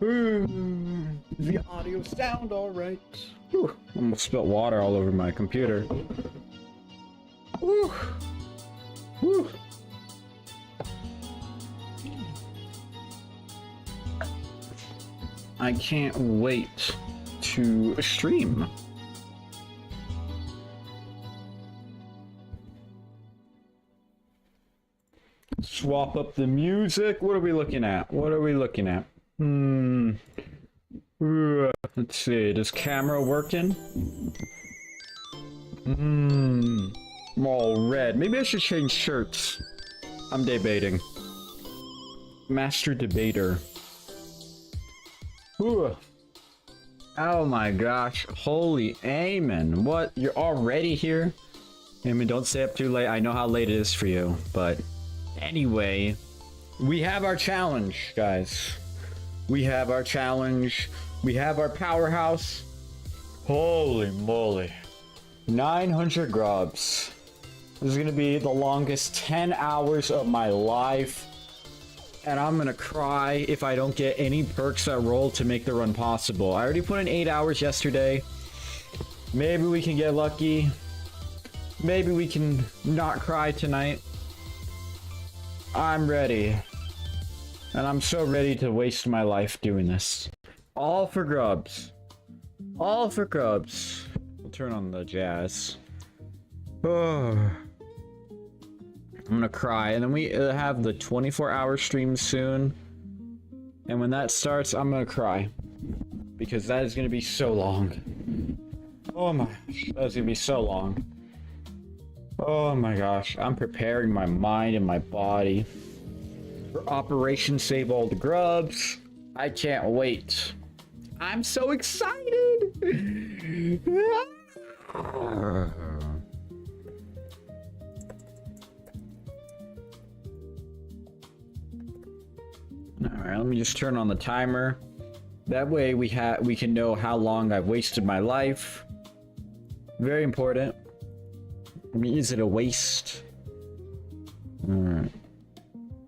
The audio sound alright. Almost spilled water all over my computer. Whew. Whew. I can't wait to stream. Swap up the music. What are we looking at? What are we looking at? Let's see. Does camera working? I'm all red. Maybe I should change shirts. I'm debating. Master debater. Ooh. Oh my gosh. Holy amen. What? You're already here? I mean, don't stay up too late. I know how late it is for you, but anyway, we have our challenge, guys. We have our challenge. We have our powerhouse. Holy moly. 900 grubs. This is gonna be the longest 10 hours of my life. And I'm gonna cry if I don't get any perks that roll to make the run possible. I already put in 8 hours yesterday. Maybe we can get lucky. Maybe we can not cry tonight. I'm ready. And I'm so ready to waste my life doing this. All for grubs. All for grubs. We'll turn on the jazz. Oh. I'm gonna cry. And then we have the 24-hour stream soon. And when that starts, I'm gonna cry. Because that is gonna be so long. Oh my gosh. That is gonna be so long. Oh my gosh. I'm preparing my mind and my body for Operation Save All the Grubs. I can't wait. I'm so excited! Alright, let me just turn on the timer. That way we can know how long I've wasted my life. Very important. I mean, is it a waste? Alright.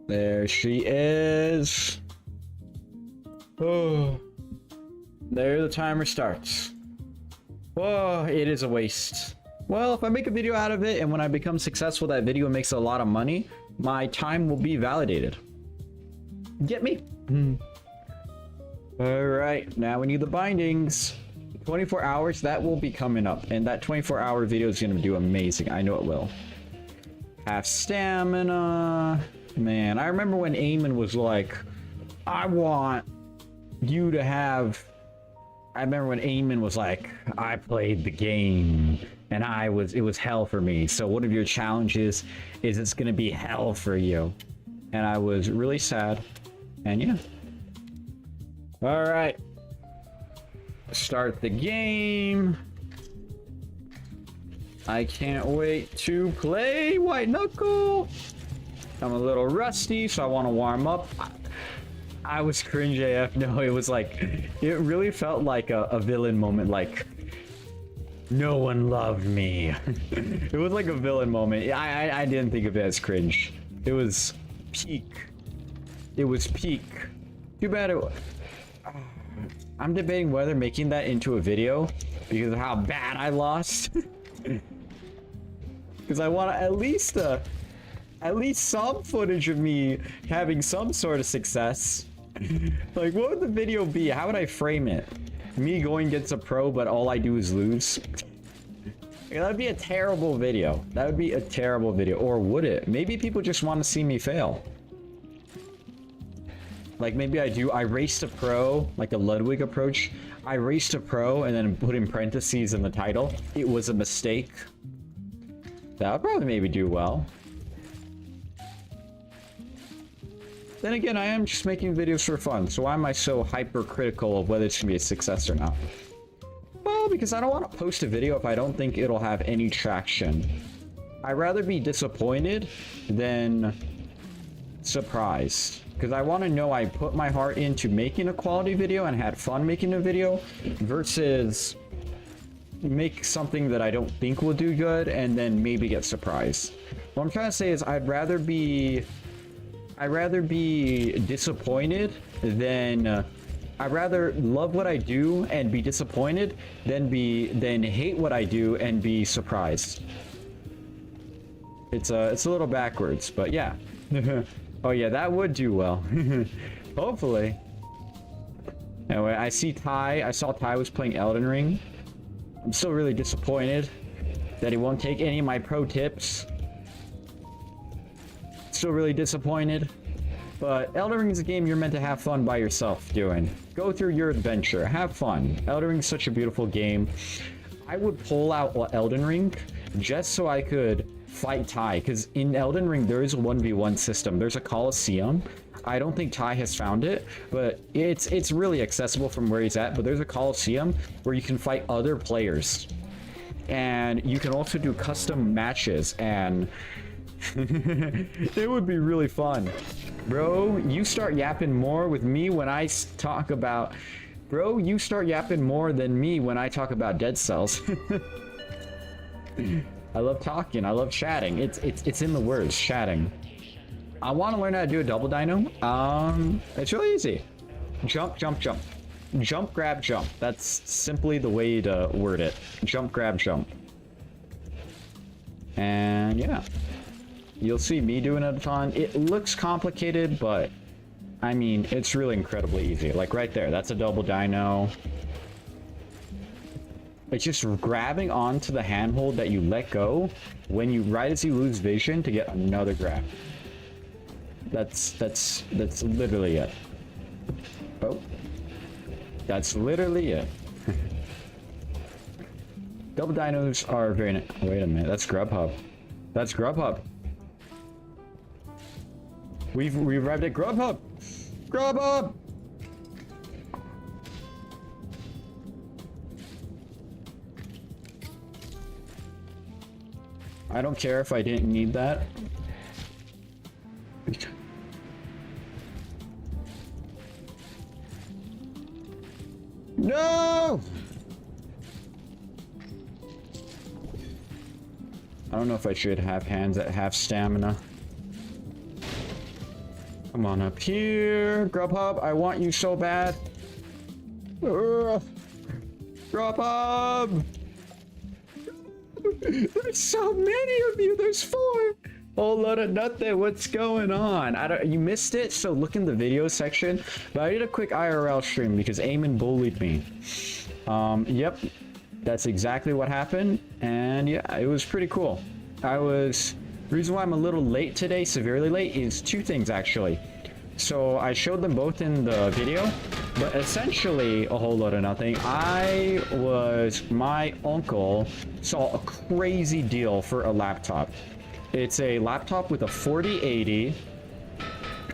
There she is. Oh. There the timer starts. Whoa, it is a waste. Well, if I make a video out of it and when I become successful, that video makes a lot of money, my time will be validated. Get me? Alright, now we need the bindings. 24 hours, that will be coming up. And that 24-hour video is going to do amazing. I know it will. Half stamina. Man, I remember when Eamon was like, I want you to have... I remember when Eamon was like, I played the game and it was hell for me. So one of your challenges is it's going to be hell for you. And I was really sad. And yeah. All right. Start the game. I can't wait to play White Knuckle. I'm a little rusty, so I want to warm up. I was cringe AF. No, it was like, it really felt like a villain moment, like, no one loved me. It was like a villain moment. I didn't think of it as cringe. It was peak. It was peak. Too bad it was. I'm debating whether making that into a video because of how bad I lost. Because I want at least some footage of me having some sort of success. Like, what would the video be? How would I frame it? Me going against a pro, but all I do is lose? That would be a terrible video. That would be a terrible video. Or would it? Maybe people just want to see me fail. Like, maybe I raced a pro, like a Ludwig approach. I raced a pro and then put in parentheses in the title. It was a mistake. That would probably maybe do well. Then again, I am just making videos for fun, so why am I so hypercritical of whether it's gonna be a success or not? Well, because I don't want to post a video if I don't think it'll have any traction. I'd rather be disappointed than surprised. Because I want to know I put my heart into making a quality video and had fun making a video versus make something that I don't think will do good and then maybe get surprised. What I'm trying to say is I'd rather be disappointed than I'd rather love what I do and be disappointed than hate what I do and be surprised. It's a little backwards, but yeah. Oh yeah, that would do well. Hopefully. Anyway, I saw Ty was playing Elden Ring. I'm still really disappointed that he won't take any of my pro tips. Still really disappointed. But Elden Ring is a game you're meant to have fun by yourself doing. Go through your adventure. Have fun. Elden Ring is such a beautiful game. I would pull out Elden Ring just so I could fight Ty. Because in Elden Ring, there is a 1v1 system. There's a Coliseum. I don't think Ty has found it, but it's really accessible from where he's at. But there's a Coliseum where you can fight other players. And you can also do custom matches, and it would be really fun. Bro, you start yapping more with me when I talk about... Bro, you start yapping more than me when I talk about Dead Cells. I love talking. I love chatting. It's in the words, chatting. I want to learn how to do a double dino. It's really easy. Jump, jump, jump. Jump, grab, jump. That's simply the way to word it. Jump, grab, jump. And yeah. You'll see me doing it a ton. It looks complicated, but I mean, it's really incredibly easy. Like right there, that's a double dino. It's just grabbing onto the handhold that you let go right as you lose vision to get another grab. That's literally it. Oh. That's literally it. Double dinos are very nice. Wait a minute, that's Grubhub. That's Grubhub. We've arrived at Grubhub! Grubhub! I don't care if I didn't need that. No! I don't know if I should have hands that have stamina. Come on up here, Grubhub. I want you so bad. Grubhub! There's so many of you. There's 4. Whole lot of nothing. What's going on? You missed it, so look in the video section. But I did a quick IRL stream because Eamon bullied me. Yep, that's exactly what happened. And yeah, it was pretty cool. The reason why I'm a little late today, severely late, is 2 things actually. So I showed them both in the video, but essentially a whole lot of nothing. My uncle saw a crazy deal for a laptop. It's a laptop with a 4080,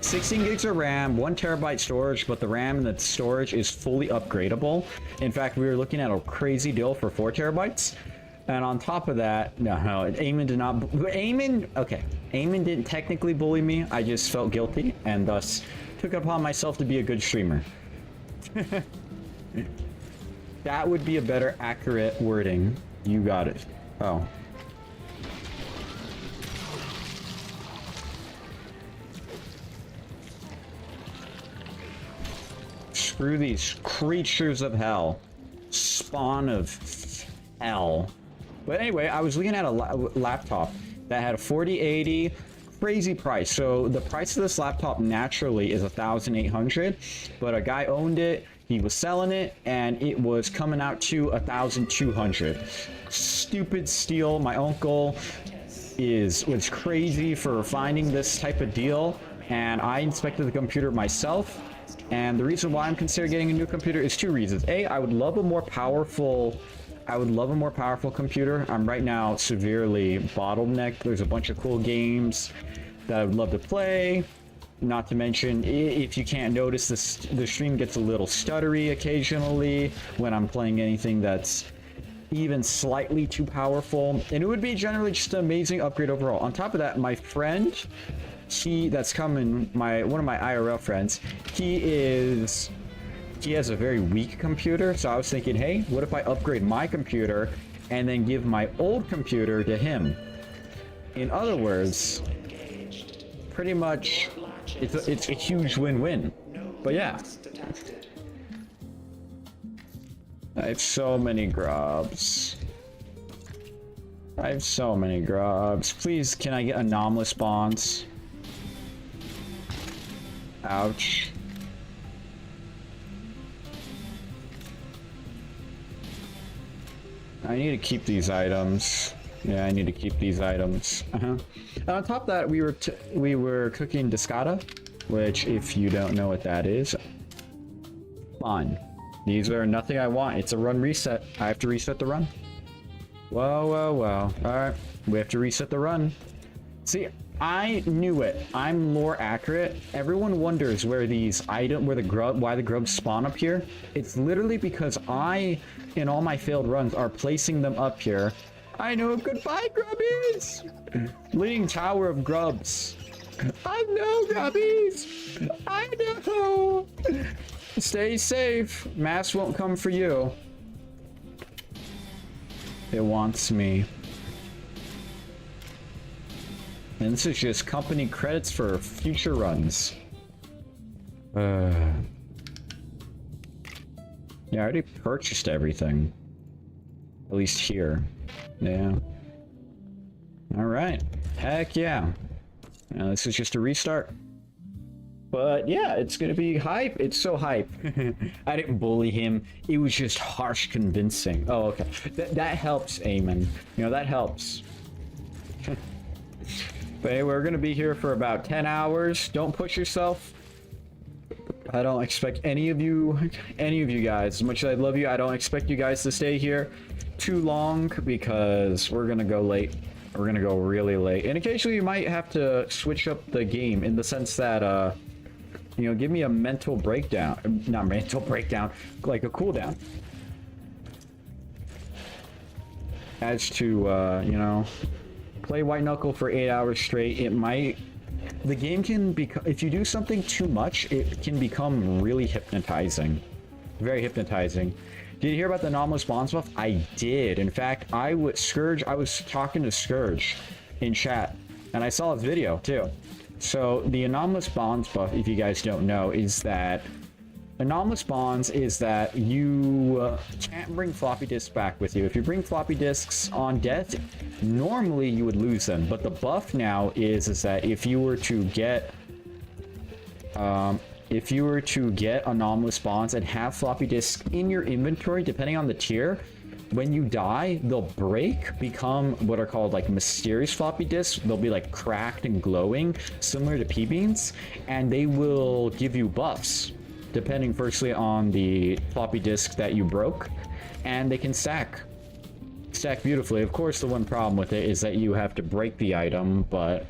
16 gigs of RAM, 1 terabyte storage, but the RAM and the storage is fully upgradable. In fact, we were looking at a crazy deal for 4 terabytes. And on top of that, no, Eamon did not. Eamon didn't technically bully me. I just felt guilty and thus took it upon myself to be a good streamer. That would be a better accurate wording. You got it. Oh. Screw these creatures of hell. Spawn of hell. But anyway, I was looking at a laptop that had a 4080, crazy price. So the price of this laptop naturally is $1,800, but a guy owned it, he was selling it, and it was coming out to $1,200. Stupid steal. My uncle was crazy for finding this type of deal, and I inspected the computer myself. And the reason why I'm considering getting a new computer is 2 reasons. A, I would love a more powerful computer. I'm right now severely bottlenecked. There's a bunch of cool games that I would love to play. Not to mention, if you can't notice, the stream gets a little stuttery occasionally when I'm playing anything that's even slightly too powerful. And it would be generally just an amazing upgrade overall. On top of that, my friend, that's coming, one of my IRL friends, he has a very weak computer, so I was thinking, hey, what if I upgrade my computer and then give my old computer to him? In other words, pretty much, it's a huge win-win. But yeah, I have so many grubs. I have so many grubs. Please, can I get anomalous spawns? Ouch. I need to keep these items. Yeah, I need to keep these items. And on top of that, we were cooking discata, which, if you don't know what that is, fine. These are nothing I want. It's a run reset. I have to reset the run. Whoa, whoa, whoa. Alright, we have to reset the run. See, I knew it. I'm lore accurate. Everyone wonders where why the grubs spawn up here. It's literally because I, in all my failed runs, are placing them up here. I know. Goodbye, grubbies! Leading tower of grubs. I know, grubbies! I know! Stay safe. Mass won't come for you. It wants me. And this is just company credits for future runs. Yeah, I already purchased everything. At least here. Yeah. Alright. Heck yeah. Now this is just a restart. But yeah, it's gonna be hype. It's so hype. I didn't bully him. It was just harsh convincing. Oh, okay. That helps, Eamon. You know, that helps. But hey, we're gonna be here for about 10 hours. Don't push yourself. I don't expect any of you guys, as much as I love you, I don't expect you guys to stay here too long because we're gonna go late. We're gonna go really late. And occasionally you might have to switch up the game in the sense that, you know, give me a mental breakdown. Not mental breakdown, like a cooldown. As to, you know, play White Knuckle for 8 hours straight. It might... The game can become... If you do something too much, it can become really hypnotizing. Very hypnotizing. Did you hear about the anomalous bonds buff? I did. In fact, I was talking to Scourge in chat, and I saw his video, too. So, the anomalous bonds buff, if you guys don't know, is that... Anomalous bonds is that you can't bring floppy disks back with you. If you bring floppy disks on death, normally you would lose them. But the buff now is that if you were to get anomalous bonds and have floppy disks in your inventory, depending on the tier, when you die, they'll break, become what are called like mysterious floppy disks. They'll be like cracked and glowing, similar to P-beans, and they will give you buffs, depending firstly on the floppy disk that you broke, and they can stack beautifully. Of course, the one problem with it is that you have to break the item, but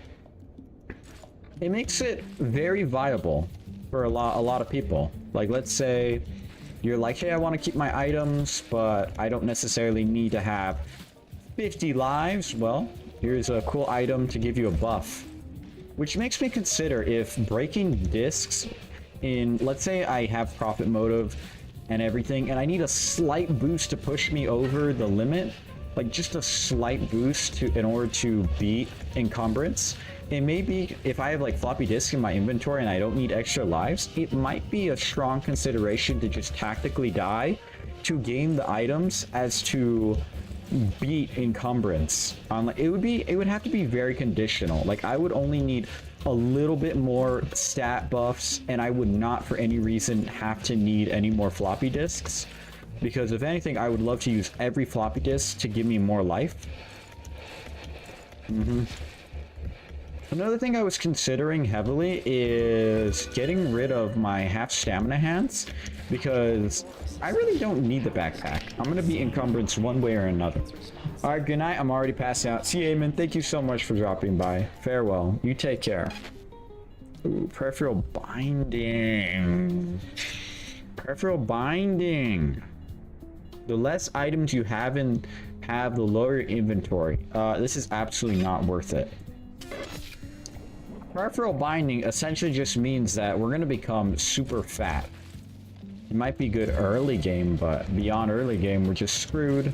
it makes it very viable for a lot of people. Like, let's say you're like, hey, I want to keep my items, but I don't necessarily need to have 50 lives. Well, here's a cool item to give you a buff, which makes me consider if breaking discs in, let's say I have profit motive and everything, and I need a slight boost to push me over the limit, like just a slight boost in order to beat encumbrance. It may be, if I have like floppy disks in my inventory and I don't need extra lives, it might be a strong consideration to just tactically die to gain the items as to beat encumbrance. It would have to be very conditional. Like, I would only need a little bit more stat buffs, and I would not for any reason have to need any more floppy disks, because if anything, I would love to use every floppy disk to give me more life. Another thing I was considering heavily is getting rid of my half stamina hands, because I really don't need the backpack. I'm gonna be encumbrance one way or another. Alright, good night. I'm already passing out. See you, Eamon. Thank you so much for dropping by. Farewell. You take care. Ooh, peripheral binding. Peripheral binding. The less items you have, the lower your inventory. This is absolutely not worth it. Peripheral binding essentially just means that we're going to become super fat. It might be good early game, but beyond early game, we're just screwed.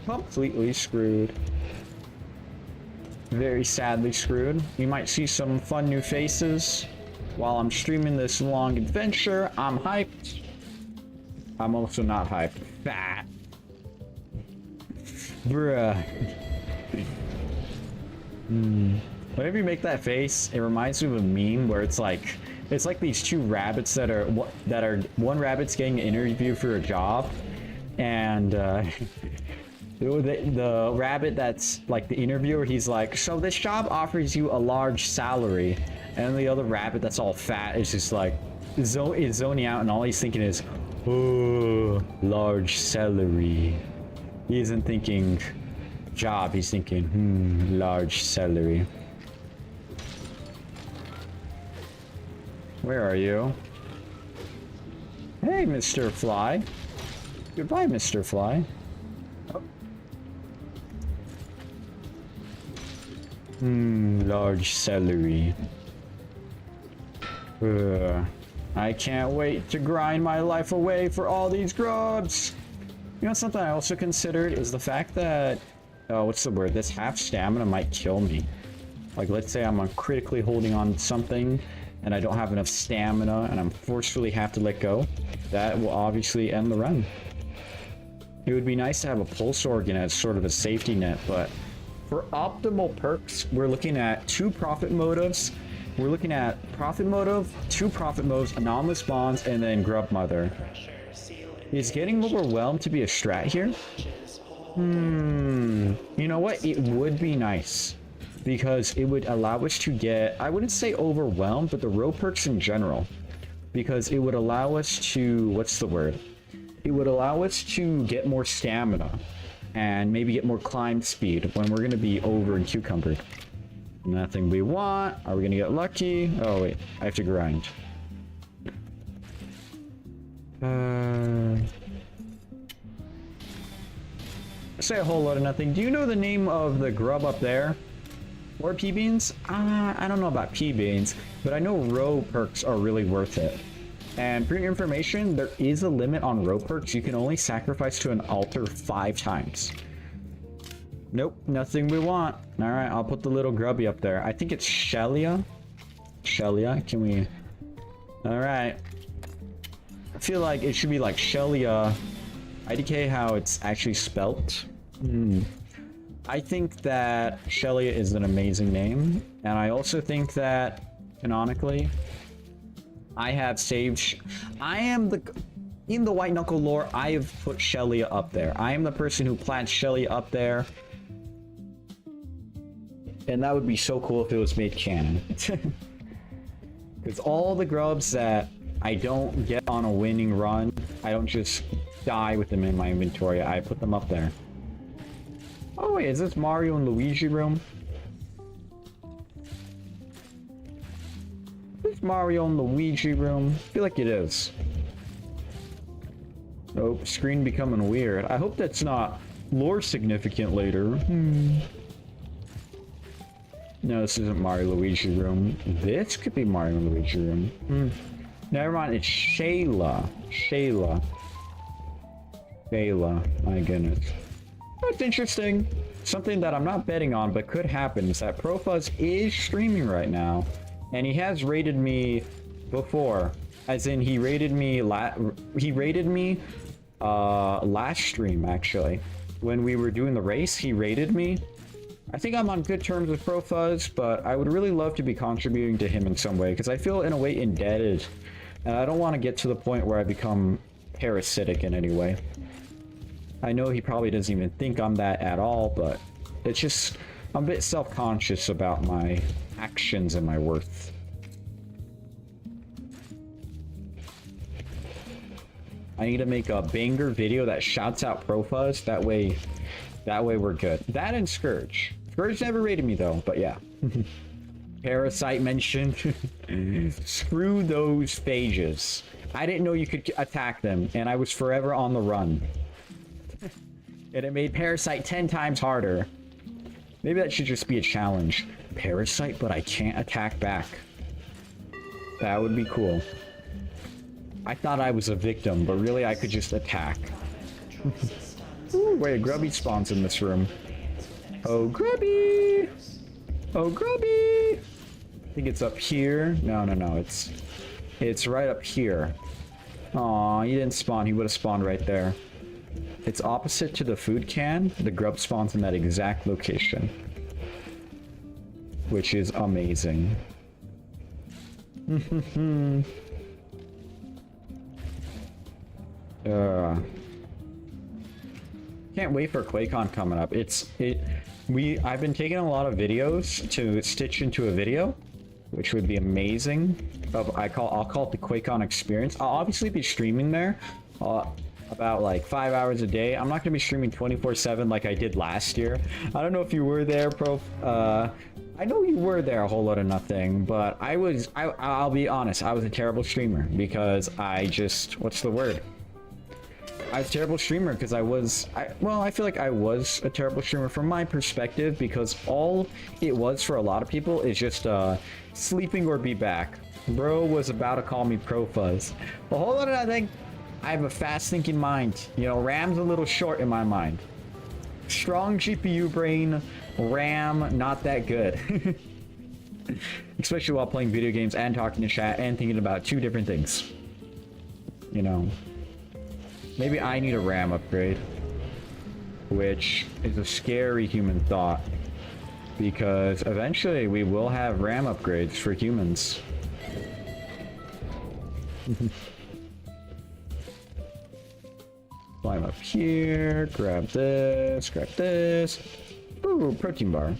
Completely screwed. Very sadly screwed. You might see some fun new faces while I'm streaming this long adventure. I'm hyped. I'm also not hyped. fat. Bruh. Whenever you make that face, it reminds me of a meme where it's like these two rabbits that are one rabbit's getting an interview for a job, and the rabbit that's like the interviewer, he's like, so this job offers you a large salary, and the other rabbit that's all fat is just like is zoning out, and all he's thinking is, oh, large salary. He isn't thinking job, he's thinking large salary. Where are you? Hey, Mr. Fly. Goodbye, Mr. Fly. Oh. Large celery. I can't wait to grind my life away for all these grubs. You know, something I also considered is the fact that, what's the word? This half stamina might kill me. Like, let's say I'm critically holding on to something and I don't have enough stamina and I'm forcefully have to let go. That will obviously end the run. It would be nice to have a pulse organ as sort of a safety net, but for optimal perks, we're looking at 2 profit motives. We're looking at profit motive, 2 profit motives, anomalous bonds, and then grub mother. Is getting overwhelmed to be a strat here? You know what? It would be nice, because it would allow us to get, I wouldn't say overwhelmed, but the row perks in general. Because it would allow us to, what's the word? It would allow us to get more stamina and maybe get more climb speed when we're going to be over and cucumbered. Nothing we want. Are we going to get lucky? Oh, wait. I have to grind. Say a whole lot of nothing. Do you know the name of the grub up there? Or P-beans? I don't know about P-beans, but I know row perks are really worth it. And for your information, there is a limit on row perks. You can only sacrifice to an altar 5 times. Nope, nothing we want. Alright, I'll put the little grubby up there. I think it's Shelia. Shelia, can we... Alright. I feel like it should be like Shelia. IDK how it's actually spelt. I think that Shelia is an amazing name. And I also think that, canonically, I have saved... I am the... In the White Knuckle lore, I have put Shelia up there. I am the person who plants Shelia up there. And that would be so cool if it was made canon. Because all the grubs that I don't get on a winning run, I don't just die with them in my inventory. I put them up there. Oh wait, is this Mario and Luigi room? Is this Mario and Luigi room? I feel like it is. Oh, screen becoming weird. I hope that's not lore significant later. No, this isn't Mario Luigi room. This could be Mario Luigi room. Never mind, it's Shayla. Shayla. Shayla. My goodness. That's interesting. Something that I'm not betting on, but could happen, is that Profuzz is streaming right now. And he has rated me before. As in, he rated me last stream, actually. When we were doing the race, he rated me. I think I'm on good terms with Profuzz, but I would really love to be contributing to him in some way, because I feel in a way indebted, and I don't want to get to the point where I become parasitic in any way. I know he probably doesn't even think I'm that at all, but it's just, I'm a bit self-conscious about my actions and my worth. I need to make a banger video that shouts out Profuzz, that way we're good. That and Scourge. Scourge never rated me though, but yeah. Parasite mentioned. Screw those phages. I didn't know you could attack them, and I was forever on the run. And it made Parasite 10 times harder. Maybe that should just be a challenge. Parasite, but I can't attack back. That would be cool. I thought I was a victim, but really I could just attack. Ooh, wait, a Grubby spawns in this room. Oh, Grubby! Oh, Grubby! I think it's up here. No, it's right up here. Aw, he didn't spawn. He would have spawned right there. It's opposite to the food can. The grub spawns in that exact location, which is amazing. Can't wait for QuakeCon coming up. I've been taking a lot of videos to stitch into a video, which would be amazing. I'll call it the QuakeCon experience. I'll obviously be streaming there about like 5 hours a day. I'm not gonna be streaming 24/7 like I did last year. I don't know if you were there, Pro. I know you were there, a whole lot of nothing, but I'll be honest, I was a terrible streamer because what's the word? I was a terrible streamer because I feel like I was a terrible streamer from my perspective, because all it was for a lot of people is just sleeping or be back. Bro was about to call me Pro Fuzz. A whole lot of that thing, I have a fast thinking mind. You know, RAM's a little short in my mind. Strong GPU brain, RAM not that good. Especially while playing video games and talking to chat and thinking about two different things. You know. Maybe I need a RAM upgrade, which is a scary human thought, because eventually we will have RAM upgrades for humans. Climb up here, grab this, Ooh, protein bar.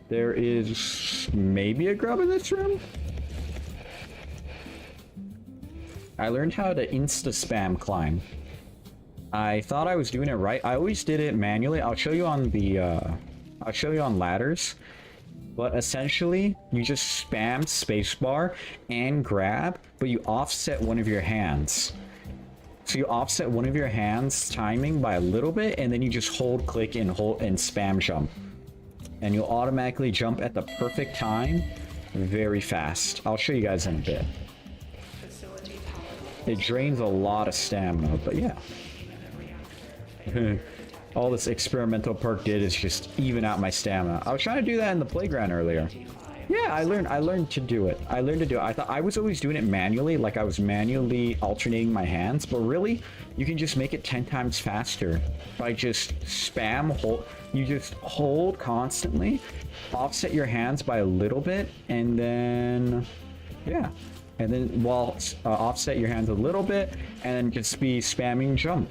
There is maybe a grub in this room? I learned how to insta-spam climb. I thought I was doing it right. I always did it manually. I'll show you on ladders. But essentially, you just spam spacebar and grab, but you offset one of your hands. So you offset one of your hands timing by a little bit, and then you just hold, click, and spam jump. And you'll automatically jump at the perfect time, very fast. I'll show you guys in a bit. It drains a lot of stamina, but yeah. All this experimental perk did is just even out my stamina. I was trying to do that in the playground earlier. Yeah, I learned to do it. I thought I was always doing it manually, like I was manually alternating my hands, but really, you can just make it 10 times faster by just hold. You just hold constantly, offset your hands by a little bit, and then, yeah. And then offset your hands a little bit, and then just be spamming jump.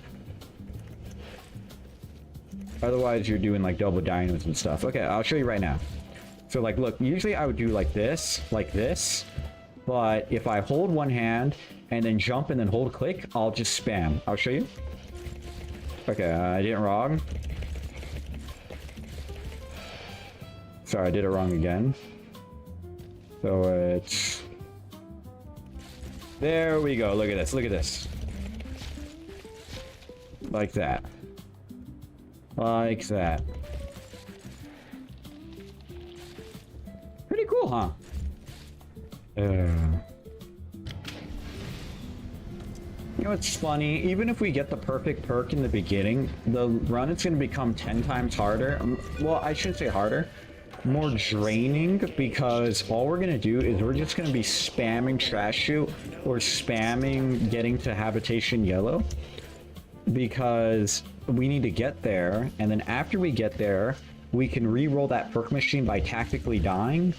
Otherwise, you're doing like double dinos and stuff. Okay, I'll show you right now. So like, look, usually I would do like this, but if I hold one hand and then jump and then hold click, I'll just spam. I'll show you. Okay, I did it wrong. Sorry, I did it wrong again. So it's... There we go. Look at this. Look at this. Like that. Like that. Pretty cool, huh? You know what's funny? Even if we get the perfect perk in the beginning, the run is going to become 10 times harder. Well, I shouldn't say harder. More draining, because all we're gonna do is we're just gonna be spamming trash shoot or spamming getting to habitation yellow, because we need to get there, and then after we get there we can re-roll that perk machine by tactically dying,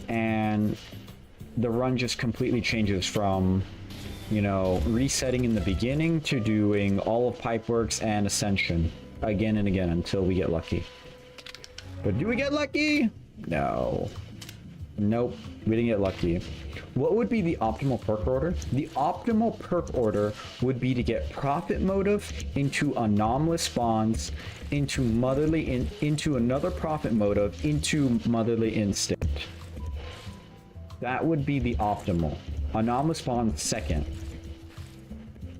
and the run just completely changes from, you know, resetting in the beginning to doing all of Pipeworks and Ascension again and again until we get lucky. But do we get lucky? No. Nope, we didn't get lucky. What would be the optimal perk order? The optimal perk order would be to get Prophet Motive into Anomalous Spawns, into into another Prophet Motive, into Motherly Instinct. That would be the optimal. Anomalous Spawns second.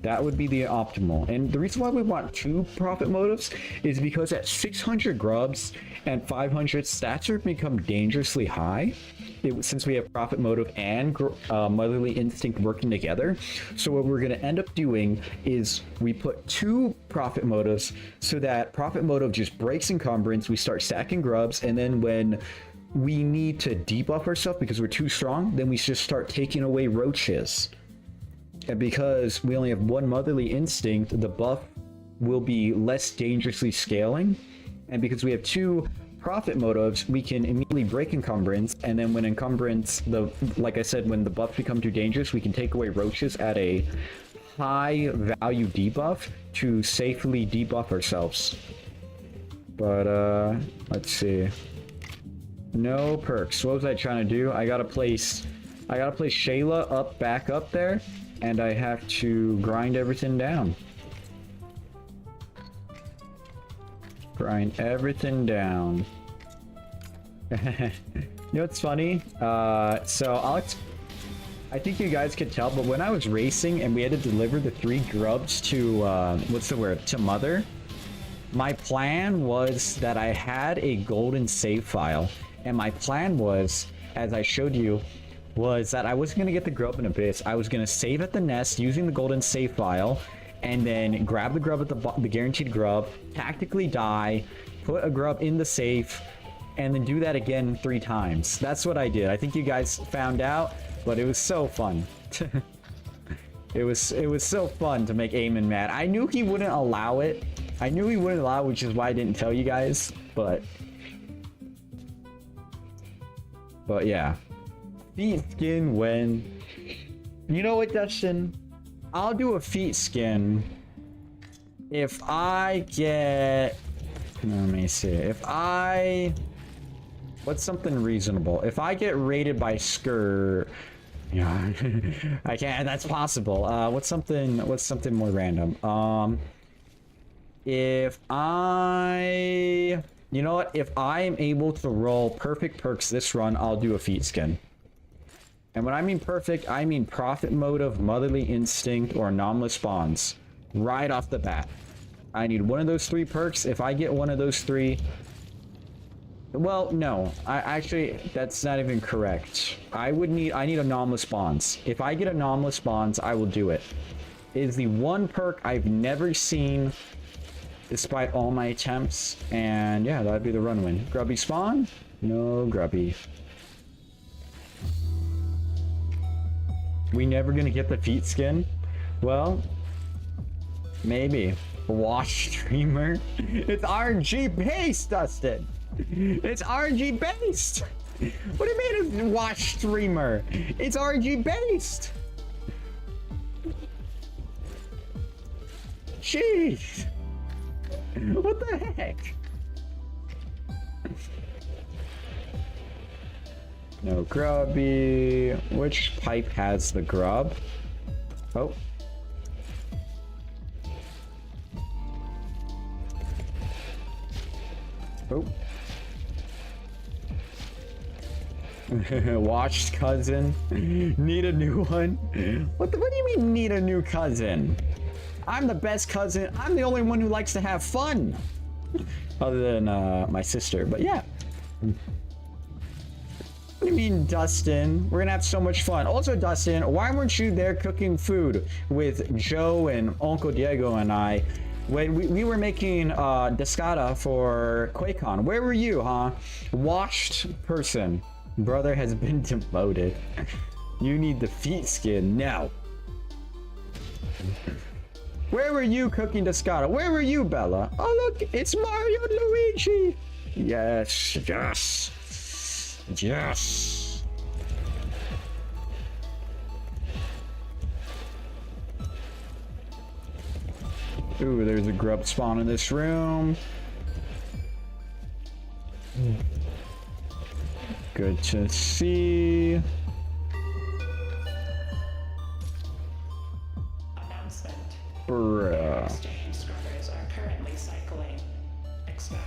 That would be the optimal. And the reason why we want 2 Prophet Motives is because at 600 grubs and 500 stats are become dangerously high, since we have Prophet Motive and Motherly Instinct working together. So what we're going to end up doing is we put 2 Prophet Motives so that Prophet Motive just breaks encumbrance, we start stacking grubs, and then when we need to debuff ourselves because we're too strong, then we just start taking away roaches. And because we only have one motherly instinct, the buff will be less dangerously scaling. And because we have two profit motives, we can immediately break encumbrance. And then when encumbrance, like I said, when the buffs become too dangerous, we can take away roaches at a high value debuff to safely debuff ourselves. But let's see. No perks. What was I trying to do? I gotta place Shayla back up there, and I have to grind everything down. Grind everything down. You know what's funny? So I think you guys could tell, but when I was racing and we had to deliver the 3 grubs to what's the word? To Mother. My plan was that I had a golden save file, and my plan was, as I showed you, was that I wasn't gonna get the grub in Abyss. I was gonna save at the nest using the golden save file, and then grab the grub at the guaranteed grub, tactically die, put a grub in the safe, and then do that again 3 times. That's what I did. I think you guys found out, but it was so fun. It was so fun to make Eamon mad. I knew he wouldn't allow it. Which is why I didn't tell you guys, but yeah. Feet skin when... You know what, Dustin? I'll do a feet skin if I get... Let me see. What's something reasonable? If I get raided by Skur... Yeah, I can't. That's possible. What's something more random? If I... You know what? If I am able to roll perfect perks this run, I'll do a feet skin. And when I mean perfect, I mean profit motive, motherly instinct, or anomalous bonds. Right off the bat. I need one of those 3 perks. If I get one of those 3... Well, no. Actually, that's not even correct. I need anomalous bonds. If I get anomalous bonds, I will do it. It is the one perk I've never seen despite all my attempts. And yeah, that'd be the run win. Grubby spawn? No grubby. We never gonna get the feet skin? Well, maybe. Watch streamer? It's RNG based, Dustin! It's RNG based! What do you mean it's watch streamer? It's RNG based! Jeez! What the heck? No grubby. Which pipe has the grub? Oh. Oh. Watched cousin. Need a new one. What do you mean need a new cousin? I'm the best cousin. I'm the only one who likes to have fun. Other than my sister, but yeah. What do you mean, Dustin? We're gonna have so much fun. Also, Dustin, why weren't you there cooking food with Joe and Uncle Diego and I when we were making Descada for QuakeCon? Where were you, huh? Washed person. Brother has been demoted. You need the feet skin now. Where were you cooking Descada? Where were you, Bella? Oh, look, it's Mario and Luigi. Yes, yes. Yes. Ooh, there's a grub spawn in this room. Good to see. Announcement. Bruh. Scrubbers are currently cycling. Expect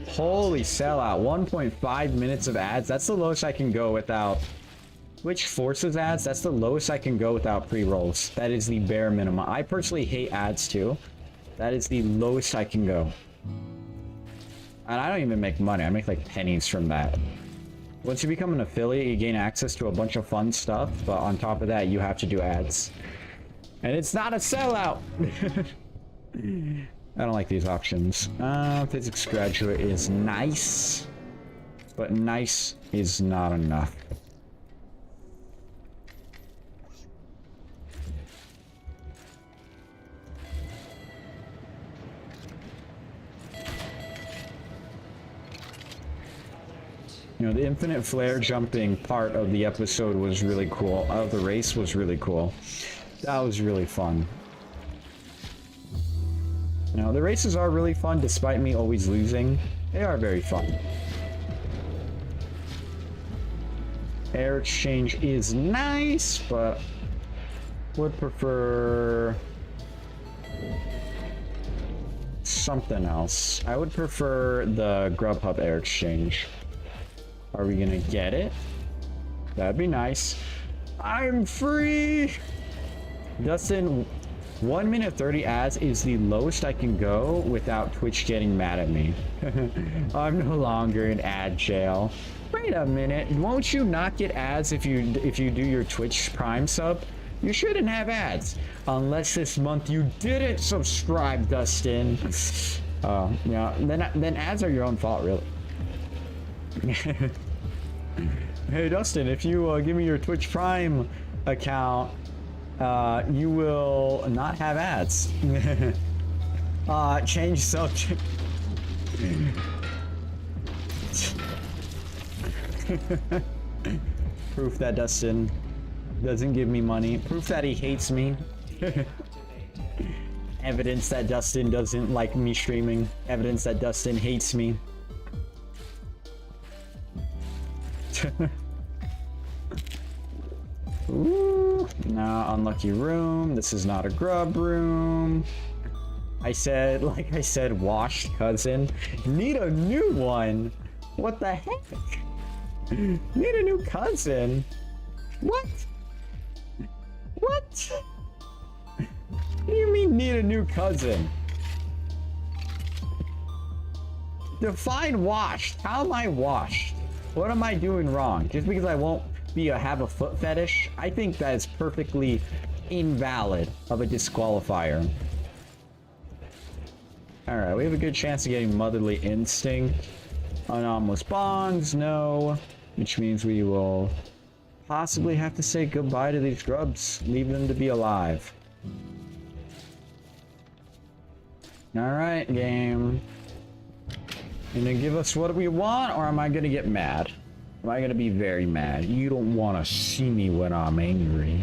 Holy sellout. 1.5 minutes of ads. That's the lowest I can go without. Which forces ads? That's the lowest I can go without pre-rolls. That is the bare minimum. I personally hate ads too. That is the lowest I can go. And I don't even make money. I make like pennies from that. Once you become an affiliate, you gain access to a bunch of fun stuff. But on top of that, you have to do ads. And it's not a sellout. I don't like these options. Physics graduate is nice. But nice is not enough. You know, the infinite flare jumping part of the episode was really cool. The race was really cool. That was really fun. You know, the races are really fun despite me always losing. They are very fun. Air exchange is nice, but would prefer something else. I would prefer the Grubhub air exchange. Are we gonna get it? That'd be nice. I'm free! Dustin, 1 minute 30 ads is the lowest I can go without Twitch getting mad at me. I'm no longer in ad jail. Wait a minute, won't you not get ads if you do your Twitch Prime sub? You shouldn't have ads. Unless this month you didn't subscribe, Dustin. Yeah, then ads are your own fault, really. Hey, Dustin, if you give me your Twitch Prime account, you will not have ads. Change subject. Proof that Dustin doesn't give me money. Proof that he hates me. Evidence that Dustin doesn't like me streaming. Evidence that Dustin hates me. Ooh, no, unlucky room. This is not a grub room. I said, like I said, washed cousin. Need a new one. What the heck? Need a new cousin? What? What? What do you mean need a new cousin? Define washed. How am I washed? What am I doing wrong? Just because I won't have a foot fetish? I think that is perfectly invalid of a disqualifier. Alright, we have a good chance of getting motherly instinct. Anomalous bonds, no. Which means we will possibly have to say goodbye to these grubs. Leave them to be alive. Alright, game. You gonna give us what we want, or am I gonna get mad? Am I gonna be very mad? You don't wanna see me when I'm angry.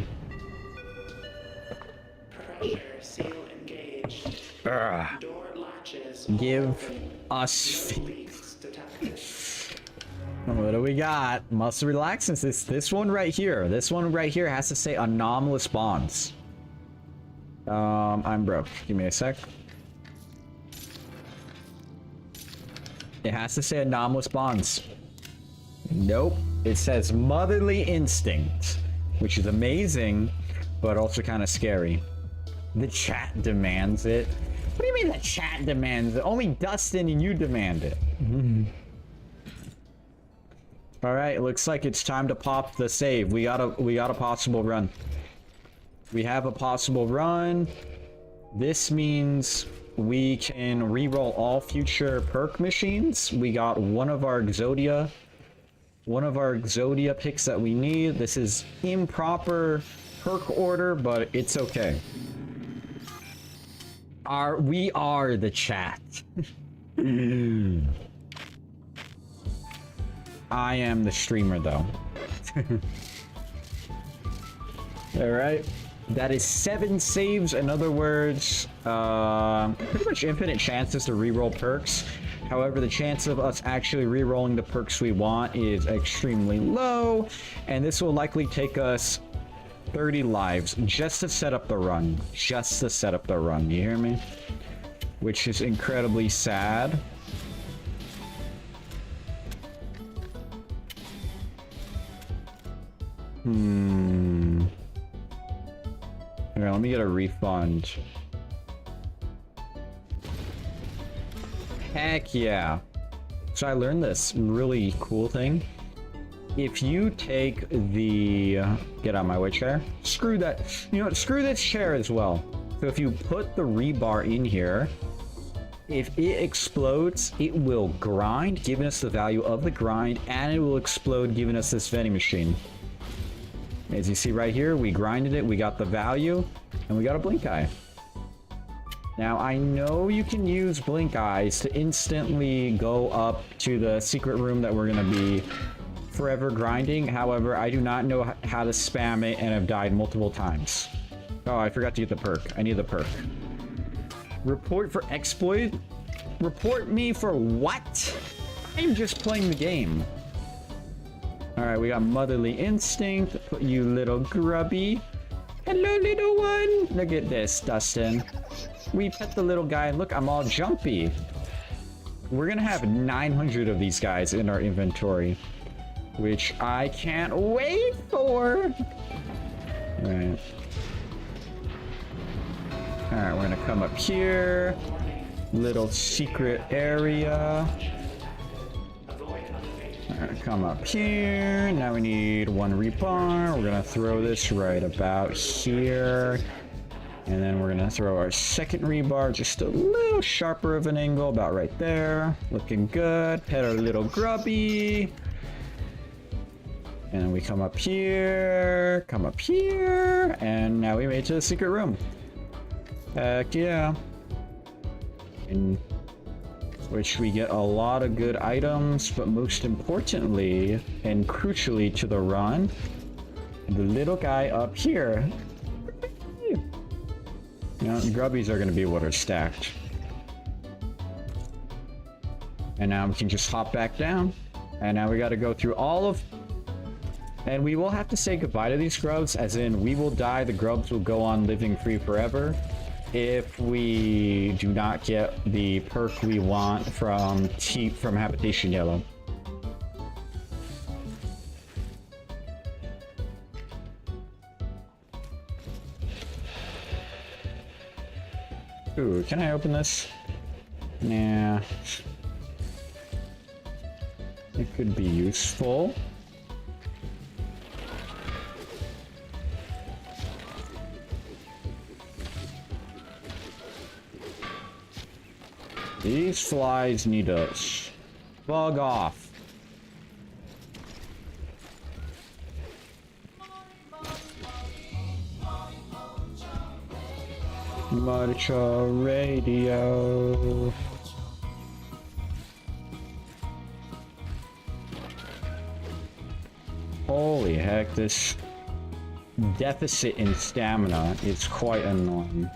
Pressure seal engaged. Ugh. Door latches. Give us Leaks detected. What do we got? Muscle relaxants. This one right here. This one right here has to say anomalous bonds. I'm broke. Give me a sec. It has to say anomalous bonds. Nope. It says motherly instinct, which is amazing, but also kind of scary. The chat demands it. What do you mean the chat demands it? Only Dustin and you demand it. All right, looks like it's time to pop the save. We got a possible run. We have a possible run. This means we can reroll all future perk machines. We got one of our Exodia picks that we need. This is improper perk order, but it's okay. We are the chat. I am the streamer, though. All right. That is 7 saves. In other words, pretty much infinite chances to reroll perks. However, the chance of us actually rerolling the perks we want is extremely low, and this will likely take us 30 lives just to set up the run. Just to set up the run, you hear me? Which is incredibly sad. Here, let me get a refund. Heck yeah. So I learned this really cool thing. If you take the... get out of my way, chair. Screw that. You know what? Screw this chair as well. So if you put the rebar in here, if it explodes, it will grind, giving us the value of the grind, and it will explode, giving us this vending machine. As you see right here, we grinded it, we got the value, and we got a blink eye. Now, I know you can use blink eyes to instantly go up to the secret room that we're going to be forever grinding. However, I do not know how to spam it and have died multiple times. Oh, I forgot to get the perk. I need the perk. Report for exploit? Report me for what? I'm just playing the game. Alright, we got motherly instinct. Put you little grubby. Hello, little one. Look at this, Dustin. We pet the little guy. Look, I'm all jumpy. We're gonna have 900 of these guys in our inventory, which I can't wait for. Alright. Alright, we're gonna come up here. Little secret area. Alright, come up here. Now we need one rebar. We're gonna throw this right about here. And then we're gonna throw our second rebar just a little sharper of an angle, about right there. Looking good. Pet our little grubby. And then we come up here, and now we made it to the secret room. Heck yeah. In which we get a lot of good items, but most importantly, and crucially to the run, the little guy up here. You know, grubbies are going to be what are stacked. And now we can just hop back down. And now we got to go through all of... And we will have to say goodbye to these grubs, as in we will die, the grubs will go on living free forever. If we do not get the perk we want from Habitation Yellow. Ooh, can I open this? Nah. It could be useful. These flies need us. Bug off. Marcha radio. Holy heck, this deficit in stamina is quite annoying.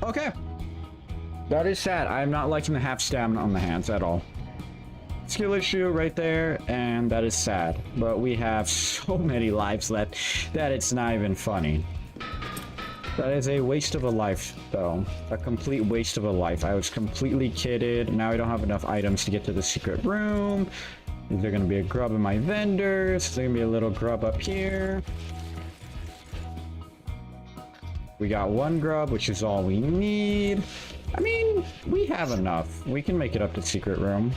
Okay. That is sad. I'm not liking the half stamina on the hands at all. Skill issue right there, and that is sad. But we have so many lives left that it's not even funny. That is a waste of a life, though. A complete waste of a life. I was completely kidded. Now I don't have enough items to get to the secret room. Is there going to be a grub in my vendors? Is there going to be a little grub up here? We got one grub, which is all we need. I mean, we have enough. We can make it up to secret room.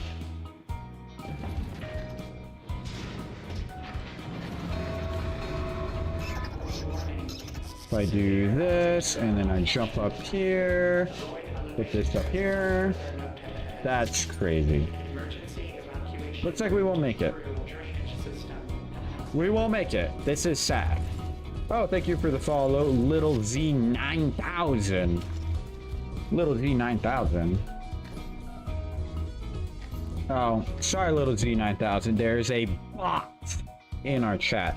If I do this, and then I jump up here, put this up here. That's crazy. Looks like we won't make it. We won't make it. This is sad. Oh, thank you for the follow, Little Z9000. Little Z9000. Oh, sorry, Little Z9000. There's a bot in our chat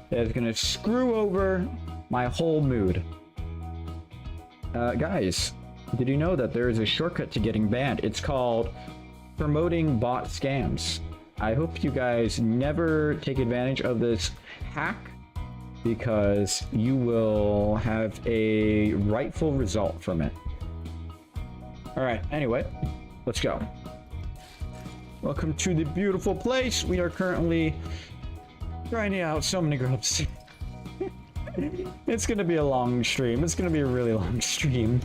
that is gonna screw over my whole mood. Guys, did you know that there is a shortcut to getting banned? It's called promoting bot scams. I hope you guys never take advantage of this hack, because you will have a rightful result from it. Alright, anyway, let's go. Welcome to the beautiful place. We are currently grinding out so many grubs. It's gonna be a long stream. It's gonna be a really long stream.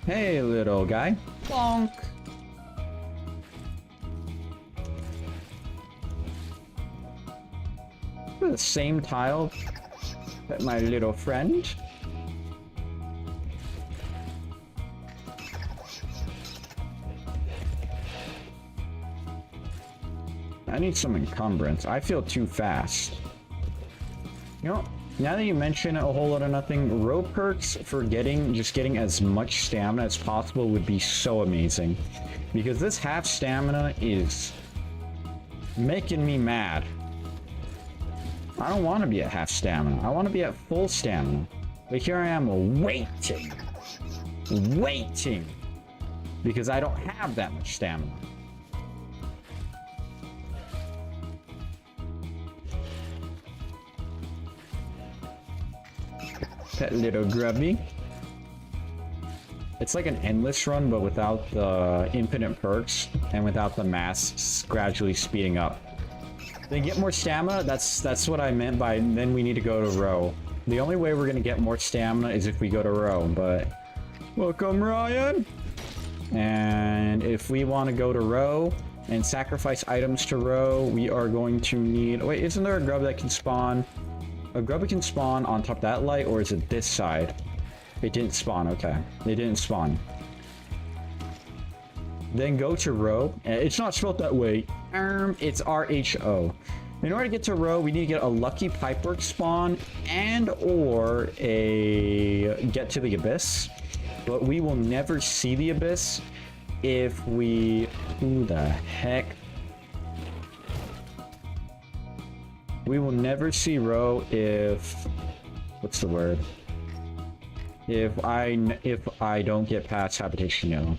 Hey, little guy. Bonk. The same tile that my little friend. I need some encumbrance. I feel too fast. You know, now that you mention a whole lot of nothing, row perks for just getting as much stamina as possible would be so amazing. Because this half stamina is making me mad. I don't want to be at half stamina. I want to be at full stamina. But here I am waiting. Because I don't have that much stamina. That little grubby. It's like an endless run, but without the infinite perks and without the mass gradually speeding up. They get more stamina. That's what I meant by then we need to go to row. The only way we're gonna get more stamina is if we go to row. But welcome, Ryan. And if we want to go to row and sacrifice items to row, we are going to need. Wait, isn't there a grub that can spawn? A grub can spawn on top of that light, or is it this side? It didn't spawn, okay. It didn't spawn. Then go to row. It's not spelled that way. It's R-H-O. In order to get to row, we need to get a lucky pipework spawn and or a get to the abyss. But we will never see the abyss if we... Who the heck? We will never see row if... What's the word? If I don't get past habitation yellow.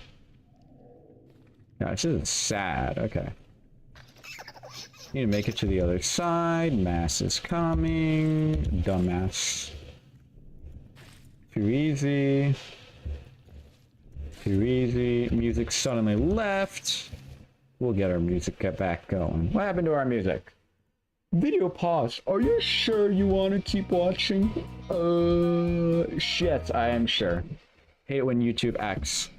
Yeah, this is sad. Okay. Need to make it to the other side. Mass is coming. Dumbass. Too easy. Too easy. Music suddenly left. We'll get our music back going. What happened to our music? Video pause. Are you sure you want to keep watching? Shit, I am sure. Hate it when YouTube acts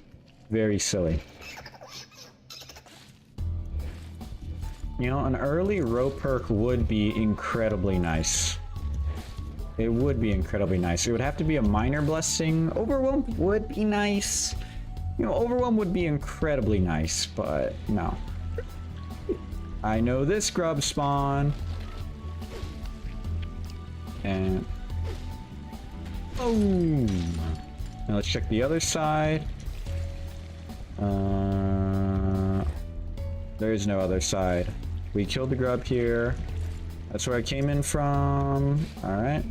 very silly. You know, an early row perk would be incredibly nice. It would be incredibly nice. It would have to be a minor blessing. Overwhelm would be nice. You know, Overwhelm would be incredibly nice, but no. I know this grub spawn. And boom. Now let's check the other side. There is no other side. We killed the grub here. That's where I came in from. Alright.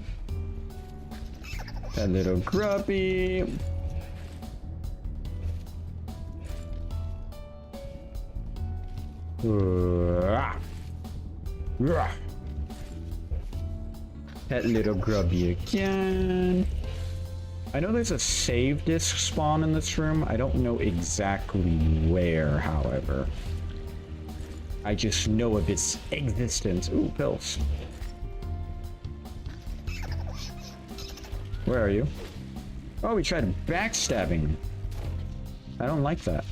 That little grubby. That little grubby again. I know there's a save disc spawn in this room. I don't know exactly where, however. I just know of its existence. Ooh, pills. Where are you? Oh, we tried backstabbing. I don't like that.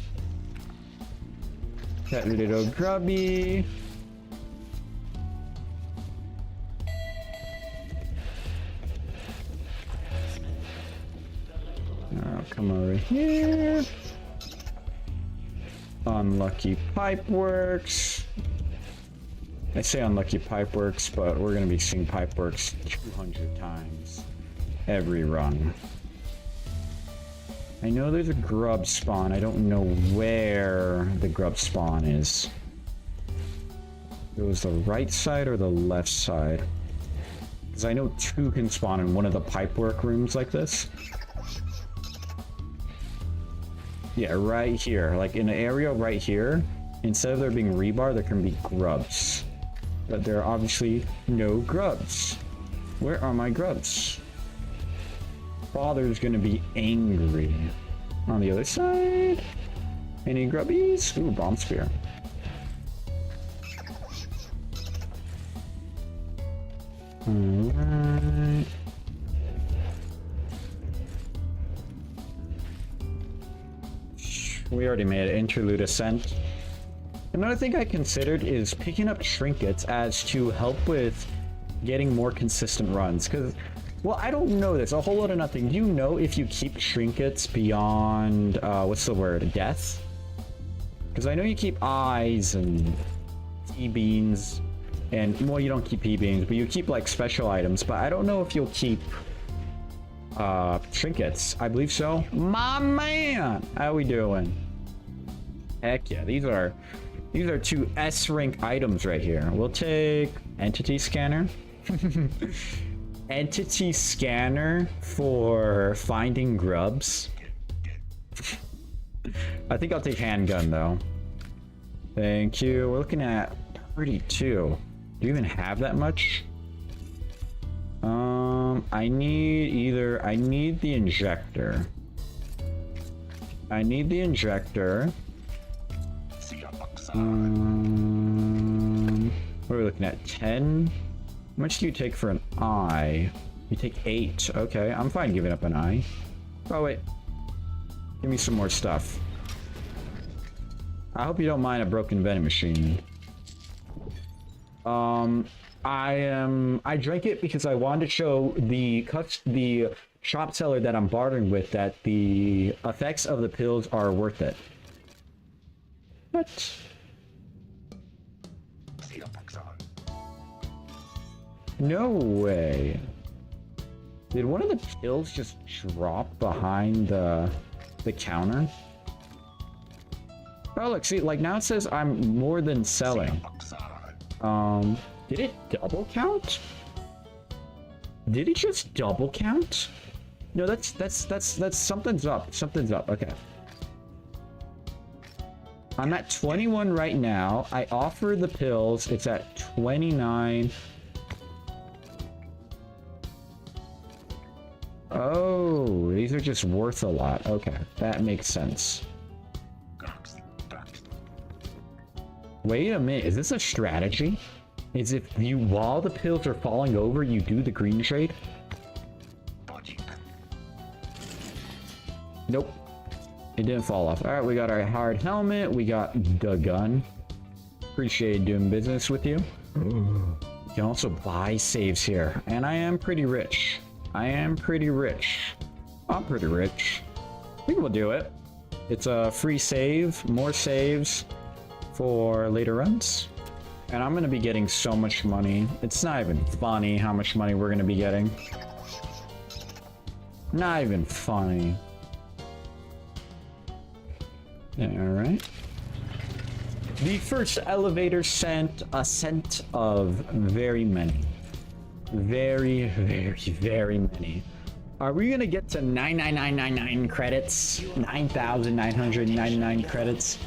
That little grubby. Oh, come over here. Unlucky pipeworks. I say unlucky pipeworks, but we're gonna be seeing pipeworks 200 times every run. I know there's a grub spawn. I don't know where the grub spawn is. It was the right side or the left side? Because I know two can spawn in one of the pipework rooms like this. Yeah, right here. Like in an area right here, instead of there being rebar, there can be grubs. But there are obviously no grubs. Where are my grubs? Father's gonna be angry. On the other side, any grubbies? Ooh, bomb spear. Alright. We already made it. Interlude ascent. Another thing I considered is picking up trinkets as to help with getting more consistent runs. Because, well, I don't know this. A whole lot of nothing. Do you know if you keep trinkets beyond, what's the word? Death? Because I know you keep eyes and pea beans, and well, you don't keep pea beans, but you keep like special items. But I don't know if you'll keep trinkets. I believe so. My man, how we doing? Heck yeah, these are 2 S rank items right here. We'll take entity scanner. Entity scanner for finding grubs. I think I'll take handgun though. Thank you. We're looking at 32. Do you even have that much? I need the injector. I need the injector. What are we looking at? 10? How much do you take for an eye? You take 8. Okay, I'm fine giving up an eye. Oh wait. Give me some more stuff. I hope you don't mind a broken vending machine. I drank it because I wanted to show the shop seller that I'm bartering with that the effects of the pills are worth it. What? No way. Did one of the pills just drop behind the counter? Oh look, see, like now it says I'm more than selling. Did it double count? Did it just double count? No, that's something's up. Something's up. Okay. I'm at 21 right now. I offer the pills. It's at 29. Oh, these are just worth a lot. Okay, that makes sense. Wait a minute, is this a strategy? Is if you, while the pills are falling over, you do the green trade? Nope. It didn't fall off. Alright, we got our hard helmet, we got the gun. Appreciate doing business with you. You can also buy saves here. And I am pretty rich. I'm pretty rich. I think we'll do it. It's a free save, more saves for later runs. And I'm gonna be getting so much money. It's not even funny how much money we're gonna be getting. Not even funny. Alright. The first elevator sent a scent of very many. Very, very, very many. Are we gonna get to 99999 credits? 9,999 credits?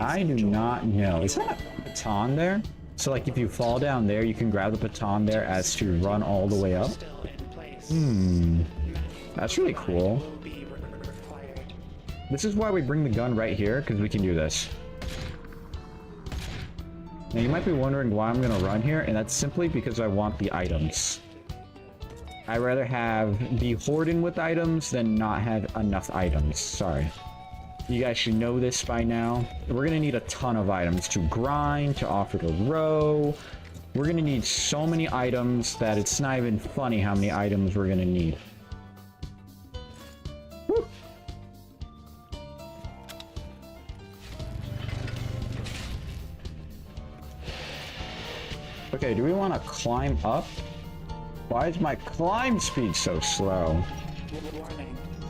I do not know. Is that a baton there? So like if you fall down there, you can grab the baton there as to run all the way up? That's really cool. This is why we bring the gun right here, because we can do this. Now you might be wondering why I'm gonna run here, and that's simply because I want the items. I'd rather be hoarding with items than not have enough items. Sorry. You guys should know this by now. We're gonna need a ton of items to grind, to offer to row. We're gonna need so many items that it's not even funny how many items we're gonna need. Woo. Okay, do we want to climb up? Why is my climb speed so slow?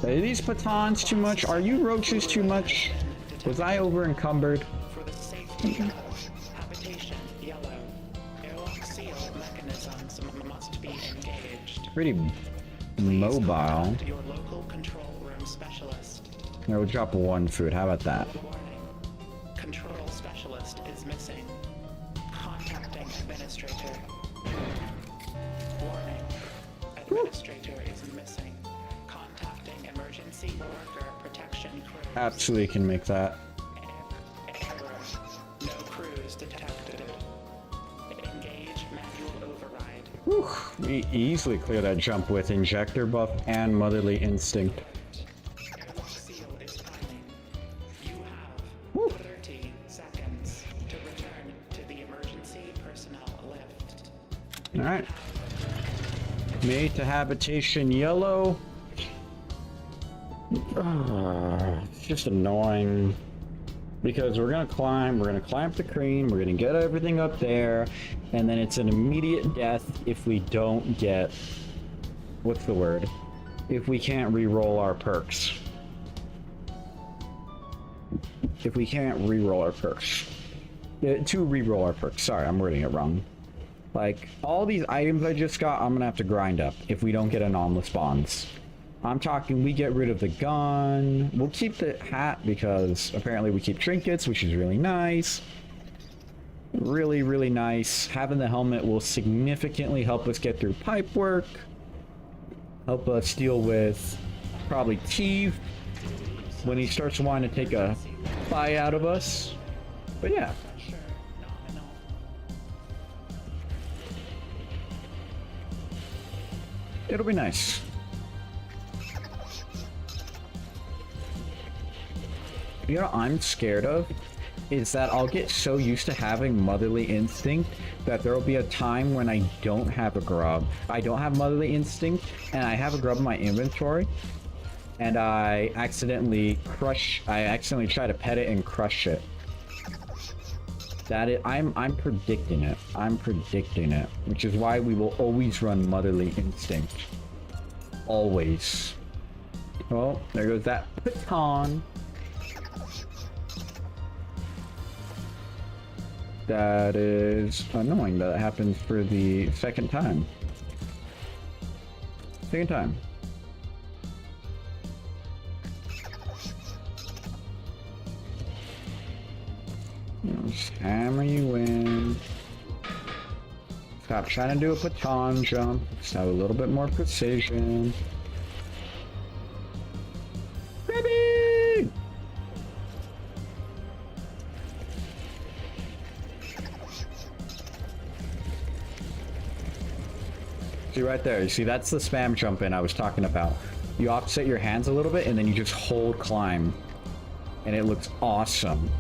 Are these batons too much? Are you roaches too much? Was I over encumbered? For the safety of habitation, yellow. Airlock seal mechanisms must be engaged. Pretty mobile. Contact your local control room specialist. I will drop 1 food. How about that? Warning. Control specialist is missing. Contacting administrator. Warning. Administrator is missing. Contacting emergency worker protection crew. Absolutely can make that. Error. No crews detected. Engage manual override. Whew. We easily clear that jump with injector buff and motherly instinct. Airlock seal is priming. You have 30 seconds to return to the emergency personnel lift. Alright. Made to habitation yellow. It's just annoying. Because we're gonna climb the crane, we're gonna get everything up there, and then it's an immediate death if we don't get, what's the word? If we can't re-roll our perks. If we can't re-roll our perks. To re-roll our perks, sorry, I'm wording it wrong. Like, all these items I just got, I'm gonna have to grind up if we don't get anomalous bonds. I'm talking, we get rid of the gun. We'll keep the hat because apparently we keep trinkets, which is really nice. Really, really nice. Having the helmet will significantly help us get through pipe work. Help us deal with probably Teve when he starts wanting to take a bite out of us. But yeah. Pressure nominal. It'll be nice. You know what I'm scared of? Is that I'll get so used to having motherly instinct that there will be a time when I don't have a grub. I don't have motherly instinct, and I have a grub in my inventory, and I accidentally try to pet it and crush it. I'm predicting it. I'm predicting it, which is why we will always run motherly instinct. Always. Oh, there goes that baton. That is annoying that it happens for the second time. Second time. Just hammer you in. Stop trying to do a baton jump. Just have a little bit more precision. Baby! See right there, you see that's the spam jump in I was talking about. You offset your hands a little bit and then you just hold climb. And it looks awesome.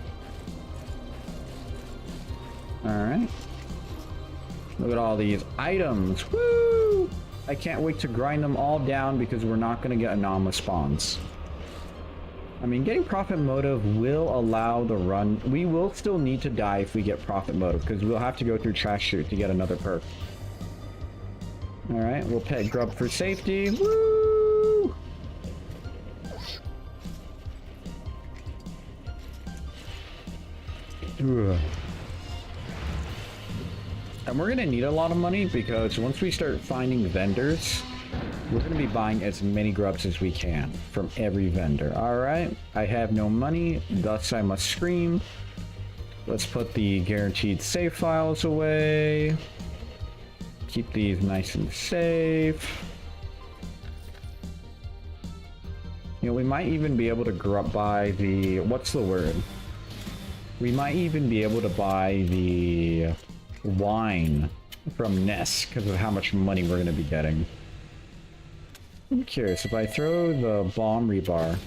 Alright. Look at all these items. Woo! I can't wait to grind them all down because we're not going to get anomalous spawns. I mean, getting Prophet Motive will allow the run. We will still need to die if we get Prophet Motive because we'll have to go through Trash Chute to get another perk. Alright, we'll pet Grub for safety. Woo! Ugh. And we're gonna need a lot of money because once we start finding vendors, we're gonna be buying as many grubs as we can from every vendor. Alright, I have no money, thus I must scream. Let's put the guaranteed save files away. Keep these nice and safe. You know, we might even be able to buy the... what's the word? We might even be able to buy the wine from Ness because of how much money we're going to be getting. I'm curious, if I throw the bomb rebar,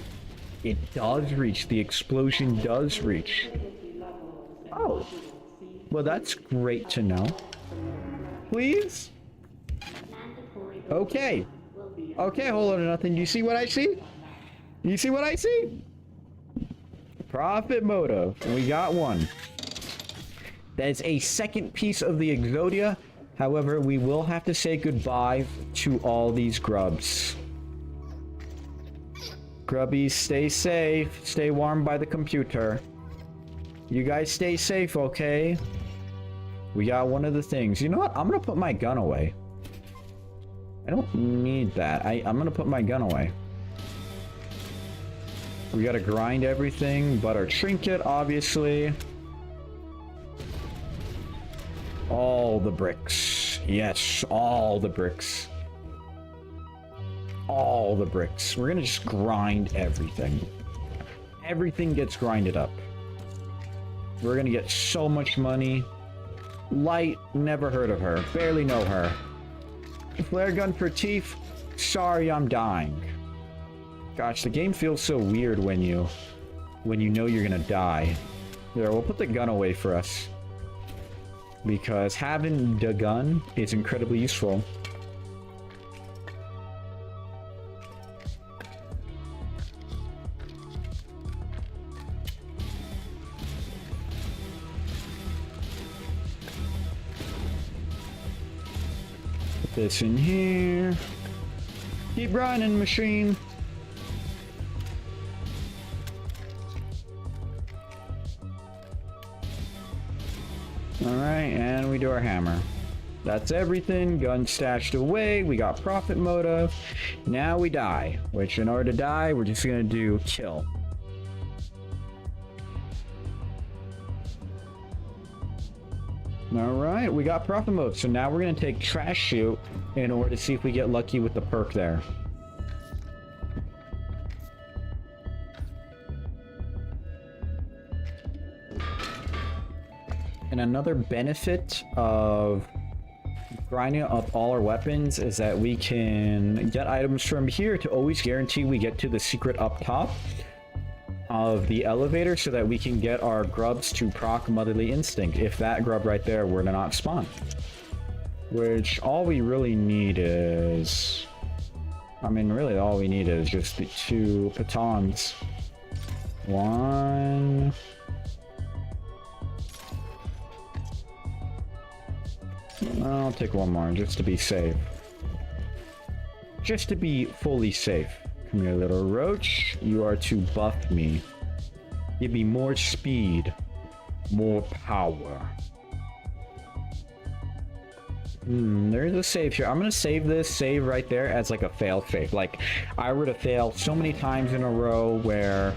it does reach. The explosion does reach. Oh. Well, that's great to know. Please? Okay. Okay, hold on to nothing. You see what I see? You see what I see? Prophet Motive. We got one. That is a second piece of the Exodia. However, we will have to say goodbye to all these grubs. Grubbies, stay safe. Stay warm by the computer. You guys stay safe, okay? We got one of the things. You know what? I'm gonna put my gun away. I don't need that. I'm gonna put my gun away. We gotta grind everything but our trinket, obviously. All the bricks. Yes, all the bricks. All the bricks. We're gonna just grind everything. Everything gets grinded up. We're gonna get so much money. Light, never heard of her. Barely know her. Flare gun for teeth. Sorry, I'm dying. Gosh, the game feels so weird when you know you're gonna die. There, we'll put the gun away for us. Because having the gun is incredibly useful. this in here. Keep running, machine. Alright, and we do our hammer. That's everything. Gun stashed away. We got profit motive. Now we die. Which, in order to die, we're just gonna do kill. Alright, we got profit mode. So now we're gonna take trash shoot in order to see if we get lucky with the perk there. And another benefit of grinding up all our weapons is that we can get items from here to always guarantee we get to the secret up top of the elevator so that we can get our grubs to proc Motherly Instinct if that grub right there were to not spawn. Which all we really need is... I mean, really all we need is just the 2 pitons. 1... I'll take 1 more just to be safe. Just to be fully safe. Come here, little roach. You are to buff me. Give me more speed. More power. There's a save here. I'm gonna save this save right there as like a fail safe. Like, I were to fail so many times in a row where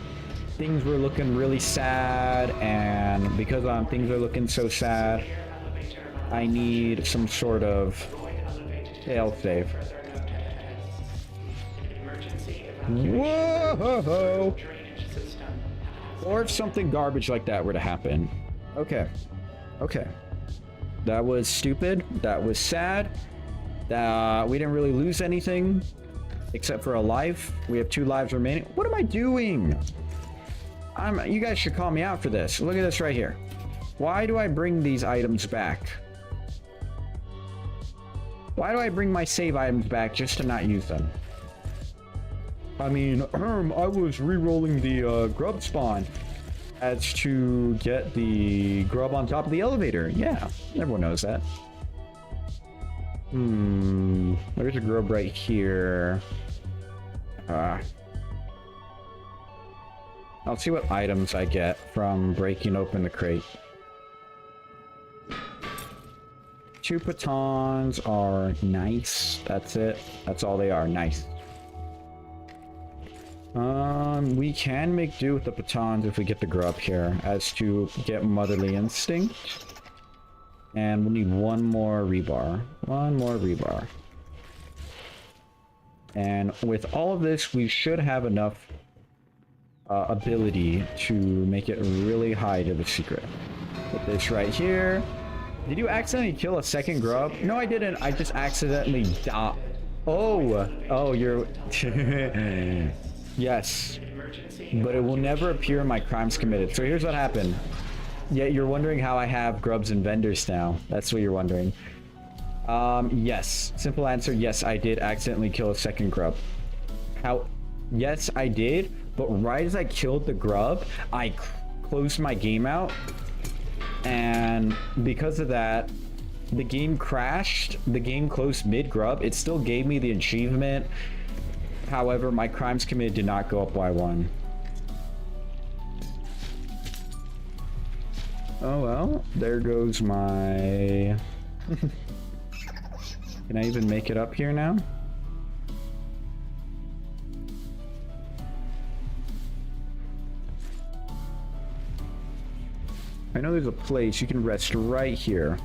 things were looking really sad, and because things are looking so sad, I need some sort of fail safe. Whoa! Or if something garbage like that were to happen. Okay. Okay. That was stupid. That was sad. We didn't really lose anything. Except for a life. We have 2 lives remaining. What am I doing? You guys should call me out for this. Look at this right here. Why do I bring these items back? Why do I bring my save items back just to not use them? I mean, I was re-rolling the grub spawn as to get the grub on top of the elevator. Yeah, everyone knows that. There's a grub right here. I'll see what items I get from breaking open the crate. 2 pitons are nice. That's it. That's all they are. Nice. We can make do with the pitons if we get the grub here, as to get Motherly Instinct. And we'll need 1 more rebar. 1 more rebar. And with all of this, we should have enough ability to make it really high to the secret. Put this right here. Did you accidentally kill a second grub? No, I didn't. I just accidentally died. Oh, you're... Yes. But it will never appear in my crimes committed. So here's what happened. Yeah, you're wondering how I have grubs and vendors now. That's what you're wondering. Yes. Simple answer, yes, I did accidentally kill a second grub. Yes, I did. But right as I killed the grub, I closed my game out. And because of that, the game crashed. The game closed mid-grub. It still gave me the achievement. However, my crimes committed did not go up by 1. Oh well, there goes my... Can I even make it up here now? I know there's a place you can rest right here.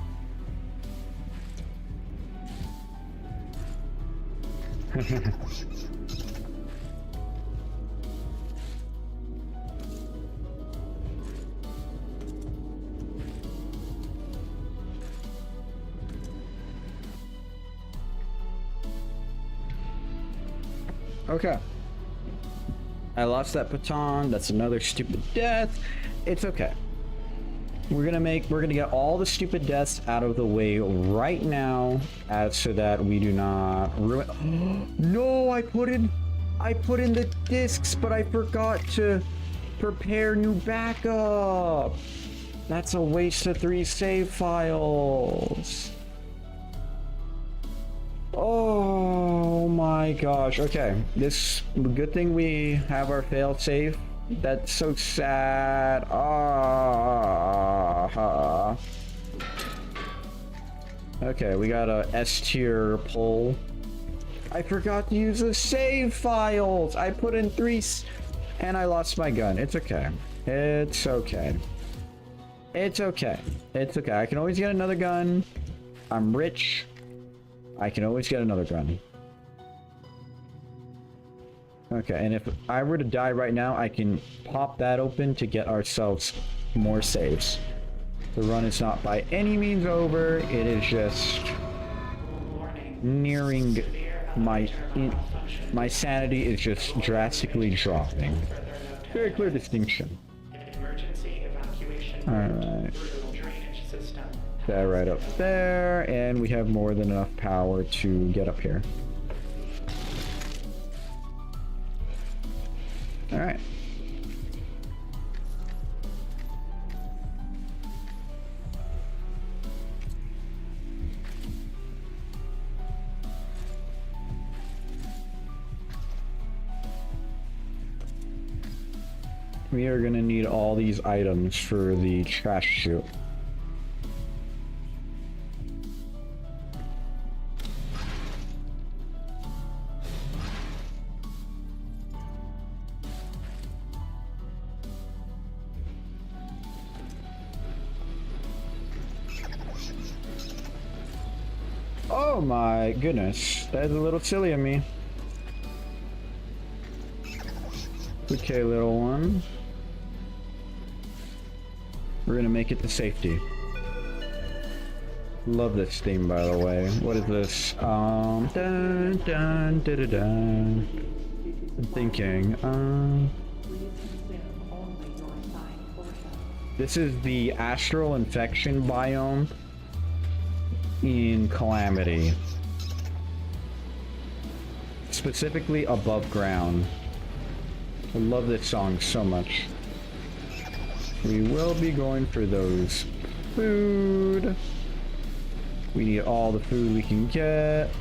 Okay. I lost that baton. That's another stupid death. It's okay. We're gonna get all the stupid deaths out of the way right now, so that we do not ruin. No, I put in the discs, but I forgot to prepare new backup. That's a waste of 3 save files. Oh my gosh. Okay. This good thing we have our fail safe. That's so sad. Ah. Okay, we got a S tier pull. I forgot to use the save files. I put in and I lost my gun. It's okay. It's okay. It's okay. It's okay. I can always get another gun. I'm rich. I can always get another gun. Okay, and if I were to die right now, I can pop that open to get ourselves more saves. The run is not by any means over. It is just nearing my sanity is just drastically dropping. Very clear distinction. Alright. That right up there, and we have more than enough power to get up here. Alright. We are gonna need all these items for the trash chute. Oh my goodness, that is a little silly of me. Okay, little one. We're gonna make it to safety. Love this theme, by the way. What is this? Dun dun dun dun dun. I'm thinking. This is the astral infection biome in Calamity, specifically above ground. I love this song so much. We will be going for those food. We need all the food we can get.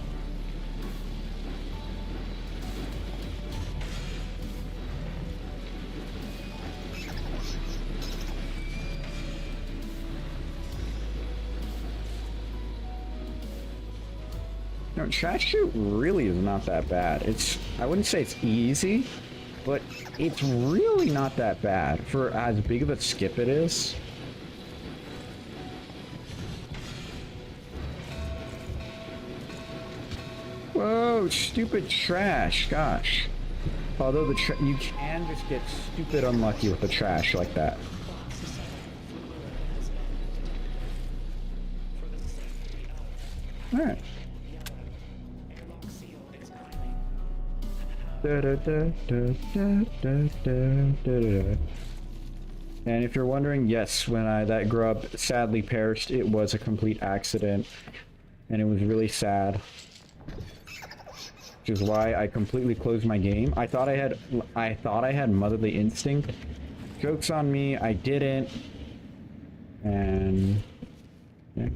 No, trash chute really is not that bad. I wouldn't say it's easy, but it's really not that bad for as big of a skip it is. Whoa, stupid trash, gosh. Although you can just get stupid unlucky with the trash like that. Alright. And if you're wondering, yes, when that grub sadly perished, it was a complete accident, and it was really sad. Which is why I completely closed my game. I thought I had motherly instinct. Joke's on me, I didn't. And yeah.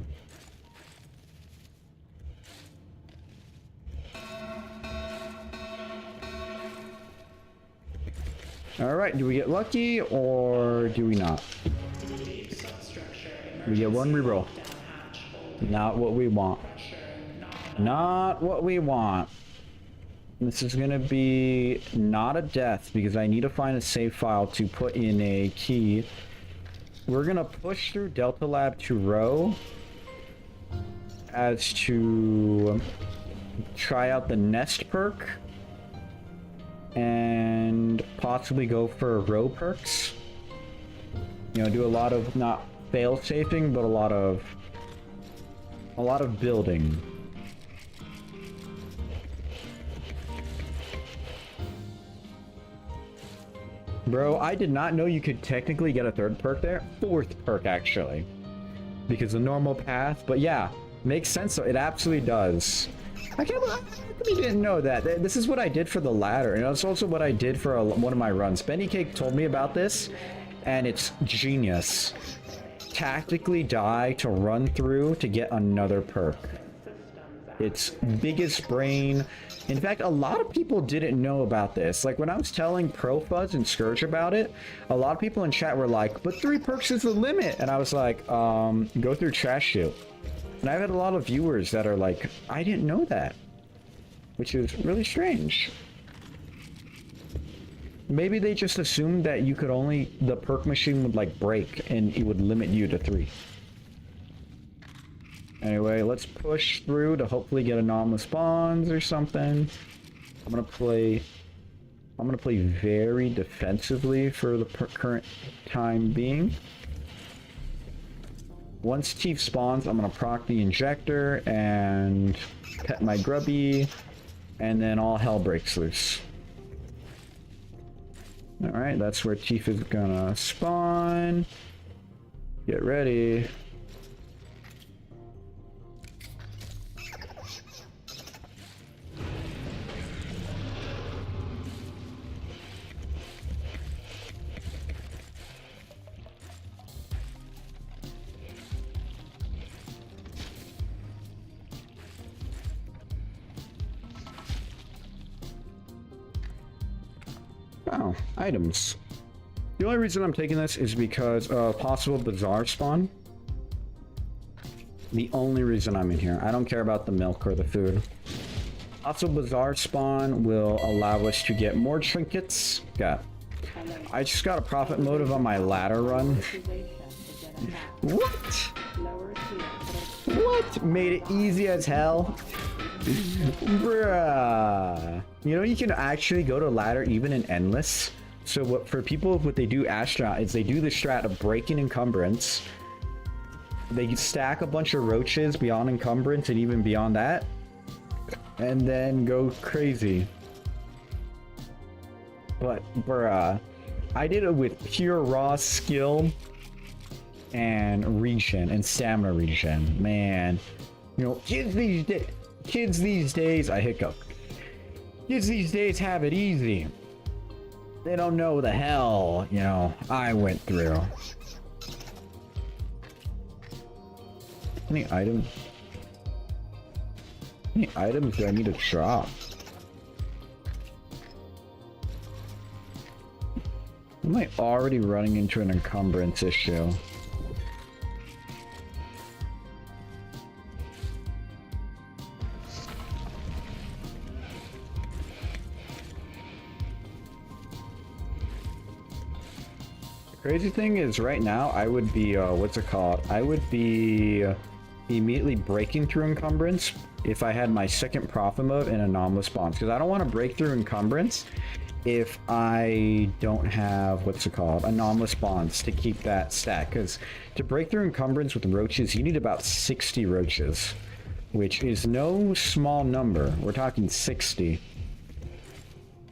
Alright, do we get lucky or do we not? We get one reroll. Not what we want. Not what we want. This is gonna be not a death because I need to find a save file to put in a key. We're gonna push through Delta Lab to Row as to try out the Nest perk and possibly go for row perks. You know, do a lot of not fail safing, but a lot of building. Bro, I did not know you could technically get a third perk there. Fourth perk, actually. Because the normal path, but yeah, makes sense. So it absolutely does. I can't believe you didn't know that. This is what I did for the ladder, and it's also what I did for one of my runs. Benny Cake told me about this, and it's genius. Tactically die to run through to get another perk. its biggest brain. In fact, a lot of people didn't know about this. Like when I was telling ProFuzz and Scourge about it, a lot of people in chat were like, but 3 perks is the limit. And I was like, go through Trash Shoot. And I've had a lot of viewers that are like, I didn't know that. Which is really strange. Maybe they just assumed that you could only, the perk machine would like break and it would limit you to 3. Anyway, let's push through to hopefully get anomalous spawns or something. I'm gonna play very defensively for the current time being. Once Chief spawns, I'm gonna proc the injector and pet my grubby, and then all hell breaks loose. Alright, that's where Chief is gonna spawn. Get ready. Oh, items. The only reason I'm taking this is because of possible bazaar spawn. The only reason I'm in here. I don't care about the milk or the food. Possible bazaar spawn will allow us to get more trinkets. I just got a profit motive on my ladder run. What? What? Made it easy as hell? Bruh. You know, you can actually go to ladder even in endless. So what for people, what they do astronaut is they do the strat of breaking encumbrance. They stack a bunch of roaches beyond encumbrance and even beyond that, and then go crazy. But bruh, I did it with pure raw skill and regen and stamina regen. Man, you know, kids these days, I hiccup. Kids these days have it easy. They don't know the hell, you know, I went through. How many items? How many items do I need to drop? Am I already running into an encumbrance issue? Crazy thing is right now I would be, what's it called? I would be immediately breaking through encumbrance if I had my second profit mode and anomalous spawns. Because I don't want to break through encumbrance if I don't have, what's it called? Anomalous spawns to keep that stack. Because to break through encumbrance with roaches, you need about 60 roaches. Which is no small number. We're talking 60.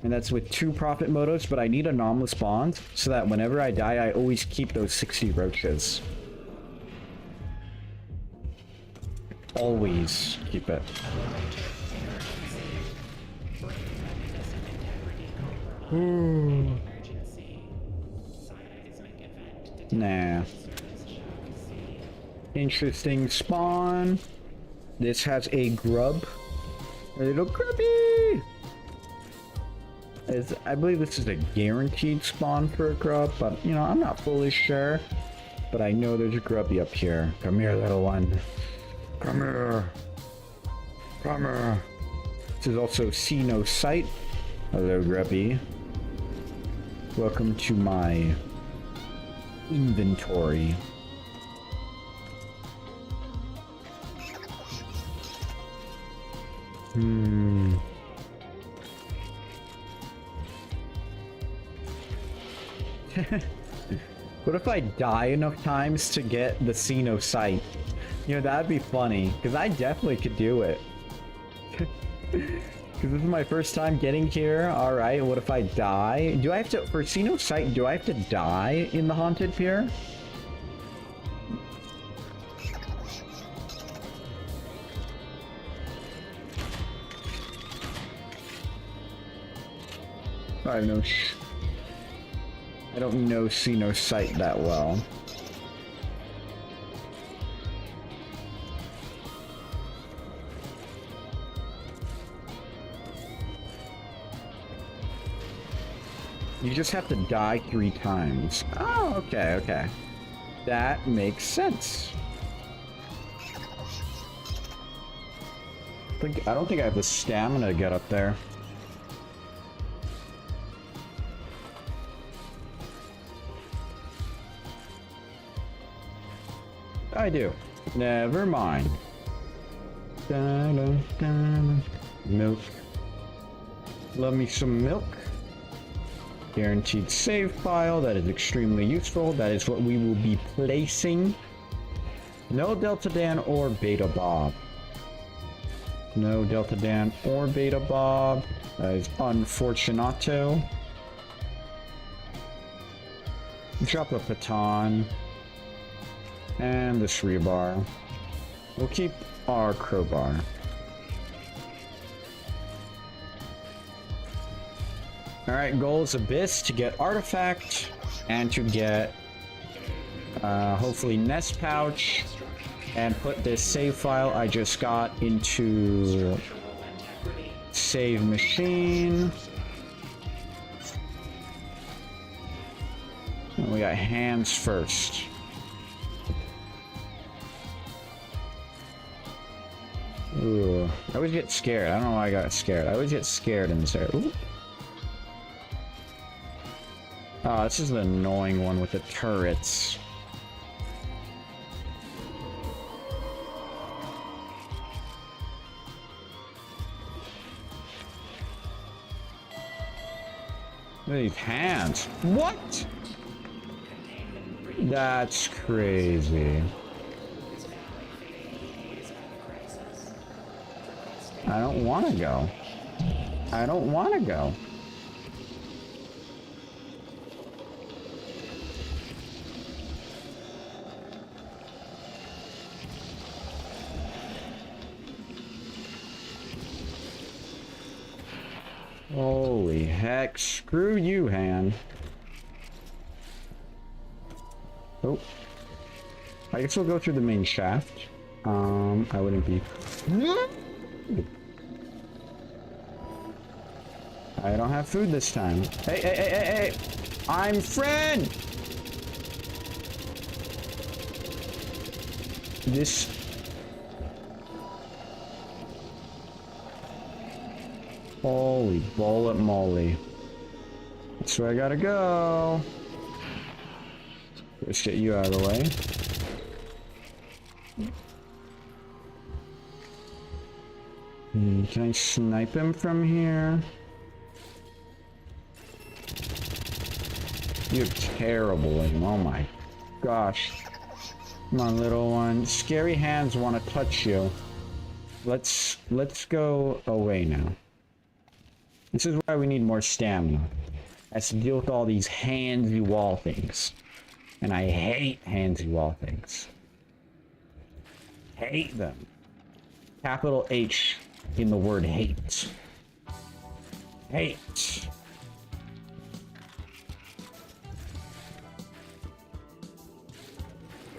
And that's with 2 profit motives, but I need anomalous spawns so that whenever I die, I always keep those 60 roaches. Always keep it. Nah. Interesting spawn. This has a grub. A little grubby! I believe this is a guaranteed spawn for a grub, but you know, I'm not fully sure. But I know there's a grubby up here. Come here, little one. Come here. Come here. This is also See No Sight. Hello, grubby. Welcome to my inventory. What if I die enough times to get the See No Sight? You know, that'd be funny, because I definitely could do it. Because this is my first time getting here. Alright, what if I die? Do I have to, for See No Sight, do I have to die in the Haunted Pier? I don't know See No Sight that well. You just have to die 3 times. Oh, okay, okay. That makes sense. I don't think I have the stamina to get up there. I do. Never mind. Dun, dun, dun. Milk. Love me some milk. Guaranteed save file. That is extremely useful. That is what we will be placing. No Delta Dan or Beta Bob. No Delta Dan or Beta Bob. That is unfortunato. Drop a baton. And this rebar. We'll keep our crowbar. Alright, goal is Abyss to get Artifact and to get hopefully Nest Pouch and put this save file I just got into save machine. And we got hands first. Ooh, I always get scared. I don't know why I got scared. I always get scared in this area. Ooh. Oh, this is the annoying one with the turrets. Look at these hands. What? That's crazy. I don't want to go. I don't want to go. Holy heck, screw you, hand. Oh. I guess we'll go through the main shaft. I wouldn't be... I don't have food this time. Hey, hey, hey, hey, hey! I'm friend! This... Holy bullet moly. That's where I gotta go. Let's get you out of the way. Can I snipe him from here? You have terrible aim. Oh my gosh. Come on, little one. Scary hands want to touch you. Let's go away now. This is why we need more stamina. Has to deal with all these handsy wall things. And I hate handsy wall things. Hate them. Capital H in the word hate. Hate.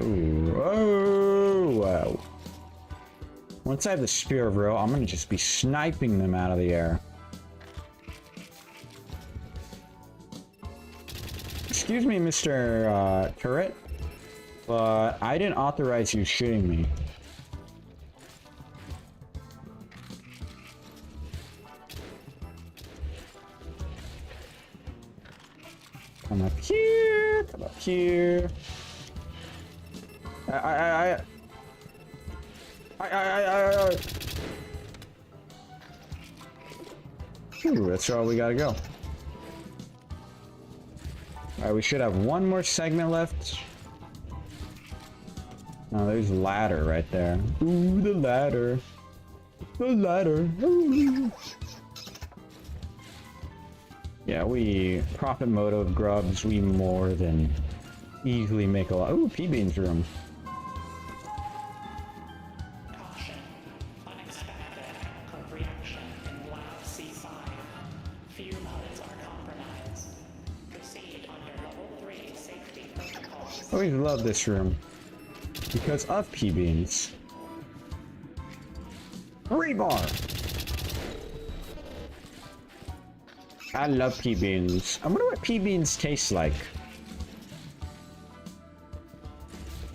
Ooh, oh, wow. Once I have the Spear of Ro, I'm gonna just be sniping them out of the air. Excuse me, Mr. Turret, but I didn't authorize you shooting me. Come up here, come up here. I. Ooh, that's all we gotta go. Alright, we should have one more segment left. Oh, there's a ladder right there. Ooh, the ladder. The ladder. Ooh. Yeah, we profit mode of Grubs. We more than easily make a lot. Ooh, P-Bean's room. Caution. Unexpected chemical reaction in lab C5. Fume hoods are compromised. Proceed under level 3 safety protocols. I always love this room. Because of P-Beans. Rebar! I love pea beans. I wonder what pea beans taste like.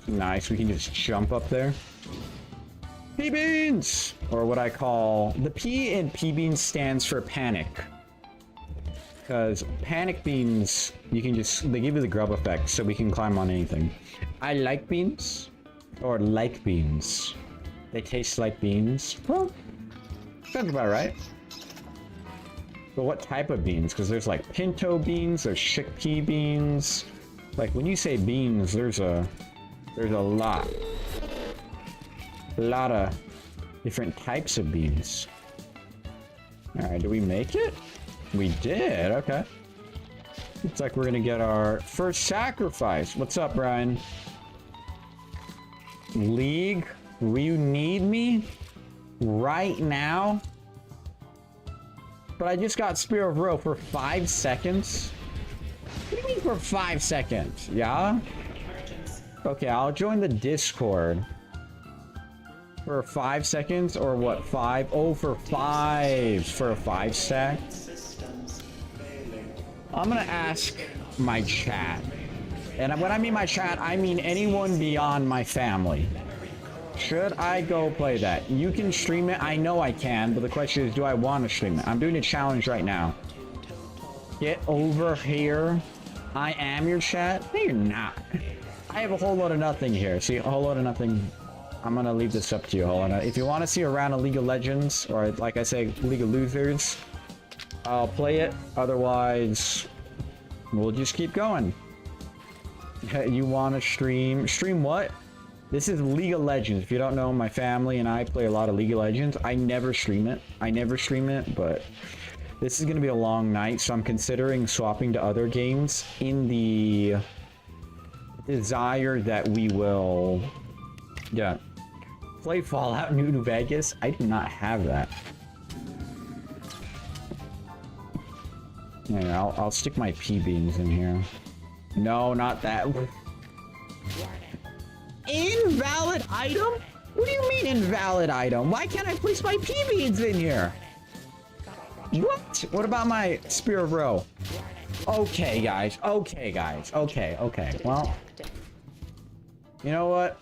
Nice, we can just jump up there. Pea beans! Or what I call... The P in pea beans stands for panic. Because panic beans, you can just... They give you the grub effect, so we can climb on anything. I like beans. Or like beans. They taste like beans. Well, sounds about right. But what type of beans? Because there's like pinto beans, there's chickpea beans. Like when you say beans, there's a lot. A lot of different types of beans. Alright, do we make it? We did, okay. Looks like we're gonna get our first sacrifice. What's up, Brian? League? Will you need me? Right now? But I just got Spear of Row for 5 seconds? What do you mean for 5 seconds? Yeah? Okay, I'll join the Discord. For 5 seconds or what? 5? Oh, for 5. For a 5 stack. I'm gonna ask my chat. And when I mean my chat, I mean anyone beyond my family. Should I go play that? You can stream it. I know I can, but the question is, do I want to stream it? I'm doing a challenge right now. Get over here. I am your chat. No, you're not. I have a whole lot of nothing here. See, a whole lot of nothing. I'm gonna leave this up to you. Hold on. If you want to see a round of League of Legends, or like I say, League of Losers, I'll play it. Otherwise, we'll just keep going. You want to stream? Stream what? This is League of Legends. If you don't know, my family and I play a lot of League of Legends. I never stream it. But this is going to be a long night, so I'm considering swapping to other games in the desire that we will, yeah, play Fallout New Vegas. I do not have that. Yeah, I'll stick my pea beans in here. No, not that. Invalid item? What do you mean invalid item? Why can't I place my pea beans in here? What? What about my Spear of Row? Okay, guys. Okay. Well, you know what?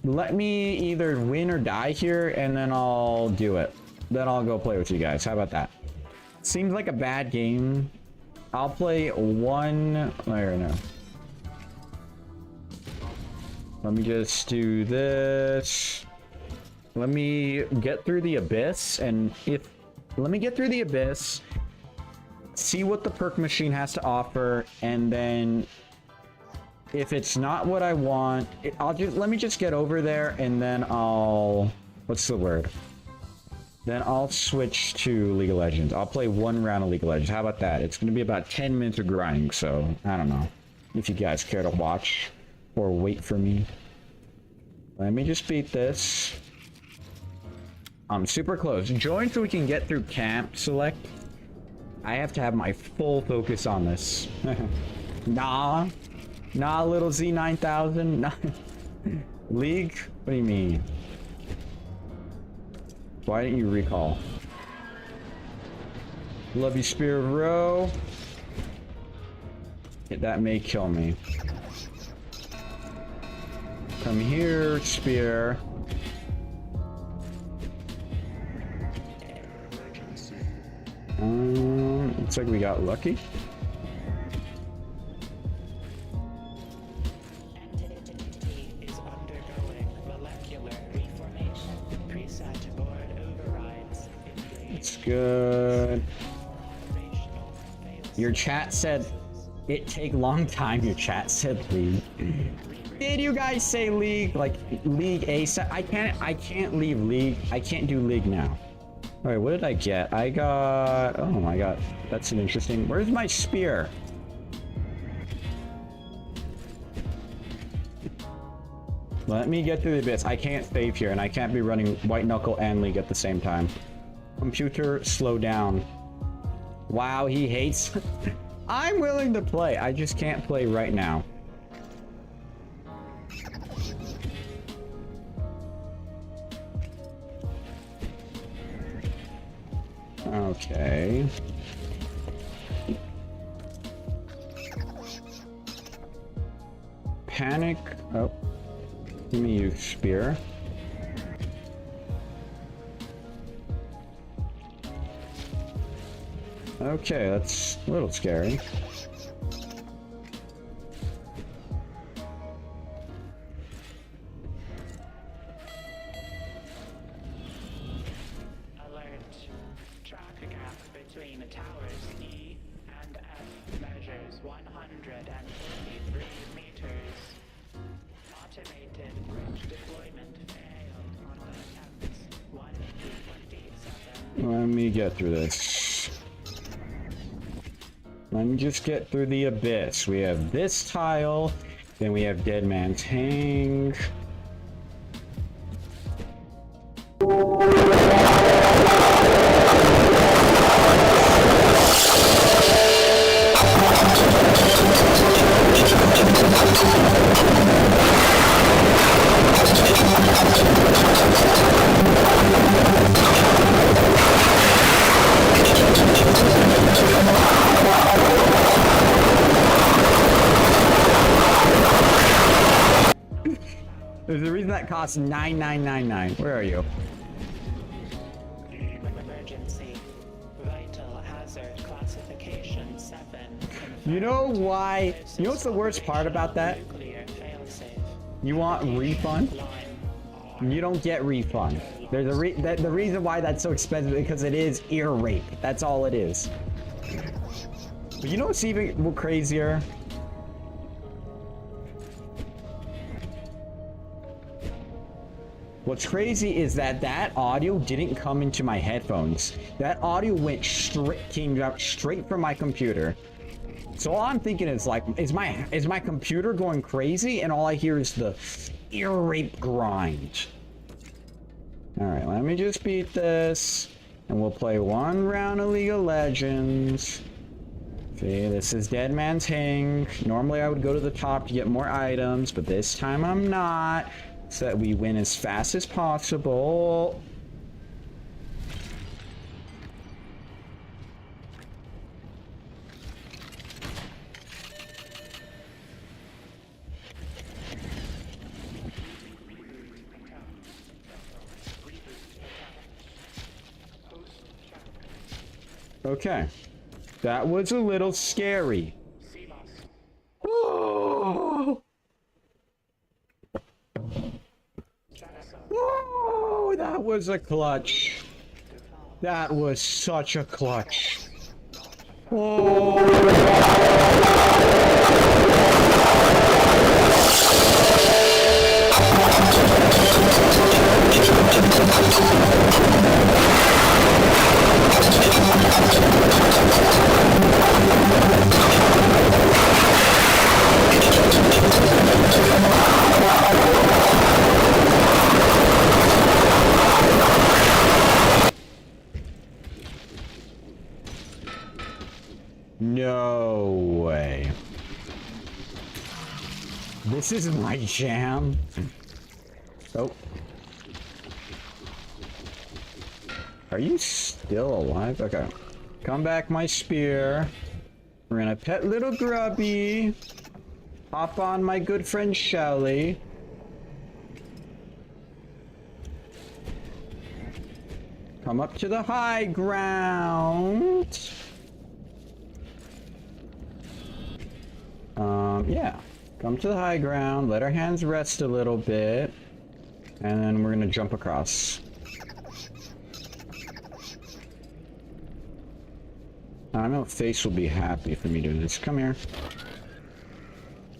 Let me either win or die here, and then I'll do it. Then I'll go play with you guys. How about that? Seems like a bad game. I'll play one... There, no. Let me just do this. Let me get through the abyss, and let me get through the abyss, see what the perk machine has to offer, and then if it's not what I want, let me just get over there, and then what's the word? Then I'll switch to League of Legends. I'll play one round of League of Legends. How about that? It's gonna be about 10 minutes of grinding, so I don't know if you guys care to watch or wait for me. Let me just beat this. I'm super close. Join so we can get through camp select. I have to have my full focus on this. Nah, little Z9000. Nah. League? What do you mean? Why didn't you recall? Love you, Spear of Row. That may kill me. Come here, Spear. Looks like we got lucky. Entity is undergoing molecular reformation. Preset board overrides. It's good. Your chat said it take long time. Your chat said League. Did you guys say League? Like League ASAP? I can't leave League. I can't do League now. All right, what did I get? I got, oh my god, that's an interesting, where's my spear? Let me get through the abyss. I can't save here, and I can't be running White Knuckle and League at the same time. Computer, slow down. Wow, he hates. I'm willing to play. I just can't play right now. Okay. panic. Oh. Give me your spear. Okay, that's a little scary. Alert. Track a gap between the towers E and F measures 143 meters. Automated bridge deployment failed on all attempts. 1 to 27. Let me get through this. Let me just get through the abyss. We have this tile, then we have Dead Man's Hang. There's a reason that costs $9,999. Where are you? Emergency. Vital hazard classification 7. You know why? You know what's the worst part about that? Nuclear failsafe. You want refund? Line. You don't get refund. There's the reason why that's so expensive because it is ear rape. That's all it is. But you know what's even crazier? What's crazy is that that audio didn't come into my headphones. That audio went came out straight from my computer. So all I'm thinking is like, is my computer going crazy? And all I hear is the ear rape grind. All right, let me just beat this, and we'll play one round of League of Legends. See, this is Dead Man's Hang. Normally I would go to the top to get more items, but this time I'm not. So that we win as fast as possible. Okay. That was a little scary. Oh! Whoa, that was a clutch. That was such a clutch. No way. This is my jam. Oh. Are you still alive? Okay. Come back, my spear. We're gonna pet little Grubby. Hop on my good friend Shelly. Come up to the high ground. Yeah. Come to the high ground, let our hands rest a little bit, and then we're gonna jump across. I know Face will be happy for me doing this. Come here.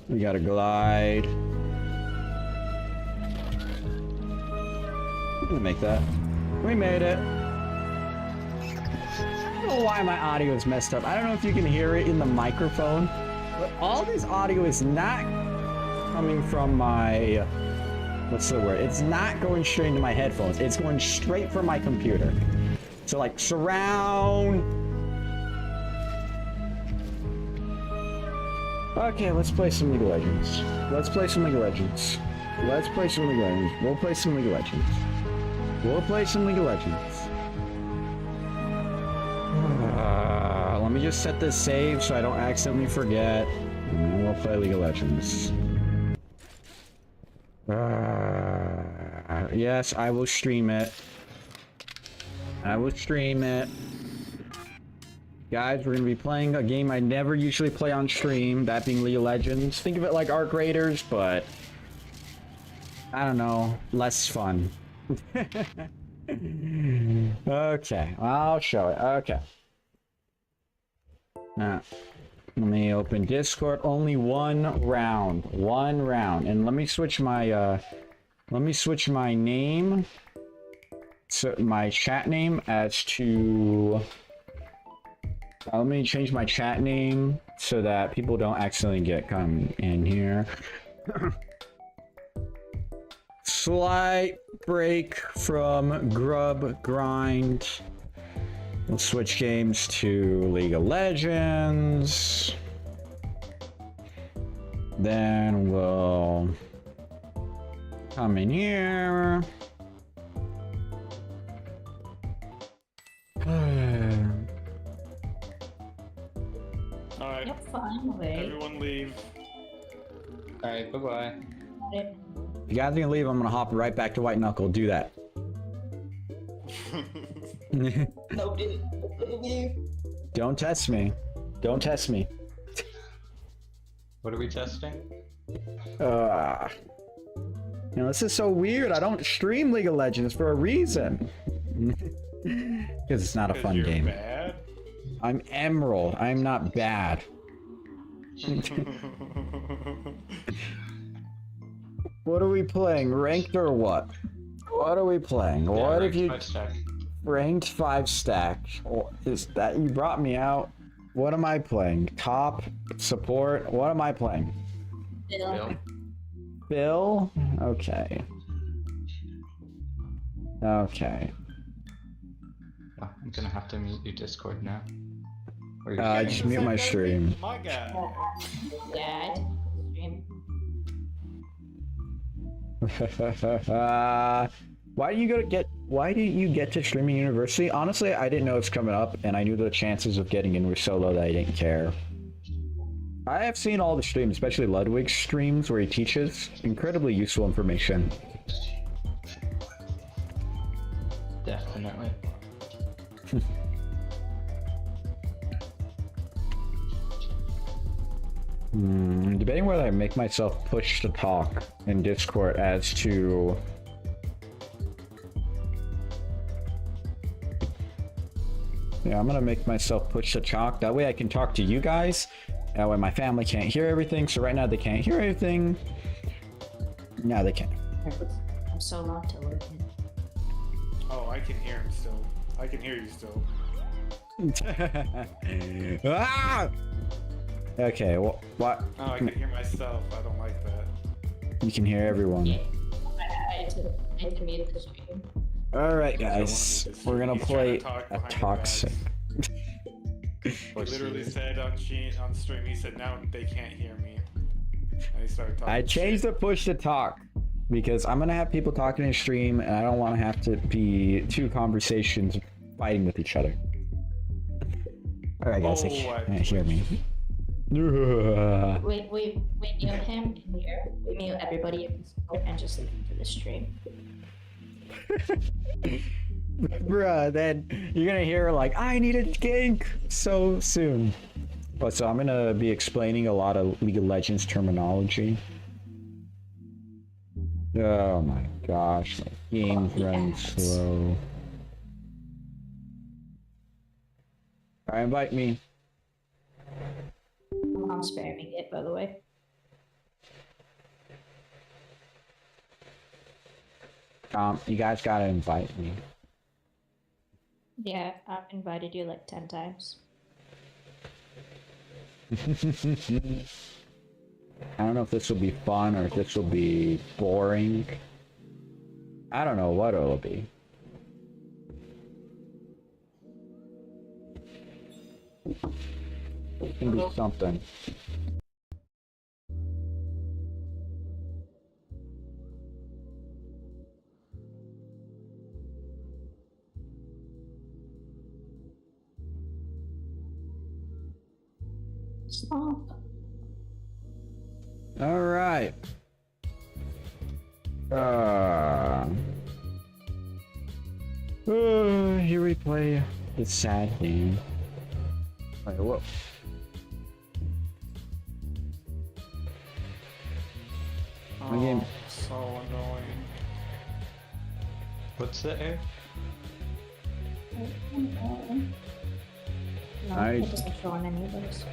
We gotta glide. We're gonna make that. We made it. I don't know why my audio is messed up. I don't know if you can hear it in the microphone, but all this audio is not coming from my... What's the word? It's not going straight into my headphones. It's going straight from my computer. So like surround... Okay, let's play some League of Legends. Let's play some League of Legends. Let's play some League of Legends. We'll play some League of Legends. We'll play some League of Legends. Let me just set this save so I don't accidentally forget. And then we'll play League of Legends. Yes, I will stream it. I will stream it. Guys, we're gonna be playing a game I never usually play on stream, that being League of Legends. Think of it like Arc Raiders, but I don't know, less fun. Okay, I'll show it. Okay. Now, let me open Discord. Only one round. One round. And let me switch my name. So my chat name as to let me change my chat name so that people don't accidentally come in here. Slight break from Grub Grind. We'll switch games to League of Legends. Then we'll come in here. Alright, Yep, finally. everyone leave. Alright, bye-bye. It- You guys can leave. I'm gonna hop right back to White Knuckle. Do that. Nobody. Don't test me. Don't test me. What are we testing? You know, this is so weird. I don't stream League of Legends for a reason. Because it's not a fun You're game. bad? I'm Emerald. I'm not bad. What are we playing? Ranked or what? What are we playing? Yeah, What if ranked you 5-stack. ranked 5 stack? Is that you brought me out? What am I playing? Top support? What am I playing? Bill? Bill? Okay. Okay. Oh, I'm gonna have to mute your Discord now. Or your I stream. just mute my stream. My guy. Yeah, I stream. Why did you get to streaming university? Honestly, I didn't know it's coming up, and I knew the chances of getting in were so low that I didn't care. I have seen all the streams, especially Ludwig's streams where he teaches. Incredibly useful information. Definitely. Debating whether I make myself push to talk in Discord as to... Yeah, I'm gonna make myself push to talk. That way I can talk to you guys. That way my family can't hear everything. So right now they can't hear everything. Now they can. I'm so not to listen. Oh, I can hear him still. I can hear you still. Ah! Okay, well, what? Oh, I can hear myself. I don't like that. You can hear everyone. I had to mute the stream. All right, I don't wanna guys, be this- we're gonna he's play trying to talk a behind your toxic. He literally said on stream, he said, now they can't hear me. And he started talking I changed the push to talk because I'm gonna have people talking in stream, and I don't want to have to be two conversations fighting with each other. All right, guys, they I can't hear me. We mute him in here. We mute everybody in Discord and just listen to the stream. Bruh, then you're gonna hear like, I need a gank so soon. But so I'm gonna be explaining a lot of League of Legends terminology. Oh my gosh, my game's running slow. Alright, invite me. I'm spamming it, by the way. You guys gotta invite me. Yeah, I've invited you like 10 times. I don't know if this will be fun or if this will be boring. I don't know what it'll be. It can be something. Stop. All right. Here we play the sad game. Wait, whoa. My game. So annoying. What's the air? No, I- it doesn't show on any of those.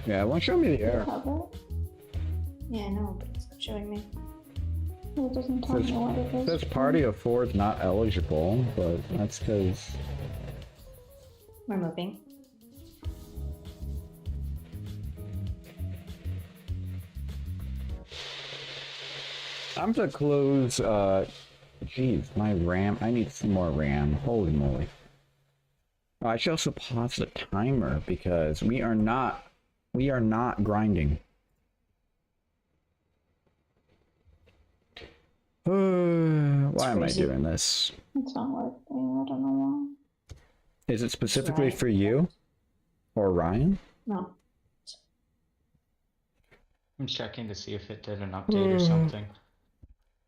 Yeah, it won't show me the error. Yeah, I know, but it's not showing me. It doesn't tell me what it It is. says party of four is not eligible, but that's because We're moving. I'm to close. Jeez, my RAM. I need some more RAM. Holy moly! Oh, I should also pause the timer because we are not grinding. Why am I crazy. doing this? It's not working. I don't know why. Is it specifically Right. for you or Ryan? No. I'm checking to see if it did an update or something.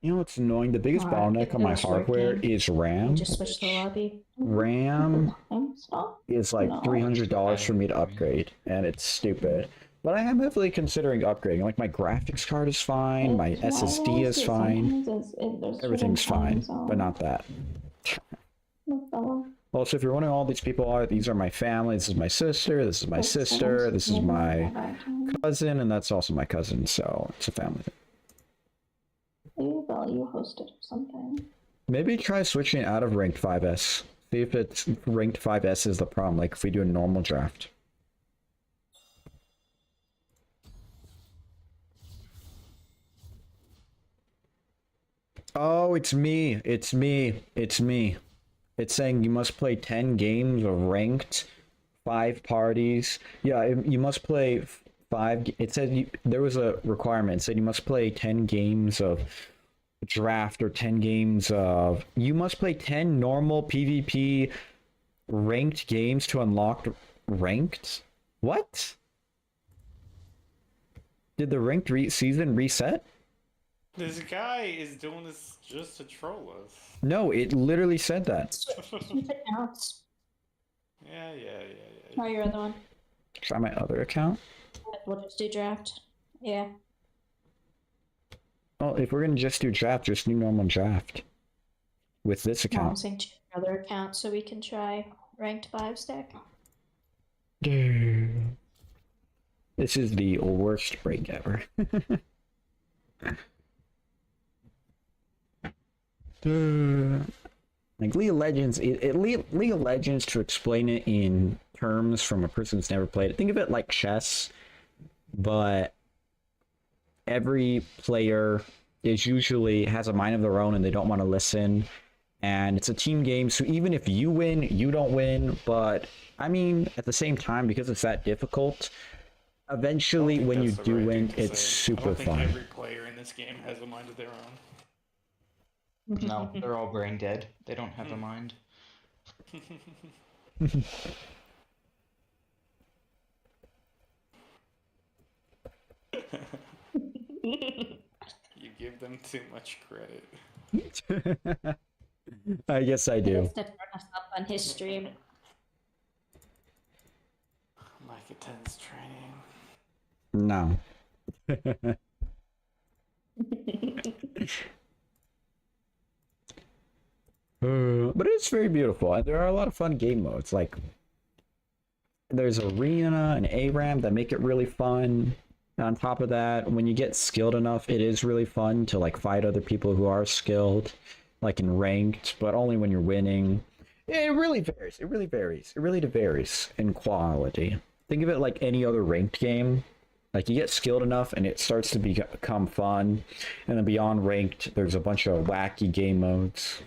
You know what's annoying? The biggest Alright, bottleneck on my it's hardware working. is We RAM. just switched the lobby. RAM Stop. is like No. $300 for me to upgrade, and it's stupid. But I am heavily considering upgrading. Like my graphics card is fine, my SSD is fine, everything's fine, but not that. Also, if you're wondering who all these people are, these are my family. This is my sister, this is my sister, this is my cousin, and that's also my cousin, so it's a family thing. You hosted something. Maybe try switching out of ranked 5S. See if it's ranked 5S is the problem, like if we do a normal draft. Oh, it's me. It's me. It's me. It's saying you must play 10 games of ranked, 5 parties. Yeah, you must play 5. It said there was a requirement. It said you must play 10 games of draft or 10 games of. You must play 10 normal PvP ranked games to unlock ranked. What? Did the ranked season reset? This guy is doing this just to troll us. No, it literally said that. Switch accounts. Yeah. Try your other one. Try my other account. We'll just do draft. Yeah. Well, if we're gonna just do draft, just do normal draft with this No, I'm account. saying check your other account so we can try ranked 5 stack. This is the worst break ever. Like League of Legends, League of Legends, to explain it in terms from a person who's never played it, think of it like chess, but every player is usually has a mind of their own and they don't want to listen, and it's a team game, so even if you win, you don't win, but I mean, at the same time, because it's that difficult, eventually when you do win, it's super I don't fun. think every player in this game has a mind of their own. No, they're all brain dead. They don't have a mind. You give them too much credit. I guess I do. Step us up on his stream. Mike attends training. No. But it's very beautiful, and there are a lot of fun game modes. Like, there's Arena and ARAM that make it really fun. And on top of that, when you get skilled enough, it is really fun to like fight other people who are skilled, like in ranked, but only when you're winning. It really varies. It really varies. It really varies in quality. Think of it like any other ranked game. Like, you get skilled enough and it starts to become fun. And then beyond ranked, there's a bunch of wacky game modes.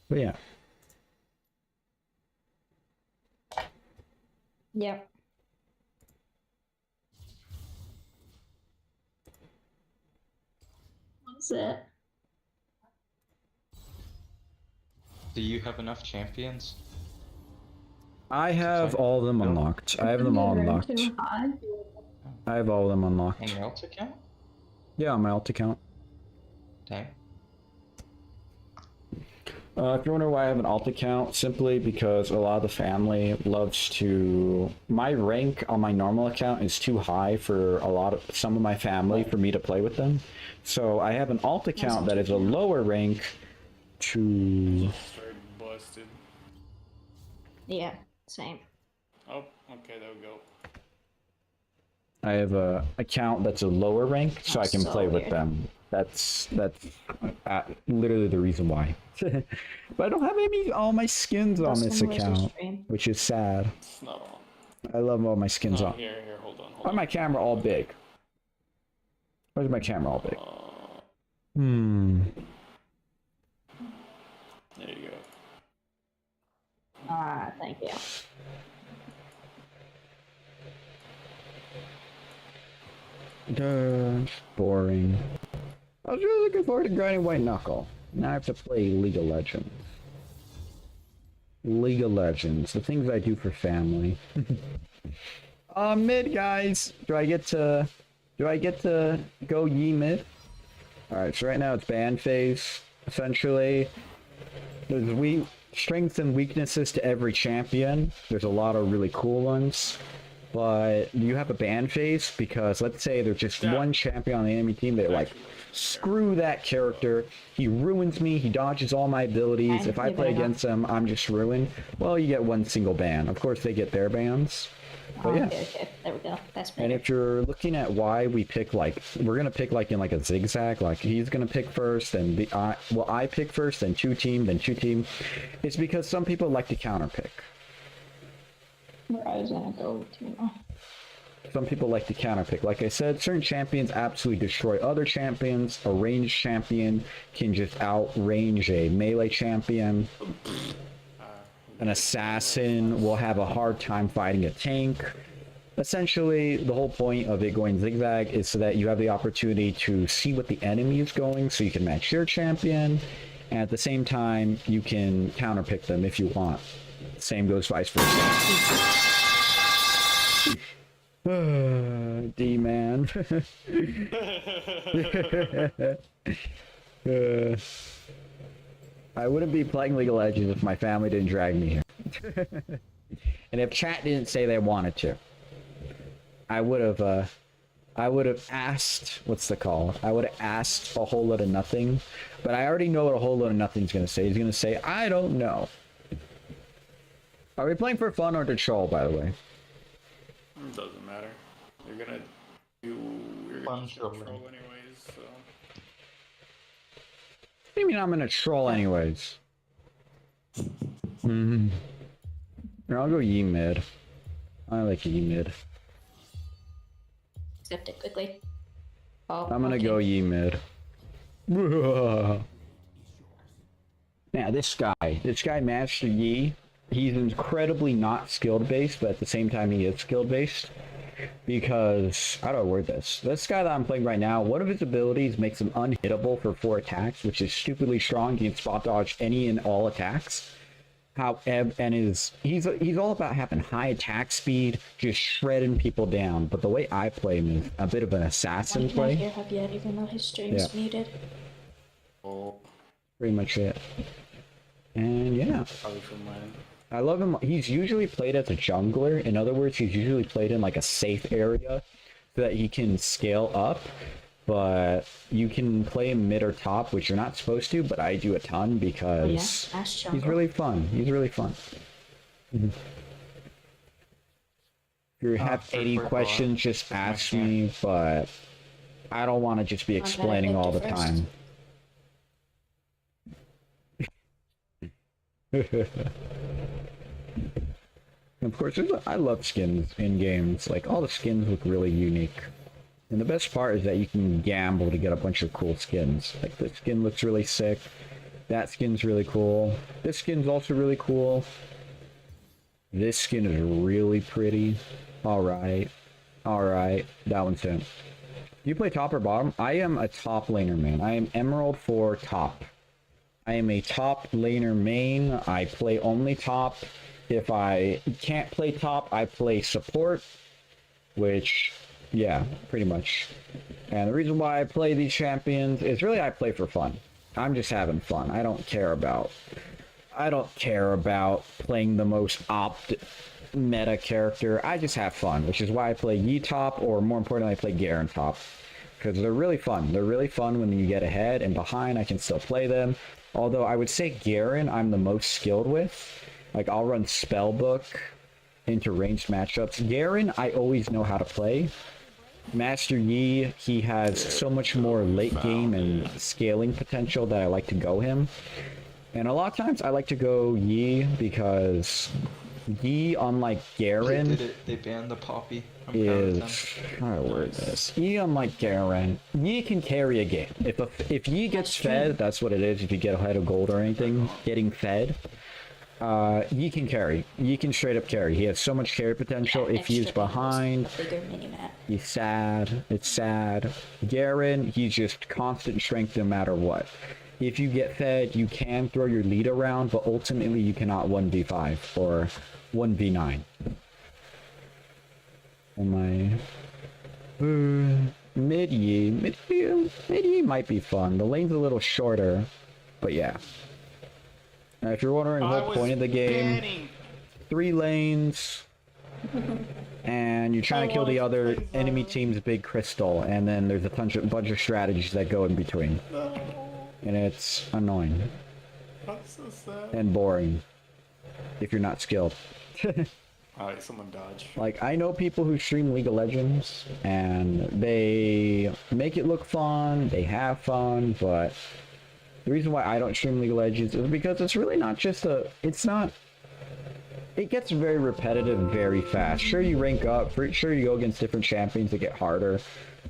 But yeah. Yep. What's it? Do you have enough champions? I have all of them unlocked. I have them all unlocked. Too high. I have all of them On unlocked. your ult account? Yeah, on my alt account. Dang. If you're wondering why I have an alt account, simply because a lot of the family loves to... My rank on my normal account is too high for some of my family for me to play with them. So I have an alt account that is a lower rank to... Straight busted. Yeah, same. Oh, okay, there we go. I have a account that's a lower rank so I can so play with weird. them. That's literally the reason why. But I don't have all my skins on this Dustin, where's your account, stream? which is sad. It's not on. I love all my skins Oh, on. here, hold on, hold Why on. my camera all big? Where's my camera all big? There you go. Ah, thank you. Boring. I was really looking forward to grinding White Knuckle. Now I have to play League of Legends. League of Legends, the things I do for family. Mid guys, do I get to go Yi mid? Alright, so right now it's ban phase. Essentially, there's strengths and weaknesses to every champion. There's a lot of really cool ones. But you have a ban phase because let's say there's just one champion on the enemy team that like, screw that character. He ruins me. He dodges all my abilities. If I play against him, I'm just ruined. Well, you get one single ban. Of course, they get their bans. But yeah. Okay, there we go. That's better. And if you're looking at why we pick we're gonna pick in like a zigzag. Like he's gonna pick first, and I pick first, then two team. It's because some people like to counter pick. Where I was gonna go to. Some people like to counterpick. Like I said, certain champions absolutely destroy other champions. A ranged champion can just outrange a melee champion. An assassin will have a hard time fighting a tank. Essentially, the whole point of it going zigzag is so that you have the opportunity to see what the enemy is going, so you can match your champion, and at the same time, you can counterpick them if you want. Same goes vice versa. D-man. I wouldn't be playing League of Legends if my family didn't drag me here. And if chat didn't say they wanted to. I would have asked, what's the call? I would have asked a whole lot of nothing, but I already know what a whole lot of nothing's gonna say. He's gonna say, I don't know. Are we playing for fun or to troll, by the way? It doesn't matter. You're gonna Fun troll trolling. anyways, so. What do you mean I'm gonna troll anyways? Here, I'll go Yi mid. I like Yi mid. Accept it quickly. Oh, I'm gonna go Yi mid. Now this guy Master Yi, he's incredibly not skilled based, but at the same time he is skilled based. Because, how do I word this? This guy that I'm playing right now, one of his abilities makes him unhittable for 4 attacks, which is stupidly strong. He can spot dodge any and all attacks. He's all about having high attack speed, just shredding people down. But the way I play him is a bit of an assassin I can't play. hear Hub yet, even though his stream's muted. Oh, Pretty much it. And yeah. probably from mine. I love him. He's usually played as a jungler. In other words, he's usually played in like a safe area so that he can scale up. But you can play him mid or top, which you're not supposed to, but I do a ton because Ash he's really fun. He's really fun. If you have 80 questions, just ask me, but I don't want to just be explaining all the time. Of course, I love skins in games. Like, all the skins look really unique. And the best part is that you can gamble to get a bunch of cool skins. Like, this skin looks really sick. That skin's really cool. This skin's also really cool. This skin is really pretty. Alright. Alright. That one's him. Do you play top or bottom? I am a top laner, man. I am Emerald for top. I am a top laner main. I play only top. If I can't play top, I play support, which, yeah, pretty much. And the reason why I play these champions is really I play for fun. I'm just having fun. I don't care about playing the most opt meta character. I just have fun, which is why I play Yi top, or more importantly, I play Garen top. Because they're really fun. They're really fun when you get ahead, and behind I can still play them. Although I would say Garen I'm the most skilled with. Like, I'll run Spellbook into ranged matchups. Garen I always know how to play. Master Yi, he has so much more late game and scaling potential that I like to go him. And a lot of times I like to go Yi because Yi, unlike Garen, they banned the Poppy. is how do I word this? Yi, unlike Garen, Yi can carry a game. If Yi gets fed, that's what it is. If you get ahead of gold or anything, getting fed, Yi can carry. Yi can straight up carry. He has so much carry potential. If he's behind, he's sad. It's sad. Garen, he's just constant strength no matter what. If you get fed, you can throw your lead around, but ultimately you cannot 1v5 or 1v9. Am I... Mid Yi might be fun. The lane's a little shorter, but yeah. Now, if you're wondering the whole point of the game, 3 lanes, and you're trying to kill the other enemy team's big crystal, and then there's a bunch of strategies that go in between. And it's annoying. That's so sad. And boring. If you're not skilled. Alright, someone dodge. Like, I know people who stream League of Legends, and they make it look fun, they have fun, but the reason why I don't stream League of Legends is because it's really not just it gets very repetitive very fast. Sure, you rank up, sure you go against different champions that get harder,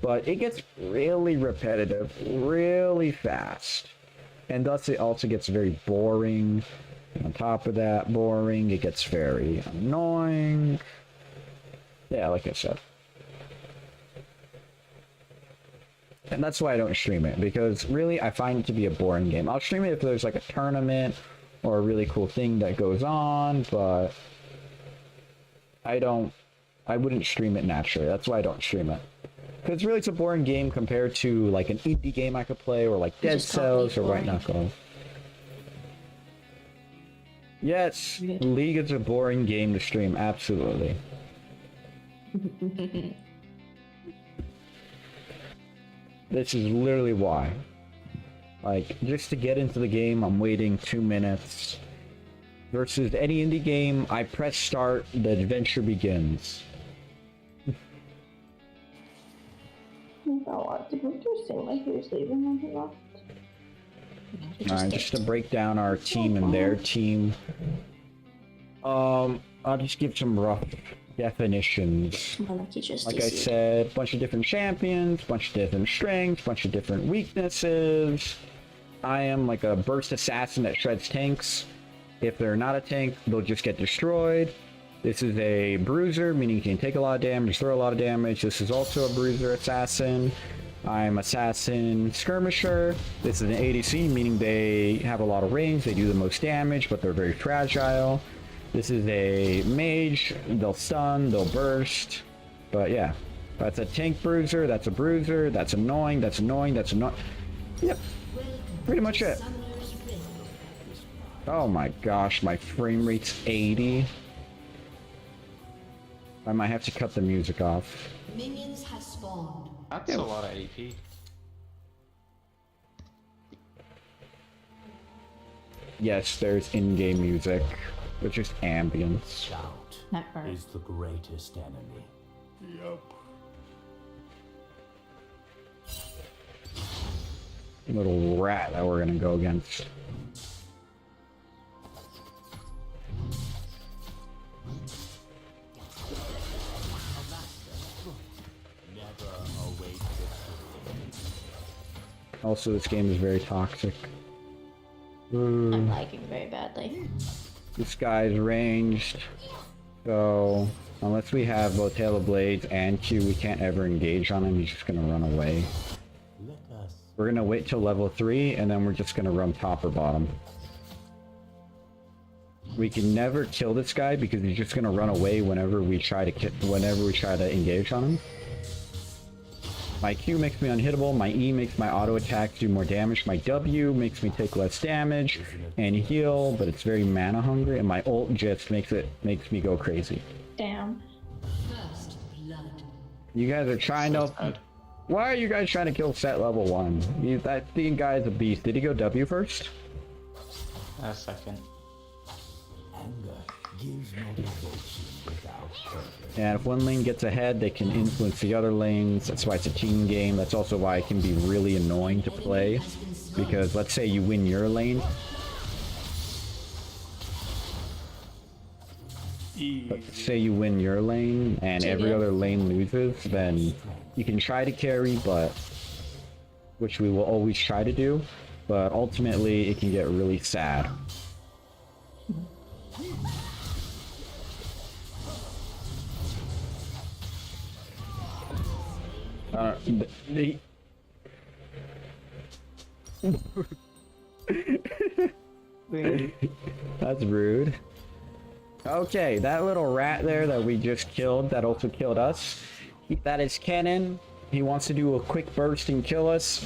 but it gets really repetitive really fast. And thus it also gets very boring. On top of that, boring, it gets very annoying. Yeah, like I said. And that's why I don't stream it, because really I find it to be a boring game. I'll stream it if there's like a tournament or a really cool thing that goes on, but I wouldn't stream it naturally. That's why I don't stream it. Because really it's a boring game compared to like an indie game I could play, or like Dead Cells or White Knuckle. Yes, League is a boring game to stream, absolutely. This is literally why. Like, just to get into the game, I'm waiting 2 minutes. Versus any indie game, I press start, the adventure begins. Oh, did we just seem like he was leaving when he left? Alright, just to break down our team and their team. I'll just give some rough definitions. Like I said, bunch of different champions, bunch of different strengths, bunch of different weaknesses. I am like a burst assassin that shreds tanks. If they're not a tank, they'll just get destroyed. This is a bruiser, meaning you can take a lot of damage, throw a lot of damage. This is also a bruiser assassin. I'm assassin skirmisher. This is an ADC, meaning they have a lot of range, they do the most damage, but they're very fragile. This is a mage, they'll stun, they'll burst. But yeah, that's a tank bruiser, that's a bruiser, that's annoying, that's annoying, that's annoying. Yep, pretty much it. Oh my gosh, my frame rate's 80. I might have to cut the music off. Minions have spawned. That's a lot of AP. Yes, there's in-game music, but just ambience. That hurt. Is the greatest enemy. Yup. Little rat that we're gonna go against. Also, this game is very toxic. I'm lagging very badly. This guy's ranged, so unless we have both Tail of Blades and Q, we can't ever engage on him. He's just gonna run away. We're gonna wait till level 3, and then we're just gonna run top or bottom. We can never kill this guy because he's just gonna run away whenever we try to engage on him. My Q makes me unhittable, my E makes my auto attacks do more damage, my W makes me take less damage and heal, but it's very mana hungry, and my ult just makes me go crazy. Damn. First blood. You guys are trying to... Why are you guys trying to kill Set level 1? That guy's a beast. Did he go W first? Second. Anger gives motivation without purpose. And if one lane gets ahead, they can influence the other lanes. That's why it's a team game. That's also why it can be really annoying to play. Because let's say you win your lane. Let's say you win your lane and every other lane loses, then you can try to carry, but which we will always try to do, but ultimately it can get really sad. That's rude. Okay, that little rat there that we just killed, that also killed us. That is Kennen. He wants to do a quick burst and kill us.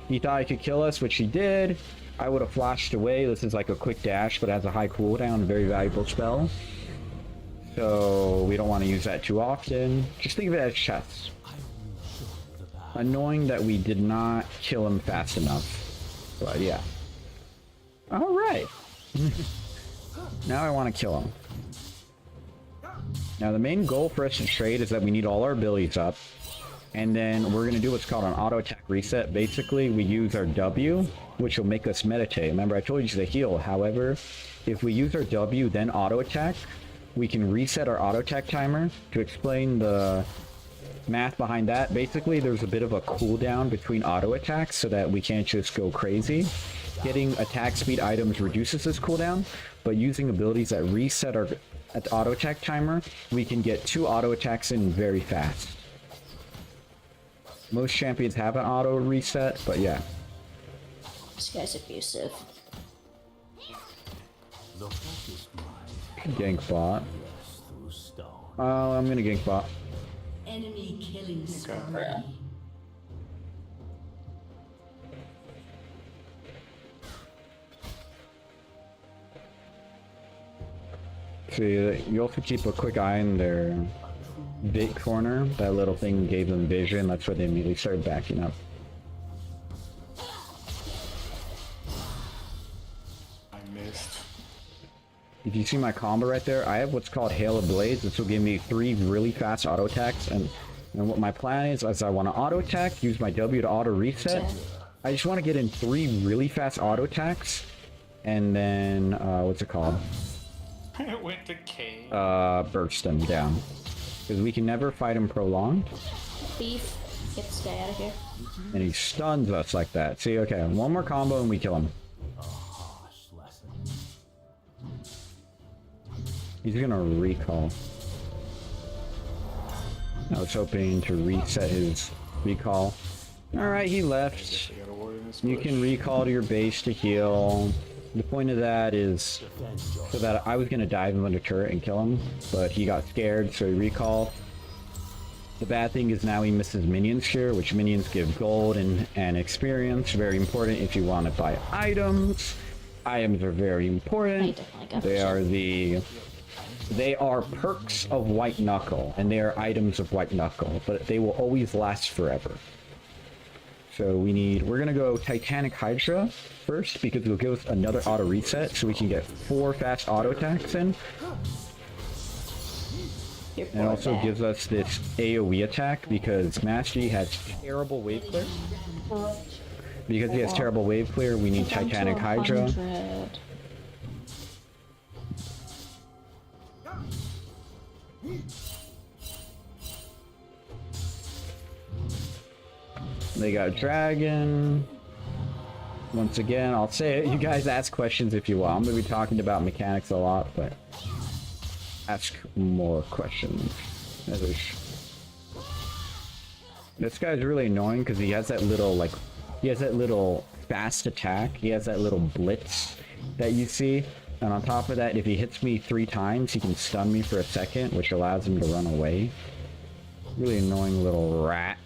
He thought he could kill us, which he did. I would have flashed away. This is like a quick dash, but it has a high cooldown, very valuable spell. So we don't want to use that too often. Just think of it as chess. Annoying that we did not kill him fast enough. But yeah. Alright. Now I want to kill him. Now the main goal for us to trade is that we need all our abilities up. And then we're going to do what's called an auto attack reset. Basically, we use our W, which will make us meditate. Remember, I told you to heal. However, if we use our W, then auto attack, we can reset our auto attack timer. To explain the math behind that, basically there's a bit of a cooldown between auto attacks so that we can't just go crazy. Getting attack speed items reduces this cooldown, but using abilities that reset our auto attack timer, we can get 2 auto attacks in very fast. Most champions have an auto reset, but yeah. This guy's abusive. The focused mind Gank bot. yes through stone. I'm gonna gank bot. Enemy killing spree. See, you also keep a quick eye in their big corner. That little thing gave them vision. That's why they immediately started backing up. I missed. If you see my combo right there, I have what's called Hail of Blades. This will give me 3 really fast auto attacks. And what my plan is I want to auto attack, use my W to auto reset. I just want to get in 3 really fast auto attacks. And then, what's it called? It went to K. Burst them down. Because we can never fight him prolonged. Beef. Get this guy out of here. And he stuns us like that. See, okay, one more combo and we kill him. A harsh lesson. He's gonna recall. I was hoping to reset his recall. Alright, he left. You gotta ward in this You push. can recall to your base to heal. The point of that is Defend your so that I was gonna dive him under turret and kill him, but he got scared, so he recalled. The bad thing is now he misses minions here, which minions give gold and experience. Very important if you want to buy items. Items are very I important. definitely got They are perks of White Knuckle, and they are items of White Knuckle, but they will always last forever. So we're gonna go Titanic Hydra first, because it'll give us another auto reset, so we can get 4 fast auto attacks in. And it also gives us this AoE attack, because Mastery has terrible wave clear. Because he has terrible wave clear, we need Titanic Hydra. They got Dragon. Once again, I'll say it. You guys ask questions if you want. I'm going to be talking about mechanics a lot, but ask more questions. This guy's really annoying because he has that little, fast attack. He has that little blitz that you see. And on top of that, if he hits me 3 times, he can stun me for a second, which allows him to run away. Really annoying little rat.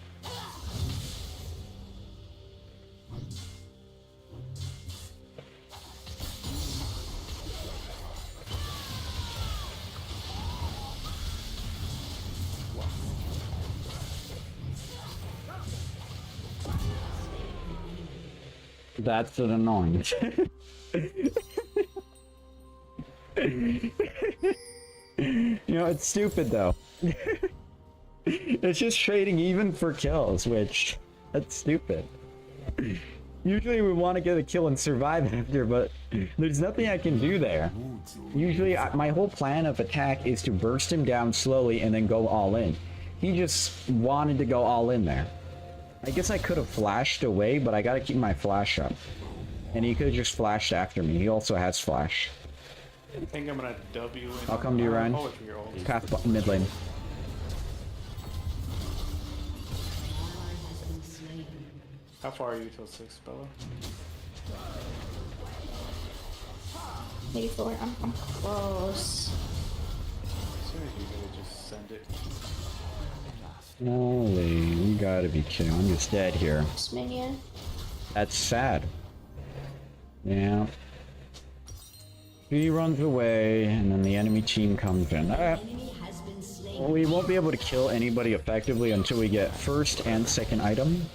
That's an annoyance. You know, it's stupid though. It's just trading even for kills, which that's stupid. Usually we want to get a kill and survive after, but there's nothing I can do there. Usually my whole plan of attack is to burst him down slowly and then go all in. He just wanted to go all in there. I guess I could have flashed away, but I gotta keep my flash up. And he could have just flashed after me. He also has flash. I think I'm gonna W in. I'll come to you, Ryan. Oh, if you're old. Path mid lane. How far are you till 6, Bella? 84. I'm close. As soon as you get it, just send it. Holy, you gotta be kidding. I'm just dead here. This minion. That's sad. Yeah. He runs away, and then the enemy team comes in. We won't be able to kill anybody effectively until we get first and second item.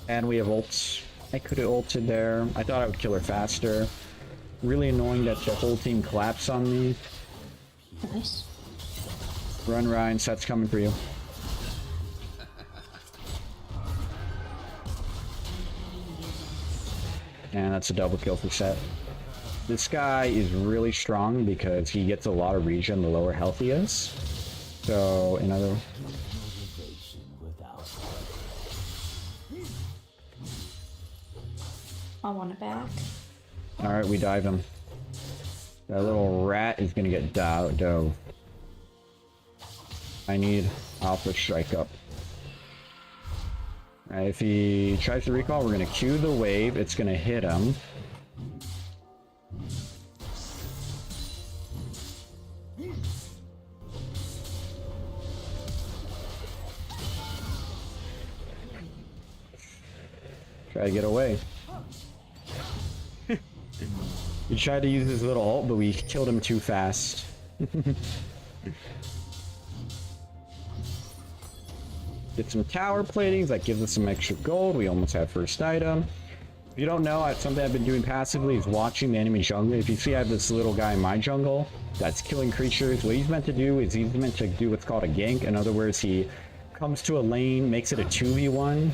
And we have ults. I could have ulted there. I thought I would kill her faster. Really annoying that the whole team collapsed on me. Nice. Run, Ryan. Set's coming for you. And that's a double kill for Set. This guy is really strong because he gets a lot of regen the lower health he is. So, another... I want it back. Alright, we dive him. That little rat is gonna get dove. I need Alpha Strike up. Alright, if he tries to recall, we're gonna Q the wave. It's gonna hit him. Try to get away. He tried to use his little ult, but we killed him too fast. Get some tower platings, that gives us some extra gold. We almost have first item. If you don't know, something I've been doing passively is watching the enemy jungle. If you see I have this little guy in my jungle that's killing creatures, what he's meant to do is he's meant to do what's called a gank. In other words, he comes to a lane, makes it a 2v1,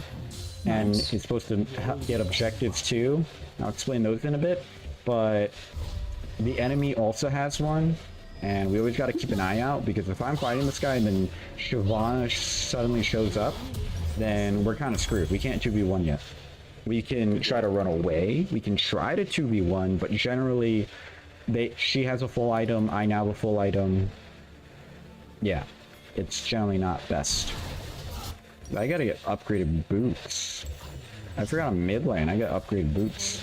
and he's supposed to get objectives too. I'll explain those in a bit. But the enemy also has one, and we always got to keep an eye out, because if I'm fighting this guy and then Shyvana suddenly shows up, then we're kind of screwed. We can't 2v1 yet. We can try to run away, we can try to 2v1, but generally she has a full item, I now have a full item. Yeah, it's generally not best. I gotta get upgraded boots. I forgot on mid lane, I got upgraded boots.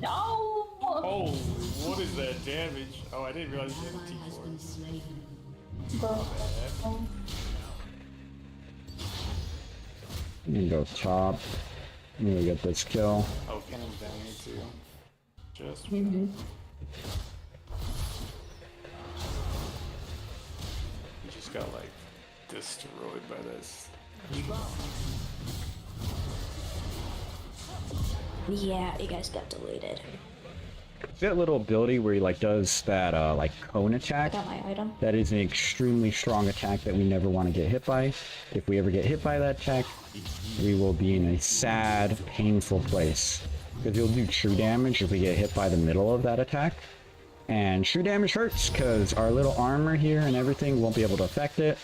No! Oh, what is that damage? Oh, I didn't realize you had a T4. Bro. I'm gonna go top. I'm gonna get this kill. Oh, Cannon's down here too. Just Mm-hmm. You just got like destroyed by this. Yeah, you guys got deleted. That little ability where he like does that like cone I attack. got my item. That is an extremely strong attack that we never want to get hit by. If we ever get hit by that attack, we will be in a sad, painful place. Because you'll do true damage if we get hit by the middle of that attack. And true damage hurts because our little armor here and everything won't be able to affect it.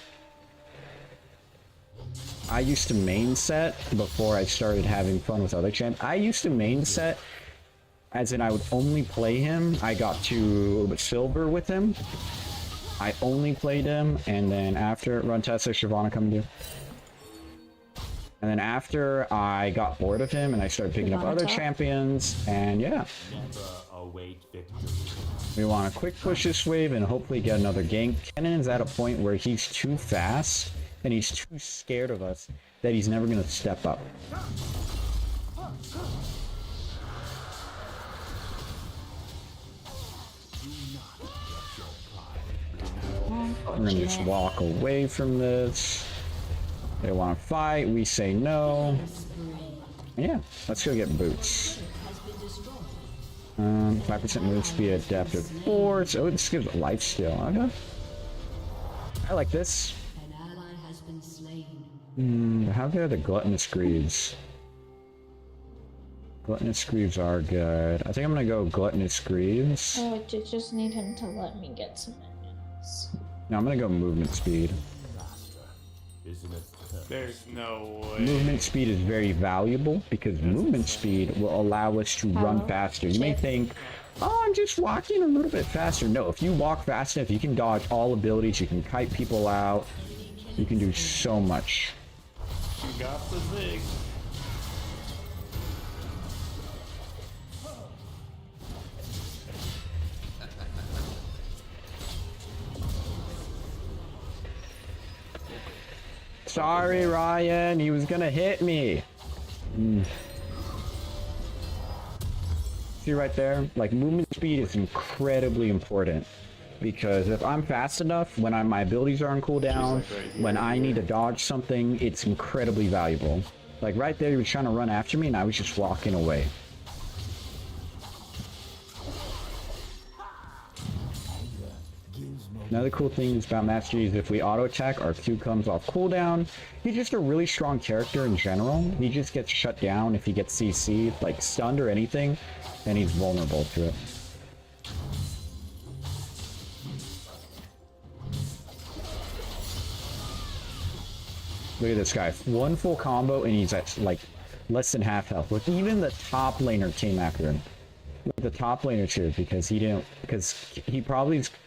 I used to main set before I started having fun with other champs. I used to main set, as in I would only play him. I got to silver with him. I only played him, and then after run Tessa, Shyvana come to. And then after I got bored of him and I started picking up other champions, and yeah. We want to quick push this wave and hopefully get another gank. Kennon's at a point where he's too fast and he's too scared of us that he's never going to step up. We're gonna just walk away from this. They want to fight, we say no. Yeah, let's go get boots. 5% move speed, adaptive force. Oh, this gives life steal. Okay. I like this. An ally has been slain. How good are the gluttonous greaves? Gluttonous greaves are good. I think I'm gonna go gluttonous greaves. Oh, I just need him to let me get some minions. No, I'm gonna go movement speed. Isn't it perfect? There's no way. Movement speed is very valuable because movement speed will allow us to run faster. You may think, oh, I'm just walking a little bit faster. No, if you walk fast enough, you can dodge all abilities. You can kite people out. You can do so much. You got the zig. Sorry, Ryan. He was gonna hit me. See right there? Like, movement speed is incredibly important. Because if I'm fast enough, when my abilities are on cooldown, when I need to dodge something, it's incredibly valuable. Like, right there, he was trying to run after me, and I was just walking away. Another cool thing about Mastery is if we auto attack, our Q comes off cooldown. He's just a really strong character in general. He just gets shut down if he gets CC'd, like stunned or anything, and he's vulnerable to it. Look at this guy. One full combo and he's at like less than half health. Look, even the top laner came after him. The top laner too, because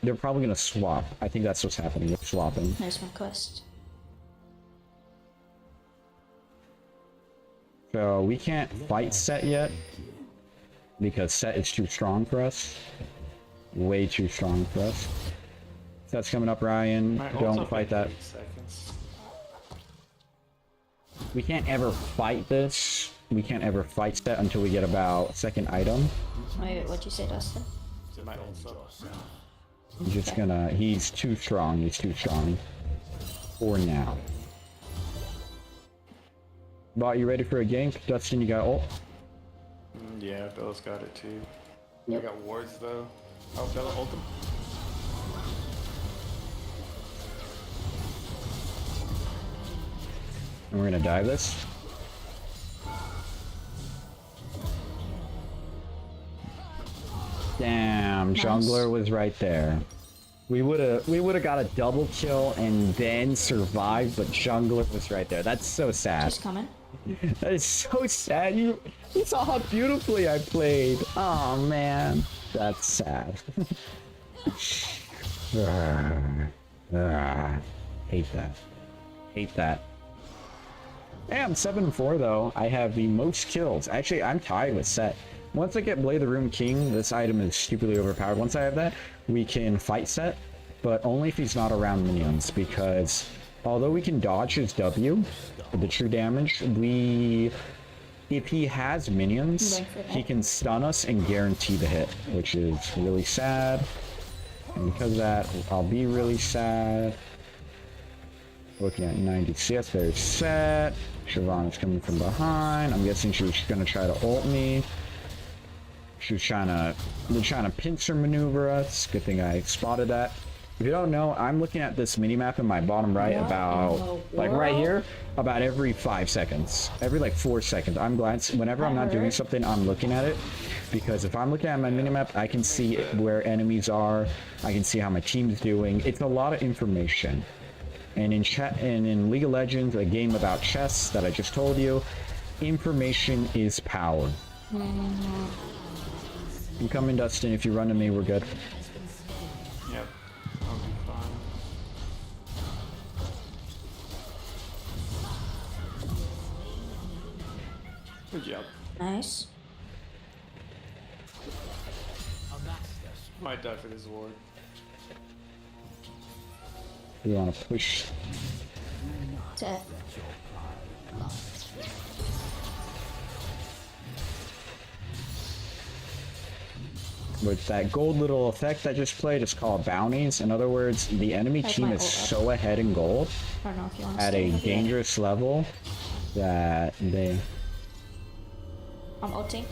they're probably gonna swap. I think that's what's happening. They're swapping. There's my quest. So we can't fight Set yet because Set is too strong for us. Way too strong for us. Set's coming up, Ryan. My ult's Don't up fight in that. 8 seconds. We can't ever fight this. We can't ever fight Set until we get about second item. Wait, what'd you say, Dustin? My ult's up. He's just gonna. He's too strong. He's too strong. For now. Bot, you ready for a gank? Dustin, you got ult? Yeah, Bella's got it too. Yep. I got wards though. Oh, Bella, ult him. And we're gonna dive this. Damn, jungler was right there. We would've got a double kill and then survived, but jungler was right there. That's so sad. She's coming. That is so sad. You saw how beautifully I played. Oh man, that's sad. Hate that. Hate that. Hey, I'm 7-4 though. I have the most kills. Actually, I'm tied with Set. Once I get Blade the Rune King, this item is stupidly overpowered. Once I have that, we can fight Set, but only if he's not around minions, because although we can dodge his W, the true damage, if he has minions, he can stun us and guarantee the hit, which is really sad. And because of that, I'll be really sad. Looking at 90 CS, there's Set. Siobhan is coming from behind. I'm guessing she was gonna try to ult me. She was they're trying to pincer maneuver us. Good thing I spotted that. If you don't know, I'm looking at this mini-map in my bottom right about, like right here, about every 5 seconds. Every like 4 seconds. I'm glad, whenever I'm not doing something, I'm looking at it. Because if I'm looking at my mini-map, I can see where enemies are. I can see how my team's doing. It's a lot of information. And in League of Legends, a game about chess that I just told you, information is power. I'm coming, Dustin. If you run to me, we're good. Yep. I'll be fine. Good job. Nice. Might die for this ward. We want to push. Set. With that gold little effect I just played, it's called bounties. In other words, the enemy That's team my is ult. so ahead in gold I don't know if you want to at stay a with it. dangerous level that I'm ulting.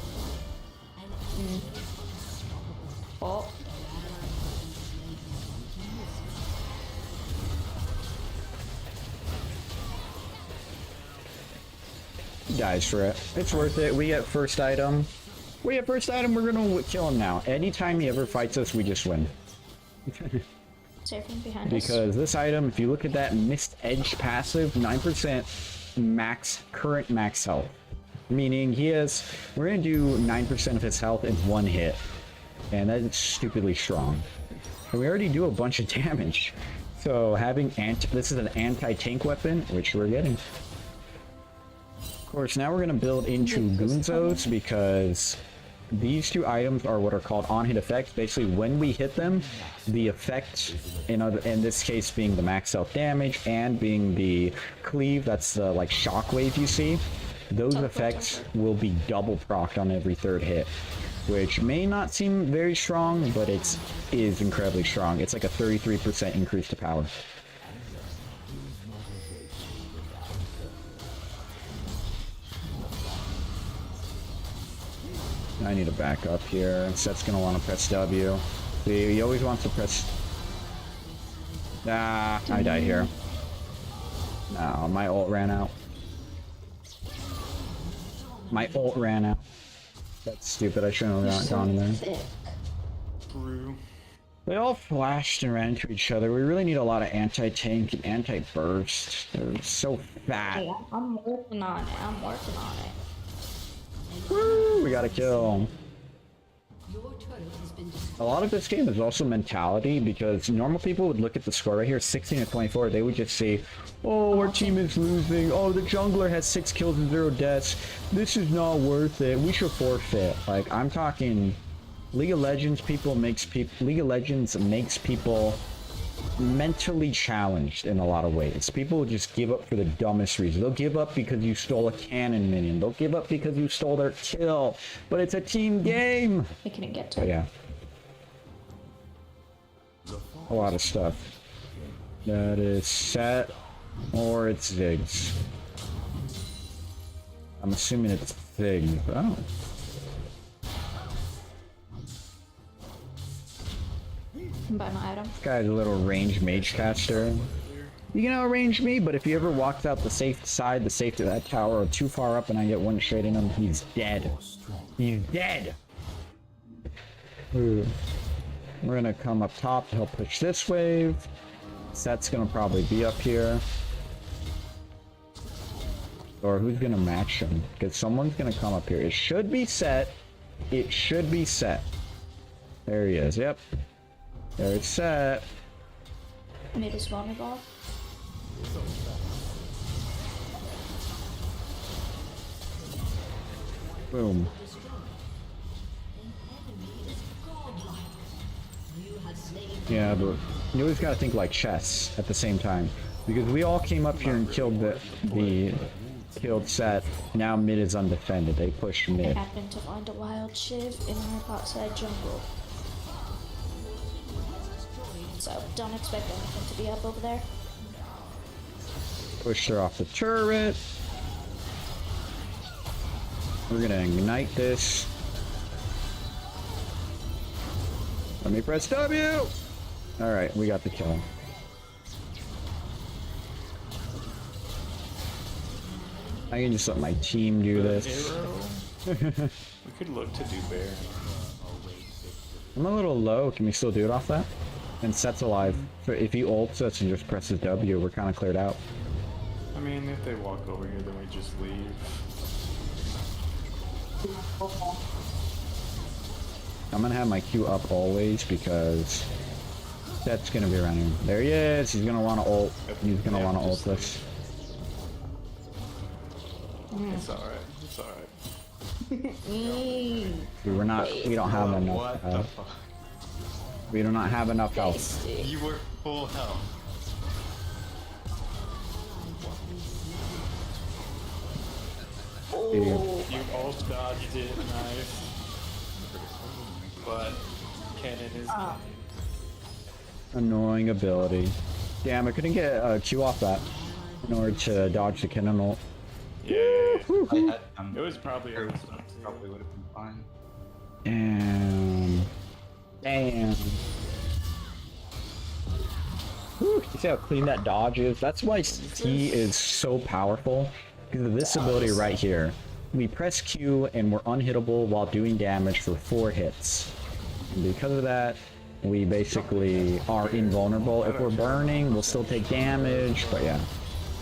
Oh. He dies for it. It's worth it. We get first item. We're gonna kill him now. Anytime he ever fights us, we just win. Surfing behind us. Because this item, if you look at that Mist Edge passive, 9% current max health. Meaning we're gonna do 9% of his health in one hit. And that is stupidly strong. And we already do a bunch of damage. So having this is an anti-tank weapon, which we're getting. Of course, now we're gonna build into Gunzos because these two items are what are called on-hit effects. Basically, when we hit them, the effect, in this case being the max health damage and being the cleave, that's the like shockwave you see, those effects will be double procced on every third hit, which may not seem very strong, but it is incredibly strong. It's like a 33% increase to power. I need to back up here. Set's gonna want to press W. See, he always wants to press... Ah, I died here. No, my ult ran out. That's stupid, I shouldn't have gone in there. Brew. They all flashed and ran into each other. We really need a lot of anti-tank and anti-burst. They're so fat. Hey, I'm working on it. Woo, we got a kill. Your turret has been destroyed. A lot of this game is also mentality, because normal people would look at the score right here, 16 to 24, they would just see, oh, our team is losing, oh, the jungler has 6 kills and 0 deaths, this is not worth it, we should forfeit. Like, I'm talking, League of Legends makes people mentally challenged in a lot of ways. People just give up for the dumbest reason. They'll give up because you stole a cannon minion. They'll give up because you stole their kill. But it's a team game. I couldn't get to But it. yeah. A lot of stuff. That is set or it's Ziggs. I'm assuming it's Ziggs. Oh. Buy my item. This guy's a little range mage caster. You can outrange me, but if he ever walks out the safe side, the safe to that tower, or too far up and I get one straight in him, he's dead. He's dead! Ooh. We're gonna come up top to help push this wave. Set's gonna probably be up here. Or who's gonna match him? Because someone's gonna come up here. It should be set. It should be set. There he is, yep. There it's set. Made a spawner ball. Boom. Yeah, but you always gotta think like chess at the same time. Because we all came up here and killed killed Set. Now mid is undefended. They pushed I mid. happened to find a wild shiv in our outside jungle. So don't expect anything to be up over there. Pushed her off the turret. We're gonna ignite this. Let me press W! Alright, we got the kill. I can just let my team do this. We could look to do bear. I'm a little low. Can we still do it off that? And Set's alive. So if he ults us and just presses W, we're kind of cleared out. I mean, if they walk over here, then we just leave. I'm gonna have my Q up always because Set's gonna be around here. There he is. He's gonna want to ult. He's gonna want to ult us. It's alright. It's alright. We're not. We don't have enough. What the fuck? We do not have enough health. You were full health. You both dodged it, nice. But cannon is Annoying ability. Damn, I couldn't get a Q off that in order to dodge the cannon ult. yeah. I had It was probably other stuff too. probably would have been fine. Damn. Whew, you see how clean that dodge is? That's why T is so powerful. Because of this ability right here. We press Q and we're unhittable while doing damage for 4 hits. And because of that, we basically are invulnerable. If we're burning, we'll still take damage, but yeah.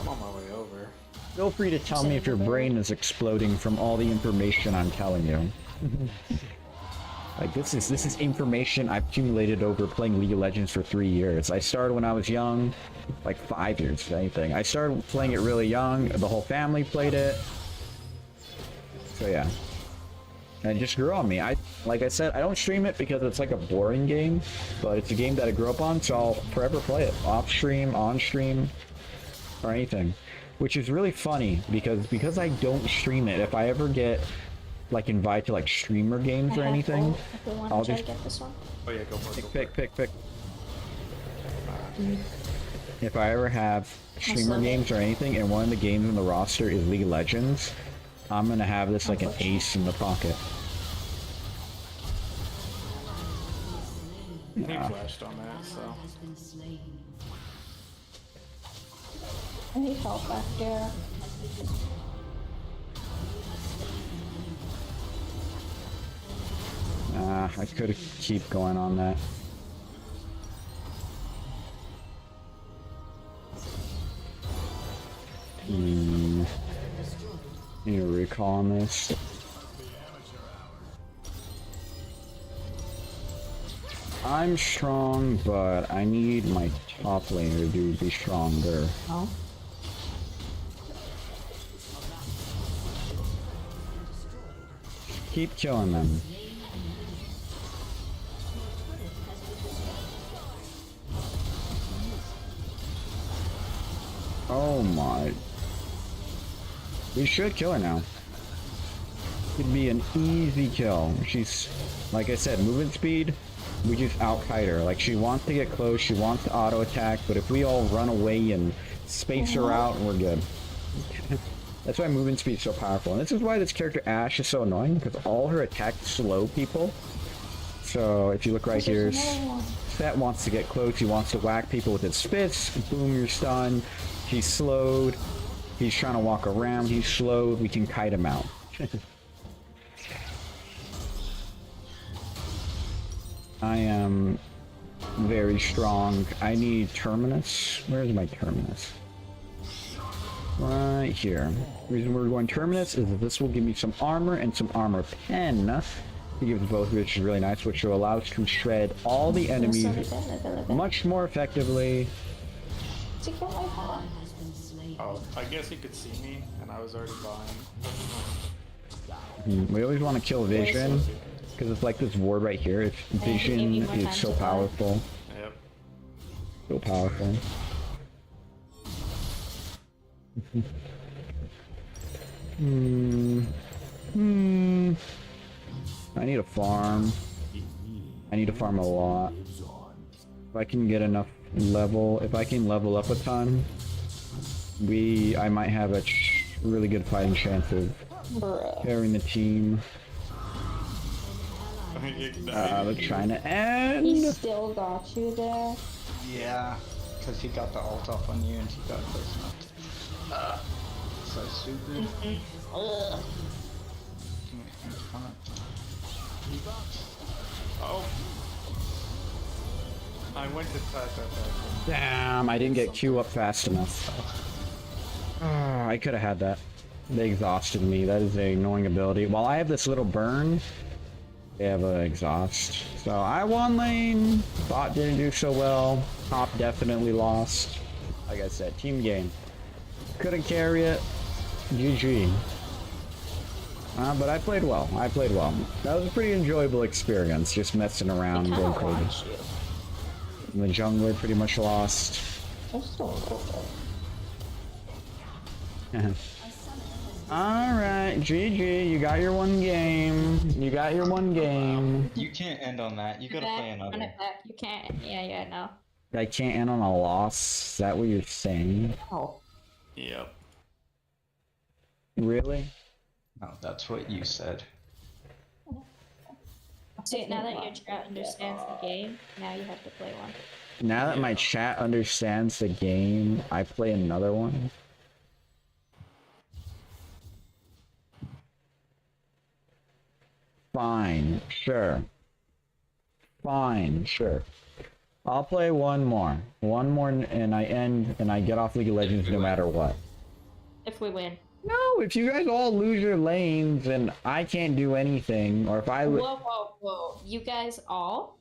I'm on my way over. Feel free to tell me if your brain is exploding from all the information I'm telling you. Like this is information I've accumulated over playing League of Legends for 3 years. I started when I was young, like 5 years, if anything. I started playing it really young. The whole family played it. So yeah. And it just grew on me. Like I said, I don't stream it because it's like a boring game, but it's a game that I grew up on, so I'll forever play it. Off stream, on stream, or anything. Which is really funny because I don't stream it, if I ever get like invited to like streamer games or anything, I'll just get this one. Oh yeah, go for it. pick. If I ever have streamer games or anything and one of the games on the roster is League of Legends, I'm gonna have this like an ace in the pocket. He flashed on that, so. Has been slain. I need help back there. I could keep going on that. Need a recall on this. I'm strong, but I need my top laner to be stronger. Oh. Keep killing them. Oh my. We should kill her now. It'd be an easy kill. She's, like I said, movement speed, we just out-kite her. Like, she wants to get close, she wants to auto-attack, but if we all run away and space her out, we're good. That's why movement speed is so powerful. And this is why this character Ashe is so annoying, because all her attacks slow people. So, if you look right here, Set wants to get close, he wants to whack people with his fists, boom, you're stunned. He's slowed. He's trying to walk around. He's slowed. We can kite him out. I am very strong. I need Terminus. Where's my Terminus? Right here. The reason we're going Terminus is that this will give me some armor and some armor pen. It gives both, which is really nice, which will allow us to shred all the enemies much more effectively. To kill my hat. Has been slain. Oh, I guess he could see me, and I was already behind. We always want to kill Vision, because it's like this ward right here. If Vision is so powerful. Yep. So powerful. I need a farm. I need to farm a lot. If I can get enough level, if I can level up a ton, I might have a really good fighting chance of carrying the team. They're trying to end. He still got you there. Yeah, because he got the ult off on you and he got close enough. So stupid. Oh. I went to touch that person. Damn, I didn't get Q up fast enough. I could have had that. They exhausted me. That is an annoying ability. While I have this little burn, they have an exhaust. So I won lane. Bot didn't do so well. Top definitely lost. Like I said, team game. Couldn't carry it. GG. But I played well. I played well. That was a pretty enjoyable experience, just messing around, going crazy. And the jungler pretty much lost. Alright, GG, you got your one game. You got your one game. You can't end on that. You gotta play Run another. it back. You can't. Yeah, no. I can't end on a loss. Is that what you're saying? Oh. Yep. Really? No, that's what you said. See, now that your chat understands the game, now you have to play one. Now that my chat understands the game, I play another one. Fine, sure. Fine, sure. I'll play one more. One more and I end and I get off League of Legends no matter what. If we win. No, if you guys all lose your lanes and I can't do anything, or if I Whoa. You guys all?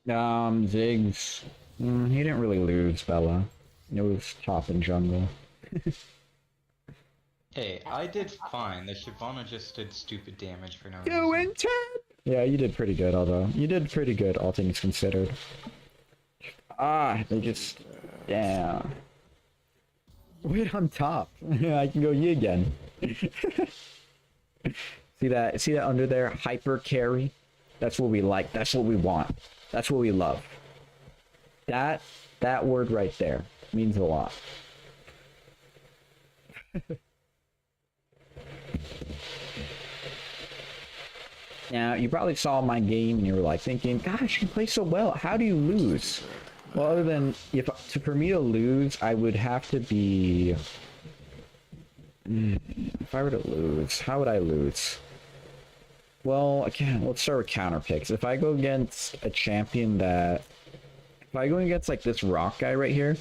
Ziggs, he didn't really lose, Bella. It was top and jungle. Hey, I did fine. The Shyvana just did stupid damage for no Two reason. and 10. Yeah, you did pretty good, although you did pretty good, all things considered. They just, yeah. Wait on top. I can go ye again. See that? See that under there? Hyper carry. That's what we like. That's what we want. That's what we love. That word right there means a lot. Now, you probably saw my game and you were like thinking, gosh, you play so well. How do you lose? Well, other than, for me to lose, I would have to be... If I were to lose, how would I lose? Well, again, let's start with counter picks. If I go against a champion that... If I go against, like, this rock guy right here,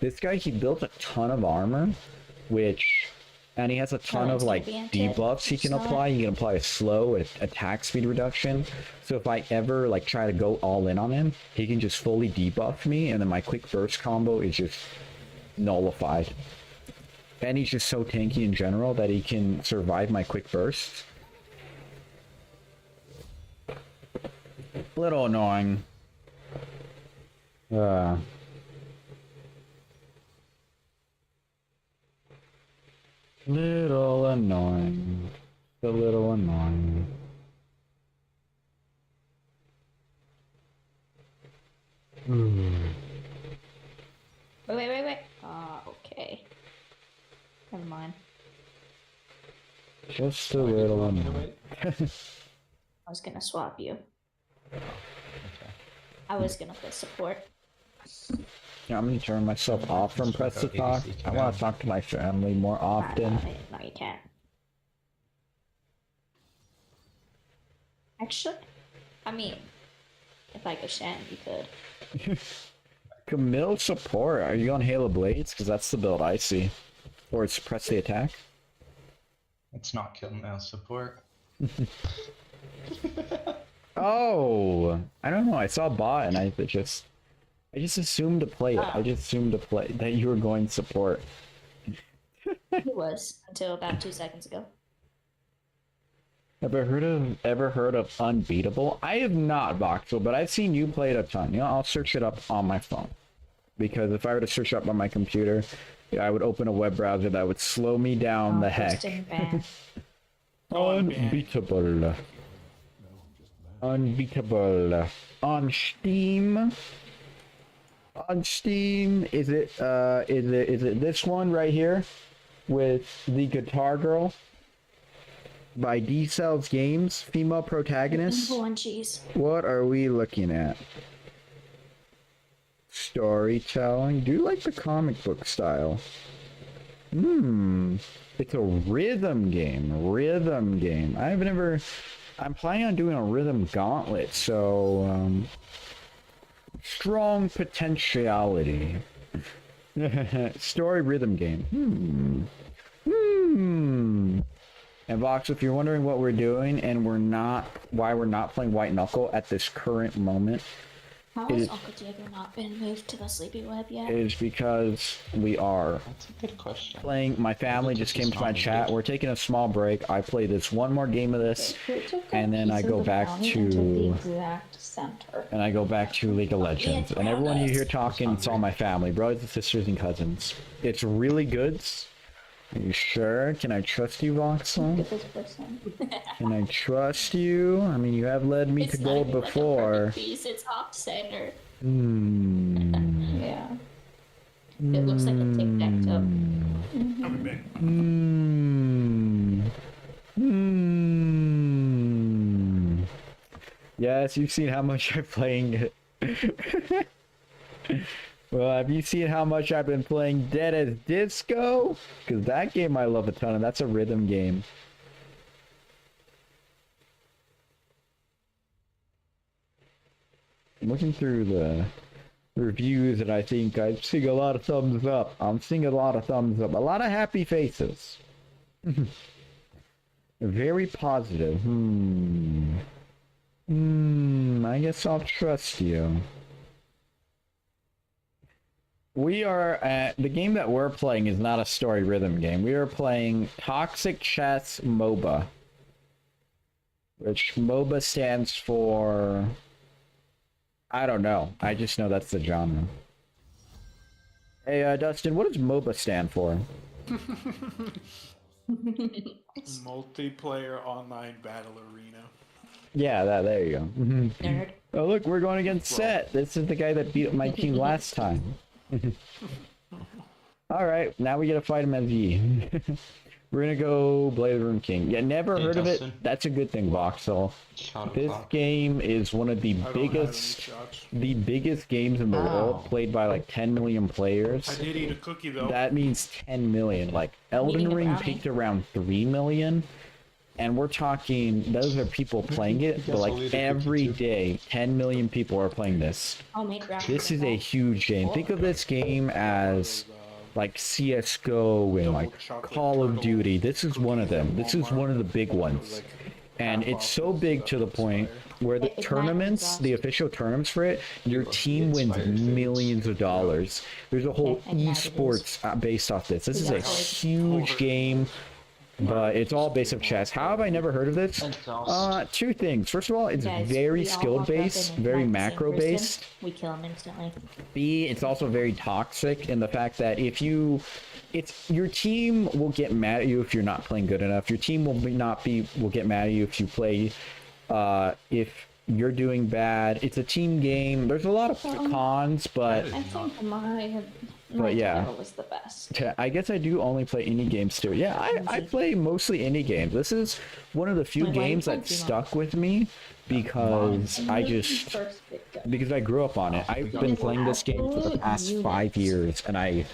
this guy, he built a ton of armor, which... And he has a ton of, like, debuffs he can apply. He can apply a slow attack speed reduction. So if I ever, like, try to go all in on him, he can just fully debuff me, and then my quick burst combo is just nullified. And he's just so tanky in general that he can survive my quick bursts. Little annoying. Little annoying. A little annoying. Wait. Okay. Never mind. Just a little annoying. I was gonna swap you. I was gonna play support. Yeah, I'm gonna turn myself off from press to talk. I want to talk to my family more often. No, you can't. Actually, I mean, if I could stand, you could. Camille support. Are you on Halo Blades? Because that's the build I see. Or it's press the attack. It's not kill mail support. Oh, I don't know. I saw bot and I just assumed to play it. I just assumed to play that you were going support. It was until about 2 seconds ago. Ever heard of Unbeatable? I have not, Voxel, but I've seen you play it a ton. You know, I'll search it up on my phone. Because if I were to search up on my computer, I would open a web browser that would slow me down the heck. Unbeatable. Unbeatable. On Steam. On Steam, is it this one right here with the Guitar Girl by D Cells Games, female protagonist? What are we looking at? Storytelling. Do you like the comic book style? It's a rhythm game. I'm planning on doing a rhythm gauntlet, so strong potentiality. Story rhythm game. And Vox, if you're wondering what we're doing and why we're not playing White Knuckle at this current moment, How has Uncle Diego not been moved to the sleepy web yet? is because we are That's a good question. playing. My family just came to my chat. We're taking a small break. I play this one more game of this, and then I go back to League of Legends. And everyone you hear talking, it's all my family, brothers and sisters and cousins. It's really good. Are you sure? Can I trust you, Voxel? Can I trust you? I mean, you have led me to gold before. It's off center. Yeah. It looks like a tic-tac-toe. Yes, you've seen how much I'm playing it. Well, have you seen how much I've been playing Dead as Disco? Because that game I love a ton, and that's a rhythm game. I'm looking through the reviews, and I think I'm seeing a lot of thumbs up. I'm seeing a lot of thumbs up. A lot of happy faces. Very positive. I guess I'll trust you. We are the game that we're playing is not a story rhythm game. We are playing Toxic Chess MOBA, which MOBA stands for, I don't know. I just know that's the genre. Hey, Dustin, what does MOBA stand for? Multiplayer online battle arena. Yeah, there you go. Nerd. Oh, look, we're going against Set. This is the guy that beat up my team last time. Alright, now we gotta fight him as Yi. We're gonna go Blade Room King. Yeah, never heard of it. Dustin. That's a good thing, Voxel. Shot This o'clock. game is one of the I don't have any shots. biggest games in the world, played by like 10 million I players. did eat a cookie though. That means 10 million. Like, Elden Eating a Ring brownie. peaked around 3 million. And we're talking, those are people playing it, but Yes, I'll like eat a cookie every too. day, 10 million people are playing this. Homemade brownies. This is a huge game. Think of this game as like CSGO and like Call of Duty. This is one of them. This is one of the big ones. And it's so big to the point where the tournaments, the official tournaments for it, your team wins millions of dollars. There's a whole esports based off this. This is a huge game, but it's all based off chess. How have I never heard of this? Two things. First of all, it's Guys, very we all skill walk up based, and very attack the same macro person, based. We kill him instantly. B, it's also very toxic in the fact that if you, it's your team will get mad at you if you're not playing good enough. Your team will get mad at you if you play, if you're doing bad. It's a team game. There's a lot of cons, but I think my yeah. title was the best. I guess I do only play indie games too. Yeah, I play mostly indie games. This is one of the few Wait, why you games play that Pokemon? stuck with me because because I grew up on it. I've been playing this game for the past 5 years, and I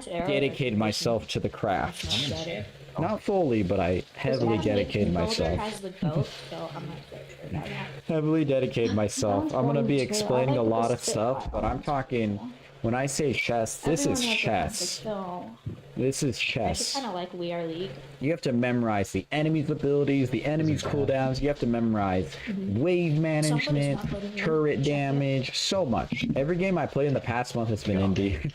dedicated myself to the craft. Not fully, but I heavily dedicated myself. Has the goat, so I'm not quite sure about that. Heavily dedicated myself. I'm gonna be explaining a lot of stuff, but I'm talking. When I say chess, this is Everyone has a chess. kill. This is I just chess. kind of like We Are League. You have to memorize the enemy's abilities, the enemy's cooldowns. You have to memorize wave management, not letting me turret check it. damage, so much. Every game I played in the past month has been indie.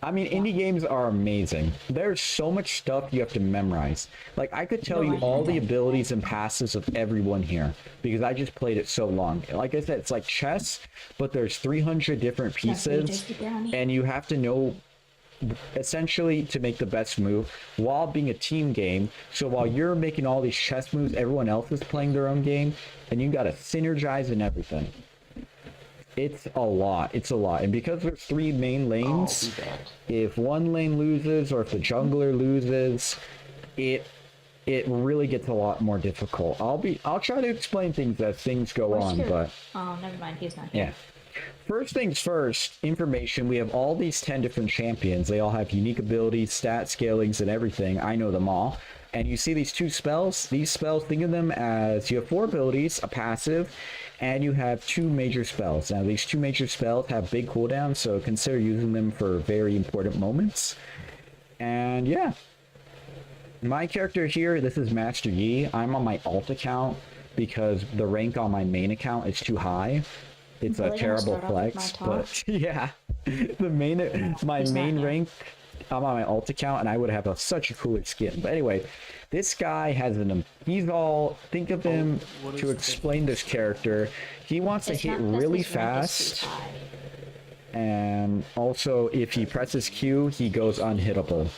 I mean, indie games are amazing. There's so much stuff you have to memorize. Like, I could tell you all the abilities and passes of everyone here because I just played it so long. Like I said, it's like chess, but there's 300 different pieces, and you have to know essentially to make the best move while being a team game. So while you're making all these chess moves, everyone else is playing their own game, and you got to synergize and everything. It's a lot. It's a lot. And because there's 3 main lanes, if one lane loses or if the jungler loses, it really gets a lot more difficult. I'll try to explain things as things go on, but Oh, never mind. He's not here. yeah. First things first, information. We have all these 10 different champions. They all have unique abilities, stat scalings, and everything. I know them all. And you see these 2 spells. These spells, think of them as you have 4 abilities, a passive, and you have 2 major spells. Now, these 2 major spells have big cooldowns, so consider using them for very important moments. And yeah. My character here, this is Master Yi. I'm on my alt account because the rank on my main account is too high. It's a Really gonna terrible start off with flex, my but yeah. My He's not main here. rank, I'm on my alt account, and I would have such a cooler skin. But anyway, this guy has he's all, think of him to explain this character. He wants to It's hit not 'cause really his rank is fast, too high. and also if he presses Q, he goes unhittable.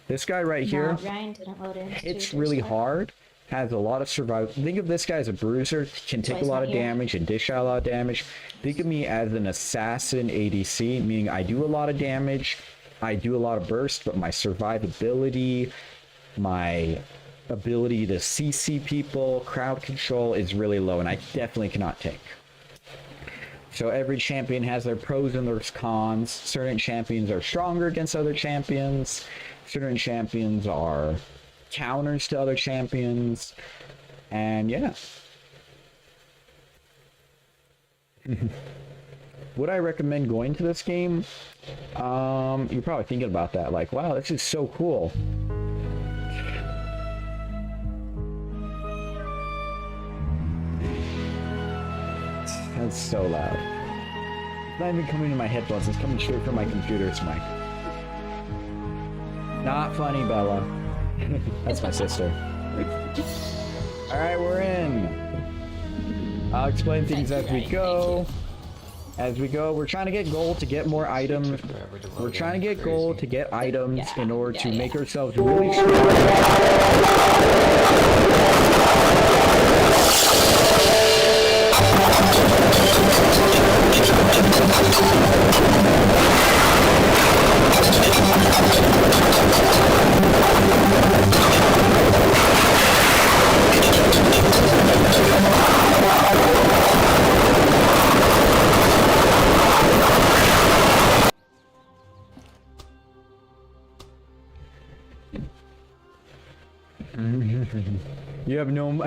This guy right here, No, Ryan didn't load in. it's really hard, has a lot of survival. Think of this guy as a bruiser, can take a he's lot not of here. damage and dish out a lot of damage. Think of me as an assassin ADC, meaning I do a lot of damage, I do a lot of burst, but my survivability, my ability to CC people, crowd control is really low, and I definitely cannot tank. So every champion has their pros and their cons. Certain champions are stronger against other champions. Certain champions are counters to other champions. And yeah. Would I recommend going to this game? You're probably thinking about that, like, wow, this is so cool. That's so loud. It's not even coming to my headphones, it's coming straight from my computer's mic. Not funny, Bella. That's my sister. Alright, we're in. I'll explain things as we go. We're trying to get gold to get more items. We're trying to get gold to get items in order to make ourselves really strong.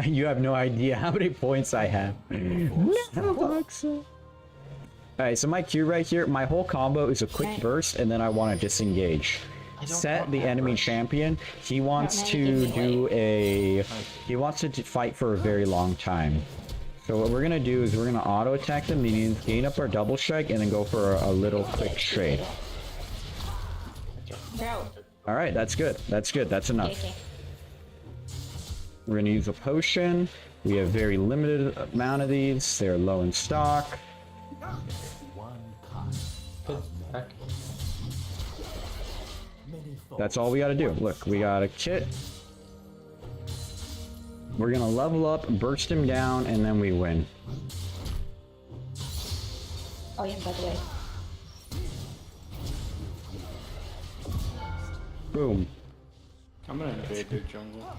You have no idea how many points I have. Alright, so my Q right here, my whole combo is a quick burst, and then I want to disengage. Set the enemy champion. He wants to fight for a very long time. So what we're gonna do is we're gonna auto attack the minions, gain up our double strike, and then go for a little quick trade. Alright, that's good. That's good. That's enough. Okay. We're gonna use a potion. We have very limited amount of these. They're low in stock. That's all we gotta do. Look, we got a kit. We're gonna level up, burst him down, and then we win. Oh yeah, by the way. Boom. I'm gonna invade the jungle.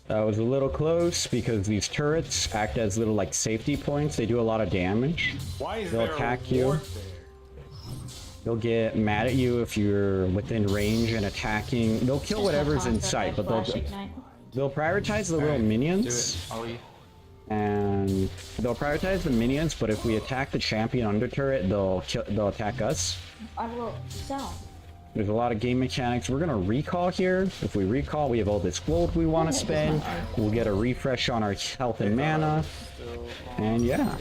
That was a little close because these turrets act as little like safety points. They do a lot of damage. Why is They'll there attack a you. ward there? They'll get mad at you if you're within range and attacking. They'll kill whatever's in sight, but they'll prioritize the little minions. And they'll prioritize the minions, but if we attack the champion under turret, they'll attack us. I will sell. There's a lot of game mechanics. We're gonna recall here. If we recall, we have all this gold we want to spend. We'll get a refresh on our health and mana. And yeah.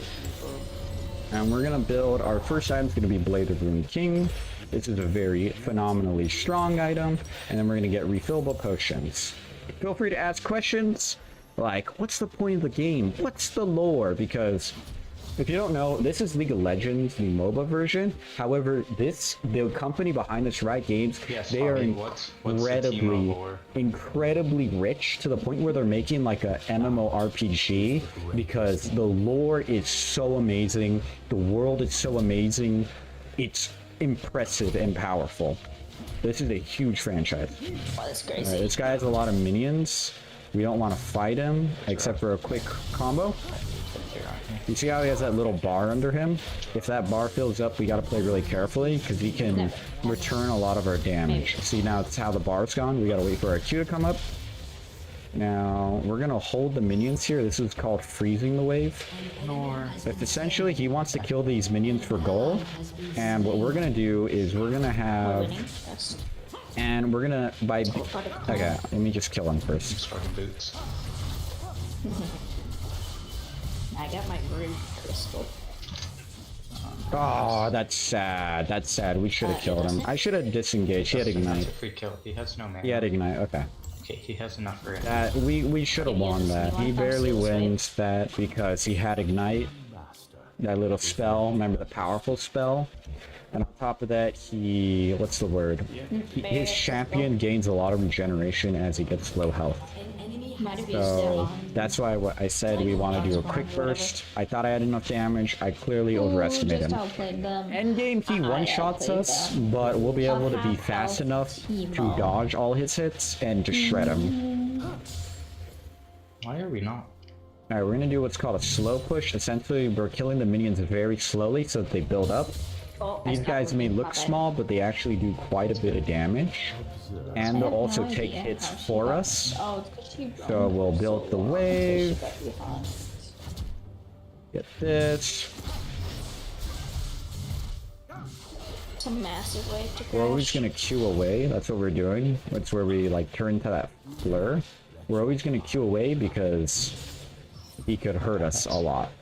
And we're gonna build, our first item is gonna be Blade of Rune King. This is a very phenomenally strong item. And then we're gonna get refillable potions. Feel free to ask questions like, what's the point of the game? What's the lore? Because if you don't know, this is League of Legends, the MOBA version. However, the company behind this, Riot Games, they are incredibly rich to the point where they're making like a MMORPG because the lore is so amazing, the world is so amazing, it's impressive and powerful. This is a huge franchise. Wow, that's crazy. This guy has a lot of minions. We don't want to fight him except for a quick combo. You see how he has that little bar under him? If that bar fills up, we gotta play really carefully because he can return a lot of our damage. See, now it's how the bar's gone. We gotta wait for our Q to come up. Now, we're gonna hold the minions here. This is called freezing the wave. But essentially, he wants to kill these minions for gold. And what we're gonna do is we're gonna have... And we're gonna, okay, let me just kill him first. I got my brood crystal. Oh, that's sad. That's sad. We should have killed him. I should have disengaged. He had ignite. Free kill. He has no mana. He had ignite. Okay. Okay, he has enough for it. That we should have won that. He barely wins that because he had ignite. That little spell. Remember the powerful spell? And on top of that, what's the word? His champion gains a lot of regeneration as he gets low health. So that's why I said we want to do a quick burst. I thought I had enough damage. I clearly overestimated him. Endgame, he one-shots us, but we'll be able to be fast enough to dodge all his hits and to shred him. Why are we not? Alright, we're gonna do what's called a slow push. Essentially, we're killing the minions very slowly so that they build up. Oh, I These stopped guys may moving, look my bad. small, but they actually do quite a bit of damage. And I they'll have also no take idea hits how she for got- us. Oh, it's 'cause she So roamed we'll for build so the long until wave. she got behind. Get this. It's a massive wave to We're always crash. gonna queue away. That's what we're doing. That's where we like turn to that blur. We're always gonna queue away because he could hurt us a lot.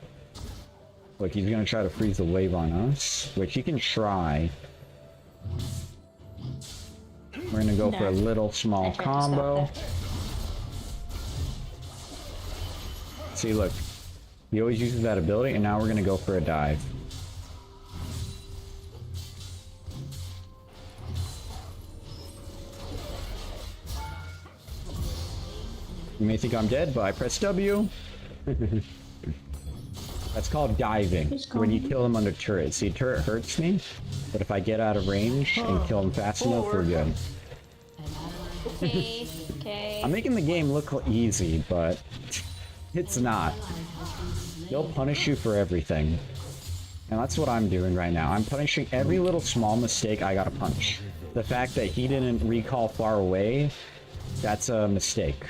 Look, he's gonna try to freeze the wave on us, which he can try. We're gonna go for a No. little I small tried to stop combo. that. See, look, he always uses that ability, and now we're gonna go for a dive. You may think I'm dead, but I pressed W. That's called diving. Who's When you going? kill him under turret. See, turret hurts me, but if I get out of range and kill him fast enough, we're good. Okay, okay. I'm making the game look easy, but it's not. They'll punish you for everything. And that's what I'm doing right now. I'm punishing every little small mistake I gotta punish. The fact that he didn't recall far away, that's a mistake.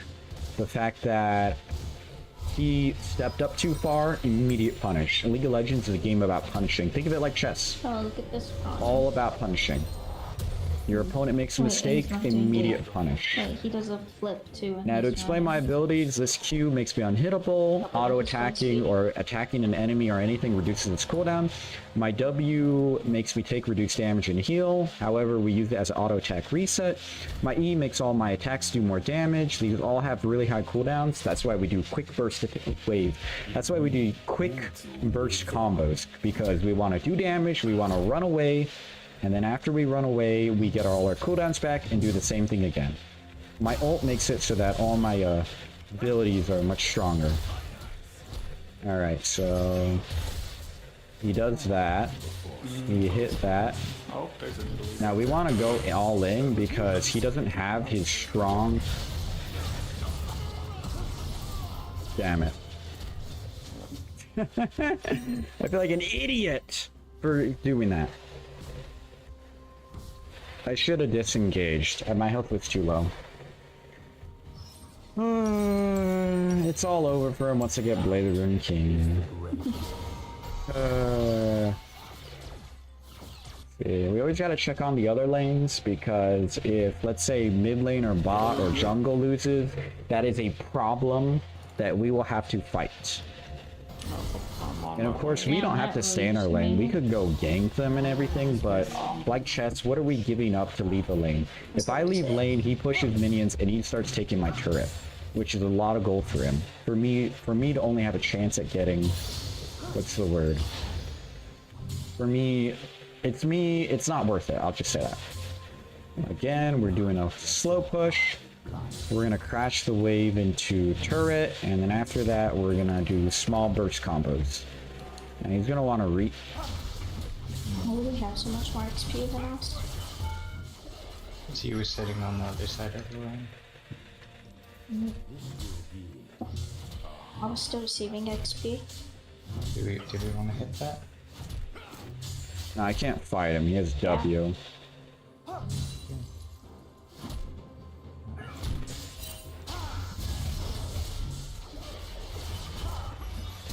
The fact that he stepped up too far, immediate punish. And League of Legends is a game about punishing. Think of it like chess. Oh, look at this one. All about punishing. Your opponent makes a Wait, mistake, he's not doing immediate that. punish. Wait, he does a flip too. in Now to this explain one. my abilities, this Q makes me unhittable, Couple auto-attacking of or attacking an enemy or anything reduces its cooldown. My W makes me take reduced damage and heal, however we use it as an auto-attack reset. My E makes all my attacks do more damage. These all have really high cooldowns, that's why we do quick burst wave. That's why we do quick burst combos, because we want to do damage, we want to run away, and then after we run away, we get all our cooldowns back and do the same thing again. My ult makes it so that all my abilities are much stronger. Alright, so he does that. He hit that. Oh, there's an Italy. Now we want to go all in because he doesn't have his strong... Damn it. I feel like an idiot for doing that. I should have disengaged. My health was too low. It's all over for him once I get Bladed Rune King. See, we always gotta check on the other lanes because if, let's say, mid lane or bot or jungle loses, that is a problem that we will have to fight. And of course, we don't have to stay in our lane. We could go gank them and everything, but like chess, what are we giving up to leave the lane? If I leave lane, he pushes minions and he starts taking my turret, which is a lot of gold for him. For me to only have a chance at getting, what's the word? For me, it's not worth it. I'll just say that. Again, we're doing a slow push. We're gonna crash the wave into turret, and then after that, we're gonna do small burst combos. And he's gonna want to Oh, we have so much more XP than us. So he was sitting on the other side of the line. I was still receiving XP. Do we want to hit that? No, I can't fight him. He has W.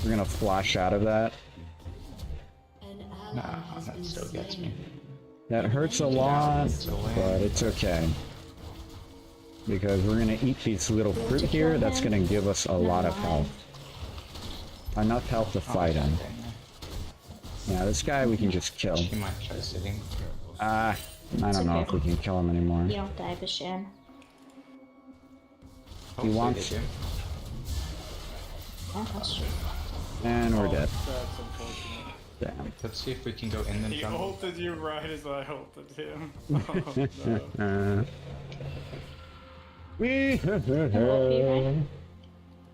We're gonna flash out of that. Nah, that still gets me. That hurts a lot, but it's okay. Because we're gonna eat these little fruit here, that's gonna give us a lot of health. Enough health to fight him. Yeah, this guy we can just kill. He might try sitting. I don't know if we can kill him anymore. You don't die, Bishan. He wants... They do. Yeah, that's true. And we're dead. That's unfortunate. Damn. Let's see if we can go in the He jungle. ulted you right as I ulted him. Oh,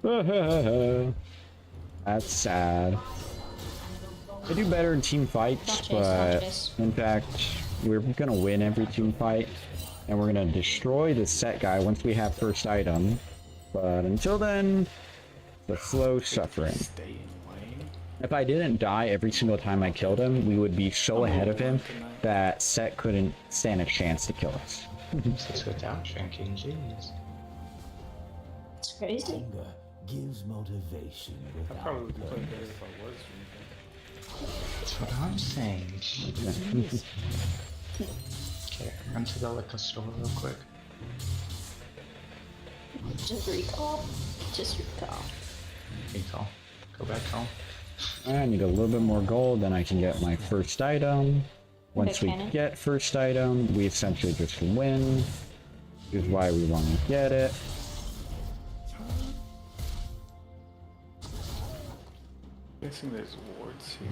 no. That's sad. I do better in team fights, but in fact, we're gonna win every team fight, and we're gonna destroy the set guy once we have first item. But until then, The slow suffering. Stay in lane. If I didn't die every single time I killed him, we would be so ahead of him that Set couldn't stand a chance to kill us. Just without drinking, jeez. It's crazy. Anger gives motivation I without probably would play purpose. better if I was drinking. That's what I'm saying. Jeez. Okay, run to the liquor store real quick. Just recall. Just recall. Recall. Go back home. I need a little bit more gold, then I can get my first item. Once we cannon. get first item, we essentially just win. Which is why we want to get it. Guessing there's wards here.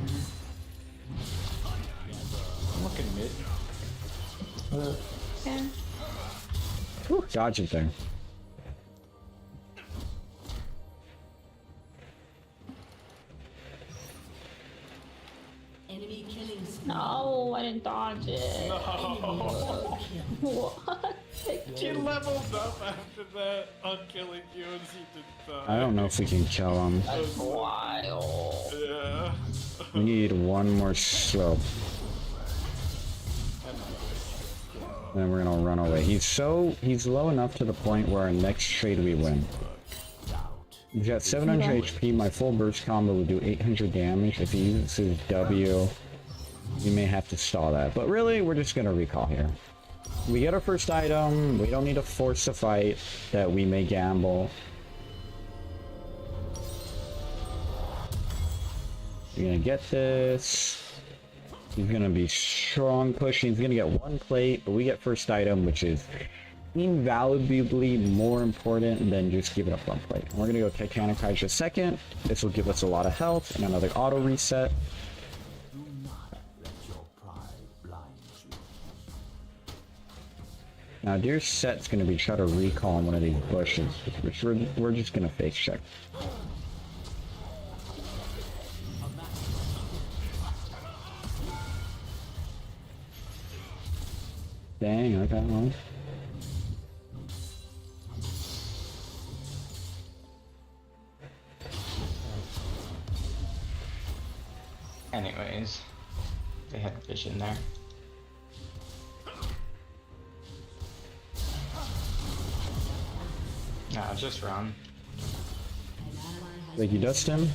I'm looking mid. Yeah. Whew, dodging thing. Enemy killing spree. No, I didn't dodge it. What? She leveled up after that on killing you and she didn't die. I don't know if we can kill him. Wild. Yeah. We need one more slope. Then we're gonna run away. He's low enough to the point where our next trade we win. He's got 700 HP. My full burst combo would do 800 damage. If he uses his W, we may have to stall that. But really, we're just gonna recall here. We get our first item. We don't need to force a fight that we may gamble. We're gonna get this. He's gonna be strong pushing. He's gonna get one plate, but we get first item, which is invaluably more important than just giving up one plate. We're gonna go Titanic Hydra second. This will give us a lot of health and another auto reset. Do not let your pride blind you. Now, dear Set's gonna be trying to recall in one of these bushes, which we're just gonna face check. Dang, I got one. Anyways, they had vision there. Nah, just run. Like you dust him?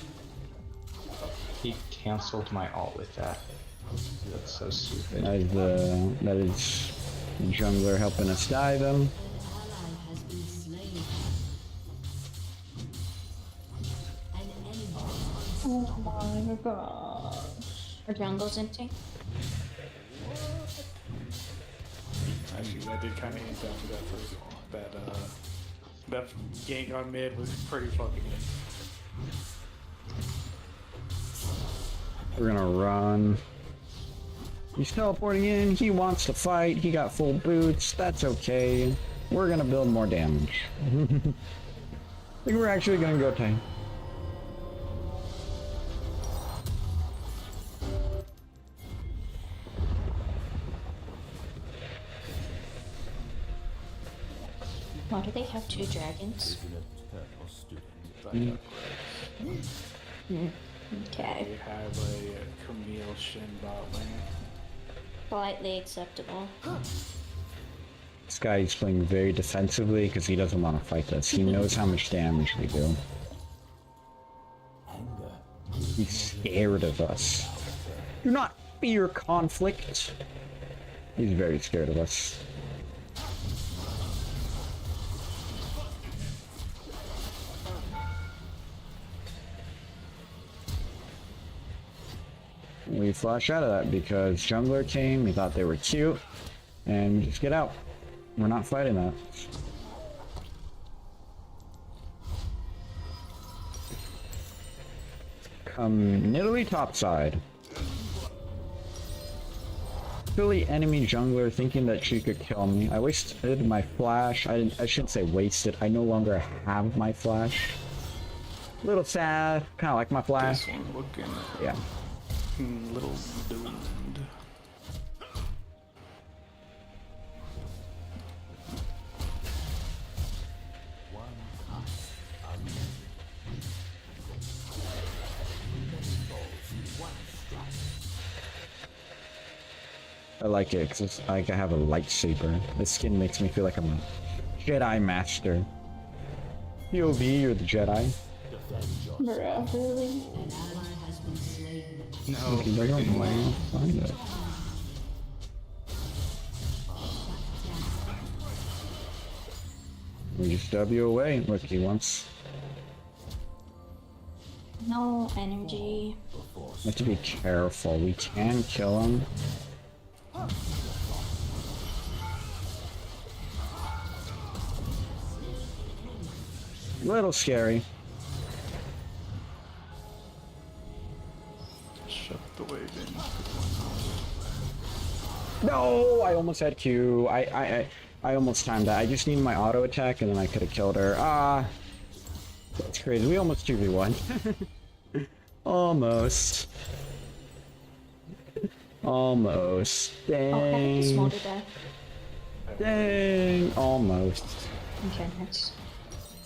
He canceled my ult with that. That's so stupid. That is jungler helping us dive him. An ally has been slain. An enemy has been Oh my gosh. Our jungle's empty. Actually, I did kind of hint after that first one. That gank on mid was pretty fucking We're gonna run. He's teleporting in. He wants to fight. He got full boots. That's okay. We're gonna build more damage. I think we're actually gonna go tank. Why do they have two dragons? Is an eternal student. Okay. They have a Camille Shin bot lane. Politely acceptable. This guy is playing very defensively because he doesn't want to fight us. He knows how much damage we do. Anger He's scared of us. Do not fear conflict. He's very scared of us. We flash out of that because jungler came, we thought they were cute, and we just get out. We're not fighting that. Come Nidalee topside. Silly enemy jungler thinking that she could kill me. I wasted my flash. I shouldn't say wasted. I no longer have my flash. Little sad. Kind of like my flash. This one looking Yeah. little doomed. I like it because it's like I have a lightsaber. The skin makes me feel like I'm a Jedi Master. POV, you're the Jedi. Bruh, really? An ally has been slain. No, If you don't mind, find it. We just W away. Look, he wants. No energy. We have to be careful. We can kill him. A little scary. Shut the wave in. No, I almost had Q. I almost timed that. I just needed my auto attack and then I could have killed her. Ah, that's crazy. We almost 2v1. Almost. Almost. Oh, I think you Dang. smote to death. Dang. Almost. Okay, next.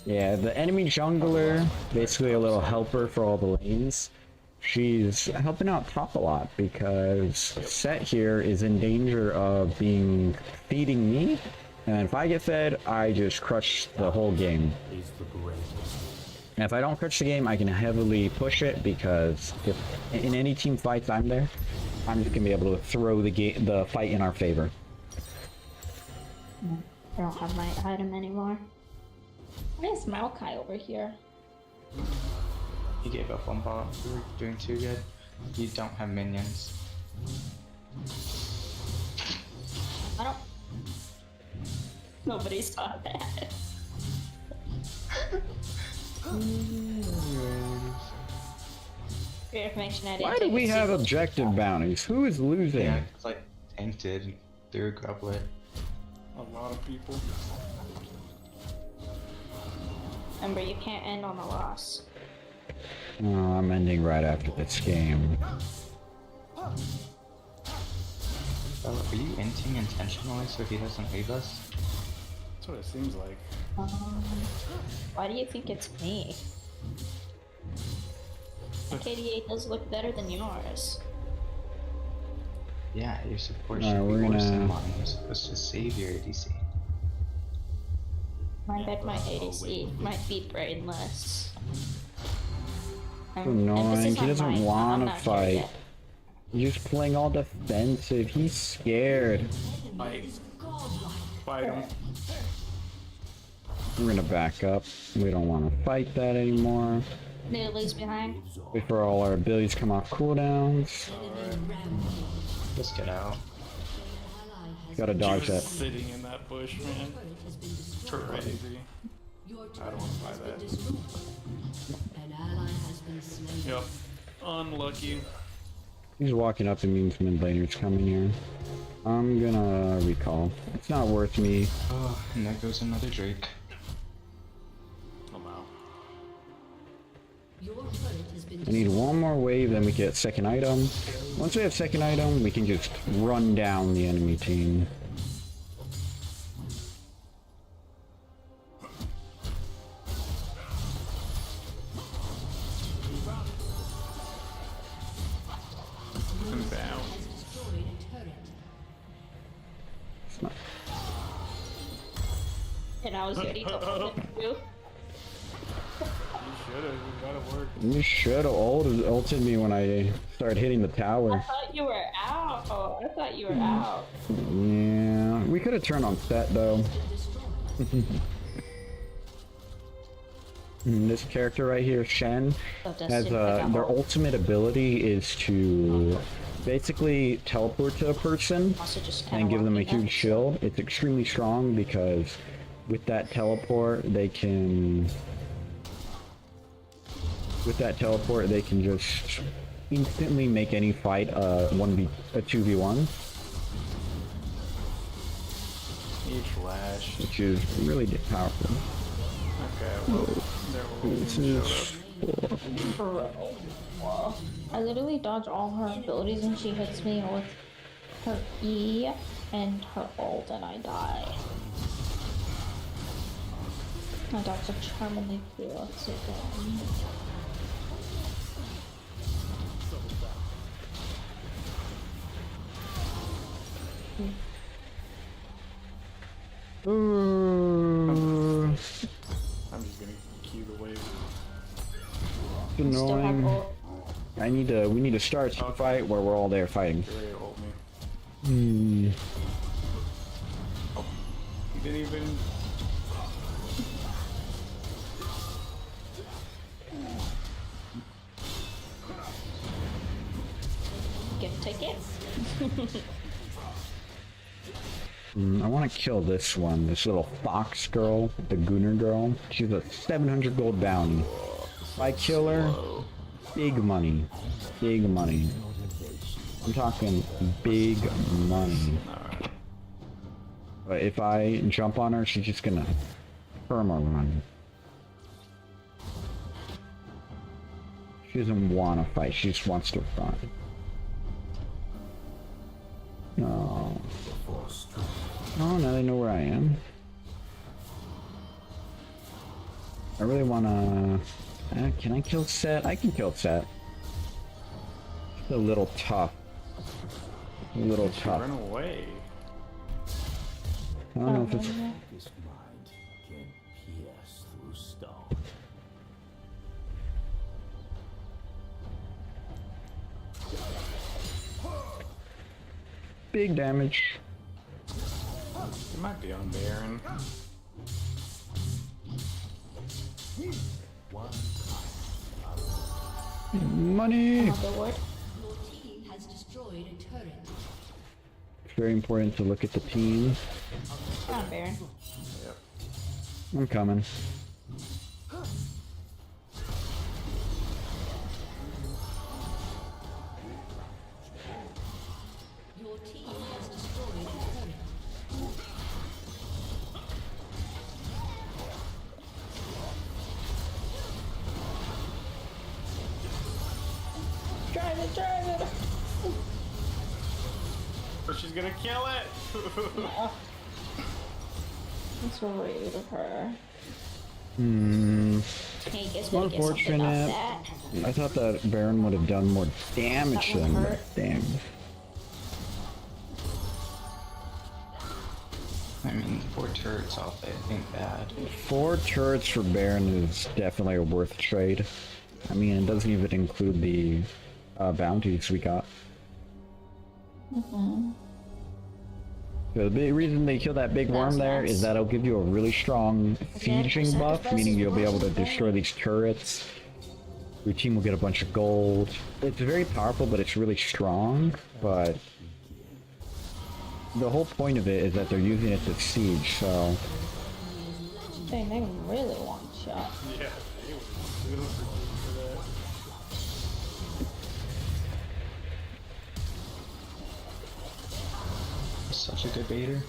Yeah, the enemy jungler, basically a little helper for all the lanes. She's helping out top a lot because Set here is in danger of feeding me, and if I get fed, I just crush the whole game. Is the greatest. And if I don't crush the game, I can heavily push it because if in any team fights I'm there, I'm just gonna be able to throw the fight in our favor. I don't have my item anymore. Why is Maokai over here? You gave up on bot. You were doing too good. You don't have minions. I don't. Nobody saw that. For your information, I didn't Why do take we a have single objective bounties? Who is losing? Yeah, it's like tainted through a grublet. A lot of people. Remember, you can't end on a loss. Oh, I'm ending right after this game. Oh, are you inting intentionally so he doesn't leave us? That's what it seems like. Why do you think it's me? My KDA does look better than yours. Yeah, your support Alright, should be we're worse than gonna- mine. You're supposed to save your ADC. I bet my ADC might be brainless. Annoying. He doesn't want to fight. Yet. He's just playing all defensive. He's scared. Fight. Fight him. We're gonna back up. We don't want to fight that anymore. Lily's behind. Wait for all our abilities to come off cooldowns. Let's get out. Gotta dodge Just that. sitting in that bush, man. Crazy. I don't want to buy that. An ally has been slain. Yep. Unlucky. He's walking up and means mid laner's coming here. I'm gonna recall. It's not worth me. Oh, and there goes another Drake. I'm out. Your turret has been I need one more wave, then we get second item. Once we have second item, we can just run down the enemy team. I'm down. destroyed a turret. It's not. And I was ready to hold it too. You should've. You gotta work. You should have ulted me when I started hitting the I tower. thought you were out. Oh, I thought you were out. Yeah, we could have turned on set though. This character right here, Shen, Oh, that's has it, I got their hold. ultimate ability is to basically teleport to a person Also just and kinda give them a walking huge up. shield. It's extremely strong because with that teleport they can just instantly make any fight a 2v1, He flashed. which is really powerful. Okay, well, there will This be is I literally dodge all her abilities and she hits me with her E and her ult and I die. My dogs are charmingly cute. So good. Ooh, I'm just gonna cue the wave. You still have annoying. ult. We need to start a team fight where we're all there fighting. You're ready to hold me. Hmm. You didn't even. Gift ticket. I want to kill this one, this little fox girl, the Gunner girl. She's a 700 gold bounty. If I kill her, big money. Big money. I'm talking big money. But if I jump on her, she's just gonna perma run. She doesn't want to fight, she just wants to run. No. Oh, now they know where I am. I really wanna... can I kill Set? I can kill Set. It's a little tough. A little tough. Run away. I don't know if it's... This mind can pierce through stone. Big damage. It might be on Baron. Money! Another word. Your team has destroyed a turret. It's very important to look at the team. Come on, Baron. Yep. I'm coming. Your team has destroyed a turret. Drive it, drive it. But she's gonna kill it! That's so rude of her. Hmm. Hey, guess we get something about Unfortunate. that. I thought that Baron would have done more damage That than would that. hurt. Damn. I mean, 4 turrets off ain't bad. 4 turrets for Baron is definitely a worth trade. I mean, it doesn't even include the bounties we got. So the big reason they kill that big worm there is that it'll give you a really strong sieging buff, meaning you'll be able to destroy these turrets. Your team will get a bunch of gold. It's very powerful, but it's really strong. But the whole point of it is that they're using it to siege, so... Dang, they really one shot. Yeah, it was super good for that. Such a good baiter.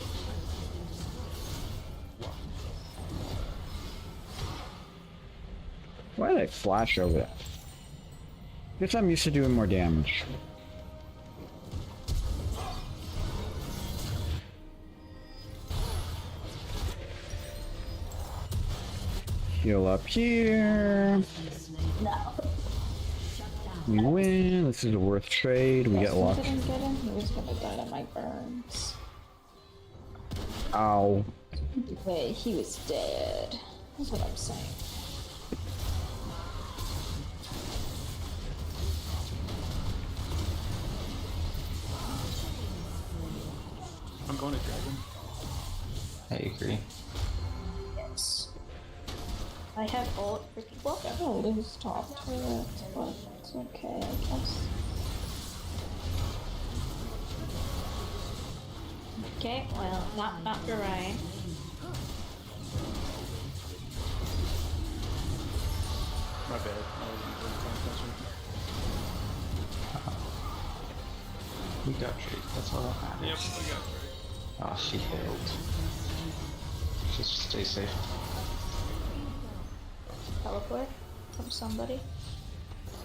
Why did I flash over that? Guess I'm used to doing more damage. Heal up here. No. We win. This is a worth trade. We get Dustin luck. didn't get him. He was gonna die to my burns. Ow. Wait, he was dead. That's what I'm saying. I'm going to Dragon. I agree. Yes. I have ult for people. I'm gonna lose top turret, but it's okay, I guess. Okay, well, not for Ryan. My bad. I wasn't really paying attention. We got Drake, that's all that matters. Yep, I got it. Oh, she failed. Just stay safe. Teleport from somebody.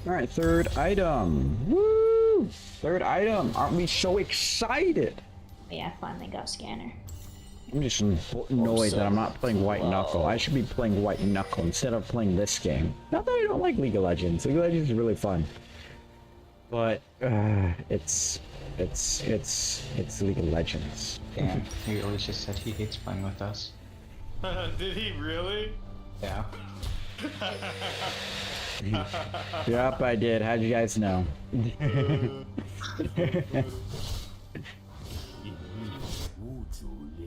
Alright, third item. Woo! Third item. Aren't we so excited? Yeah, I finally got scanner. I'm just annoyed that I'm not playing White Knuckle. I should be playing White Knuckle instead of playing this game. Not that I don't like League of Legends. League of Legends is really fun. But, it's It's League of Legends. Damn, he always just said he hates playing with us. Did he really? Yeah. Yep, I did. How'd you guys know?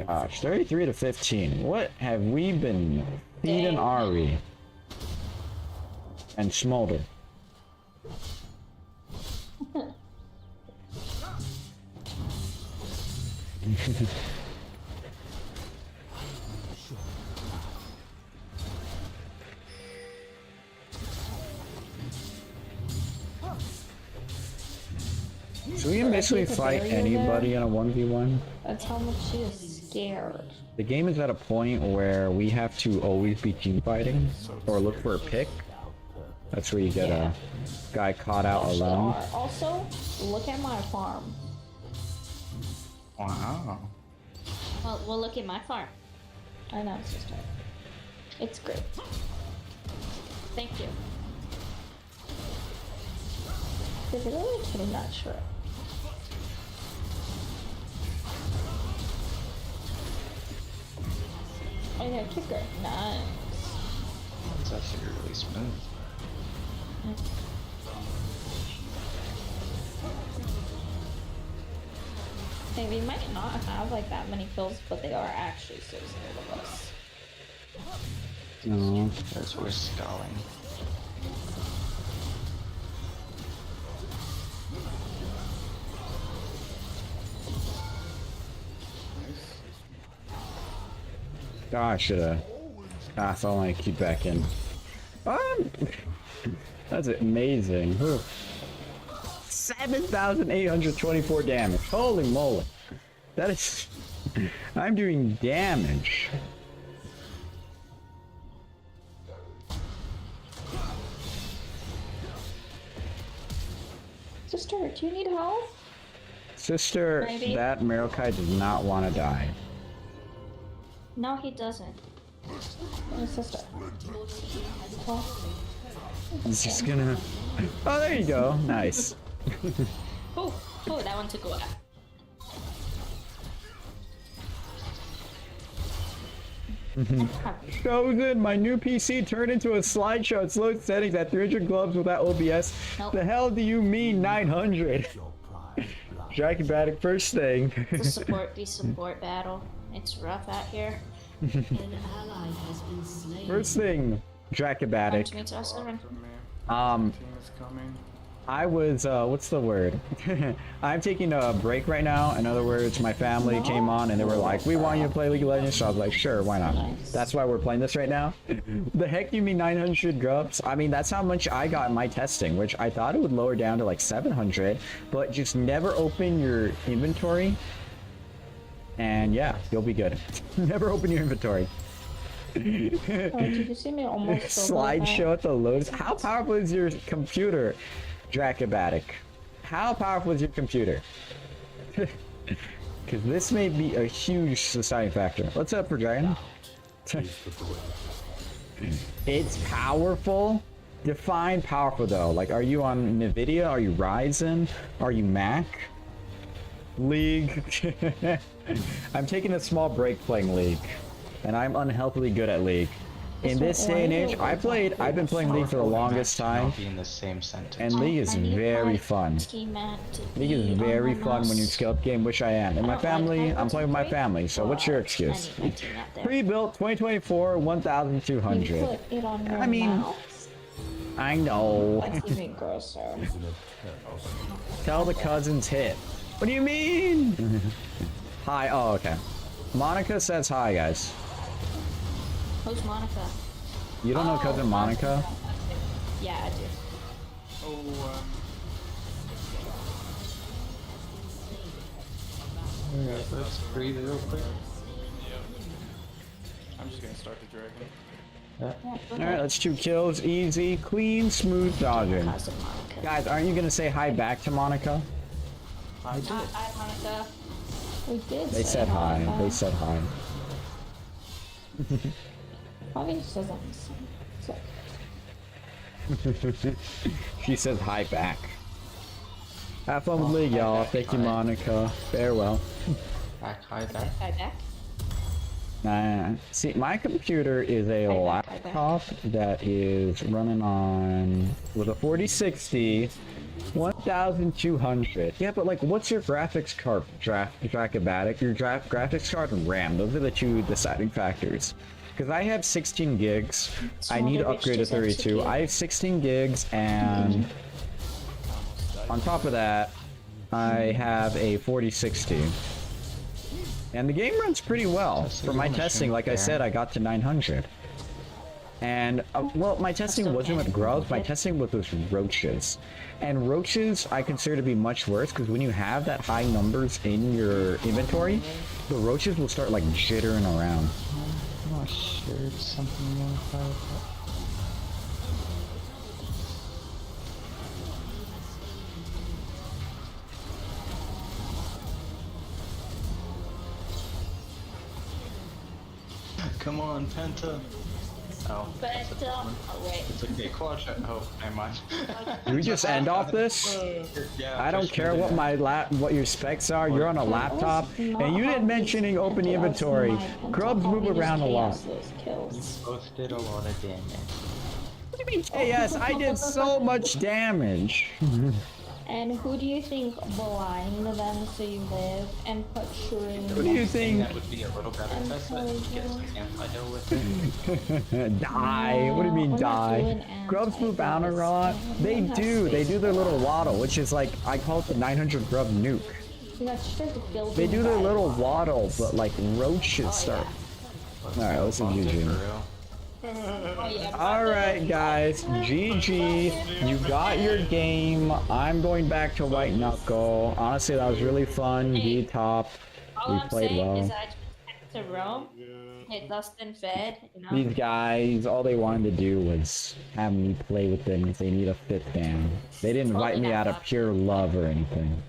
Gosh, 33 to 15. What have we been feeding Ari? And Smolder. So we can basically fight anybody in a 1v1. That's how much she is scared. The game is at a point where we have to always be team fighting or look for a pick. That's where you get a guy caught out alone. Also, look at my farm. Wow. Well, look at my farm. I know, sister. It's great. Thank you. They're really kidding that shrimp. Oh yeah, kicker. Nice. It's actually really smooth. Hey, we might not have like that many kills, but they are actually so scared of us. No. Because we're stalling. Oh, I should've. I thought I keep back in. That's amazing. 7,824 damage. Holy moly. That is... I'm doing damage. Sister, do you need help? Sister, Maybe. that Marokai does not want to die. No, he doesn't. My sister. Oh, He's just gonna... Oh, there you go. Nice. oh, that one took a while. Chosen, my new PC turned into a slideshow. It's low settings at 300 gloves without OBS. Nope. The hell do you mean 900? Draconic first thing. The support battle. It's rough out here. An ally has been slain. First thing, Dracobatic. Means us seven. Um, Team is coming. I was, what's the word? I'm taking a break right now. In other words, my family came on and they were like, we want you to play League of Legends. So I was like, sure, why not? That's why we're playing this right now. The heck you mean 900 grubs? I mean, that's how much I got in my testing, which I thought it would lower down to like 700, but just never open your inventory. And yeah, you'll be good. Never open your inventory. Oh, did you see me almost Slideshow at the lows. How powerful is your computer, Dracobatic? How powerful is your computer? Because this may be a huge deciding factor. What's up for Dragon? It's powerful. Define powerful though. Like, are you on NVIDIA? Are you Ryzen? Are you Mac? League. I'm taking a small break playing League, and I'm unhealthily good at League. In this day and age, I've been playing League for the longest time, Be in the same sentence. and League is very fun. League is very fun when you scale up game, which I am. And my family, I'm playing with my family, so what's your excuse? Pre-built 2024, 1,200. I mean, I know. That's even grosser. Tell the cousins hit. What do you mean? Hi. Oh, okay. Monica says hi, guys. Who's Monica? You don't know cousin Monica? Yeah, I do. Oh, Yeah, let's breathe real quick. I'm just gonna start the dragon. Alright, that's 2 kills. Easy, clean, smooth dodging. Cousin Monica. Guys, aren't you gonna say hi back to Monica? I did. Hi, Monica. We did. They said hi. They said hi. Probably just doesn't listen. So, She said hi back. Have fun with League, y'all. Thank you, Monica. Farewell. Back, hi, back. Hi back. See, my computer is a laptop that is running on with a 4060, 1200. Yeah, but like, what's your graphics card? Dracabatic, your graphics card and RAM. Those are the two deciding factors. Because I have 16 gigs. I need to upgrade to 32. I have 16 gigs, and on top of that, I have a 4060. And the game runs pretty well. For my testing, like I said, I got to 900. And, well, my testing wasn't with Grubs, my testing was with roaches. And roaches I consider to be much worse, because when you have that high numbers in your inventory, the roaches will start, like, jittering around. I'm not sure it's something more about that. Come on, Penta. Oh. Penta. Oh, wait. It's okay, Quadra. Oh, never mind. Do we just end off this? Yeah, I don't care what what your specs are. You're on a laptop, and you didn't mention open the inventory. Grubs move around a lot. You both did a lot of damage. What do you mean, KS? I did so much damage. And who do you think blind them so you live and put shrooms? What do you think? That would be a little better test, but get some antidote with it. Die. What do you mean die? Grubs move around a lot. They do. They do their little waddle, which is like, I call it the 900 grub nuke. They do their little waddle, but like roaches start. Alright, listen, GG. Alright guys, GG, you got your game. I'm going back to White Knuckle. Honestly, that was really fun. V-top. We played well. Is that to Rome? Hit dust and fed, you know? These guys, all they wanted to do was have me play with them if they need a 5th band. They didn't invite me out of pure love or anything.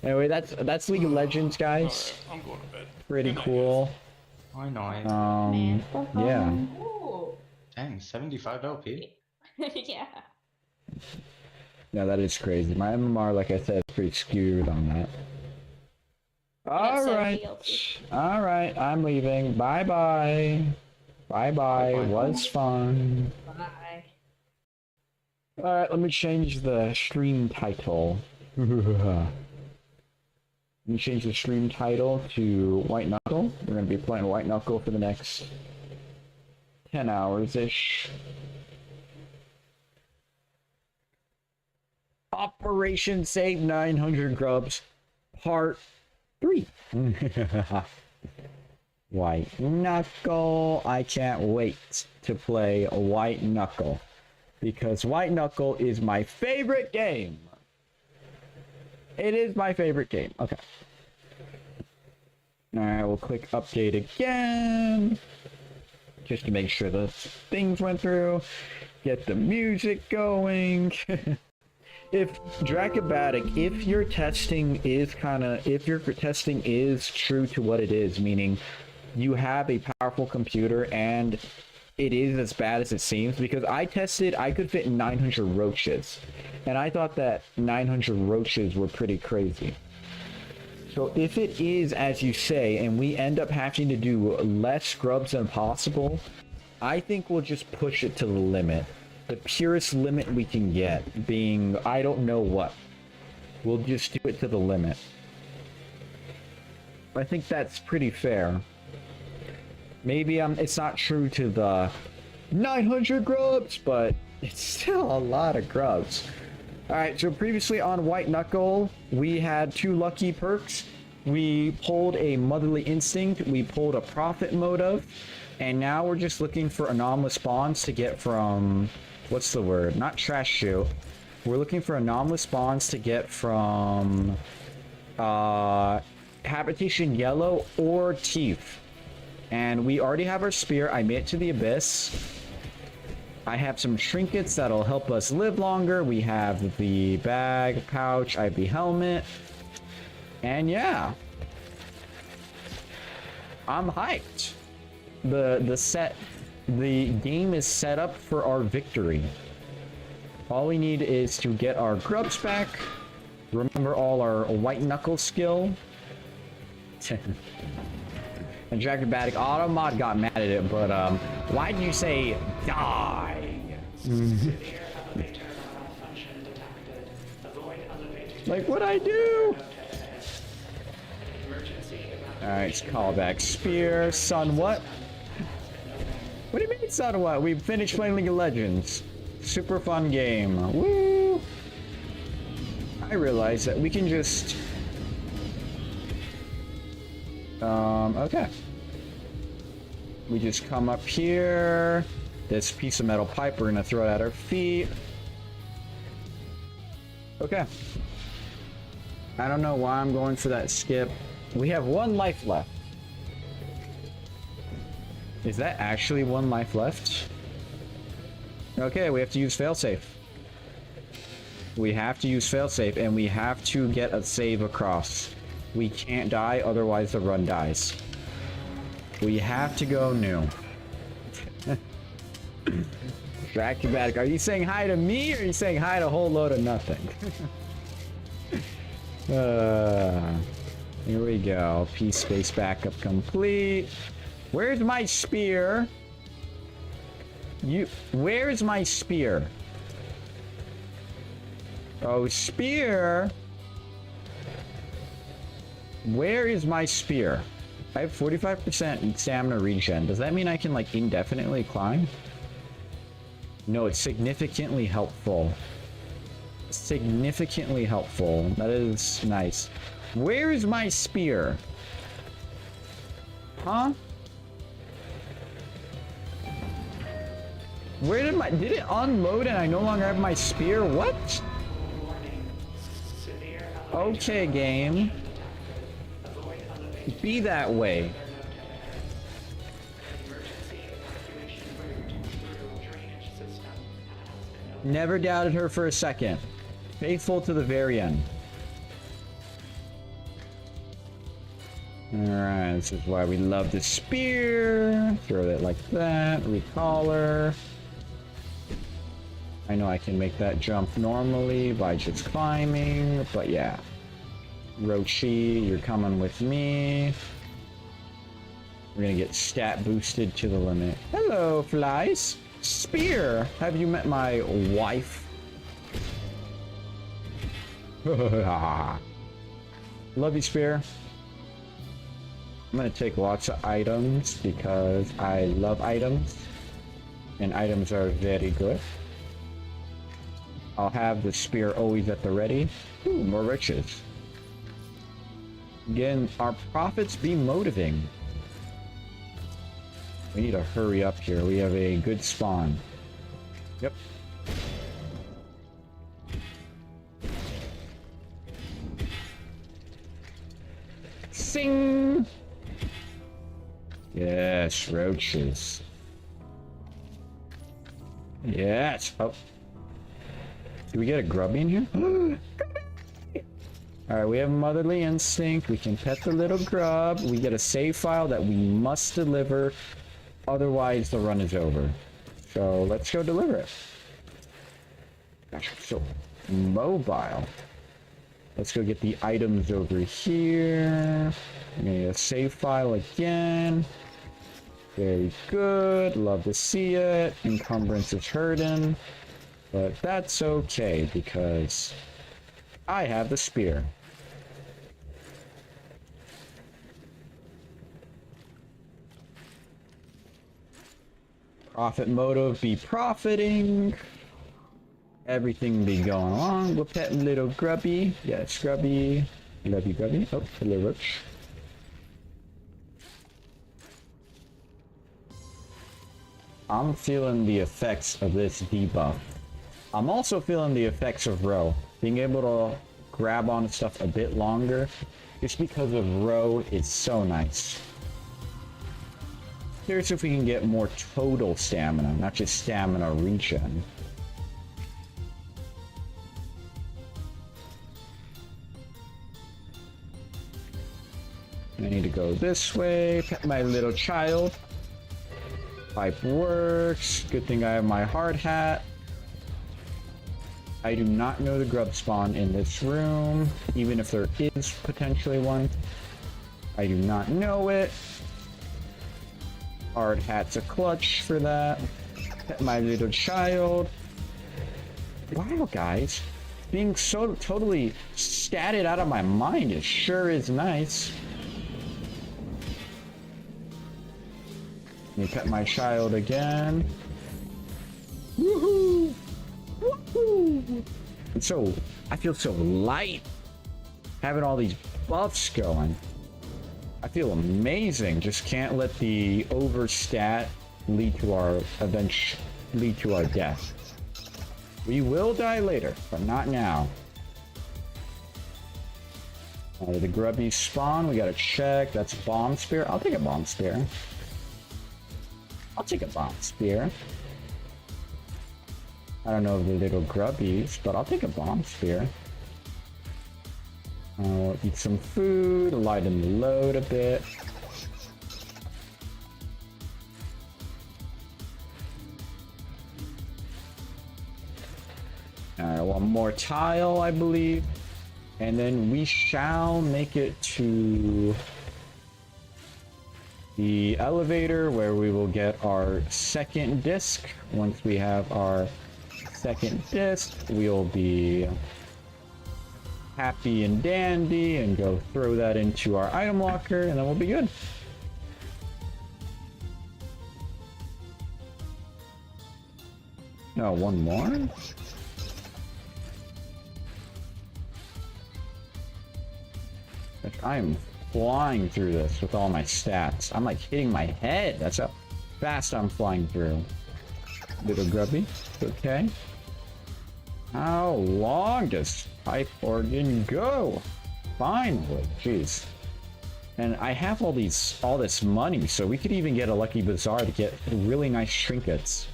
Anyway, that's League of Legends, guys. I'm going to bed. Pretty cool. I know it. Yeah. Ooh. Dang, 75 LP? Yeah. Yeah, that is crazy. My MMR, like I said, is pretty skewed on that. Alright. Alright, I'm leaving. Bye-bye. Bye-bye. Was fun. Bye. Alright, let me change the stream title. Let me change the stream title to White Knuckle. We're going to be playing White Knuckle for the next 10 hours-ish. Operation Save 900 Grubs, Part 3. White Knuckle. I can't wait to play White Knuckle, because White Knuckle is my favorite game. It is my favorite game. Okay. Alright, we'll click update again, just to make sure the things went through. Get the music going. If Dracabatic, if your testing is true to what it is, meaning you have a powerful computer and it is as bad as it seems, because I tested, I could fit 900 roaches, and I thought that 900 roaches were pretty crazy. So if it is as you say, and we end up having to do less grubs than possible, I think we'll just push it to the limit. The purest limit we can get, being I don't know what. We'll just do it to the limit. I think that's pretty fair. Maybe it's not true to the 900 grubs, but it's still a lot of grubs. Alright, so previously on White Knuckle, we had 2 lucky perks. We pulled a Motherly Instinct, we pulled a Prophet Motive, and now we're just looking for anomalous spawns to get from... what's the word? Not Trash Shoot. We're looking for anomalous spawns to get from... Habitation Yellow or Teeth. And we already have our spear. I made it to the Abyss. I have some trinkets that'll help us live longer. We have the bag, pouch, I have the helmet. And yeah. I'm hyped. The game is set up for our victory. All we need is to get our grubs back, Remember all our white knuckle skill? And Dracrobatic Auto Mod got mad at it, but why did you say die? Like what I do? Alright, it's callback. Spear, son what? What do you mean son what? We finished playing League of Legends. Super fun game. Woo! I realized that we can just... okay. We just come up here. This piece of metal pipe, we're gonna throw it at our feet. Okay. I don't know why I'm going for that skip. We have 1 life left. Is that actually 1 life left? Okay, we have to use failsafe. We have to use failsafe, and we have to get a save across. We can't die, otherwise the run dies. We have to go new. Dracrobatic, are you saying hi to me, or are you saying hi to a whole load of nothing? Here we go. Peace space backup complete. Where's my spear? Where's my spear? Oh, spear. Where is my spear? I have 45% stamina regen. Does that mean I can like indefinitely climb? No, it's significantly helpful. Significantly helpful. That is nice. Where is my spear? Huh? Where did it unload and I no longer have my spear? What? Okay, game. Be that way. Never doubted her for a second. Faithful to the very end. Alright, this is why we love the spear. Throw it like that. Recaller. I know I can make that jump normally by just climbing, but yeah. Rochi, you're coming with me. We're gonna get stat boosted to the limit. Hello, flies. Spear! Have you met my wife? Love you, Spear. I'm gonna take lots of items because I love items. And items are very good. I'll have the spear always at the ready. Ooh, more riches. Again, our profits be motivating. We need to hurry up here. We have a good spawn. Yep. Sing! Yes, roaches. Yes. Oh. Did we get a grubby in here? Alright, we have motherly instinct. We can pet the little grub. We get a save file that we must deliver. Otherwise, the run is over. So, let's go deliver it. Gosh, I'm so mobile. Let's go get the items over here. I'm gonna get a save file again. Very good. Love to see it. Encumbrance is hurting. But that's okay, because I have the spear. Profit motive be profiting. Everything be going along. We're petting little grubby. Yes, grubby. Love you, grubby. Oh, hello, roach. I'm feeling the effects of this debuff. I'm also feeling the effects of row. Being able to grab on stuff a bit longer, just because of row is so nice. Curious if we can get more total stamina, not just stamina regen. I need to go this way, pet my little child. Pipe works. Good thing I have my hard hat. I do not know the grub spawn in this room, even if there is potentially one. I do not know it. Hard hat's a clutch for that. My little child. Wow, guys. Being so totally statted out of my mind, it sure is nice. Let me pet my child again. Woohoo! Woohoo! And so, I feel so light. Having all these buffs going. I feel amazing. Just can't let the overstat lead to our death. We will die later, but not now. The grubbies spawn. We gotta check. That's a bomb spear. I'll take a bomb spear. I'll take a bomb spear. I don't know the little grubbies, but I'll take a bomb spear. I'll eat some food, lighten the load a bit. Alright, one more tile, I believe. And then we shall make it to the elevator where we will get our second disc. Once we have our second disc, we'll be happy and dandy and go throw that into our item locker, and then we'll be good. No, one more? I'm flying through this with all my stats. I'm like hitting my head. That's how fast I'm flying through. Little grubby. Okay. How long does pipe organ go? Finally. Jeez. And I have all this money, so we could even get a lucky bazaar to get really nice trinkets.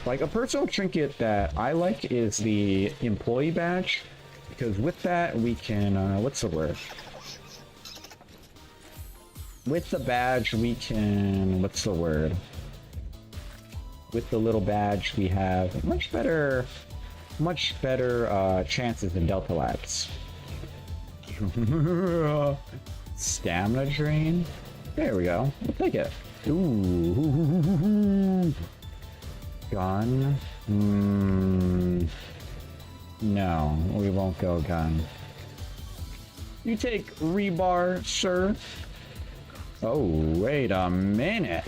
Like a personal trinket that I like is the employee badge, because with that we can what's the word? With the badge, we can... what's the word? With the little badge, we have much better chances in Delta Labs. Stamina drain? There we go. We'll take it. Ooh. Gun? No, we won't go gun. You take rebar, sir. Oh, wait a minute.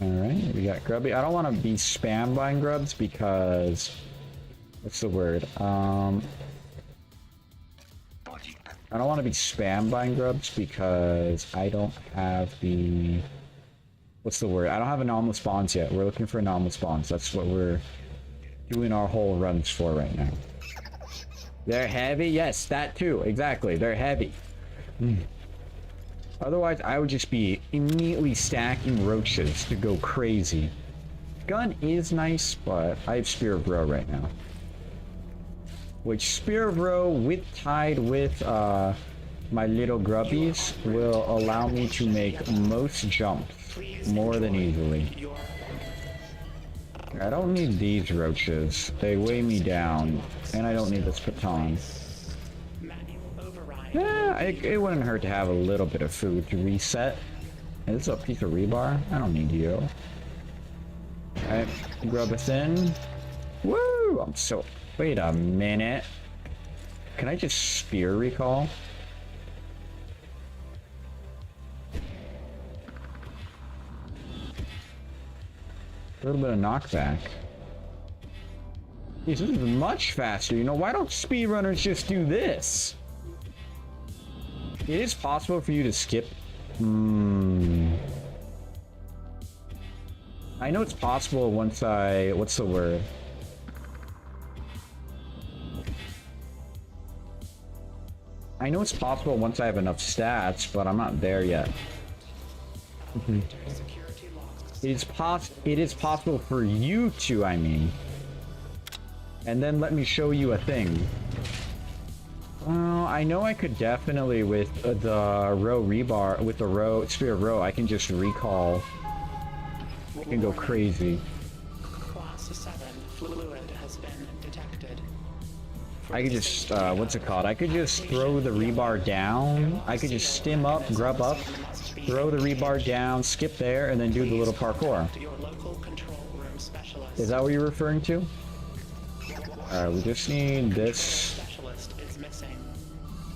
Alright, we got Grubby. I don't want to be spam buying Grubs because... what's the word? I don't want to be spam buying Grubs because I don't have the... what's the word? I don't have anomalous spawns yet. We're looking for anomalous spawns. That's what we're doing our whole runs for right now. They're heavy? Yes, that too. Exactly. They're heavy. Otherwise, I would just be immediately stacking roaches to go crazy. Gun is nice, but I have Spear of Row right now. Which Spear of Row, tied with my little grubbies, will allow me to make most jumps more than easily. I don't need these roaches. They weigh me down. And I don't need this baton. Yeah, it wouldn't hurt to have a little bit of food to reset. Hey, this is a piece of rebar. I don't need you. Alright, grub us in. Woo! I'm so... wait a minute. Can I just spear recall? A little bit of knockback. This is much faster, you know? Why don't speedrunners just do this? It is possible for you to skip. I know it's possible once I... what's the word? I know it's possible once I have enough stats, but I'm not there yet. It is possible for you to, I mean. And then let me show you a thing. Well, I know I could definitely with the row rebar, with the row Spear of Row, I can just recall I can go crazy. Class 7 fluid has been detected. I could just, what's it called? I could just throw the rebar down. I could just stim up, grub up, throw the rebar down, skip there, and then do the little parkour. Your local control room specialist. Is that what you're referring to? Alright, we just need this. Specialist is missing.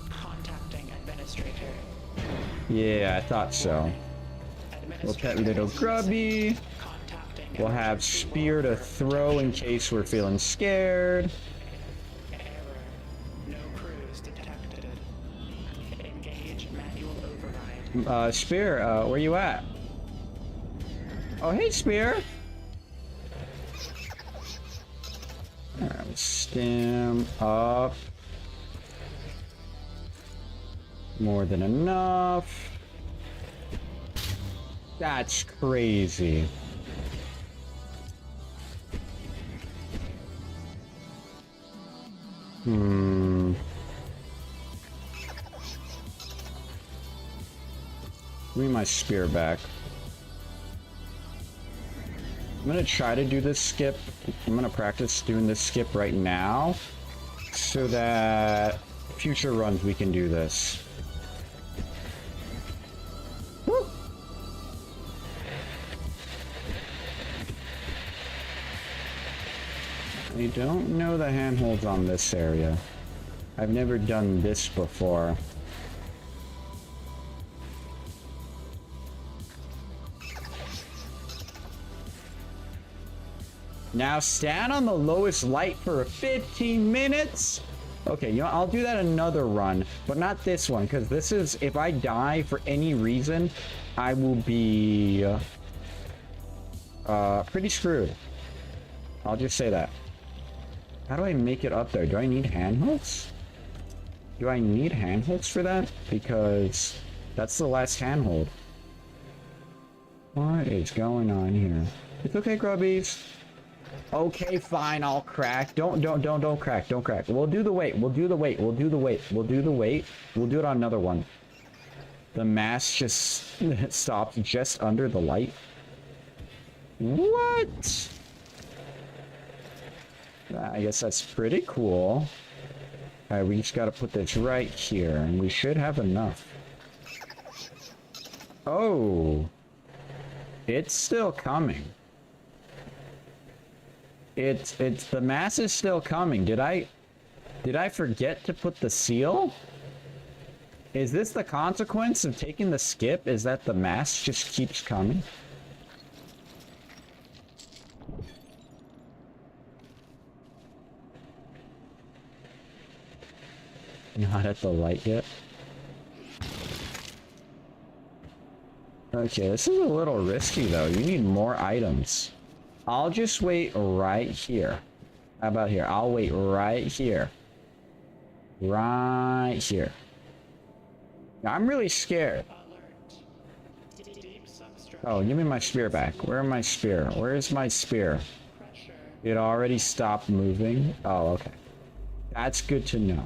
Contacting administrator. Yeah, I thought so. We'll pet little Grubby. Contacting We'll have spear to throw in case we're feeling scared. error. No crews detected. Engage manual override. Spear, where you at? Oh, hey, Spear. Alright, stem up. More than enough. That's crazy. Give me my spear back. I'm gonna try to do this skip. I'm gonna practice doing this skip right now so that future runs we can do this. Woo! I don't know the handholds on this area. I've never done this before. Now stand on the lowest light for 15 minutes. Okay, you know, I'll do that another run, but not this one, because this is, if I die for any reason, I will be pretty screwed. I'll just say that. How do I make it up there? Do I need handholds? Do I need handholds for that? Because that's the last handhold. What is going on here? It's okay, Grubbies. Okay, fine, I'll crack. Don't crack, don't crack. We'll do the weight, we'll do the weight, we'll do the weight, we'll do the weight. We'll do it on another one. The mask just stopped just under the light. What? I guess that's pretty cool. Alright, we just gotta put this right here, and we should have enough. Oh. It's still coming. It's the mass is still coming. Did I forget to put the seal? Is this the consequence of taking the skip? Is that the mass just keeps coming? Not at the light yet. Okay, this is a little risky though. You need more items. I'll just wait right here. How about here? I'll wait right here. Right here. Now, I'm really scared. Oh, give me my spear back. Where my spear? Where's my spear? It already stopped moving. Oh, okay. That's good to know.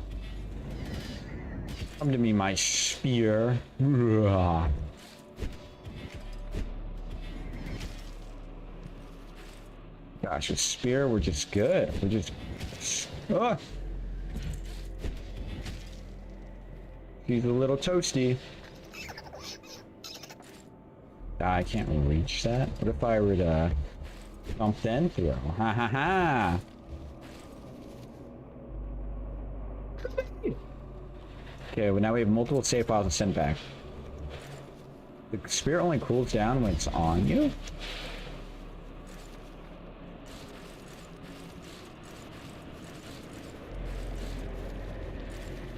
Come to me, my spear. Gosh, with spear, we're just good. We're just... Oh! She's a little toasty. I can't reach that. What if I were to jump then throw? Ha ha ha! Okay, well now we have multiple save files to send back. The spear only cools down when it's on you?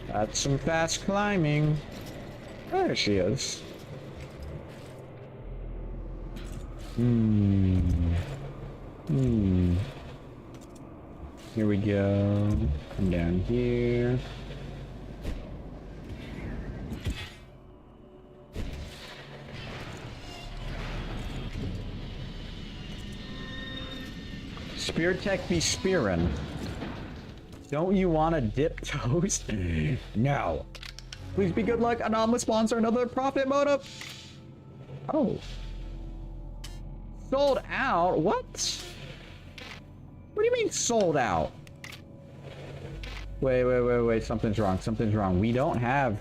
That's some fast climbing. There she is. Here we go. Come down here. Spear tech be spearin'. Don't you want to dip toast? No. Please be good luck. Anomalous sponsor, another profit motive. Oh. Sold out? What? What do you mean sold out? Wait. Something's wrong. Something's wrong. We don't have...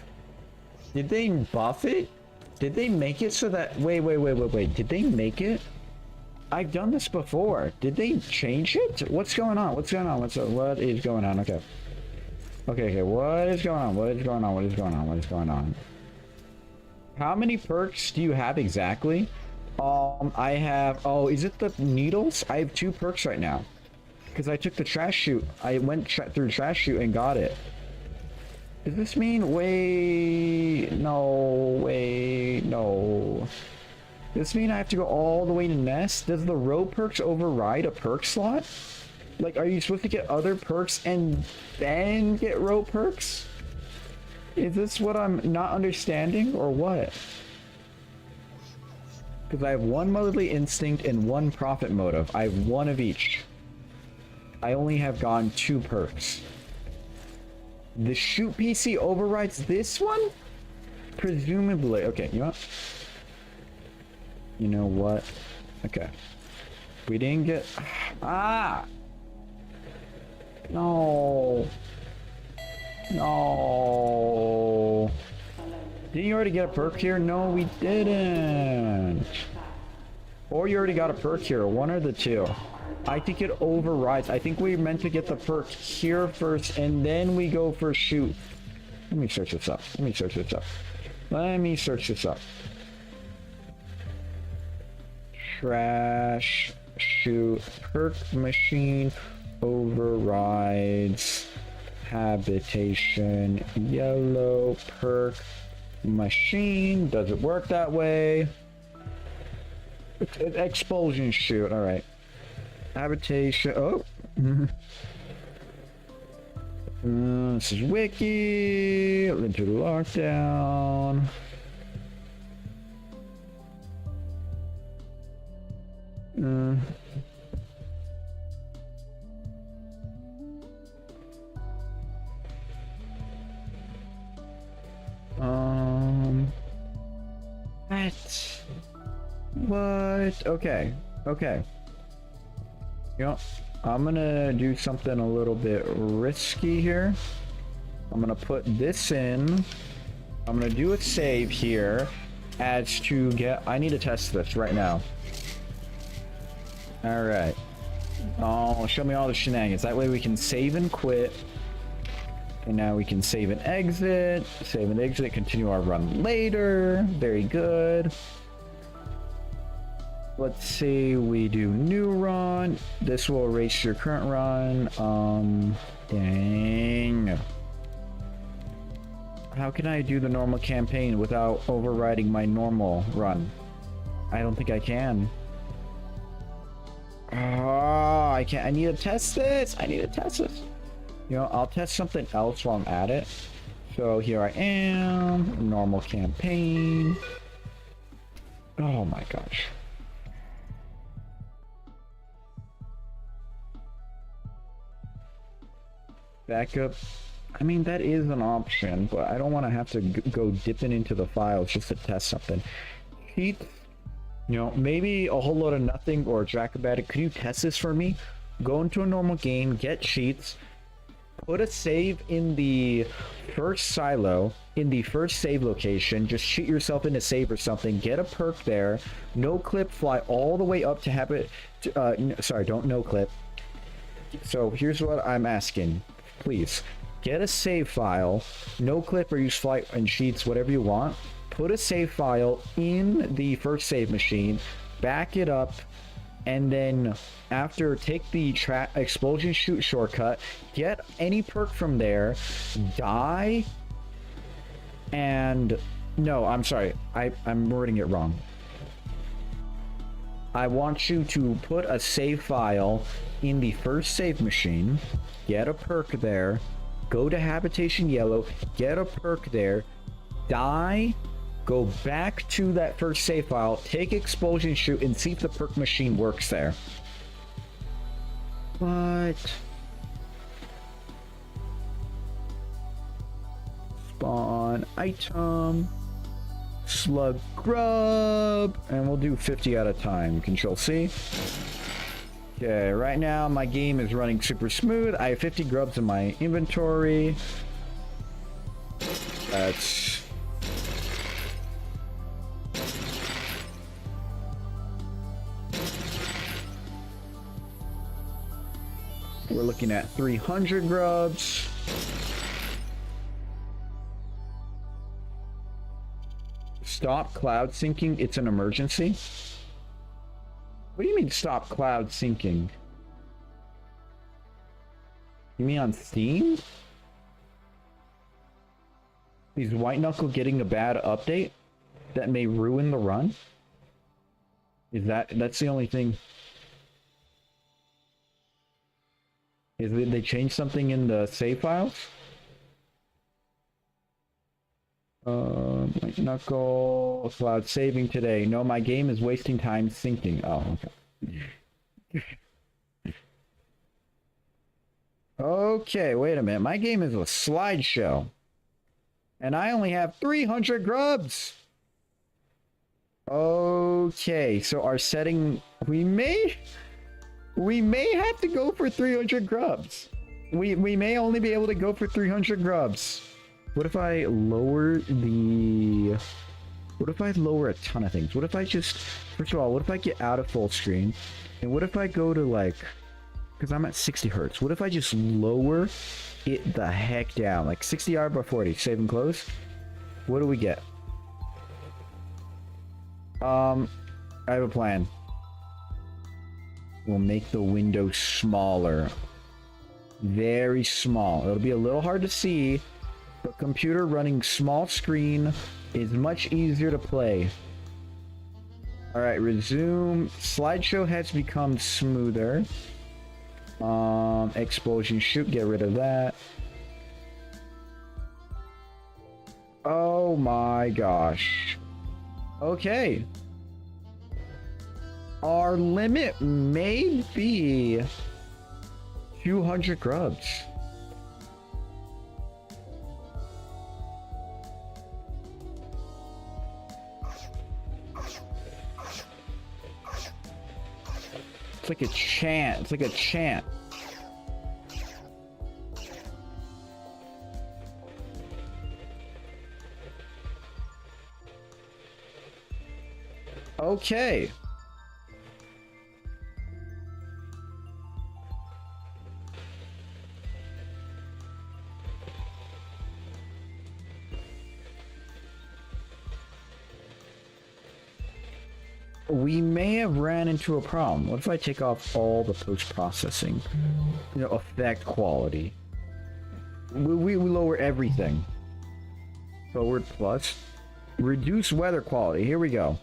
Did they buff it? Did they make it so that... Wait. Did they make it? I've done this before. Did they change it? What's going on? What is going on? Okay. Okay. What is going on? How many perks do you have exactly? I have... Oh, is it the needles? I have 2 perks right now. Because I took the trash chute. I went through trash chute and got it. Does this mean... Wait... No. Does this mean I have to go all the way to Nest? Does the row perks override a perk slot? Like, are you supposed to get other perks and then get row perks? Is this what I'm not understanding, or what? Because I have 1 motherly instinct and 1 profit motive. I have 1 of each. I only have gotten 2 perks. The shoot PC overrides this one? Presumably. Okay, you know what? Okay. We didn't get... Ah! No. Didn't you already get a perk here? No, we didn't. Or you already got a perk here. One or the two. I think it overrides. I think we meant to get the perk here first, and then we go for shoot. Let me search this up. Trash shoot perk machine overrides habitation yellow perk machine. Does it work that way? Expulsion shoot. All right. Habitation. Oh. This is wiki. Into the lockdown. What? Okay. You know, I'm gonna do something a little bit risky here. I'm gonna put this in. I'm gonna do a save here as to get... I need to test this right now. Alright. Oh, show me all the shenanigans. That way we can save and quit. And now we can save and exit. Save and exit. Continue our run later. Very good. Let's see. We do new run. This will erase your current run. Dang. How can I do the normal campaign without overriding my normal run? I don't think I can. Oh, I can't. I need to test this. You know, I'll test something else while I'm at it. So here I am. Normal campaign. Oh my gosh. Backup. I mean, that is an option, but I don't want to have to go dipping into the files just to test something. Cheats. You know, maybe a whole load of nothing or Dracobatic. Could you test this for me? Go into a normal game, get cheats, put a save in the first silo, in the first save location, just cheat yourself into save or something, get a perk there, no clip, fly all the way up to habit, sorry, don't no clip. So here's what I'm asking, please. Get a save file, no clip or use flight and cheats, whatever you want. Put a save file in the first save machine, back it up, and then after take the explosion shoot shortcut, get any perk from there, die, and no, I'm sorry, I'm wording it wrong. I want you to put a save file in the first save machine, get a perk there, go to habitation yellow, get a perk there, die, go back to that first save file, take explosion shoot, and see if the perk machine works there. What? Spawn item. Slug grub. And we'll do 50 at a time. Control C. Okay, right now my game is running super smooth. I have 50 grubs in my inventory. That's... We're looking at 300 grubs. Stop cloud syncing. It's an emergency. What do you mean stop cloud syncing? You mean on Steam? Is White Knuckle getting a bad update that may ruin the run? That's the only thing? Is it they changed something in the save files? White Knuckle cloud saving today. No, my game is wasting time syncing. Oh, okay. Okay, wait a minute. My game is a slideshow. And I only have 300 grubs. Okay, so our setting... We may have to go for 300 grubs. We may only be able to go for 300 grubs. What if I lower the... What if I lower a ton of things? What if I just... First of all, what if I get out of full screen? And what if I go to like... Because I'm at 60 hertz. What if I just lower it the heck down? Like 60 R by 40. Save and close. What do we get? I have a plan. We'll make the window smaller. Very small. It'll be a little hard to see, but computer running small screen is much easier to play. Alright, resume. Slideshow has become smoother. Explosion shoot, get rid of that. Oh my gosh. Okay. Our limit may be 200 grubs. It's like a chant. It's like a chant. Okay. We may have ran into a problem. What if I take off all the post-processing? You know, effect quality. We lower everything. Forward plus. Reduce weather quality. Here we go.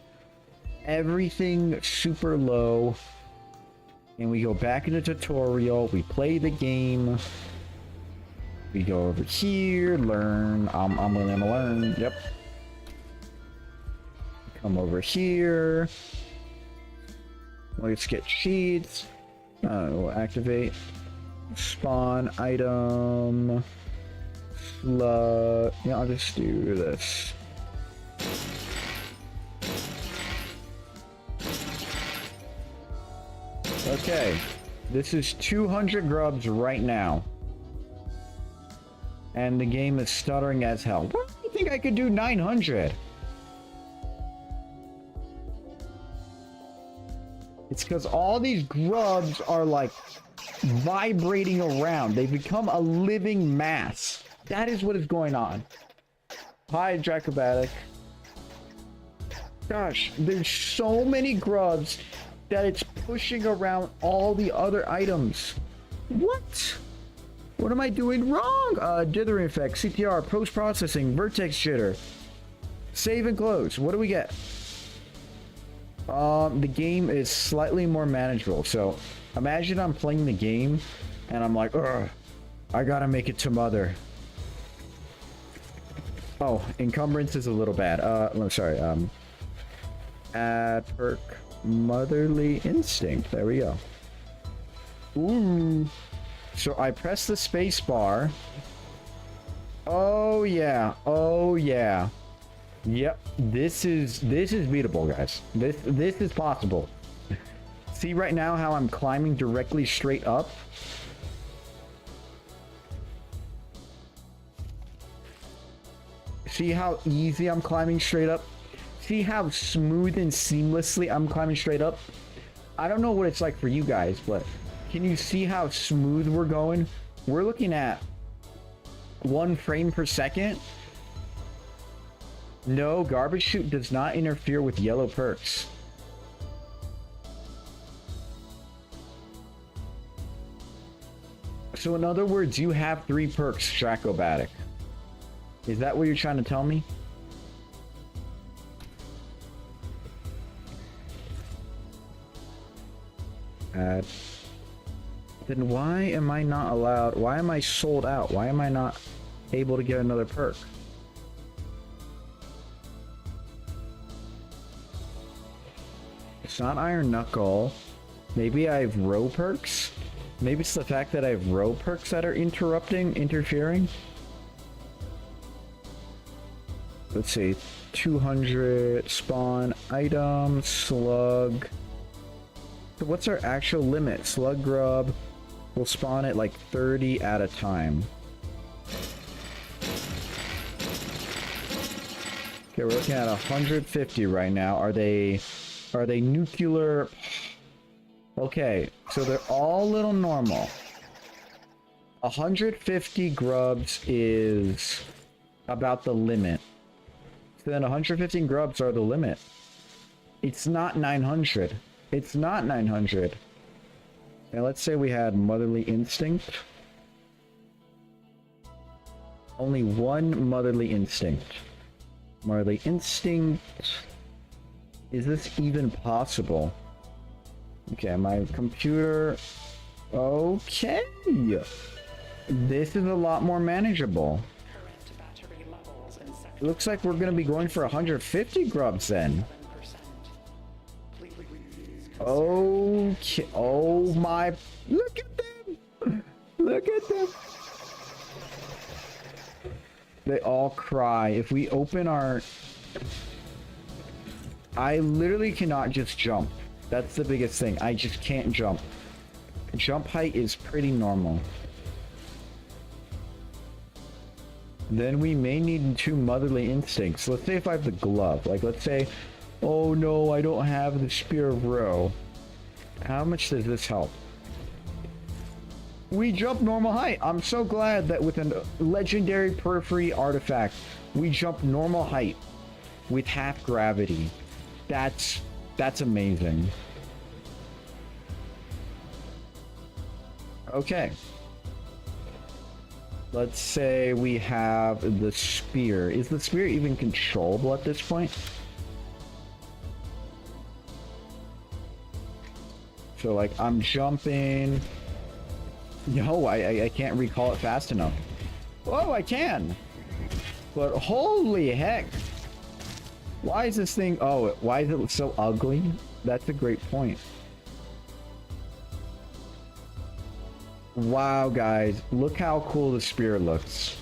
Everything super low. And we go back into tutorial. We play the game. We go over here. Learn. I'm gonna learn. Yep. Come over here. Let's get cheats. We'll activate. Spawn item. Slug. Yeah, I'll just do this. Okay. This is 200 grubs right now. And the game is stuttering as hell. What do you think I could do 900? It's because all these grubs are like vibrating around. They become a living mass. That is what is going on. Hi, Dracobatic. Gosh, there's so many grubs that it's pushing around all the other items. What? What am I doing wrong? Dithering effect, CTR, post-processing, vertex jitter. Save and close. What do we get? The game is slightly more manageable. So imagine I'm playing the game and I'm like, ugh, I gotta make it to mother. Oh, encumbrance is a little bad. I'm sorry. Add perk motherly instinct. There we go. Ooh. So I press the space bar. Oh yeah. Oh yeah. Yep, this is beatable, guys. This is possible. See right now how I'm climbing directly straight up? See how easy I'm climbing straight up? See how smooth and seamlessly I'm climbing straight up? I don't know what it's like for you guys, but can you see how smooth we're going? We're looking at 1 frame per second. No, garbage chute does not interfere with yellow perks. So in other words, you have 3 perks, Stracobatic. Is that what you're trying to tell me? Then why am I not allowed? Why am I sold out? Why am I not able to get another perk? It's not Iron Knuckle. Maybe I have row perks? Maybe it's the fact that I have row perks that are interfering? Let's see. 200 spawn item, slug. So what's our actual limit? Slug grub will spawn at like 30 at a time. Okay, we're looking at 150 right now. Are they nuclear? Okay, so they're all a little normal. 150 grubs is about the limit. So then 150 grubs are the limit. It's not 900. It's not 900. Now let's say we had Motherly Instinct. Only 1 Motherly Instinct. Motherly Instinct. Is this even possible? Okay, my computer. Okay. This is a lot more manageable. Current battery levels in sector Looks like we're gonna be going for 150 grubs then. 7%. Please Okay. Oh my. Look at them. Look at them. They all cry. If we open our... I literally cannot just jump. That's the biggest thing. I just can't jump. Jump height is pretty normal. Then we may need 2 Motherly Instincts. Let's say if I have the glove. Like, let's say, oh no, I don't have the Spear of Row. How much does this help? We jump normal height. I'm so glad that with a legendary periphery artifact, we jump normal height with half gravity. That's amazing. Okay. Let's say we have the spear. Is the spear even controllable at this point? So like I'm jumping. No, I can't recall it fast enough. Oh, I can. But holy heck. Why is this thing... Oh, why is it so ugly? That's a great point. Wow, guys. Look how cool the spear looks.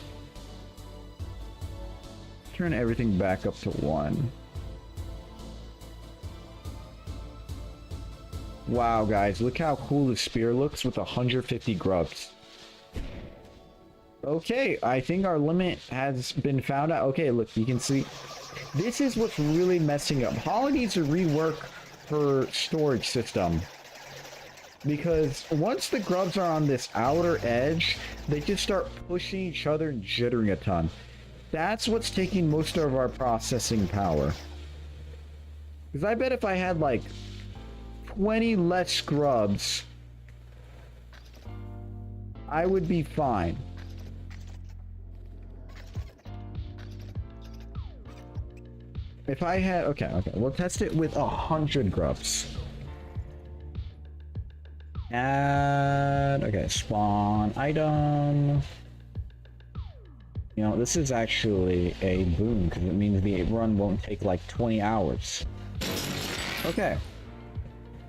Turn everything back up to 1. Wow, guys. Look how cool the spear looks with 150 grubs. Okay, I think our limit has been found out. Okay, look, you can see. This is what's really messing up. Holly needs to rework her storage system. Because once the grubs are on this outer edge, they just start pushing each other and jittering a ton. That's what's taking most of our processing power. Because I bet if I had like 20 less grubs, I would be fine. If I had... Okay, we'll test it with 100 grubs. Add... Okay, spawn item. You know, this is actually a boon, because it means the run won't take like 20 hours. Okay.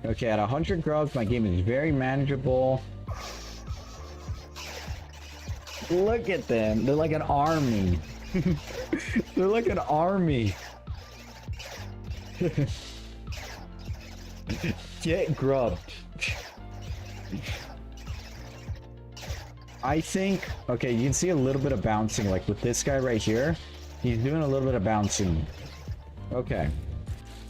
Okay, at 100 grubs, my game is very manageable. Look at them. They're like an army. They're like an army. Get grubbed. I think, okay, you can see a little bit of bouncing, like with this guy right here. He's doing a little bit of bouncing. Okay.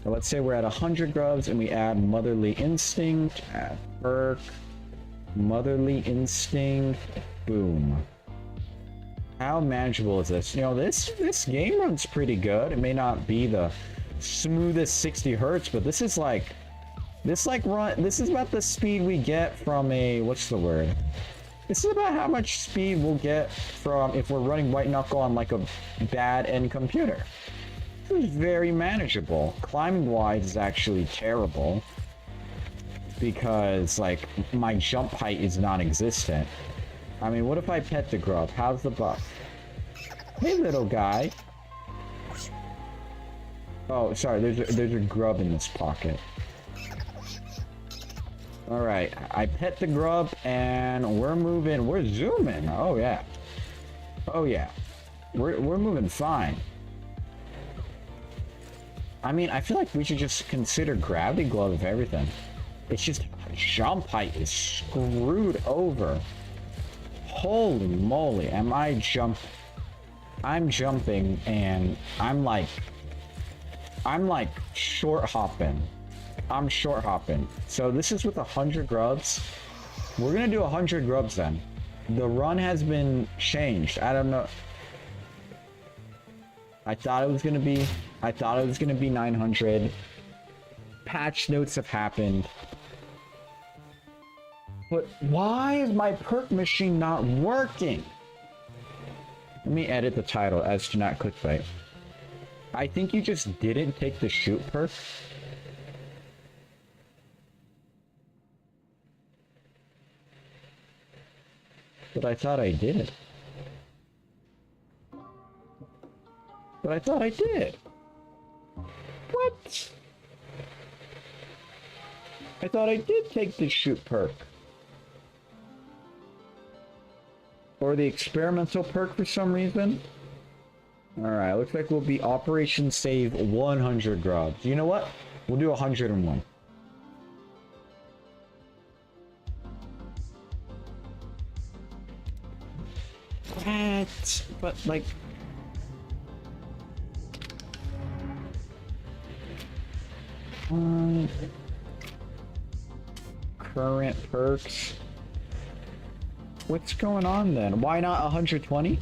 So let's say we're at 100 grubs and we add Motherly Instinct, add perk, Motherly Instinct, boom. How manageable is this? You know, this game runs pretty good. It may not be the smoothest 60 hertz, but this is like, this is about the speed we get from a, what's the word? This is about how much speed we'll get from if we're running White Knuckle on like a bad end computer. This is very manageable. Climbing wise is actually terrible because like my jump height is non-existent. I mean, what if I pet the grub? How's the buff? Hey, little guy. Oh, sorry. There's a grub in this pocket. All right, I pet the grub and we're moving. We're zooming. Oh yeah. Oh yeah. We're moving fine. I mean, I feel like we should just consider gravity glove of everything. It's just jump height is screwed over. Holy moly, I'm jumping and I'm like short hopping. I'm short hopping. So this is with 100 grubs. We're gonna do 100 grubs then. The run has been changed. I don't know. I thought it was gonna be 900. Patch notes have happened. But why is my perk machine not working? Let me edit the title as to not clickbait. I think you just didn't take the shoot perk. But I thought I did. But I thought I did. What? I thought I did take the shoot perk. Or the experimental perk for some reason. Alright, looks like we'll be Operation Save 100 grubs. You know what? We'll do 101. What? But like... current perks. What's going on then? Why not 120?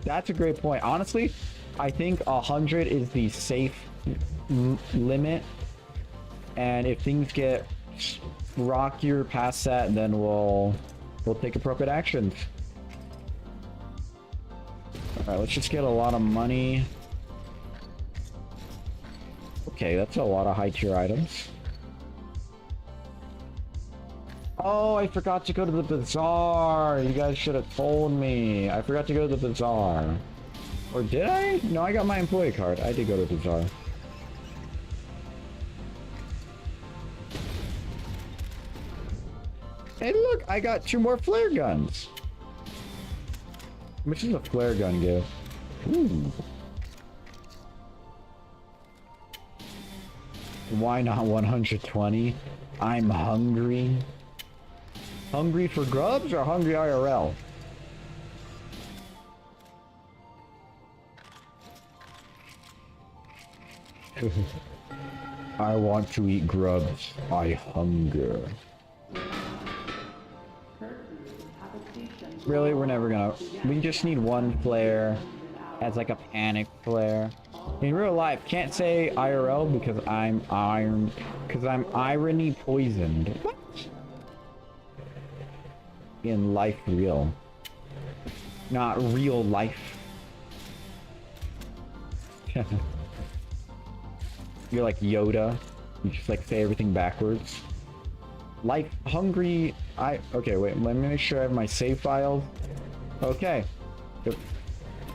That's a great point. Honestly, I think 100 is the safe limit. And if things get rockier past that, then we'll take appropriate actions. Alright, let's just get a lot of money. Okay, that's a lot of high tier items. Oh, I forgot to go to the bazaar. You guys should have told me. I forgot to go to the bazaar. Or did I? No, I got my employee card. I did go to the bazaar. Hey, look, I got 2 more flare guns. How much does a flare gun give? Ooh. Why not 120? I'm hungry. Hungry for grubs or hungry IRL? I want to eat grubs. I hunger. Really? We're never gonna... We just need 1 flare as like a panic flare. In real life, can't say IRL because I'm iron... Because I'm irony poisoned. What? In life real. Not real life. You're like Yoda. You just like say everything backwards. Life hungry. Okay, wait, let me make sure I have my save files. Okay.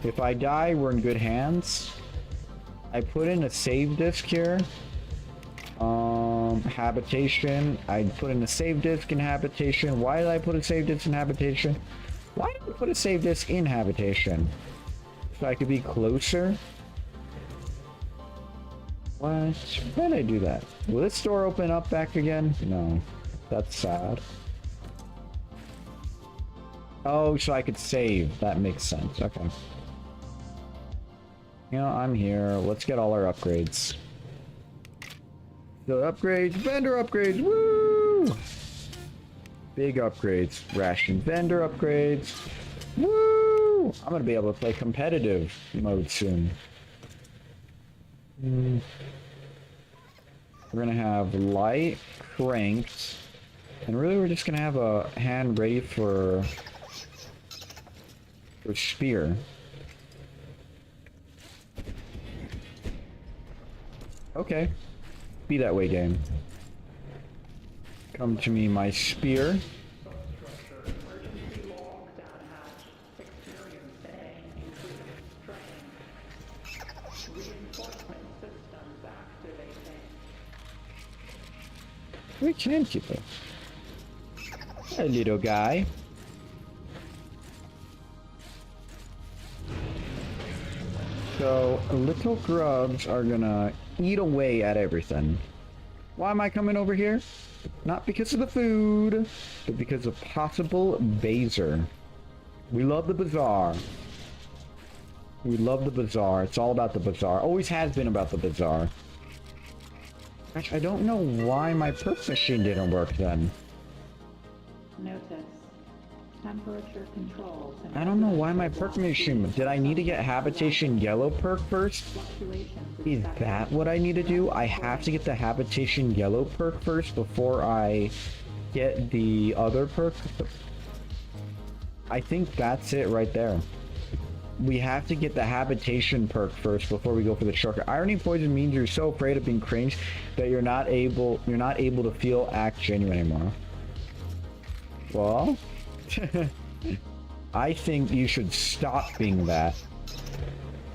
If I die, we're in good hands. I put in a save disk here. Habitation. I put in a save disk in habitation. Why did I put a save disk in habitation? Why did I put a save disk in habitation? So I could be closer. What? Why did I do that? Will this door open up back again? No. That's sad. Oh, so I could save. That makes sense. Okay. You know, I'm here. Let's get all our upgrades. The upgrades, vendor upgrades, woo! Big upgrades, ration vendor upgrades, woo! I'm gonna be able to play competitive mode soon. We're gonna have light cranked, and really we're just gonna have a hand ready for spear. Okay. Be that way, game. Come to me, my spear. We can keep it. A little guy. So, little grubs are gonna eat away at everything. Why am I coming over here? Not because of the food, but because of possible baser. We love the bazaar. We love the bazaar. It's all about the bazaar. Always has been about the bazaar. Gosh, I don't know why my perk machine didn't work then. Notice temperature controls. I don't know why my perk machine... Did I need to get habitation yellow perk first? Is that what I need to do? I have to get the habitation yellow perk first before I get the other perk? I think that's it right there. We have to get the habitation perk first before we go for the shortcut. Irony poison means you're so afraid of being cringed that you're not able to feel act genuine anymore. Well, I think you should stop being that.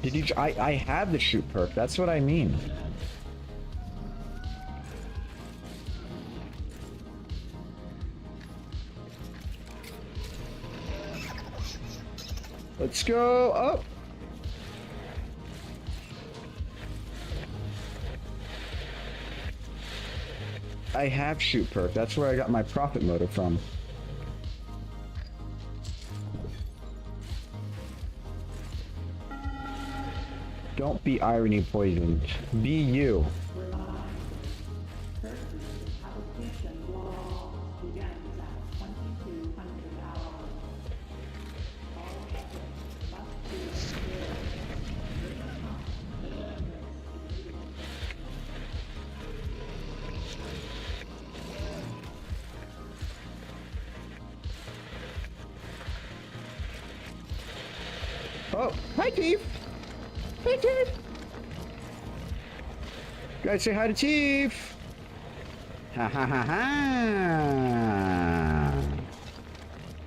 Did you? I have the shoot perk. That's what I mean. Let's go up. I have shoot perk. That's where I got my profit motive from. Don't be irony poisoned. Be you. Oh, hi, Chief. Hi, Chief. Guys, say hi to Chief. Ha ha ha ha.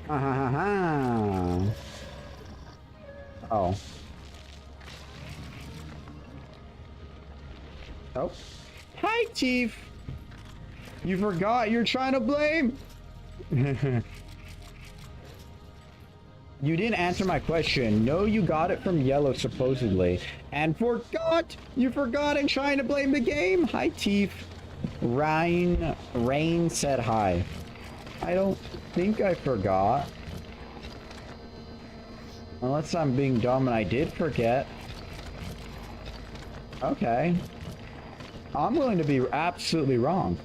Ha ha ha ha. Oh. Oh. Hi, Chief. You forgot you're trying to blame. You didn't answer my question. No, you got it from yellow, supposedly. And forgot! You forgot and trying to blame the game! Hi, Teef. Rain said hi. I don't think I forgot. Unless I'm being dumb and I did forget. Okay. I'm willing to be absolutely wrong.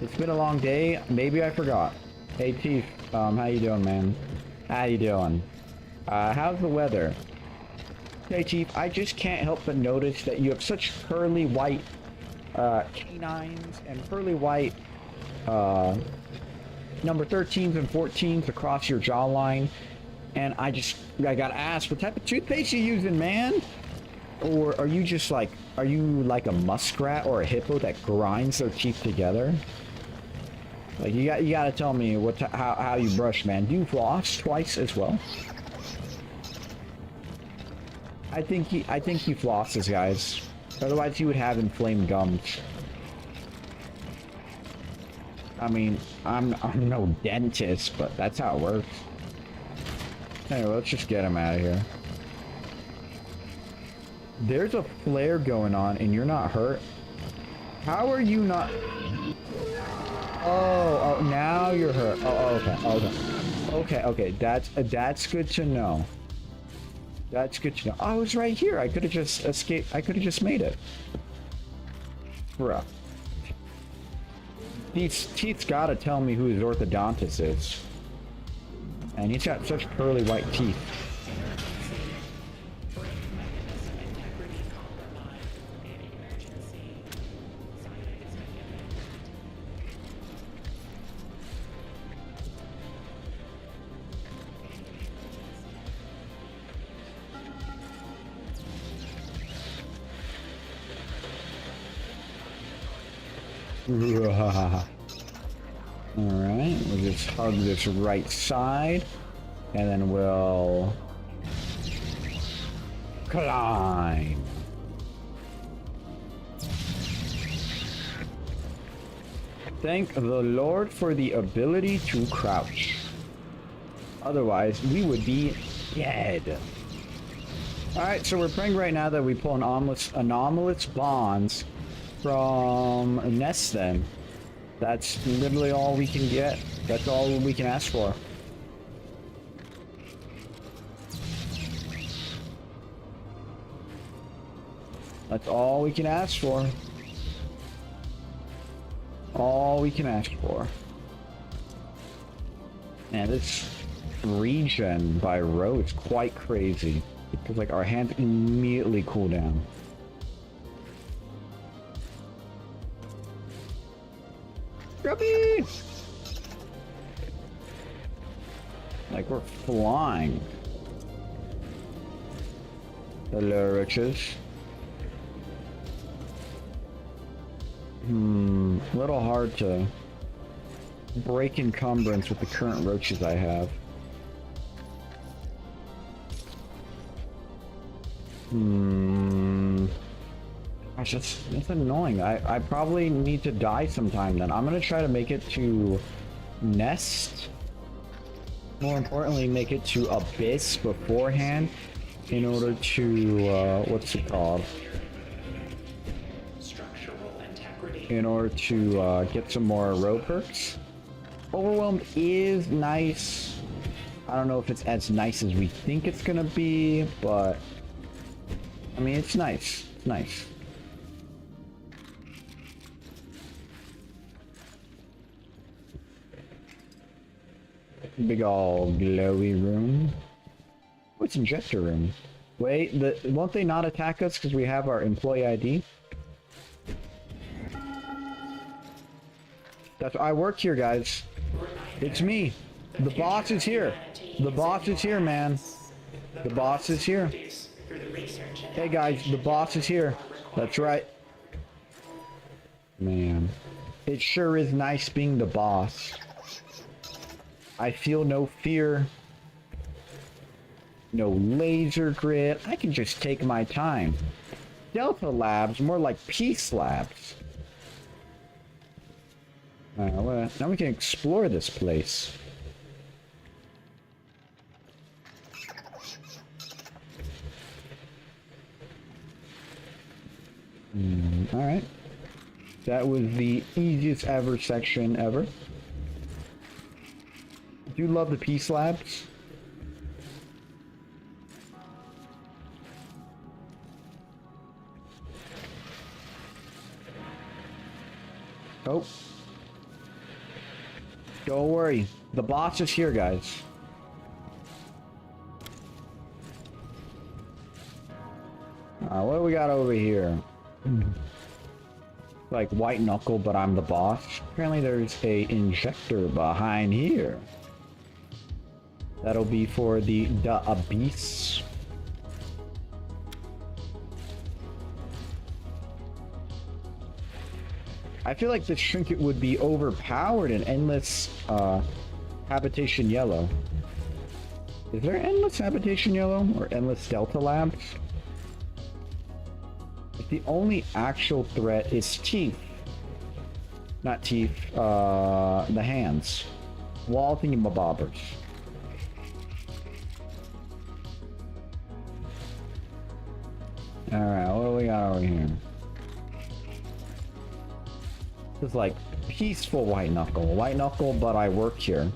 It's been a long day. Maybe I forgot. Hey, Teef. How you doing, man? How you doing? How's the weather? Hey, Chief, I just can't help but notice that you have such pearly white canines and pearly white number 13s and 14s across your jawline. And I gotta ask, what type of toothpaste you using, man? Or are you just like, are you like a muskrat or a hippo that grinds their teeth together? Like you gotta tell me how you brush, man. Do you floss twice as well? I think he flosses, guys. Otherwise, he would have inflamed gums. I mean, I'm no dentist, but that's how it works. Anyway, let's just get him out of here. There's a flare going on and you're not hurt? How are you not? Oh, now you're hurt. Okay. That's good to know. That's good to know. Oh, I was right here. I could have just escaped. I could have just made it. Bruh. Teeth's gotta tell me who his orthodontist is. And he's got such pearly white teeth. Alright, we'll just hug this right side, and then we'll climb. Thank the Lord for the ability to crouch. Otherwise, we would be dead. Alright, so we're praying right now that we pull anomalous bonds from Nest then. That's literally all we can get. That's all we can ask for. That's all we can ask for. All we can ask for. Man, this regen by row is quite crazy. Because like our hands immediately cool down. Grubby! Like we're flying. Hello, riches. A little hard to break encumbrance with the current roaches I have. Gosh, that's annoying. I probably need to die sometime then. I'm gonna try to make it to Nest. More importantly, make it to Abyss beforehand in order to, what's it called? Structural integrity. In order to get some more row perks. Overwhelmed is nice. I don't know if it's as nice as we think it's gonna be, but I mean, it's nice. It's nice. Big ol' glowy room. What's injector room? Wait, won't they not attack us because we have our employee ID? I work here, guys. It's me. The boss is here. The boss is here, man. The boss is here. Hey guys, the boss is here. That's right. Man, it sure is nice being the boss. I feel no fear. No laser grid. I can just take my time. Delta Labs, more like Peace Labs. Well, now we can explore this place. Alright. That was the easiest ever section ever. Do you love the Peace Labs? Oh. Don't worry. The boss is here, guys. What do we got over here? Like White Knuckle, but I'm the boss. Apparently there's a injector behind here. That'll be for the Abyss. I feel like this trinket would be overpowered in Endless Habitation Yellow. Is there Endless Habitation Yellow or Endless Delta Labs? The only actual threat is teeth. Not teeth, the hands. Wall thingamabobbers. Alright, what do we got over here? This is like peaceful White Knuckle. White Knuckle, but I work here.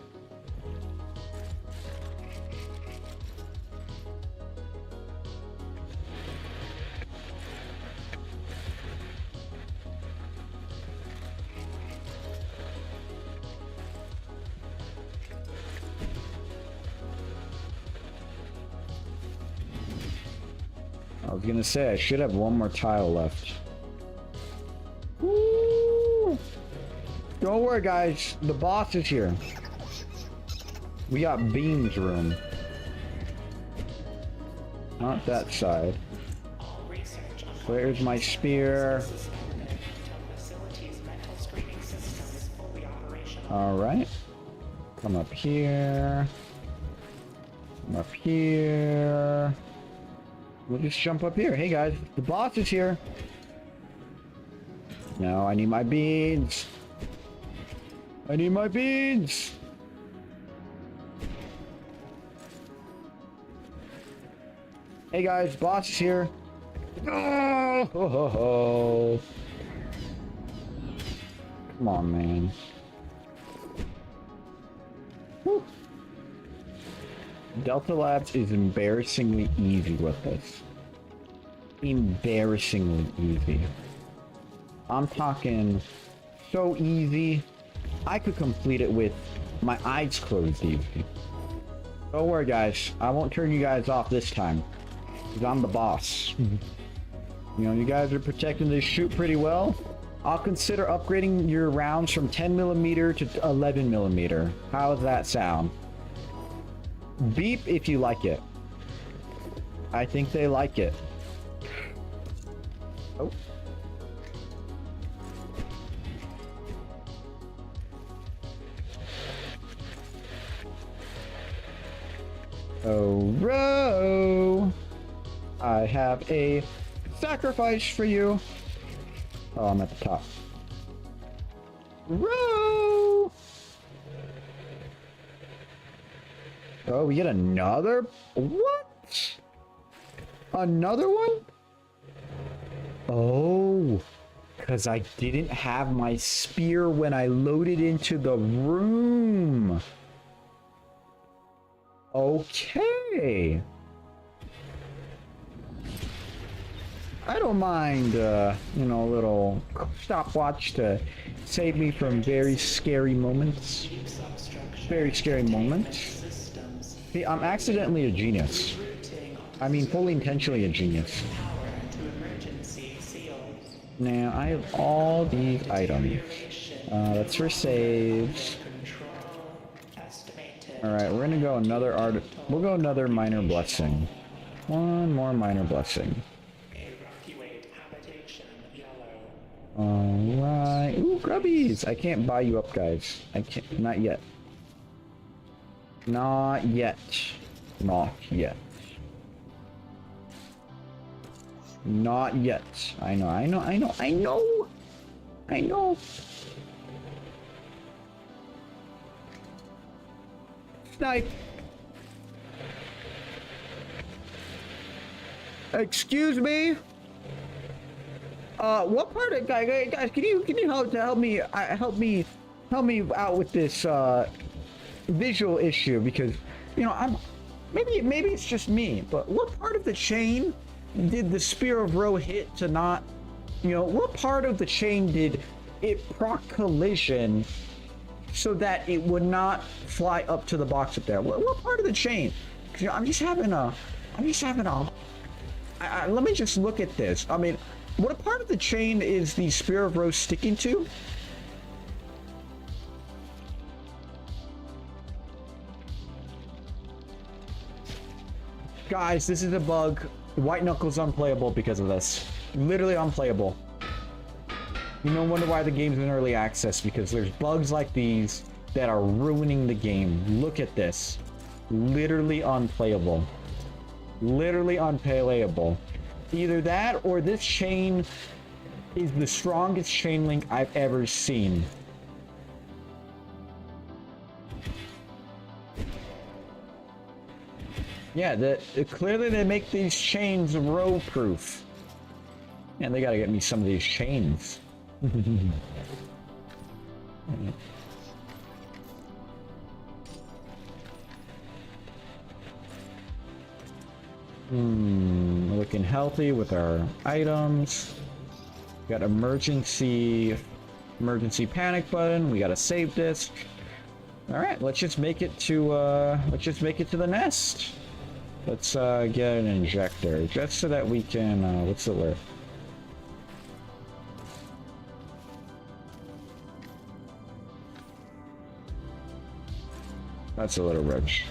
I was gonna say, I should have one more tile left. Woo! Don't worry, guys. The boss is here. We got Beam's room. Not that side. All research on Where's my spear? suspended until facility's mental screening system is fully operational. Alright. Come up here. Come up here. We'll just jump up here. Hey guys, the boss is here. No, I need my beans. I need my beans. Hey guys, boss is here. Oh, ho, ho, ho. Come on, man. Whew. Delta Labs is embarrassingly easy with this. Embarrassingly easy. I'm talking so easy. I could complete it with my eyes closed easy. Don't worry guys, I won't turn you guys off this time. Because I'm the boss. You know, you guys are protecting this shoot pretty well. I'll consider upgrading your rounds from 10mm to 11mm. How does that sound? Beep if you like it. I think they like it. Oh. Oh, Ro! I have a sacrifice for you. Oh, I'm at the top. Ro! Oh, we get another? What? Another one? Oh, because I didn't have my spear when I loaded into the room. Okay. I don't mind, you know, a little stopwatch to save me from very scary moments. Very scary moments. See, I'm accidentally a genius. I mean, fully intentionally a genius. Now, I have all these items. That's for saves. Alright, we're gonna go another art. We'll go another minor blessing. One more minor blessing. Alright. Ooh, grubbies! I can't buy you up, guys. I can't. Not yet. Not yet. Not yet. Not yet. I know, I know, I know, I know! I know! Snipe! Excuse me? What part of guys? Can you help me out with this visual issue, because you know maybe it's just me, but what part of the chain did the Spear of Ro hit to not, you know, what part of the chain did it proc collision so that it would not fly up to the box up there? What part of the chain? 'Cause, you know, I'm just having a let me just look at this. I mean, what part of the chain is the Spear of Ro sticking to? Guys, this is a bug. White Knuckle's unplayable because of this. Literally unplayable. You no wonder why the game's in early access, because there's bugs like these that are ruining the game. Look at this. Literally unplayable. Literally unplayable. Either that or this chain is the strongest chain link I've ever seen. Yeah, clearly they make these chains Ro proof. And they gotta get me some of these chains. Looking healthy with our items. Got emergency panic button. We got a save disc. All right, let's just make it to the nest. Let's get an injector just so that we can what's the word? That's a little rich.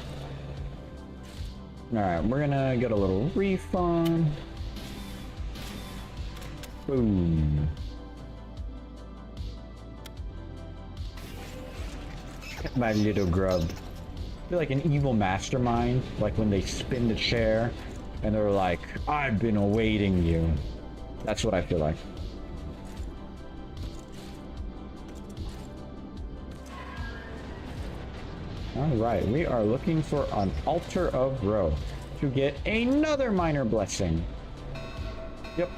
All right, we're gonna get a little refund. Boom. My little grub. I feel like an evil mastermind, like when they spin the chair and they're like, I've been awaiting you. That's what I feel like. Alright, we are looking for an altar of Ro to get another minor blessing. Yep,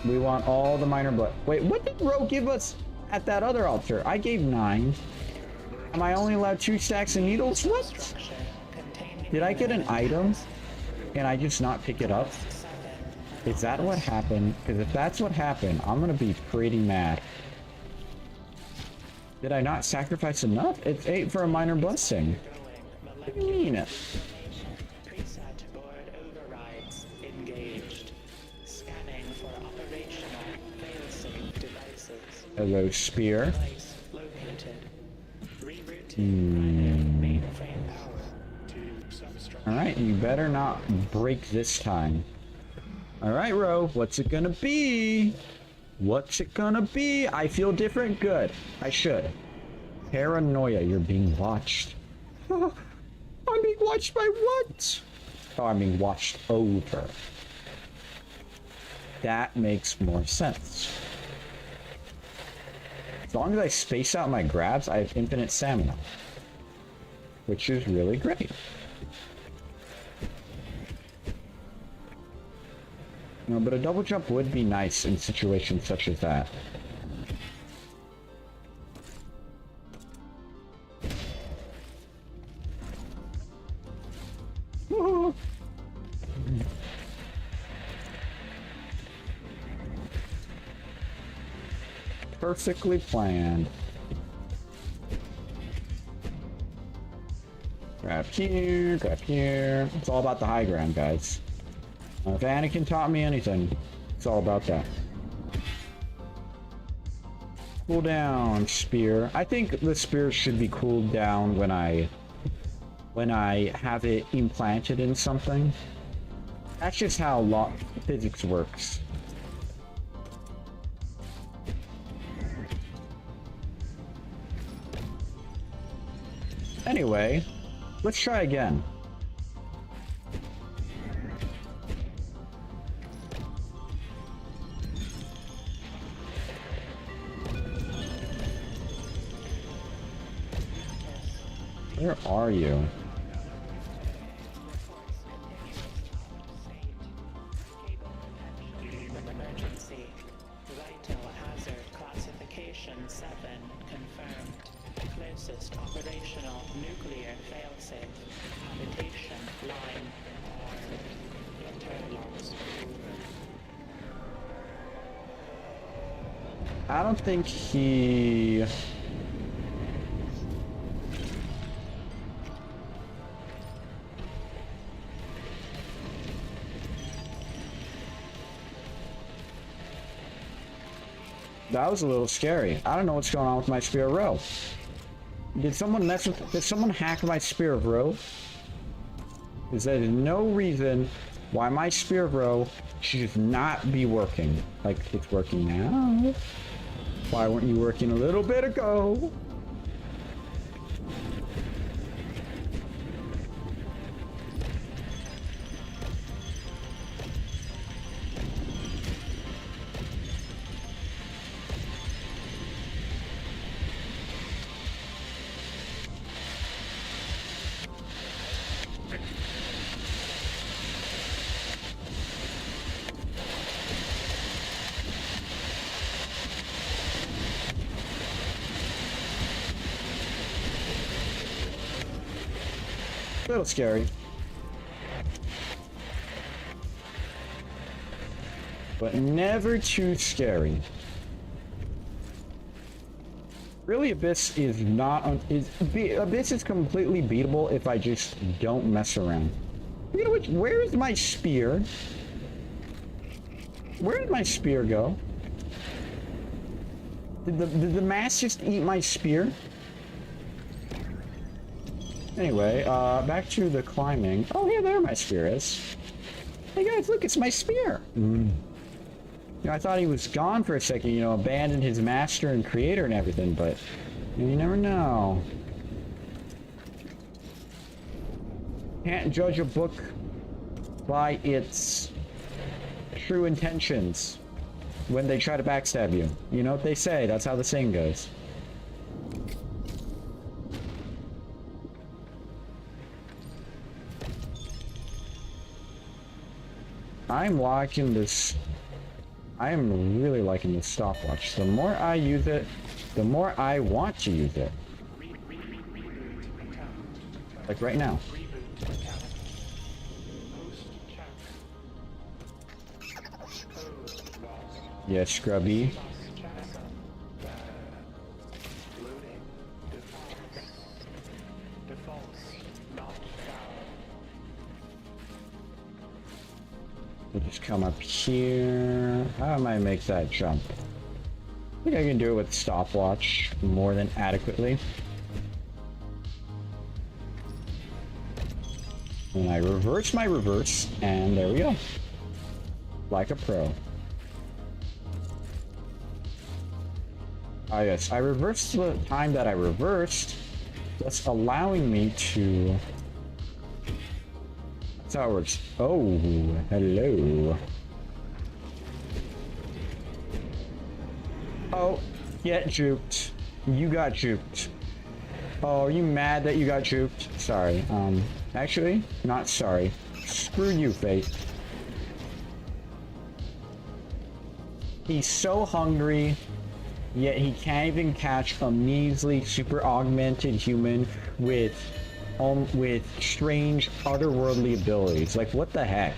we want all the minor Wait, what did Ro give us at that other altar? I gave 9. Am I only allowed 2 stacks of needles? What? Did I get an item and I just not pick it up? Is that what happened? Because if that's what happened, I'm gonna be pretty mad. Did I not sacrifice enough? It's 8 for a minor blessing. What do you mean? Preset board overrides engaged. Scanning for operational failsafe devices. Hello, spear. Device located. Rerouting mainframe power to substructure. Alright, you better not break this time. Alright, Ro, what's it gonna be? What's it gonna be? I feel different? Good. I should. Paranoia, you're being watched. I'm being watched by what? Oh, I'm being watched over. That makes more sense. As long as I space out my grabs, I have infinite stamina. Which is really great. No, but a double jump would be nice in situations such as that. Perfectly planned. Grab here, grab here. It's all about the high ground, guys. If Anakin taught me anything, it's all about that. Cool down, spear. I think the spear should be cooled down when I have it implanted in something. That's just how physics works. Anyway, let's try again. Where are you? Emergency. Vital hazard classification 7 confirmed. Closest operational nuclear failsafe. Habitation line. Interlocks. I don't think he... That was a little scary. I don't know what's going on with my Spear of Ro. Did someone hack my Spear of Ro? Because there is no reason why my Spear of Ro should just not be working. Like, it's working now. Why weren't you working a little bit ago? A little scary. But never too scary. Really, Abyss is not Abyss is completely beatable if I just don't mess around. You know what? Where is my spear? Where did my spear go? Did the mass just eat my spear? Anyway, back to the climbing. Oh yeah, there my spear is. Hey guys, look, it's my spear. You know, I thought he was gone for a second, you know, abandoned his master and creator and everything, but you never know. Can't judge a book by its true intentions when they try to backstab you. You know what they say, that's how the saying goes. I'm liking this. I am really liking this stopwatch. The more I use it, the more I want to use it. Like right now. Yes, Scrubby. We'll just come up here. How am I make that jump? I think I can do it with stopwatch more than adequately. And I reverse my reverse, and there we go. Like a pro. Ah yes, I reversed the time that I reversed, thus allowing me to... That's how it works. Oh, hello. Oh, get juked. You got juked. Oh, are you mad that you got juked? Sorry. Actually, not sorry. Screw you, Faith. He's so hungry, yet he can't even catch a measly super augmented human with strange otherworldly abilities. Like, what the heck?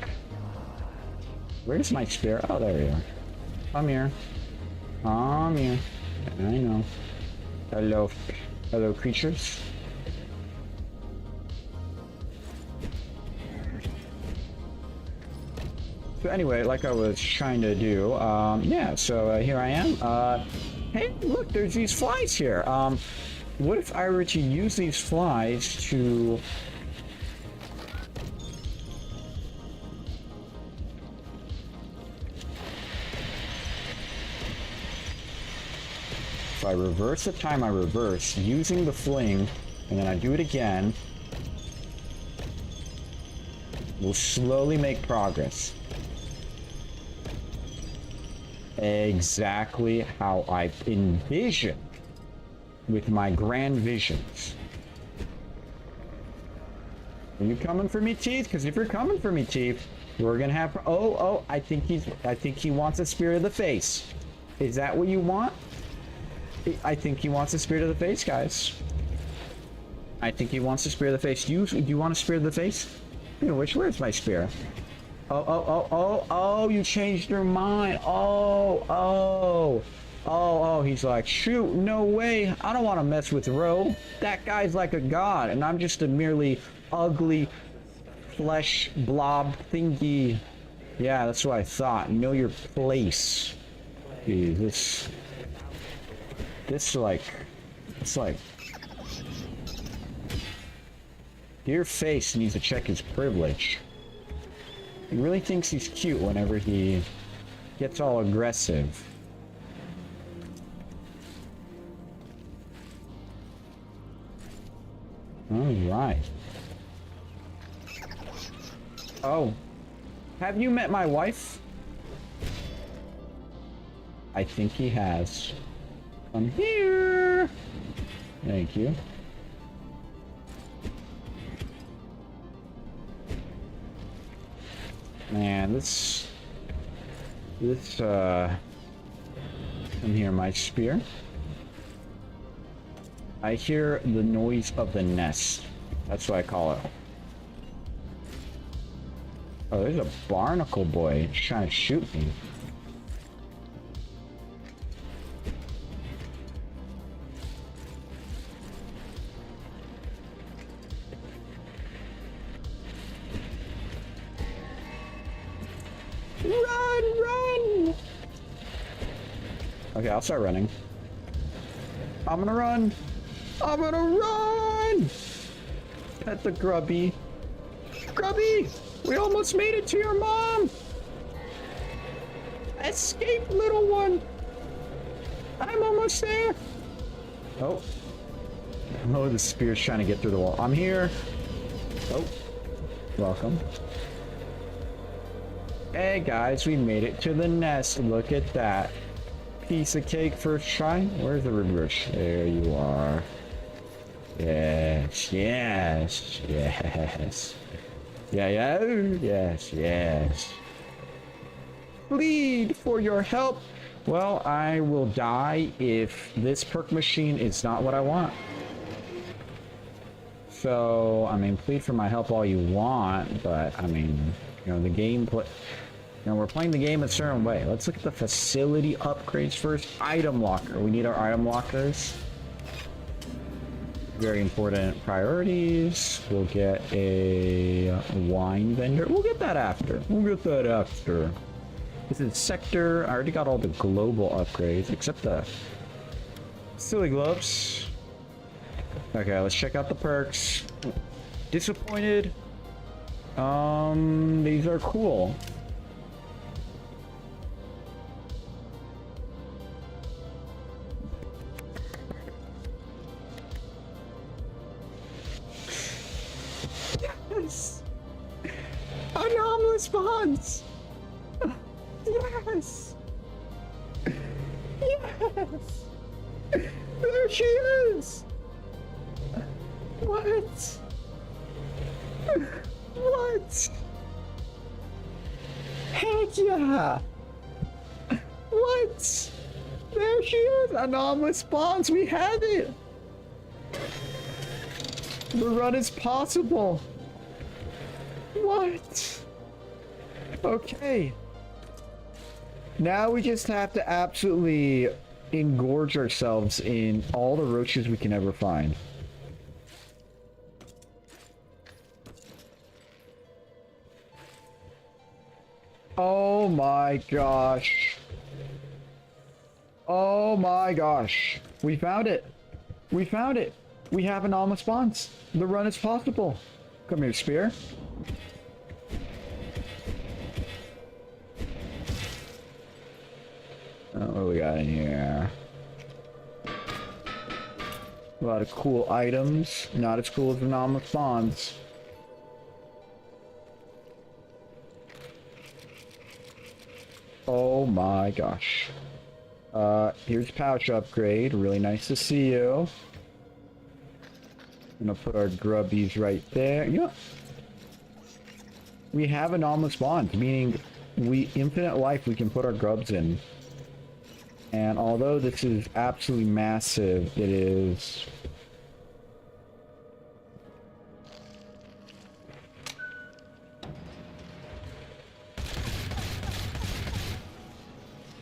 Where's my spear? Oh, there we are. Come here. Come here. I know. Hello. Hello, creatures. So anyway, like I was trying to do, yeah, so here I am. Hey, look, there's these flies here. What if I were to use these flies to... If I reverse the time I reverse, using the fling, and then I do it again, we'll slowly make progress. Exactly how I envision with my grand visions. Are you coming for me, Teeth? Because if you're coming for me, Teeth, we're gonna have... Oh, I think he wants a spear to the face. Is that what you want? I think he wants a spear to the face, guys. I think he wants a spear to the face. Do you want a spear to the face? You know, where's my spear? Oh, you changed your mind. Oh, he's like, shoot, no way. I don't want to mess with Ro. That guy's like a god, and I'm just a merely ugly flesh blob thingy. Yeah, that's what I thought. Know your place. Jeez, it's like... Your face needs to check his privilege. He really thinks he's cute whenever he gets all aggressive. Alright. Oh. Have you met my wife? I think he has. Come here! Thank you. Man, this, come here, my spear. I hear the noise of the nest. That's what I call it. Oh, there's a barnacle boy trying to shoot me. Run! Okay, I'll start running. I'm gonna run! I'm gonna run! Pet the grubby. Grubby! We almost made it to your mom! Escape, little one! I'm almost there! Oh. Oh, the spear's trying to get through the wall. I'm here! Oh. Welcome. Hey guys, we made it to the nest. Look at that. Piece of cake first try. Where's the reverse? There you are. Yes, yes, yes. Yeah, yes. Plead for your help. Well, I will die if this perk machine is not what I want. So, I mean, plead for my help all you want, but I mean, you know, the gameplay. You know, we're playing the game a certain way. Let's look at the facility upgrades first. Item locker. We need our item lockers. Very important priorities. We'll get a wine vendor. We'll get that after. This is sector. I already got all the global upgrades except the silly gloves. Okay, let's check out the perks. Disappointed. These are cool. Yes! Anomalous bonds! Yes! Yes! There she is! What? What? Heck yeah! What? There she is! Anomalous bonds, we have it! The run is possible! What? Okay. Now we just have to absolutely engorge ourselves in all the roaches we can ever find. Oh my gosh. Oh my gosh. We found it. We found it. We have anomalous bonds. The run is possible. Come here, spear. What do we got in here? A lot of cool items. Not as cool as anomalous bonds. Oh my gosh. Here's pouch upgrade. Really nice to see you. I'm gonna put our grubbies right there. Yeah. We have anomalous bonds, meaning infinite life we can put our grubs in. And although this is absolutely massive, it is...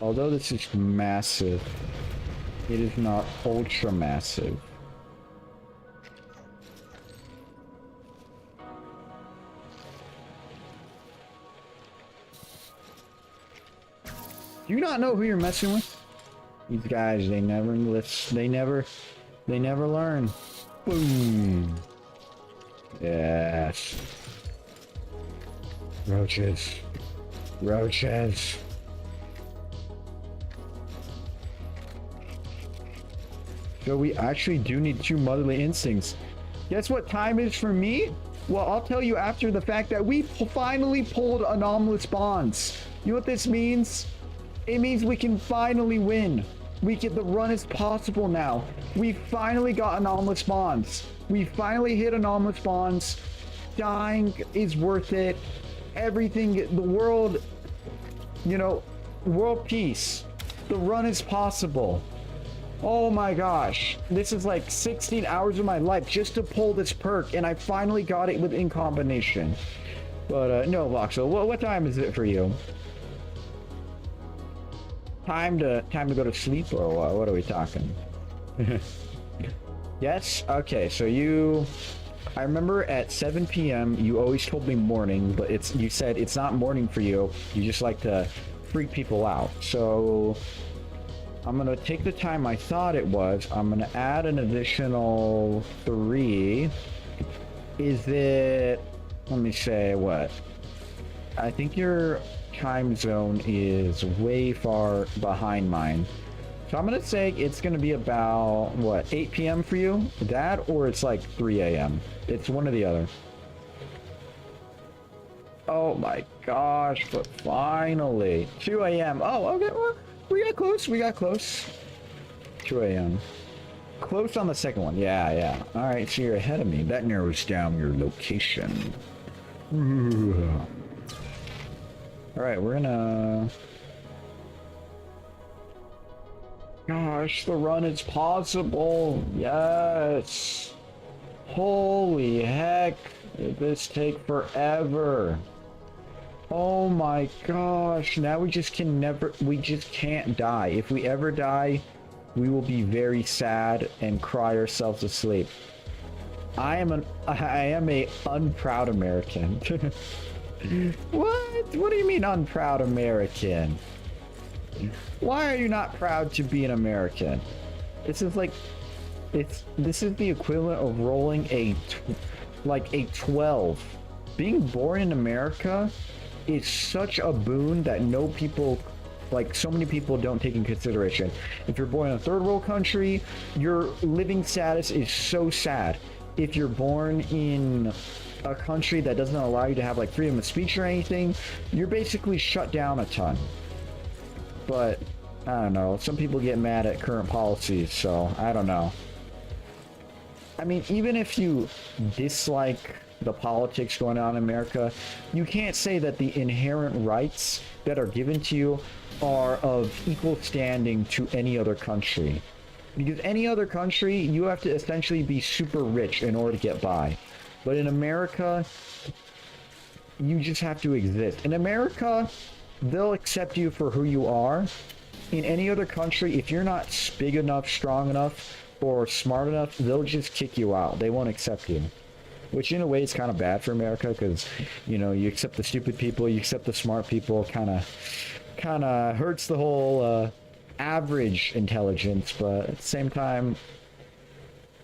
Although this is massive, it is not ultra massive. Do you not know who you're messing with? These guys, they never listen. They never learn. Boom. Yes. Roaches. Roaches. So we actually do need 2 motherly instincts. Guess what time is for me? Well, I'll tell you after the fact that we finally pulled anomalous bonds. You know what this means? It means we can finally win. The run is possible now. We finally got anomalous bonds. We finally hit anomalous bonds. Dying is worth it. Everything, the world, you know, world peace. The run is possible. Oh my gosh. This is like 16 hours of my life just to pull this perk, and I finally got it within combination. But no, Voxel, what time is it for you? Time to go to sleep, or what are we talking? Yes? Okay, so I remember at 7 p.m. you always told me morning, but you said it's not morning for you. You just like to freak people out. So I'm gonna take the time I thought it was. I'm gonna add an additional 3. Is it, let me say what? I think your time zone is way far behind mine. So I'm gonna say it's gonna be about, what, 8 p.m. for you? That, or it's like 3 a.m. It's one or the other. Oh my gosh, but finally. 2 a.m. Oh, okay, well, we got close. 2 a.m. Close on the second one, yeah. Alright, so you're ahead of me. That narrows down your location. Alright, we're gonna... Gosh, the run is possible. Yes. Holy heck. Did this take forever? Oh my gosh. Now we just can't die. If we ever die, we will be very sad and cry ourselves to sleep. I am a unproud American. What? What do you mean unproud American? Why are you not proud to be an American? This is like, this is the equivalent of rolling a 12. Being born in America is such a boon that so many people don't take in consideration. If you're born in a third world country, your living status is so sad. If you're born in a country that doesn't allow you to have like freedom of speech or anything, you're basically shut down a ton. But I don't know, some people get mad at current policies, so I don't know. I mean, even if you dislike the politics going on in America, you can't say that the inherent rights that are given to you are of equal standing to any other country. Because any other country, you have to essentially be super rich in order to get by. But in America, you just have to exist. In America, they'll accept you for who you are. In any other country, if you're not big enough, strong enough, or smart enough, they'll just kick you out. They won't accept you. Which in a way is kind of bad for America, because, you know, you accept the stupid people, you accept the smart people, kind of hurts the whole average intelligence. But at the same time,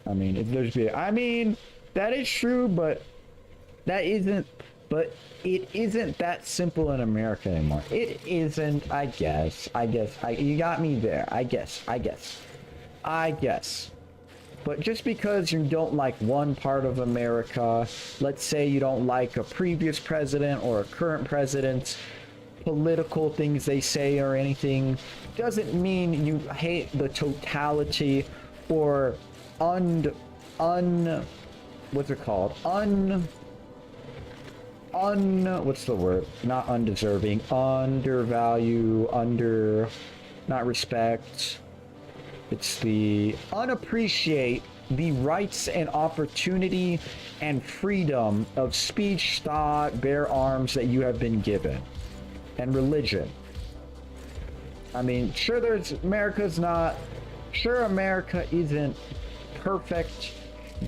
I mean, that is true, but it isn't that simple in America anymore. It isn't, I guess, you got me there, I guess. But just because you don't like one part of America, let's say you don't like a previous president or a current president's political things they say or anything, doesn't mean you hate the totality or what's the word? Not undeserving, undervalue, not respect. It's the unappreciate the rights and opportunity and freedom of speech, thought, bear arms that you have been given. And religion. I mean, America isn't perfect,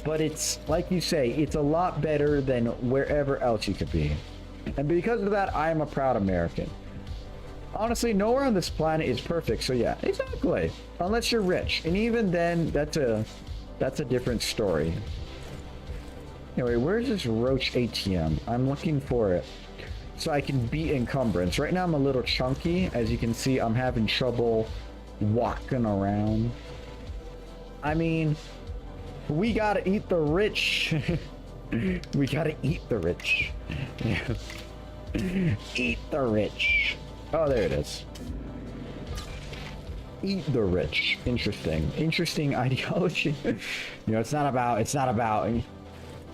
but it's, like you say, it's a lot better than wherever else you could be. And because of that, I am a proud American. Honestly, nowhere on this planet is perfect, so yeah, exactly. Unless you're rich, and even then, that's a different story. Anyway, where's this Roach ATM? I'm looking for it so I can beat encumbrance. Right now I'm a little chunky. As you can see, I'm having trouble walking around. I mean, we gotta eat the rich. We gotta eat the rich. Eat the rich. Oh, there it is. Eat the rich. Interesting ideology. It's not about,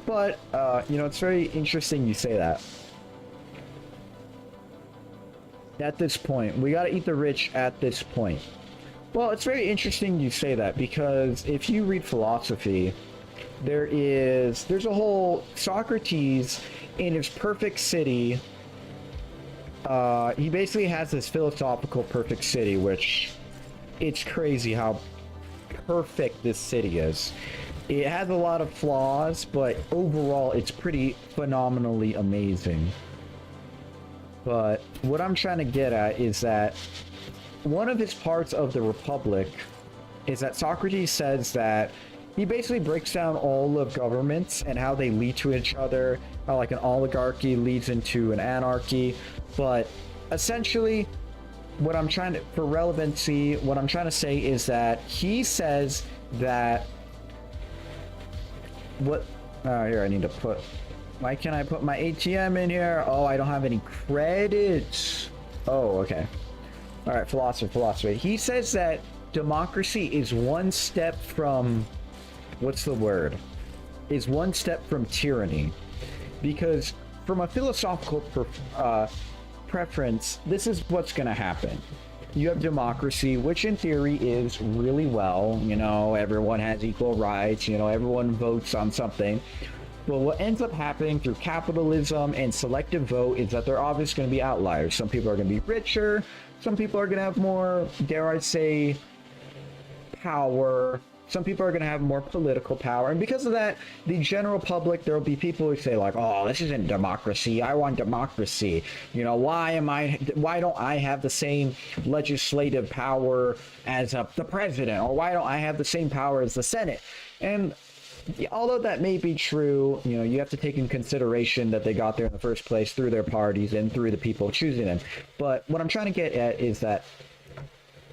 but, it's very interesting you say that. At this point, we gotta eat the rich at this point. Well, it's very interesting you say that, because if you read philosophy, there's a whole Socrates in his perfect city. He basically has this philosophical perfect city, which it's crazy how perfect this city is. It has a lot of flaws, but overall it's pretty phenomenally amazing. But what I'm trying to get at is that one of his parts of the Republic is that Socrates says that he basically breaks down all of governments and how they lead to each other, how like an oligarchy leads into an anarchy. But essentially, what I'm trying to, for relevancy, what I'm trying to say is that he says that here, I need to put, why can't I put my ATM in here? Oh, I don't have any credits. Oh, okay. All right, philosophy. He says that democracy is one step from, what's the word? Is one step from tyranny. Because from a philosophical preference, this is what's going to happen. You have democracy, which in theory is really well, you know, everyone has equal rights, you know, everyone votes on something. But what ends up happening through capitalism and selective vote is that there are obviously going to be outliers. Some people are going to be richer, some people are going to have more, dare I say, power. Some people are going to have more political power. And because of that, the general public, there will be people who say like, oh, this isn't democracy. I want democracy. You know, why don't I have the same legislative power as the president? Or why don't I have the same power as the Senate? And although that may be true, you know, you have to take in consideration that they got there in the first place through their parties and through the people choosing them. But what I'm trying to get at is that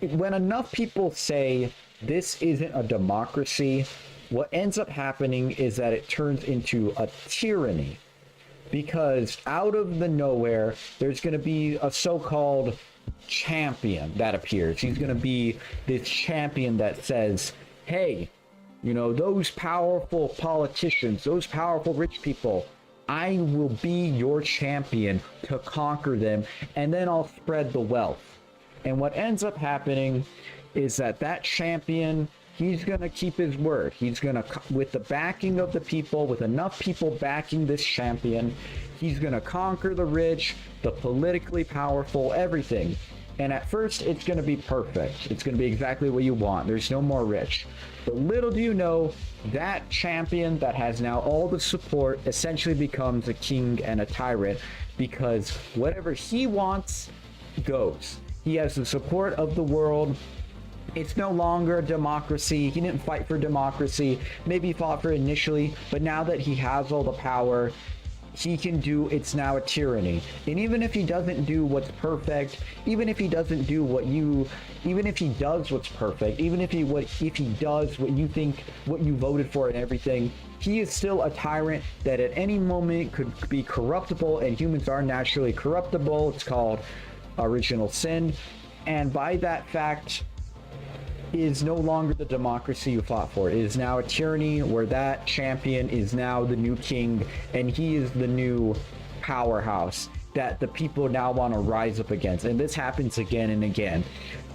when enough people say this isn't a democracy, what ends up happening is that it turns into a tyranny. Because out of the nowhere, there's going to be a so-called champion that appears. He's going to be this champion that says, hey, you know, those powerful politicians, those powerful rich people, I will be your champion to conquer them, and then I'll spread the wealth. And what ends up happening is that champion, he's going to keep his word. He's going to, with the backing of the people, with enough people backing this champion, he's going to conquer the rich, the politically powerful, everything. And at first, it's going to be perfect. It's going to be exactly what you want. There's no more rich. But little do you know, that champion that has now all the support essentially becomes a king and a tyrant, because whatever he wants goes. He has the support of the world. It's no longer a democracy. He didn't fight for democracy. Maybe he fought for it initially, but now that he has all the power, he can do, it's now a tyranny. And even if he doesn't do what's perfect, even if he doesn't do even if he does what's perfect, even if he does what you think, what you voted for and everything, he is still a tyrant that at any moment could be corruptible, and humans are naturally corruptible. It's called original sin. And by that fact, is no longer the democracy you fought for. It is now a tyranny where that champion is now the new king, and he is the new powerhouse that the people now want to rise up against. And this happens again and again.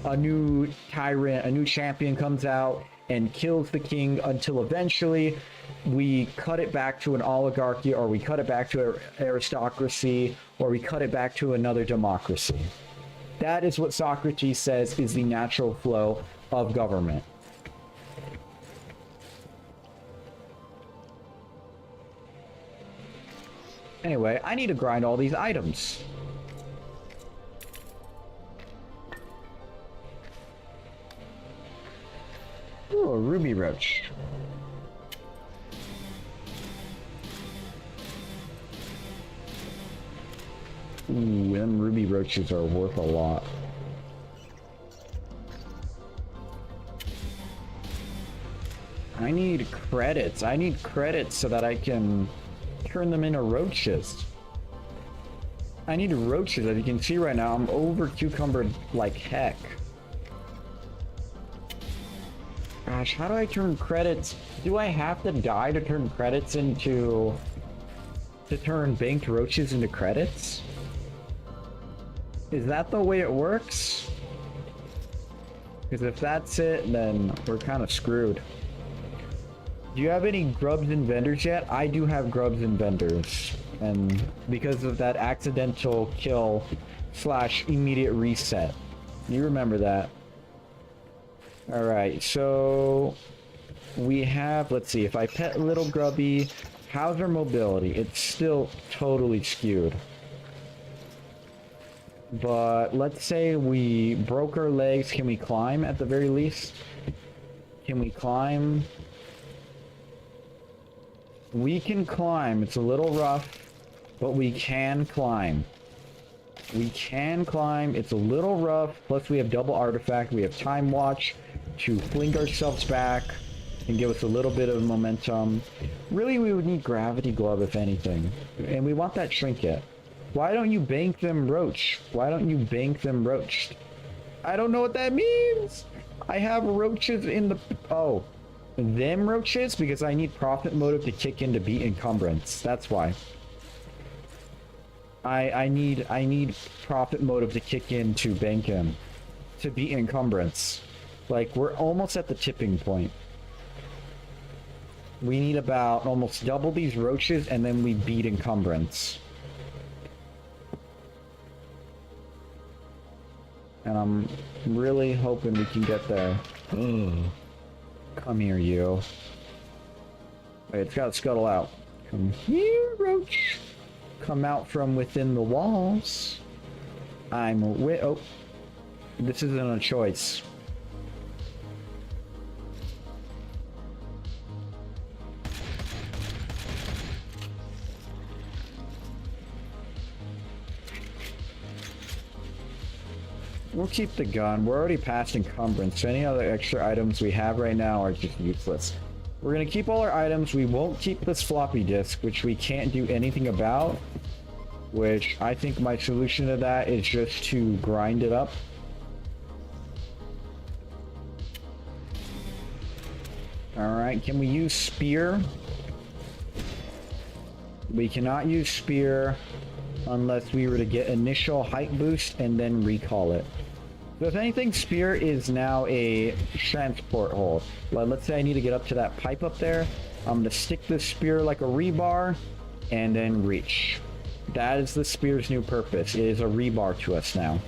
A new tyrant, a new champion comes out and kills the king until eventually we cut it back to an oligarchy, or we cut it back to an aristocracy, or we cut it back to another democracy. That is what Socrates says is the natural flow of government. Anyway, I need to grind all these items. Ooh, a ruby roach. Ooh, them ruby roaches are worth a lot. I need credits. I need credits so that I can turn them into roaches. I need roaches. As you can see right now, I'm over cucumbered like heck. Gosh, how do I turn credits? Do I have to die to turn credits into... to turn banked roaches into credits? Is that the way it works? Because if that's it, then we're kind of screwed. Do you have any grubs and vendors yet? I do have grubs and vendors. And because of that accidental kill / immediate reset. You remember that. Alright, so we have, let's see, if I pet little grubby, how's her mobility? It's still totally skewed. But let's say we broke our legs. Can we climb at the very least? Can we climb? We can climb. It's a little rough, but we can climb. We can climb. It's a little rough. Plus we have double artifact. We have time watch to fling ourselves back and give us a little bit of momentum. Really, we would need gravity glove if anything. And we want that trinket. Why don't you bank them roach? Why don't you bank them roached? I don't know what that means. I have roaches in the... Oh. Them roaches? Because I need profit motive to kick in to beat encumbrance. That's why. I need profit motive to kick in to bank him. To beat encumbrance. Like, we're almost at the tipping point. We need about almost double these roaches and then we beat encumbrance. And I'm really hoping we can get there. Come here, you. Wait, it's got to scuttle out. Come here, roach. Come out from within the walls. Oh. This isn't a choice. We'll keep the gun. We're already past encumbrance, so any other extra items we have right now are just useless. We're gonna keep all our items. We won't keep this floppy disk, which we can't do anything about. Which I think my solution to that is just to grind it up. Alright, can we use spear? We cannot use spear unless we were to get initial height boost and then recall it. So if anything, spear is now a transport hold. But let's say I need to get up to that pipe up there. I'm going to stick the spear like a rebar and then reach. That is the spear's new purpose. It is a rebar to us now.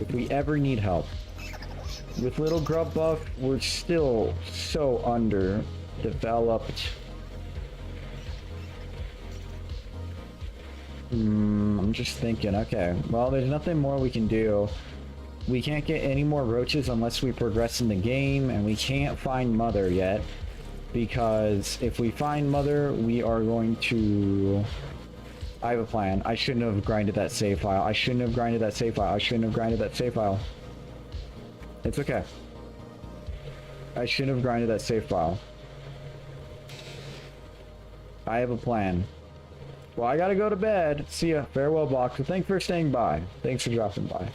If we ever need help. With little grub buff, we're still so underdeveloped. I'm just thinking, okay, well, there's nothing more we can do. We can't get any more roaches unless we progress in the game, and we can't find Mother yet. Because if we find Mother, we are going to... I have a plan. I shouldn't have grinded that save file. I shouldn't have grinded that save file. I shouldn't have grinded that save file. It's okay. I shouldn't have grinded that save file. I have a plan. Well, I gotta go to bed. See ya. Farewell, Boxer. Thanks for staying by. Thanks for dropping by.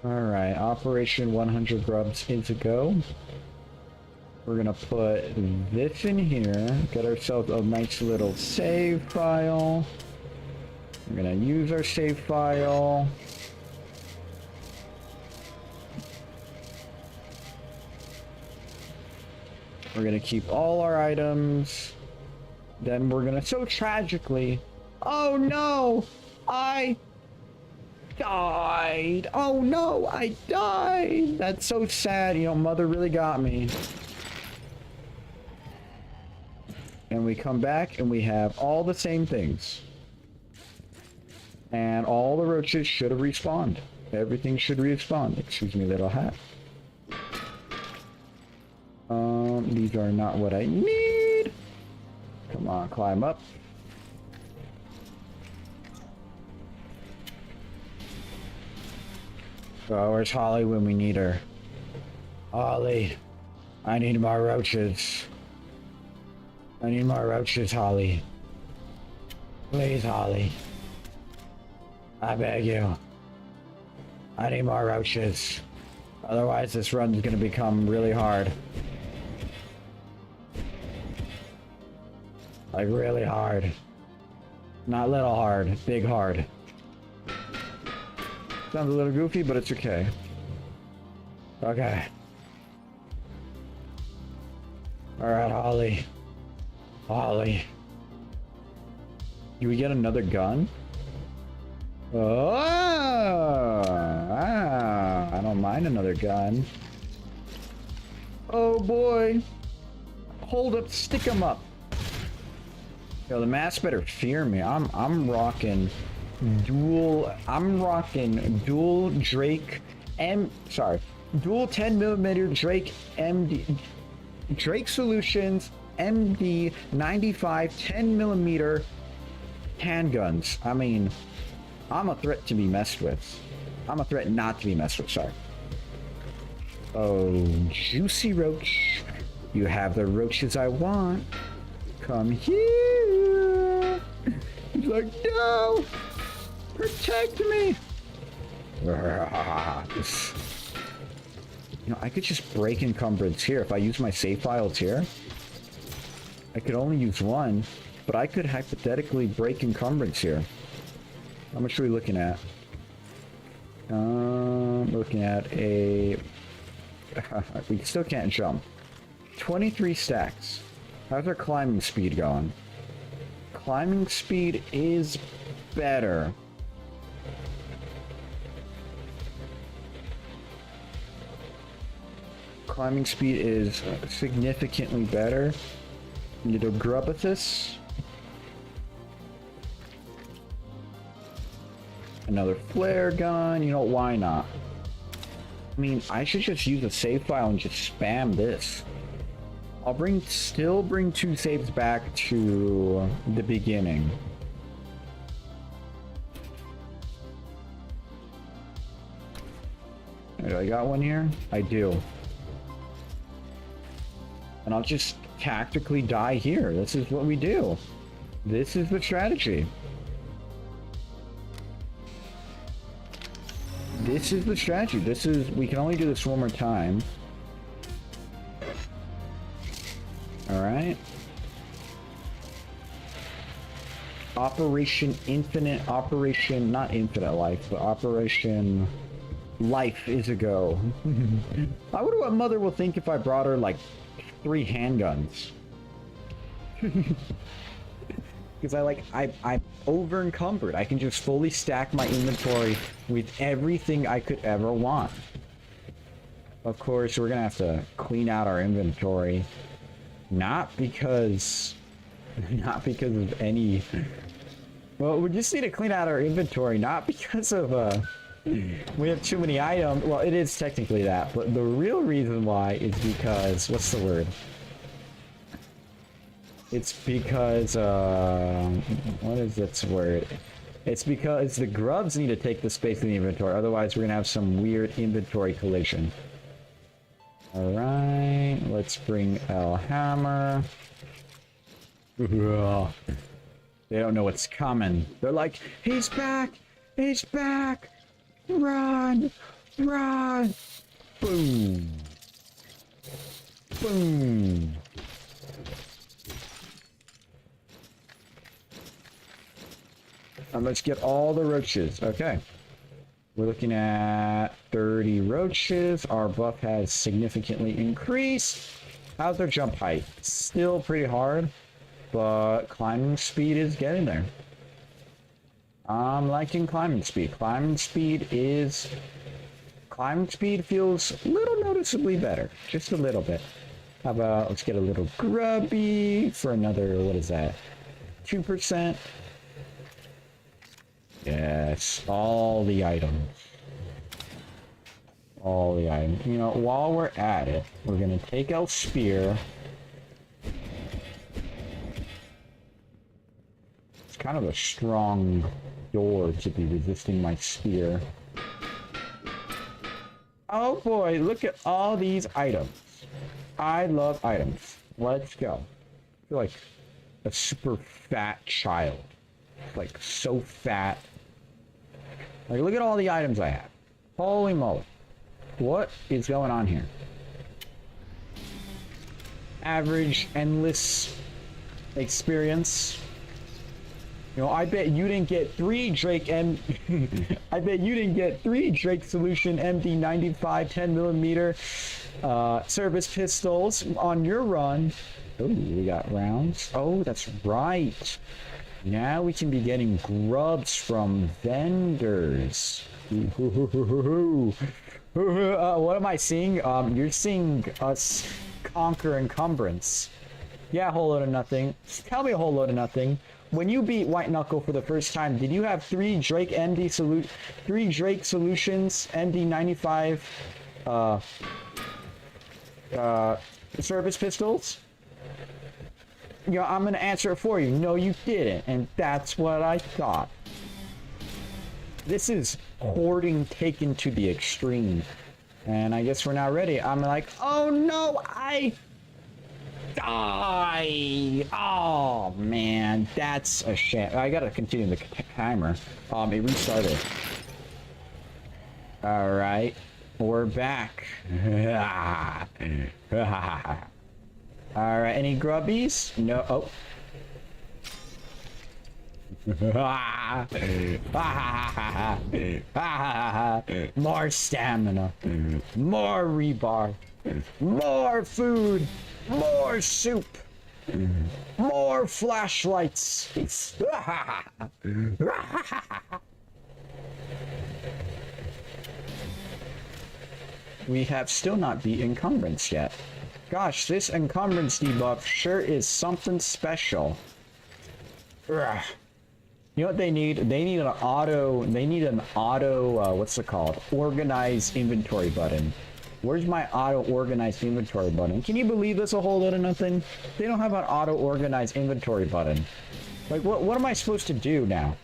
Alright, Operation 100 Grubs is a go. We're gonna put this in here. Get ourselves a nice little save file. We're gonna use our save file. We're gonna keep all our items. Then we're gonna, so tragically, oh no, I died. Oh no, I died. That's so sad. You know, Mother really got me. And we come back and we have all the same things. And all the roaches should have respawned. Everything should respawn. Excuse me, little hat. These are not what I need. Come on, climb up. Oh, where's Holly when we need her? Holly, I need more roaches. I need more roaches, Holly. Please, Holly. I beg you. I need more roaches. Otherwise, this run's gonna become really hard. Like, really hard. Not little hard, big hard. Sounds a little goofy, but it's okay. Okay. Alright, Holly. Holly. Do we get another gun? Oh! I don't mind another gun. Oh boy. Hold up, stick 'em up. Yo, the mask better fear me. I'm rocking dual Drake dual 10mm Drake MD Drake Solutions MD 95 10mm handguns. I mean, I'm a threat to be messed with. I'm a threat not to be messed with, sorry. Oh, juicy roach. You have the roaches I want. Come here. He's like, no! Protect me! You know, I could just break encumbrance here. If I use my save files here, I could only use one, but I could hypothetically break encumbrance here. How much are we looking at? Looking at a... we still can't jump. 23 stacks. How's our climbing speed going? Climbing speed is better. Climbing speed is significantly better. Need a Grubs. Another flare gun. You know, why not? I mean, I should just use a save file and just spam this. I'll still bring 2 saves back to the beginning. Do I got one here? I do. And I'll just tactically die here. This is what we do. This is the strategy. This is the strategy. We can only do this one more time. Alright. Operation Infinite, not Infinite Life, but Operation Life is a go. I wonder what Mother will think if I brought her, like, 3 handguns. Because I'm over encumbered. I can just fully stack my inventory with everything I could ever want. Of course, we're gonna have to clean out our inventory. Not because of any... Well, we just need to clean out our inventory, not because of, we have too many items. Well, it is technically that, but the real reason why is because... What's the word? It's because, what is its word? It's because the grubs need to take the space in the inventory, otherwise we're gonna have some weird inventory collision. Alright, let's bring El Hammer. They don't know what's coming. They're like, he's back! He's back! Run! Run! Boom! Boom! And let's get all the roaches. Okay. We're looking at 30 roaches. Our buff has significantly increased. How's their jump height? Still pretty hard, but climbing speed is getting there. I'm liking climbing speed. Climbing speed feels a little noticeably better. Just a little bit. How about, let's get a little grubby for another, what is that? 2%. Yes, all the items. All the items. You know, while we're at it, we're gonna take out Spear. It's kind of a strong door to be resisting my Spear. Oh boy, look at all these items. I love items. Let's go. I feel like a super fat child. Like, so fat. Like, look at all the items I have. Holy moly. What is going on here? Average, endless experience. You know, I bet you didn't get 3 Drake M. I bet you didn't get 3 Drake Solution MD95 10mm service pistols on your run. Oh, we got rounds. Oh, that's right. Now we can be getting grubs from vendors. What am I seeing? You're seeing us conquer encumbrance. Yeah, a whole load of nothing. Tell me a whole load of nothing. When you beat White Knuckle for the first time, did you have 3 Drake Solutions MD95 service pistols? You know, I'm gonna answer it for you. No, you didn't, and that's what I thought. This is hoarding taken to the extreme, and I guess we're not ready. I'm like, oh no, I die. Oh man, that's a shame. I gotta continue the timer. It restarted. All right, we're back. All right, any grubbies? No. Oh. More stamina, more rebar, more food, more soup, more flashlights. We have still not beat encumbrance yet. Gosh, this encumbrance debuff sure is something special. Ugh. You know what they need? They need an auto, what's it called? Organized inventory button. Where's my auto organized inventory button? Can you believe this a whole load of nothing? They don't have an auto organized inventory button. Like, what am I supposed to do now?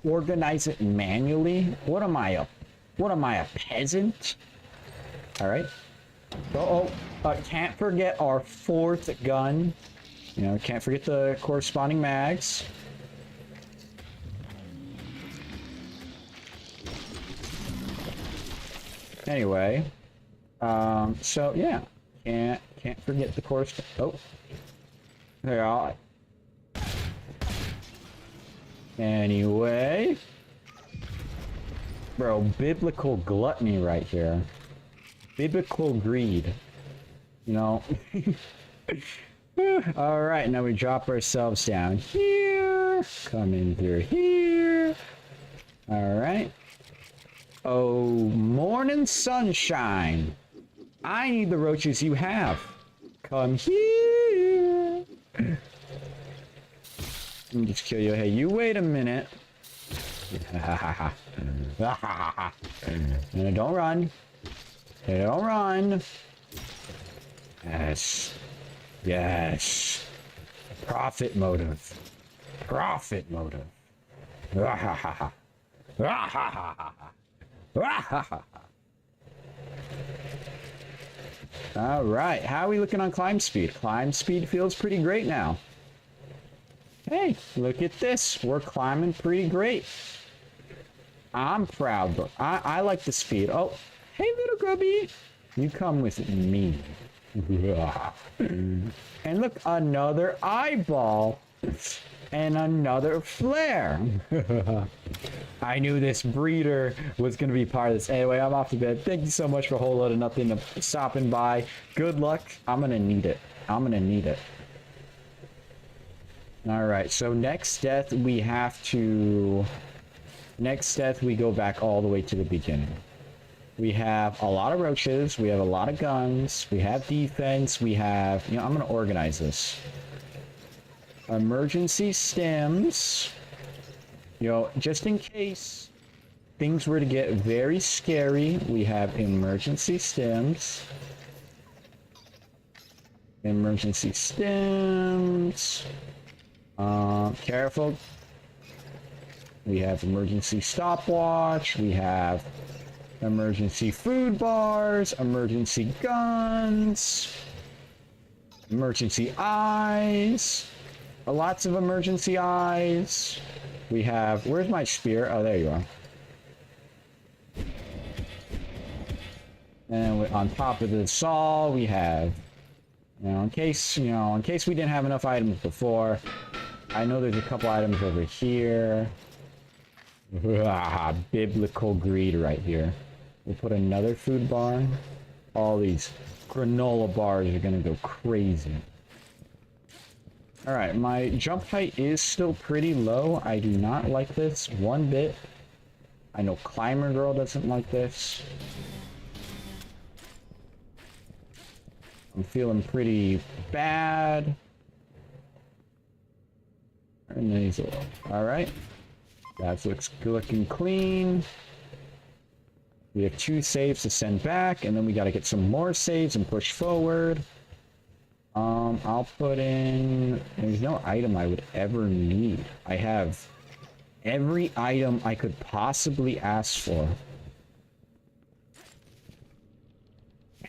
Organize it manually? What am I, a peasant? Alright. Can't forget our 4th gun. You know, can't forget the corresponding mags. Anyway, so yeah, can't forget the oh, there are. Anyway, bro, biblical gluttony right here. Biblical greed. You know. All right, now we drop ourselves down here. Come in through here. All right. Oh, morning sunshine. I need the roaches you have. Come here. Let me just kill you. Hey, you wait a minute. No, don't run. Hey, don't run. Yes. Yes. Profit motive. Profit motive. All right, how are we looking on climb speed? Climb speed feels pretty great now. Hey, look at this. We're climbing pretty great. I'm proud, but I like the speed. Oh, hey, little grubby. You come with me. And look, another eyeball. And another flare. I knew this breeder was going to be part of this. Anyway, I'm off to bed. Thank you so much for a whole lot of nothing to stopping by. Good luck. I'm going to need it. I'm going to need it. Alright, so next death we have to... Next death we go back all the way to the beginning. We have a lot of roaches. We have a lot of guns. We have defense. We have... You know, I'm going to organize this. Emergency stems. You know, just in case things were to get very scary, we have emergency stems. Emergency stems. Careful. We have emergency stopwatch. We have emergency food bars. Emergency guns. Emergency eyes. Lots of emergency eyes. We have... Where's my spear? Oh, there you are. And on top of this all, we have... You know, in case we didn't have enough items before, I know there's a couple items over here. Biblical greed right here. We'll put another food bar. All these granola bars are gonna go crazy. Alright, my jump height is still pretty low. I do not like this one bit. I know Climber Girl doesn't like this. I'm feeling pretty bad. Alright. That looking clean. We have 2 saves to send back, and then we gotta get some more saves and push forward. I'll put in... There's no item I would ever need. I have every item I could possibly ask for.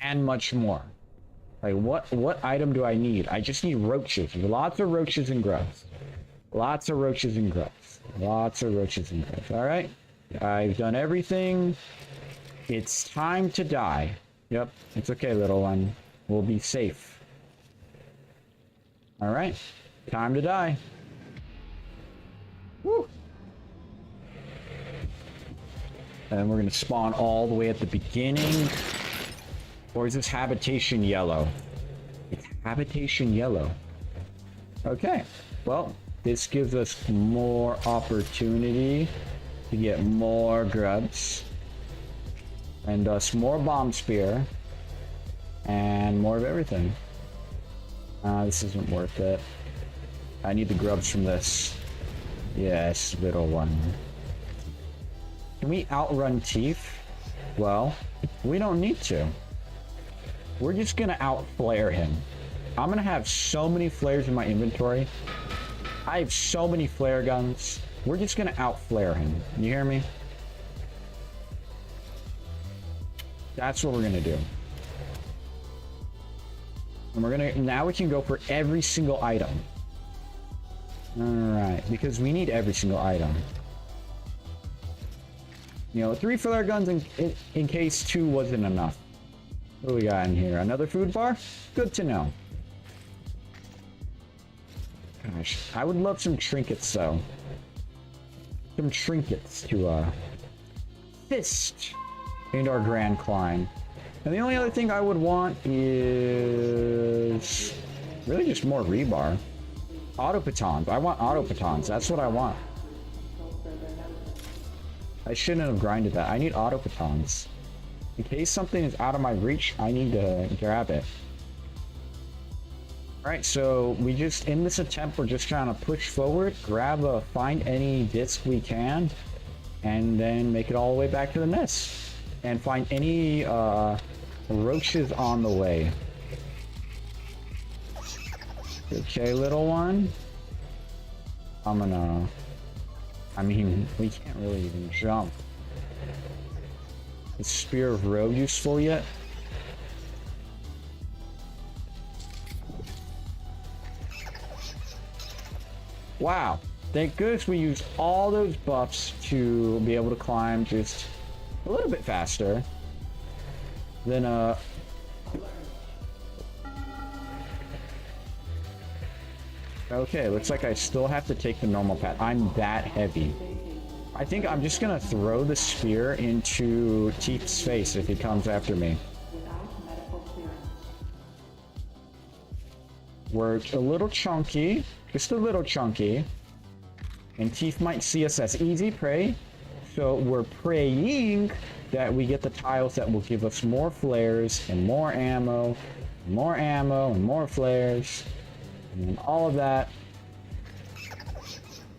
And much more. Like, what item do I need? I just need roaches. Lots of roaches and grubs. Lots of roaches and grubs. Lots of roaches and grubs. Alright. I've done everything. It's time to die. Yep. It's okay, little one. We'll be safe. Alright. Time to die. Woo! And we're gonna spawn all the way at the beginning. Or is this habitation yellow? It's habitation yellow. Okay. Well, this gives us more opportunity to get more grubs. And thus more bomb spear. And more of everything. This isn't worth it. I need the grubs from this. Yes, little one. Can we outrun Teeth? Well, we don't need to. We're just gonna out-flare him. I'm gonna have so many flares in my inventory. I have so many flare guns. We're just gonna out-flare him. You hear me? That's what we're gonna do. And we're gonna... Now we can go for every single item. Alright, because we need every single item. You know, 3 flare guns in case 2 wasn't enough. What do we got in here? Another food bar? Good to know. Gosh, I would love some trinkets though. Some trinkets to fist in our grand climb. And the only other thing I would want is really just more rebar. Autopatons. I want autopatons. That's what I want. I shouldn't have grinded that. I need autopatons. In case something is out of my reach, I need to grab it. Alright, so we just, in this attempt, we're just trying to push forward, find any disc we can, and then make it all the way back to the nest. And find any roaches on the way. Okay, little one. I mean, we can't really even jump. Is Spear of Rogue useful yet? Wow. Thank goodness we used all those buffs to be able to climb just a little bit faster than Okay, looks like I still have to take the normal path. I'm that heavy. I think I'm just gonna throw the spear into Teeth's face if he comes after me. We're a little chunky, just a little chunky, and Teeth might see us as easy prey, so we're praying that we get the tiles that will give us more flares and more ammo, and more flares, and all of that.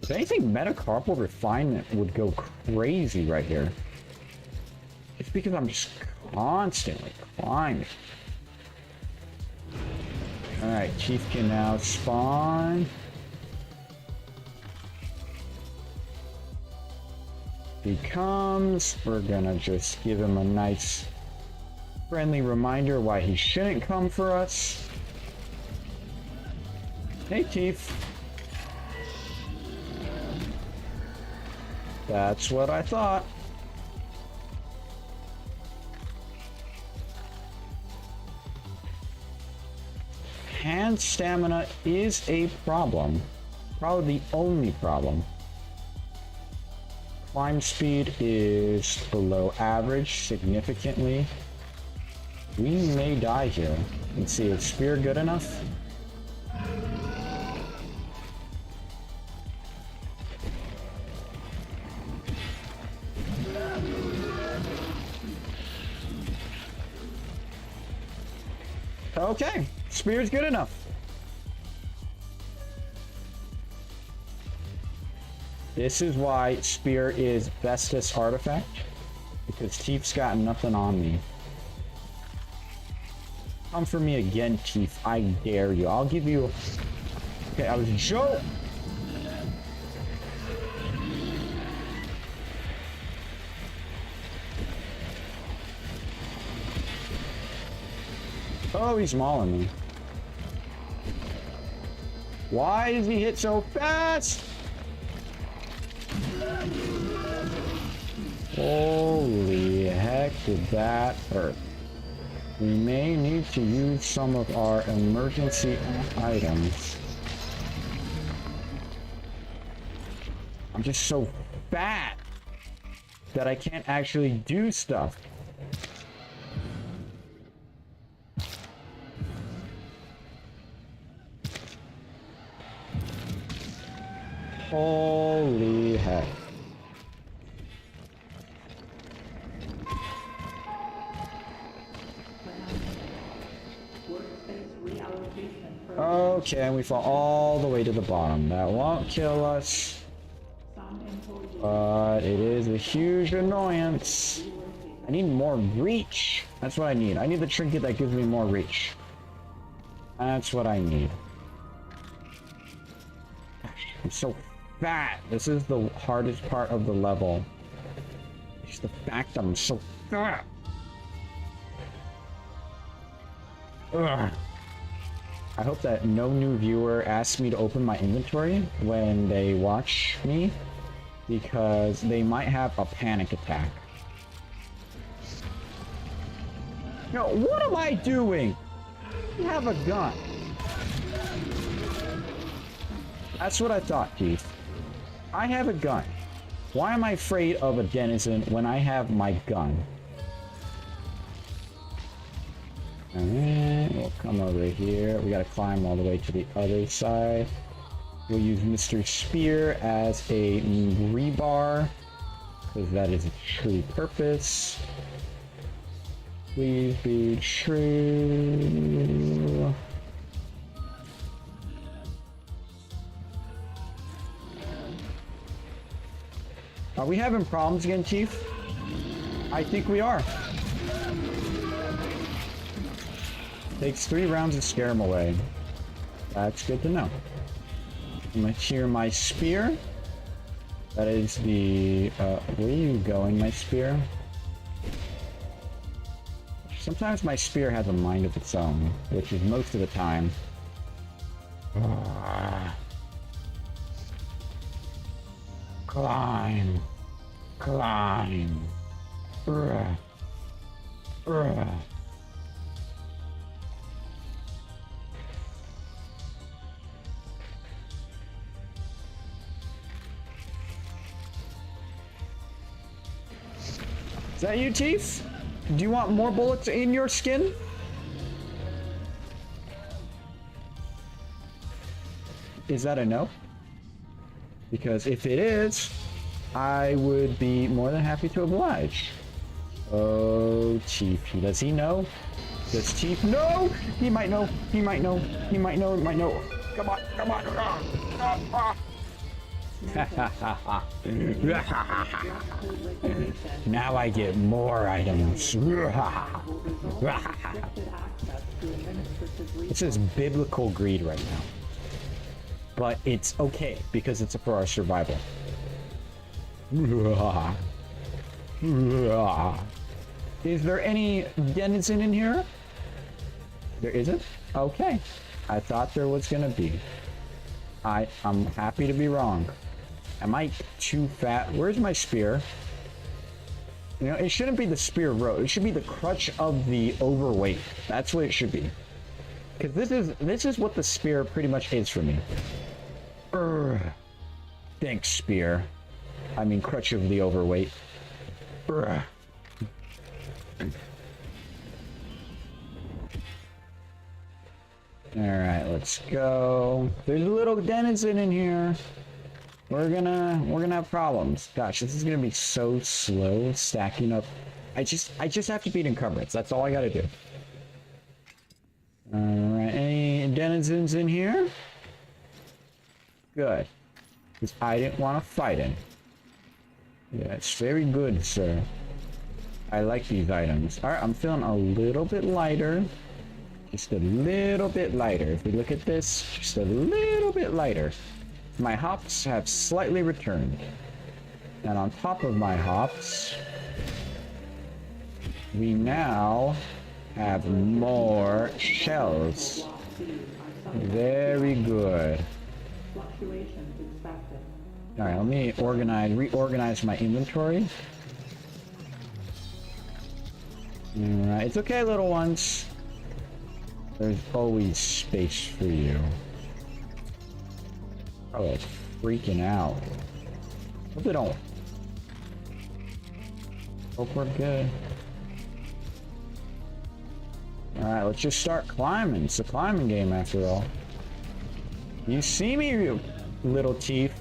If anything, metacarpal refinement would go crazy right here. It's because I'm just constantly climbing. Alright, Chief can now spawn. He comes. We're gonna just give him a nice friendly reminder why he shouldn't come for us. Hey, Chief. That's what I thought. Hand stamina is a problem. probably the only problem. Climb speed is below average significantly. We may die here. Let's see, is spear good enough? Okay, spear's good enough. This is why spear is bestest artifact, because Teef's got nothing on me. Come for me again, Teef. I dare you. I'll give you... Okay, I was joking. Oh, he's mauling me. Why does he hit so fast? Holy heck, did that hurt. We may need to use some of our emergency items. I'm just so fat that I can't actually do stuff. Holy heck. Okay, and we fall all the way to the bottom. That won't kill us, but it is a huge annoyance. I need more reach. That's what I need. I need the trinket that gives me more reach. That's what I need. I'm so fat. This is the hardest part of the level. It's the fact that I'm so fat. Ugh. I hope that no new viewer asks me to open my inventory when they watch me, because they might have a panic attack. No, what am I doing? You have a gun. That's what I thought, Keith. I have a gun. Why am I afraid of a denizen when I have my gun? Alright, we'll come over here. We gotta climb all the way to the other side. We'll use Mr. Spear as a rebar, because that is its true purpose. Please be true. Are we having problems again, Chief? I think we are. Takes 3 rounds to scare him away. That's good to know. I'm gonna cheer my spear. That is the... where are you going, my spear? Sometimes my spear has a mind of its own, which is most of the time. Climb. Climb. Is that you, Chief? Do you want more bullets in your skin? Is that a no? Because if it is, I would be more than happy to oblige. Oh, Chief. Does he know? Does Chief know? He might know. He might know. He might know. He might know. Come on. Come on. Now I get more items. This is biblical greed right now. But it's okay, because it's for our survival. Is there any denizen in here? There isn't? Okay. I thought there was gonna be. I'm happy to be wrong. Am I too fat? Where's my spear? You know, it shouldn't be the spear road. It should be the crutch of the overweight. That's what it should be. Because this is what the spear pretty much is for me. Thanks, spear. I mean, crutch of the overweight. Bruh. Alright, let's go. There's a little denizen in here. We're gonna have problems. Gosh, this is gonna be so slow stacking up. I just have to beat encumbrance. That's all I gotta do. Alright, any denizens in here? Good. Because I didn't want to fight him. Yeah, it's very good, sir. I like these items. Alright, I'm feeling a little bit lighter. Just a little bit lighter. If we look at this, just a little bit lighter. My hops have slightly returned. And on top of my hops, we now have more shells. Very good. Alright, let me reorganize my inventory. Alright, it's okay, little ones. There's always space for you. Oh, it's freaking out. Hope they don't. Hope we're good. Alright, let's just start climbing. It's a climbing game after all. You see me, you little teeth.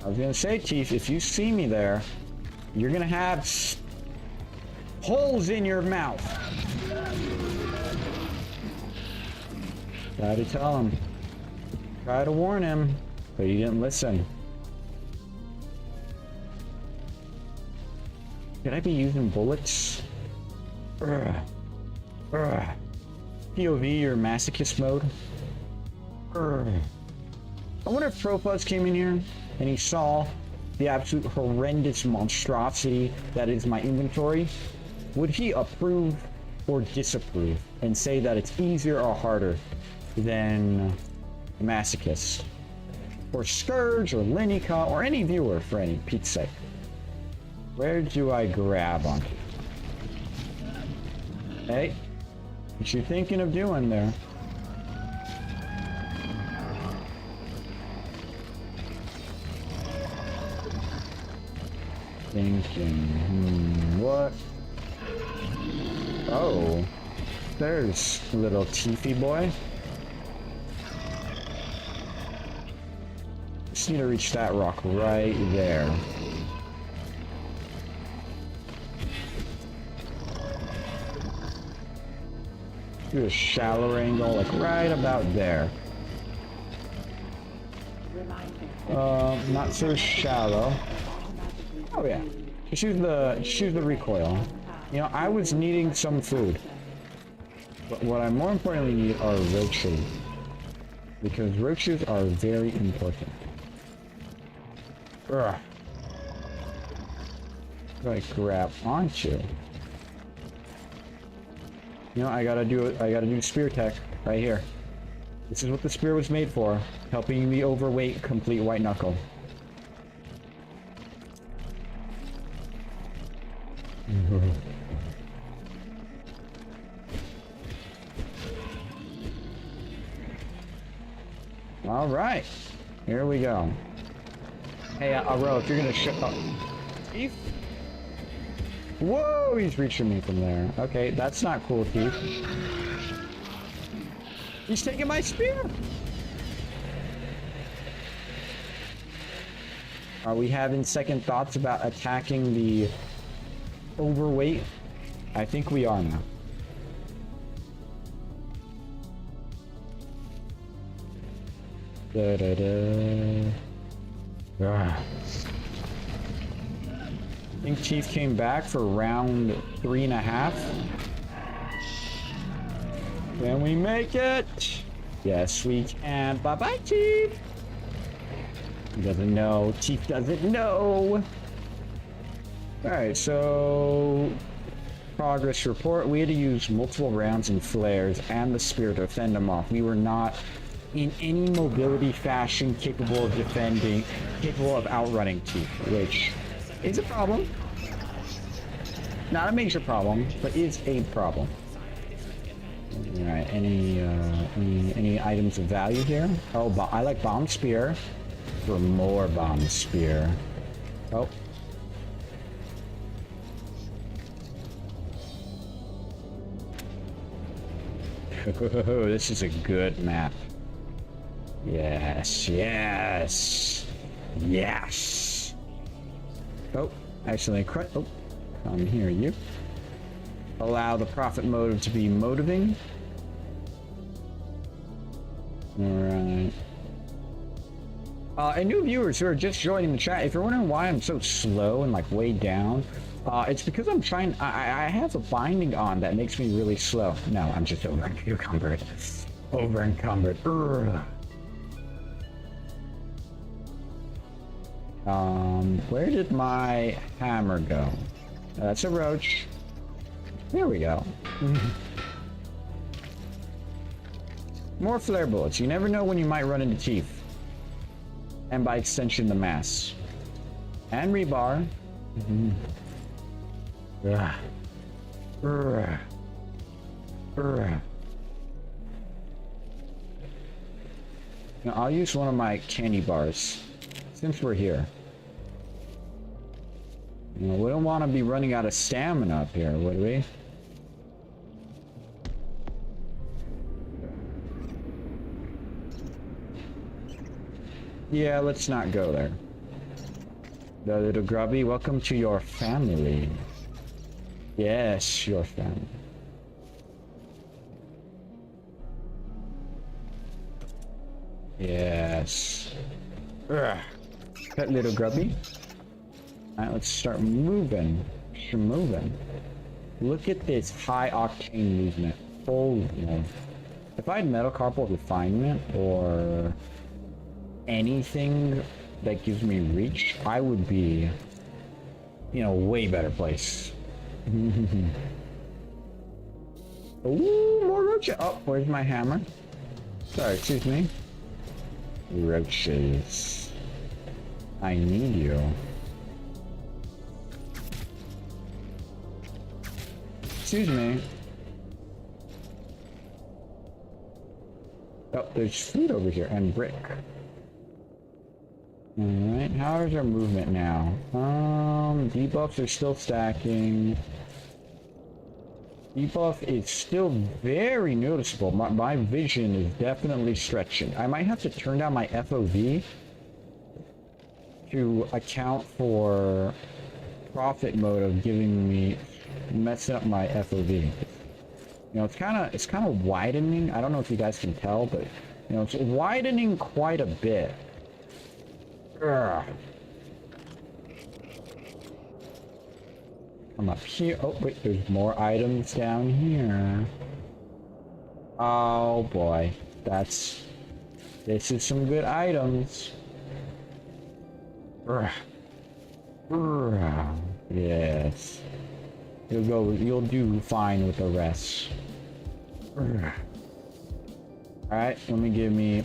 I was gonna say, Teeth, if you see me there, you're gonna have holes in your mouth. Try to tell him. Try to warn him, but he didn't listen. Could I be using bullets? Ugh. Ugh. POV or masochist mode? Ugh. I wonder if Profuzz came in here and he saw the absolute horrendous monstrosity that is my inventory. Would he approve or disapprove and say that it's easier or harder than Masochist? Or Scourge or Linica or any viewer for any Pete's sake? Where do I grab on? Hey, what you thinking of doing there? Thinking, what? Oh, there's little Teefy boy. Just need to reach that rock right there. Do a shallower angle, like right about there. Not so shallow. Oh yeah, just use the recoil. You know, I was needing some food, but what I more importantly need are roaches, because roaches are very important. Ugh. Do I grab onto? You know, I gotta do spear tech right here. This is what the spear was made for, helping the overweight complete white knuckle. All right, here we go. Hey, Aro, if you're gonna shut up, Thief. Whoa, he's reaching me from there. Okay, that's not cool, Thief. He's taking my spear. Are we having second thoughts about attacking the overweight? I think we are now. I think Chief came back for round 3.5. Can we make it? Yes, we can. Bye-bye, Chief. He doesn't know. Chief doesn't know. Alright, so progress report. We had to use multiple rounds and flares and the spear to fend them off. We were not in any mobility fashion capable of outrunning Chief, which is a problem. Not a major problem, but is a problem. Alright, any items of value here? Oh, I like bomb spear. For more bomb spear. Oh. This is a good map. Yes, yes, yes. Oh, actually, oh, come here, you. Allow the profit motive to be motivating. Alright. And new viewers who are just joining the chat, if you're wondering why I'm so slow and like way down, it's because I'm trying, I have a binding on that makes me really slow. No, I'm just over encumbered. Over encumbered. Where did my hammer go? That's a roach. There we go. More flare bullets. You never know when you might run into teeth. And by extension, the mass. And rebar. Now, I'll use one of my candy bars. Since we're here. You know, we don't want to be running out of stamina up here, would we? Yeah, let's not go there. The little grubby, welcome to your family. Yes, your family. Yes. Ugh. That little grubby. Alright, let's start moving. Moving. Look at this high octane movement. Holy. If I had metacarpal refinement or anything that gives me reach, I would be in a way better place. Ooh, more roaches. Oh, where's my hammer? Sorry, excuse me. Roaches. I need you. Excuse me. Oh, there's food over here and brick. Alright, how is our movement now? Debuffs are still stacking. Debuff is still very noticeable. My vision is definitely stretching. I might have to turn down my FOV to account for profit mode of giving me messing up my FOV. You know, it's kind of widening. I don't know if you guys can tell, but you know, it's widening quite a bit. Ugh. I'm up here. Oh wait, there's more items down here. Oh boy, this is some good items. Ugh. Ugh. Yes. You'll do fine with the rest. Ugh. Alright, let me give me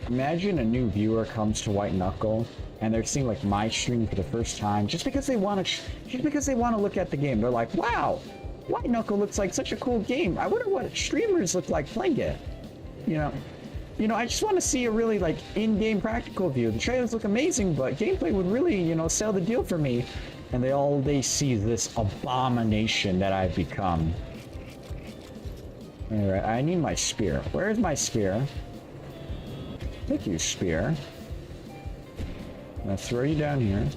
Imagine a new viewer comes to White Knuckle and they're seeing like my stream for the first time just because they want to look at the game. They're like, wow, White Knuckle looks like such a cool game. I wonder what streamers look like playing it. You know, I just want to see a really like in-game practical view. The trailers look amazing, but gameplay would really, you know, sell the deal for me. And they see this abomination that I've become. Alright, I need my spear. Where is my spear? Thank you, spear. I'm gonna throw you down here.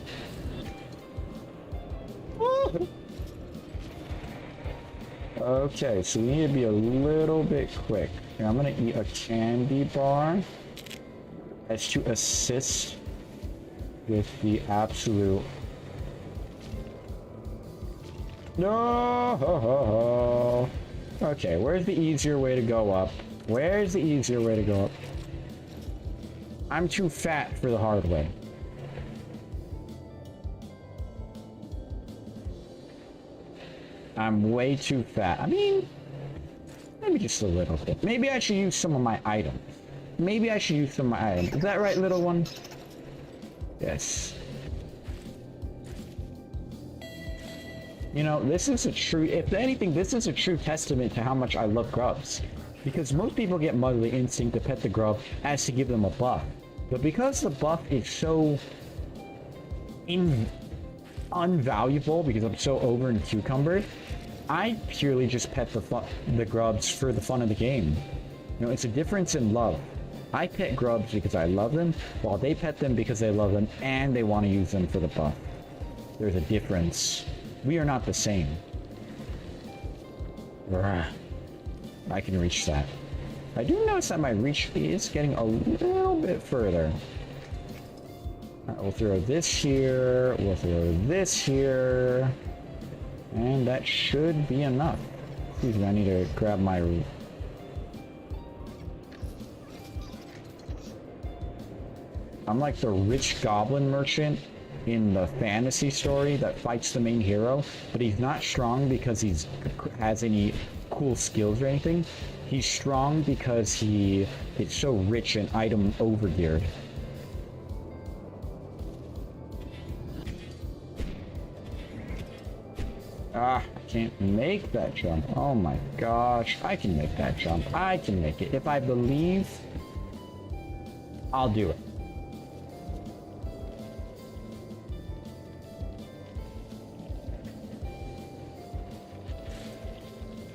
Okay, so we need to be a little bit quick. Here, I'm gonna eat a candy bar as to assist with the absolute. No. Okay, where's the easier way to go up? Where's the easier way to go up? I'm too fat for the hard way. I'm way too fat. I mean, Maybe just a little bit. Maybe I should use some of my items. Maybe I should use some of my items. Is that right, little one? Yes. You know, this is a true, if anything, this is a true testament to how much I love grubs. Because most people get motherly instinct to pet the grub as to give them a buff. But because the buff is so unvaluable, because I'm so over and cucumbered, I purely just pet the grubs for the fun of the game. You know, it's a difference in love. I pet grubs because I love them, while they pet them because they love them and they want to use them for the buff. There's a difference. We are not the same. I can reach that. I do notice that my reach is getting a little bit further. Alright, we'll throw this here, we'll throw this here, and that should be enough. Excuse me, I need to grab my... I'm like the rich goblin merchant in the fantasy story that fights the main hero, but he's not strong because he has any cool skills or anything. He's strong because he is so rich and item overgeared. I can't make that jump. Oh my gosh, I can make that jump. I can make it. If I believe, I'll do it.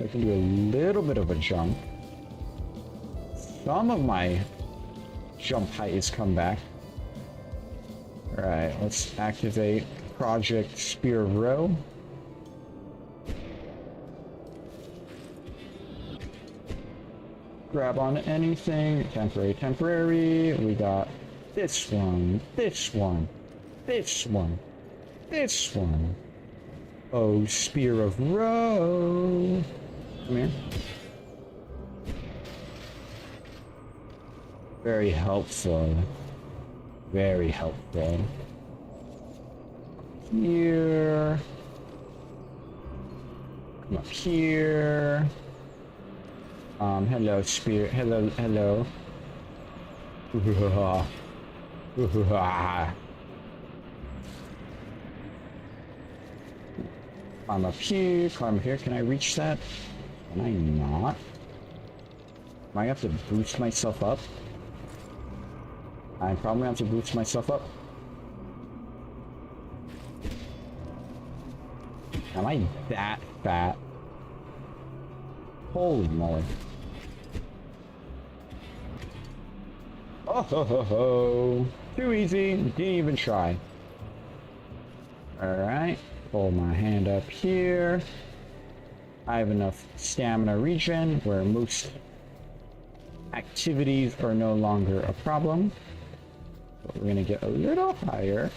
I can do a little bit of a jump. Some of my jump height has come back. Alright, let's activate Project Spear Row. Grab on anything. Temporary. We got this one, this one, this one, this one. Oh, Spear of Row. Come here. Very helpful. Very helpful. Here. Come up here. Hello, Spear. Hello, hello. Climb up here, climb here. Can I reach that? Can I not? Might have to boost myself up. I probably have to boost myself up. Am I that fat? Holy moly. Oh ho ho ho. Too easy. Didn't even try. Alright. Pull my hand up here. I have enough stamina regen where most activities are no longer a problem. But we're gonna get a little higher.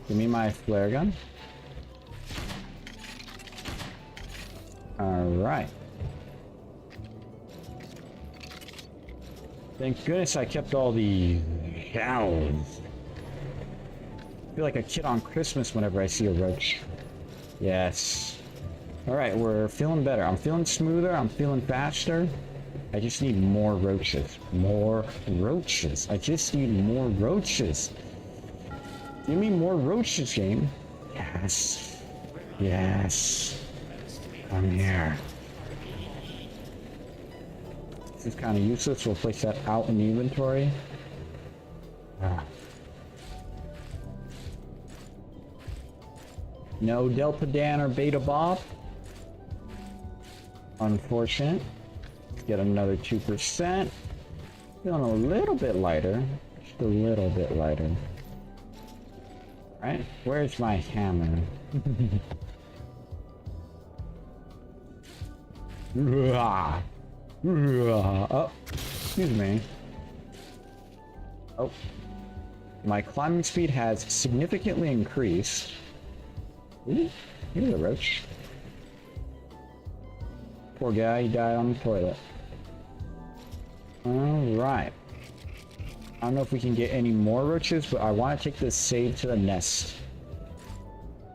Give me my flare gun. Alright. Thank goodness I kept all the cows. I feel like a kid on Christmas whenever I see a roach. Yes. Alright, we're feeling better. I'm feeling smoother. I'm feeling faster. I just need more roaches. More roaches. I just need more roaches. Give me more roaches, game. Yes. Yes. Come here. This is kind of useless. We'll place that out in the inventory. No Delta Dan or Beta Bob. Unfortunate. Get another 2%. Feeling a little bit lighter. Just a little bit lighter. Right? Where's my hammer? Oh, excuse me. Oh. My climbing speed has significantly increased. Ooh, here's a roach. Poor guy, he died on the toilet. Alright. I don't know if we can get any more roaches, but I want to take this save to the nest.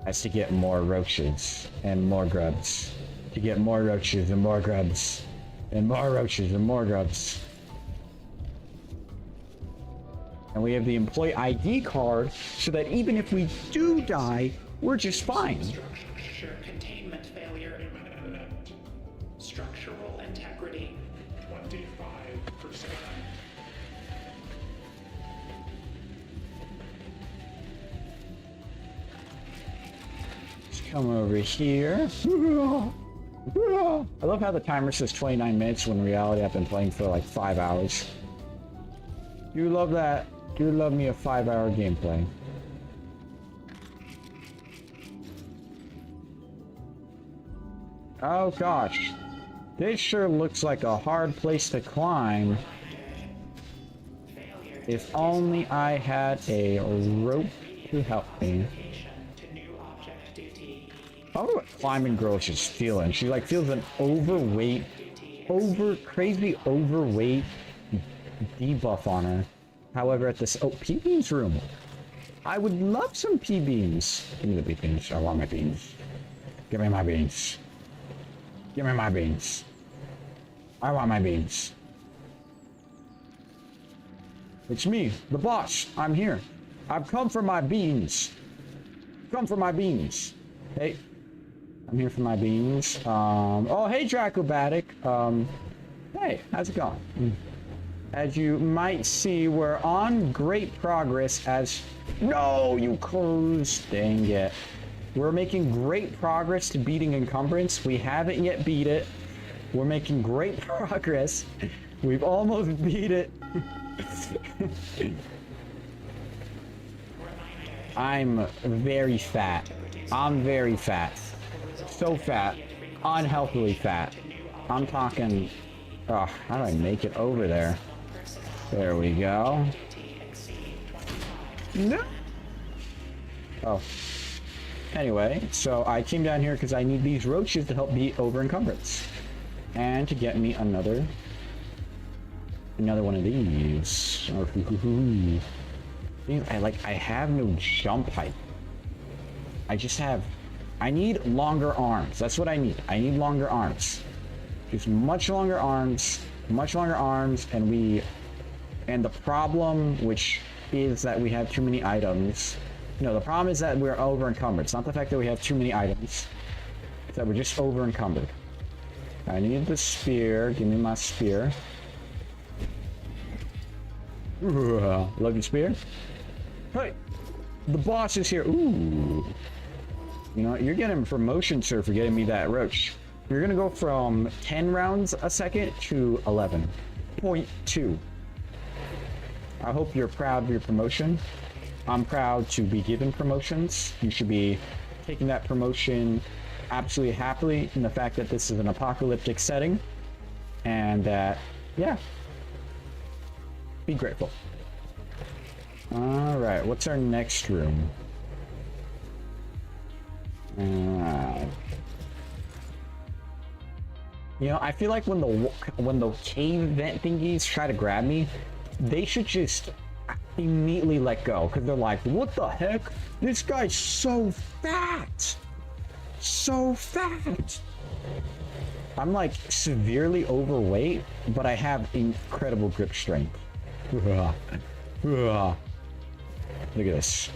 As to get more roaches and more grubs. To get more roaches and more grubs. And more roaches and more grubs. And we have the employee ID card so that even if we do die, we're just fine. Structure containment failure. Structural integrity. 25%. Let's come over here. I love how the timer says 29 minutes when in reality I've been playing for like 5 hours. You love that. You love me a 5-hour gameplay. Oh gosh. This sure looks like a hard place to climb. If only I had a rope to help me. To new object duty. I wonder what climbing girl she's feeling. She like feels an overweight, crazy overweight debuff on her. However, at this P-beans room, I would love some P-beans. Give me the P-beans. I want my beans. Give me my beans. Give me my beans. I want my beans. It's me, the boss. I'm here. I've come for my beans. Come for my beans. Hey, I'm here for my beans. Oh, hey, Dracobatic. Hey, how's it going? As you might see, we're on great progress as... No, you closed. Dang it. We're making great progress to beating Encumbrance. We haven't yet beat it. We're making great progress. We've almost beat it. I'm very fat. I'm very fat. So fat. Unhealthily fat. I'm talking... Oh, how do I make it over there? There we go. No. Oh. Anyway, so I came down here because I need these roaches to help beat over Encumbrance. And to get me another one of these. I have no jump height. I need longer arms. That's what I need. I need longer arms. Just much longer arms, and the problem, which is that we have too many items. No, the problem is that we're over encumbered. It's not the fact that we have too many items. It's that we're just over encumbered. I need the spear. Give me my spear. Love your spear. Hey, the boss is here. Ooh. You know, you're getting a promotion, sir, for getting me that roach. You're gonna go from 10 rounds a second to 11.2. I hope you're proud of your promotion. I'm proud to be given promotions. You should be taking that promotion absolutely happily in the fact that this is an apocalyptic setting. And that, yeah. Be grateful. Alright, what's our next room? You know, I feel like when the cave vent thingies try to grab me, they should just immediately let go, because they're like, what the heck? This guy's so fat! So fat! I'm like severely overweight, but I have incredible grip strength. Look at this.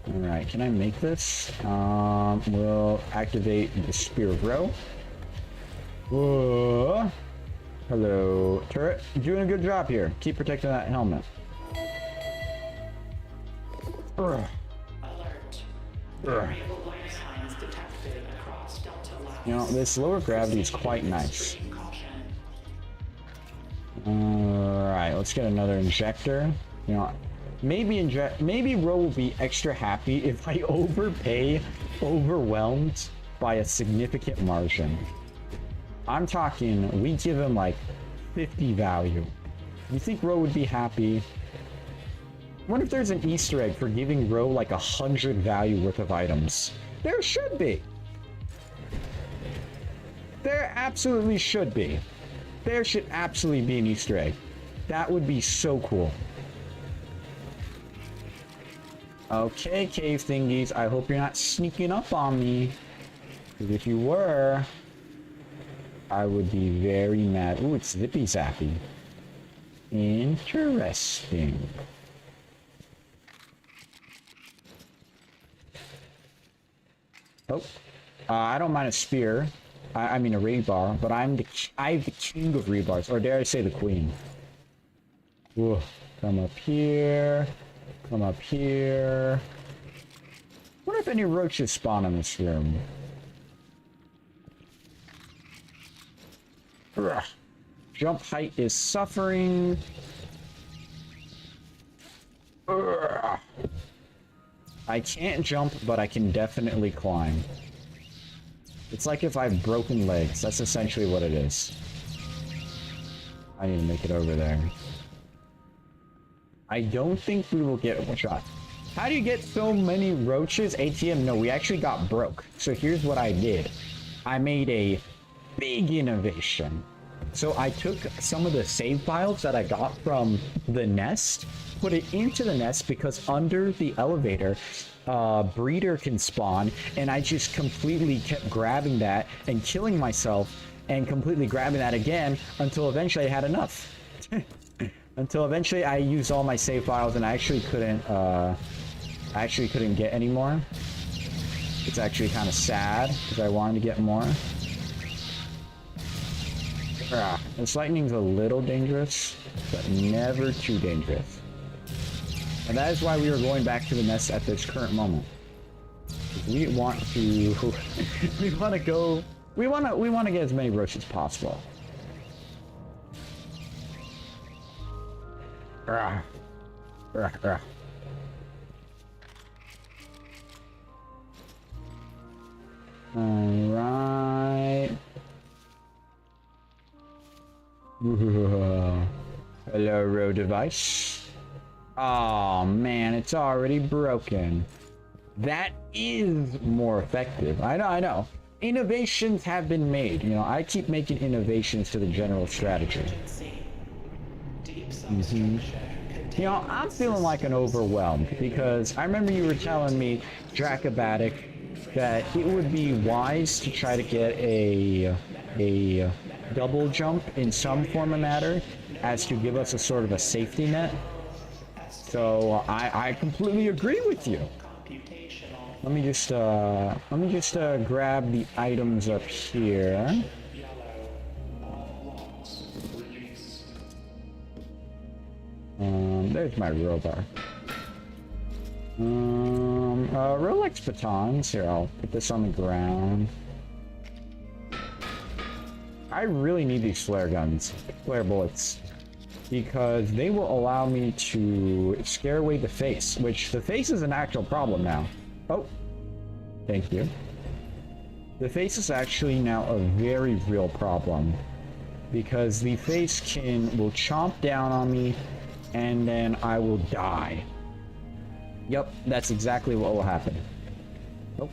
Alright, can I make this? We'll activate the Spear of Row. Whoa. Hello, turret. You're doing a good job here. Keep protecting that helmet. Alert. Variable life signs detected across Delta Labs. You know, this lower gravity is quite nice. Alright, let's get another injector. You know, maybe Ro will be extra happy if I overpay overwhelmed by a significant margin. I'm talking, we give him like 50 value. You think Ro would be happy? I wonder if there's an Easter egg for giving Ro like 100 value worth of items. There should be. There absolutely should be. There should absolutely be an Easter egg. That would be so cool. Okay, cave thingies, I hope you're not sneaking up on me. Because if you were, I would be very mad. Ooh, it's Zippy Zappy. Interesting. Oh, I don't mind a spear. I mean a rebar, but I'm the king of rebars, or dare I say the queen. Ooh, come up here. Come up here. Wonder if any roaches spawn in this room. Ugh. Jump height is suffering. Ugh. I can't jump, but I can definitely climb. It's like if I have broken legs. That's essentially what it is. I need to make it over there. I don't think we will get one shot. How do you get so many roaches? ATM, no, we actually got broke. So here's what I did. I made a big innovation. So I took some of the save files that I got from the nest, put it into the nest because under the elevator, breeder can spawn, and I just completely kept grabbing that and killing myself and completely grabbing that again until eventually I had enough. Until eventually I used all my save files and I actually couldn't get any more. It's actually kind of sad because I wanted to get more. This lightning's a little dangerous, but never too dangerous. And that is why we are going back to the nest at this current moment. We want to we want to get as many roaches as possible. Alright. Hello, road device. Oh man, it's already broken. That is more effective. I know. Innovations have been made. You know, I keep making innovations to the general strategy. You know, I'm feeling like an overwhelmed because I remember you were telling me, Dracobatic, that it would be wise to try to get a double jump in some form of matter as to give us a sort of a safety net. So I completely agree with you. Let me just grab the items up here. There's my robar. Rolex batons. Here, I'll put this on the ground. I really need these flare guns, flare bullets, because they will allow me to scare away the face, which the face is an actual problem now. Oh, thank you. The face is actually now a very real problem, because the face will chomp down on me, and then I will die. Yep, that's exactly what will happen. Oh.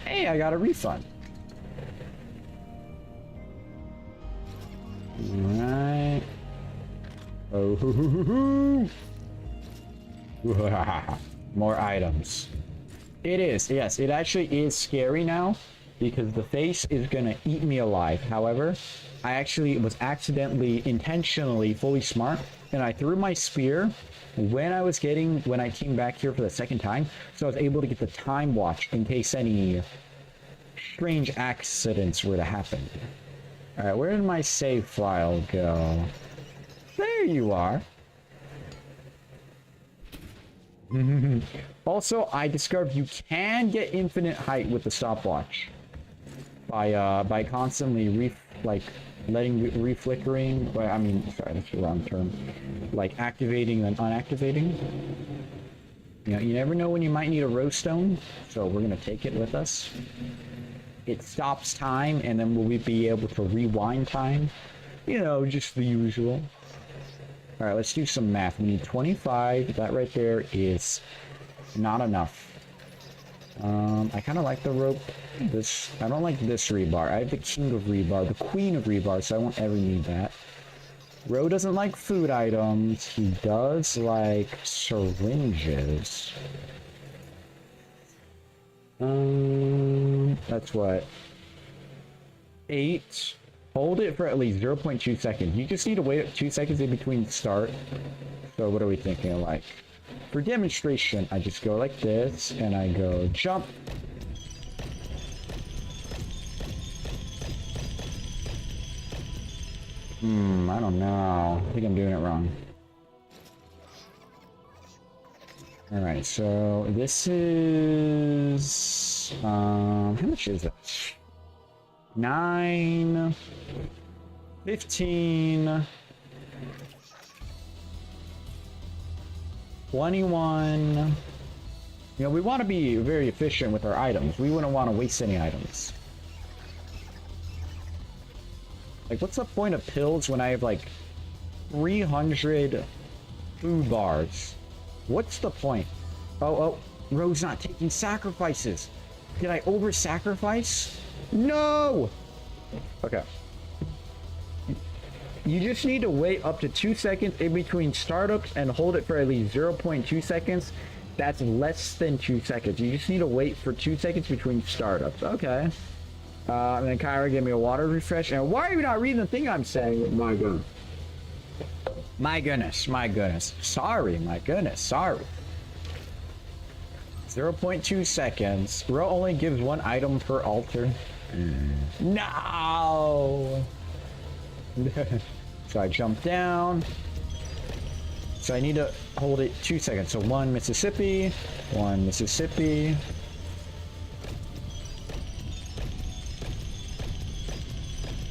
Hey, I got a refund. Alright. Oh, more items. It is, yes, it actually is scary now because the face is gonna eat me alive. However, I actually was intentionally fully smart, and I threw my spear when I came back here for the second time, so I was able to get the time watch in case any strange accidents were to happen. Alright, where did my save file go? There you are. Also, I discovered you can get infinite height with the stopwatch by constantly letting reflickering. I mean, sorry, that's the wrong term. Like activating and unactivating. You know, you never know when you might need a rose stone, so we're gonna take it with us. It stops time, and then will we be able to rewind time? You know, just the usual. All right, let's do some math. We need 25. That right there is not enough. I kind of like the rope. I don't like this rebar. I have the king of rebar, the queen of rebar, so I won't ever need that. Ro doesn't like food items. He does like syringes. 1. That's what? 8. Hold it for at least 0.2 seconds. You just need to wait 2 seconds in between start. So what are we thinking? Like, for demonstration, I just go like this, and I go jump. I don't know. I think I'm doing it wrong. Alright, so this is... how much is it? 9... 15... 21... You know, we want to be very efficient with our items. We wouldn't want to waste any items. Like, what's the point of pills when I have, like, 300 food bars? What's the point? Oh, Rose not taking sacrifices. Did I over-sacrifice? No! Okay. You just need to wait up to 2 seconds in between startups and hold it for at least 0.2 seconds. That's less than 2 seconds. You just need to wait for 2 seconds between startups. Okay. And then Kyra gave me a water refresh. And why are you not reading the thing I'm saying? My goodness. My goodness. My goodness. Sorry. My goodness. Sorry. 0.2 seconds. Ro only gives 1 item per altar. No! So I jump down. So I need to hold it 2 seconds. So 1 Mississippi. 1 Mississippi.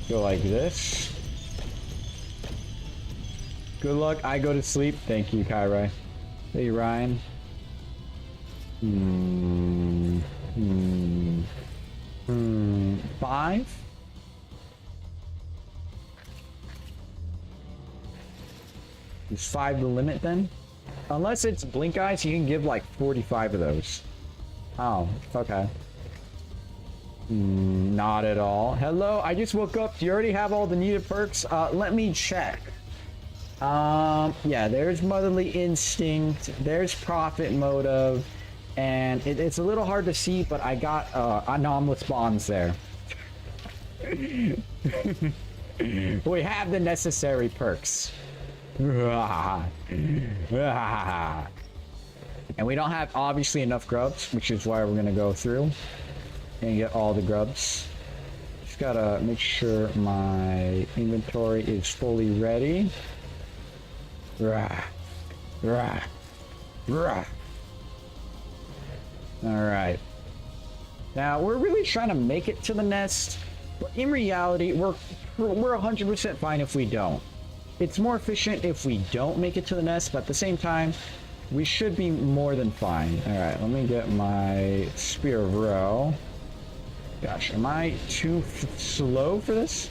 Go like this. Good luck. I go to sleep. Thank you, Kyra. Hey, Ryan. 5? Is 5 the limit then? Unless it's blink eyes, you can give like 45 of those. Oh, okay. Not at all. Hello, I just woke up. Do you already have all the needed perks? Let me check. Yeah, there's Motherly Instinct. There's Profit Motive. And it's a little hard to see, but I got anomalous bonds there. We have the necessary perks. And we don't have obviously enough grubs, which is why we're gonna go through and get all the grubs. Just gotta make sure my inventory is fully ready. Alright. Now, we're really trying to make it to the nest, but in reality, we're 100% fine if we don't. It's more efficient if we don't make it to the nest, but at the same time, we should be more than fine. Alright, let me get my Spear of Row. Gosh, am I too slow for this?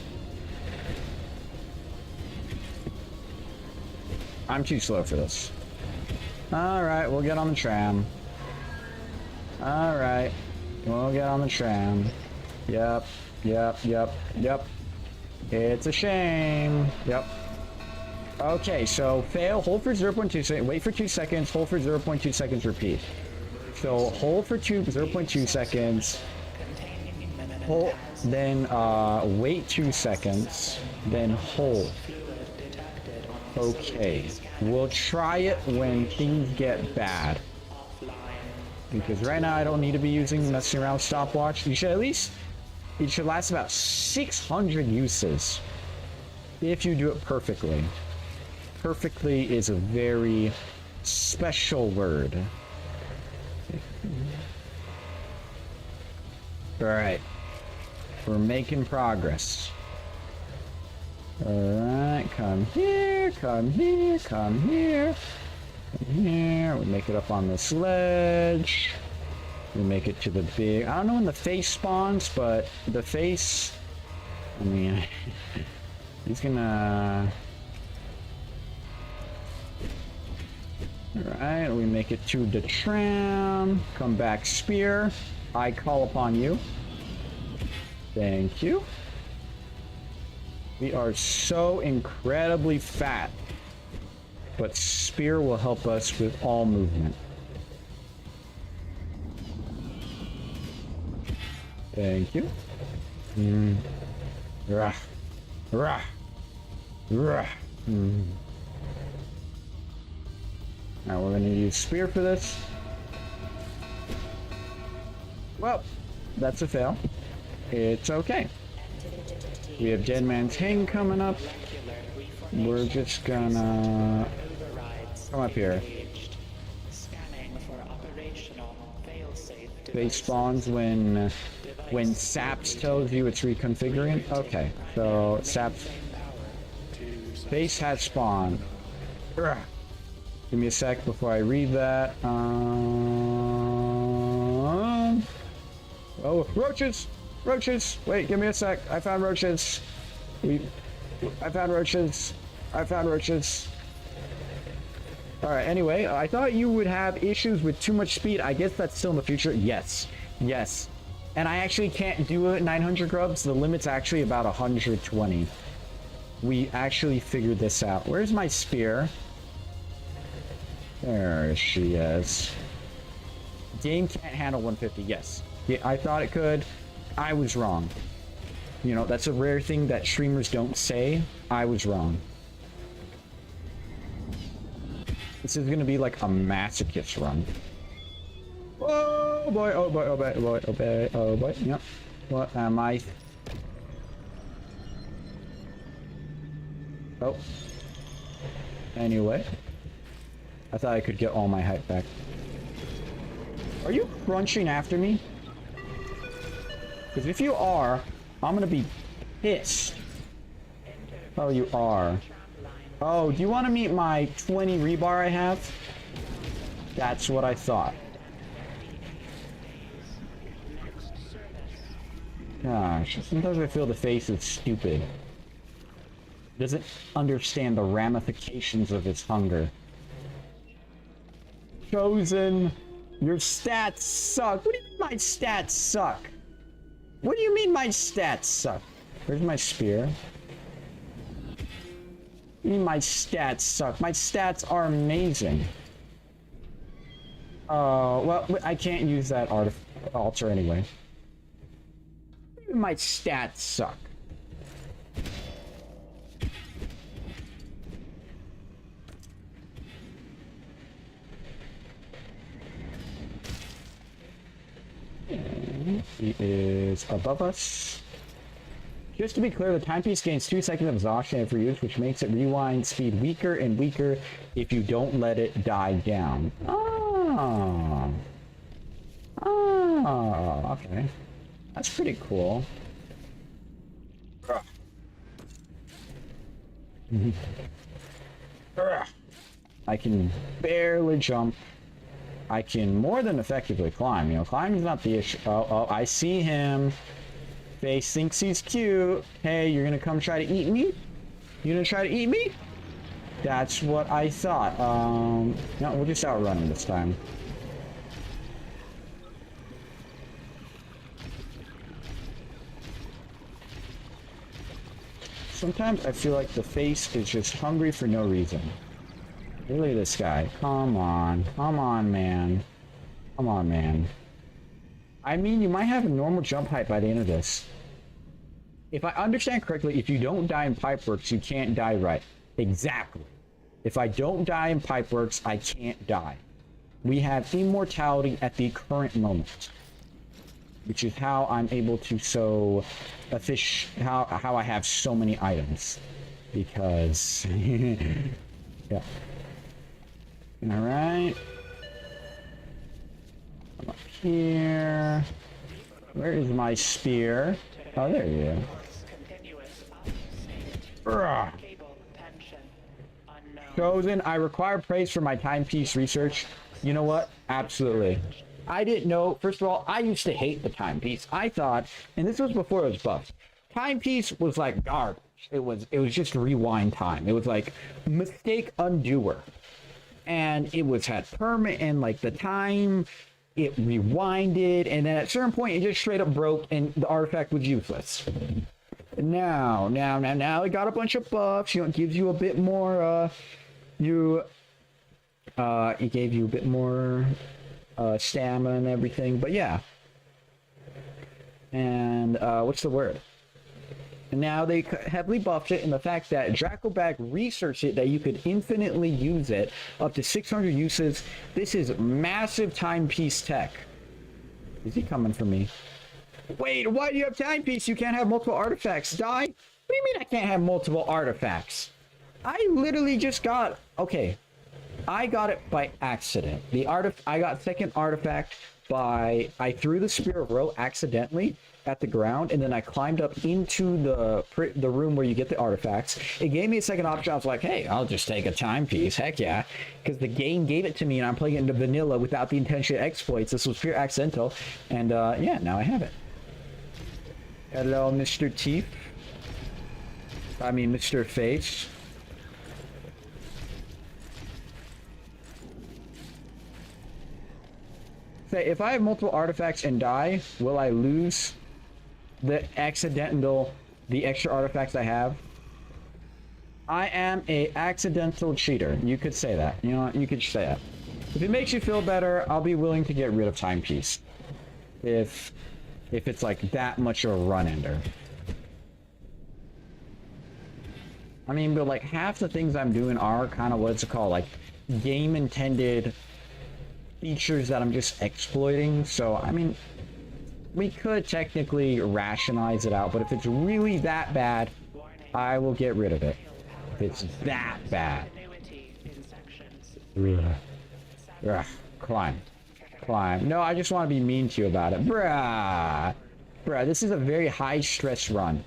I'm too slow for this. Alright, we'll get on the tram. Alright, we'll get on the tram. Yep. It's a shame. Yep. Okay, so fail, hold for 0.2 seconds, wait for 2 seconds, hold for 0.2 seconds, repeat. So hold for 0.2 seconds, hold, then wait 2 seconds, then hold. Okay, we'll try it when things get bad. Because right now I don't need to be messing around with stopwatch. You should it should last about 600 uses. If you do it perfectly. Perfectly is a very special word. Alright. We're making progress. Alright, come here, come here, come here. Come here. We make it up on this ledge. We make it to the big... I don't know when the face spawns, but the face... I mean... he's gonna... Alright, we make it to the tram. Come back, spear. I call upon you. Thank you. We are so incredibly fat. But spear will help us with all movement. Thank you. Rah. Rah. Rah. Now we're gonna use spear for this. Well, that's a fail. It's okay. We have Dead Man's Hang coming up. We're just gonna come up here. Scanning for operational failsafe Base spawns when Saps tells you it's reconfiguring. Okay, so Saps base has spawned. Ugh. Give me a sec before I read that. Oh, roaches! Roaches! Wait, give me a sec. I found roaches. I found roaches. I found roaches. Alright, anyway, I thought you would have issues with too much speed. I guess that's still in the future. Yes. Yes. And I actually can't do it at 900 grubs. The limit's actually about 120. We actually figured this out. Where's my spear? There she is. Game can't handle 150. Yes. Yeah, I thought it could. I was wrong. You know, that's a rare thing that streamers don't say. I was wrong. This is gonna be like a masochist run. Oh boy, oh boy, oh boy, oh boy, oh boy, oh boy. Yep. What am I? Oh. Anyway. I thought I could get all my height back. Are you crunching after me? Because if you are, I'm gonna be pissed. Oh, you are. Oh, do you want to meet my 20 rebar I have? That's what I thought. Gosh, sometimes I feel the face is stupid. Doesn't understand the ramifications of its hunger. Chosen, your stats suck. What do you mean my stats suck? What do you mean my stats suck? Where's my spear? I mean my stats suck. My stats are amazing. Oh, well, I can't use that altar anyway. My stats suck. He is above us. Just to be clear, the timepiece gains 2 seconds of exhaustion every use, which makes it rewind speed weaker and weaker if you don't let it die down. Oh. Oh, okay. That's pretty cool. I can barely jump. I can more than effectively climb. You know, climbing's not the issue. Oh, I see him. Face thinks he's cute. Hey, you're gonna come try to eat me? You gonna try to eat me? That's what I thought. No, we'll just outrun him this time. Sometimes I feel like the face is just hungry for no reason. Look at this guy. Come on. Come on, man. Come on, man. I mean, you might have a normal jump height by the end of this. If I understand correctly, if you don't die in Pipeworks, you can't die right. Exactly. If I don't die in Pipeworks, I can't die. We have immortality at the current moment. Which is how I'm able to how I have so many items. Because... yeah. Alright. Come up here. Where is my spear? Oh, there you go. Chosen, I require praise for my timepiece research. You know what? Absolutely. I didn't know. First of all, I used to hate the timepiece. I thought, and this was before it was buffed, timepiece was like garbage. It was just rewind time. It was like mistake undoer. And it had permanent, and like the time it rewinded, and then at a certain point it just straight up broke and the artifact was useless. Now it got a bunch of buffs. You know, it gives you a bit more it gave you a bit more stamina and everything. But yeah, And what's the word? And now they heavily buffed it in the fact that Dracobag researched it that you could infinitely use it, up to 600 uses. This is massive timepiece tech. Is he coming for me? Wait, why do you have timepiece? You can't have multiple artifacts. Die? What do you mean I can't have multiple artifacts? I literally just got... Okay. I got it by accident. I got second artifact by... I threw the Spear of Ro accidentally at the ground, and then I climbed up into the room where you get the artifacts. It gave me a second option. I was like, hey, I'll just take a timepiece. Heck yeah. Because the game gave it to me, and I'm playing it into vanilla without the intention of exploits. This was pure accidental. And yeah, now I have it. Hello, Mr. Teeth. I mean, Mr. Face. Say, if I have multiple artifacts and die, will I lose the extra artifacts I have? I am a accidental cheater. You could say that. You know what? You could say that. If it makes you feel better, I'll be willing to get rid of timepiece. If it's like that much of a run ender. I mean, but like half the things I'm doing are kind of what's it called, like game intended features that I'm just exploiting. So I mean, we could technically rationalize it out, but if it's really that bad, I will get rid of it. If it's that bad. Ugh. Climb. No, I just want to be mean to you about it. Bruh, this is a very high stress run.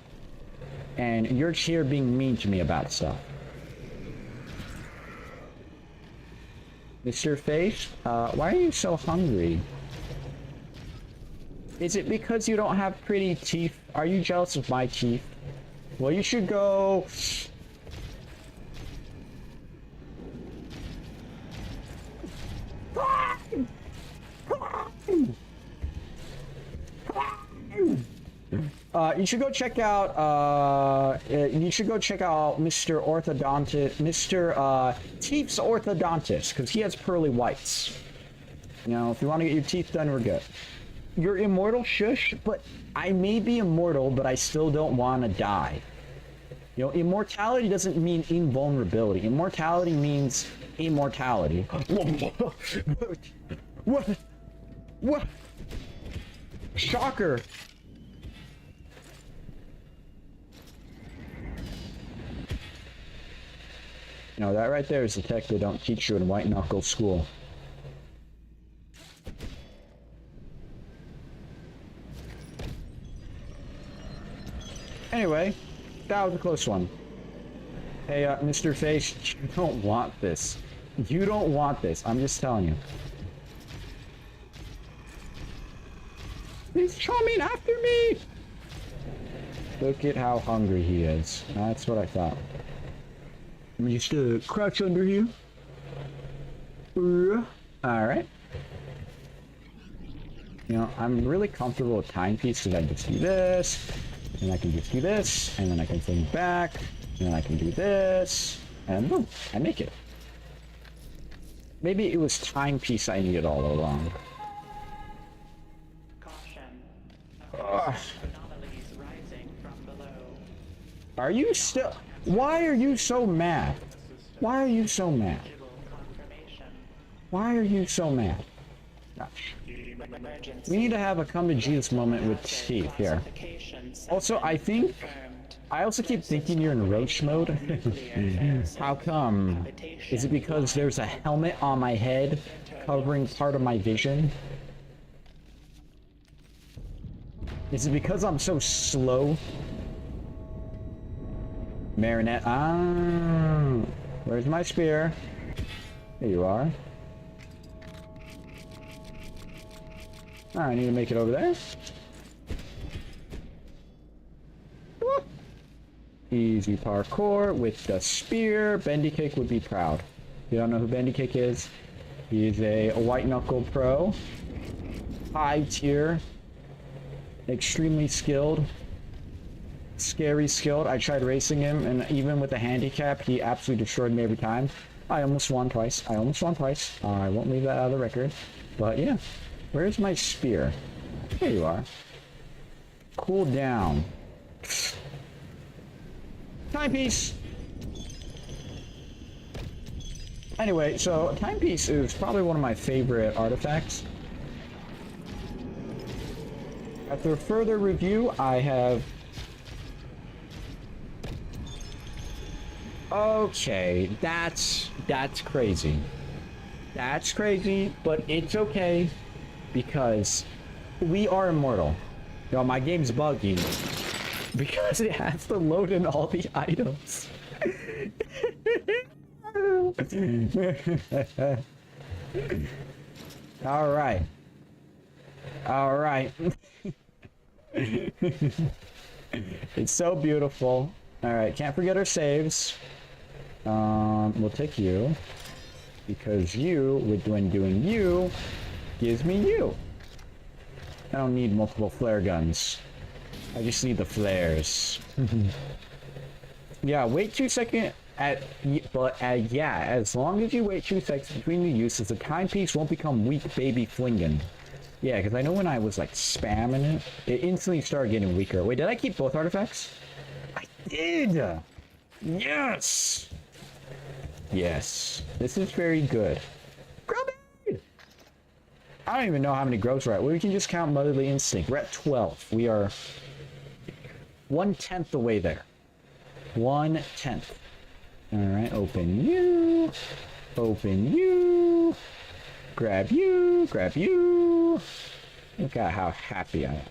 And you're here being mean to me about stuff. Mr. Face, why are you so hungry? Is it because you don't have pretty teeth? Are you jealous of my teeth? Well, you should go... you should go check out Mr. Orthodontist, Mr. Teeth's Orthodontist, because he has pearly whites. You know, if you want to get your teeth done, we're good. You're immortal, shush, but I may be immortal, but I still don't want to die. You know, immortality doesn't mean invulnerability. Immortality means immortality. What? Shocker. You know, that right there is the tech they don't teach you in White Knuckle school. Anyway, that was a close one. Hey, Mr. Face, you don't want this. You don't want this. I'm just telling you. He's coming after me! Look at how hungry he is. That's what I thought. Let me just crouch under here. Alright. You know, I'm really comfortable with timepiece because I just do this, and I can just do this, and then I can think back, and then I can do this, and boom, I make it. Maybe it was timepiece I needed all along. Anomalies rising from below. Are you still... Why are you so mad? Why are you so mad? Why are you so mad? Gosh. We need to have a come to Jesus moment with Steve here. Also, I also keep thinking you're in roach mode. How come? Is it because there's a helmet on my head covering part of my vision? Is it because I'm so slow? Marinette. Ah, where's my spear? There you are. I need to make it over there. Woo. Easy parkour with the spear. Bendy Cake would be proud. If you don't know who Bendy Cake is, he's a White Knuckle pro. High tier. Extremely skilled. Scary skilled. I tried racing him, and even with the handicap, he absolutely destroyed me every time. I almost won twice. I won't leave that out of the record. But yeah. Where's my spear? There you are. cool down. Timepiece! Anyway, so timepiece is probably one of my favorite artifacts. After further review, I have... Okay, that's crazy. That's crazy, but it's okay because we are immortal. You know, my game's bugging because it has to load in all the items. All right. All right. It's so beautiful. All right, can't forget our saves. We'll take you because you, when doing you, gives me you. I don't need multiple flare guns. I just need the flares. Yeah, wait 2 seconds yeah, as long as you wait 2 seconds between the uses, the timepiece won't become weak baby flingin'. Yeah, because I know when I was like spamming it, it instantly started getting weaker. Wait, did I keep both artifacts? I did! Yes! Yes. This is very good. Grubby! I don't even know how many grubs we're at. We can just count Motherly Instinct. We're at 12. We are 1/10 the way there. 1/10. Alright, open you. Open you. Grab you. Grab you. Look at how happy I am.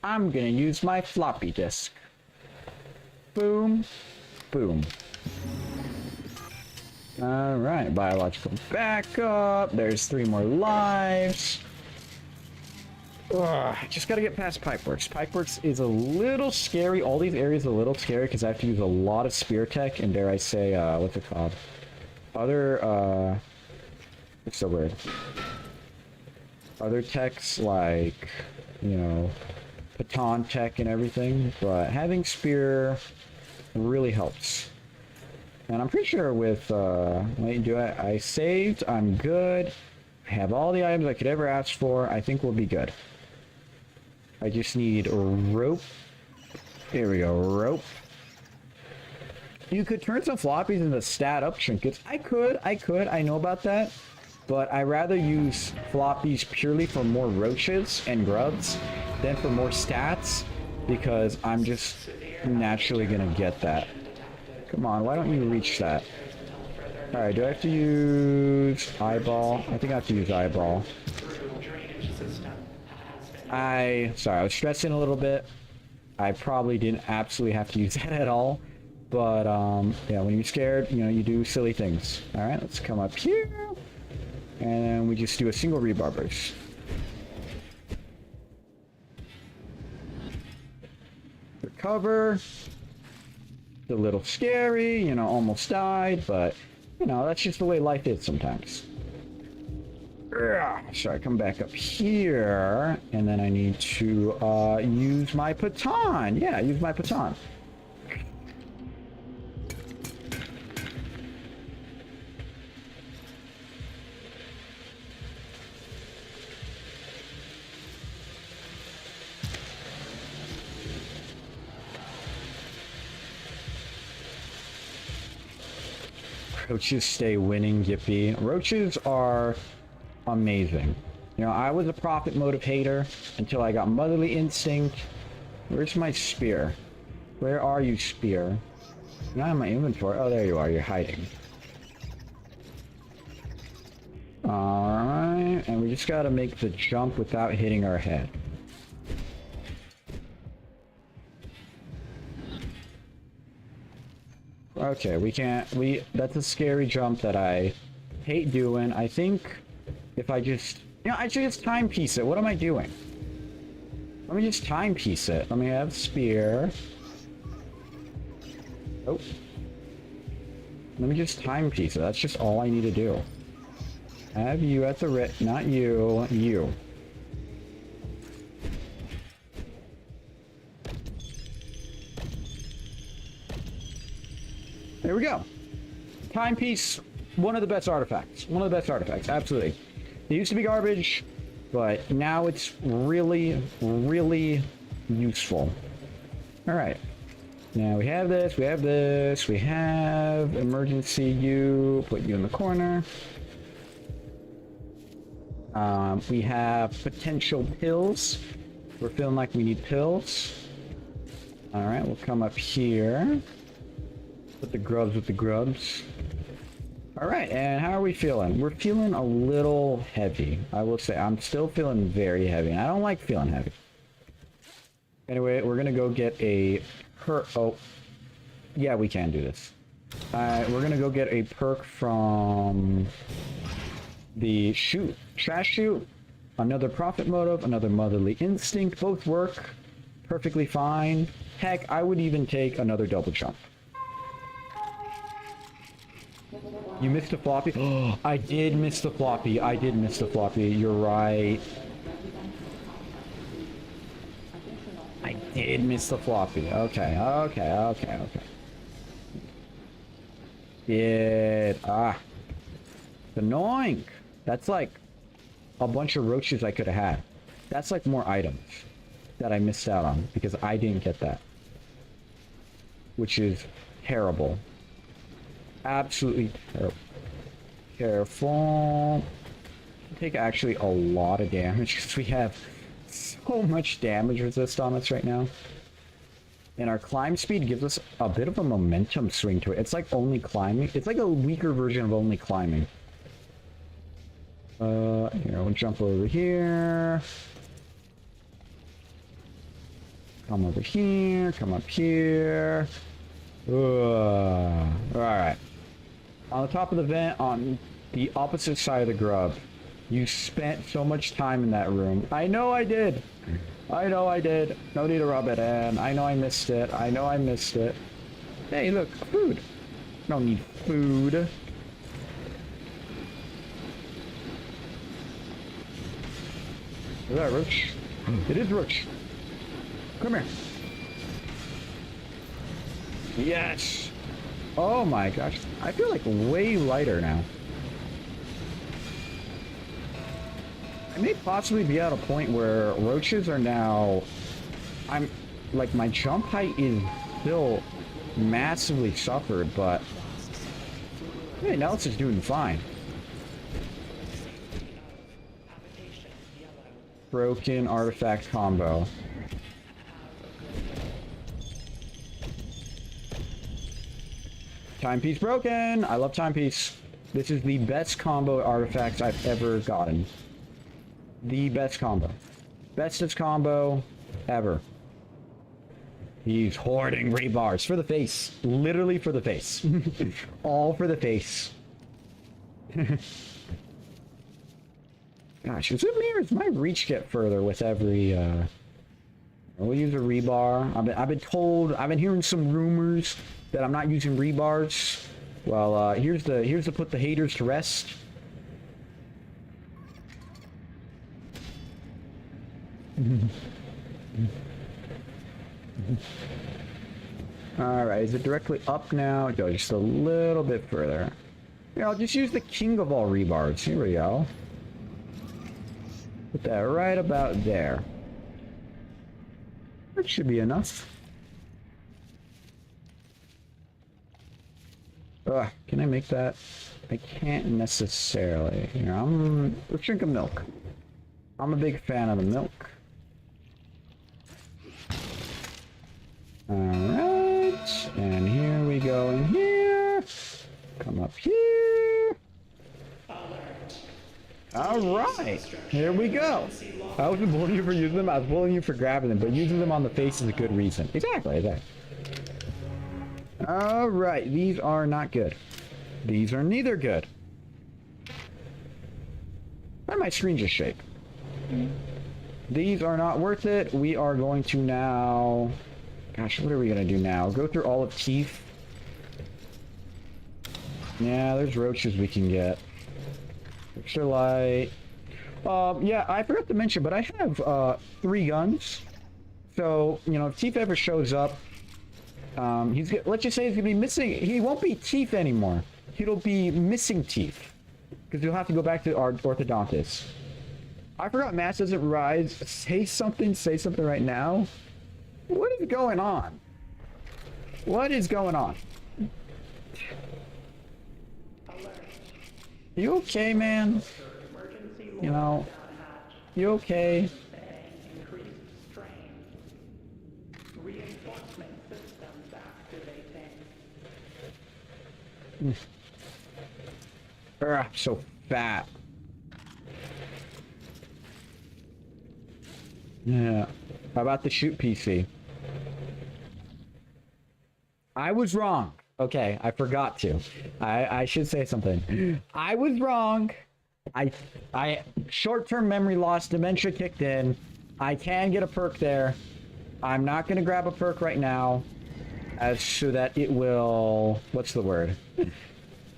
I'm gonna use my floppy disk. Boom. Boom. Alright, biological backup. There's 3 more lives. Ugh, just gotta get past Pipeworks. Pipeworks is a little scary. All these areas are a little scary because I have to use a lot of spear tech and dare I say, what's it called? Other, it's so weird. Other techs like, you know, baton tech and everything, but having spear really helps. And I'm pretty sure with, I saved, I'm good. I have all the items I could ever ask for. I think we'll be good. I just need a rope. Here we go, rope. You could turn some floppies into stat up trinkets. I could, I know about that. But I rather use floppies purely for more roaches and grubs than for more stats, because I'm just naturally gonna get that. Come on, why don't you reach that? Alright, do I have to use eyeball? I think I have to use eyeball. Sorry, I was stressing a little bit. I probably didn't absolutely have to use that at all. But, yeah, when you're scared, you know, you do silly things. Alright, let's come up here. And then we just do a single rebar burst. Recover. It's a little scary, you know, almost died, but, you know, that's just the way life is sometimes. So I come back up here, and then I need to use my baton. Yeah, use my baton. Roaches stay winning, yippee. Roaches are amazing. You know, I was a profit motive hater until I got Motherly Instinct. Where's my spear? Where are you, spear? Not in my inventory. Oh, there you are. You're hiding. Alright, and we just gotta make the jump without hitting our head. Okay, that's a scary jump that I hate doing. I think if I just, you know, I should just timepiece it. What am I doing? Let me just timepiece it. Let me have spear. Oh. Let me just timepiece it. That's just all I need to do. Have you at the not you, you. There we go. Timepiece, one of the best artifacts. One of the best artifacts, absolutely. They used to be garbage. but now it's really, really useful. All right. Now we have this, we have this, we have emergency you, put you in the corner. We have potential pills. We're feeling like we need pills. All right, we'll come up here. Put the grubs with the grubs. All right, and how are we feeling? We're feeling a little heavy. I will say, I'm still feeling very heavy, and I don't like feeling heavy. Anyway, we're gonna go get a oh, yeah, we can do this. We're gonna go get a perk from the trash chute, another profit motive, another motherly instinct. Both work perfectly fine. Heck, I would even take another double jump. You missed a floppy? Oh, I did miss the floppy. I did miss the floppy. You're right. I did miss the floppy. Okay, okay, okay, okay. It's annoying. That's like a bunch of roaches I could have had. That's like more items that I missed out on because I didn't get that. Which is terrible. Absolutely terrible. Careful. Take actually a lot of damage because we have so much damage resist on us right now. And our climb speed gives us a bit of a momentum swing to it. It's like only climbing. It's like a weaker version of only climbing. Here, we'll jump over here. Come over here. Come up here. Alright. On the top of the vent, on the opposite side of the grub. You spent so much time in that room. I know I did. I know I did. No need to rub it in. I know I missed it. I know I missed it. Hey, look, food. Don't need food. Is that Roach? It is Roach. Come here. Yes. Oh my gosh. I feel like way lighter now. I may possibly be at a point where roaches are now... I'm... Like, my jump height is still massively suffered, but... Everything else is doing fine. Broken artifact combo. Timepiece broken! I love timepiece. This is the best combo artifacts I've ever gotten. The best combo. Bestest combo ever. He's hoarding rebars for the face. Literally for the face. All for the face. Gosh, is it me or does my reach get further with every, we'll use a rebar. I've been told, I've been hearing some rumors that I'm not using rebars. Well, here's to put the haters to rest. Alright, is it directly up now? No, just a little bit further. Yeah, I'll just use the king of all rebars. Here we go. Put that right about there. That should be enough. Ugh, can I make that? I can't necessarily. Here, let's drink a milk. I'm a big fan of the milk. Alright, and here we go in here. Come up here. Alright, here we go. I wasn't bullying you for using them, I was bullying you for grabbing them, but using them on the face is a good reason. Exactly, exactly. Alright, these are not good. These are neither good. Why did my screen just shake? These are not worth it. We are going to now... Gosh, what are we going to do now? Go through all of teeth. Yeah, there's roaches we can get. Extra light. Yeah, I forgot to mention, but I have 3 guns. So, you know, if Teeth ever shows up, let's just say he's gonna be missing. He won't be teeth anymore. He'll be missing teeth because you'll have to go back to our orthodontist. I forgot Mass doesn't rise. Say something right now. What is going on? What is going on? You okay, man? You know, you okay? Increased strain. Reinforcement systems activating. Ugh, so fat. Yeah. How about the shoot PC? I was wrong. Okay, I forgot to. I should say something. I was wrong. I short-term memory loss, dementia kicked in. I can get a perk there. I'm not gonna grab a perk right now, as so that it will. What's the word?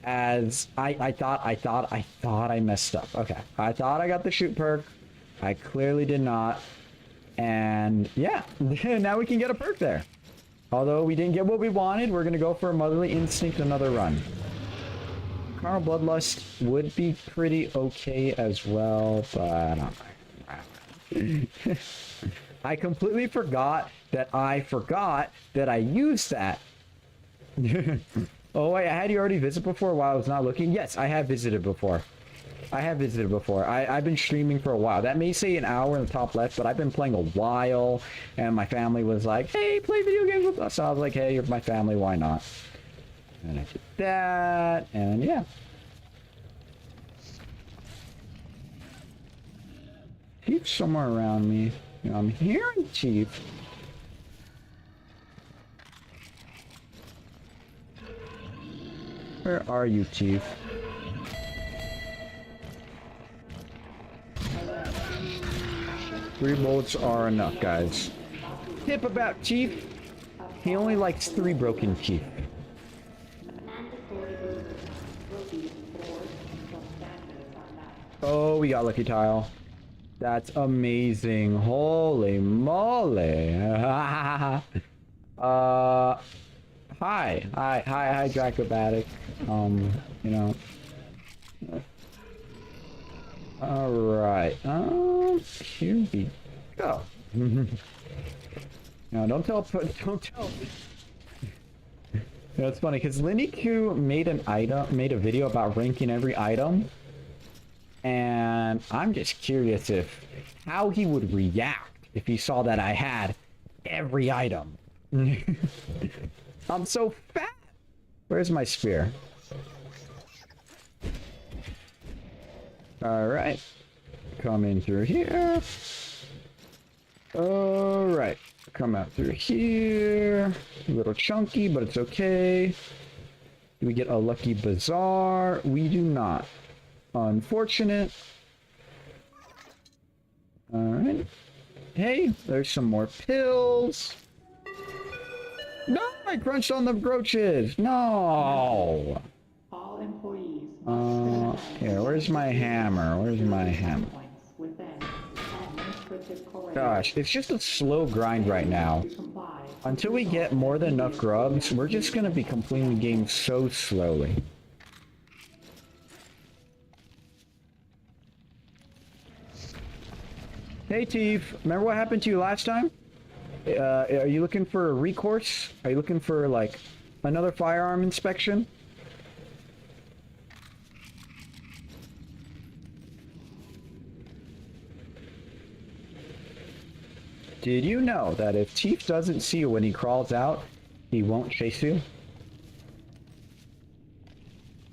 As I thought I messed up. Okay, I thought I got the shoot perk. I clearly did not. And yeah, now we can get a perk there. Although we didn't get what we wanted, we're gonna go for a Motherly Instinct another run. Carnal Bloodlust would be pretty okay as well, but I completely forgot that I used that. Oh wait, had you already visited before while I was not looking? Yes, I have visited before. I've been streaming for a while. That may say an hour in the top left, but I've been playing a while, and my family was like, hey, play video games with us. So I was like, hey, you're my family, why not? And I did that, and yeah. Chief's somewhere around me. You know, I'm hearing Chief. Where are you, Chief? Three bullets are enough, guys. Tip about Chief. He only likes 3 broken teeth. Oh, we got Lucky Tile. That's amazing. Holy moly. Hi, Dracobatic. You know. Alright. Here we go. No, don't tell. No, it's funny because Lindy Q made a video about ranking every item, and I'm just curious how he would react if he saw that I had every item. I'm so fat. Where's my spear? Alright. Come in through here. Alright. Come out through here. A little chunky, but it's okay. Do we get a lucky bazaar? We do not. Unfortunate. Alright. Hey, there's some more pills. No, I crunched on the brooches. No. All employees Here, where's my hammer? Where's my hammer? Gosh, it's just a slow grind right now. Until we get more than enough grubs, we're just gonna be completing the game so slowly. Hey, Teef, remember what happened to you last time? Are you looking for a recourse? Are you looking for, like, another firearm inspection? Did you know that if Teef doesn't see you when he crawls out, he won't chase you?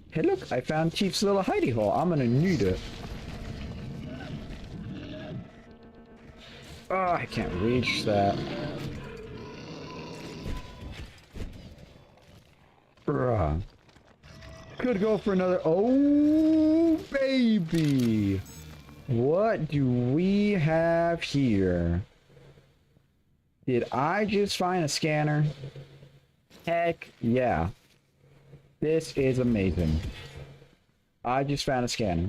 Hey look, I found Teef's little hidey hole. I'm gonna need it. Oh, I can't reach that. Bruh. Could go for another. Oh, baby. What do we have here? Did I just find a scanner? Heck yeah. This is amazing. I just found a scanner.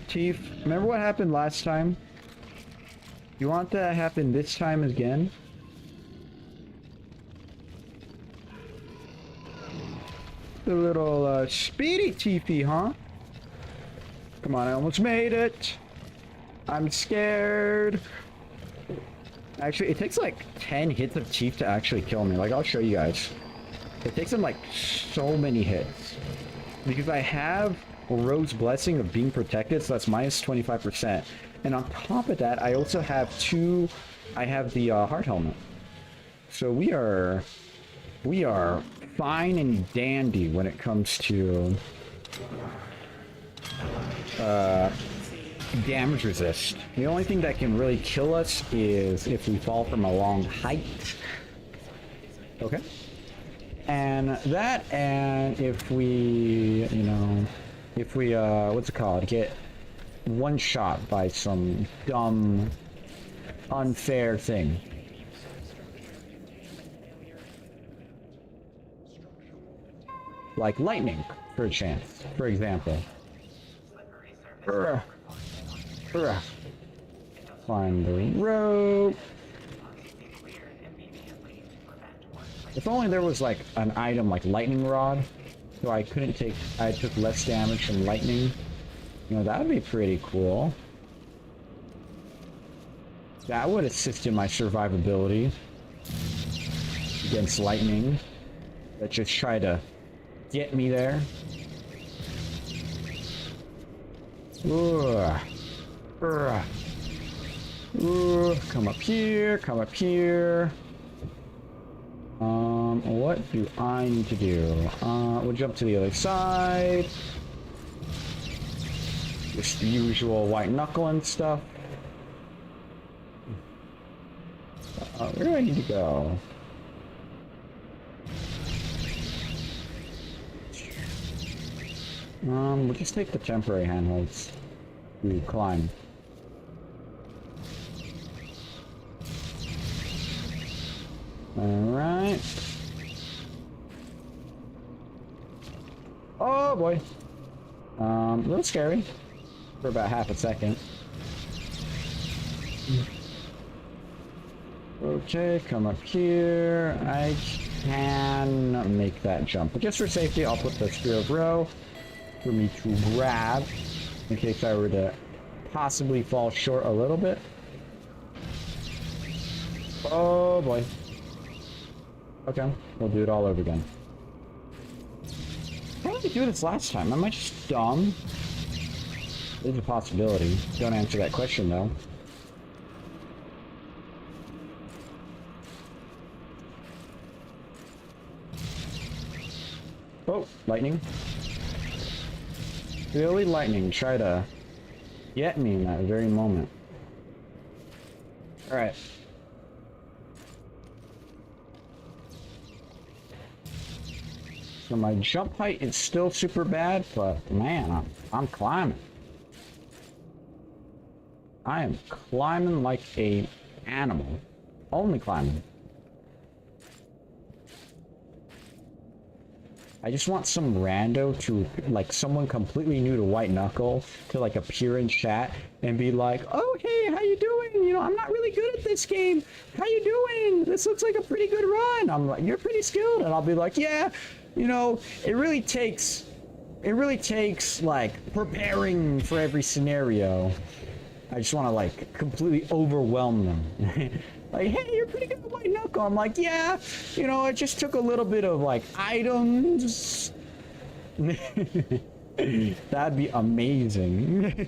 Chief, remember what happened last time? You want that to happen this time again? The little speedy teepee, huh? Come on, I almost made it. I'm scared. Actually, it takes like 10 hits of Chief to actually kill me. Like, I'll show you guys. It takes him like so many hits. Because I have Rogue's Blessing of being protected, so that's minus 25%. And on top of that, I also have I have the Heart Helmet. So we are fine and dandy when it comes to damage resist. The only thing that can really kill us is if we fall from a long height. Okay. And if we, you know, if we, what's it called? Get one shot by some dumb, unfair thing. Like lightning, for a chance, for example. Climb the rope. If only there was like an item like lightning rod, so I took less damage from lightning. You know, that would be pretty cool. That would assist in my survivability against lightning. That just try to get me there. Come up here, come up here. What do I need to do? We'll jump to the other side. Just the usual white knuckle and stuff. Where do I need to go? We'll just take the temporary handholds to climb. Alright. Oh boy. A little scary for about half a second. Okay, come up here. I can make that jump, but just for safety, I'll put the Spear of Row for me to grab in case I were to possibly fall short a little bit. Oh boy. Okay, we'll do it all over again. How did we do this last time? Am I just dumb? There's a possibility. Don't answer that question though. Oh, lightning. Really lightning, try to get me in that very moment. Alright. So my jump height is still super bad, but man, I'm climbing. I am climbing like a animal. Only climbing. I just want some rando to, like, someone completely new to White Knuckle to, like, appear in chat and be like, oh, hey, how you doing? You know, I'm not really good at this game. How you doing? This looks like a pretty good run. I'm like, you're pretty skilled. And I'll be like, yeah, you know, it really takes, like, preparing for every scenario. I just want to, like, completely overwhelm them. Like, hey, you're pretty good at White Knuckle. I'm like, yeah, you know, it just took a little bit of, like, items. That'd be amazing.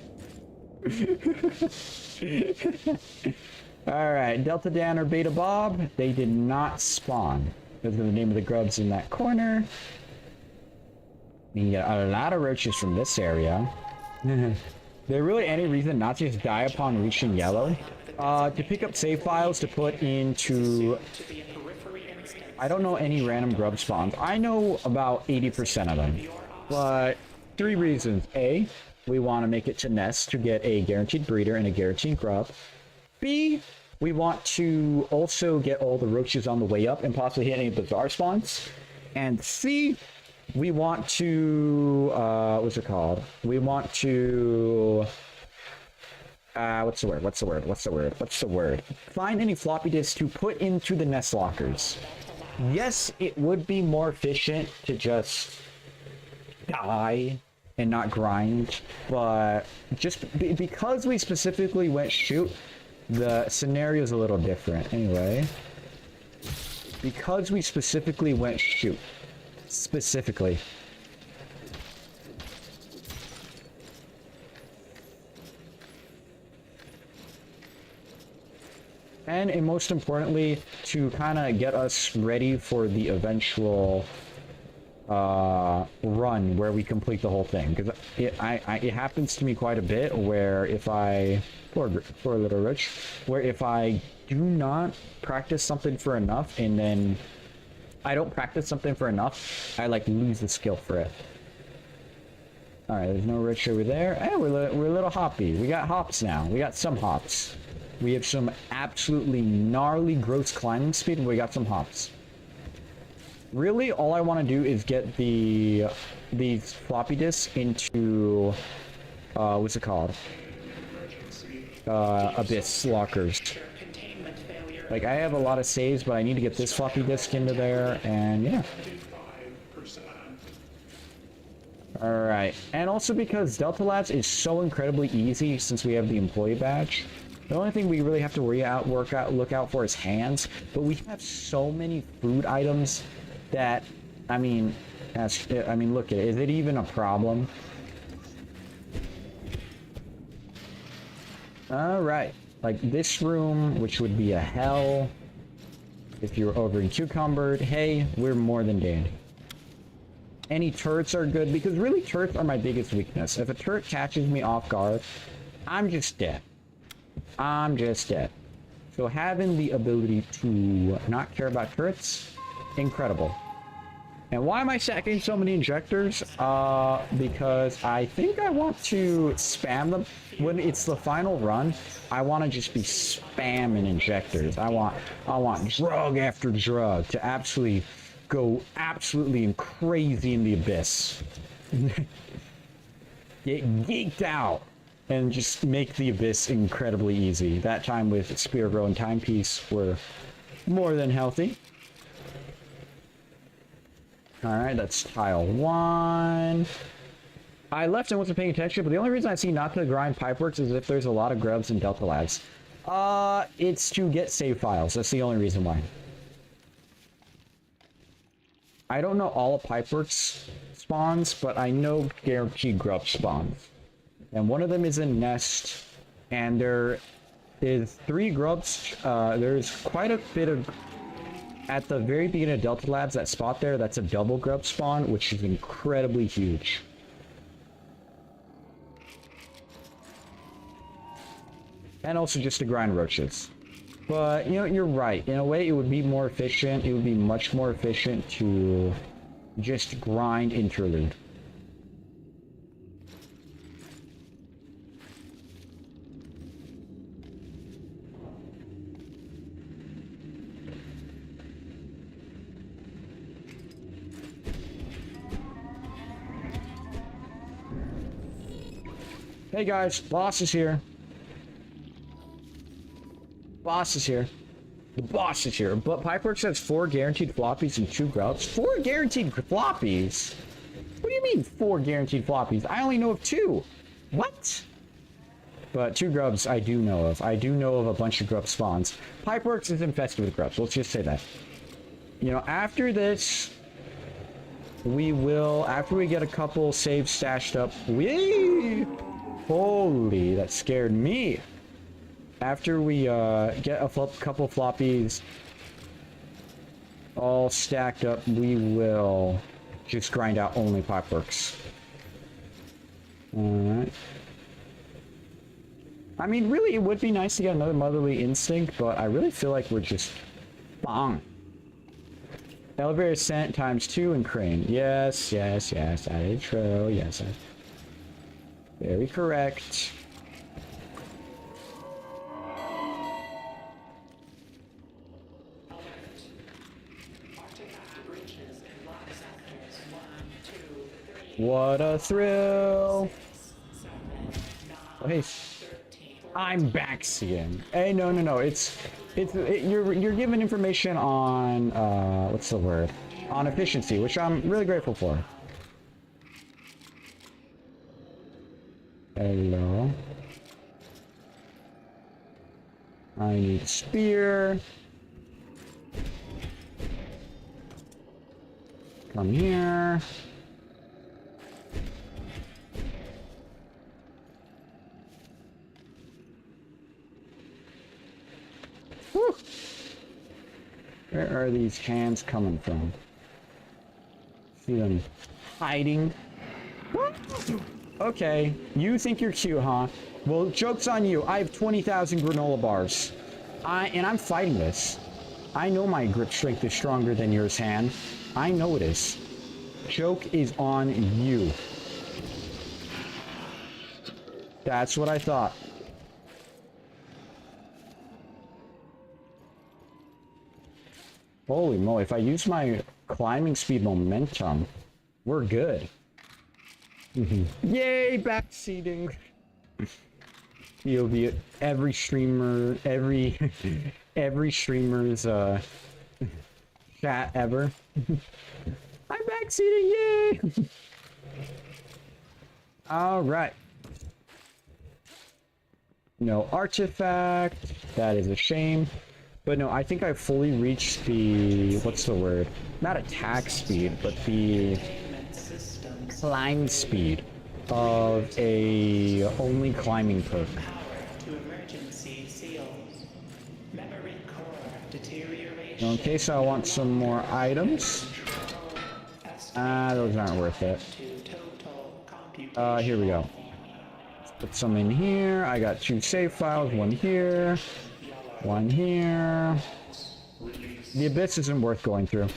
Alright, Delta Dan or Beta Bob, they did not spawn. Those are the name of the grubs in that corner. You can get a lot of roaches from this area. There really any reason not to just die upon reaching yellow? To pick up save files to put into... I don't know any random grub spawns. I know about 80% of them. But 3 reasons. A, we want to make it to nest to get a guaranteed breeder and a guaranteed grub. B, we want to also get all the roaches on the way up and possibly hit any bizarre spawns. And C, we want to... what's it called? We want to... what's the word? Find any floppy disks to put into the nest lockers. Yes, it would be more efficient to just die and not grind, but just because we specifically went shoot, the scenario is a little different. Anyway, because we specifically went shoot, specifically. And most importantly, to kind of get us ready for the eventual run where we complete the whole thing, because it happens to me quite a bit where if I poor little Rich, where if I do not practice something for enough and then I don't practice something for enough, I like lose the skill for it. All right, there's no Rich over there. Hey, we're a little hoppy. We got hops now. We got some hops. We have some absolutely gnarly gross climbing speed, and we got some hops. Really, all I want to do is get these floppy disks into what's it called? Abyss lockers. Like, I have a lot of saves, but I need to get this floppy disk into there, and yeah. Alright, and also because Delta Labs is so incredibly easy since we have the employee badge. The only thing we really have to look out for is hands, but we have so many food items that, I mean, look at it. Is it even a problem? Alright, like this room, which would be a hell if you're over in Cucumbered. Hey, we're more than dandy. Any turrets are good, because really turrets are my biggest weakness. If a turret catches me off guard, I'm just dead. I'm just dead. So having the ability to not care about turrets, incredible. And why am I stacking so many injectors? Because I think I want to spam them. When it's the final run, I want to just be spamming injectors. I want drug after drug to absolutely go absolutely crazy in the abyss. Get geeked out. And just make the abyss incredibly easy. That time with Spear Grow and Timepiece were more than healthy. Alright, that's tile 1. I left and wasn't paying attention, but the only reason I see not to grind Pipeworks is if there's a lot of grubs in Delta Labs. It's to get save files. That's the only reason why. I don't know all of Pipeworks spawns, but I know guaranteed grub spawns. And one of them is in Nest, and there is 3 grubs. There's quite a bit of, at the very beginning of Delta Labs, that spot there, that's a double grub spawn, which is incredibly huge. And also just to grind roaches. But, you know, you're right. In a way, it would be more efficient. It would be much more efficient to just grind interlude. Hey guys, boss is here. Boss is here. The boss is here. But Pipeworks has 4 guaranteed floppies and 2 grubs. 4 guaranteed floppies? What do you mean 4 guaranteed floppies? I only know of 2. What? But 2 grubs I do know of. I do know of a bunch of grub spawns. Pipeworks is infested with grubs. Let's just say that. You know, after this, we will, after we get a couple saves stashed up, holy, that scared me. After we get a couple floppies all stacked up, we will just grind out only Pipeworks. Alright. I mean, really, it would be nice to get another Motherly Instinct, but I really feel like we're just bong. Elevator Ascent ×2 and Crane. Yes, yes, yes, that is true. Yes, very correct. What a thrill! Oh, hey, I'm Baxian. Hey, no, you're giving information on what's the word? On efficiency, which I'm really grateful for. Hello. I need spear. Come here. Whew. Where are these hands coming from? See them hiding. Okay, you think you're cute, huh? Well, joke's on you. I have 20,000 granola bars. And I'm fighting this. I know my grip strength is stronger than yours, Han. I know it is. Joke is on you. That's what I thought. Holy moly, if I use my climbing speed momentum, we're good. Yay, backseating. You'll be every streamer, every streamer's chat ever. I'm backseating, yay! Alright. No artifact. That is a shame. But no, I think I fully reached the, what's the word? Not attack speed, but the climb speed of a only climbing perk. Power to emergency seal. Memory core deterioration. In case I want some more items. Those aren't worth it. Here we go. Let's put some in here. I got 2 save files, one here. One here. The abyss isn't worth going through.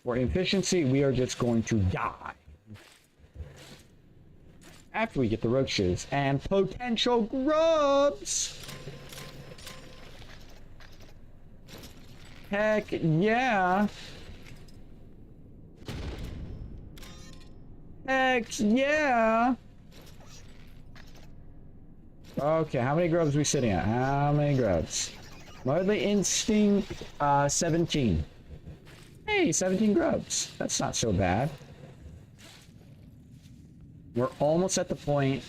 For efficiency, we are just going to die. After we get the roaches and potential grubs. Heck yeah. Heck yeah. Okay, how many grubs are we sitting at? How many grubs? Motherly instinct, 17. Hey, 17 grubs. That's not so bad. We're almost at the point.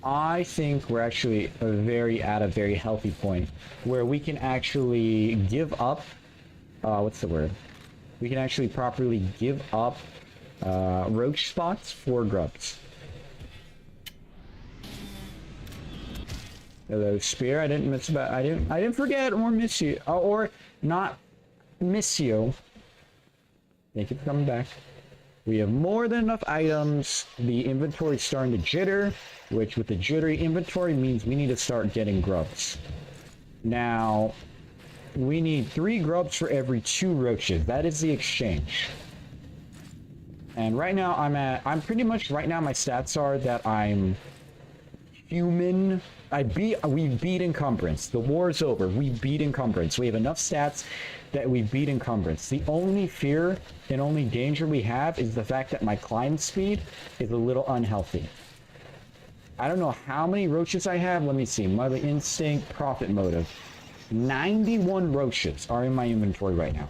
I think we're actually at a very healthy point where we can actually give up. What's the word? We can actually properly give up roach spots for grubs. Hello, Spear. I didn't miss about. I didn't forget or miss you, or not miss you. Thank you for coming back. We have more than enough items. The inventory's starting to jitter, which with the jittery inventory means we need to start getting grubs. Now, we need 3 grubs for every 2 roaches. That is the exchange. And right now I'm pretty much right now my stats are that I'm human. We beat encumbrance. The war is over. We beat encumbrance. We have enough stats that we beat encumbrance. The only fear and only danger we have is the fact that my climb speed is a little unhealthy. I don't know how many roaches I have. Let me see. Mother instinct, profit motive. 91 roaches are in my inventory right now.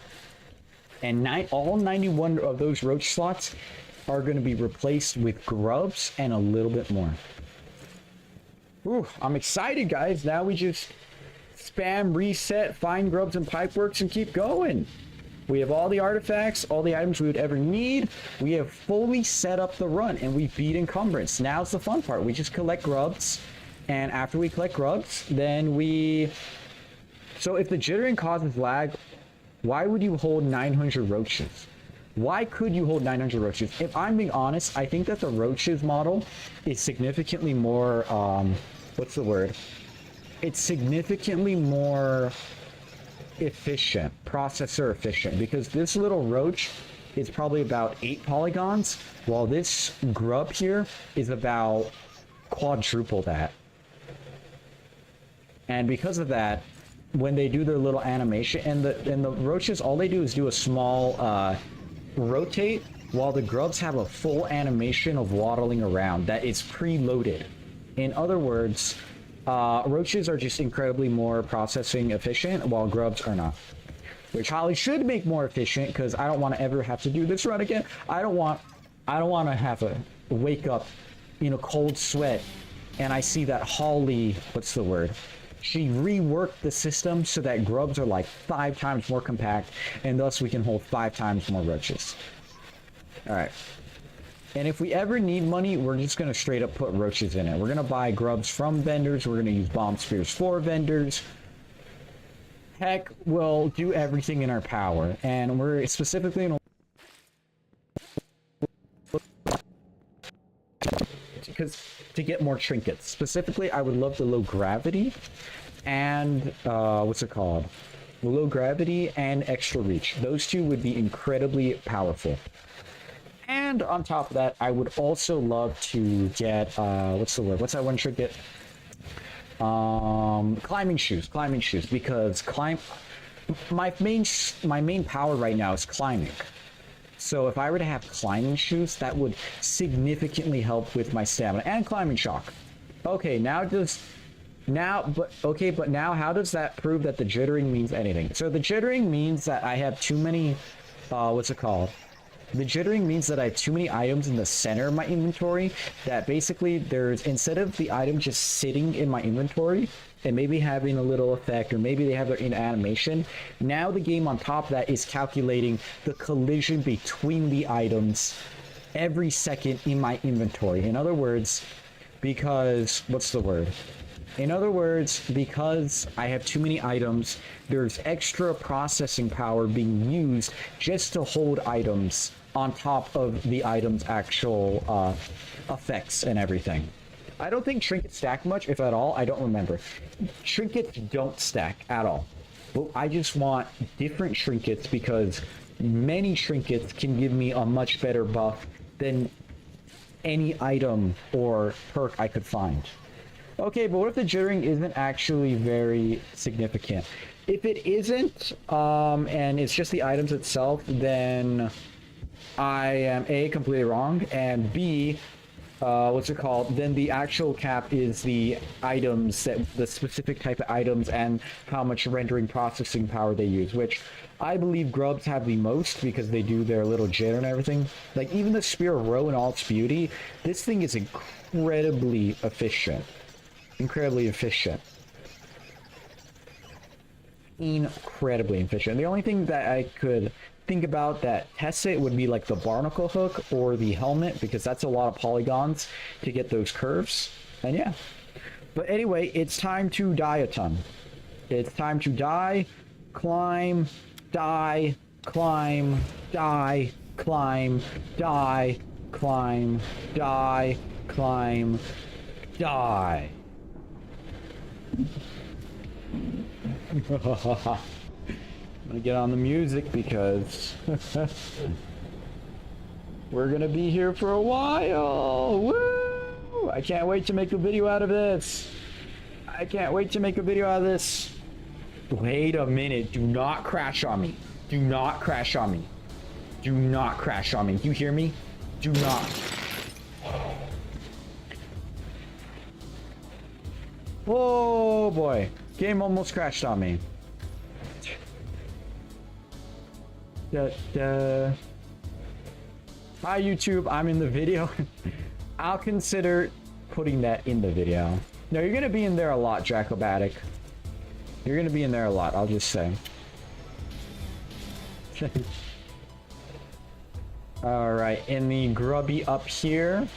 And all 91 of those roach slots are going to be replaced with grubs and a little bit more. Ooh, I'm excited, guys. Now we just spam, reset, find grubs and pipeworks, and keep going. We have all the artifacts, all the items we would ever need. We have fully set up the run, and we beat encumbrance. Now's the fun part. We just collect grubs, and after we collect grubs, then we... So if the jittering causes lag, why would you hold 900 roaches? Why could you hold 900 roaches? If I'm being honest, I think that the roaches model is significantly more, what's the word? It's significantly more efficient, processor efficient, because this little roach is probably about 8 polygons, while this grub here is about quadruple that. And because of that, when they do their little animation, and the roaches, all they do is do a small rotate, while the grubs have a full animation of waddling around that is preloaded. In other words, roaches are just incredibly more processing efficient, while grubs are not. Which Holly should make more efficient, because I don't want to ever have to do this run again. I don't want to have to wake up in a cold sweat and I see that Holly, what's the word? She reworked the system so that grubs are like 5 times more compact, and thus we can hold 5 times more roaches. Alright. And if we ever need money, we're just going to straight up put roaches in it. We're going to buy grubs from vendors. We're going to use bomb spears for vendors. Heck, we'll do everything in our power. And we're specifically in because to get more trinkets. Specifically, I would love the low gravity and what's it called? The low gravity and extra reach. Those two would be incredibly powerful. And on top of that, I would also love to get what's the word? What's that one trinket? Climbing shoes, because my main power right now is climbing. So if I were to have climbing shoes, that would significantly help with my stamina and climbing shock. Okay, but now how does that prove that the jittering means anything? So the jittering means that I have too many, what's it called? The jittering means that I have too many items in the center of my inventory, that basically there's, instead of the item just sitting in my inventory and maybe having a little effect, or maybe they have their in animation, now the game on top of that is calculating the collision between the items every second in my inventory. In other words, because, what's the word? In other words, because I have too many items, there's extra processing power being used just to hold items on top of the item's actual effects and everything. I don't think trinkets stack much, if at all. I don't remember. Trinkets don't stack at all. But I just want different trinkets because many trinkets can give me a much better buff than any item or perk I could find. Okay, but what if the jittering isn't actually very significant? If it isn't, and it's just the items itself, then I am A, completely wrong, and B, what's it called? Then the actual cap is the items, the specific type of items and how much rendering processing power they use, which I believe grubs have the most because they do their little jitter and everything. Like even the Spear of Row in all its beauty, this thing is incredibly efficient. Incredibly efficient. Incredibly efficient. The only thing that I could think about that tests it would be like the barnacle hook or the helmet, because that's a lot of polygons to get those curves. And yeah. But anyway, it's time to die a ton. It's time to die, climb, die, climb, die, climb, die, climb, die, climb, die. I'm gonna get on the music because we're gonna be here for a while. Woo! I can't wait to make a video out of this. I can't wait to make a video out of this. Wait a minute. Do not crash on me. Do not crash on me. Do not crash on me. You hear me? Do not. Oh boy. Game almost crashed on me. Hi YouTube, I'm in the video. I'll consider putting that in the video. No, you're gonna be in there a lot, Dracobatic. You're gonna be in there a lot, I'll just say. Alright, in the grubby up here.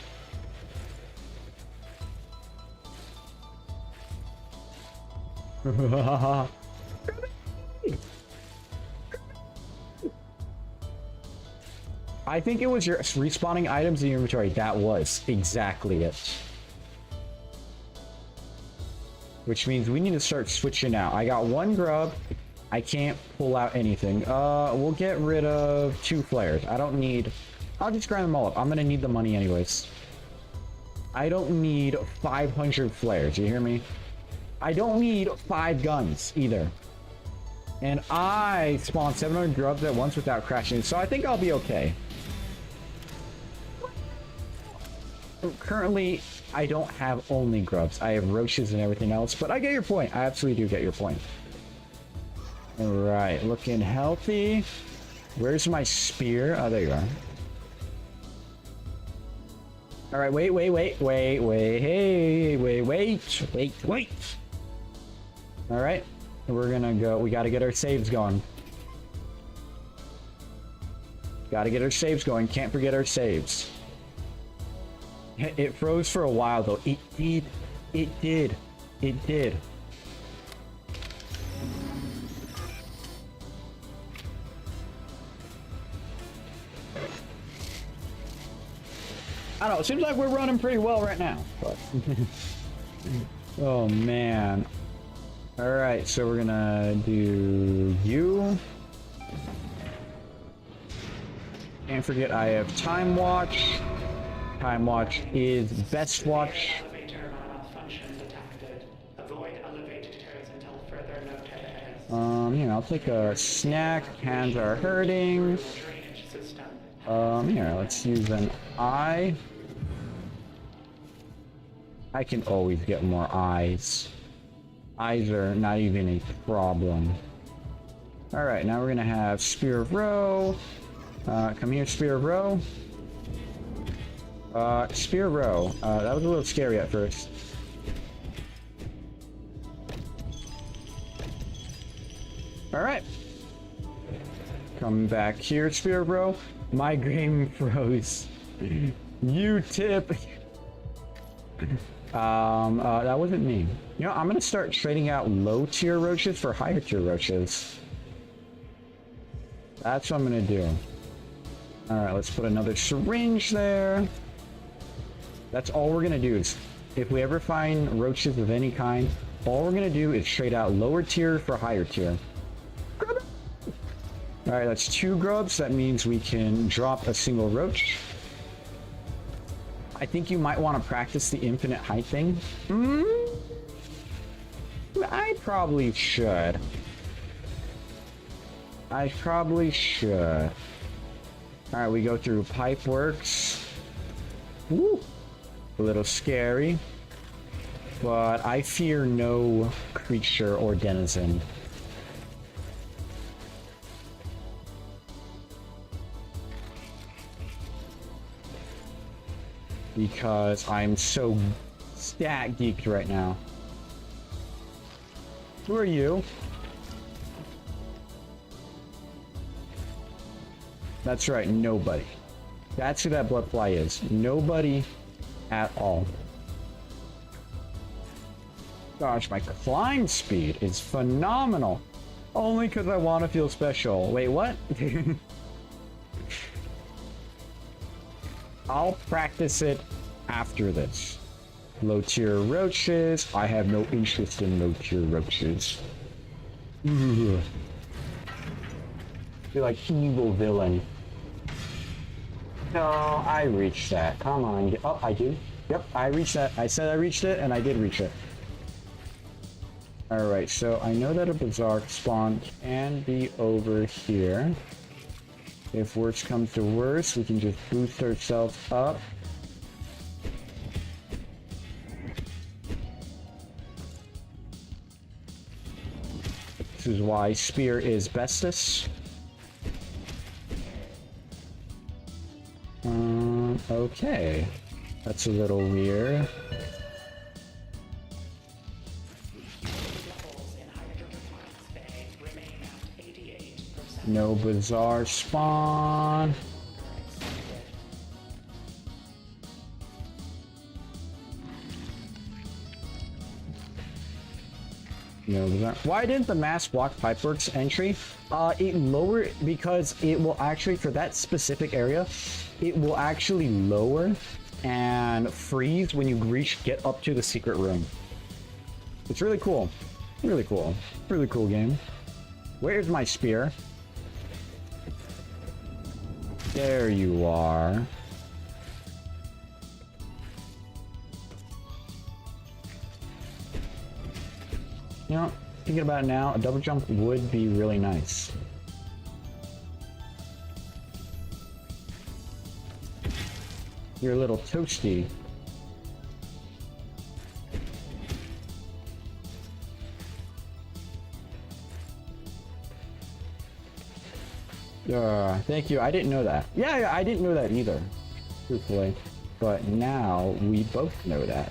I think it was your respawning items in your inventory. That was exactly it. Which means we need to start switching out. I got 1 grub. I can't pull out anything. We'll get rid of 2 flares. I don't need... I'll just grind them all up. I'm gonna need the money anyways. I don't need 500 flares. You hear me? I don't need 5 guns either. And I spawned 700 grubs at once without crashing, so I think I'll be okay. Currently, I don't have only grubs. I have roaches and everything else, but I get your point. I absolutely do get your point. Alright, looking healthy. Where's my spear? Oh, there you are. All right, wait. Hey, wait. All right, we're gonna go. We gotta get our saves going. Can't forget our saves. It froze for a while though. It did. I don't know, it seems like we're running pretty well right now, but oh man. Alright, so we're gonna do you. Can't forget I have Time Watch. Time Watch is Best Watch. Elevator malfunction detected. Avoid elevators until further notice. Here, I'll take a snack. Hands are hurting. Drainage system. Here, let's use an eye. I can always get more eyes. Eyes are not even a problem. Alright, now we're gonna have Spear of Row. Come here, Spear of Row. Spear of Row. That was a little scary at first. Alright. Come back here, Spear of Row. Migraine froze. You tip. That wasn't me. You know, I'm gonna start trading out low tier roaches for higher tier roaches. That's what I'm gonna do. Alright, let's put another syringe there. That's all we're gonna do is, if we ever find roaches of any kind, all we're gonna do is trade out lower tier for higher tier. Alright, that's 2 grubs. That means we can drop a single roach. I think you might want to practice the infinite height thing. I probably should. Alright, we go through Pipe Works. Woo! A little scary. But I fear no creature or denizen. Because I'm so stat geeked right now. Who are you? That's right, nobody. That's who that bloodfly is. Nobody at all. Gosh, my climb speed is phenomenal. Only because I want to feel special. Wait, what? I'll practice it after this. Low tier roaches. I have no interest in low tier roaches. Ugh. Feel like evil villain. No, I reached that. Come on. Oh, I do. Yep, I reached that. I said I reached it, and I did reach it. Alright, so I know that a Berserk spawn can be over here. If worse comes to worse, we can just boost ourselves up. This is why Spear is bestest. Okay. That's a little weird. No bizarre spawn. No bizarre. Why didn't the mass block Pipeworks entry? It lower because it will actually, for that specific area, it will actually lower and freeze when you get up to the secret room. It's really cool. Really cool. Really cool game. Where's my spear? There you are. You know, thinking about it now, a double jump would be really nice. You're a little toasty. Thank you. I didn't know that. Yeah, I didn't know that either. Truthfully. but now we both know that.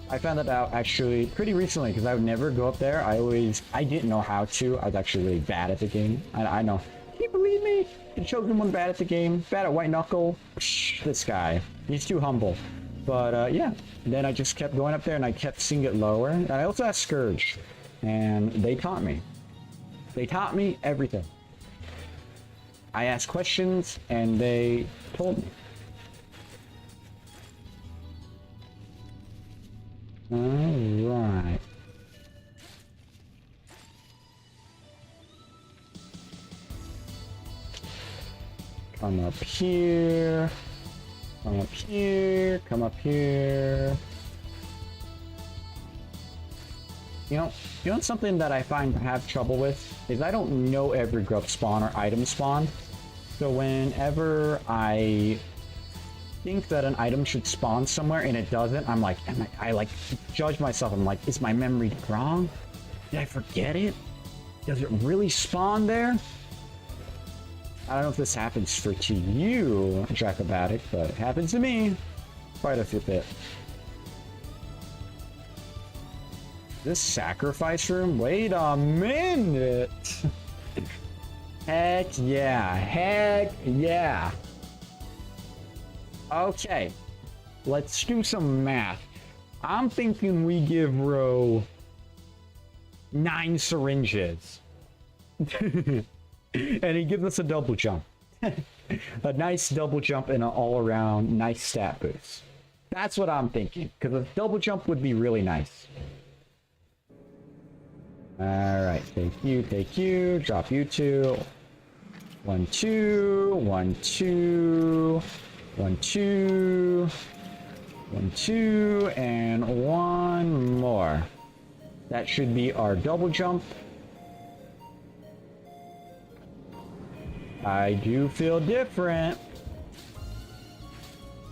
I found that out actually pretty recently because I would never go up there. I didn't know how to. I was actually really bad at the game. I know. Can you believe me? The chosen one bad at the game, bad at white knuckle. Psh, this guy, he's too humble. But yeah, then I just kept going up there and I kept seeing it lower. And I also asked Scourge, and they taught me. They taught me everything. I asked questions and they told me. Alright. Come up here. Come up here. Come up here. You know something that I find I have trouble with is I don't know every grub spawn or item spawn. So whenever I think that an item should spawn somewhere and it doesn't, I'm like, I like judge myself. I'm like, is my memory wrong? Did I forget it? Does it really spawn there? I don't know if this happens to you, Dracobatic, but it happens to me quite a bit. This sacrifice room? Wait a minute! Heck yeah, heck yeah. Okay, let's do some math. I'm thinking we give Ro 9 syringes. And he gives us a double jump. A nice double jump and an all-around nice stat boost. That's what I'm thinking, because a double jump would be really nice. Alright, take you, drop you 2. 1, 2, 1, 2, 1, 2, 1, 2, and 1 more. That should be our double jump. I do feel different.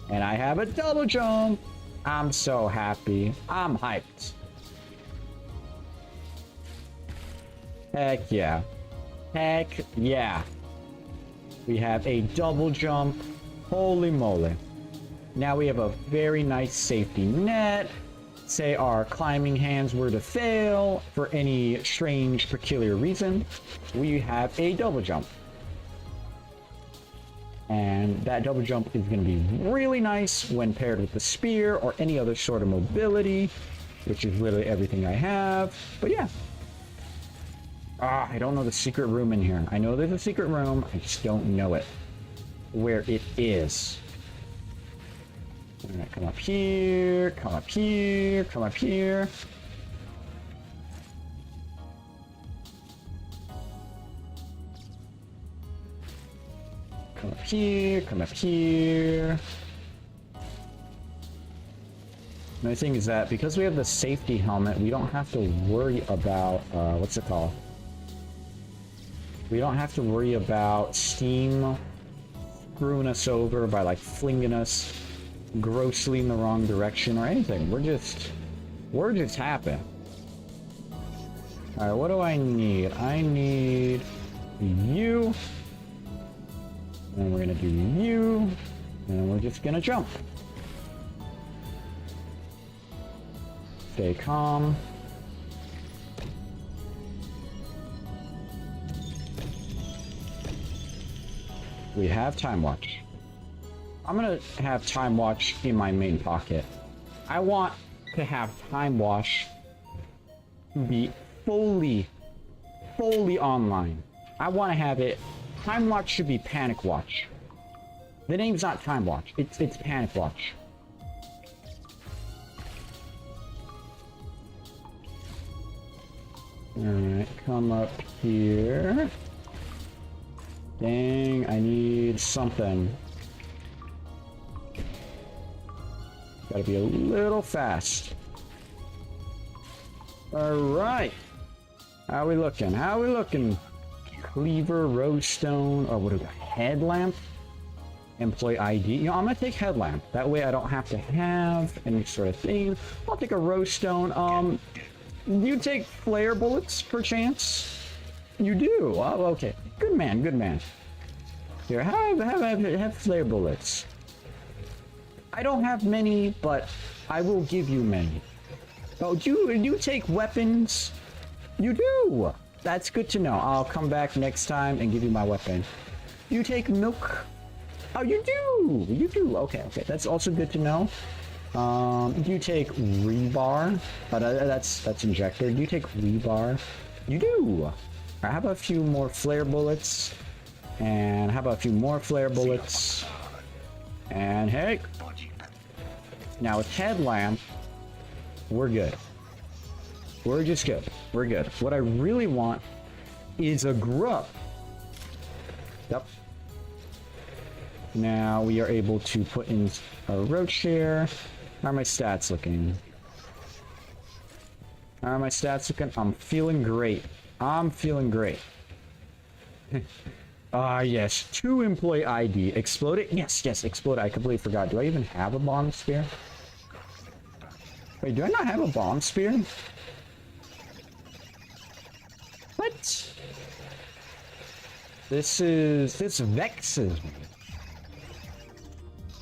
And I have a double jump. I'm so happy. I'm hyped. Heck yeah. Heck yeah. We have a double jump. Holy moly. Now we have a very nice safety net. Say our climbing hands were to fail for any strange, peculiar reason, we have a double jump. And that double jump is going to be really nice when paired with the spear or any other sort of mobility, which is literally everything I have. But yeah. I don't know the secret room in here. I know there's a secret room. I just don't know it. Where it is. Alright, come up here. Come up here. Come up here. Come up here, come up here. Another thing is that because we have the safety helmet, we don't have to worry about, what's it called? We don't have to worry about steam screwing us over by like flinging us grossly in the wrong direction or anything. We're just happy. Alright, what do I need? I need you. And we're gonna do you, and we're just gonna jump. Stay calm. We have Time Watch. I'm gonna have Time Watch in my main pocket. I want to have Time Watch be fully online. I want to have it. Time Watch should be Panic Watch. The name's not Time Watch. It's Panic Watch. Alright, come up here. Dang, I need something. Gotta be a little fast. Alright. How we looking? How we looking? Cleaver, Rosestone, or what do we got? Headlamp? Employee ID. You know, I'm gonna take Headlamp. That way I don't have to have any sort of thing. I'll take a Rosestone. You take flare bullets, perchance? You do? Oh, okay. Good man, good man. Here, have flare bullets. I don't have many, but I will give you many. Oh, you take weapons? You do! That's good to know. I'll come back next time and give you my weapon. You take milk? Oh, you do! You do! Okay, okay. That's also good to know. You take rebar? Oh, that's injector. You take rebar? You do! Alright, how about a few more flare bullets? And how about a few more flare bullets? And hey! Now with headlamp, we're good. We're just good. We're good. What I really want is a grub. Yep. Now we are able to put in a roach here. How are my stats looking? How are my stats looking? I'm feeling great. I'm feeling great. Ah, yes. 2 employee ID. Explode it? Yes, yes, explode it. I completely forgot. Do I even have a bomb spear? Wait, do I not have a bomb spear? What? This vexes me.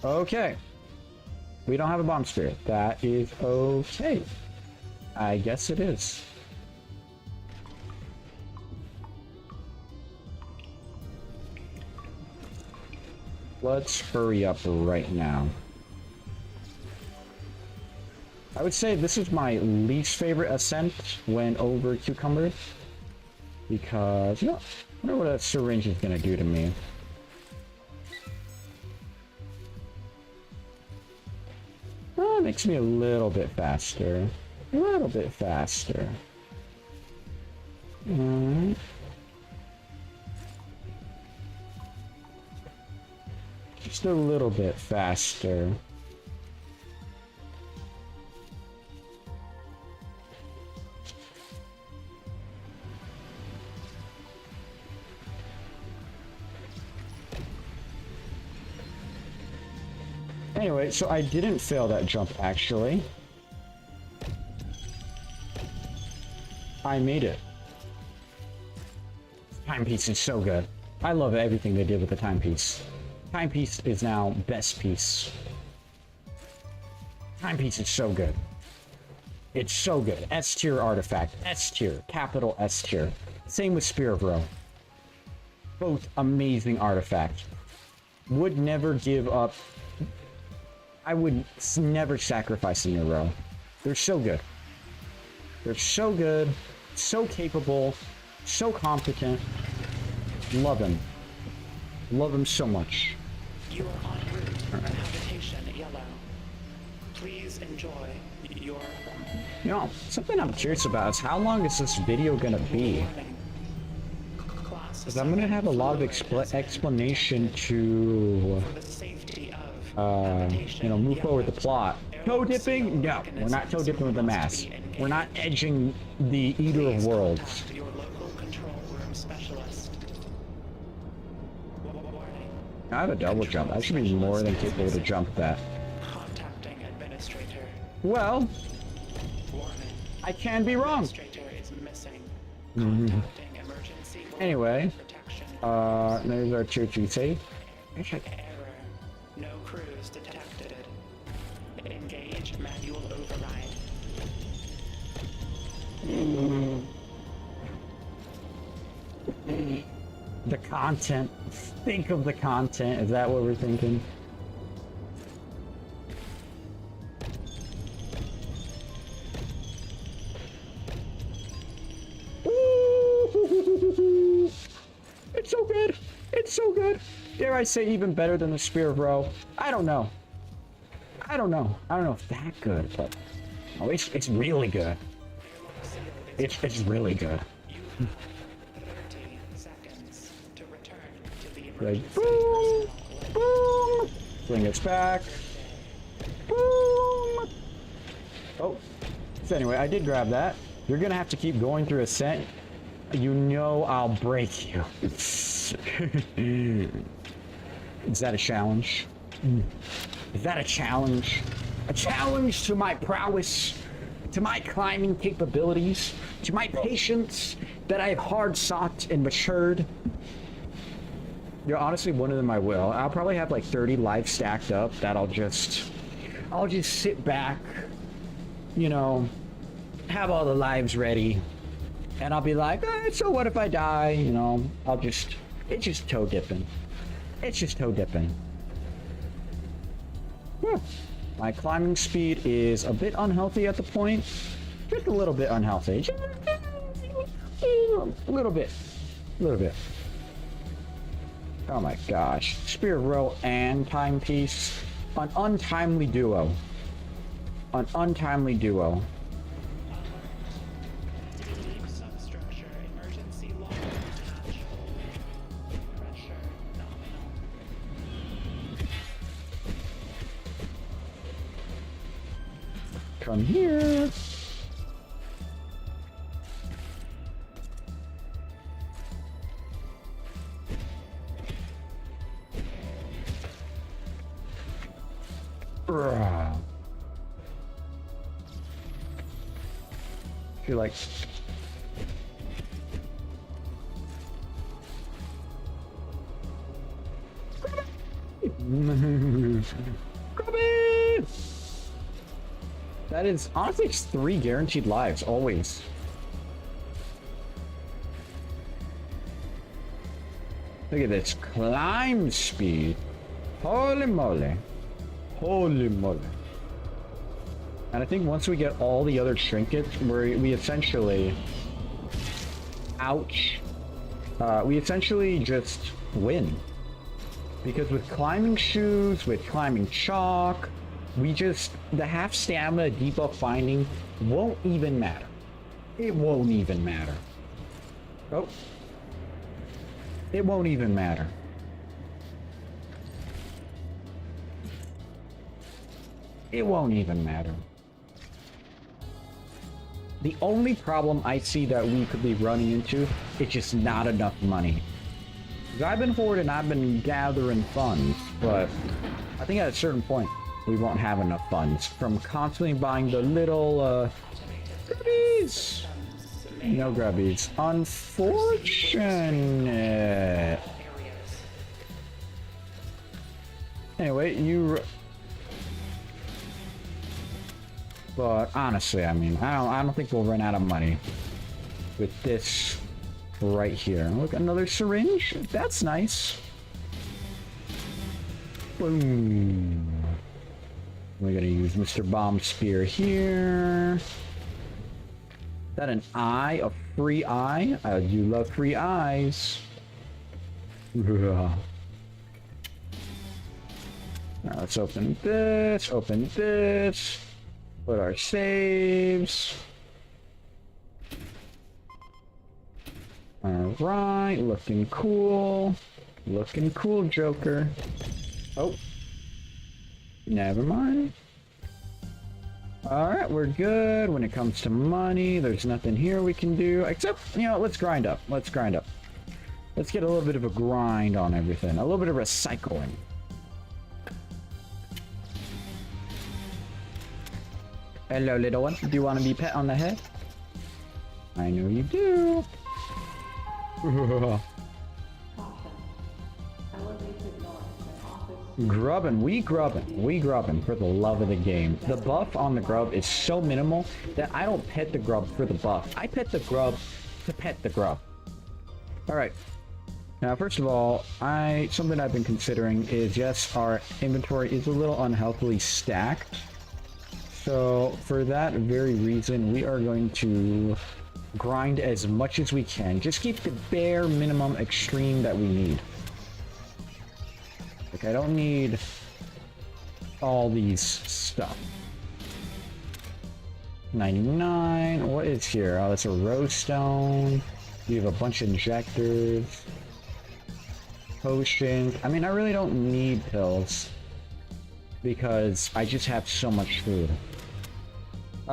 Okay. We don't have a bomb spear. That is okay. I guess it is. Let's hurry up right now. I would say this is my least favorite ascent when over cucumbers. Because, you know, I wonder what a syringe is gonna do to me. Oh, it makes me a little bit faster. A little bit faster. Just a little bit faster. Anyway, so I didn't fail that jump, actually. I made it. Timepiece is so good. I love everything they did with the timepiece. Timepiece is now best piece. Timepiece is so good. It's so good. S tier artifact. S tier. Capital S tier. Same with Spear of Row. Both amazing artifacts. Would never give up. I would never sacrifice them in a row. They're so good. They're so good, so capable, so competent. Love them. Love them so much. You are en route to habitation yellow. Please enjoy your You know, something I'm curious about is how long is this video gonna be? warning. Class Because I'm gonna have a lot of explanation to, for the safety of you know, move forward the plot. Toe dipping? No, we're not toe dipping with the mask. We're not edging the Eater of Worlds. Contact your local control room specialist. Warning. I have a double jump. I should be more than capable to jump that. Contacting administrator. Well, Warning. I can be wrong. Administrator is missing. Contacting emergency Anyway, protection. there's our tier 2 save. Error. No crews detected. Engage manual override. The content. Think of the content. Is that what we're thinking? It's so good. It's so good. Dare I say even better than the Spear of Row? I don't know. I don't know. I don't know if that good, but oh, it's really good. It's really good. 30 seconds to return to the Like emergency boom, personnel. boom. Bring us back. Boom. Oh. So anyway, I did grab that. You're gonna have to keep going through Ascent. You know I'll break you. Is that a challenge? Is that a challenge? A challenge to my prowess, to my climbing capabilities, to my patience that I have hard sought and matured. You're honestly one of them I will. I'll probably have like 30 lives stacked up that I'll just I'll just sit back, you know, have all the lives ready, and I'll be like, so what if I die? You know, it's just toe dipping. It's just toe dipping. Whew. My climbing speed is a bit unhealthy at the point. Just a little bit unhealthy. Just a little bit. A little bit. Oh my gosh. Spear row and timepiece. An untimely duo. An untimely duo. Deep substructure emergency lock hatch. Pressure nominal. Come here. Bruh. Feel like Grubby! That is honestly it's 3 guaranteed lives always. Look at this climb speed. Holy moly. Holy moly. And I think once we get all the other trinkets, we essentially... Ouch. We essentially just win. Because with climbing shoes, with climbing chalk, the half stamina debuff finding won't even matter. It won't even matter. Oh. It won't even matter. It won't even matter. The only problem I see that we could be running into is just not enough money. 'Cause I've been hoarding, I've been gathering funds, but I think at a certain point we won't have enough funds from constantly buying the little grubbies. No grubbies. Unfortunate. Anyway, but honestly, I mean, I don't think we'll run out of money with this right here. Look, another syringe. That's nice. Boom. We're gonna use Mr. Bomb Spear here. Is that an eye? A free eye? I do love free eyes. Now let's open this. Open this. Put our saves. Alright, looking cool. Looking cool, Joker. Oh. Never mind. Alright, we're good. When it comes to money, there's nothing here we can do. Except, you know, let's grind up. Let's grind up. Let's get a little bit of a grind on everything. A little bit of recycling. Hello, little one. Do you want to be pet on the head? I know you do. We grubbin' for the love of the game. The buff on the grub is so minimal that I don't pet the grub for the buff. I pet the grub to pet the grub. Alright. Now, first of all, something I've been considering is, yes, our inventory is a little unhealthily stacked. So, for that very reason, we are going to grind as much as we can. Just keep the bare minimum extreme that we need. Like, I don't need all these stuff. 99. What is here? Oh, that's a rose stone. We have a bunch of injectors. Potions. I mean, I really don't need pills. Because I just have so much food. Yeah,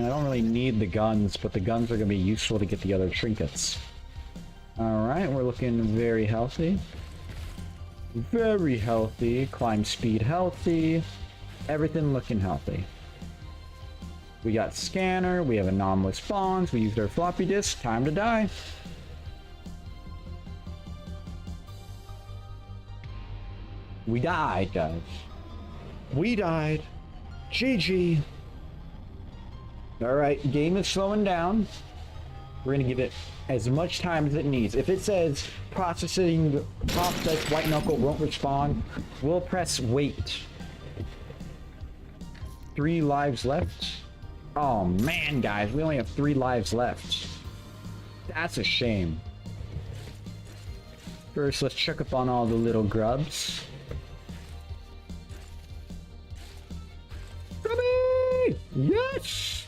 I don't really need the guns, but the guns are going to be useful to get the other trinkets. Alright, we're looking very healthy. Very healthy. Climb speed healthy. Everything looking healthy. We got scanner, we have anomalous bonds, we used our floppy disk, time to die. We died, guys. We died. GG. Alright, game is slowing down. We're gonna give it as much time as it needs. If it says processing, white knuckle won't respond, we'll press wait. 3 lives left. Oh man, guys, we only have 3 lives left. That's a shame. First, let's check up on all the little grubs. Grubby! Yes!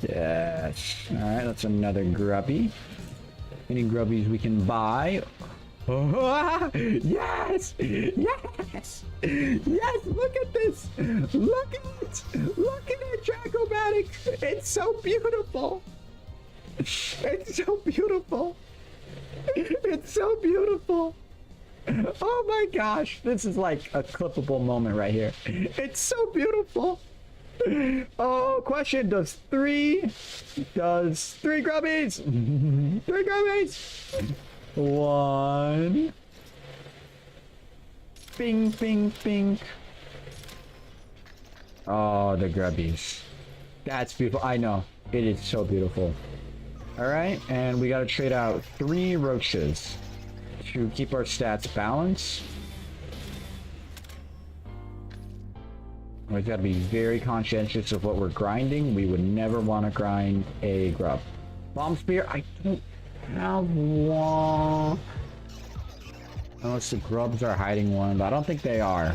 Yes. Alright, that's another grubby. Any grubbies we can buy? Oh, yes! Yes! Yes! Look at this! Look at it! Look at it, Dracomatic! It's so beautiful! It's so beautiful! It's so beautiful! Oh my gosh! This is like a clippable moment right here. It's so beautiful! Oh, question, does three grubbies? 3 grubbies! 1. Bing, bing, bing. Oh, the grubbies. That's beautiful. I know. It is so beautiful. Alright, and we gotta trade out 3 roaches to keep our stats balanced. We've got to be very conscientious of what we're grinding. We would never want to grind a grub. Bomb spear, I don't have one. Unless the grubs are hiding one, but I don't think they are.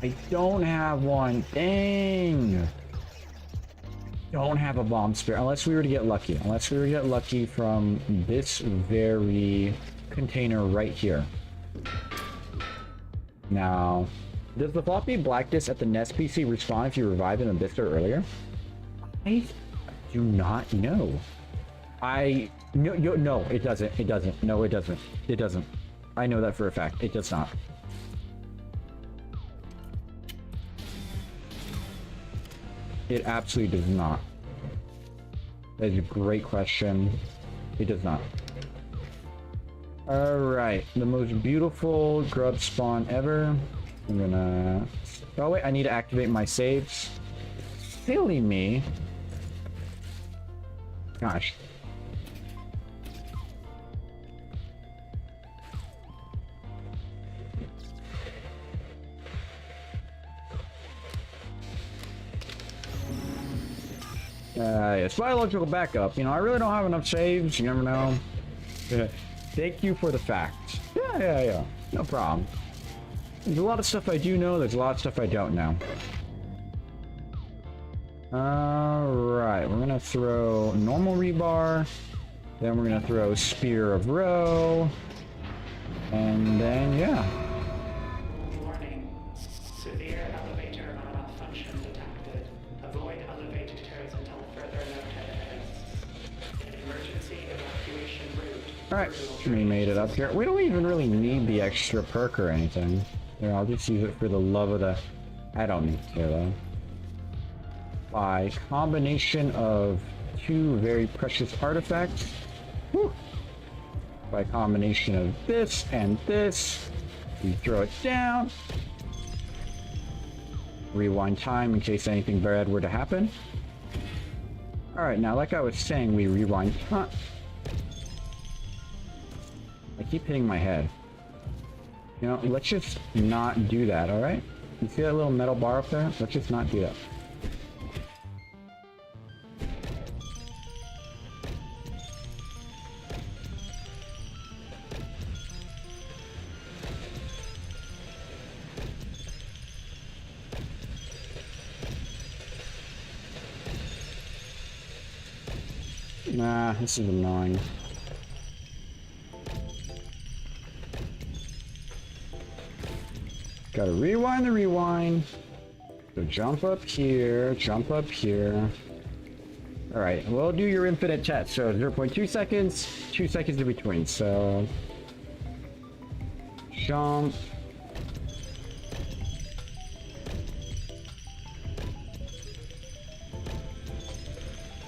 I don't have one. Dang. Don't have a bomb spear unless we were to get lucky. Unless we were to get lucky from this very container right here. Now, does the floppy black disc at the Nest PC respawn if you revive an Abyssor earlier? I do not know. No, it doesn't. It doesn't. No, it doesn't. It doesn't. I know that for a fact. It does not. It absolutely does not. That is a great question. It does not. Alright, the most beautiful grub spawn ever. I'm gonna... Oh wait, I need to activate my saves. Silly me. Gosh. Yes, biological backup. You know, I really don't have enough saves. You never know. Thank you for the fact. Yeah. No problem. There's a lot of stuff I do know. There's a lot of stuff I don't know. Alright, we're gonna throw normal rebar. Then we're gonna throw Spear of Row. And then, yeah. Warning. Severe elevator malfunction detected. Avoid elevators until further notice. Emergency evacuation route. Alright, we made it up here. We don't even really need the extra perk or anything. Here, I'll just use it for the love of the... I don't need to, though. By combination of 2 very precious artifacts. Whew. By combination of this and this. We throw it down. Rewind time in case anything bad were to happen. Alright, now like I was saying, we rewind time. I keep hitting my head. You know, let's just not do that, alright? You see that little metal bar up there? Let's just not do that. Nah, this is annoying. Gotta rewind the rewind. So jump up here, jump up here. Alright, we'll do your infinite test. So 0.2 seconds, 2 seconds in between. So jump.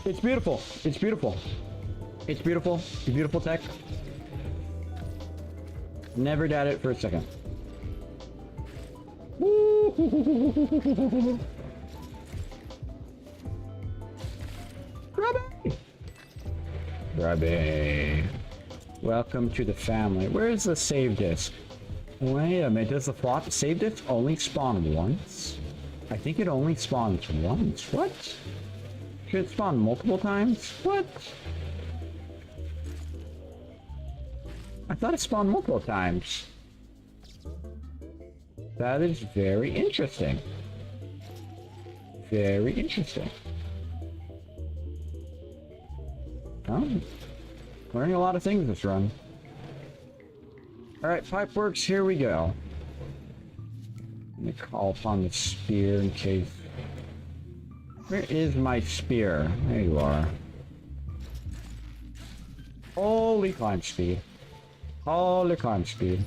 It's beautiful. It's beautiful. It's beautiful. It's beautiful tech. Never doubt it for a second. Grubby! Grubby. Welcome to the family. Where's the save disc? Wait a minute, does the flop save disc only spawn once? I think it only spawns once. What? Should it spawn multiple times? What? I thought it spawned multiple times. That is very interesting. Very interesting. Oh, learning a lot of things this run. Alright, Pipeworks, here we go. Let me call upon the spear in case... Where is my spear? There you are. Holy climb speed. Holy climb speed.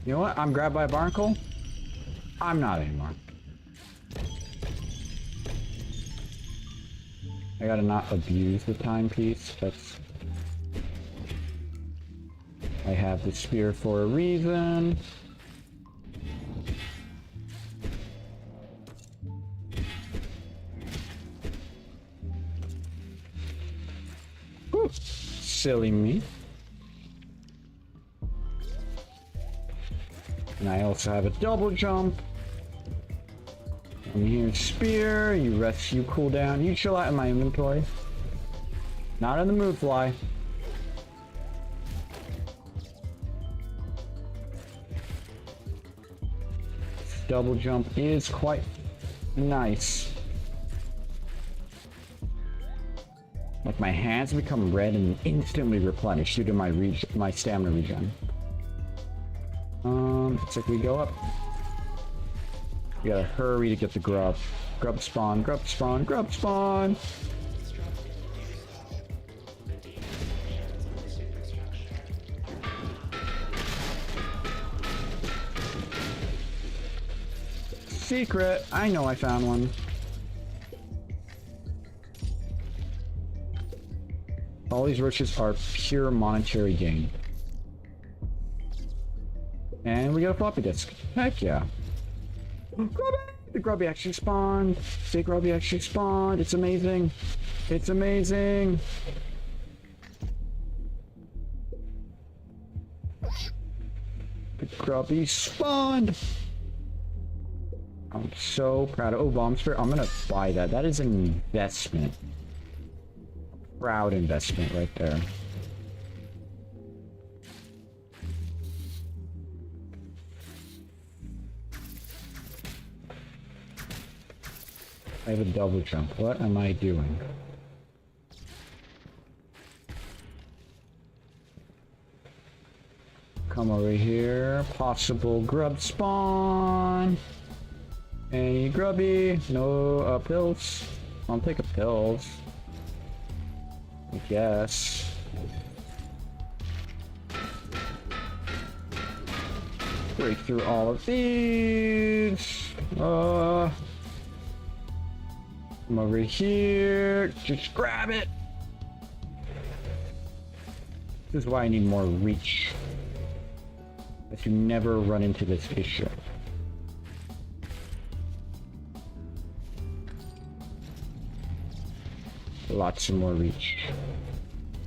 You know what? I'm grabbed by a barnacle. I'm not anymore. I gotta not abuse the timepiece. That's... I have the spear for a reason. Whew. Silly me. And I also have a double jump. And here's spear, you rest, you cool down, you chill out in my inventory. Not in the mood fly. Double jump is quite nice. Like my hands become red and instantly replenish due to my stamina regen. Looks like we go up. We gotta hurry to get the grub. Grub spawn, grub spawn, grub spawn! Secret! I know I found one. All these riches are pure monetary gain. And we got a floppy disk. Heck yeah. Grubby! The grubby actually spawned. The grubby actually spawned. It's amazing. It's amazing. The grubby spawned. I'm so proud of... Oh, bomb spirit. I'm gonna buy that. That is an investment. Proud investment right there. I have a double jump. What am I doing? Come over here. Possible grub spawn. Any grubby? No pills. I'll take a pills. I guess. Break through all of these. Come over here. Just grab it. This is why I need more reach. That you never run into this issue. Lots of more reach.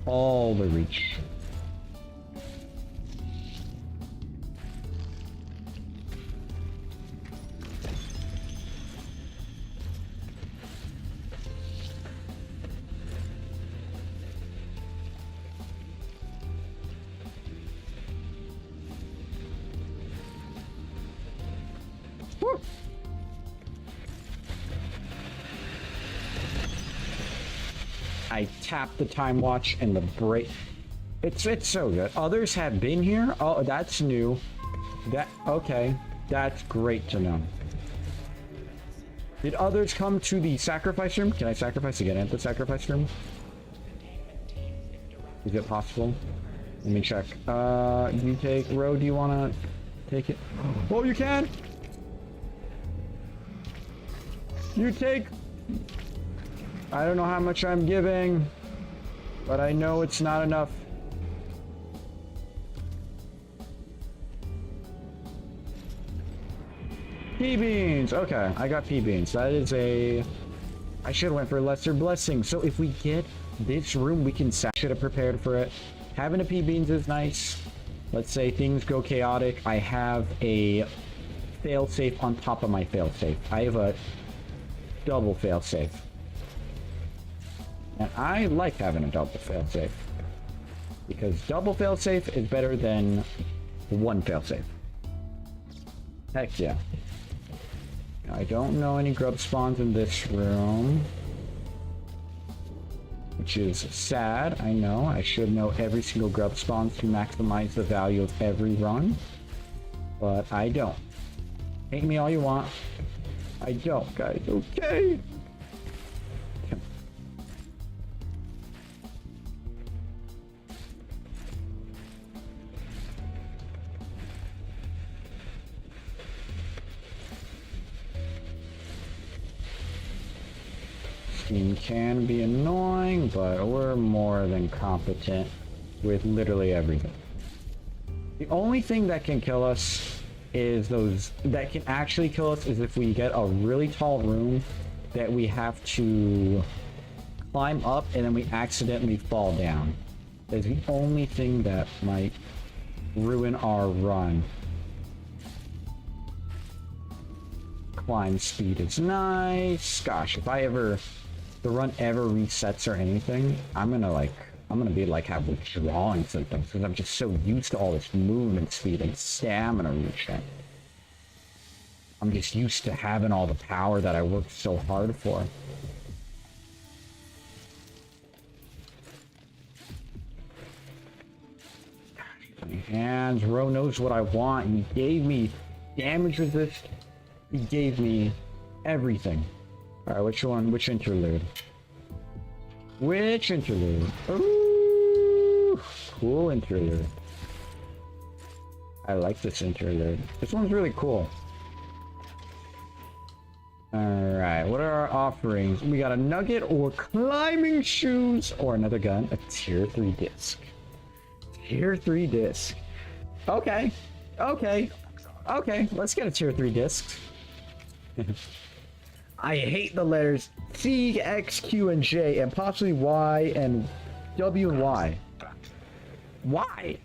All the reach. Woo! I tap the time watch and the break. It's so good. Others have been here. Oh, that's new. Okay. That's great to know. Did others come to the sacrifice room? Can I sacrifice again at the sacrifice room? Is it possible? Let me check. You take Ro, do you wanna take it? Oh, you can! You take... I don't know how much I'm giving, but I know it's not enough. Pea beans. Okay, I got pea beans. That is a... I should have went for lesser blessing. So if we get this room, we can... Should have prepared for it. Having a pea beans is nice. Let's say things go chaotic. I have a failsafe on top of my failsafe. I have a double failsafe. And I like having a double failsafe. Because double failsafe is better than one failsafe. Heck yeah. I don't know any grub spawns in this room. Which is sad, I know. I should know every single grub spawn to maximize the value of every run. But I don't. Hate me all you want. I don't, guys, okay? Steam can be annoying, but we're more than competent with literally everything. The only thing that can kill us is that can actually kill us is if we get a really tall room that we have to climb up and then we accidentally fall down. That's the only thing that might ruin our run. Climb speed is nice. Gosh, if the run ever resets or anything, I'm gonna be like have withdrawing symptoms because I'm just so used to all this movement speed and stamina reaching. I'm just used to having all the power that I worked so hard for. My hands, Ro knows what I want. He gave me damage resist. He gave me everything. Alright, which one? Which interlude? Which interlude? Ooh, cool interlude. I like this interlude. This one's really cool. Alright, what are our offerings? We got a nugget or climbing shoes or another gun. A tier 3 disc. Tier 3 disc. Okay. Okay. Okay, let's get a tier 3 disc. I hate the letters C, X, Q, and J, and possibly Y, and W and Y. Why?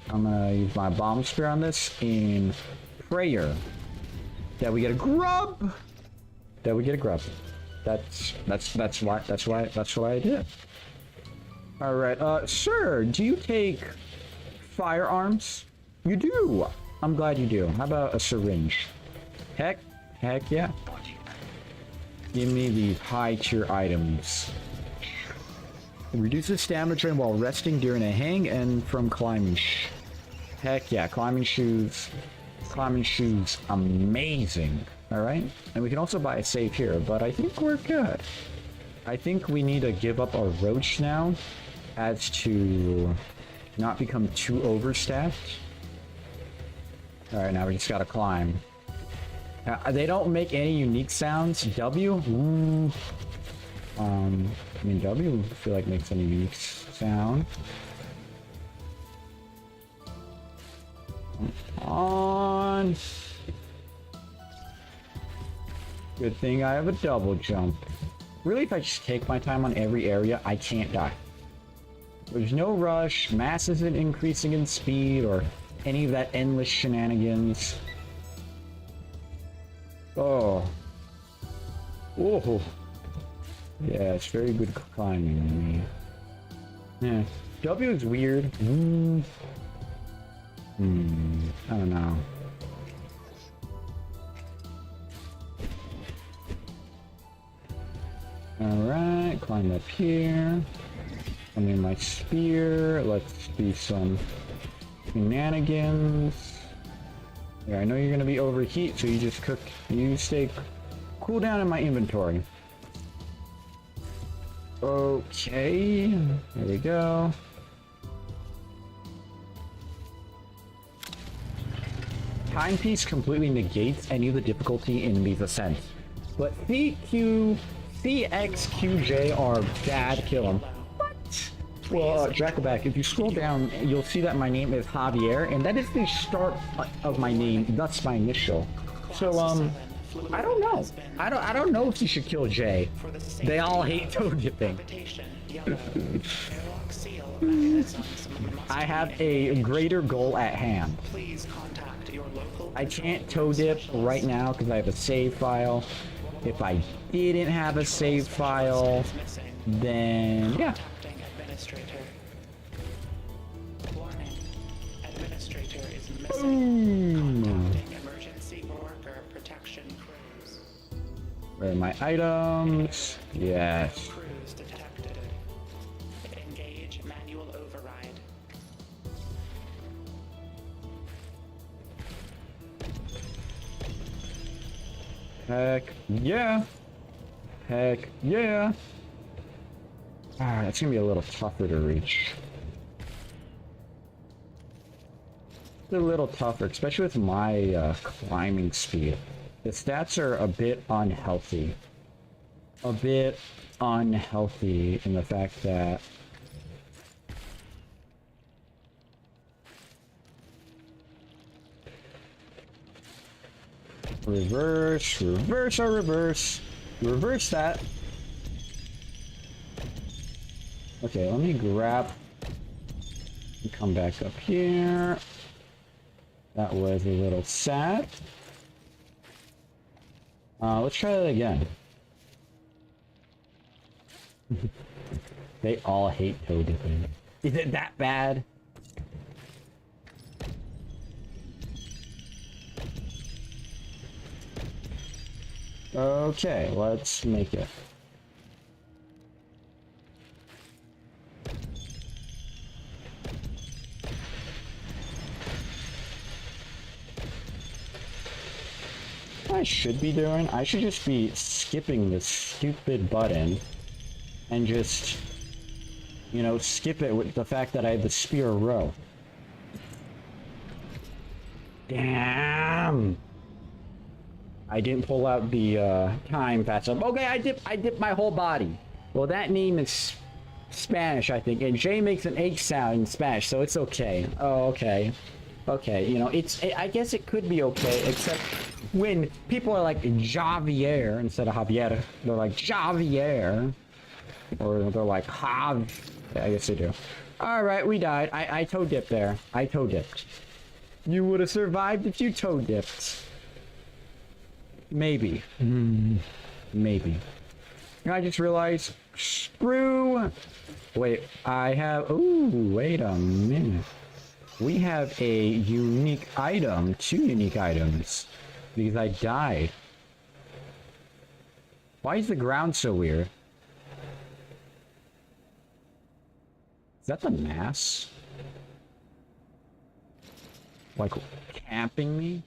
I'm gonna use my bomb spear on this in prayer that we get a grub. That we get a grub. That's why I did. All right, sir, do you take firearms? You do. I'm glad you do. How about a syringe? Heck yeah. Give me these high tier items. It reduces stamina drain while resting during a hang and from climbing. Heck yeah, climbing shoes. Climbing shoes, amazing. All right, and we can also buy a save here, but I think we're good. I think we need to give up our roach now, as to not become too overstaffed. All right, now we just gotta climb. They don't make any unique sounds. W? Ooh. I mean, W I feel like makes a unique sound. Come on. Good thing I have a double jump. Really, if I just take my time on every area, I can't die. There's no rush, mass isn't increasing in speed, or any of that endless shenanigans. Oh. Oh. Yeah, it's very good climbing. Yeah. W is weird. I don't know. Alright, climb up here. I mean, my spear. Let's do some shenanigans. Yeah, I know you're gonna be overheat, so you stay cool down in my inventory. Okay, there we go. Timepiece completely negates any of the difficulty in these ascents. But C, Q, C, X, Q, J are bad kill 'em. What? Well, Dracoback, if you scroll down, you'll see that my name is Javier, and that is the start of my name, thus my initial. So, I don't know. I don't know if you should kill Jay. They all hate toe dipping. I have a greater goal at hand. Please contact your local. I can't toe dip right now because I have a save file. If I didn't have a save file, then yeah. Contacting administrator. Warning. Administrator is missing. Contacting emergency worker protection crews. Where are my items? Yes. Crews detected. Engage manual override. Heck yeah. Heck yeah. Ah, that's gonna be a little tougher to reach. It's a little tougher, especially with my climbing speed. The stats are a bit unhealthy. A bit unhealthy in the fact that reverse, reverse, or reverse. Reverse that. Okay, let me grab and come back up here. That was a little sad. Let's try that again. They all hate toe dipping. Is it that bad? Okay, let's make it. What I should be doing, I should just be skipping this stupid button and just, you know, skip it with the fact that I have the spear row. Damn! I didn't pull out the time fast enough. Okay, I dip my whole body. Well, that name is Spanish, I think, and J makes an H sound in Spanish, so it's okay. Oh, okay. Okay, you know, I guess it could be okay, except when people are like Javier instead of Javier, they're like Javier, or they're like Jav. Yeah, I guess they do. All right, we died. I toe dipped there. I toe dipped. You would have survived if you toe dipped. Maybe. Maybe. I just realized. Screw. Wait, I have. Ooh, wait a minute. We have a unique item. 2 unique items. Because I died. Why is the ground so weird? Is that the mass? Like, camping me?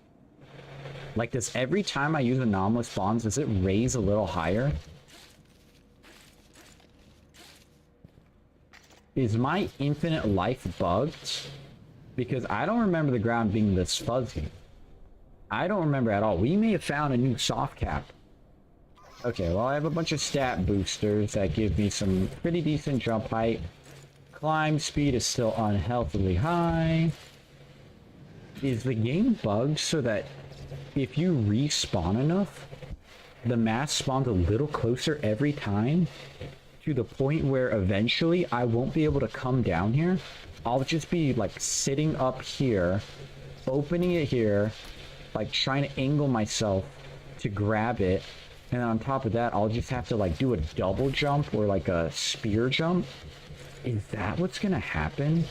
Like, does every time I use anomalous bombs, does it raise a little higher? Is my infinite life bugged? Because I don't remember the ground being this fuzzy. I don't remember at all. We may have found a new soft cap. Okay, well, I have a bunch of stat boosters that give me some pretty decent jump height. Climb speed is still unhealthily high. Is the game bugged so that if you respawn enough, the mass spawns a little closer every time to the point where eventually I won't be able to come down here? I'll just be like sitting up here, opening it here, like trying to angle myself to grab it, and on top of that I'll just have to like do a double jump or like a spear jump. Is that what's gonna happen?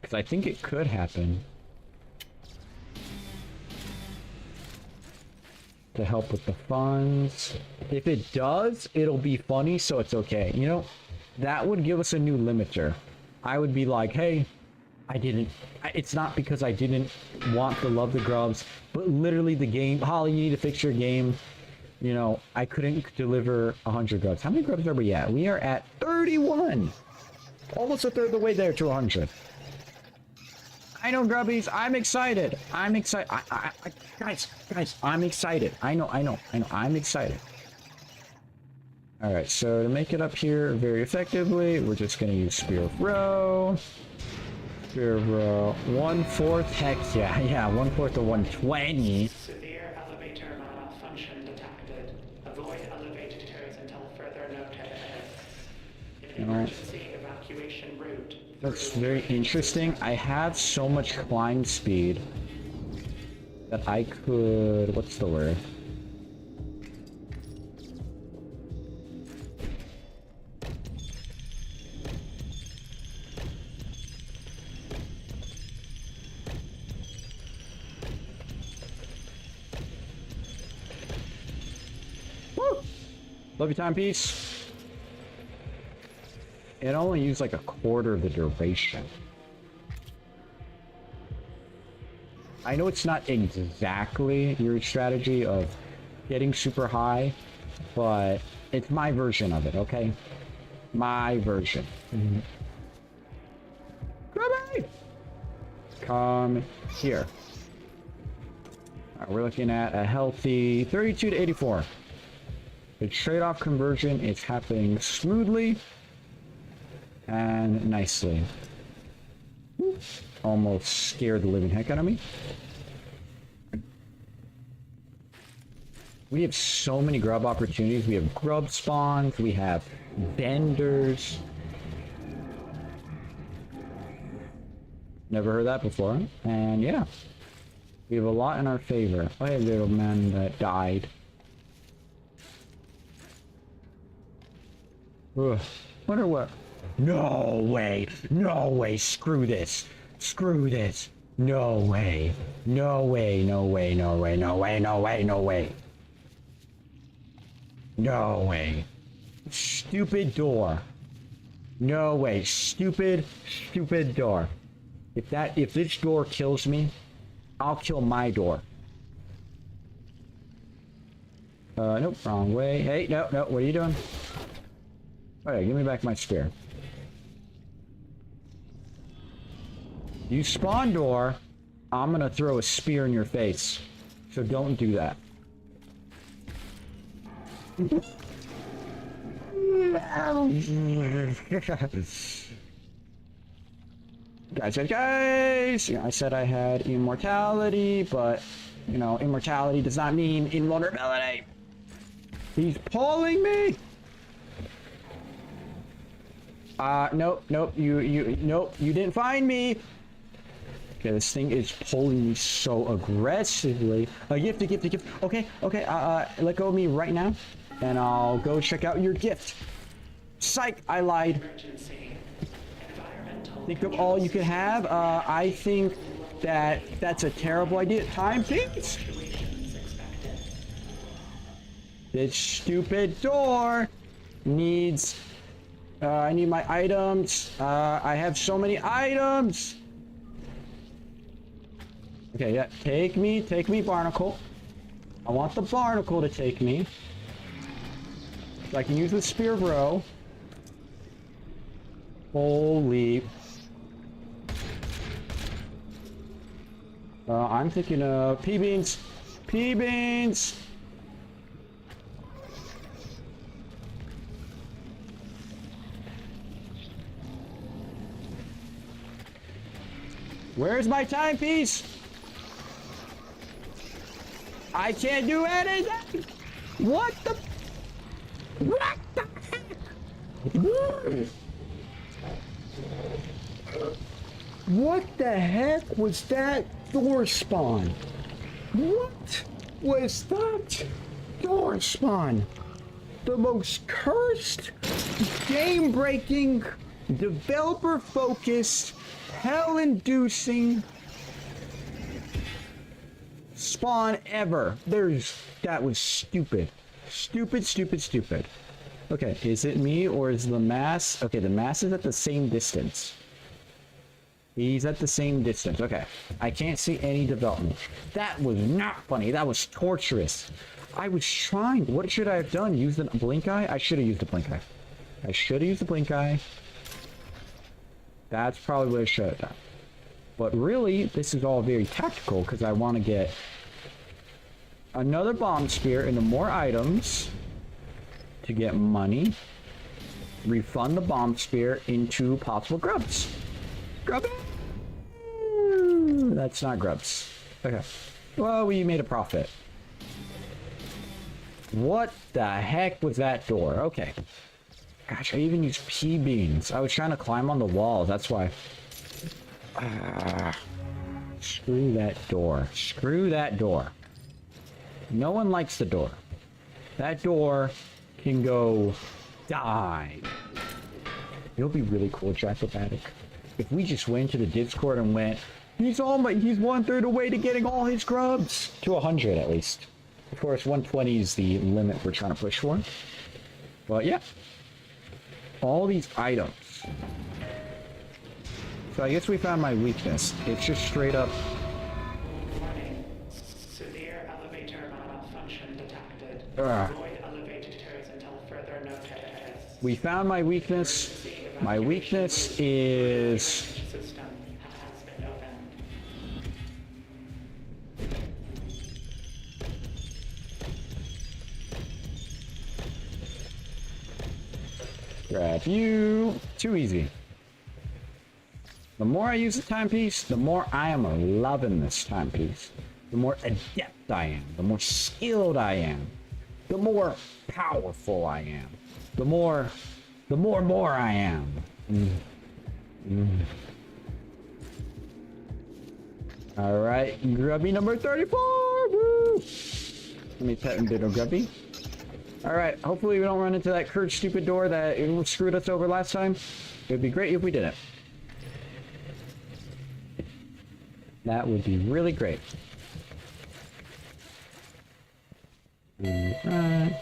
Because I think it could happen. To help with the funds. If it does, it'll be funny, so it's okay. You know, that would give us a new limiter. I would be like, hey, it's not because I didn't want to love the grubs, but literally the game, Holly, you need to fix your game. You know, I couldn't deliver 100 grubs. How many grubs are we at? We are at 31! Almost a third of the way there to 100. I know, grubbies. I'm excited. I'm excited. Guys, I'm excited. I know. I'm excited. Alright, so to make it up here very effectively, we're just gonna use Spear of Row. Spear of Row. 1/4, heck yeah, yeah, 1/4 to 120. Severe elevator malfunction detected. Avoid elevators until further notice. Emergency evacuation route. That's very interesting. I have so much climb speed that I could... what's the word? Woo! Love your timepiece. It only used like a quarter of the duration. I know it's not exactly your strategy of getting super high, but it's my version of it, okay? My version. Grubby! Come here. Alright, we're looking at a healthy 32 to 84. The trade-off conversion is happening smoothly and nicely. Almost scared the living heck out of me. We have so many grub opportunities. We have grub spawns, we have vendors. Never heard that before. And yeah, we have a lot in our favor. Oh, hey, little man that died. Ugh. Wonder what? No way! No way! Screw this! Screw this! No way! No way! No way! No way! No way! No way! No way! No way! Stupid door! No way! Stupid, stupid door! If this door kills me, I'll kill my door. Nope, wrong way. Hey, no, no, what are you doing? Alright, give me back my spear. You spawn door, I'm gonna throw a spear in your face. So don't do that. Guys! You know, I said I had immortality, but, you know, immortality does not mean invulnerability. He's pulling me! Nope, nope, nope, you didn't find me! Okay, this thing is pulling me so aggressively. A gift, a gift, a gift. Okay, okay, let go of me right now, and I'll go check out your gift. Psych, I lied. Emergency. Environmental. Think of all you could have. I think that that's a terrible idea. Time, please! Situations expected. This stupid door needs... I need my items. I have so many items. Okay, yeah, take me, Barnacle. I want the Barnacle to take me. So I can use the Spear of Row. Holy... I'm thinking of P-Beans. P-Beans! Where's my timepiece? I can't do anything! What the... What the heck? What the heck was that door spawn? What was that door spawn? The most cursed, game-breaking, developer-focused, hell-inducing spawn ever. That was stupid. Stupid, stupid, stupid. Okay, is it me or is the mass? Okay, the mass is at the same distance. He's at the same distance. Okay, I can't see any development. That was not funny. That was torturous. I was trying. What should I have done? Use the blink eye? I should have used the blink eye. I should have used the blink eye. That's probably what I should have done. But really, this is all very tactical because I want to get another bomb spear into more items to get money. Refund the bomb spear into possible grubs. Grubs! That's not grubs. Okay. Well, we made a profit. What the heck was that door? Okay. Gosh, I even used pea beans. I was trying to climb on the walls. That's why. Screw that door. Screw that door. No one likes the door. That door can go die. It'll be really cool, Jacobatic, if we just went to the Discord and went, he's 1/3 away to getting all his grubs. To 100 at least. Of course, 120 is the limit we're trying to push for. But yeah. All these items. So I guess we found my weakness. It's just straight up. Warning. Severe elevator malfunction detected. Ugh. Avoid elevators until further notice. We found my weakness. My weakness is... System has been opened. Grab you. Too easy. The more I use the timepiece, the more I am loving this timepiece. The more adept I am. The more skilled I am. The more powerful I am. The more I am. Alright, grubby number 34! Woo! Let me pet and bit of grubby. Alright, hopefully we don't run into that cursed stupid door that screwed us over last time. It would be great if we didn't. That would be really great. Alright.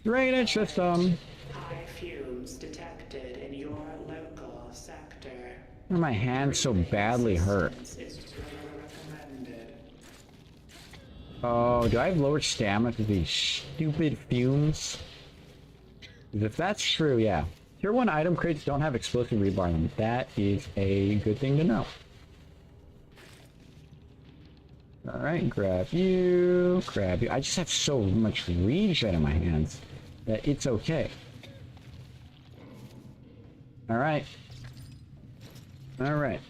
Drainage system. High fumes detected in your local sector. Why are my hands so badly hurt? Is recommended. Oh, do I have lower stamina for these stupid fumes? 'Cause if that's true, yeah. Tier 1 item crates don't have explosive rebar in them. That is a good thing to know. Alright, grab you, grab you. I just have so much regen in my hands that it's okay. Alright. Alright.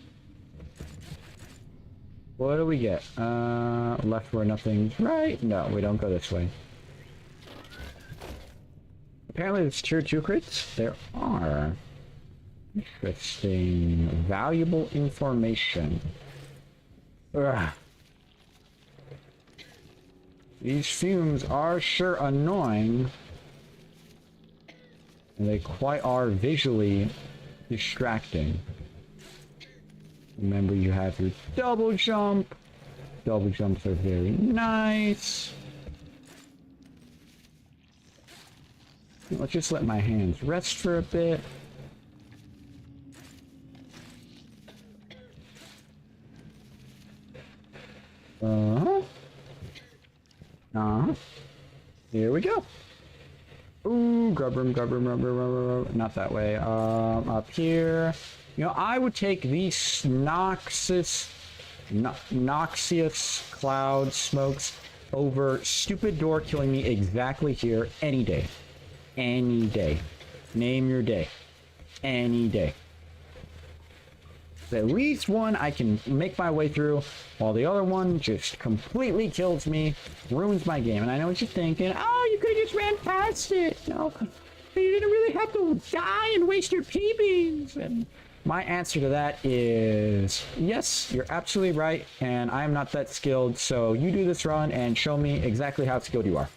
What do we get? Left where nothing's right? No, we don't go this way. Apparently there's tier 2 crits? There are. Interesting. Valuable information. Ugh. These fumes are sure annoying. And they quite are visually distracting. Remember, you have your double jump. Double jumps are very nice. Let's just let my hands rest for a bit. Here we go. Ooh, grub room, grub room, grub room, grub room. Not that way. Up here. You know, I would take these noxious cloud smokes over stupid door killing me exactly here any day. Any day. Name your day. Any day. At least one I can make my way through, while the other one just completely kills me, ruins my game. And I know what you're thinking, oh, you could just ran past it. No, you didn't really have to die and waste your PBs. And my answer to that is, yes, you're absolutely right, and I'm not that skilled, so you do this run and show me exactly how skilled you are.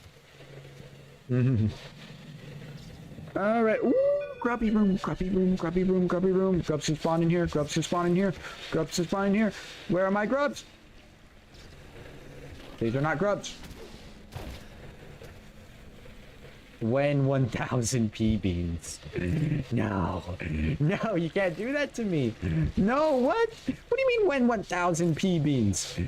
Alright, ooh! Grubby room, grubby room, grubby room, grubby room. Grubs who spawn in here, grubs who spawn in here, grubs who spawn in here. Where are my grubs? These are not grubs. When 1,000 P-beans. No. No, you can't do that to me. No, what? What do you mean when 1,000 P-beans?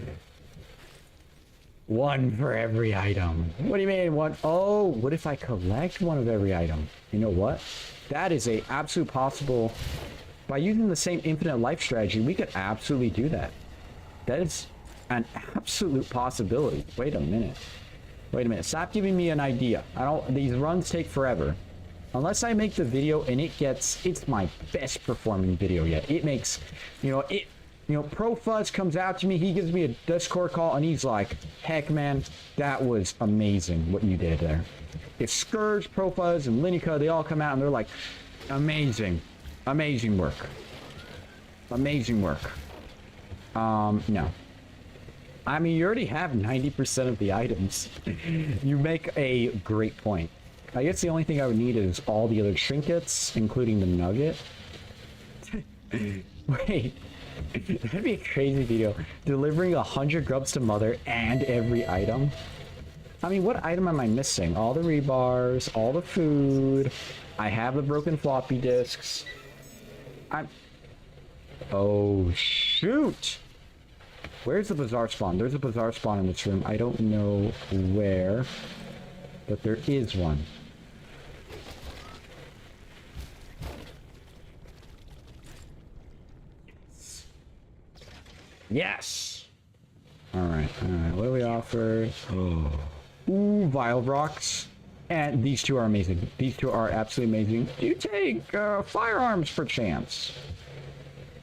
One for every item. What do you mean one? Oh, what if I collect one of every item? You know what? That is a absolute possible. By using the same infinite life strategy, we could absolutely do that. That is an absolute possibility. Wait a minute. Wait a minute. Stop giving me an idea. I don't. These runs take forever. Unless I make the video and it's my best performing video yet. It makes, Pro Fuzz comes out to me. He gives me a Discord call and he's like, heck, man, that was amazing what you did there. If Scourge, Pro Fuzz, and Linica, they all come out and they're like, amazing. Amazing work. Amazing work. No. I mean, you already have 90% of the items. You make a great point. I guess the only thing I would need is all the other trinkets, including the nugget. Wait. That'd be a crazy video. Delivering 100 grubs to Mother and every item. I mean, what item am I missing? All the rebars, all the food. I have the broken floppy disks. Oh, shoot! Where's the bazaar spawn? There's a bazaar spawn in this room. I don't know where, but there is one. Yes! Alright, what do we offer? Oh. Ooh, Vile Rocks. And these two are amazing. These two are absolutely amazing. Do you take firearms for chance?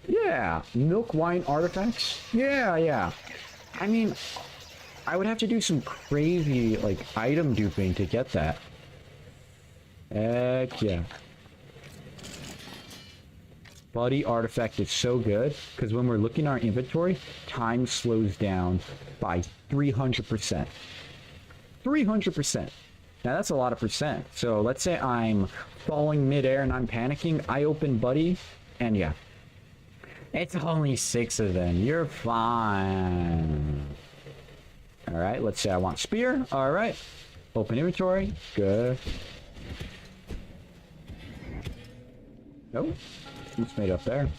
Yeah. Milk wine artifacts? Yeah. I mean, I would have to do some crazy, like, item duping to get that. Heck yeah. Buddy artifact is so good, because when we're looking at our inventory, time slows down by 300%. 300%. Now that's a lot of percent. So let's say I'm falling midair and I'm panicking. I open Buddy, and yeah. It's only 6 of them. You're fine. Alright, let's say I want Spear. Alright. Open inventory. Good. Nope. It's made up there.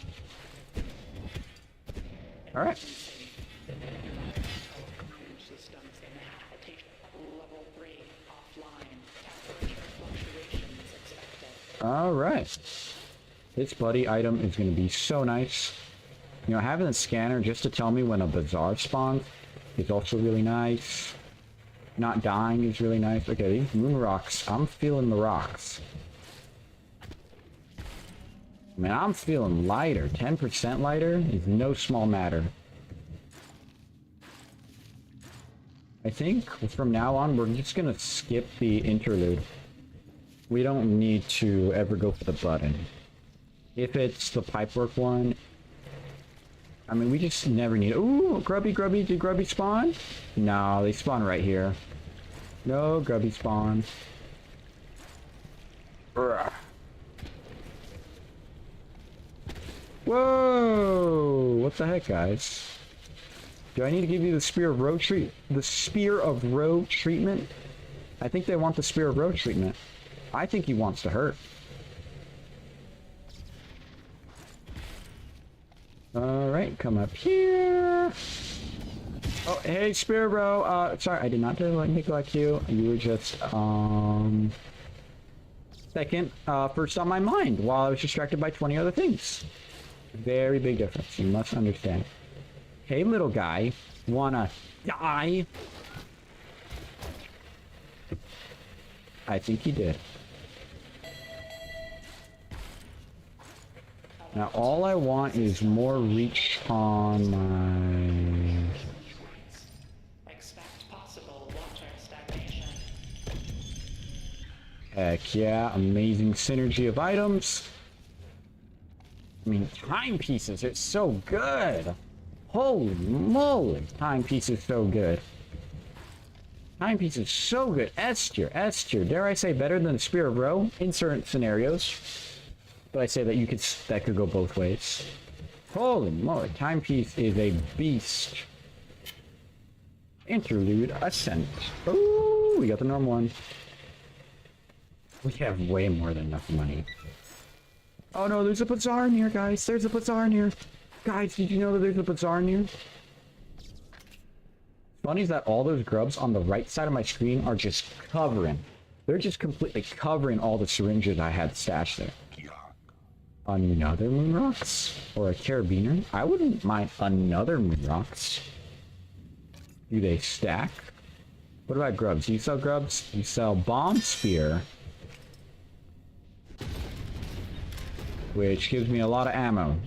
Alright. Systems inhabitation. Level 3 offline. Temperature fluctuations expected. Alright. This Buddy item is going to be so nice. Having a scanner just to tell me when a bazaar spawns is also really nice. Not dying is really nice. Okay, these moon rocks. I'm feeling the rocks. Man, I'm feeling lighter. 10% lighter is no small matter. I think from now on, we're just gonna skip the interlude. We don't need to ever go for the button. If it's the pipework one, I mean, we just never need it. Ooh, Grubby. Did Grubby spawn? No, they spawn right here. No Grubby spawn. Urgh. Whoa! What the heck, guys? Do I need to give you the Spear of Road treatment? I think they want the Spear of Road treatment. I think he wants to hurt. Alright, come up here. Oh, hey, Spear Bro. Sorry, I did not neglect you. You were just, second, first on my mind while I was distracted by 20 other things. Very big difference. You must understand. Hey, little guy. Wanna die? I think he did. Now, all I want is more reach on my... Expect possible water stagnation. Heck yeah, amazing synergy of items. I mean, timepieces, it's so good. Holy moly, timepiece is so good. Timepiece is so good. S tier, dare I say better than the Spear of Row in certain scenarios. But I say that that could go both ways. Holy moly, timepiece is a beast. Interlude Ascent. Ooh, we got the normal one. We have way more than enough money. Oh no, there's a bazaar in here, guys. There's a bazaar in here. Guys, did you know that there's a bazaar in here? Funny is that all those grubs on the right side of my screen are just covering. They're just completely covering all the syringes I had stashed there. Another moon rocks? Or a carabiner? I wouldn't mind another moon rocks. Do they stack? What about Grubs? Do you sell Grubs? You sell Bomb Spear, which gives me a lot of ammo.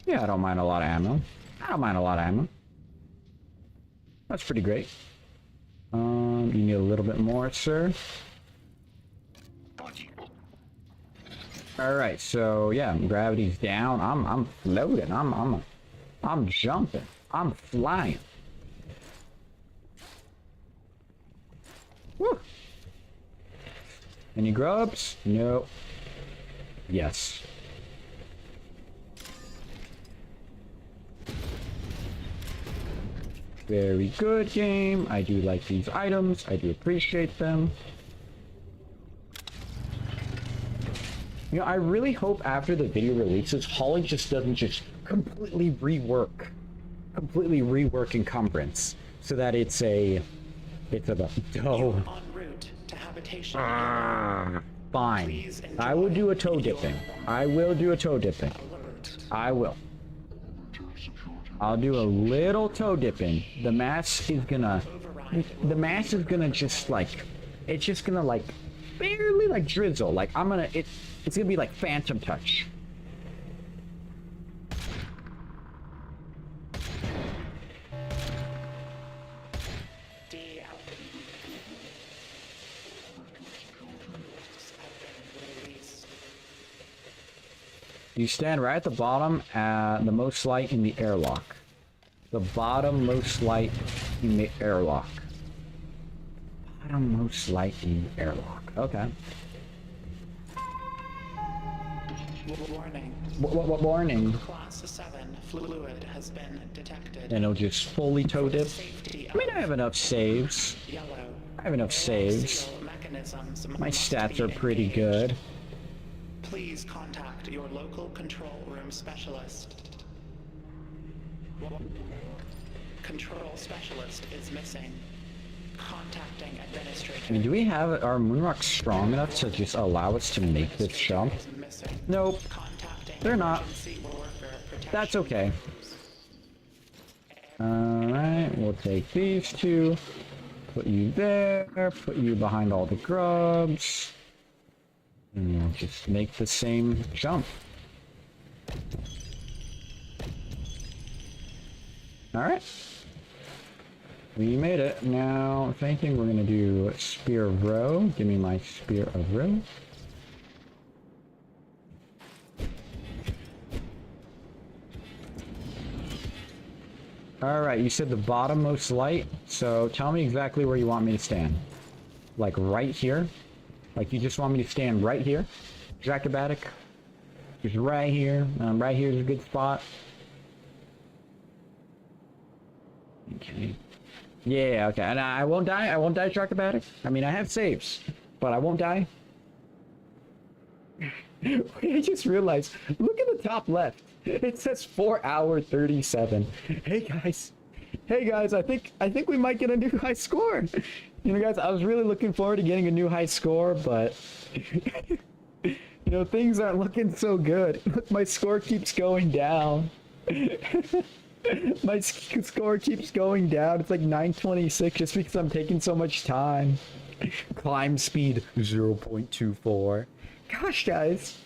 Yeah, I don't mind a lot of ammo. I don't mind a lot of ammo. That's pretty great. You need a little bit more, sir. All right, so yeah, gravity's down. I'm floating. I'm jumping. I'm flying. Woo. Any grubs? Nope. Yes. Very good game. I do like these items. I do appreciate them. You know, I really hope after the video releases, Holly just doesn't just completely rework Encumbrance, so that it's a En route to habitation. fine. I will do a toe dipping. I will do a toe dipping. I will. I'll do a little toe dipping. The mass is gonna just like, it's just gonna like barely like drizzle. Like it's gonna be like phantom touch. You stand right at the bottom, the most light in the airlock. The bottom most light in the airlock. Bottom most light in the airlock. Okay. Warning. What warning? Class 7 fluid has been detected. And it'll just fully toe dip. Safety I mean, I have enough saves. yellow. I have enough saves. Seal mechanisms My must stats be are pretty engaged. good. Please contact your local control room specialist. Control specialist is missing. Contacting administrator. I mean, do we have our moonrock strong enough to just allow us to make this jump? Is missing. Nope. Contacting They're not. emergency warfare protection. That's okay. Alright, we'll take these two. Put you there. Put you behind all the grubs. And we'll just make the same jump. Alright. We made it. Now, if anything, we're gonna do Spear of Row. Give me my Spear of Row. Alright, you said the bottommost light, so tell me exactly where you want me to stand. Like right here? Like you just want me to stand right here? Acrobatic? Just right here. Right here is a good spot. Okay. Yeah, okay. And I won't die. I won't die acrobatic. I mean, I have saves, but I won't die. I just realized, look at the top left. It says 4 hour 37. Hey guys. Hey guys, I think we might get a new high score. You know guys, I was really looking forward to getting a new high score, but you know, things aren't looking so good. Look, my score keeps going down. My score keeps going down. It's like 926 just because I'm taking so much time. Climb speed 0.24. Gosh, guys,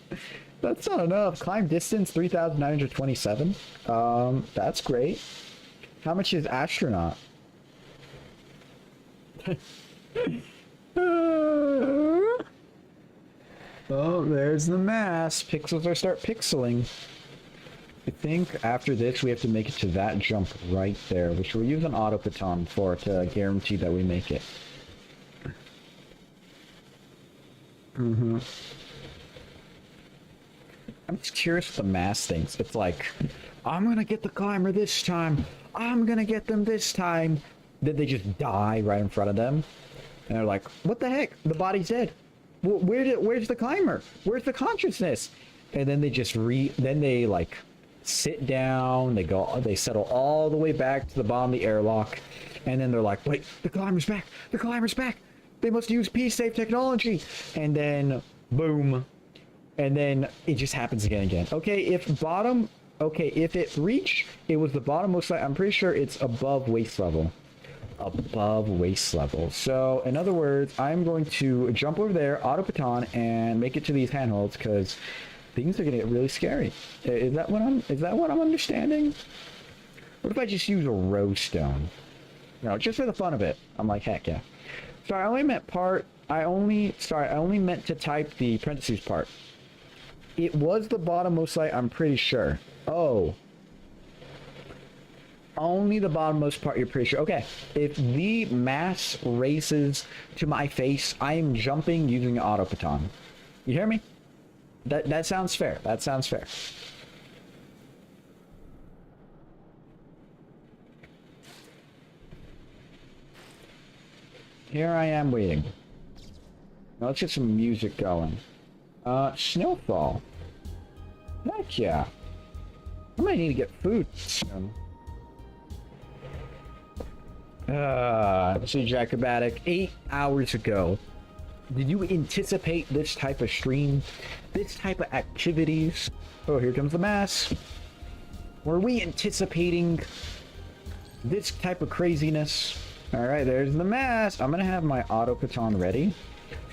that's not enough. Climb distance 3,927. That's great. How much is astronaut? Oh, there's the mass. Pixels are start pixeling. I think after this we have to make it to that jump right there, which we'll use an autopaton for to guarantee that we make it. I'm just curious what the mass thinks. It's like, I'm gonna get the climber this time. I'm gonna get them this time. Then they just die right in front of them. And they're like, what the heck? The body's dead. Where's the climber? Where's the consciousness? And then they just then they like sit down, they settle all the way back to the bottom of the airlock, and then they're like, wait, the climber's back, the climber's back, they must use P-safe technology, and then boom, and then it just happens again. Okay, if it reached, it was the bottom most, I'm pretty sure it's above waist level. above waist level. So, in other words, I'm going to jump over there, auto baton, and make it to these handholds because things are gonna get really scary. Is that what I'm understanding? What if I just use a rose stone? No, just for the fun of it. I'm like, heck yeah. Sorry, I only meant to type the parentheses part. It was the bottommost light, I'm pretty sure. Oh. Only the bottommost part, you're pretty sure. Okay. If the mass races to my face, I am jumping using an auto baton. You hear me? That sounds fair. That sounds fair. Here I am waiting. Now let's get some music going. Snowfall. Heck yeah. I might need to get food soon. Siege Acrobatic, 8 hours ago. Did you anticipate this type of stream? This type of activities? Oh, here comes the mass. Were we anticipating this type of craziness? Alright, there's the mass. I'm gonna have my auto baton ready.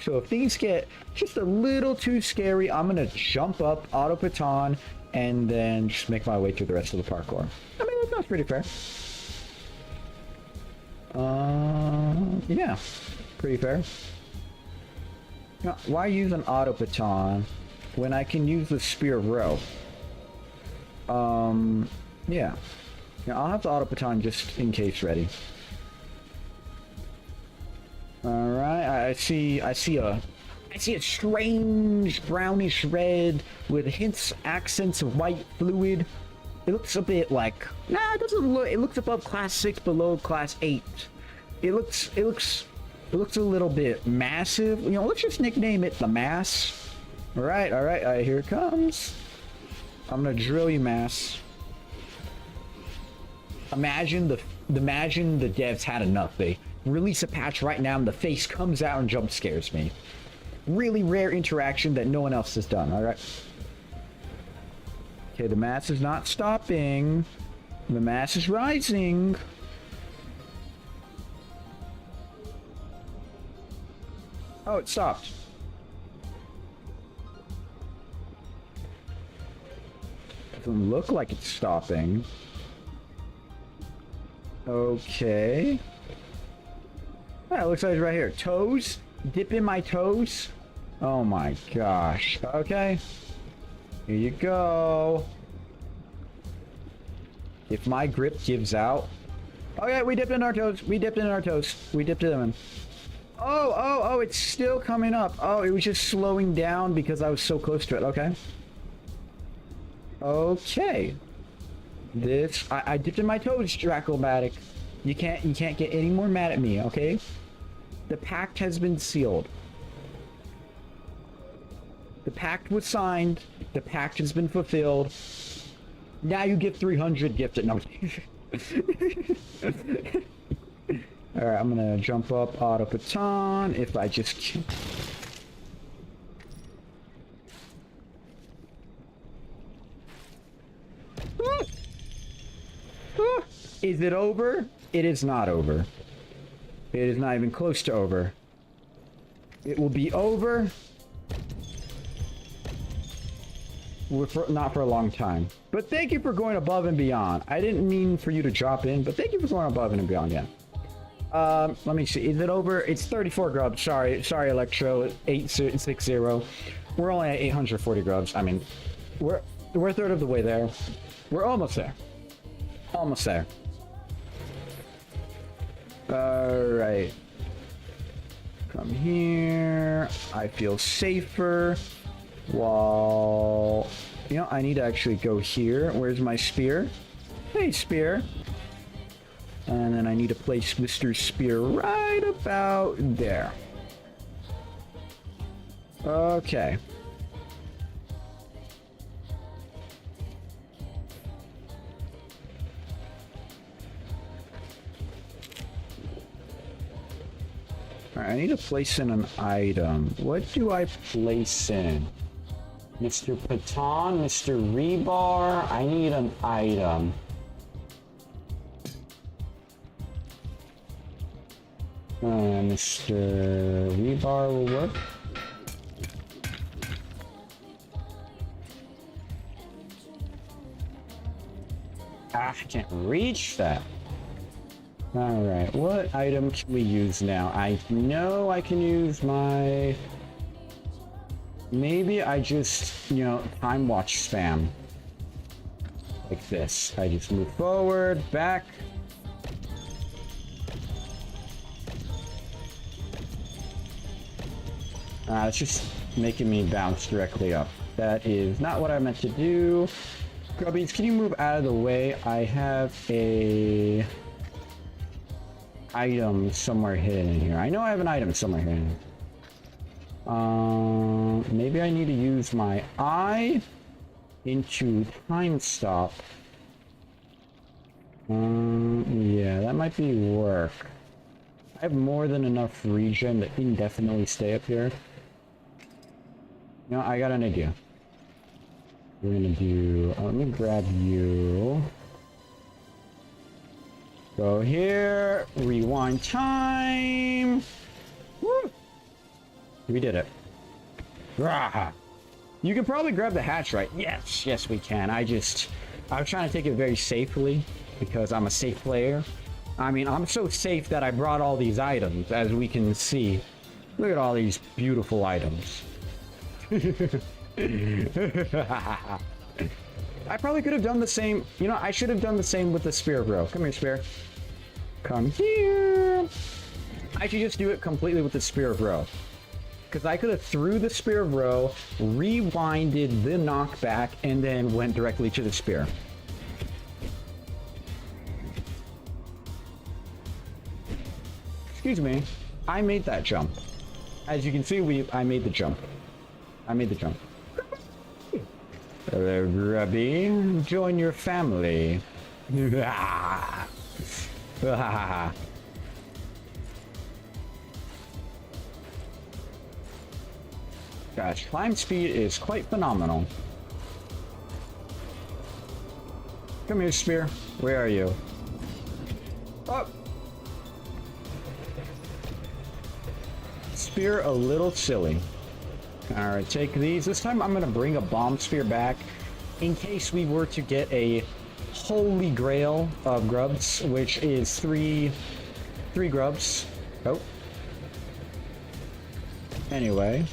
So if things get just a little too scary, I'm gonna jump up, auto baton, and then just make my way through the rest of the parkour. I mean, that sounds pretty fair. Yeah, pretty fair. You know, why use an auto baton when I can use the spear row? Yeah. I'll have the auto baton just in case ready. Alright, I see a strange brownish red with hints, accents of white fluid. It looks a bit like, nah, it doesn't look, it looks above class 6, below class 8. It looks a little bit massive. You know, let's just nickname it the mass. Alright, here it comes. I'm gonna drill you, mass. Imagine the devs had enough. They release a patch right now and the face comes out and jump scares me. Really rare interaction that no one else has done. Alright. Okay, the mass is not stopping. The mass is rising. Oh, it stopped. Doesn't look like it's stopping. Okay. Yeah, it looks like it's right here. Toes? Dip in my toes? Oh my gosh. Okay. Here you go. If my grip gives out... Okay, we dipped in our toes. We dipped in our toes. We dipped them in. Oh, it's still coming up. Oh, it was just slowing down because I was so close to it. Okay. Okay. I dipped in my toes, Dracomatic. You can't get any more mad at me, okay? The pact has been sealed. The pact was signed. The pact has been fulfilled. Now you get 300 gifted. No. Alright, I'm gonna jump up auto baton if I just... Is it over? It is not over. It is not even close to over. It will be over. Not for a long time. But thank you for going above and beyond. I didn't mean for you to drop in, but thank you for going above and beyond, yeah. Let me see. Is it over? It's 34 grubs. Sorry, Electro. 860. We're only at 840 grubs. I mean, we're a third of the way there. We're almost there. Almost there. Alright. Come here. I feel safer. While... You know, I need to actually go here. Where's my spear? Hey, spear. And then I need to place Mr. Spear right about there. Okay. Alright, I need to place in an item. What do I place in? Mr. Baton, Mr. Rebar, I need an item. Mr. Rebar will work. Ah, I can't reach that. Alright, what item can we use now? I know I can use my... Maybe I just, you know, time watch spam. Like this. I just move forward, back. It's just making me bounce directly up. That is not what I meant to do. Grubbies, can you move out of the way? I have a item somewhere hidden in here. I know I have an item somewhere hidden. Maybe I need to use my eye into time stop. Yeah, that might be work. I have more than enough regen to indefinitely stay up here. You know, I got an idea. We're gonna do... let me grab you. Go here. Rewind time. Woo! We did it. Rah! You can probably grab the hatch, right? Yes, yes we can. I was trying to take it very safely because I'm a safe player. I mean, I'm so safe that I brought all these items, as we can see. Look at all these beautiful items. I probably could have done the same. You know, I should have done the same with the spear, bro. Come here, spear. Come here. I should just do it completely with the spear, bro. Because I could have threw the spear, bro, rewinded the knockback, and then went directly to the spear. Excuse me. I made that jump. As you can see, I made the jump. I made the jump. Hello, Grubby. Join your family. Gosh, climb speed is quite phenomenal. Come here, Spear. Where are you? Oh! Spear a little silly. Alright, take these. This time I'm gonna bring a bomb spear back in case we were to get a holy grail of grubs, which is three grubs. Oh. Anyway.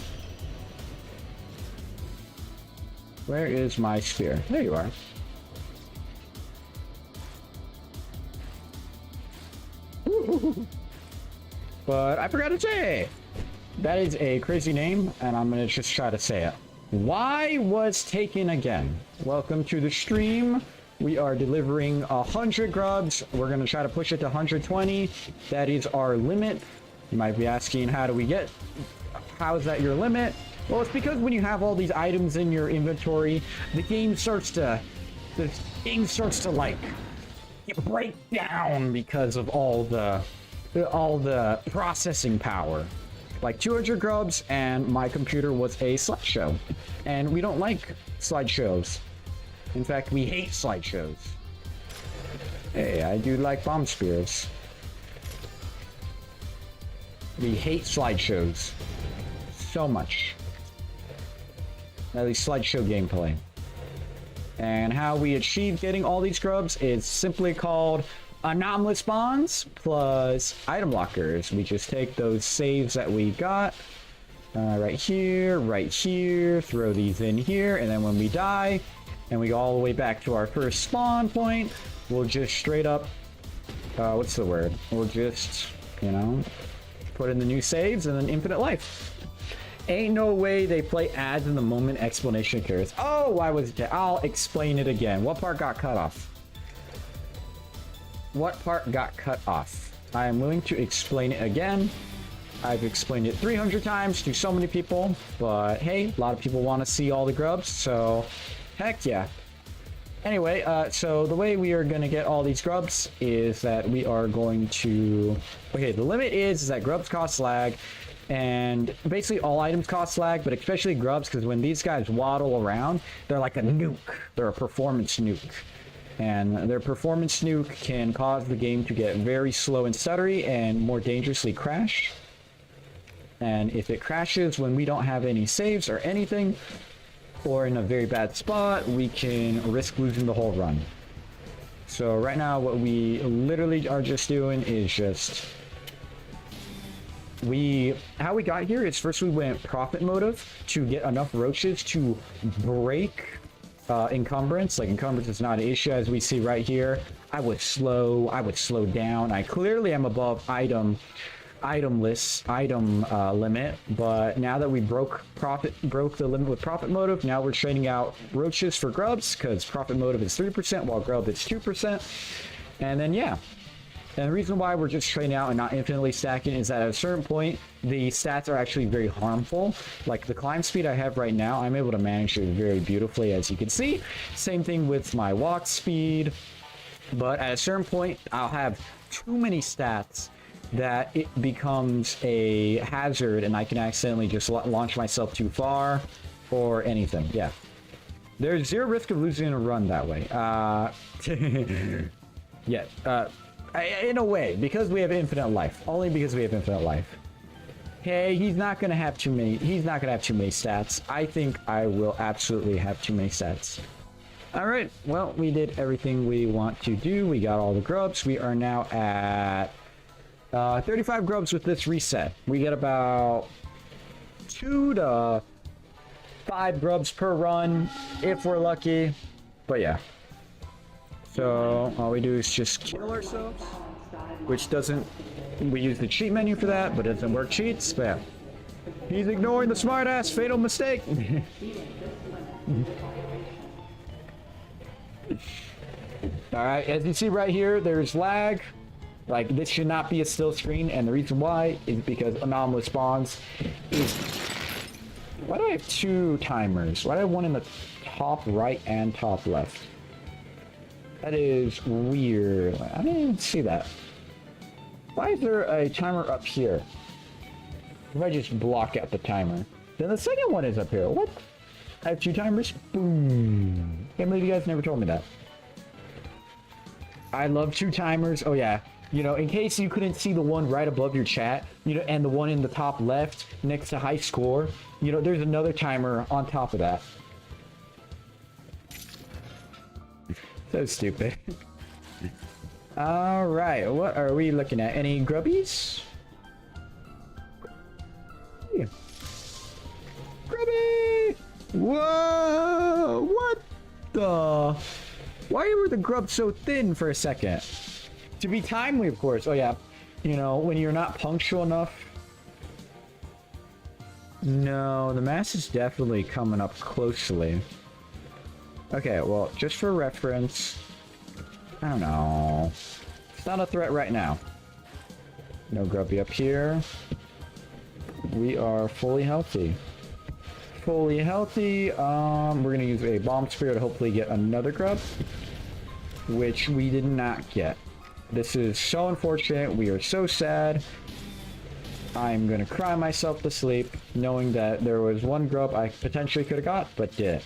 Where is my spear? There you are. But I forgot to say, that is a crazy name, and I'm gonna just try to say it. Why was taken again? Welcome to the stream. We are delivering 100 grubs. We're gonna try to push it to 120. That is our limit. You might be asking, how is that your limit? Well, it's because when you have all these items in your inventory, the game starts to like break down because of all the processing power. Like 200 grubs, and my computer was a slideshow, and we don't like slideshows. In fact, we hate slideshows. Hey, I do like bomb spears. We hate slideshows so much. At least slideshow gameplay. And how we achieve getting all these grubs is simply called anomalous spawns plus item lockers. We just take those saves that we got right here, throw these in here, and then when we die and we go all the way back to our first spawn point, we'll just straight up, what's the word? We'll just, you know, put in the new saves and then infinite life. Ain't no way they play ads in the moment explanation occurs. Oh, why was it? I'll explain it again. What part got cut off? What part got cut off? I am willing to explain it again. I've explained it 300 times to so many people, but hey, a lot of people want to see all the grubs, so heck yeah. Anyway, so the way we are going to get all these grubs is that we are going to... Okay, the limit is that grubs cost lag, and basically all items cost lag, but especially grubs, because when these guys waddle around, they're like a nuke. They're a performance nuke. And their performance nuke can cause the game to get very slow and stuttery and more dangerously crash. And if it crashes when we don't have any saves or anything, or in a very bad spot, we can risk losing the whole run. So right now what we literally are just doing is just... How we got here is first we went profit motive to get enough roaches to break encumbrance. Like, encumbrance is not an issue, as we see right here. I would slow down. I clearly am above item limit, but now that we broke the limit with profit motive, now we're trading out roaches for grubs, because profit motive is 3% while grub is 2%. And then yeah, and the reason why we're just trading out and not infinitely stacking is that at a certain point the stats are actually very harmful. Like the climb speed I have right now, I'm able to manage it very beautifully, as you can see. Same thing with my walk speed, but at a certain point I'll have too many stats that it becomes a hazard and I can accidentally just launch myself too far or anything. Yeah, there's zero risk of losing a run that way. Yeah, in a way, because we have infinite life. Only because we have infinite life. Hey, he's not gonna have too many stats. I think I will absolutely have too many stats. Alright, well, we did everything we want to do. We got all the grubs. We are now at 35 grubs with this reset. We get about 2 to 5 grubs per run, if we're lucky. But yeah. So all we do is just kill ourselves, which doesn't... We use the cheat menu for that, but it doesn't work cheats. But yeah. He's ignoring the smartass fatal mistake. Alright, as you see right here, there's lag. Like, this should not be a still screen, and the reason why is because anomalous spawns is... Why do I have 2 timers? Why do I have one in the top right and top left? That is weird. I didn't even see that. Why is there a timer up here? If I just block out the timer. Then the second one is up here. What? I have 2 timers? Boom. Can't believe you guys never told me that. I love 2 timers. Oh yeah. You know, in case you couldn't see the one right above your chat, you know, and the one in the top left next to high score, you know, there's another timer on top of that. So stupid. Alright, what are we looking at? Any grubbies? Yeah. Grubby! Whoa! What the? Why were the grubs so thin for a second? To be timely, of course. Oh yeah. You know, when you're not punctual enough. No, the mass is definitely coming up closely. Okay, well, just for reference, I don't know. It's not a threat right now. No grubby up here. We are fully healthy. Fully healthy. We're gonna use a bomb spear to hopefully get another grub, which we did not get. This is so unfortunate. We are so sad. I'm gonna cry myself to sleep, knowing that there was one grub I potentially could have got, but didn't.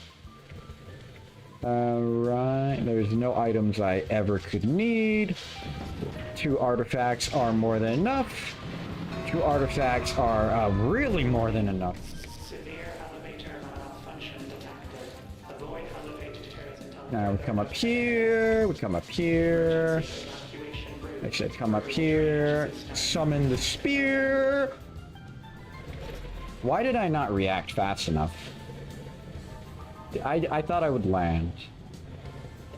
Alright, there's no items I ever could need. 2 artifacts are more than enough. 2 artifacts are really more than enough. Severe elevator malfunction detected. Avoid elevators until... Now we come up here, we come up here. Evacuation route. Actually, come up here, summon the spear. Why did I not react fast enough? I thought I would land.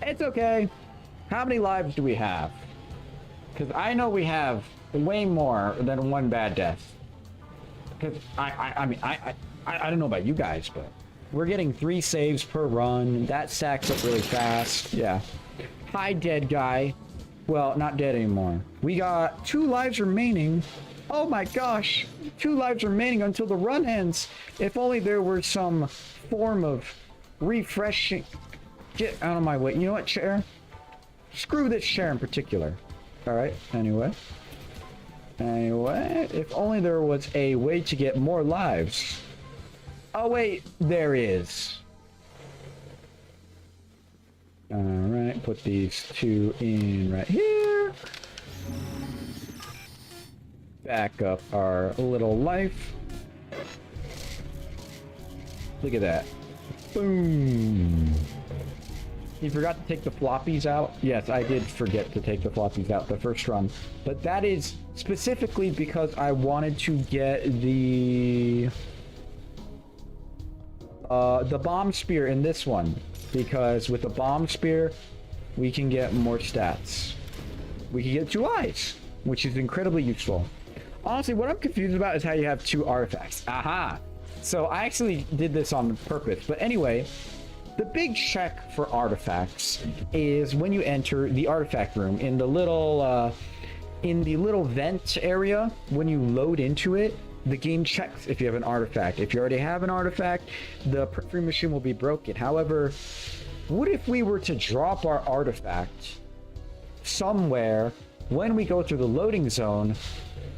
It's okay. How many lives do we have? Because I know we have way more than 1 bad death. Because I mean, I don't know about you guys, but we're getting 3 saves per run. That stacks up really fast. Yeah. Hi, dead guy. Well, not dead anymore. We got 2 lives remaining. Oh my gosh. 2 lives remaining until the run ends. If only there were some form of refreshing. Get out of my way. You know what, chair? Screw this chair in particular. Alright, anyway, if only there was a way to get more lives. Oh wait, there is. Alright, put these two in right here. Back up our little life. Look at that. Boom. You forgot to take the floppies out? Yes, I did forget to take the floppies out the first run. But that is specifically because I wanted to get the bomb spear in this one. Because with the bomb spear, we can get more stats. We can get 2 eyes, which is incredibly useful. Honestly, what I'm confused about is how you have 2 artifacts. Aha! So I actually did this on purpose. But anyway, the big check for artifacts is when you enter the artifact room in the little vent area. When you load into it, the game checks if you have an artifact. If you already have an artifact, the perfume machine will be broken. However, what if we were to drop our artifact somewhere when we go through the loading zone,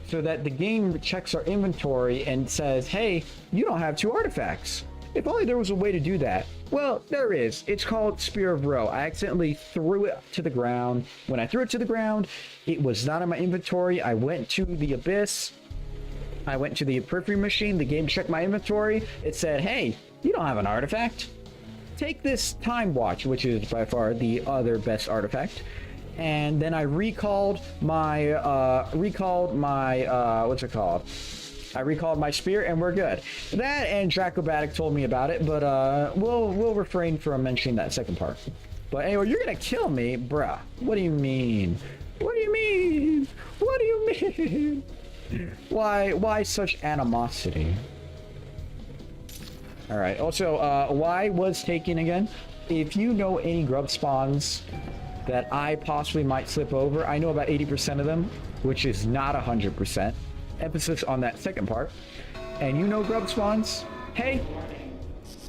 so that the game checks our inventory and says, hey, you don't have 2 artifacts? If only there was a way to do that. Well, there is. It's called Spear of Ro. I accidentally threw it to the ground. When I threw it to the ground, it was not in my inventory. I went to the abyss. I went to the perfume machine. The game checked my inventory. It said, hey, you don't have an artifact. Take this time watch, which is by far the other best artifact. And then I recalled my what's it called? I recalled my spear, and we're good. That and Dracobatic told me about it, but we'll refrain from mentioning that second part. But anyway, you're gonna kill me, bruh. What do you mean? What do you mean? What do you mean? Why such animosity? All right. Also, why was taken again? If you know any grub spawns that I possibly might slip over, I know about 80% of them, which is not 100%. Emphasis on that second part. And you know grub spawns? Hey,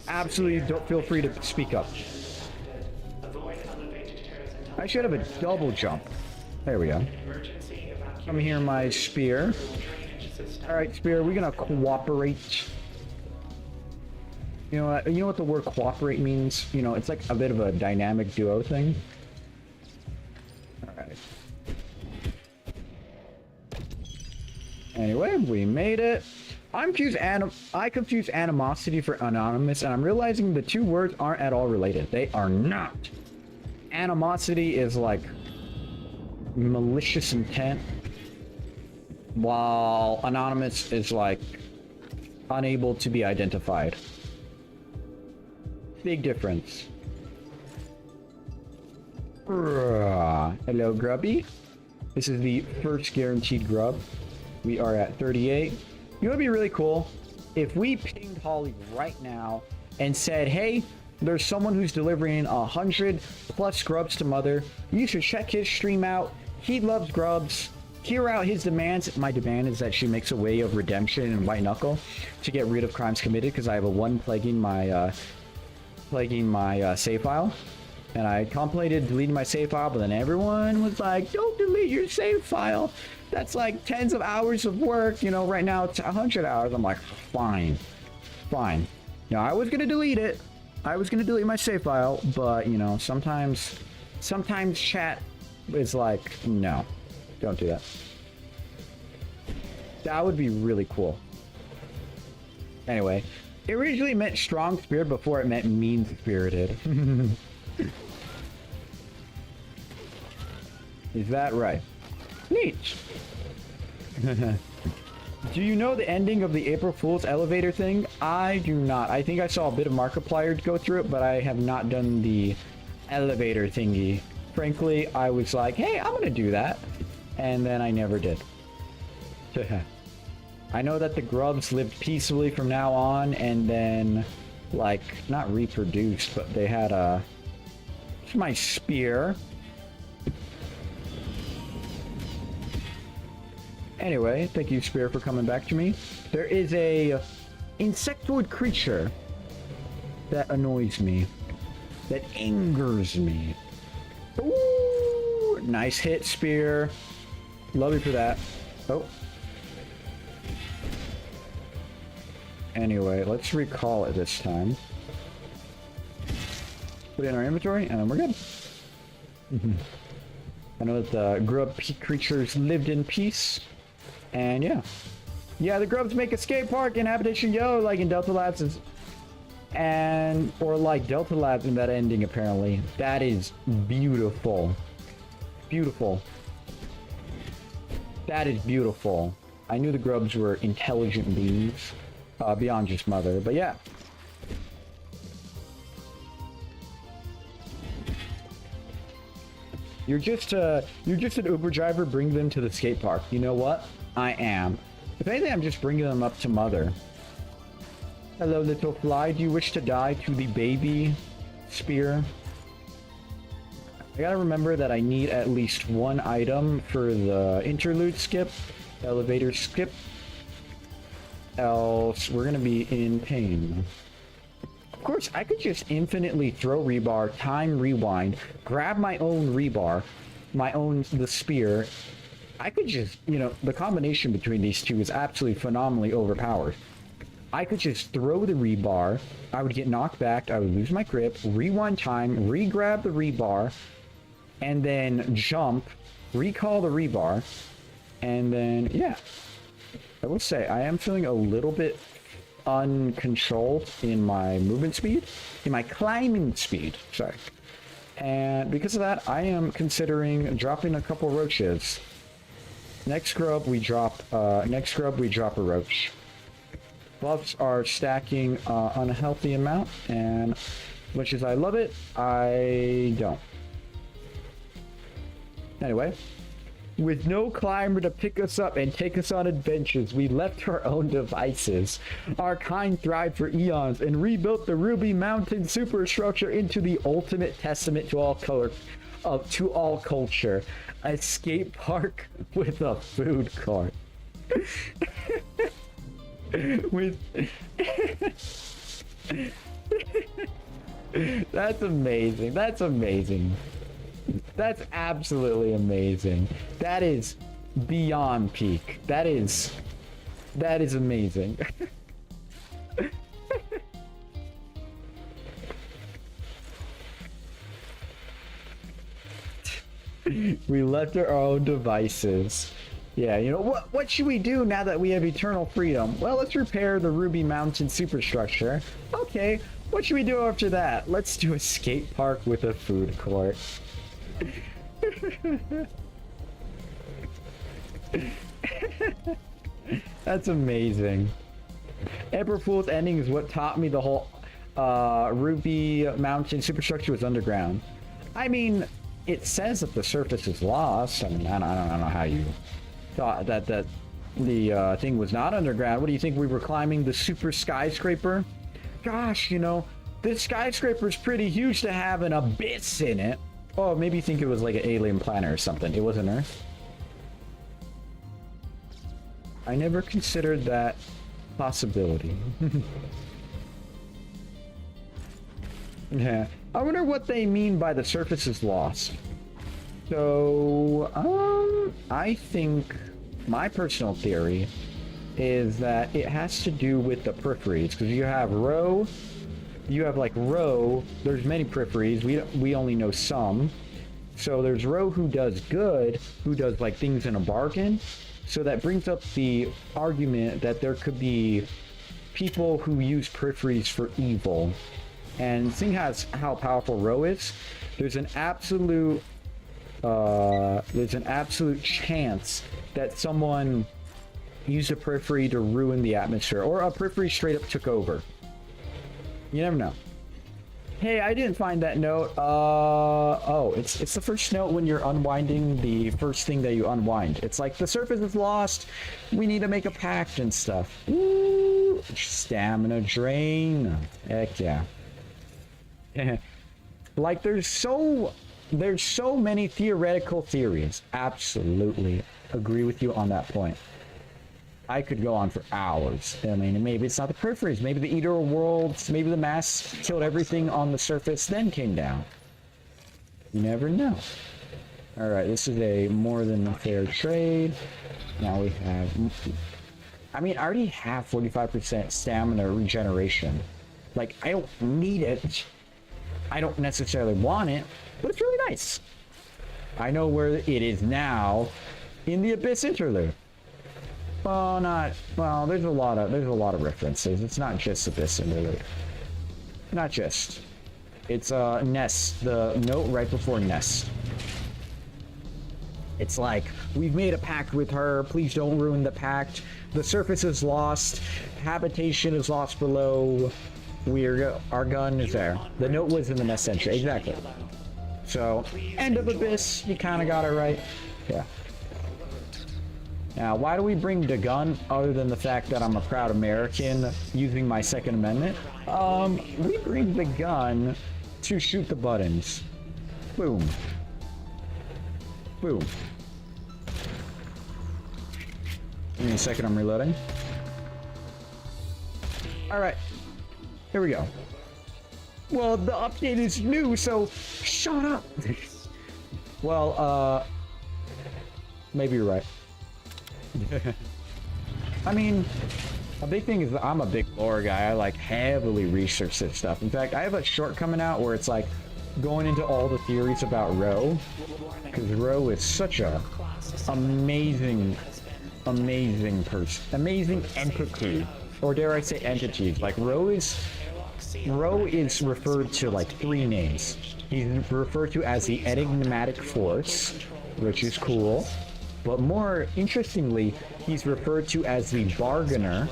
absolutely don't feel free to speak up. I should have a double jump. There we go. Come here, my spear. All right, spear, we're gonna cooperate. You know what the word cooperate means? You know, it's like a bit of a dynamic duo thing. All right. Anyway, we made it. I confuse animosity for anonymous, and I'm realizing the 2 words aren't at all related. They are not. Animosity is like malicious intent, while anonymous is like unable to be identified. Big difference. Hello, Grubby. This is the first guaranteed grub. We are at 38. You know what would be really cool? If we pinged Holly right now and said, hey, there's someone who's delivering 100+ grubs to Mother. You should check his stream out. He loves grubs. Hear out his demands. My demand is that she makes a way of redemption in White Knuckle to get rid of crimes committed, because I have a 1 plaguing my save file. And I contemplated deleting my save file, but then everyone was like, don't delete your save file. That's like tens of hours of work. You know, right now it's 100 hours. I'm like, fine. Fine. You know, I was going to delete it. I was going to delete my save file, but, you know, sometimes chat is like, no, don't do that. That would be really cool. Anyway, it originally meant strong spirit before it meant mean-spirited. Is that right? Neat. Do you know the ending of the April Fool's elevator thing? I do not. I think I saw a bit of Markiplier go through it, but I have not done the elevator thingy. Frankly, I was like, hey, I'm gonna do that. And then I never did. I know that the grubs lived peacefully from now on, and then, like, not reproduced, but they had a... It's my spear. Anyway, thank you, Spear, for coming back to me. There is a insectoid creature that annoys me, that angers me. Ooh, nice hit, Spear. Love you for that. Oh. Anyway, let's recall it this time. Put it in our inventory, and then we're good. I know that the grub creatures lived in peace. And yeah. Yeah, the grubs make a skate park in Habitation Yo, like in Delta Labs. Or like Delta Labs in that ending, apparently. That is beautiful. Beautiful. That is beautiful. I knew the grubs were intelligent beings. Beyond just mother, but yeah. You're just an Uber driver. Bring them to the skate park. You know what? I am. If anything, I'm just bringing them up to mother. Hello, little fly. Do you wish to die to the baby spear? I gotta remember that I need at least one item for the interlude skip, elevator skip. Else, we're gonna be in pain. Of course, I could just infinitely throw rebar, time rewind, grab my own rebar, the spear. I could just, you know, the combination between these two is absolutely phenomenally overpowered. I could just throw the rebar, I would get knocked back, I would lose my grip, rewind time, re-grab the rebar, and then jump, recall the rebar, and then, yeah. I will say, I am feeling a little bit uncontrolled in my movement speed, in my climbing speed, sorry. And because of that, I am considering dropping a couple roaches. Next grub, we drop a roach. Buffs are stacking unhealthy amount, and as much as I love it, I don't. Anyway, with no climber to pick us up and take us on adventures, we left our own devices. Our kind thrived for eons and rebuilt the Ruby Mountain superstructure into the ultimate testament to all culture. A skate park with a food cart. That's amazing. That's amazing. That's absolutely amazing. That is beyond peak. That is amazing. We left our own devices. Yeah, you know, what should we do now that we have eternal freedom? Well, let's repair the Ruby Mountain superstructure. Okay, what should we do after that? Let's do a skate park with a food court. That's amazing. April Fool's ending is what taught me the whole Ruby Mountain superstructure was underground. I mean, it says that the surface is lost. I mean, I don't know how you thought that the thing was not underground. What do you think, we were climbing the super skyscraper? Gosh, you know, this skyscraper is pretty huge to have an abyss in it. Oh, maybe you think it was like an alien planet or something. It wasn't Earth. I never considered that possibility. Yeah. I wonder what they mean by the surface is lost. So, I think my personal theory is that it has to do with the peripheries, because you have row, there's many peripheries, we only know some. So there's row who does good, who does like things in a bargain. So that brings up the argument that there could be people who use peripheries for evil. And seeing as how powerful row is, there's an absolute chance that someone used a periphery to ruin the atmosphere, or a periphery straight up took over. You never know. Hey, I didn't find that note. Oh, it's the first note when you're unwinding the first thing that you unwind. It's like, the surface is lost, we need to make a pact and stuff. Ooh, stamina drain. Heck yeah. Like, there's so many theoretical theories. Absolutely agree with you on that point. I could go on for hours. I mean, maybe it's not the peripheries. Maybe the Eater of Worlds, maybe the mass killed everything on the surface, then came down. You never know. Alright, this is a more than fair trade. Now we have... I mean, I already have 45% stamina regeneration. Like, I don't need it. I don't necessarily want it, but it's really nice. I know where it is now in the Abyss interlude. Well, not well. There's a lot of references. It's not just Abyss interlude. Not just. It's Nest. The note right before Nest. It's like, we've made a pact with her. Please don't ruin the pact. The surface is lost. Habitation is lost below. Our gun is there. The note was in the Nest entry. Exactly. So, end of Abyss. You kind of got it right. Yeah. Now, why do we bring the gun other than the fact that I'm a proud American using my Second Amendment? We bring the gun to shoot the buttons. Boom. Boom. Give me a second, I'm reloading. Alright. Here we go. Well, the update is new, so shut up! Well, maybe you're right. I mean, a big thing is that I'm a big lore guy. I like heavily research this stuff. In fact, I have a short coming out where it's like going into all the theories about Ro, because Ro is such a amazing person, amazing entity, or dare I say entity. Like Ro is referred to like 3 names. He's referred to as the enigmatic force, which is cool. But more interestingly, he's referred to as the bargainer,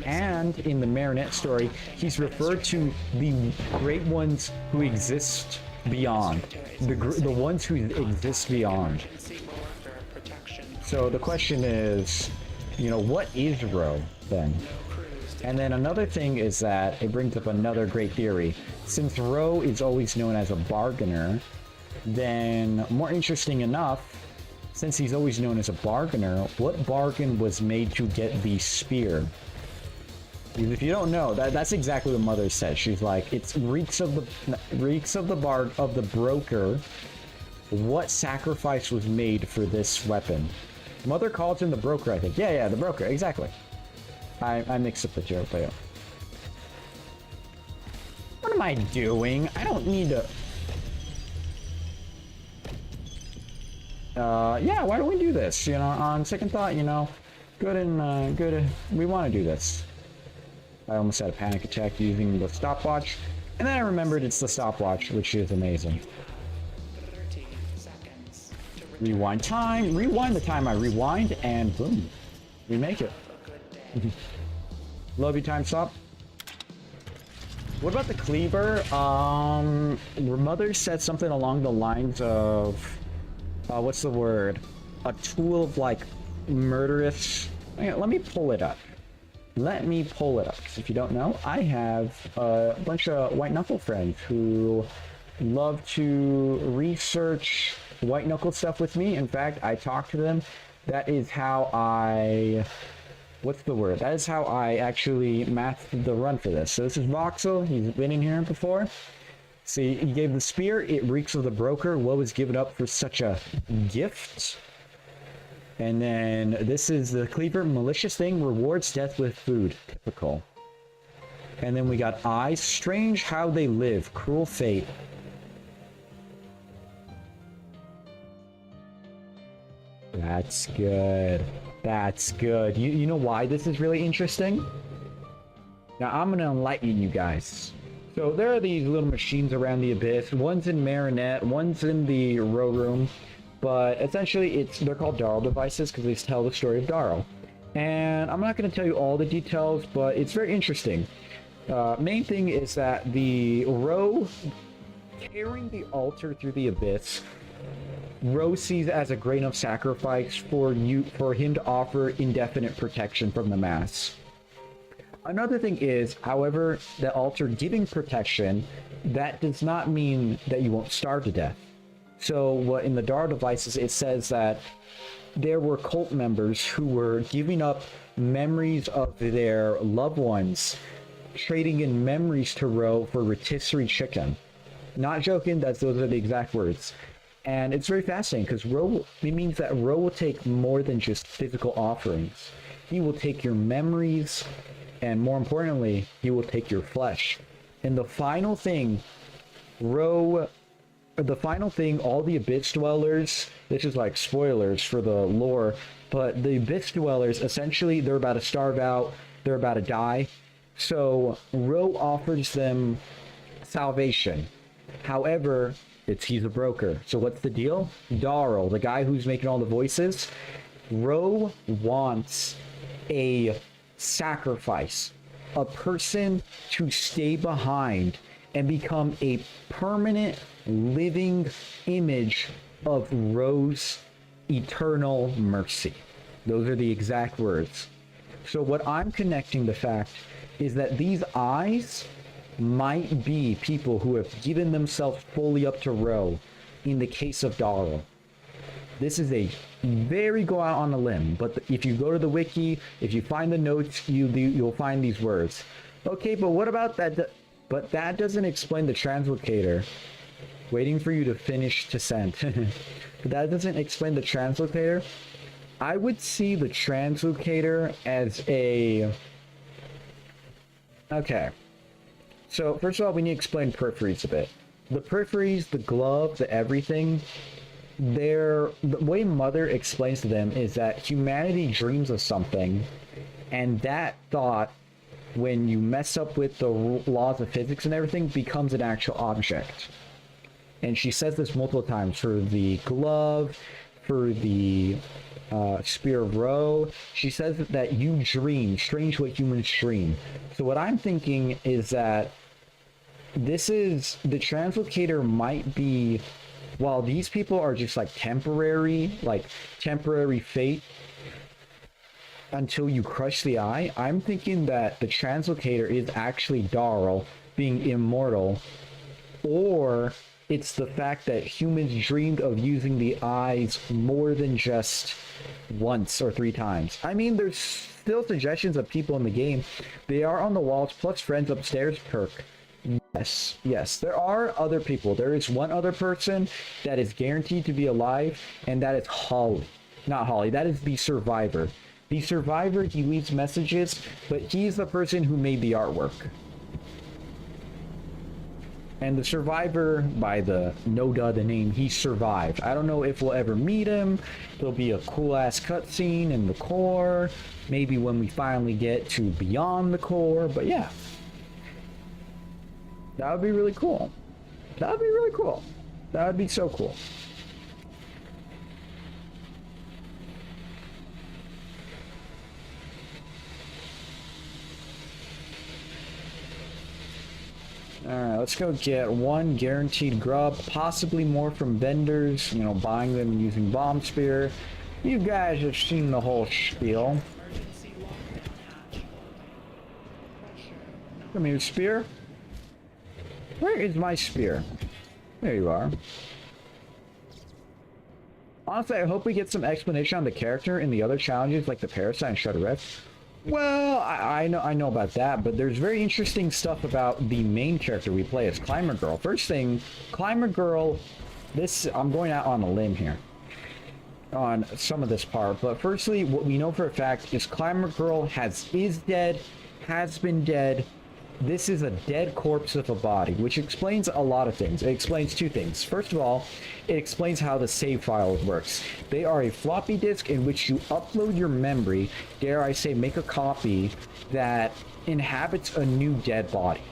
and in the Marinette story, he's referred to the great ones who exist beyond, the ones who exist beyond. So the question is, you know, what is Ro then? And then another thing is that it brings up another great theory. Since Ro is always known as a bargainer, then more interesting enough, since he's always known as a bargainer, what bargain was made to get the spear? Because if you don't know, that's exactly what Mother said. She's like, it reeks of the broker. What sacrifice was made for this weapon? Mother calls him the broker, I think. Yeah, the broker, exactly. I mixed up the joke, but yeah. What am I doing? I don't need to... yeah, why don't we do this? You know, on second thought, you know, we want to do this. I almost had a panic attack using the stopwatch, and then I remembered it's the stopwatch, which is amazing. 30 seconds to Rewind time, rewind the time I rewind, and boom, we make it. Love you, time stop. What about the cleaver? Mother said something along the lines of... what's the word? A tool of like murderous. Let me pull it up. If you don't know, I have a bunch of white knuckle friends who love to research white knuckle stuff with me. In fact, I talk to them. That is how I... What's the word? That is how I actually mastered the run for this. So this is Voxel. He's been in here before. See, he gave the spear, it reeks of the broker. What was given up for such a gift? And then this is the cleaver, malicious thing, rewards death with food. Typical. And then we got eyes, strange how they live, cruel fate. That's good. That's good. You know why this is really interesting? Now I'm gonna enlighten you guys. So there are these little machines around the Abyss. One's in Marinette, one's in the Row Room. But essentially, they're called Darl devices because they tell the story of Darl. And I'm not going to tell you all the details, but it's very interesting. Main thing is that the Row carrying the altar through the Abyss, Row sees as a grain of sacrifice for him to offer indefinite protection from the mass. Another thing is, however, the altar giving protection, that does not mean that you won't starve to death. So what in the Dar devices, it says that there were cult members who were giving up memories of their loved ones, trading in memories to Ro for rotisserie chicken. Not joking, those are the exact words. And it's very fascinating because it means that Ro will take more than just physical offerings. He will take your memories, and more importantly, he will take your flesh. And the final thing, Ro the final thing, all the Abyss Dwellers, this is like spoilers for the lore, but the Abyss Dwellers, essentially, they're about to starve out, they're about to die. So, Ro offers them salvation. However, he's a broker. So what's the deal? Darl, the guy who's making all the voices, Ro wants a sacrifice, a person to stay behind and become a permanent living image of Ro's eternal mercy. Those are the exact words. So what I'm connecting the fact is that these eyes might be people who have given themselves fully up to Ro in the case of Darl. This is a very go out on a limb, but if you go to the wiki, if you find the notes, you'll find these words. Okay, but what about that? But that doesn't explain the translocator. Waiting for you to finish to send. But that doesn't explain the translocator. I would see the translocator as a... Okay. So, first of all, we need to explain peripheries a bit. The peripheries, the glove, the everything, the way Mother explains to them is that humanity dreams of something, and that thought, when you mess up with the laws of physics and everything, becomes an actual object. And she says this multiple times for the glove, for the Spear of Ro. She says that you dream, strange what humans dream. So what I'm thinking is that this is, the translocator might be, while these people are just like temporary fate until you crush the eye, I'm thinking that the translocator is actually Darl being immortal, or it's the fact that humans dreamed of using the eyes more than just once or 3 times. I mean, there's still suggestions of people in the game. They are on the walls, plus friends upstairs perk. Yes, there are other people. There is one other person that is guaranteed to be alive, and that is Holly. Not Holly, that is the survivor. The survivor, he leaves messages, but he's the person who made the artwork. And the survivor, by the the name, he survived. I don't know if we'll ever meet him. There'll be a cool-ass cutscene in the core. Maybe when we finally get to beyond the core, but yeah. That would be really cool. That would be really cool. That would be so cool. Alright, let's go get 1 guaranteed grub, possibly more from vendors, you know, buying them using Bomb Spear. You guys have seen the whole spiel. Emergency lockdown hatch. Pressure. Come here, spear. Where is my spear? There you are. Honestly, I hope we get some explanation on the character in the other challenges, like the Parasite and Shudder Rift. Well, I know about that, but there's very interesting stuff about the main character we play as Climber Girl. First thing, Climber Girl, I'm going out on a limb here on some of this part, but firstly, what we know for a fact is Climber Girl is dead, has been dead. This is a dead corpse of a body, which explains a lot of things. It explains 2 things. First of all, it explains how the save files works. They are a floppy disk in which you upload your memory, dare I say make a copy, that inhabits a new dead body.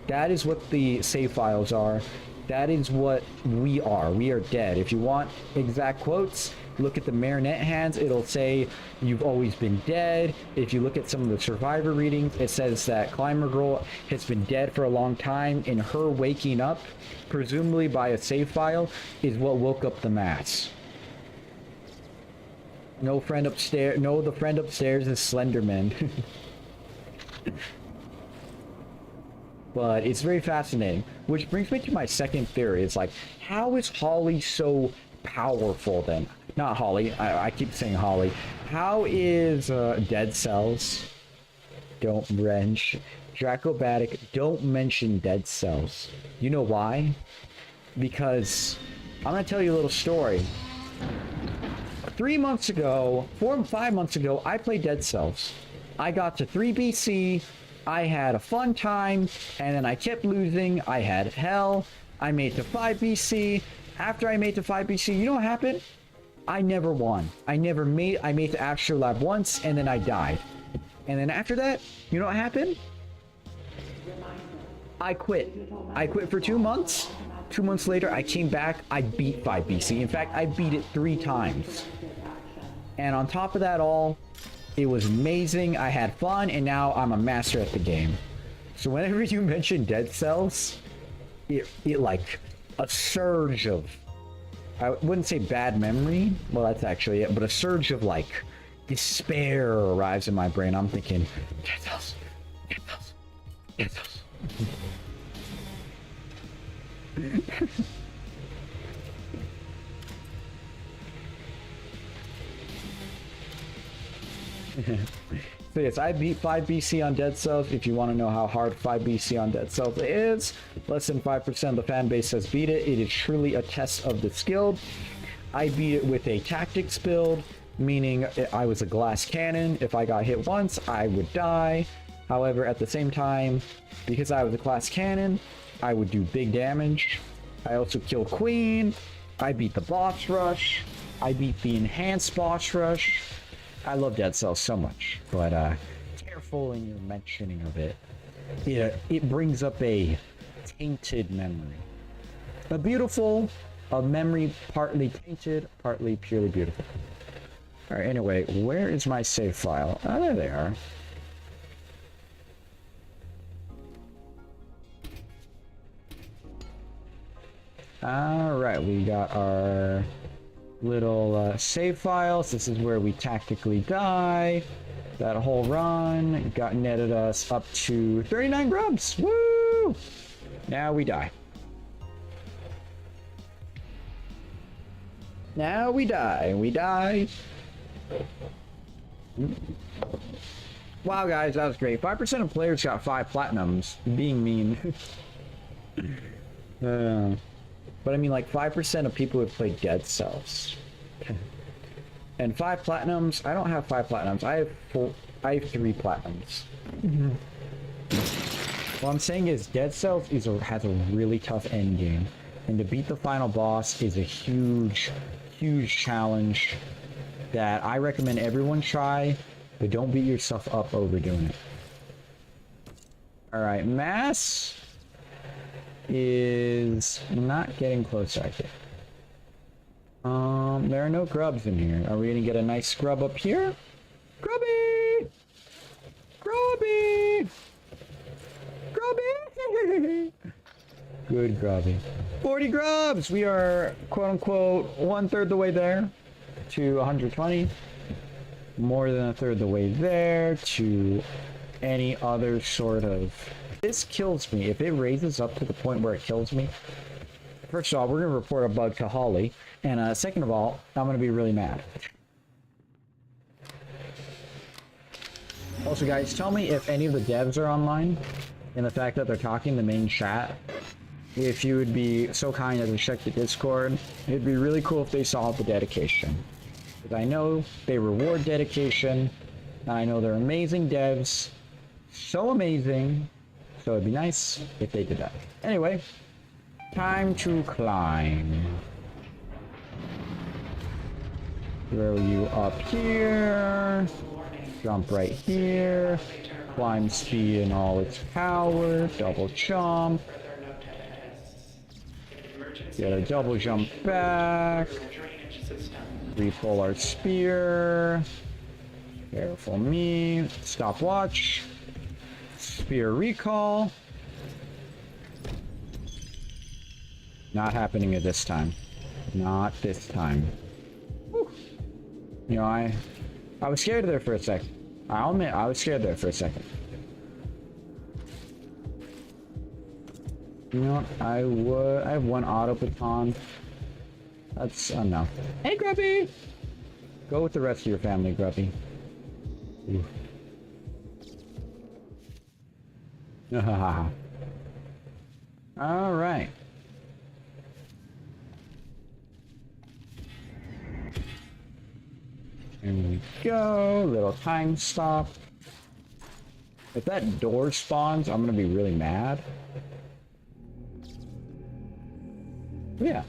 That is what the save files are. That is what we are. We are dead. If you want exact quotes, look at the Marinette hands. It'll say you've always been dead. If you look at some of the survivor readings, it says that Climber Girl has been dead for a long time, and her waking up, presumably by a save file, is what woke up the mass. No friend upstairs. No, the friend upstairs is Slenderman. But it's very fascinating, which brings me to my second theory. It's like, how is Holly so powerful then? Not Holly, I keep saying Holly. How is Dead Cells? Don't wrench. Dracobatic, don't mention Dead Cells. You know why? Because I'm gonna tell you a little story. 5 months ago, I played Dead Cells. I got to 3 BC, I had a fun time, and then I kept losing. I had hell. I made to 5 BC. After I made to 5 BC, you know what happened? I never won. I made to Astrolab once, and then I died. And then after that, you know what happened? I quit. I quit for 2 months. 2 months later, I came back. I beat 5 BC. In fact, I beat it 3 times. And on top of that all, it was amazing. I had fun, and now I'm a master at the game. So whenever you mention Dead Cells, it like a surge of, I wouldn't say bad memory, well that's actually it, but a surge of like despair arrives in my brain. I'm thinking, Dead Cells, Dead Cells, Dead Cells. So yes, I beat 5 BC on Dead Cells. If you want to know how hard 5 BC on Dead Cells is, less than 5% of the fan base has beat it. It is truly a test of the skill. I beat it with a tactics build, meaning I was a glass cannon. If I got hit once, I would die. However, at the same time, because I was a glass cannon, I would do big damage. I also killed Queen. I beat the boss rush. I beat the enhanced boss rush. I love Dead Cells so much, but careful in your mentioning of it. It brings up a tainted memory. A memory partly tainted, partly purely beautiful. Alright, anyway, where is my save file? Oh, there they are. Alright, we got our little save files. This is where we tactically die. That whole run got netted us up to 39 grubs. Woo! Now we die. Now we die. We die. Wow, guys, that was great. 5% of players got 5 platinums. Being mean. But I mean, like 5% of people who have played Dead Cells. And 5 platinums. I don't have 5 platinums. I have 3 platinums. What I'm saying is Dead Cells has a really tough end game. And to beat the final boss is a huge challenge that I recommend everyone try, but don't beat yourself up overdoing it. Alright, Mass is not getting close, I think. There are no grubs in here. Are we gonna get a nice scrub up here? Grubby! Grubby! Grubby! Good grubby. 40 grubs! We are, quote-unquote, 1/3 the way there to 120. More than 1/3 the way there to any other sort of... This kills me. If it raises up to the point where it kills me, first of all, we're going to report a bug to Holly. And second of all, I'm going to be really mad. Also, guys, tell me if any of the devs are online. And the fact that they're talking the main chat. If you would be so kind as to check the Discord. It'd be really cool if they saw the dedication. Because I know they reward dedication. And I know they're amazing devs. So amazing. So it'd be nice if they did that. Anyway, time to climb. Throw you up here. Jump right here. Climb speed in all its power. Double jump. Get a double jump back. Repull our spear. Careful me. Stopwatch. Spear recall. Not happening at this time. Not this time. Whew. You know, I was scared there for a second. I'll admit, I was scared there for a second. You know what? I have one auto baton. That's enough. Hey, Grubby! Go with the rest of your family, Grubby. Ooh. All right. Here we go. Little time stop. If that door spawns, I'm gonna be really mad. Yeah.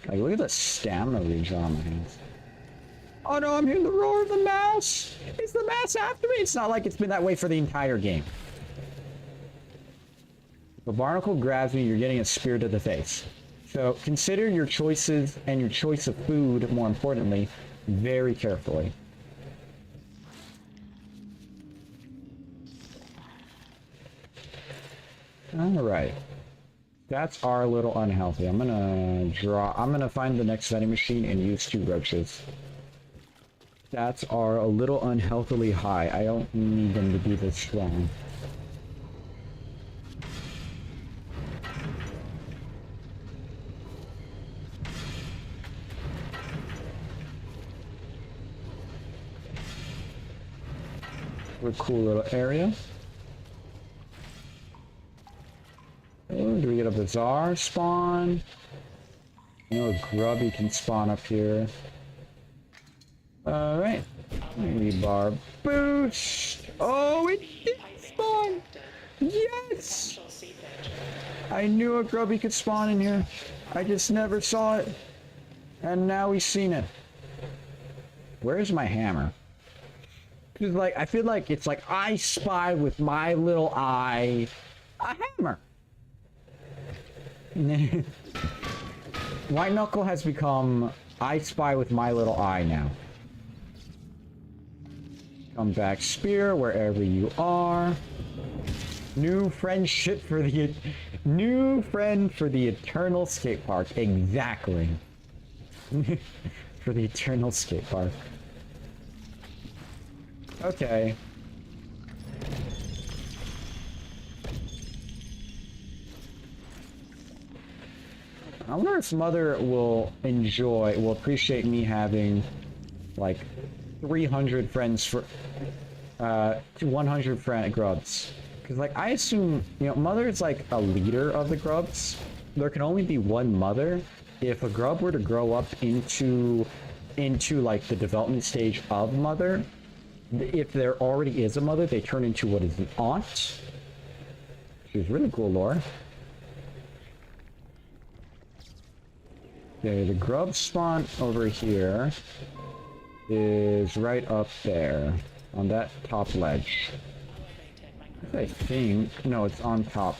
Like, look at the stamina regen on my hands. Oh no, I'm hearing the roar of the mouse! Is the mouse after me? It's not like it's been that way for the entire game. If a barnacle grabs me, you're getting a spear to the face. So consider your choices and your choice of food, more importantly, very carefully. Alright. That's our little unhealthy. I'm gonna find the next vending machine and use 2 roaches. That's our a little unhealthily high. I don't need them to be this strong. A cool little area. Oh, do we get a bazaar spawn? You know, a grubby can spawn up here. Alright. Rebar boost! Oh, it did spawn! Yes! I knew a grubby could spawn in here. I just never saw it. And now we've seen it. Where's my hammer? Because, like, I feel like it's like I spy with my little eye a hammer. White Knuckle has become I spy with my little eye now. Come back, spear, wherever you are. New friendship for the... New friend for the eternal skate park. Exactly. For the eternal skate park. Okay. I wonder if Mother will appreciate me having, like, 300 friends for, 100 friend grubs. Because, like, I assume, you know, Mother is, like, a leader of the grubs. There can only be one mother. If a grub were to grow up into like, the development stage of Mother, if there already is a mother, they turn into what is an aunt. Which is really cool lore. Okay, the grub spawn over here is right up there on that top ledge. I think, no, it's on top.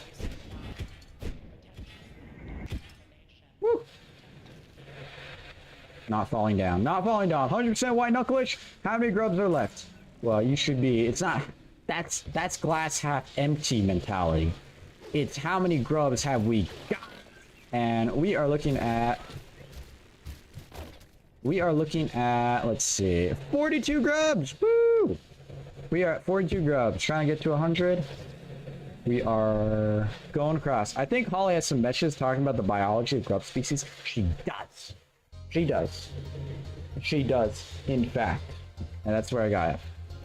Woo! Not falling down, not falling down. 100% white knuckleish. How many grubs are left? Well, you should be, it's not, that's glass half empty mentality. It's how many grubs have we got? And we are looking at, let's see, 42 grubs! Woo! We are at 42 grubs, trying to get to 100. We are going across. I think Holly has some messages talking about the biology of grub species. She does. She does. She does, in fact. And that's where I got it.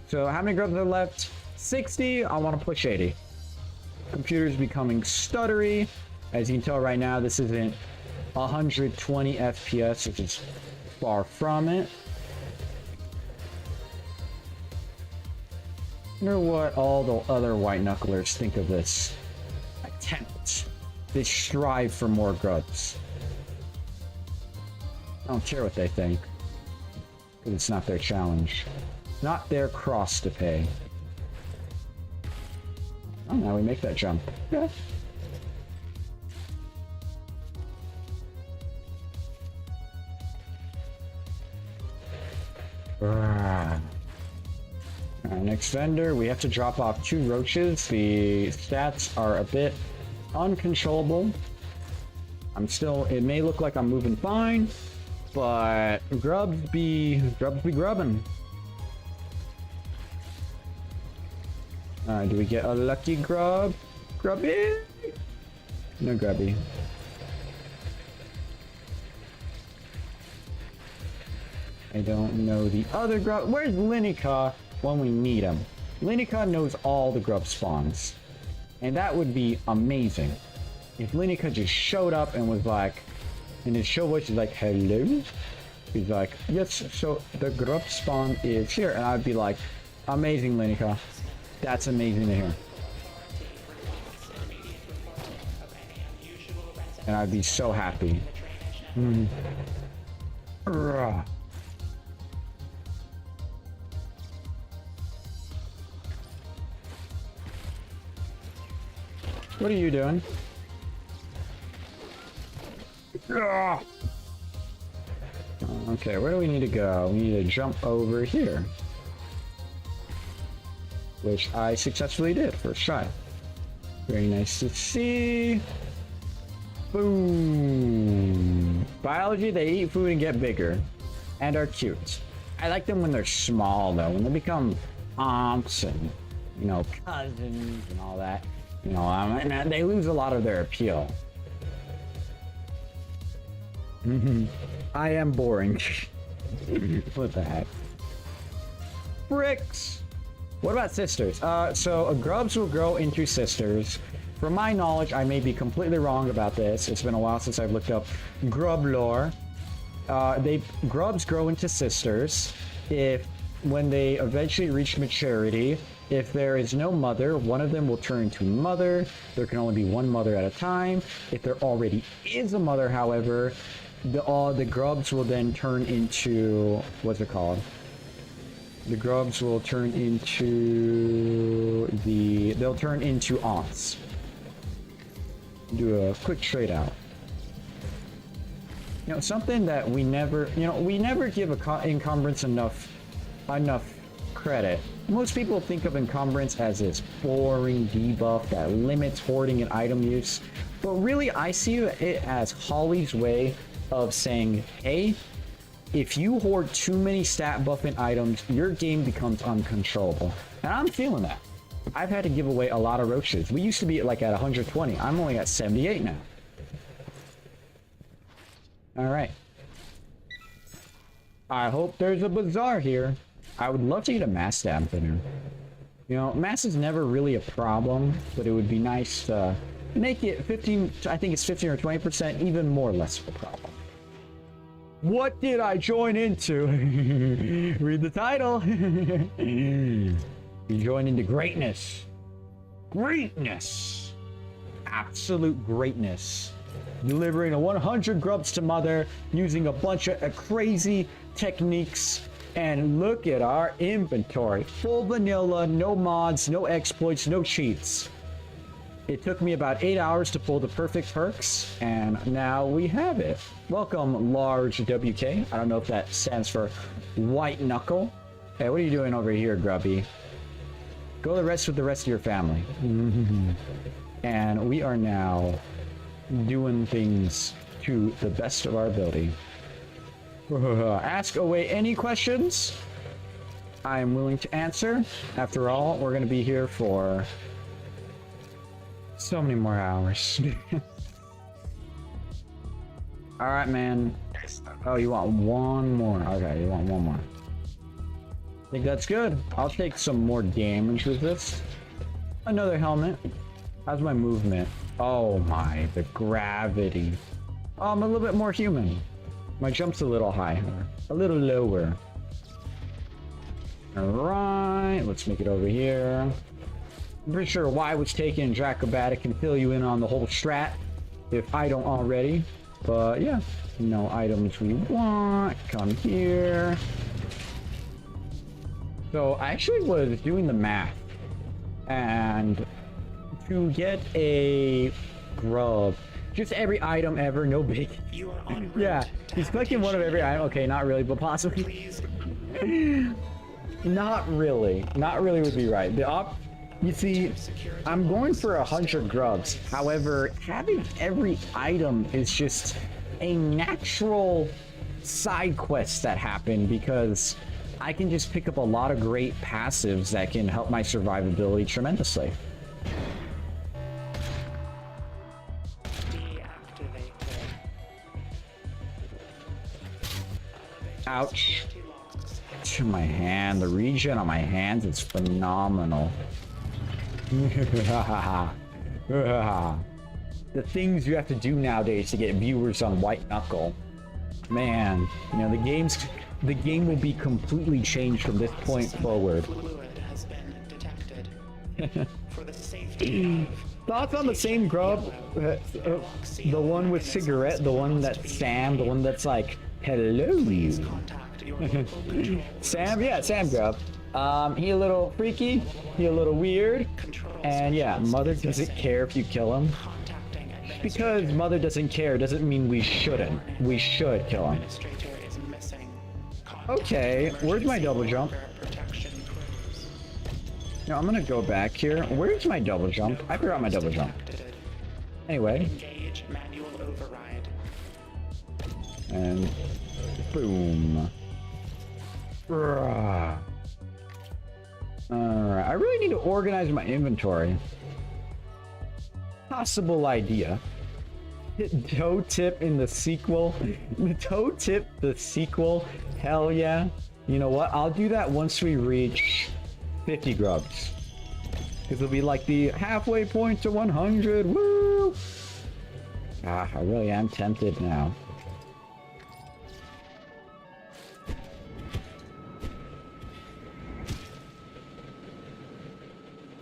So how many grubs are left? 60. I want to push 80. Computer's becoming stuttery. As you can tell right now, this isn't 120 FPS, which is far from it. I wonder what all the other white knucklers think of this attempt. They strive for more grubs. I don't care what they think, because it's not their challenge. Not their cross to pay. Oh, now we make that jump. Yeah. Next vendor, we have to drop off 2 roaches. The stats are a bit uncontrollable. It may look like I'm moving fine, but grubs be grubbing. Do we get a lucky grub? Grubby? No grubby. I don't know the other grub. Where's Linica when we need him? Linica knows all the grub spawns. And that would be amazing. If Linica just showed up and was like, in his show voice, he's like, hello? He's like, yes, so the grub spawn is here. And I'd be like, Amazing, Linika. That's amazing to hear. And I'd be so happy. Ugh. What are you doing? Ugh. Okay, where do we need to go? We need to jump over here. Which I successfully did, first try. Very nice to see. Boom. Biology, they eat food and get bigger. And are cute. I like them when they're small though. When they become aunts and, you know, cousins and all that. You know, and they lose a lot of their appeal. I am boring. What the heck? Bricks! What about sisters? So grubs will grow into sisters. From my knowledge, I may be completely wrong about this. It's been a while since I've looked up grub lore. Grubs grow into sisters when they eventually reach maturity. If there is no mother, one of them will turn into mother. There can only be one mother at a time. If there already is a mother, however, the grubs will then turn into, what's it called? The grubs will turn into they'll turn into aunts. Do a quick trade out. You know, something that we never give encumbrance enough credit. Most people think of encumbrance as this boring debuff that limits hoarding and item use, but really I see it as Holly's way of saying, hey, if you hoard too many stat buffing items, your game becomes uncontrollable. And I'm feeling that. I've had to give away a lot of roaches. We used to be like at 120. I'm only at 78 now. All right. I hope there's a bazaar here. I would love to get a mass stab thinner. You know, mass is never really a problem, but it would be nice to make it 15, I think it's 15 or 20%, even more less of a problem. What did I join into? Read the title. You join into greatness. Greatness. Absolute greatness. Delivering a 100 grubs to mother using a bunch of crazy techniques. And look at our inventory. Full vanilla, no mods, no exploits, no cheats. It took me about 8 hours to pull the perfect perks, and now we have it. Welcome, large WK. I don't know if that stands for white knuckle. Hey, what are you doing over here, Grubby? Go the rest with the rest of your family. And we are now doing things to the best of our ability. Ask away any questions. I am willing to answer. After all, we're going to be here for so many more hours. All right, man. Oh, you want one more? Okay, you want one more. I think that's good. I'll take some more damage with this. Another helmet. How's my movement? Oh my, the gravity. Oh, I'm a little bit more human. My jump's a little higher, a little lower. All right, let's make it over here. I'm pretty sure Y was taken Dracobatic can fill you in on the whole strat if I don't already. But yeah, no items we want. Come here. So I actually was doing the math, and to get a grub, just every item ever, no big. You are en route Yeah, to he's collecting one of every item. Okay, not really, but possibly. Please. Not really. Not really would be right. You see, I'm going for 100 grubs. However, having every item is just a natural side quest that happen because I can just pick up a lot of great passives that can help my survivability tremendously. Deactivate. Ouch. To my hand. The regen on my hands is phenomenal. The things you have to do nowadays to get viewers on White Knuckle. Man, you know, the game will be completely changed from this point forward. Fluid. has been detected. For the safety of Thoughts on the same grub? The one with cigarette, the one that Sam, the one that's like, hello. contact your local control Sam, yeah, Sam grub. He a little freaky, he a little weird, control and yeah, Mother doesn't care if you kill him. contacting Because Mother doesn't care doesn't mean we shouldn't. We should kill him. administrator is missing. Okay, where's my double jump? Protection crews. No, I'm gonna go back here. Where's my double jump? I forgot my double jump. Detected. Anyway, Engage manual override. and boom. Alright, I really need to organize my inventory. Possible idea. Toe tip in the sequel. Toe tip the sequel. Hell yeah. You know what? I'll do that once we reach 50 grubs. Because it'll be like the halfway point to 100. Woo! Ah, I really am tempted now.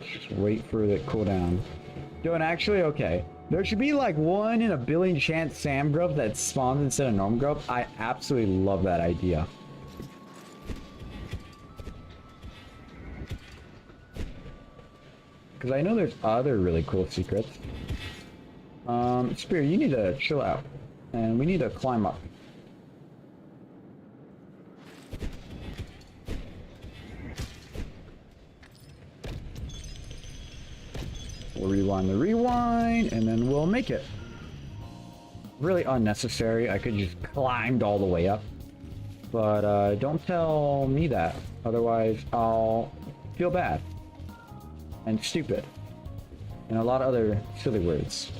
Just wait for the cooldown. Doing actually okay. There should be like 1 in a billion chance Sam grub that spawns instead of Gnome grub. I absolutely love that idea. Because I know there's other really cool secrets. Spear, you need to chill out. And we need to climb up. We'll rewind the rewind, and then we'll make it. Really unnecessary. I could just climbed all the way up. But don't tell me that. Otherwise, I'll feel bad. And stupid. And a lot of other silly words.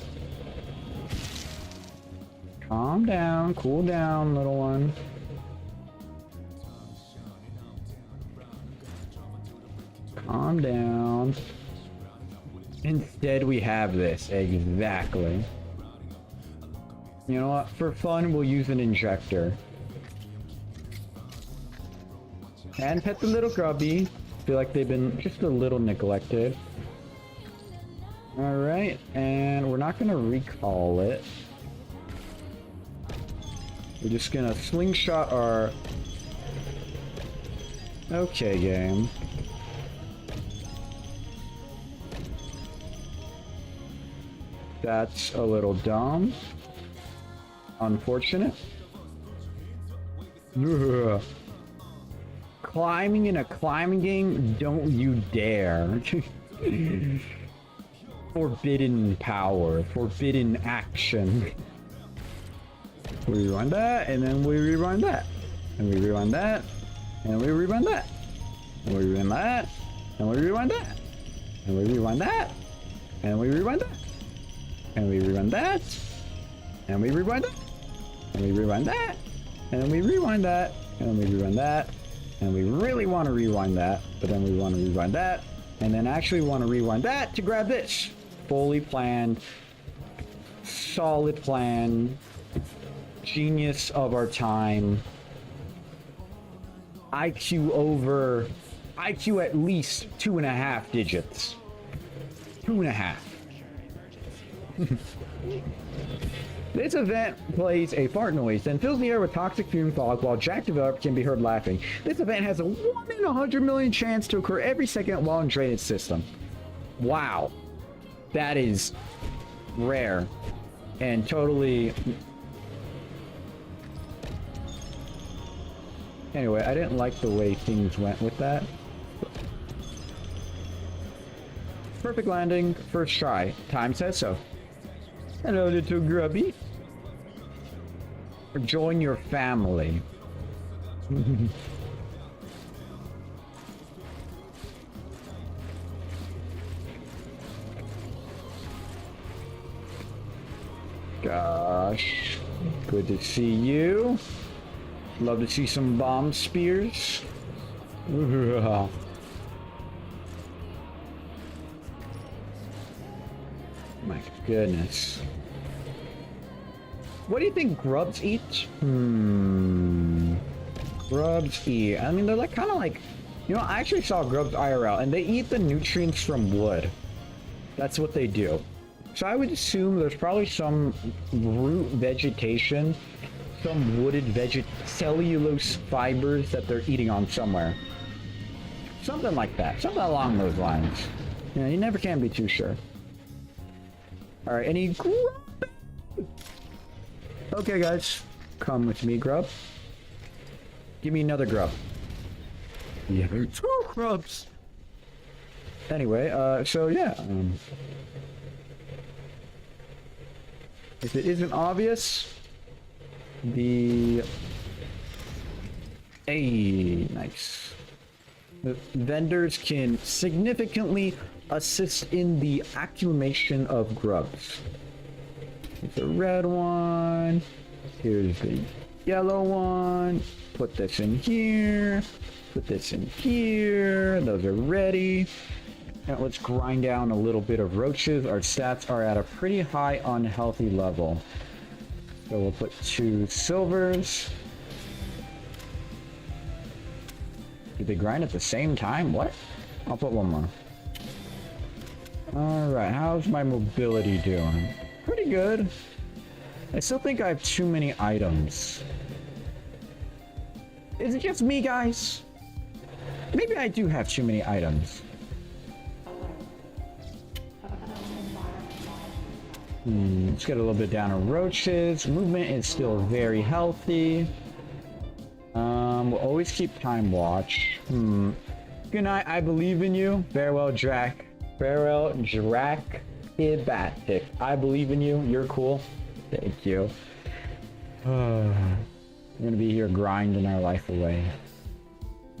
Calm down, cool down, little one. Calm down. Instead, we have this. Exactly. You know what? For fun, we'll use an injector. And pet the little grubby. Feel like they've been just a little neglected. Alright, and we're not gonna recall it. We're just gonna slingshot our... Okay, game. That's a little dumb. Unfortunate. Ugh. Climbing in a climbing game, don't you dare. Forbidden power, forbidden action. We rewind that, and then we rewind that. And we rewind that, and we rewind that. And we rewind that, and we rewind that. And we rewind that, and we rewind that. And we rewind that, and we rewind that. And we rewind that, and we rewind that, and we rewind that. And we really want to rewind that, but then we want to rewind that, and then actually want to rewind that to grab this. Fully planned, solid plan, genius of our time. IQ at least 2.5 digits. 2.5. This event plays a fart noise, then fills the air with toxic fume fog while Jack Developer can be heard laughing. This event has a 1 in 100 million chance to occur every second while in drainage system. Wow. That is rare. And totally... Anyway, I didn't like the way things went with that. Perfect landing, first try. Time says so. Hello, little grubby. Join your family. Gosh, good to see you. Love to see some bomb spears. My goodness. What do you think grubs eat? Grubs eat. I mean, they're like kind of like You know, I actually saw grubs IRL, and they eat the nutrients from wood. That's what they do. So I would assume there's probably some root vegetation, some wooded cellulose fibers that they're eating on somewhere. Something like that. Something along those lines. You know, you never can be too sure. Alright, any grub? Okay, guys. Come with me, grub. Give me another grub. Yeah, there are 2 grubs. Anyway, so yeah. If it isn't obvious, the... Hey, nice. The vendors can significantly assist in the accumulation of grubs. Here's the red one. Here's the yellow one. Put this in here. Put this in here. Those are ready. Now let's grind down a little bit of roaches. Our stats are at a pretty high unhealthy level. So we'll put 2 silvers. Did they grind at the same time? What? I'll put 1 more. Alright, how's my mobility doing? Pretty good. I still think I have too many items. Is it just me, guys? Maybe I do have too many items. Let's get a little bit down on roaches. Movement is still very healthy. We'll always keep time watch. Good night, I believe in you. Farewell, Drac. Farewell, Drac-ibatic. I believe in you. You're cool. Thank you. We're gonna be here grinding our life away.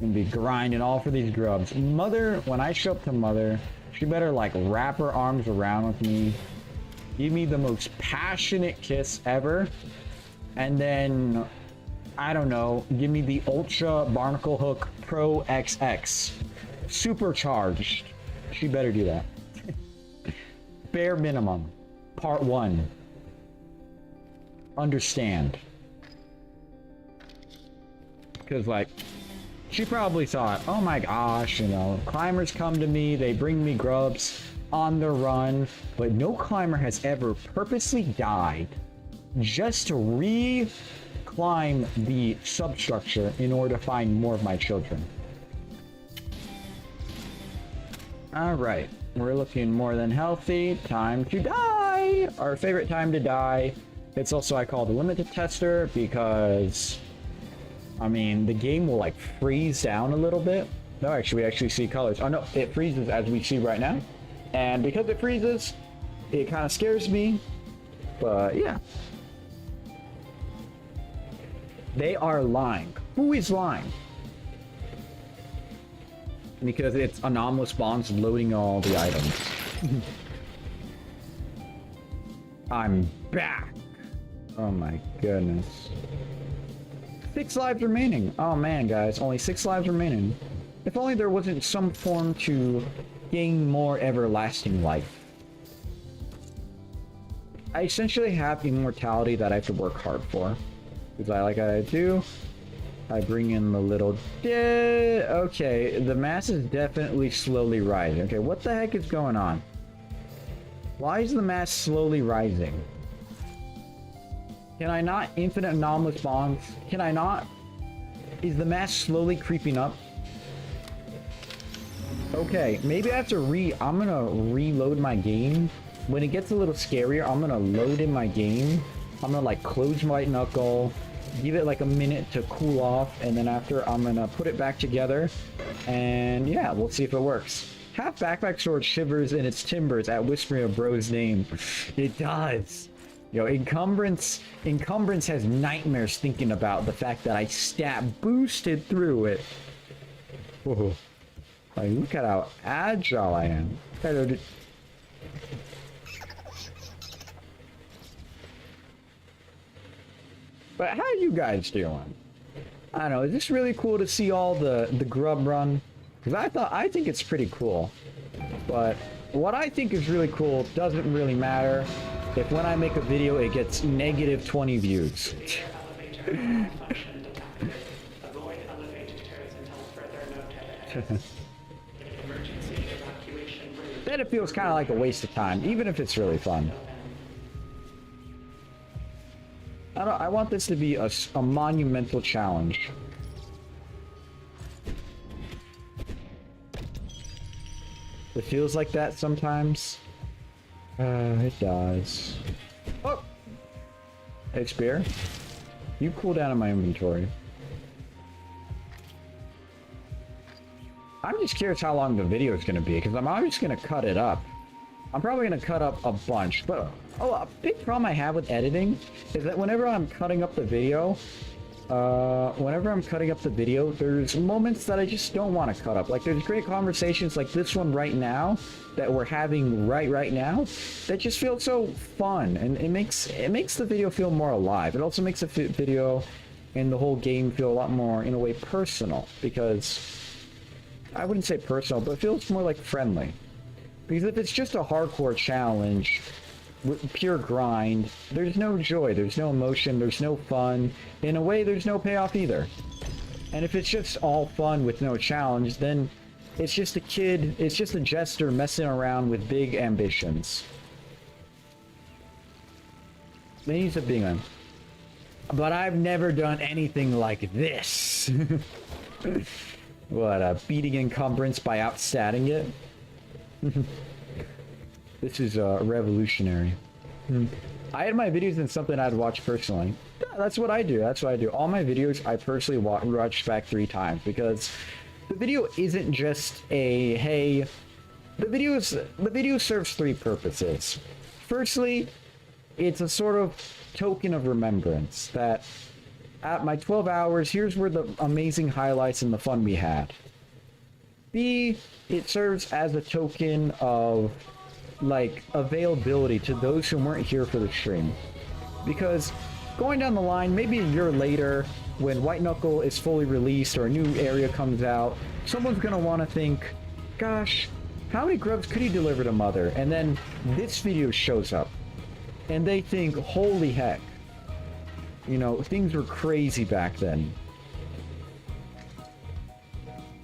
Gonna be grinding all for these grubs. Mother, when I show up to Mother, she better like wrap her arms around with me, give me the most passionate kiss ever, and then I don't know, give me the Ultra Barnacle Hook Pro XX supercharged. She better do that. Bare minimum. Part 1. Understand. Because like, she probably thought, oh my gosh, you know, climbers come to me, they bring me grubs on the run, but no climber has ever purposely died just to re-climb the substructure in order to find more of my children. Alright, we're looking more than healthy. Time to die! Our favorite time to die. It's also, I call the limited tester because... I mean, the game will like freeze down a little bit. No, actually, we actually see colors. Oh no, it freezes as we see right now. And because it freezes, it kind of scares me. But yeah. They are lying. Who is lying? Because it's anomalous spawns loading all the items. I'm back. Oh my goodness. 6 lives remaining. Oh man, guys, only 6 lives remaining. If only there wasn't some form to gain more everlasting life. I essentially have immortality that I have to work hard for. Because I do. I bring in the little... Okay, the mass is definitely slowly rising. Okay, what the heck is going on? Why is the mass slowly rising? Can I not infinite anomalous bonds? Can I not? Is the mass slowly creeping up? Okay, maybe I have to I'm gonna reload my game. When it gets a little scarier, I'm gonna load in my game. I'm gonna like close my Knuckle, give it like a minute to cool off, and then after I'm gonna put it back together. And yeah, we'll see if it works. Half backpack sword shivers in its timbers at whispering a bro's name. It does. Yo, Encumbrance has nightmares thinking about the fact that I boosted through it. Whoa. Like, look at how agile I am. But how are you guys doing? I don't know, is this really cool to see all the grub run? Because I think it's pretty cool. But what I think is really cool doesn't really matter if when I make a video it gets negative 20 views. Emergency evacuation route. Then it feels kind of like a waste of time, even if it's really fun. I want this to be a monumental challenge. It feels like that sometimes. It does. Oh! Hey, Spear. You cool down in my inventory. I'm just curious how long the video is going to be, because I'm always going to cut it up. I'm probably going to cut up a bunch, but a big problem I have with editing is that whenever I'm cutting up the video, there's moments that I just don't want to cut up. Like, there's great conversations like this one right now that we're having right now that just feel so fun, and it makes the video feel more alive. It also makes the video and the whole game feel a lot more, in a way, personal, because I wouldn't say personal, but it feels more like friendly. Because if it's just a hardcore challenge with pure grind, there's no joy, there's no emotion, there's no fun. In a way, there's no payoff either. And if it's just all fun with no challenge, then it's just a kid, it's just a jester messing around with big ambitions. He's a big one. But I've never done anything like this. What, beating encumbrance by outstatting it? This is revolutionary. I had my videos in something I'd watch personally. Yeah, that's what I do. All my videos I personally watch back 3 times, because the video isn't just a hey. The video serves 3 purposes. Firstly, it's a sort of token of remembrance that at my 12 hours, here's where the amazing highlights and the fun we had. B, it serves as a token of, like, availability to those who weren't here for the stream. Because going down the line, maybe a year later, when White Knuckle is fully released or a new area comes out, someone's gonna want to think, gosh, how many grubs could he deliver to Mother? And then this video shows up, and they think, holy heck, you know, things were crazy back then.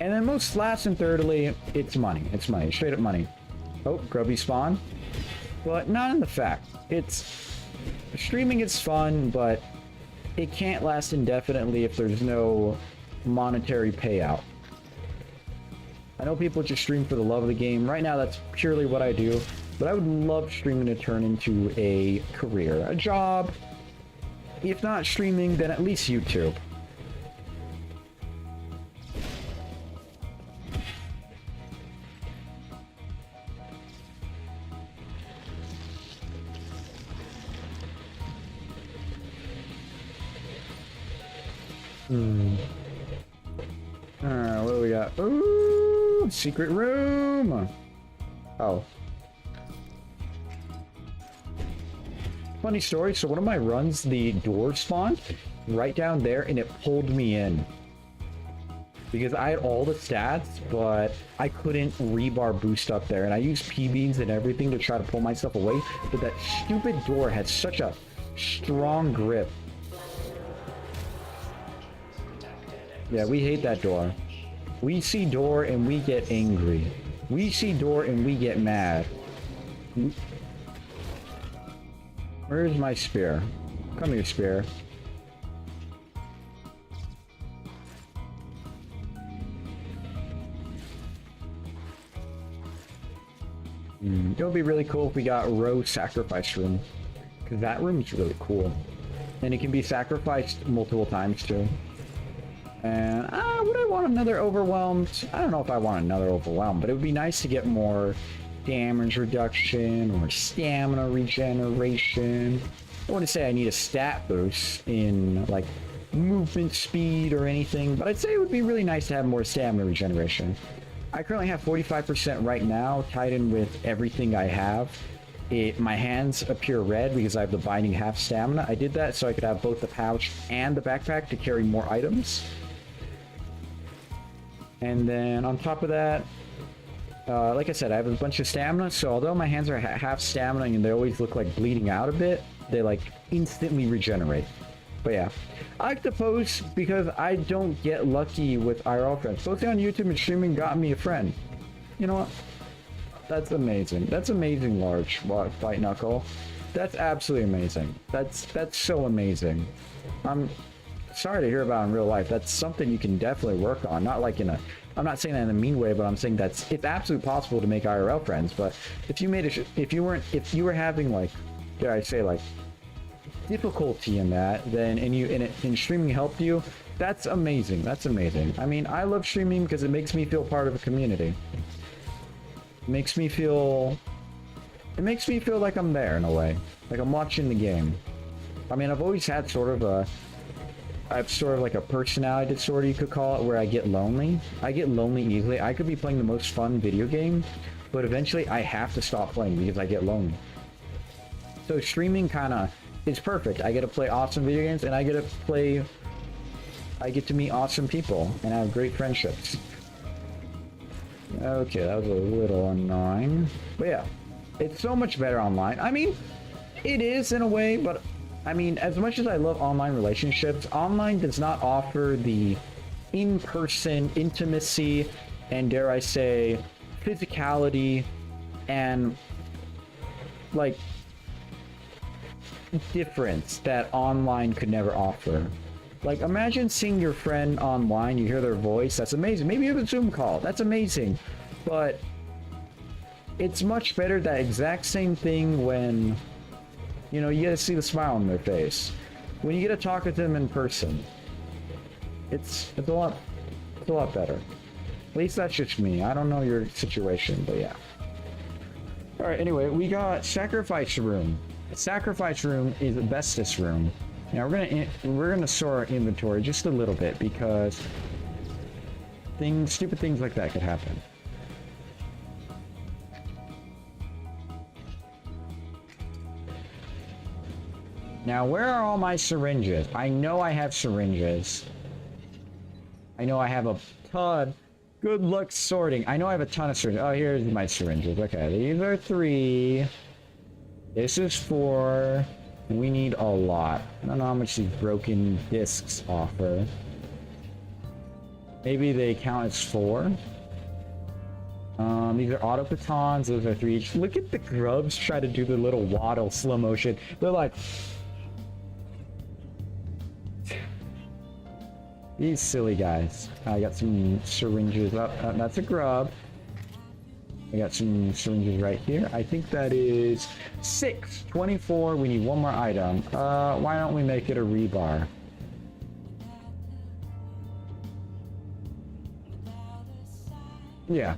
And then last and thirdly, it's money. It's money, straight up money. Oh, grubby spawn. But not in the fact. Streaming is fun, but it can't last indefinitely if there's no monetary payout. I know people just stream for the love of the game. Right now, that's purely what I do. But I would love streaming to turn into a career, a job. If not streaming, then at least YouTube. What do we got? Ooh, secret room. Oh. Funny story, so one of my runs, the door spawned right down there and it pulled me in. Because I had all the stats, but I couldn't rebar boost up there. And I used P-beans and everything to try to pull myself away. But that stupid door had such a strong grip. Yeah, we hate that door. We see door and we get angry. We see door and we get mad. Where's my spear? Come here, spear. It would be really cool if we got row sacrifice room. Because that room is really cool. And it can be sacrificed multiple times too. And would I want another overwhelmed? I don't know if I want another overwhelmed, but it would be nice to get more damage reduction or stamina regeneration. I wouldn't say I need a stat boost in like movement speed or anything, but I'd say it would be really nice to have more stamina regeneration. I currently have 45% right now, tied in with everything I have. My hands appear red because I have the binding half stamina. I did that so I could have both the pouch and the backpack to carry more items. And then on top of that, like I said, I have a bunch of stamina, so although my hands are half stamina and they always look like bleeding out a bit, they like instantly regenerate. But yeah, I like to post because I don't get lucky with IRL friends. Posting on YouTube and streaming got me a friend. You know what? That's amazing. That's amazing, large fight Knuckle. That's absolutely amazing. That's so amazing. I'm sorry to hear about in real life. That's something you can definitely work on. Not like in a, I'm not saying that in a mean way, but I'm saying that's, it's absolutely possible to make IRL friends. But if you made it, if you were having like, dare I say, like difficulty in that, then and streaming helped you, that's amazing. That's amazing. I mean, I love streaming because it makes me feel part of a community. It makes me feel like I'm there in a way, like I'm watching the game. I mean, I've always had sort of like a personality disorder, you could call it, where I get lonely. I get lonely easily. I could be playing the most fun video game, but eventually I have to stop playing because I get lonely. So streaming kind of is perfect. I get to play awesome video games, and I get to meet awesome people and have great friendships. Okay, that was a little annoying. But yeah, it's so much better online. I mean, it is in a way, but I mean, as much as I love online relationships, online does not offer the in-person intimacy and, dare I say, physicality and like difference that online could never offer. Like, imagine seeing your friend online, you hear their voice, that's amazing. Maybe you have a Zoom call, that's amazing. But it's much better, that exact same thing, when, you know, you get to see the smile on their face. When you get to talk with them in person, it's a lot better. At least that's just me. I don't know your situation, but yeah. Alright, anyway, we got Sacrifice Room. Sacrifice Room is the bestest room. Now we're gonna store our inventory just a little bit because stupid things like that could happen. Now, where are all my syringes? I know I have syringes. I know I have a ton. Good luck sorting. I know I have a ton of syringes. Oh, here's my syringes. Okay, these are 3. This is 4. We need a lot. I don't know how much these broken discs offer. Maybe they count as 4. These are auto batons. Those are 3 each. Look at the grubs try to do the little waddle slow motion. They're like... These silly guys. I got some syringes up. That's a grub. I got some syringes right here. I think that is 6. 24. We need one more item. Why don't we make it a rebar? Yeah.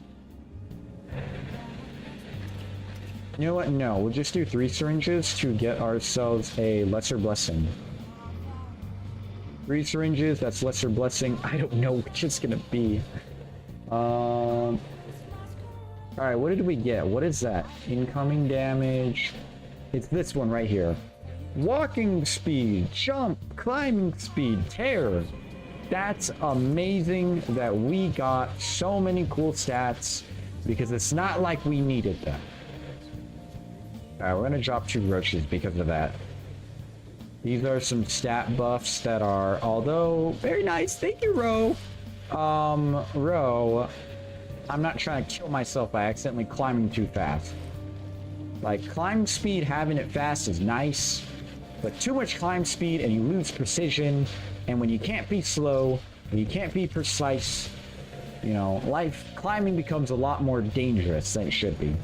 You know what? No, we'll just do 3 syringes to get ourselves a lesser blessing. 3 syringes, that's lesser blessing. I don't know which it's gonna be. Alright, what did we get? What is that? Incoming damage. It's this one right here. Walking speed, jump, climbing speed, tear. That's amazing that we got so many cool stats because it's not like we needed them. Alright, we're gonna drop 2 roaches because of that. These are some stat buffs that are, although very nice. Thank you, Ro. Ro, I'm not trying to kill myself by accidentally climbing too fast. Like, climb speed, having it fast is nice, but too much climb speed and you lose precision, and when you can't be slow, when you can't be precise, you know, climbing becomes a lot more dangerous than it should be.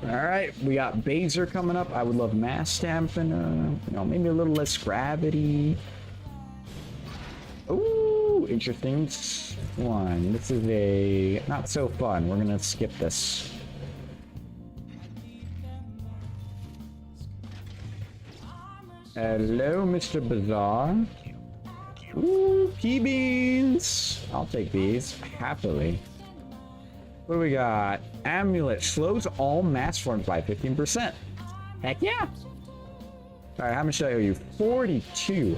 Alright, we got Baser coming up. I would love mass stamina. You know, maybe a little less gravity. Ooh, interesting one. This is a not so fun. We're gonna skip this. Hello, Mr. Bazaar. Ooh, pea beans. I'll take these happily. What do we got? Amulet slows all mass forms by 15%. Heck yeah! Alright, how much do I owe you? 42.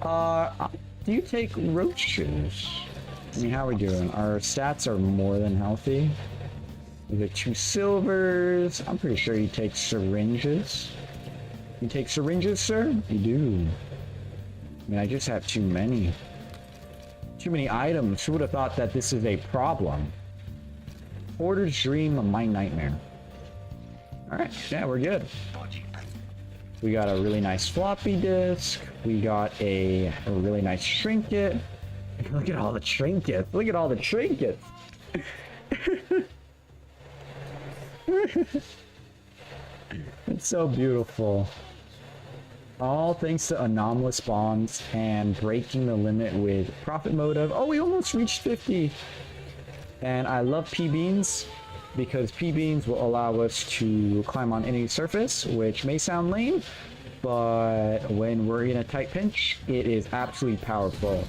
Do you take roaches? I mean, how are we doing? Our stats are more than healthy. These are 2 silvers. I'm pretty sure you take syringes. You take syringes, sir? You do. I mean, I just have too many. Too many items. Who would have thought that this is a problem? Hoarder's dream, my nightmare. Alright, yeah, we're good. We got a really nice floppy disk. We got a really nice trinket. Look at all the trinkets. Look at all the trinkets. It's so beautiful. All thanks to anomalous bonds and breaking the limit with profit motive. Oh, we almost reached 50. And I love P-beans because P-beans will allow us to climb on any surface, which may sound lame, but when we're in a tight pinch, it is absolutely powerful.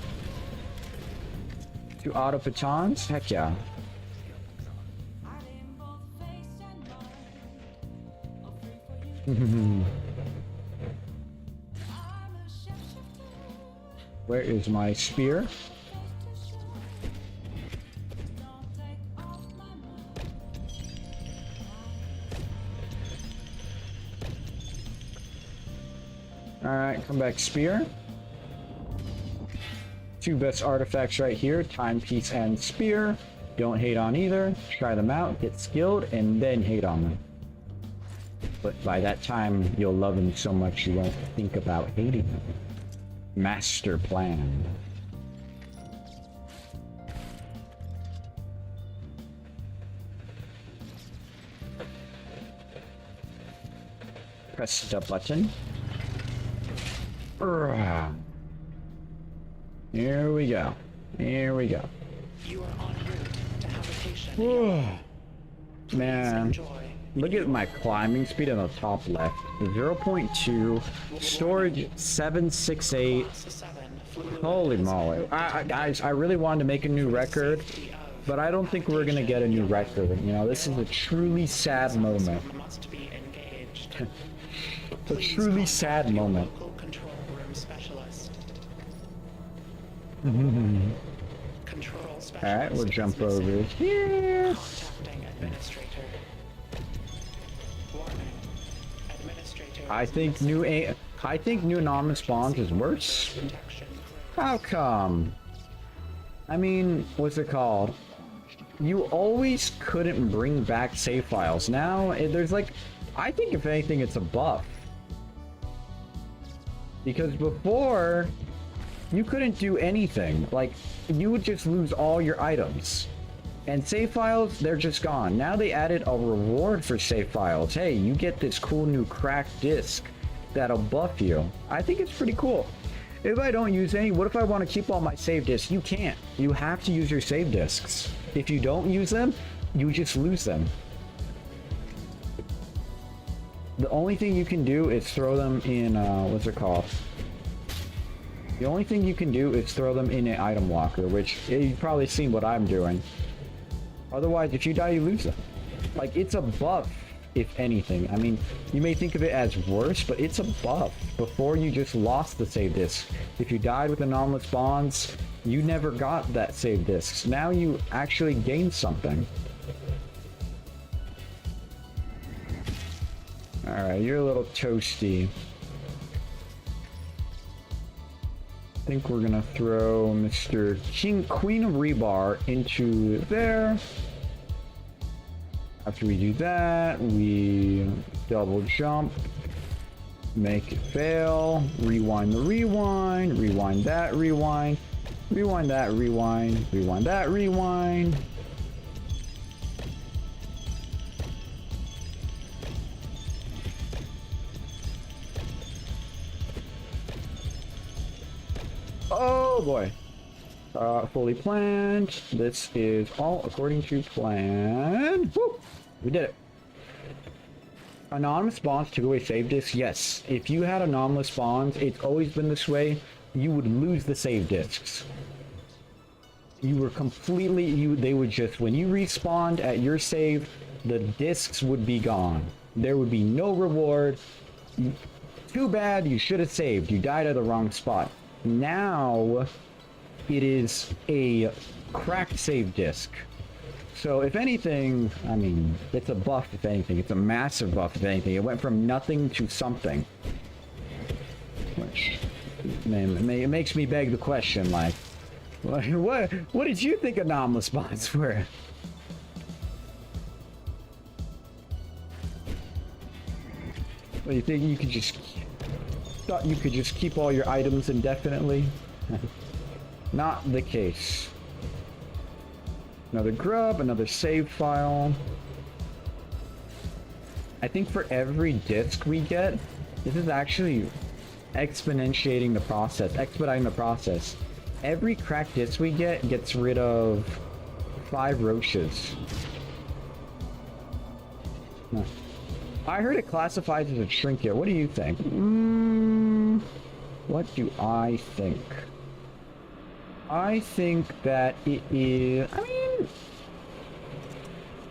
2 auto pitons? Heck yeah. Where is my spear? Alright, come back spear. 2 best artifacts right here, timepiece and spear. Don't hate on either. Try them out, get skilled, and then hate on them. But by that time, you'll love them so much you won't think about hating them. Master plan. Press the button. Here we go. Here we go. You are en route to habitation. Man, Enjoy. look at my climbing speed on the top left. 0.2, storage 768. Holy moly. Guys, I really wanted to make a new record, but I don't think we're gonna get a new record. You know, this is a truly sad moment. Must be engaged. It's a truly sad moment. Local control room specialist. Control specialist. Alright, we'll jump over here. Contacting administrator. Warning. Administrator. I think new anonymous bonds is worse. Protection. How come? I mean, what's it called? You always couldn't bring back save files. Now, there's like, I think if anything, it's a buff. Because before, you couldn't do anything. Like, you would just lose all your items. And save files, they're just gone. Now they added a reward for save files. Hey, you get this cool new cracked disc that'll buff you. I think it's pretty cool. If I don't use any, what if I want to keep all my save discs? You can't. You have to use your save discs. If you don't use them, you just lose them. The only thing you can do is throw them in, what's it called? The only thing you can do is throw them in an item locker, which you've probably seen what I'm doing. Otherwise, if you die, you lose them. Like, it's a buff, if anything. I mean, you may think of it as worse, but it's a buff. Before, you just lost the save disc. If you died with anomalous bonds, you never got that save disc. Now you actually gain something. Alright, you're a little toasty. I think we're gonna throw Mr. Queen of Rebar into there. After we do that, we double jump, make it fail, rewind the rewind, rewind that rewind, rewind that rewind, rewind that rewind. Oh boy. Fully planned. This is all according to plan. Woo! We did it. Anonymous bonds took away save discs. Yes. If you had anomalous bonds, it's always been this way. You would lose the save discs. You were completely, they would just, when you respawned at your save, the discs would be gone. There would be no reward. Too bad, you should have saved. You died at the wrong spot. Now, it is a cracked save disc. So if anything, I mean, it's a buff if anything. It's a massive buff if anything. It went from nothing to something. Which, man, it makes me beg the question, like, what did you think anomalous bonds were? What, you think you could just... Thought you could just keep all your items indefinitely? Not the case. Another grub, another save file. I think for every disc we get, this is actually expediting the process. Every cracked disc we get gets rid of 5 roaches. Huh. I heard it classifies as a trinket. What do you think? What do I think? I think that it is... I mean...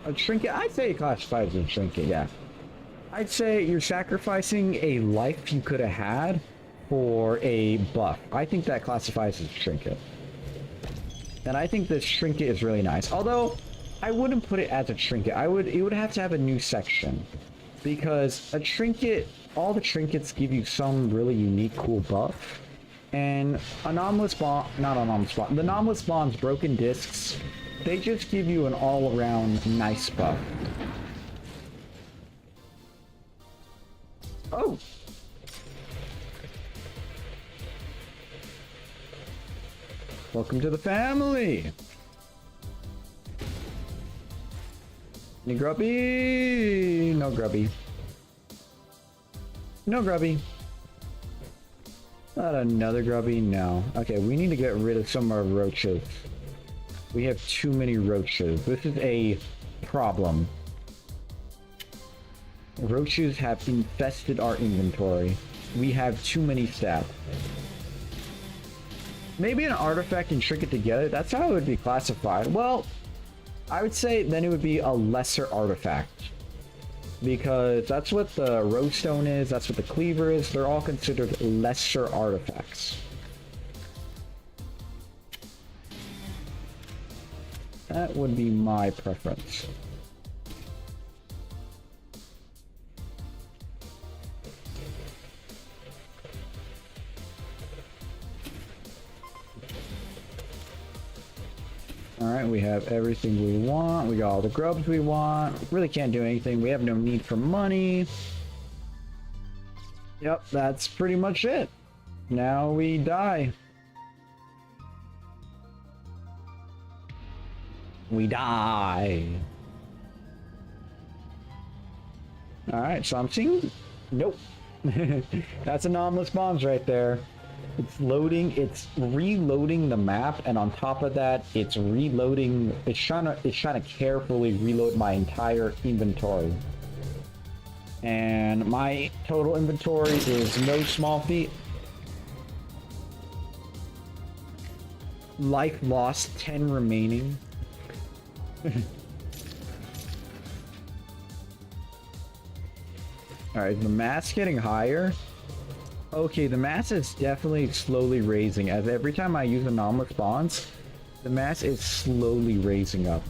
a trinket? I'd say it classifies as a trinket, yeah. I'd say you're sacrificing a life you could have had for a buff. I think that classifies as a trinket. And I think this trinket is really nice. Although, I wouldn't put it as a trinket. It would have to have a new section. Because a trinket, all the trinkets give you some really unique, cool buff. And the anomalous bonds, broken discs, they just give you an all-around nice buff. Oh! Welcome to the family! Any grubby? No grubby. No grubby. Not another grubby? No. Okay, we need to get rid of some of our roaches. We have too many roaches. This is a problem. Roaches have infested our inventory. We have too many stats. Maybe an artifact and trinket together? That's how it would be classified. Well, I would say then it would be a lesser artifact. Because that's what the Rowstone is, that's what the Cleaver is. They're all considered lesser artifacts. That would be my preference. Alright, we have everything we want. We got all the grubs we want. Really can't do anything. We have no need for money. Yep, that's pretty much it. Now we die. We die. Alright, so I'm seeing... Nope. That's anomalous bombs right there. It's loading, it's reloading the map, and on top of that, it's reloading, it's trying to carefully reload my entire inventory. And my total inventory is no small feat. Life lost, 10 remaining. Alright, is the mass getting higher? Okay, the mass is definitely slowly raising, as every time I use anomalous bonds, the mass is slowly raising up.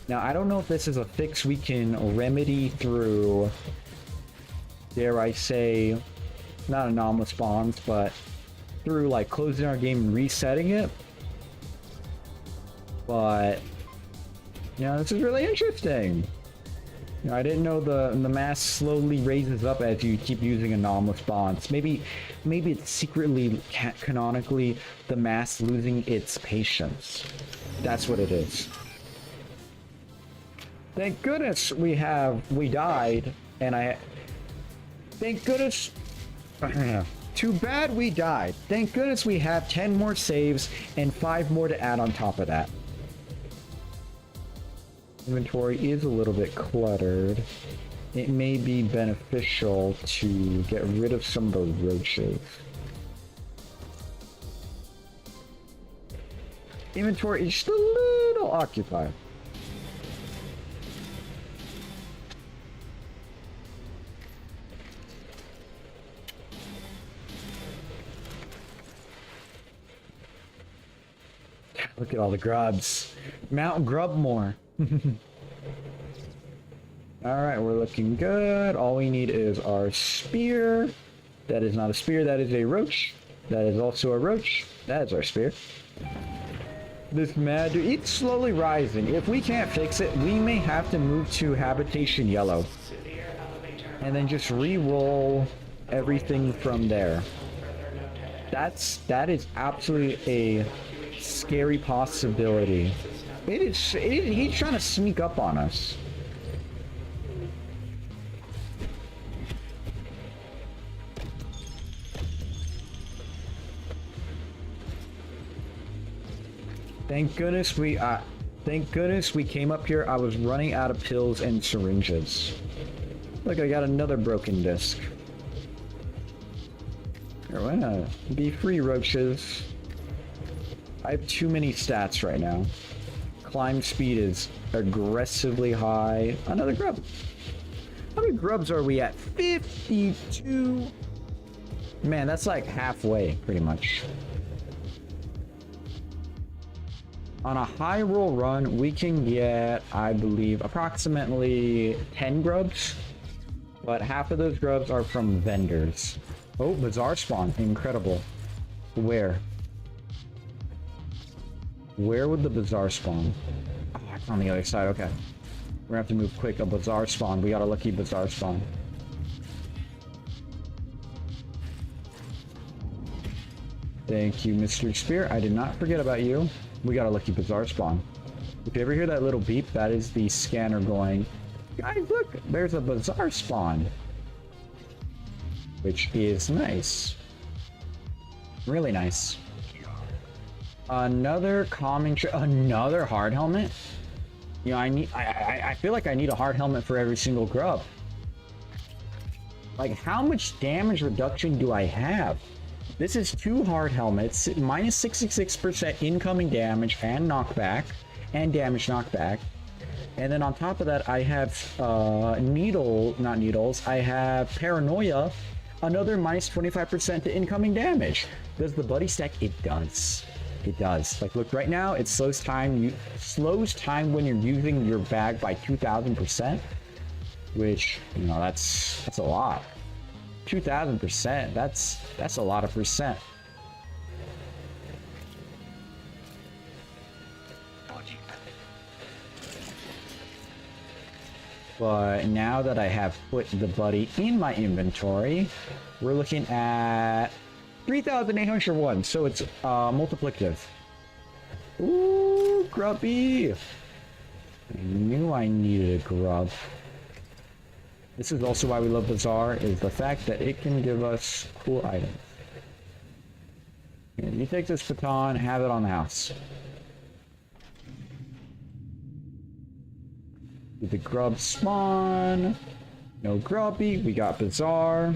Now, I don't know if this is a fix we can remedy through, dare I say, not anomalous bonds, but through, like, closing our game and resetting it. But, you know, this is really interesting. You know, I didn't know the mass slowly raises up as you keep using anomalous bonds. Maybe it's secretly, canonically, the mass losing its patience. That's what it is. Thank goodness we died, and thank goodness, too bad we died. Thank goodness we have 10 more saves and 5 more to add on top of that. Inventory is a little bit cluttered. It may be beneficial to get rid of some of the roaches. Inventory is just a little occupied. Look at all the grubs. Mount Grub more. Alright, we're looking good. All we need is our spear. That is not a spear, that is a roach. That is also a roach. That is our spear. This mad dude, it's slowly rising. If we can't fix it, we may have to move to habitation yellow. And then just re-roll everything from there. That is absolutely a scary possibility. He's trying to sneak up on us. Thank goodness we came up here. I was running out of pills and syringes. Look, I got another broken disc. Here, why not? Be free, roaches. I have too many stats right now. Climb speed is aggressively high. Another grub. How many grubs are we at? 52. Man, that's like halfway, pretty much. On a high roll run, we can get, I believe, approximately 10 grubs. But half of those grubs are from vendors. Oh, Bazaar spawn. Incredible. Where? Where would the Bazaar spawn? Oh, it's on the other side. Okay. We're gonna have to move quick. A Bazaar spawn. We got a lucky Bazaar spawn. Thank you, Mr. Spear. I did not forget about you. We got a lucky Bazaar spawn. If you ever hear that little beep, that is the scanner going, guys, look, there's a Bazaar spawn. Which is nice. Really nice. Another common another hard helmet? You know, I feel like I need a hard helmet for every single grub. Like, how much damage reduction do I have? This is 2 hard helmets, minus 66% incoming damage and knockback, and damage knockback. And then on top of that, I have I have paranoia, another minus 25% to incoming damage. Does the buddy stack? It does. It does. Like, look, right now, it slows time when you're using your bag by 2,000%, which, you know, that's a lot. 2,000%, that's a lot of percent. But now that I have put the buddy in my inventory, we're looking at 3,801, so it's multiplicative. Ooh, grubby! I knew I needed a grub. This is also why we love Bazaar, is the fact that it can give us cool items. Here, you take this baton, have it on the house. Did the grub spawn? No grubby, we got Bazaar.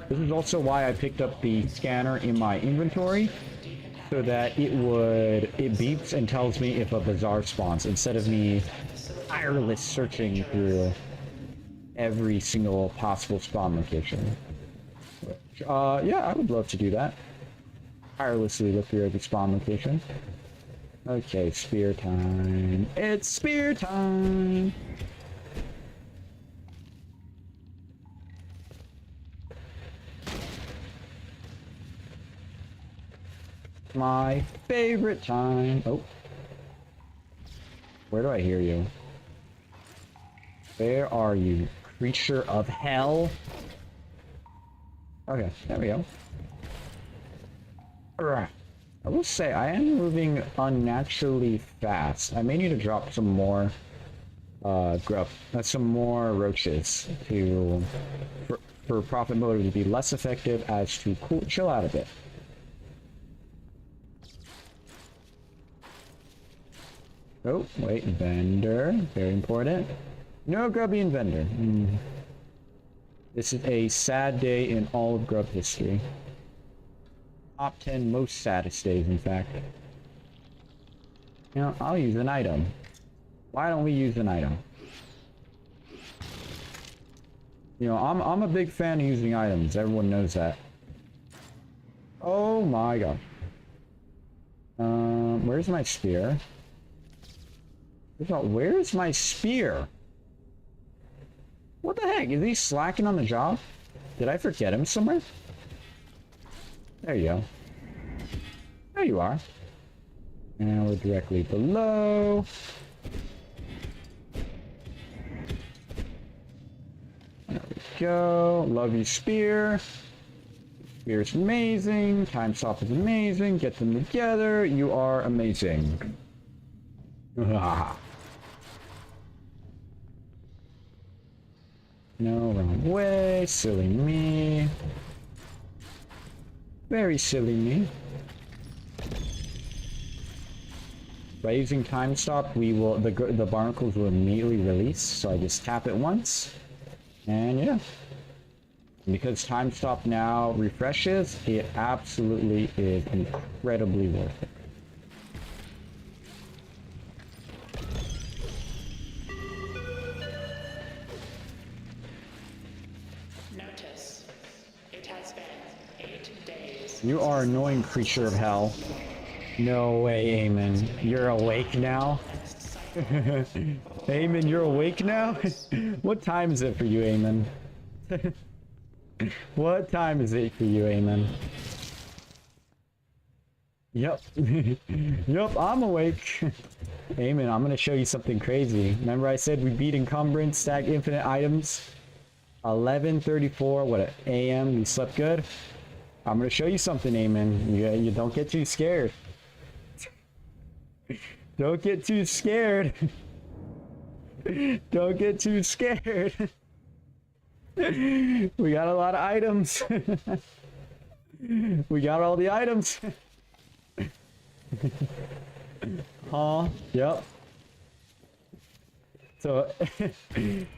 This is also why I picked up the scanner in my inventory, so that it beeps and tells me if a Bazaar spawns, instead of me tireless searching through every single possible spawn location. Which, yeah, I would love to do that. Tirelessly look through every spawn location. Okay, spear time. It's spear time! My favorite time. Oh. Where do I hear you? Where are you, creature of hell? Okay, there we go. Alright. I will say, I am moving unnaturally fast. I may need to drop some more some more roaches for profit motive to be less effective, as to chill out a bit. Oh, wait, vendor. Very important. No grubby and vendor. This is a sad day in all of grub history. Top 10 most saddest days, in fact. You know, I'll use an item. Why don't we use an item? You know, I'm a big fan of using items. Everyone knows that. Oh my god. Where's my spear? Where's my spear? What the heck? Is he slacking on the job? Did I forget him somewhere? There you go. There you are. And we're directly below. There we go. Love you, spear. Spear's amazing. Time stop is amazing. Get them together. You are amazing. No, wrong way. Silly me. Very silly me. By using time stop, we will the barnacles will immediately release. So I just tap it once, and yeah. And because time stop now refreshes, it absolutely is incredibly worth it. Notice, it has been 8 days. You are an annoying creature of hell. No way, Eamon. You're awake now? Eamon, you're awake now? What time is it for you, Eamon? What time is it for you, Eamon? Yep. Yep, I'm awake. Eamon, I'm gonna show you something crazy. Remember I said we beat encumbrance, stack infinite items? 11:34, what, a.m. We slept good? I'm gonna show you something, Eamon. You don't get too scared. Don't get too scared. Don't get too scared. We got a lot of items. We got all the items. Huh? Yep. So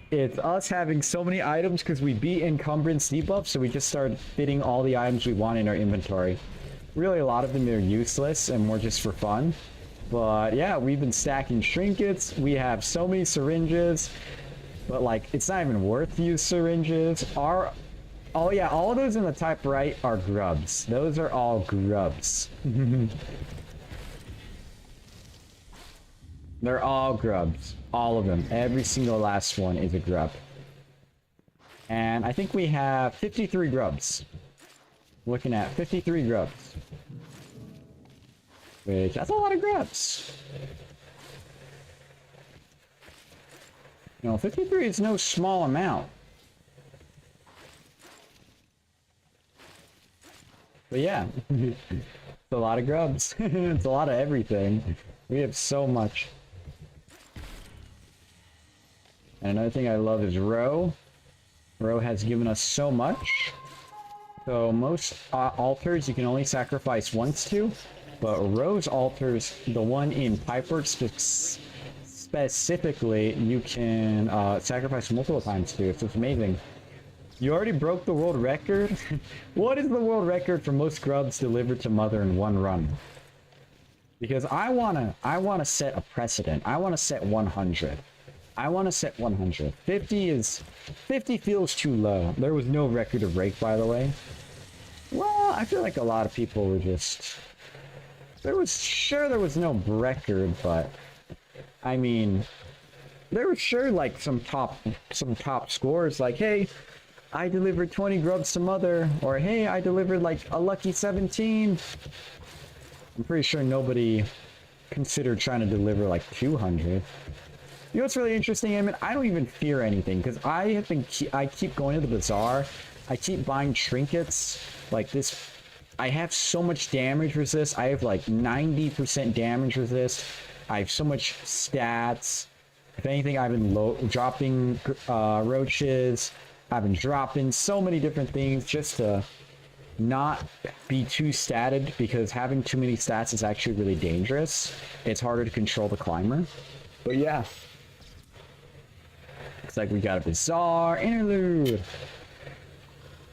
it's us having so many items because we beat encumbrance debuff, so we just started fitting all the items we want in our inventory. Really, a lot of them are useless and more just for fun. But yeah, we've been stacking trinkets. We have so many syringes, but like it's not even worth to use syringes. Oh yeah, all of those in the top right are grubs. Those are all grubs. They're all grubs. All of them. Every single last one is a grub. And I think we have 53 grubs. Looking at 53 grubs. Which, that's a lot of grubs. You know, 53 is no small amount. But yeah, it's a lot of grubs. It's a lot of everything. We have so much. And another thing I love is Row. Row has given us so much. So most altars you can only sacrifice once to, but Row's altars, the one in Pipeworks specifically, you can sacrifice multiple times to. So it's amazing. You already broke the world record? What is the world record for most grubs delivered to Mother in one run? Because I wanna set a precedent. I wanna set 100. I want to set 100. 50 feels too low. There was no record to break, by the way. Well, I feel like a lot of people were just... There was no record, but... I mean... There was sure like some top scores, like, hey, I delivered 20 grubs to Mother, or hey, I delivered like a lucky 17. I'm pretty sure nobody considered trying to deliver like 200. You know what's really interesting, Eamon? I don't even fear anything because I keep going to the bazaar. I keep buying trinkets like this. I have so much damage resist. I have like 90% damage resist. I have so much stats. If anything, I've been dropping roaches. I've been dropping so many different things just to not be too statted, because having too many stats is actually really dangerous. It's harder to control the climber. But yeah. Looks like we got a bizarre interlude.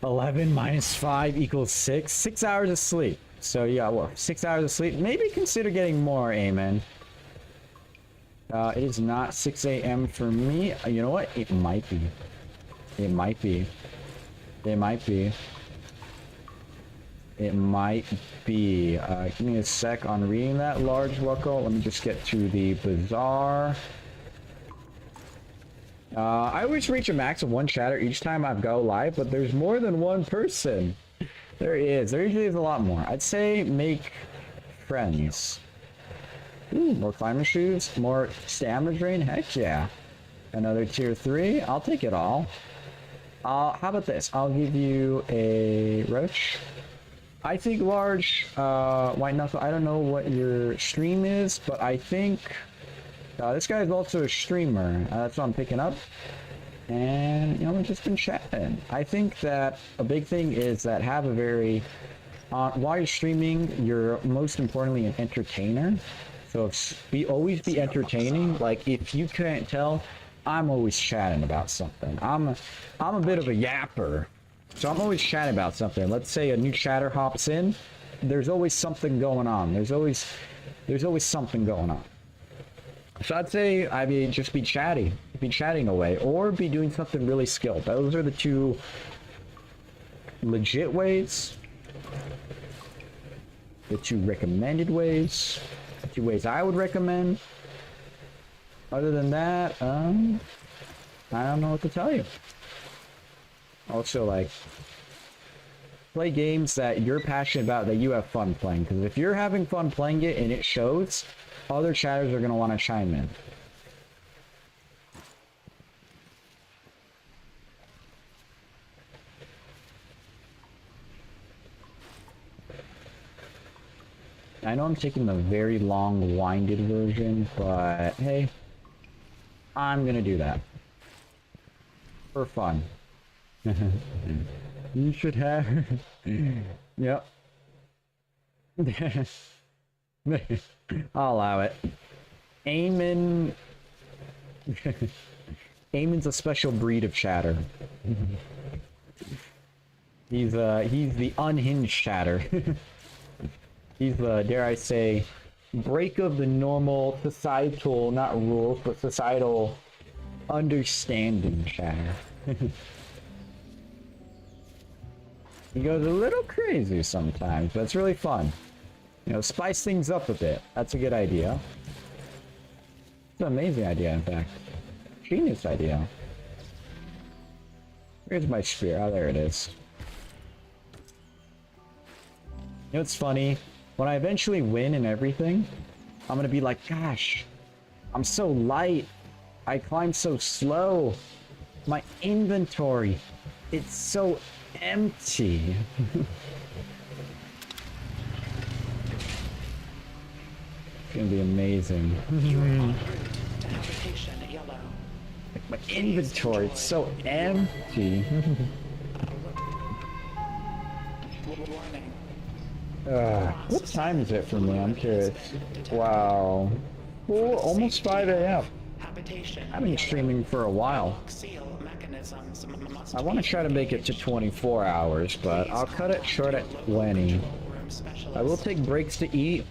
11 minus 5 equals 6. 6 hours of sleep. So you got what? 6 hours of sleep? Maybe consider getting more, Amen. It is not 6 a.m. for me. You know what? It might be. It might be. It might be. it might be. Give me a sec on reading that large Knuckle. Let me just get to the bazaar. I always reach a max of 1 chatter each time I go live, but there's more than 1 person. There is. There usually is a lot more. I'd say make friends. Ooh, more climbing shoes, more stamina drain. Heck yeah. Another tier 3. I'll take it all. How about this? I'll give you a roach. I think large white knuckle. I don't know what your stream is, but I think this guy is also a streamer. That's what I'm picking up. And, you know, we've just been chatting. I think that a big thing is that have a very... while you're streaming, you're most importantly an entertainer. So always be entertaining. Like, if you can't tell, I'm always chatting about something. I'm a bit of a yapper. So I'm always chatting about something. Let's say a new chatter hops in. There's always something going on. There's always something going on. So I'd say just be chatty. Be chatting away. Or be doing something really skilled. Those are the 2 legit ways. The 2 recommended ways. The 2 ways I would recommend. Other than that, I don't know what to tell you. Also, like, play games that you're passionate about, that you have fun playing. Because if you're having fun playing it and it shows, other chatters are going to want to chime in. I know I'm taking the very long, winded version, but hey, I'm going to do that. For fun. You should have... Yep. I'll allow it. Eamon... Eamon's a special breed of chatter. He's the unhinged chatter. He's the, dare I say, break of the normal societal, not rules, but societal understanding chatter. He goes a little crazy sometimes, but it's really fun. You know, spice things up a bit. That's a good idea. It's an amazing idea, in fact. Genius idea. Where's my spear? Oh, there it is. You know what's funny? When I eventually win and everything, I'm gonna be like, gosh, I'm so light. I climb so slow. My inventory, it's so empty. It's gonna be amazing. To habitation yellow. My inventory, it's so empty. Warning. What time is it for me? I'm curious. Wow. Oh, almost 5 a.m. Habitation. I've been streaming for a while. Seal mechanisms must I want to try to make it to 24 hours, but I'll cut it short at 20. I will take breaks to eat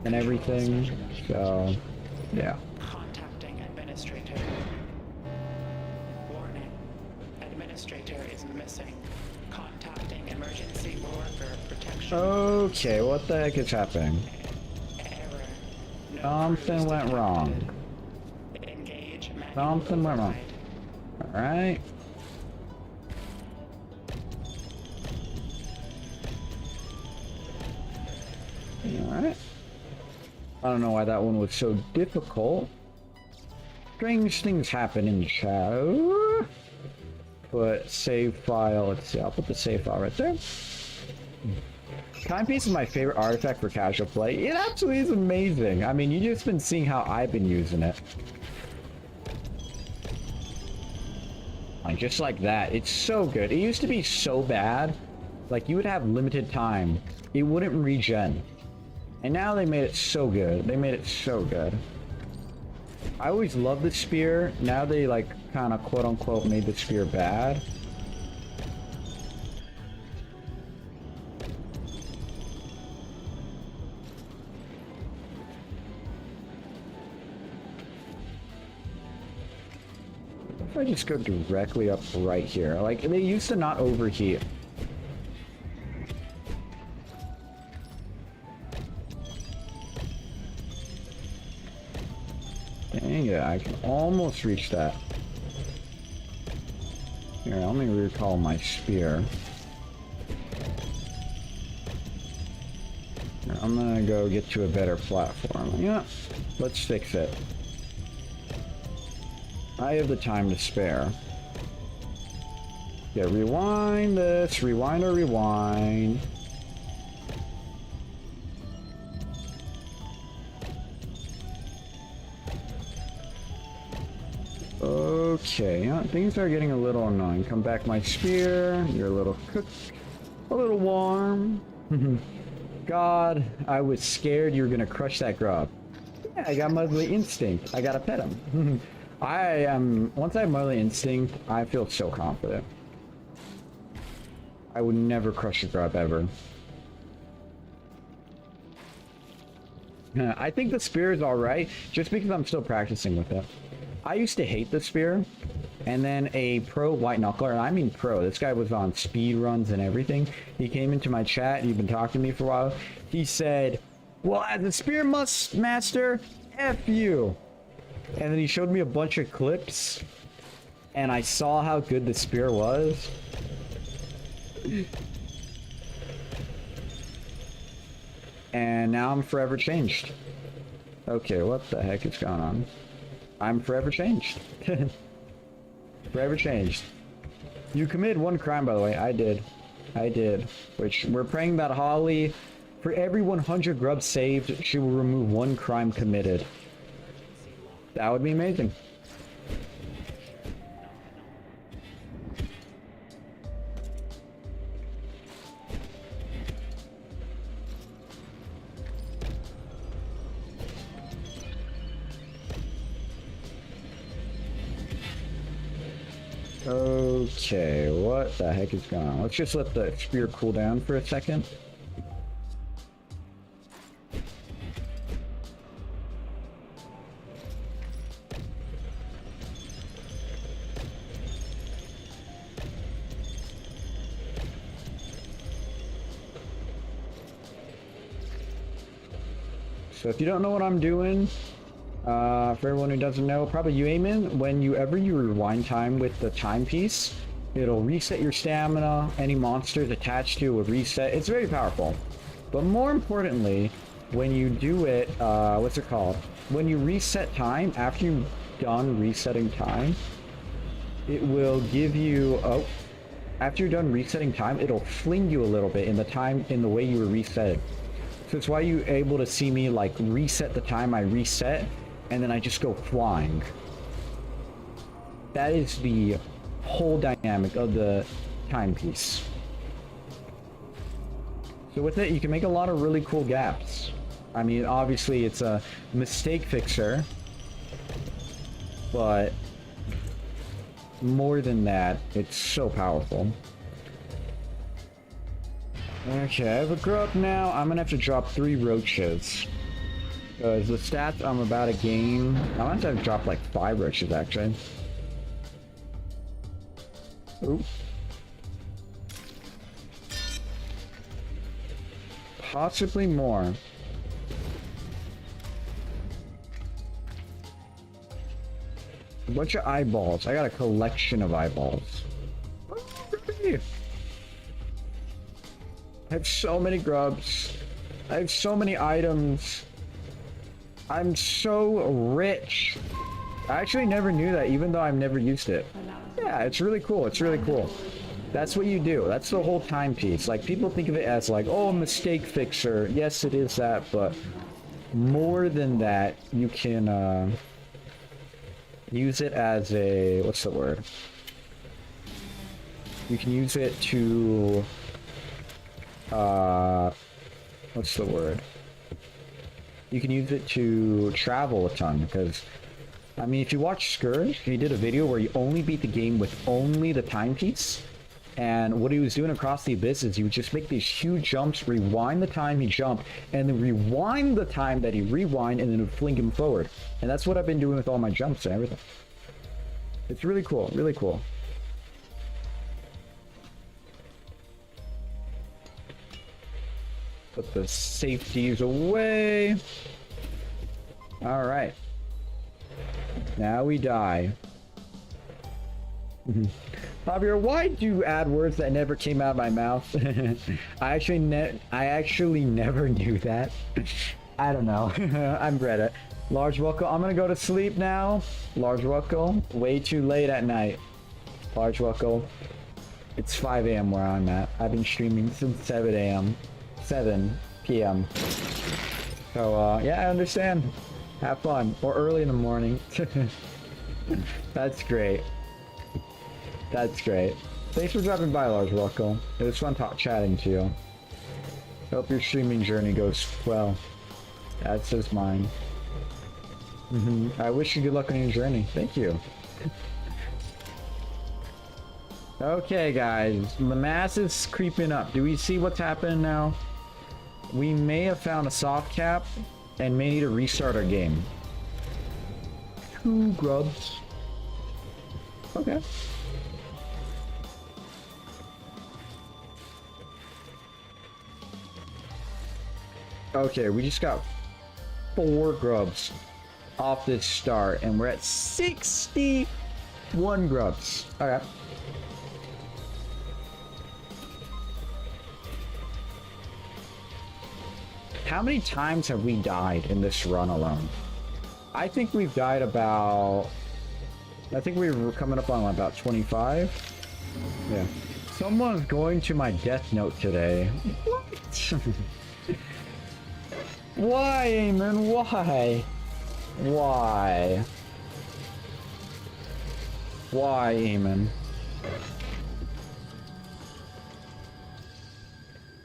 and everything, so yeah. Contacting administrator. Warning. Administrator is missing. Contacting emergency worker protection. Okay, what the heck is happening? Error. No Something went wrong. Engage manual Something went wrong. override. Alright. Alright. I don't know why that one was so difficult. Strange things happen in the chat. Put save file. Let's see. I'll put the save file right there. Timepiece is my favorite artifact for casual play. It absolutely is amazing. I mean, you've just been seeing how I've been using it. Like, just like that. It's so good. It used to be so bad. Like, you would have limited time. It wouldn't regen. And now they made it so good. They made it so good. I always loved the spear. Now they, like, kind of quote-unquote made the spear bad. If I just go directly up right here. Like, they used to not overheat. Dang it, I can almost reach that. Here, let me recall my spear. Here, I'm gonna go get to a better platform. Yeah, let's fix it. I have the time to spare. Yeah, rewind this, rewind or rewind. Okay, yeah, things are getting a little annoying. Come back, my spear. You're a little cooked, a little warm. God, I was scared you were gonna crush that grub. Yeah, I got motherly instinct. I gotta pet him. Once I have motherly instinct, I feel so confident. I would never crush a grub ever. I think the spear is alright, just because I'm still practicing with it. I used to hate the spear, and then a pro white knuckler, and I mean pro, this guy was on speed runs and everything. He came into my chat, and he'd been talking to me for a while. He said, well, as a spear master, F you. And then he showed me a bunch of clips, and I saw how good the spear was. And now I'm forever changed. Okay, what the heck is going on? I'm forever changed. Forever changed. You committed one crime, by the way. I did. I did. Which, we're praying that Holly, for every 100 grubs saved, she will remove one crime committed. That would be amazing. Okay, what the heck is going on? Let's just let the spear cool down for a second. So if you don't know what I'm doing, for everyone who doesn't know, probably you aim in, whenever you rewind time with the timepiece, it'll reset your stamina, any monsters attached to it will reset. It's very powerful. But more importantly, when you do it, what's it called? When you reset time, after you've done resetting time, it will give you, after you're done resetting time, it'll fling you a little bit in the way you were reset. So it's why you're able to see me like reset the time I reset, and then I just go flying. That is the whole dynamic of the timepiece. So with it, you can make a lot of really cool gaps. I mean, obviously it's a mistake fixer, but more than that, it's so powerful. Okay, I have a grub now. I'm gonna have to drop 3 roaches. Because the stats I'm about to gain... I'm gonna have to drop like 5 roaches, actually. Oop. Possibly more. A bunch of eyeballs. I got a collection of eyeballs. Oh, I have so many grubs. I have so many items. I'm so rich. I actually never knew that, even though I've never used it. Yeah, it's really cool. It's really cool. That's what you do. That's the whole timepiece. Like, people think of it as like, oh, mistake fixer. Yes, it is that, but more than that, you can use it as a... what's the word? You can use it to... what's the word? You can use it to travel a ton, because, I mean, if you watch Scourge, he did a video where he only beat the game with only the timepiece, and what he was doing across the abyss is he would just make these huge jumps, rewind the time he jumped, and then rewind the time that he rewind, and then it would fling him forward. And that's what I've been doing with all my jumps and everything. It's really cool, really cool. Put the safeties away. All right. Now we die. Javier, why do you add words that never came out of my mouth? I actually never knew that. I don't know. I'm Reddit. Large Wuckle, I'm gonna go to sleep now. Large Wuckle, way too late at night. Large Wuckle, it's 5 a.m. where I'm at. I've been streaming since 7 a.m. 7 p.m. So, yeah, I understand. Have fun. Or early in the morning. That's great. That's great. Thanks for dropping by, Large Wuckle. It was fun chatting to you. Hope your streaming journey goes well. That's just mine. I wish you good luck on your journey. Thank you. Okay, guys. The mass is creeping up. Do we see what's happening now? We may have found a soft cap and may need to restart our game. 2 grubs. Okay. Okay, we just got 4 grubs off this start, and we're at 61 grubs. Okay. How many times have we died in this run alone? I think we've died about... I think we were coming up on about 25. Yeah. Someone's going to my death note today. What? Why, Eamon? Why? Why? Why, Eamon?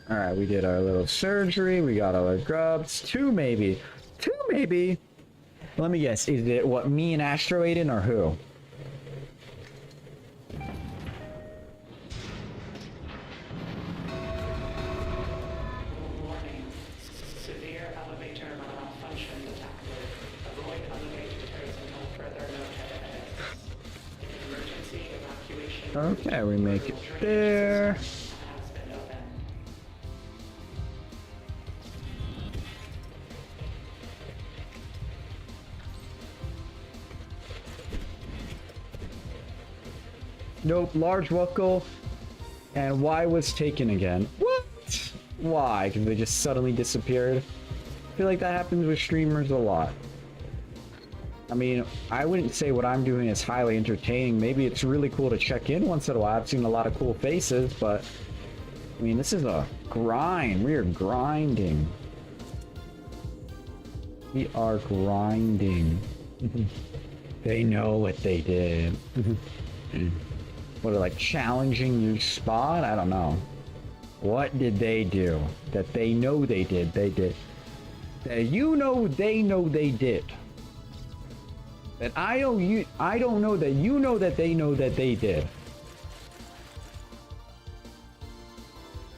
Alright, we did our little surgery. We got all our grubs. 2 maybe. 2 maybe. Let me guess. Is it what, me and Astro Aiden or who? Warning. Severe elevator malfunction detected. Avoid elevators until further notice. Emergency evacuation. Okay, we make it there. Has been opened. Nope, large Wuckle. And Y was taken again. What? Why? Because they just suddenly disappeared? I feel like that happens with streamers a lot. I mean, I wouldn't say what I'm doing is highly entertaining. Maybe it's really cool to check in once in a while. I've seen a lot of cool faces, but... I mean, this is a grind. We are grinding. We are grinding. They know what they did. What, like challenging your spot? I don't know. What did they do that they know they did? They did. That you know they did. That I don't know that you know that they know that they did.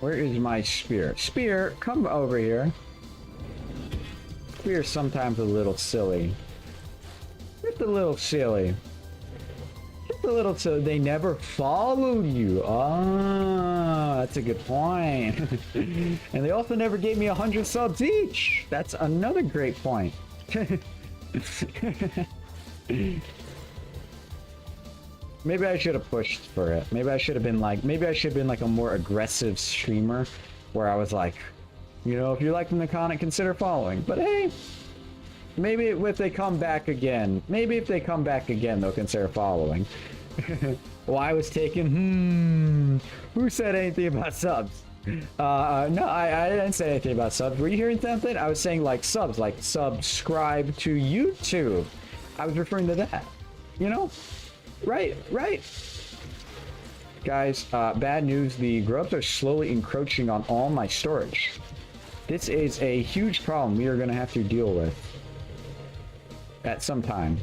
Where is my spear? Spear, come over here. Spear's sometimes a little silly. Just a little silly. Just a little silly. They never followed you. Ah, that's a good point. And they also never gave me 100 subs each. That's another great point. Maybe I should have pushed for it. Maybe I should have been like, a more aggressive streamer where I was like, you know, if you like the content, consider following. But hey, maybe if they come back again, they'll consider following. Well, I was taken, who said anything about subs? No, I didn't say anything about subs. Were you hearing something? I was saying like subs, like subscribe to YouTube. I was referring to that, you know? Right. Guys, bad news. The grubs are slowly encroaching on all my storage. This is a huge problem we are going to have to deal with at some time.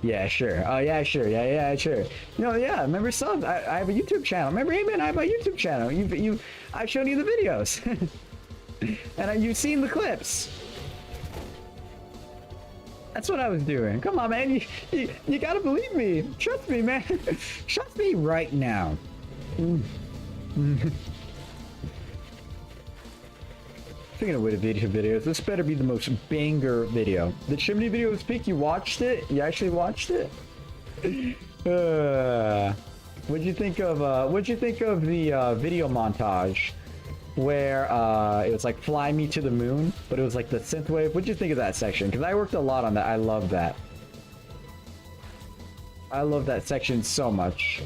Yeah, sure. Oh, yeah, sure. Yeah, sure. No, yeah. Remember subs? I have a YouTube channel. Remember, Eamon? I have a YouTube channel. I've shown you the videos, and you've seen the clips. That's what I was doing. Come on, man. You gotta believe me. Trust me, man. Trust me right now. Speaking of way to videos, this better be the most banger video. The chimney video was peak. You watched it? You actually watched it? What'd you think of the video montage where it was like "Fly Me to the Moon," but it was like the synthwave? What'd you think of that section? Because I worked a lot on that. I love that. I love that section so much.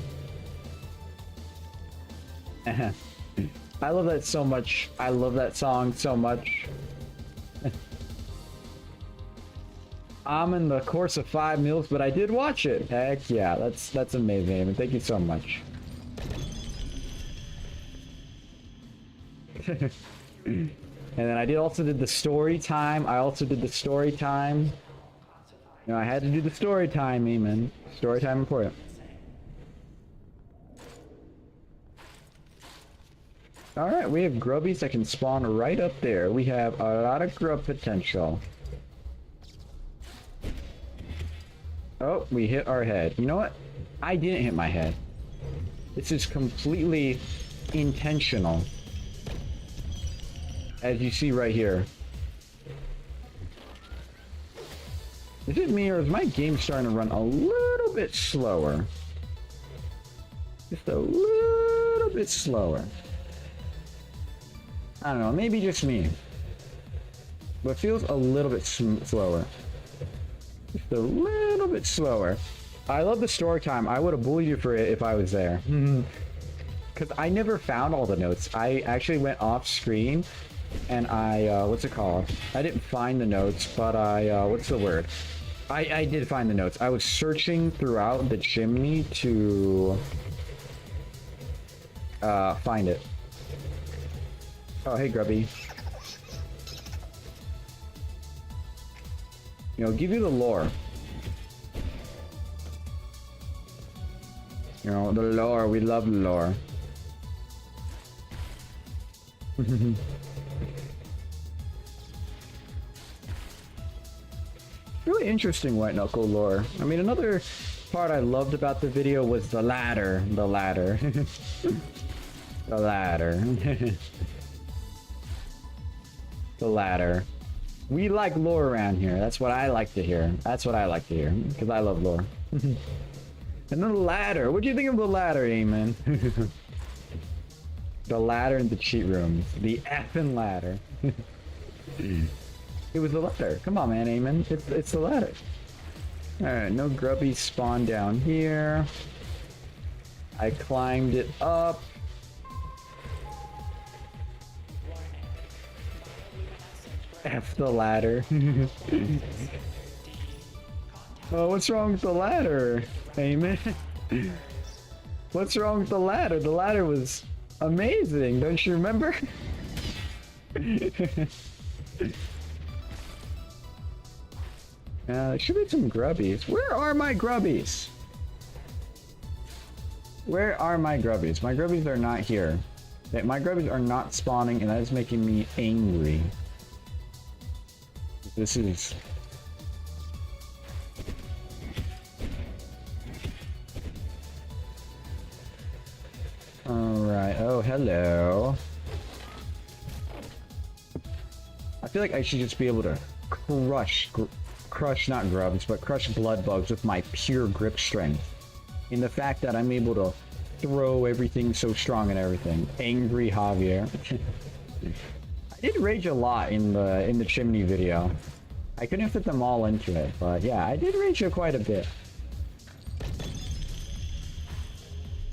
I love that so much. I love that song so much. I'm in the course of 5 meals, but I did watch it. Heck yeah, that's amazing. And thank you so much. And then I also did the story time. You know, I had to do the story time, Eamon. Story time important. Alright, we have grubbies that can spawn right up there. We have a lot of grub potential. Oh, we hit our head. You know what? I didn't hit my head. This is completely intentional. As you see right here. Is it me or is my game starting to run a little bit slower? Just a little bit slower. I don't know, maybe just me. But it feels a little bit slower. Just a little bit slower. I love the story time. I would have bullied you for it if I was there. Because I never found all the notes. I actually went off screen and I, what's it called? I didn't find the notes, but I, what's the word? I did find the notes. I was searching throughout the chimney to find it. Oh, hey, Grubby. You know, give you the lore. You know, the lore. We love the lore. Really interesting White Knuckle lore. I mean, another part I loved about the video was the ladder. The ladder. The ladder. The ladder. We like lore around here. That's what I like to hear. That's what I like to hear. Because I love lore. And then the ladder. What do you think of the ladder, Eamon? The ladder in the cheat rooms. The effing ladder. It was the ladder. Come on, man, Eamon. It's the ladder. Alright, no grubbies spawn down here. I climbed it up. F the ladder. Oh, what's wrong with the ladder, Eamon? What's wrong with the ladder? The ladder was amazing, don't you remember? There should be some grubbies. Where are my grubbies? Where are my grubbies? My grubbies are not here. My grubbies are not spawning, and that is making me angry. This is... Alright, oh, hello. I feel like I should just be able to crush not grubs, but crush blood bugs with my pure grip strength. In the fact that I'm able to throw everything so strong and everything. Angry Javier. I did rage a lot in the chimney video. I couldn't fit them all into it, but yeah, I did rage quite a bit.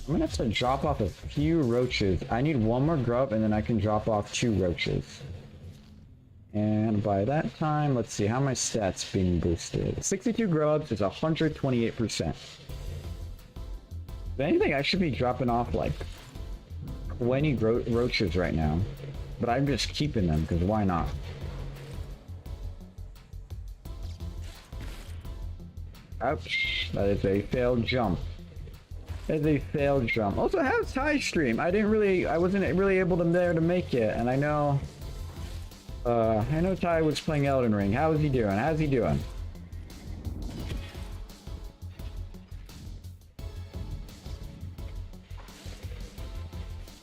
I'm gonna have to drop off a few roaches. I need one more grub and then I can drop off 2 roaches. And by that time, let's see, how my stats being boosted? 62 grubs is 128%. If anything, I should be dropping off like 20 roaches right now. But I'm just keeping them, because why not? Ouch. That is a failed jump. That is a failed jump. Also, how's Ty stream? I wasn't really able to make it, and I know Ty was playing Elden Ring. How is he doing? How's he doing?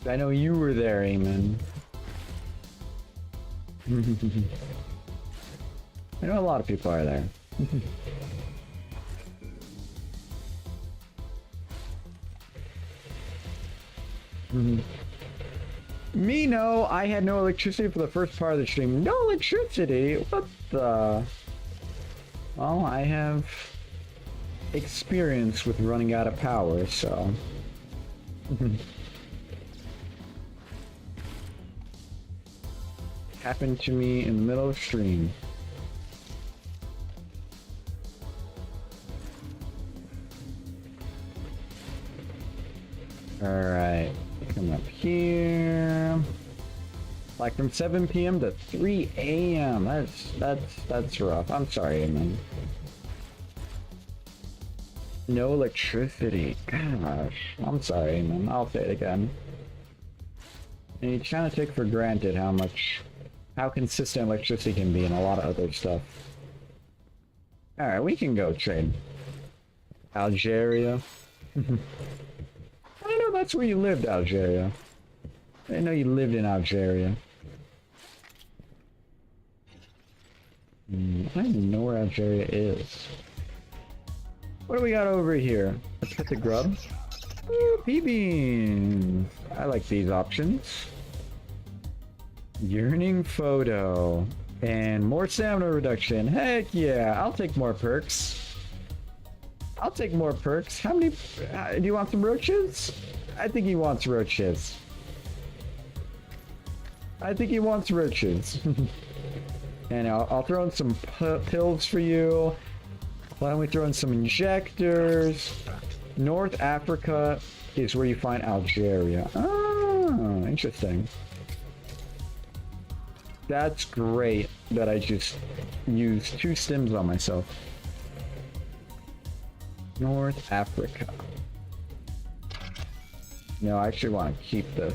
I know you were there, Eamon. I know a lot of people are there. Me, no, I had no electricity for the first part of the stream. No electricity? What the? Well, I have experience with running out of power, so. Happened to me in the middle of stream. Alright, come up here. Like from 7 p.m. to 3 a.m. That's rough. I'm sorry, man. No electricity. Gosh, I'm sorry, man. I'll say it again. And you kind of take for granted how consistent electricity can be and a lot of other stuff. Alright, we can go trade. Algeria. I know that's where you lived, Algeria. I know you lived in Algeria. I don't even know where Algeria is. What do we got over here? Let's get the grubs. Ooh, pea beans. I like these options. Yearning photo. And more stamina reduction. Heck yeah, I'll take more perks. I'll take more perks. How many? Do you want some roaches? I think he wants roaches. I think he wants roaches. And I'll throw in some pills for you. Why don't we throw in some injectors? North Africa is where you find Algeria. Oh, interesting. That's great that I just used 2 stims on myself. North Africa. No, I actually want to keep this.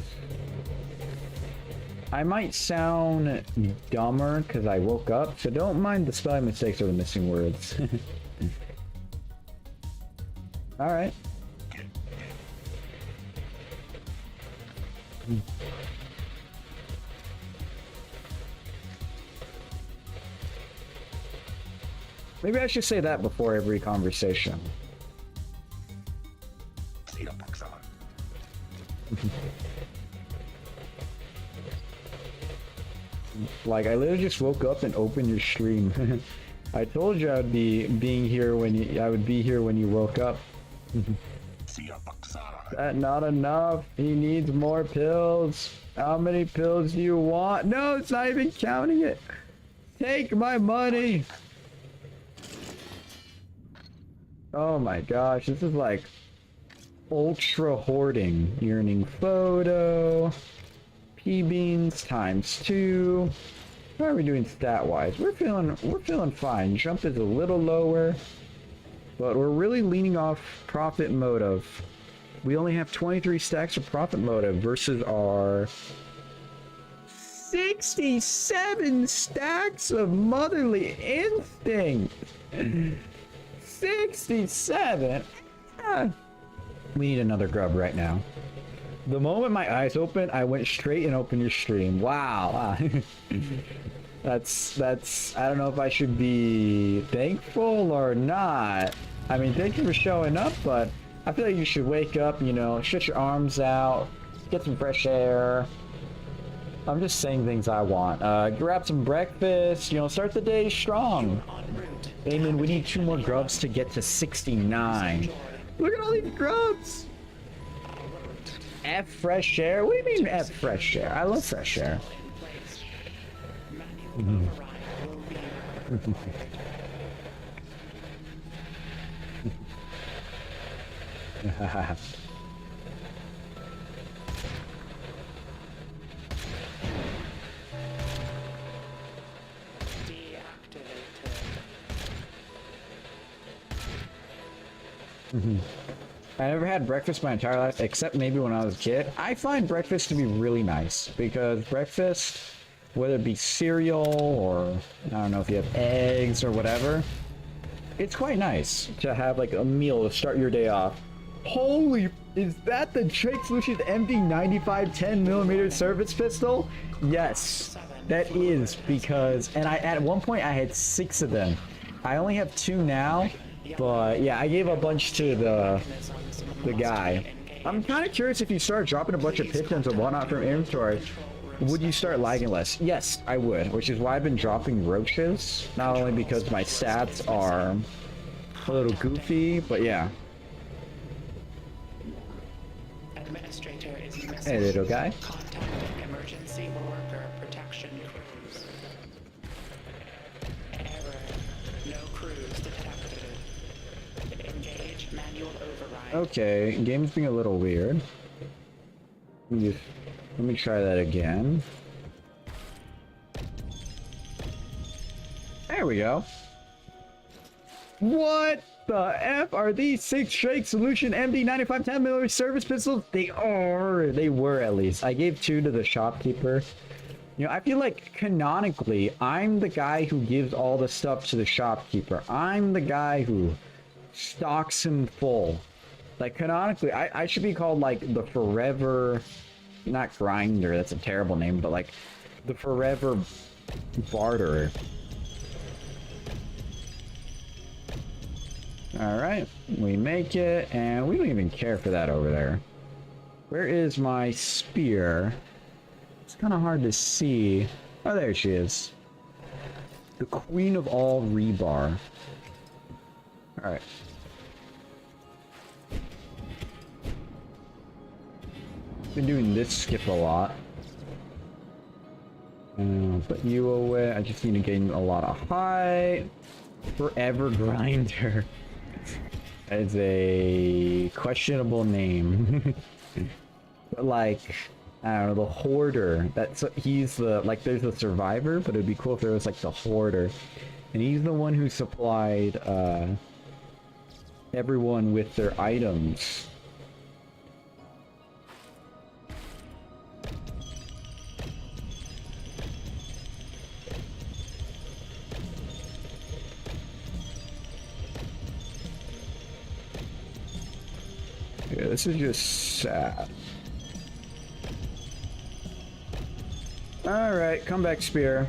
I might sound dumber because I woke up, so don't mind the spelling mistakes or the missing words. Alright. Maybe I should say that before every conversation. Like, I literally just woke up and opened your stream. I told you I'd be here when you woke up. That not enough. He needs more pills. How many pills do you want? No, it's not even counting it. Take my money. Oh my gosh, this is like ultra hoarding. Yearning photo. Pea beans times 2. How are we doing stat wise? We're feeling fine. Jump is a little lower, but we're really leaning off profit motive. We only have 23 stacks of profit motive versus our 67 stacks of motherly instinct. 67. We need another grub right now. The moment my eyes opened, I went straight and opened your stream. Wow. That's I don't know if I should be thankful or not. I mean, thank you for showing up, but I feel like you should wake up, you know, stretch your arms out, get some fresh air. I'm just saying things I want. Grab some breakfast, you know, start the day strong. Amen, we need 2 more grubs to get to 69. Look at all these grubs! F fresh air? What do you mean F fresh air? I love fresh air. I never had breakfast my entire life, except maybe when I was a kid. I find breakfast to be really nice, because breakfast, whether it be cereal or, I don't know if you have eggs or whatever, it's quite nice to have like a meal to start your day off. Holy, is that the Drake Solutions MD95 10mm service pistol? Yes. That is because, and I at one point I had 6 of them. I only have 2 now, but yeah, I gave a bunch to the guy. I'm kind of curious if you start dropping a bunch of pistons and whatnot from inventory, would you start lagging less? Yes, I would, which is why I've been dropping roaches. Not only because my stats are a little goofy, but yeah. Administrator is Hey, little guy. Contacting emergency worker protection crews. Error. No crews detected. Engage manual override. Okay, game's being a little weird. Let me try that again. There we go. What the F are these 6 Strike Solution MD 95 10mm service pistols? They were at least. I gave 2 to the shopkeeper. You know, I feel like canonically, I'm the guy who gives all the stuff to the shopkeeper. I'm the guy who stocks him full. Like, canonically, I should be called, like, the forever... Not grinder, that's a terrible name, but, like, the forever barterer. Alright, we make it, and we don't even care for that over there. Where is my spear? It's kind of hard to see. Oh, there she is. The queen of all rebar. Alright. Been doing this skip a lot. Put you away. I just need to gain a lot of height. Forever grinder. That is a questionable name. But like, I don't know, the hoarder. He's the, like, there's the survivor, but it'd be cool if there was like the hoarder. And he's the one who supplied everyone with their items. Yeah, this is just sad. Alright, come back, Spear.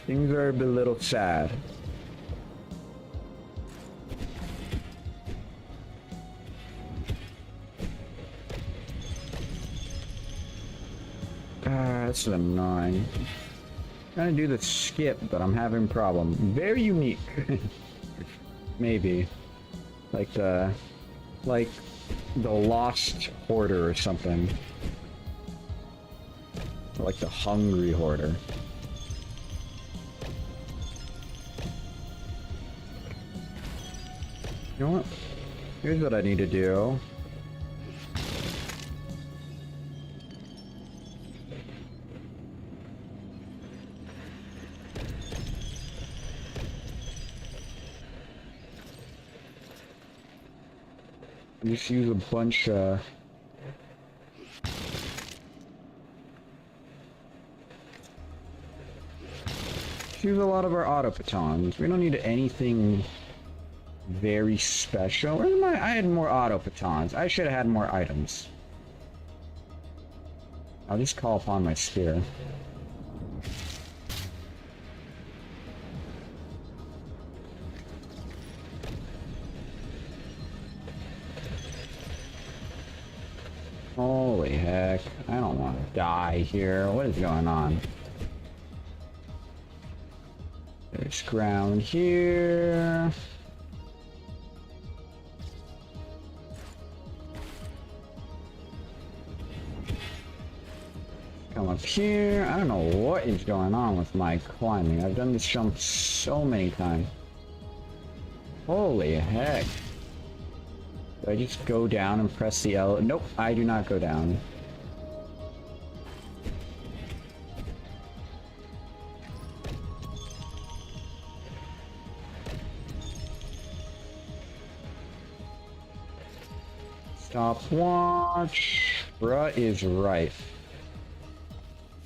Things are a little sad. That's annoying. Trying to do the skip, but I'm having a problem. Very unique. Maybe. Like the lost hoarder or something. Or like the hungry hoarder. You know what? Here's what I need to do. Just use a bunch use a lot of our auto pitons. We don't need anything very special. Where's my? I had more auto pitons. I should have had more items. I'll just call upon my spear. Holy heck, I don't want to die here. What is going on? There's ground here. Come up here. I don't know what is going on with my climbing. I've done this jump so many times. Holy heck. Do I just go down and press the L? Nope, I do not go down. Stopwatch. Bruh is right.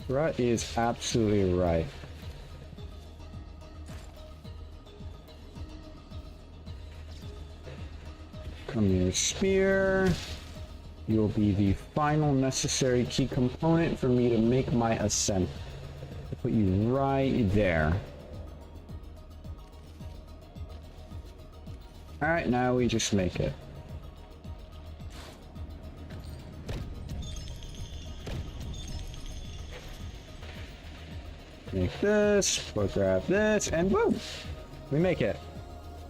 Bruh is absolutely right. Come here, spear. You'll be the final necessary key component for me to make my ascent. Put you right there. Alright, now we just make it. Make this, we'll grab this, and boom! We make it.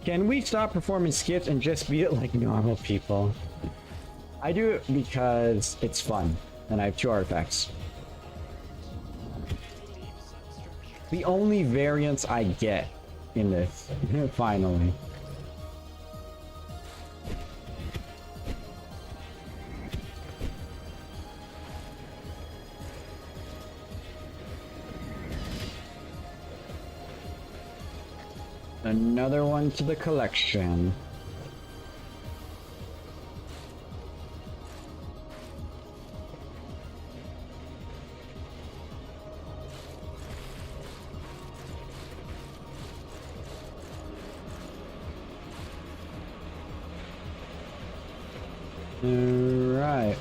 Can we stop performing skits and just beat it like normal people? I do it because it's fun, and I have 2 artifacts. The only variance I get in this, finally. Another one to the collection. Right.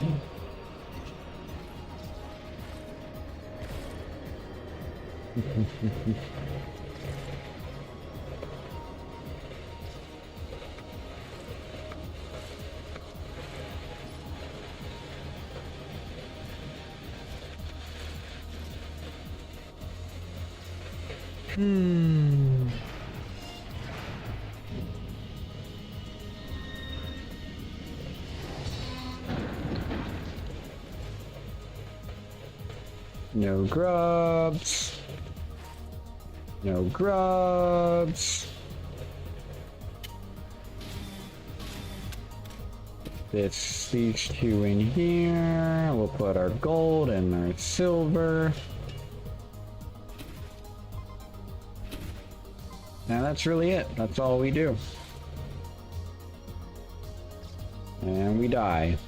No grubs. No grubs. These 2 in here. We'll put our gold and our silver. Now that's really it. That's all we do. And we die.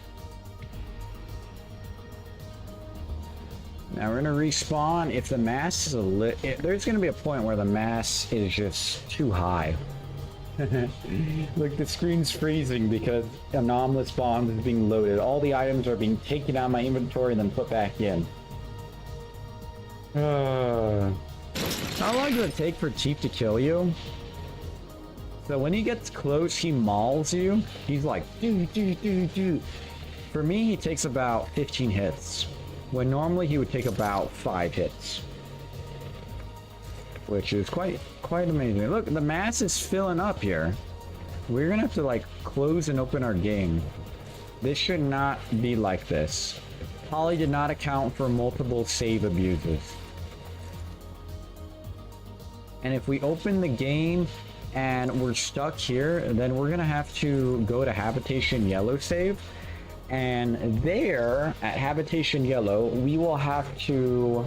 Now we're gonna respawn. If the mass is there's gonna be a point where the mass is just too high. Look, the screen's freezing because anomalous bombs is being loaded. All the items are being taken out of my inventory and then put back in. How long does it take for Chief to kill you? So when he gets close, he mauls you. He's like, do. For me, he takes about 15 hits. When normally he would take about 5 hits. Which is quite amazing. Look, the mass is filling up here. We're gonna have to like close and open our game. This should not be like this. Holly did not account for multiple save abuses. And if we open the game and we're stuck here, then we're gonna have to go to Habitation Yellow save. And there, at Habitation Yellow, we will have to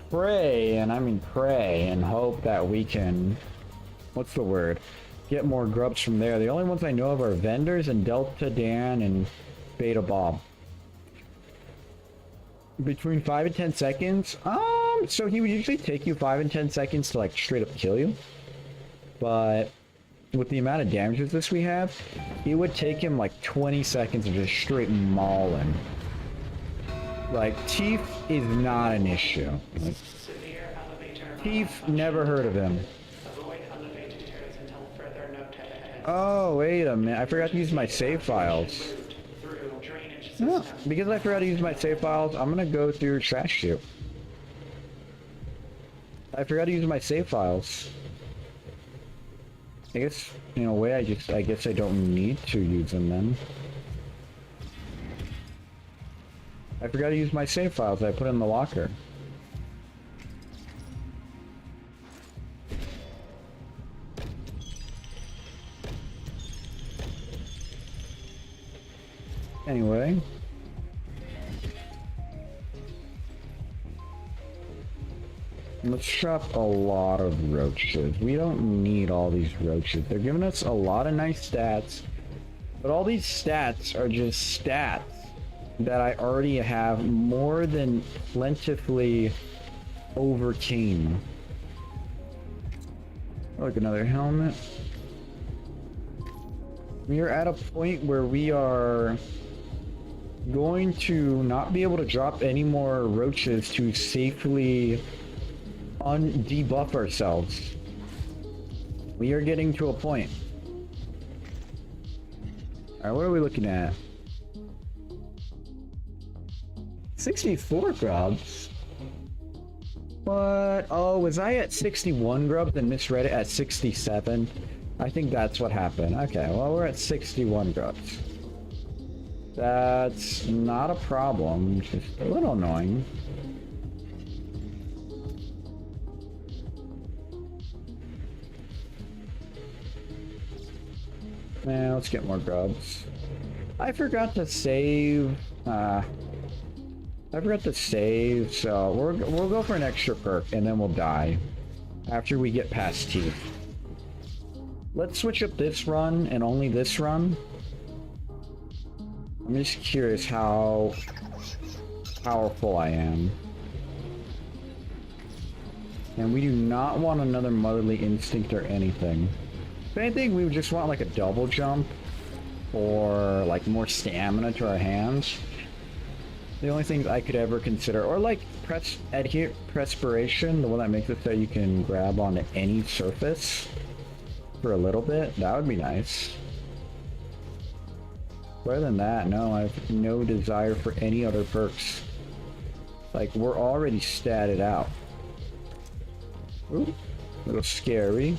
pray, and I mean pray, and hope that we can, what's the word? Get more grubs from there. The only ones I know of are vendors and Delta Dan and Beta Bob. Between 5 and 10 seconds? So he would usually take you 5 and 10 seconds to like straight up kill you. But with the amount of damage resist we have, it would take him like 20 seconds of just straight mauling. Like, Chief is not an issue. Like, Severe elevator. Chief, never heard of him. Avoid elevators until further notice. Oh, wait a minute. I forgot to use my save files. Through drainage No, system. because I forgot to use my save files, I'm gonna go through trash chute. I forgot to use my save files. I guess, in a way, I guess I don't need to use them then. I forgot to use my save files that I put in the locker. Anyway. Let's drop a lot of roaches. We don't need all these roaches. They're giving us a lot of nice stats, but all these stats are just stats that I already have more than plentifully overcame. Look, another helmet. We are at a point where we are going to not be able to drop any more roaches to safely debuff ourselves. We are getting to a point. Alright, what are we looking at? 64 grubs? What? Oh, was I at 61 grubs and misread it at 67? I think that's what happened. Okay, well, we're at 61 grubs. That's not a problem, just a little annoying. Now let's get more grubs. I forgot to save. So we'll go for an extra perk and then we'll die after we get past teeth. Let's switch up this run and only this run. I'm just curious how powerful I am. And we do not want another motherly instinct or anything. If anything, we would just want like a double jump or like more stamina to our hands. The only things I could ever consider, or like perspiration, the one that makes it so you can grab onto any surface for a little bit, that would be nice. Other than that, no, I have no desire for any other perks. Like, we're already statted out. Ooh, a little scary.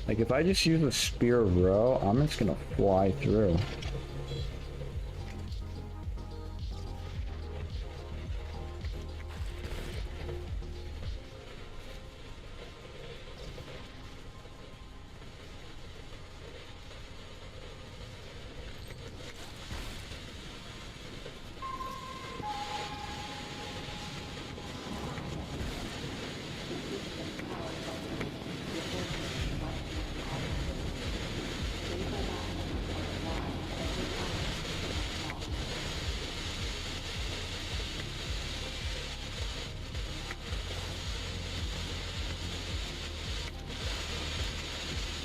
Like, if I just use a spear row, I'm just gonna fly through.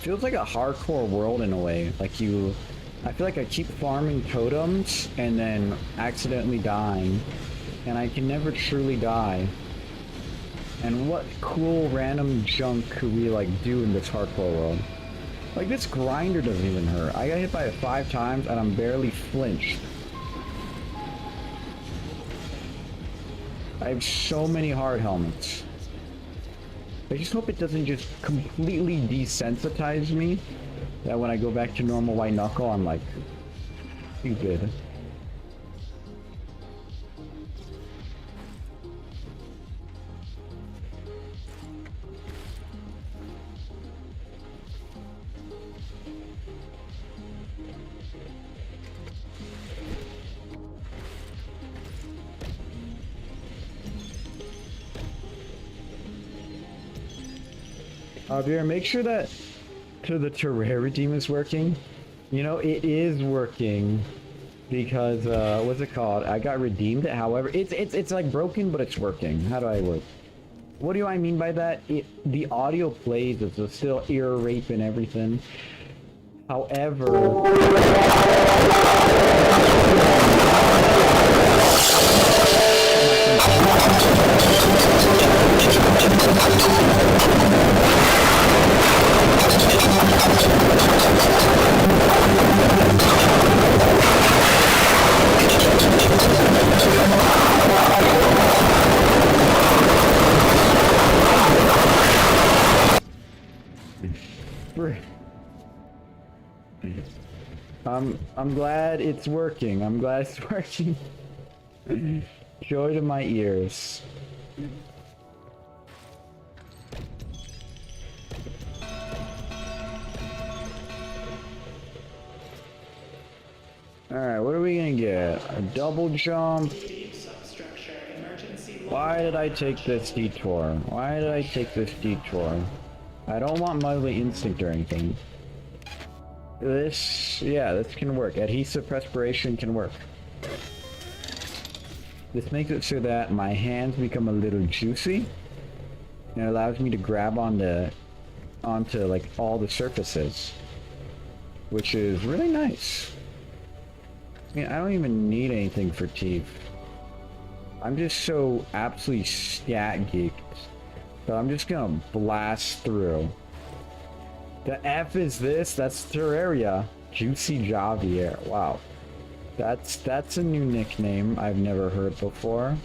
Feels like a hardcore world in a way. Like I feel like I keep farming totems and then accidentally dying, and I can never truly die. And what cool random junk could we like do in this hardcore world? Like this grinder doesn't even hurt. I got hit by it 5 times and I'm barely flinched. I have so many hard helmets. I just hope it doesn't just completely desensitize me, that when I go back to normal white knuckle, I'm like, stupid. Javier, make sure that the Terraria redeem is working. You know, it is working because, what's it called? I got redeemed. However, it's like broken, but it's working. How do I work? What do I mean by that? The audio plays, it's still ear rape and everything. However... I'm glad it's working. I'm glad it's working. Joy to my ears. Alright, what are we gonna get? A double jump? Why did I take this detour? Why did I take this detour? I don't want motherly instinct or anything. This, yeah, this can work. Adhesive perspiration can work. This makes it so that my hands become a little juicy. And it allows me to grab onto like all the surfaces. Which is really nice. I mean, I don't even need anything for teeth. I'm just so absolutely stat geeked. So I'm just gonna blast through. The F is this? That's Terraria. Juicy Javier. Wow. That's a new nickname I've never heard before.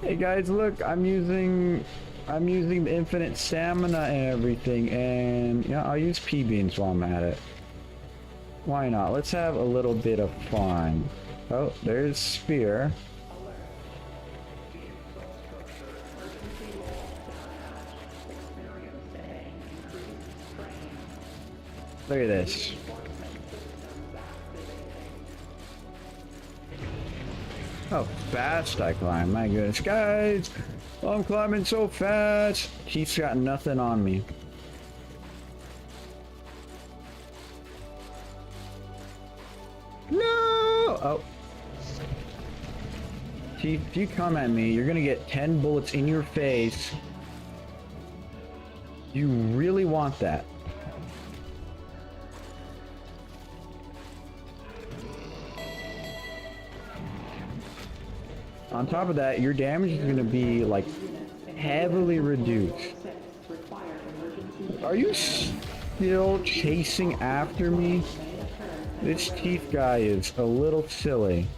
Hey guys, look, I'm using the infinite stamina and everything, and you know, I'll use P-beans while I'm at it. Why not? Let's have a little bit of fun. Oh, there's Spear. Look at this. How fast I climb, my goodness. Guys, I'm climbing so fast. He's got nothing on me. No! Oh. Chief, if you come at me, you're gonna get 10 bullets in your face. You really want that? On top of that, your damage is gonna be like heavily reduced. Are you still chasing after me? This teeth guy is a little silly.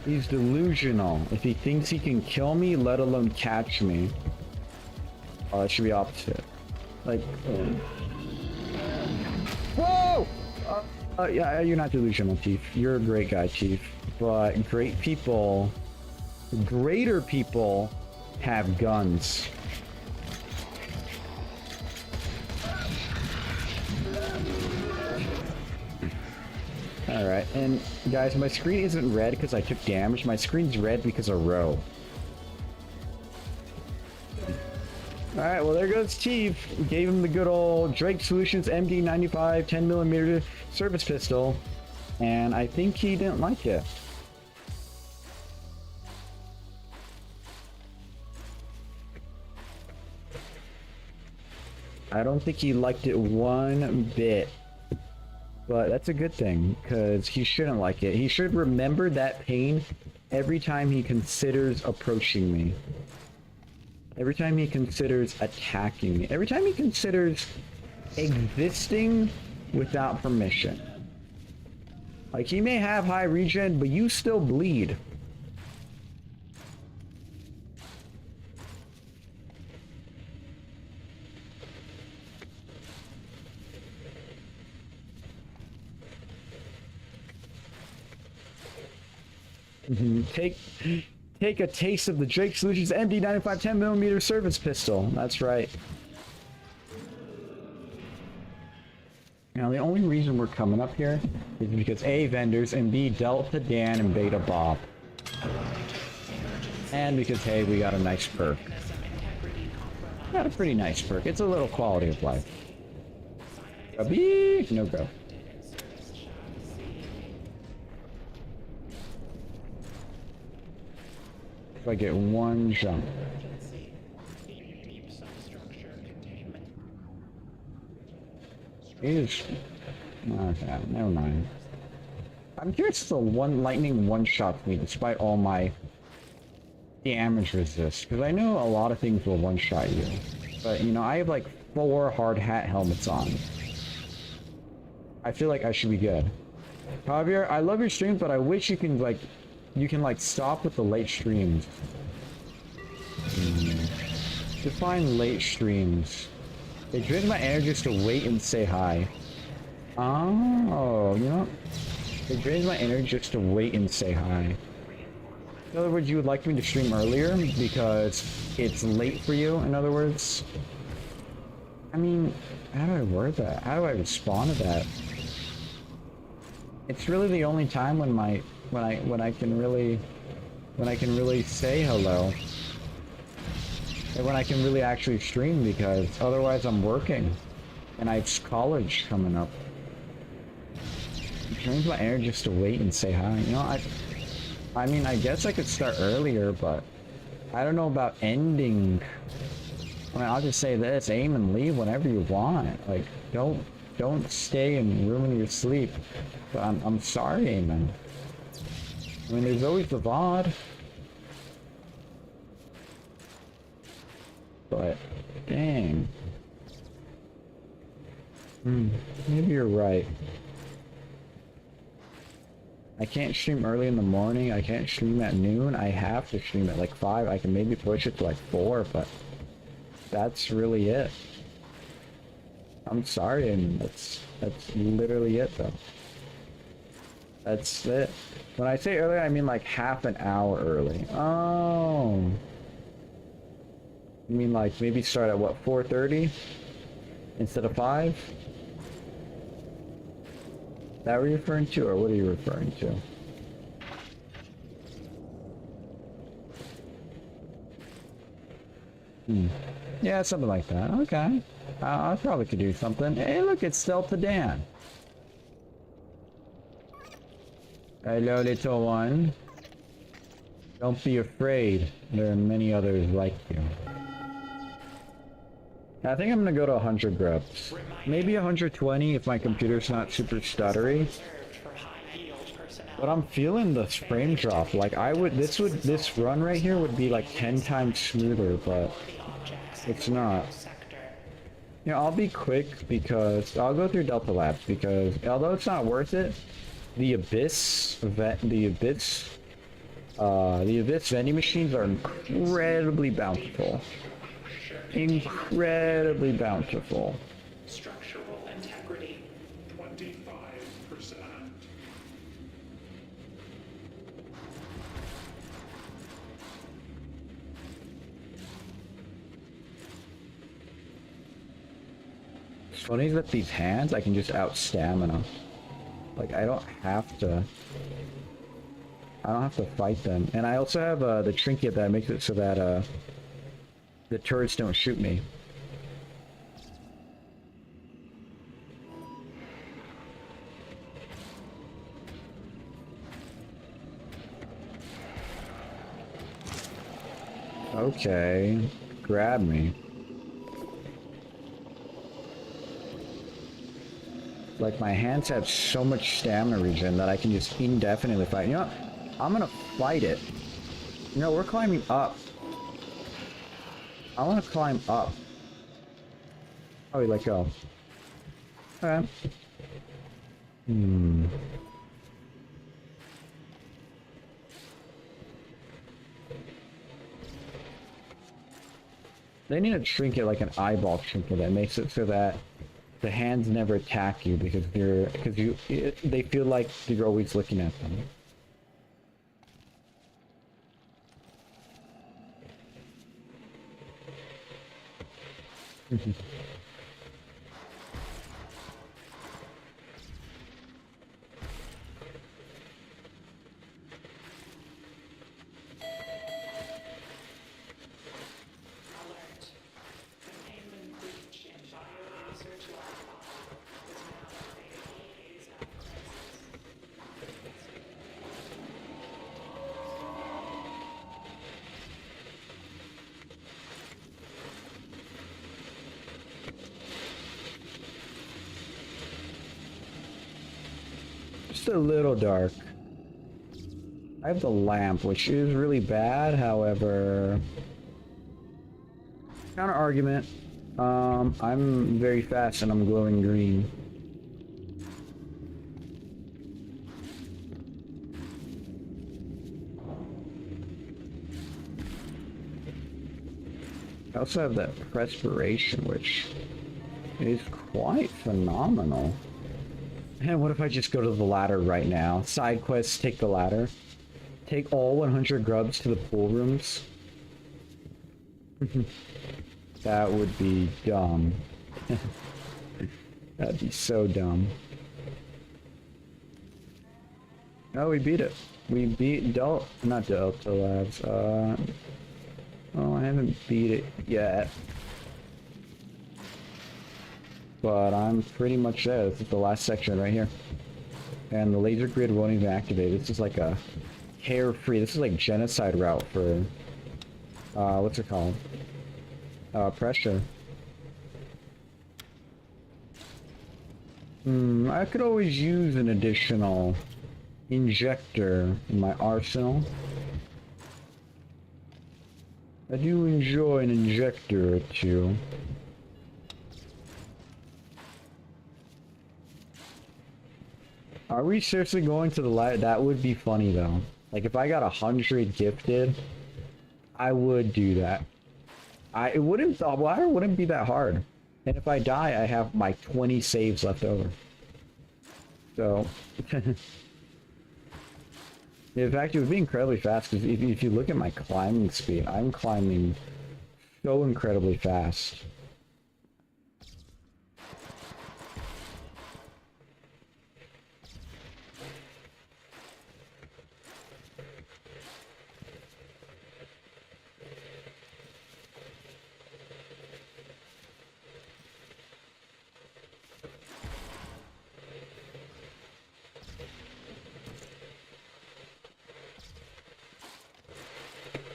He's delusional. If he thinks he can kill me, let alone catch me. Oh, it should be opposite. Like, whoa! Yeah, you're not delusional, Chief. You're a great guy, Chief. But great people, greater people, have guns. Alright, and guys, my screen isn't red because I took damage. My screen's red because of row. Alright, well there goes Chief. Gave him the good old Drake Solutions MD95 10mm service pistol, and I think he didn't like it. I don't think he liked it one bit. But that's a good thing, because he shouldn't like it. He should remember that pain every time he considers approaching me. Every time he considers attacking me. Every time he considers existing without permission. Like, he may have high regen, but you still bleed. Take a taste of the Drake Solutions MD95 10mm service pistol. That's right. Now the only reason we're coming up here is because A, vendors, and B, Delta Dan and Beta Bob. And because, hey, we got a nice perk. Got a pretty nice perk. It's a little quality of life. Grubby? No grub. If I get one jump. Is okay, never mind. I'm curious if the lightning one-shot me despite all my damage resist, because I know a lot of things will one-shot you. But you know, I have like 4 hard hat helmets on. I feel like I should be good. Javier, I love your streams, but I wish you can stop with the late streams. Define late streams. It drains my energy just to wait and say hi. Oh, you know, it drains my energy just to wait and say hi. In other words, you would like me to stream earlier because it's late for you, in other words? I mean, how do I word that? How do I respond to that? It's really the only time when I can really say hello. And when I can really actually stream, because otherwise I'm working. And I have college coming up. It drains my energy just to wait and say hi. You know, I mean, I guess I could start earlier, but I don't know about ending. I mean, I'll just say this, aim and leave whenever you want. Like, don't don't stay and ruin your sleep. But I'm sorry, man. I mean, there's always the VOD. But, dang. Maybe you're right. I can't stream early in the morning. I can't stream at noon. I have to stream at like 5. I can maybe push it to like 4, but that's really it. I'm sorry, and that's literally it though. That's it. When I say early, I mean like half an hour early. Oh. You mean like maybe start at what, 4:30 instead of 5? That what you're referring to, or what are you referring to? Yeah, something like that. Okay. I probably could do something. Hey, look, it's Delta Dan. Hello, little one. Don't be afraid. There are many others like you. I think I'm gonna go to 100 grubs. Maybe 120 if my computer's not super stuttery. But I'm feeling the frame drop. Like this run right here would be like 10 times smoother, but it's not. You know, I'll be quick because I'll go through Delta Labs because although it's not worth it, the Abyss vending machines are incredibly bountiful. Incredibly bountiful. Structural integrity, 25%. It's funny that these hands, I can just out stamina. Like I don't have to fight them. And I also have the trinket that makes it so that the turrets don't shoot me. Okay, grab me. Like my hands have so much stamina regen that I can just indefinitely fight. You know what? I'm gonna fight it. You know, we're climbing up. I want to climb up. Oh, we let go. Okay. They need a trinket, like an eyeball trinket, that makes it so that the hands never attack you because they feel like you're always looking at them. Alert. Containment breach in bioresearch lab is now a phase of crisis. Just a little dark. I have the lamp, which is really bad, however... Counter argument. I'm very fast and I'm glowing green. I also have that perspiration, which is quite phenomenal. And what if I just go to the ladder right now? Side quests, take the ladder. Take all 100 grubs to the pool rooms. That would be dumb. That'd be so dumb. Oh, we beat it. We beat not Delta Labs. Oh, I haven't beat it yet. But I'm pretty much there. This is the last section right here. And the laser grid won't even activate. This is like a carefree. This is like genocide route for what's it called? Pressure. I could always use an additional injector in my arsenal. I do enjoy an injector or two. Are we seriously going to the light? That would be funny though. Like if I got 100 gifted, I would do that. It wouldn't, the ladder wouldn't be that hard. And if I die, I have my 20 saves left over. So, in fact, it would be incredibly fast because if you look at my climbing speed, I'm climbing so incredibly fast.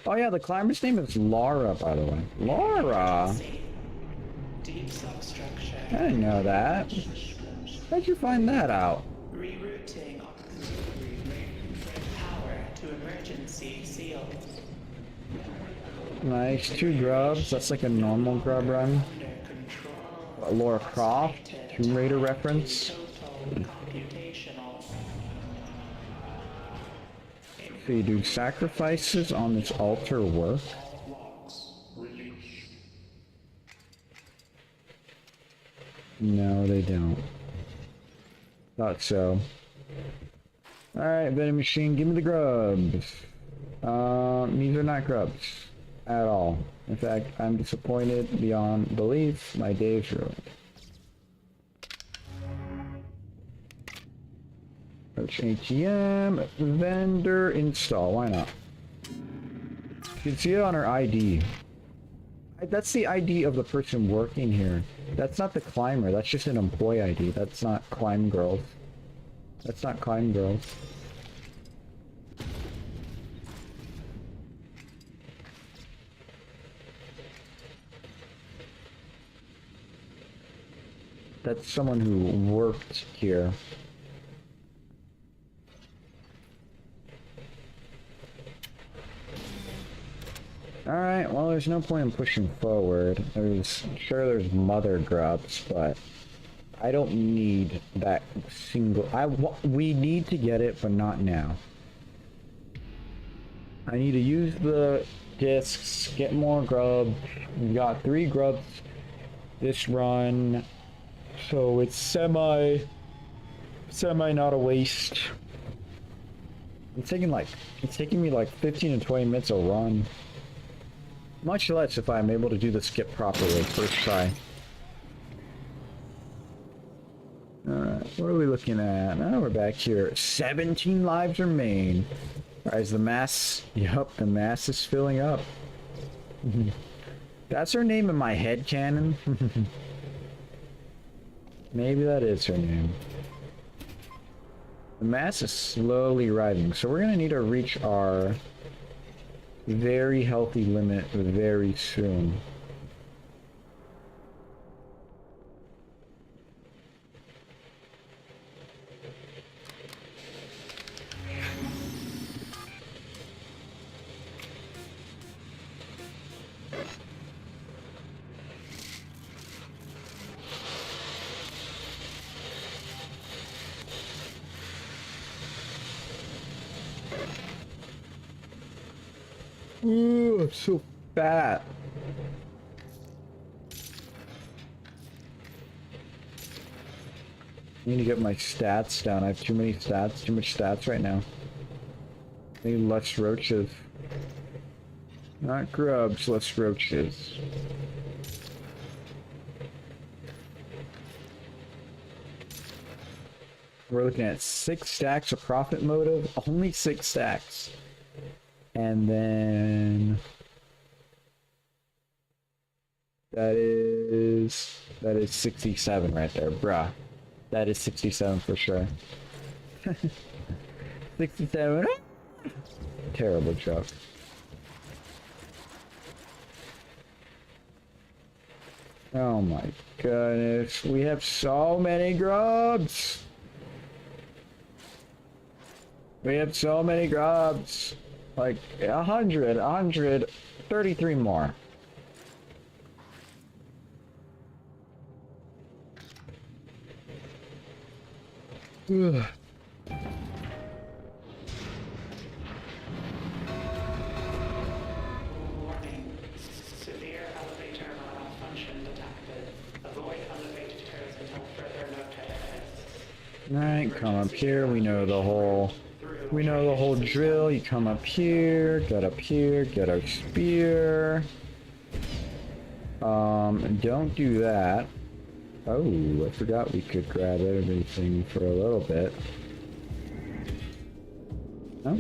Oh yeah, the climber's name is Laura, by the way. Laura! Deep substructure. I didn't know that. How'd you find that out? Rerouting auxiliary power to emergency seal. Nice, 2 grubs. That's like a normal grub run. Under control. Laura Croft, Tomb Raider reference. Total computational. So you do sacrifices on this altar work? No, they don't. Thought so. Alright, vending machine, give me the grubs. These are not grubs. At all. In fact, I'm disappointed beyond belief. My day's ruined. Search ATM, vendor, install. Why not? You can see it on her ID. That's the ID of the person working here. That's not the climber. That's just an employee ID. That's not climb girls. That's not climb girls. That's someone who worked here. Alright, well there's no point in pushing forward. There's mother grubs, but I don't need that single... we need to get it, but not now. I need to use the discs, get more grubs. We got 3 grubs this run, so it's semi not a waste. It's taking me like 15 to 20 minutes a run. Much less if I'm able to do the skip properly first try. Alright, what are we looking at? Now we're back here. 17 lives remain. Alright, is the mass... Yup, the mass is filling up. That's her name in my head canon. Maybe that is her name. The mass is slowly rising, so we're gonna need to reach our very healthy limit very soon. Ooh, I'm so fat. I need to get my stats down. I have too many stats, too much stats right now. I need less roaches. Not grubs, less roaches. We're looking at 6 stacks of profit motive. Only 6 stacks. And then that is 67 right there, bruh. That is 67 for sure. 67. Terrible joke. Oh my goodness. We have so many grubs. We have so many grubs. Like 133 more. Ugh. Warning. Severe elevator malfunction detected. Avoid elevators until further notice. Alright, come up here. We know the whole drill. You come up here, get a spear. Don't do that. Oh, I forgot we could grab everything for a little bit. No?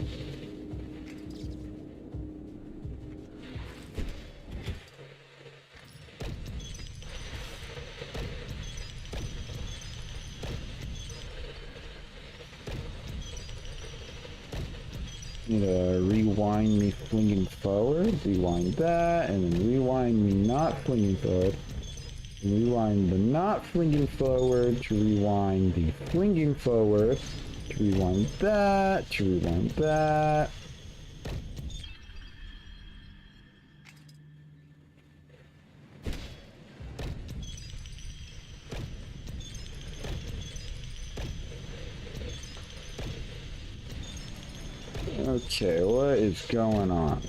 Need to rewind me flinging forward, rewind that, and then rewind me not flinging forward. Rewind the not flinging forward, to rewind the flinging forward, to rewind that, to rewind that. Okay, what is going on?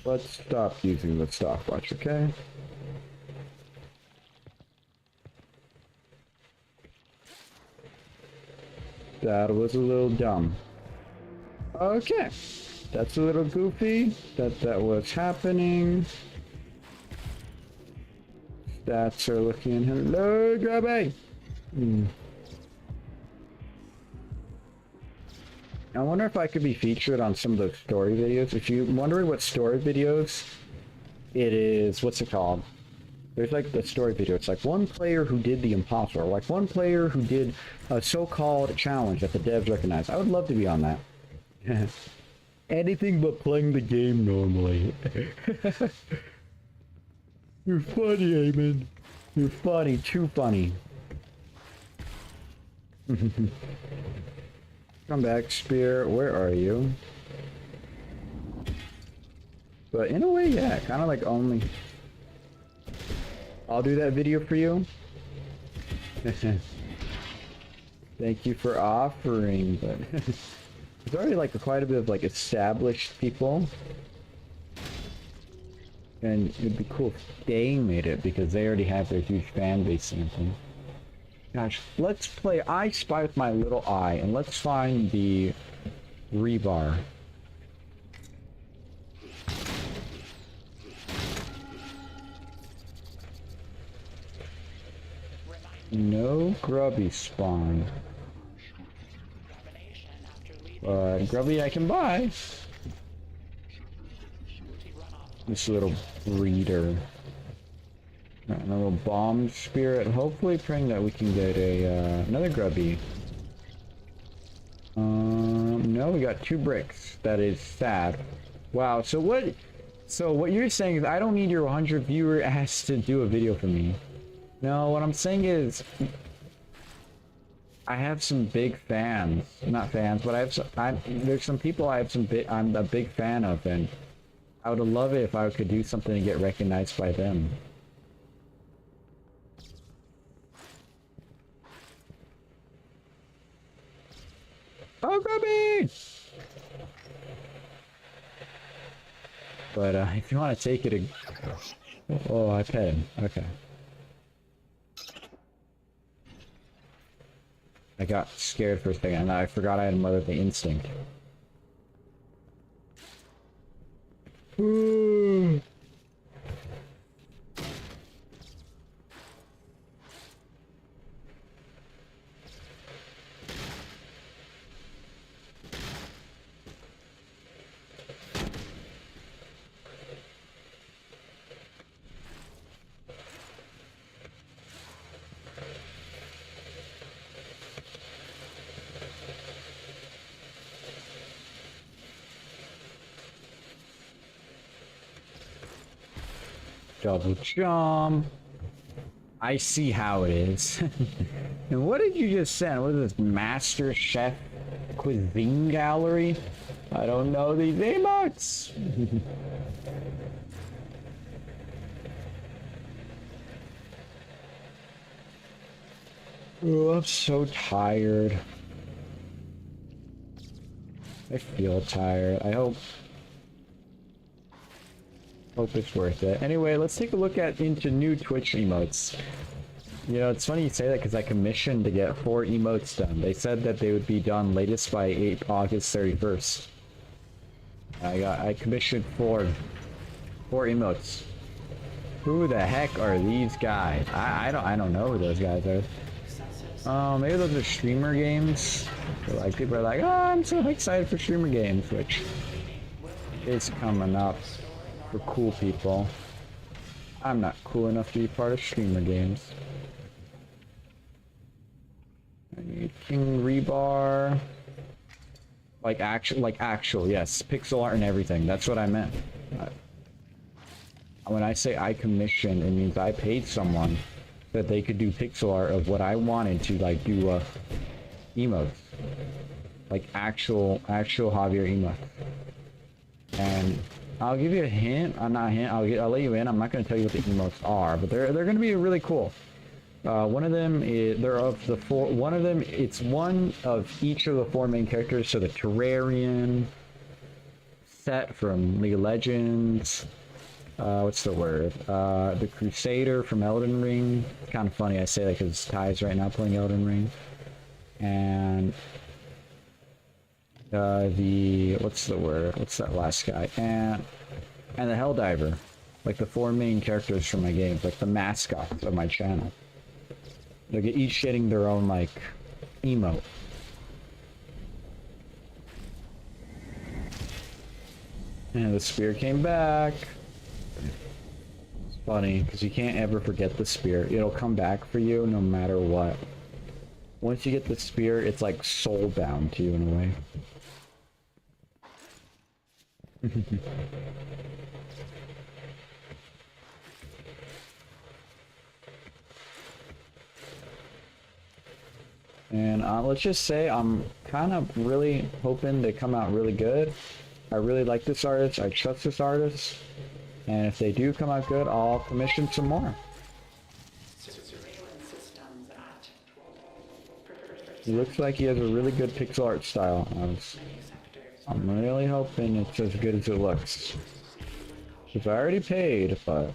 Let's stop using the stopwatch, okay? That was a little dumb. Okay. That's a little goofy. That was happening. Stats are looking hello, Grubby. I wonder if I could be featured on some of those story videos. If you're wondering what story videos it is, what's it called? There's like the story video. It's like one player who did the imposter, or like one player who did a so-called challenge that the devs recognize. I would love to be on that. Anything but playing the game normally. You're funny, Eamon. You're funny, too funny. Come back, Spear. Where are you? But in a way, yeah, kind of like only... I'll do that video for you. Thank you for offering, but... There's already like quite a bit of like established people. And it'd be cool if they made it, because they already have their huge fan base and everything. Gosh, let's play I Spy with my little eye, and let's find the rebar. No grubby spawn. Grubby I can buy. This little breeder. And a little bomb spirit. Hopefully praying that we can get a another grubby. No, we got 2 bricks. That is sad. Wow, so what you're saying is I don't need your 100 viewer ass to do a video for me. No, what I'm saying is I have some big fans. Not fans, but there's some people I'm a big fan of, and I would love it if I could do something to get recognized by them. Oh, grubby! But if you want to take it, oh, I pet him. Okay. I got scared for a second, and I forgot I had motherly instinct. Ooh. Double jump. I see how it is. And what did you just send? What is this? Master Chef Cuisine Gallery? I don't know these emotes. Oh, I'm so tired. I feel tired. I hope it's worth it. Anyway, let's take a look into new Twitch emotes. You know, it's funny you say that because I commissioned to get 4 emotes done. They said that they would be done latest by August 31st. I commissioned 4 emotes. Who the heck are these guys? I don't know who those guys are. Maybe those are streamer games. So, like, people are like, oh, I'm so excited for streamer games, which is coming up for cool people. I'm not cool enough to be part of streamer games. I need King Rebar. Like actual, yes. Pixel art and everything. That's what I meant. When I say I commissioned, it means I paid someone that they could do pixel art of what I wanted to, like, do emotes. Like actual Javier emotes. And I'll give you a hint. I'll let you in. I'm not going to tell you what the emotes are, but they're going to be really cool. One of them is, one of them, it's one of each of the 4 main characters. So the Terrarian, Set from League of Legends, what's the word? The Crusader from Elden Ring. It's kind of funny I say that because Ty's right now playing Elden Ring. And what's the word? What's that last guy? And the Helldiver. Like the 4 main characters from my games, like the mascots of my channel. They're each getting their own, like, emote. And the spear came back. It's funny, because you can't ever forget the spear. It'll come back for you no matter what. Once you get the spear, it's like soul-bound to you in a way. And let's just say I'm kind of really hoping they come out really good. I really like this artist. I trust this artist. And if they do come out good, I'll commission some more. Surveillance systems at He looks like he has a really good pixel art style. I'm really hoping it's as good as it looks. Because I already paid, but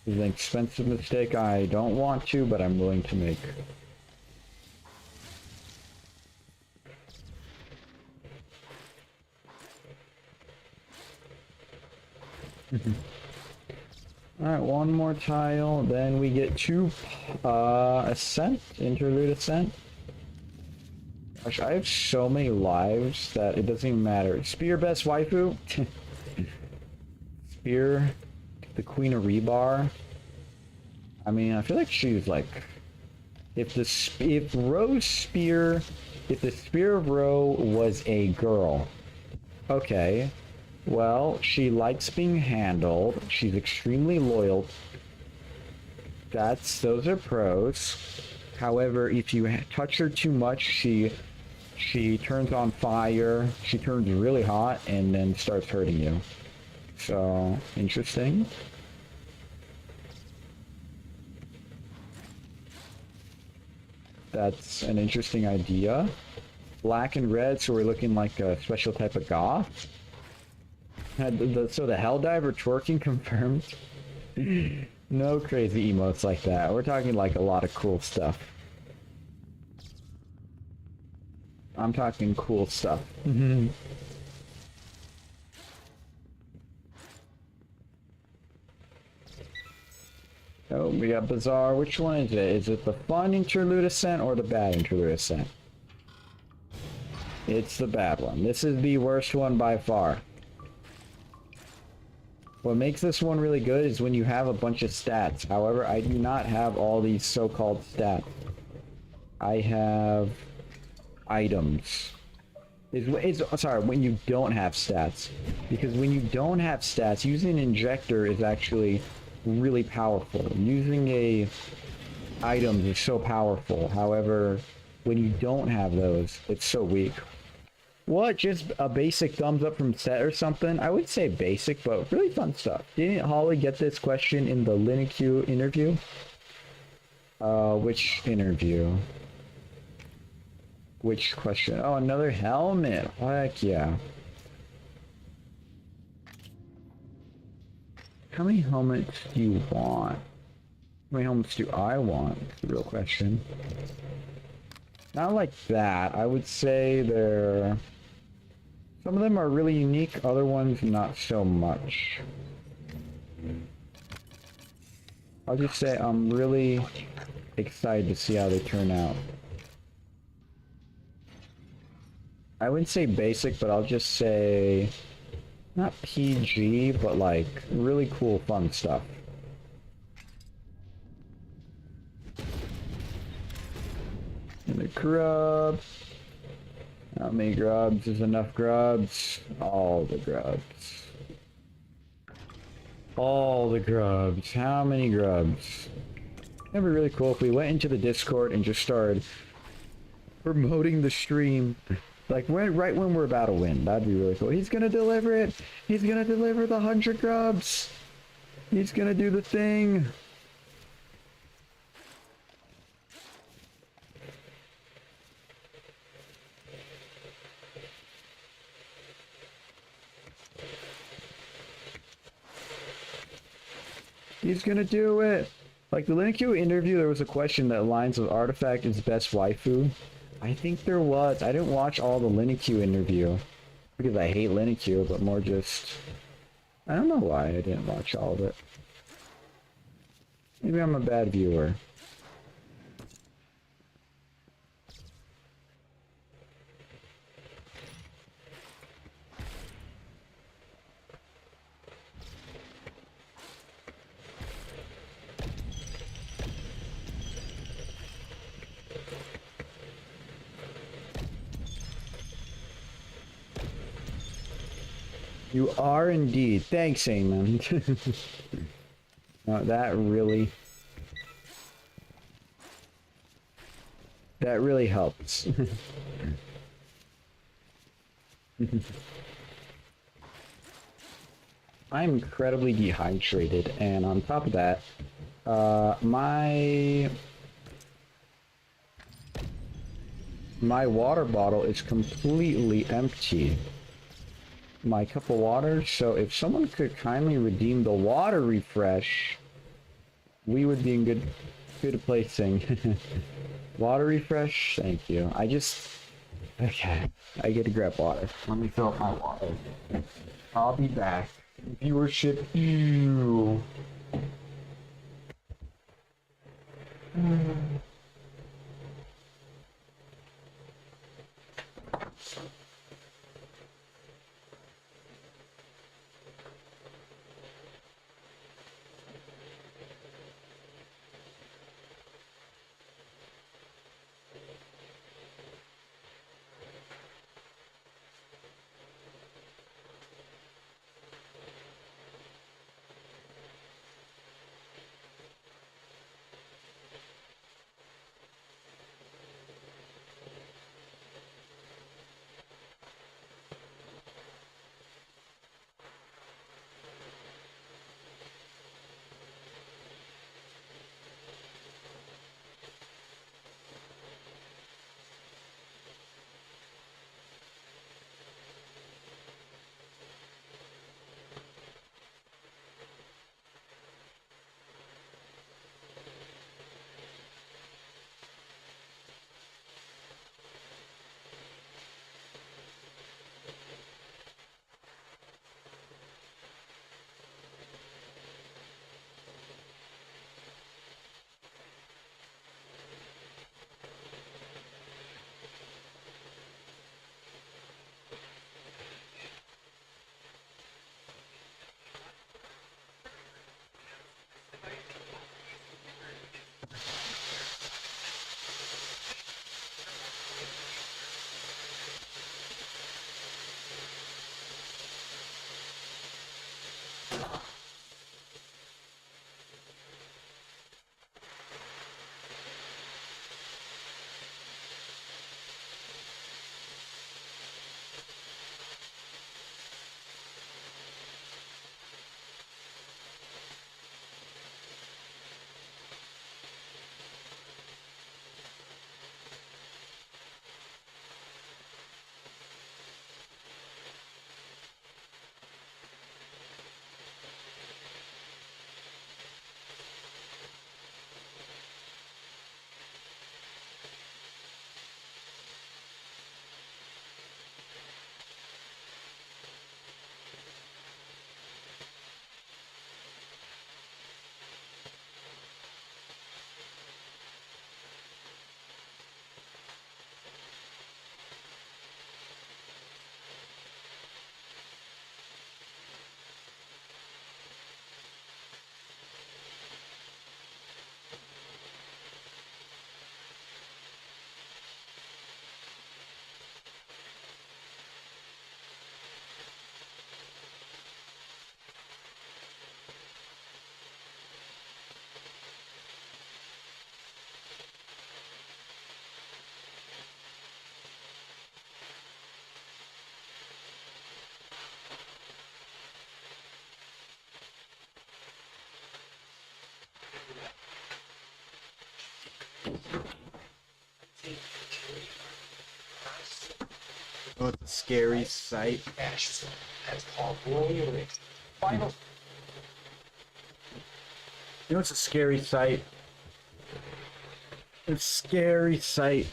it's an expensive mistake I don't want to, but I'm willing to make. Alright, one more tile, then we get to Ascent, Interlude Ascent. Gosh, I have so many lives that it doesn't even matter. Spear best waifu? Spear, the Queen of Rebar. I mean, I feel like she's like, if the Spear of Ro was a girl, okay. Well, she likes being handled. She's extremely loyal. Those are pros. However, if you touch her too much, she turns on fire. She turns really hot and then starts hurting you. So, interesting. That's an interesting idea. Black and red, so we're looking like a special type of goth. So the Helldiver twerking confirmed? No crazy emotes like that. We're talking like a lot of cool stuff. I'm talking cool stuff. Oh, we got Bizarre. Which one is it? Is it the fun Interlude Ascent or the bad Interlude Ascent? It's the bad one. This is the worst one by far. What makes this one really good is when you have a bunch of stats. However, I do not have all these so-called stats. I have items. Sorry, when you don't have stats. Because when you don't have stats, using an injector is actually really powerful. Using a items is so powerful. However, when you don't have those, it's so weak. What? Just a basic thumbs up from Set or something? I would say basic, but really fun stuff. Didn't Holly get this question in the Linux interview? Which interview? Which question? Oh, another helmet. Heck yeah. How many helmets do you want? How many helmets do I want? That's the real question. Not like that. I would say they're... Some of them are really unique, other ones not so much. I'll just say I'm really excited to see how they turn out. I wouldn't say basic, but I'll just say... Not PG, but like really cool, fun stuff. And the grubs. How many grubs is enough grubs? All the grubs. All the grubs. How many grubs? It'd be really cool if we went into the Discord and just started promoting the stream. Like right when we're about to win. That'd be really cool. He's gonna deliver it. He's gonna deliver the 100 grubs. He's gonna do the thing. He's gonna do it! Like the Linux interview, there was a question that Lines of Artifact is best waifu. I think there was. I didn't watch all the Linux interview. Because I hate Linux, but more just... I don't know why I didn't watch all of it. Maybe I'm a bad viewer. You are indeed. Thanks, Eamon. No, that really helps. I'm incredibly dehydrated, and on top of that, my water bottle is completely empty. My cup of water, so if someone could kindly redeem the water refresh, we would be in good placing. Water refresh, thank you. Okay, I get to grab water. Let me fill up my water. I'll be back. Viewership, ew. Oh, it's a scary sight. You know, it's a scary sight. It's a scary sight.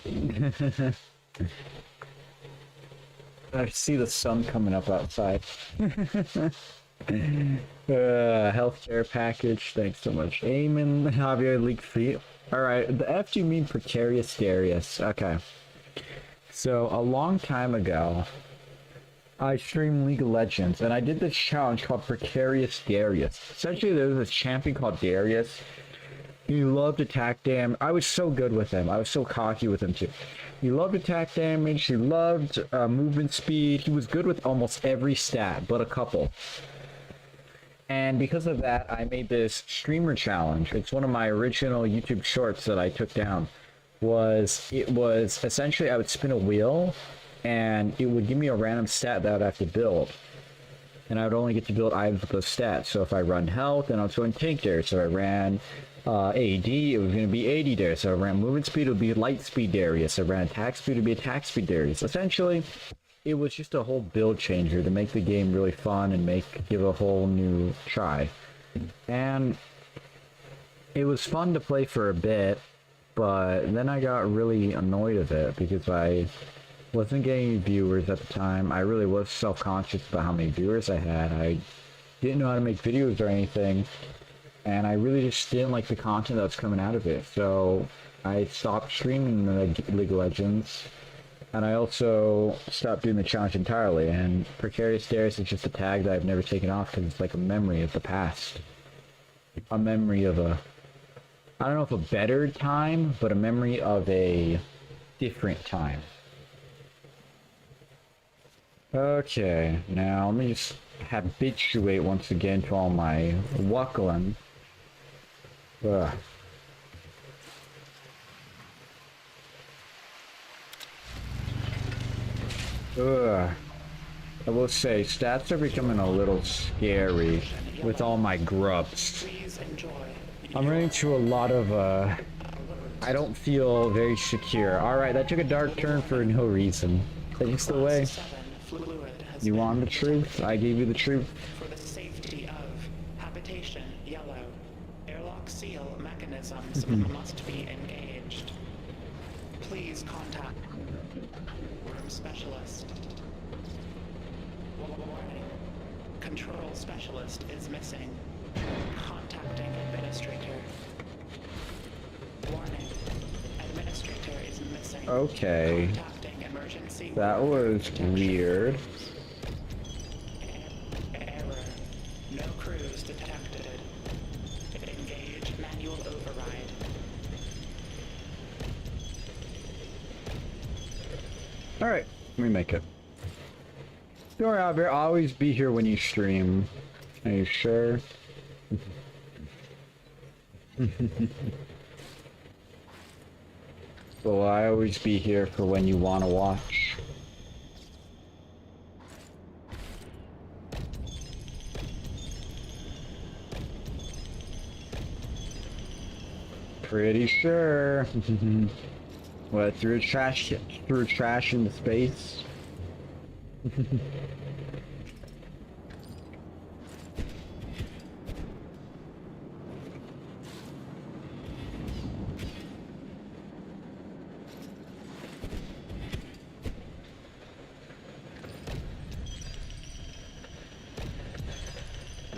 I see the sun coming up outside. Healthcare package. Thanks so much. Eamon, Javier, Leak Feet. Alright, the F do you mean precarious Darius? Okay. So, a long time ago, I streamed League of Legends, and I did this challenge called Precarious Darius. Essentially, there was this champion called Darius. He loved attack damage. I was so good with him. I was so cocky with him, too. He loved attack damage. He loved movement speed. He was good with almost every stat, but a couple. And because of that, I made this streamer challenge. It's one of my original YouTube shorts that I took down. It was essentially I would spin a wheel, and it would give me a random stat that I would have to build. And I would only get to build items with those stats. So if I run health, then I was going tank there. So I ran AD, it was going to be AD there. So I ran movement speed, it would be light speed Darius. I ran attack speed, it would be attack speed Darius. Essentially, it was just a whole build changer to make the game really fun and give a whole new try. And it was fun to play for a bit, but then I got really annoyed of it because I wasn't getting any viewers at the time. I really was self-conscious about how many viewers I had. I didn't know how to make videos or anything, and I really just didn't like the content that was coming out of it. So I stopped streaming League of Legends, and I also stopped doing the challenge entirely. And Precarious Darius is just a tag that I've never taken off because it's like a memory of the past. A memory of I don't know if a better time, but a memory of a different time. Okay, now let me just habituate once again to all my wuckling. Ugh. Ugh. I will say, stats are becoming a little scary with all my grubs. Please enjoy. I'm running into a lot of, I don't feel very secure. Alright, that took a dark turn for no reason. That's just the way. You want the truth? I gave you the truth. For the safety of habitation, yellow. Airlock seal mechanisms must be engaged. Please contact room specialist. Warning. Control specialist is missing. Contacting administrator. Warning. Administrator is missing. Okay. Contacting emergency. That was weird. Error. No crews detected. Engage manual override. Alright, let me make it. Don't worry, I'll always be here when you stream. Are you sure? Will I always be here for when you want to watch? Pretty sure. What, threw trash into space?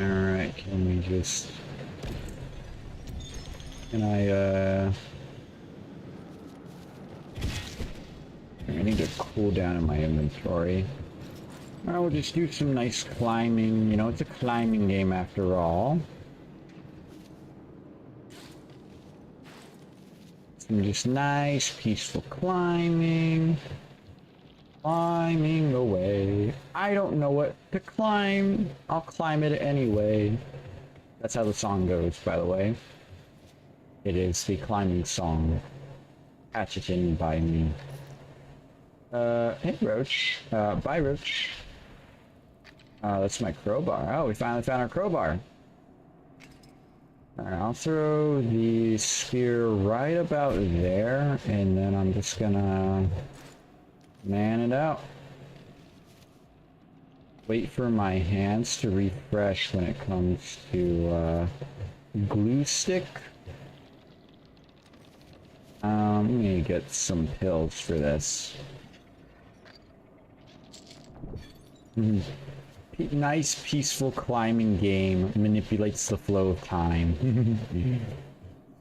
Alright, can we just... Can I need to cool down in my inventory. Alright, we'll just do some nice climbing. You know, it's a climbing game after all. Some just nice, peaceful climbing. Climbing away. I don't know what to climb. I'll climb it anyway. That's how the song goes, by the way. It is the climbing song. Hatcheted by me. Hey Roach. Bye Roach. That's my crowbar. Oh, we finally found our crowbar. Alright, I'll throw the spear right about there, and then I'm just gonna man it out. Wait for my hands to refresh when it comes to glue stick. Let me get some pills for this. Nice peaceful climbing game manipulates the flow of time.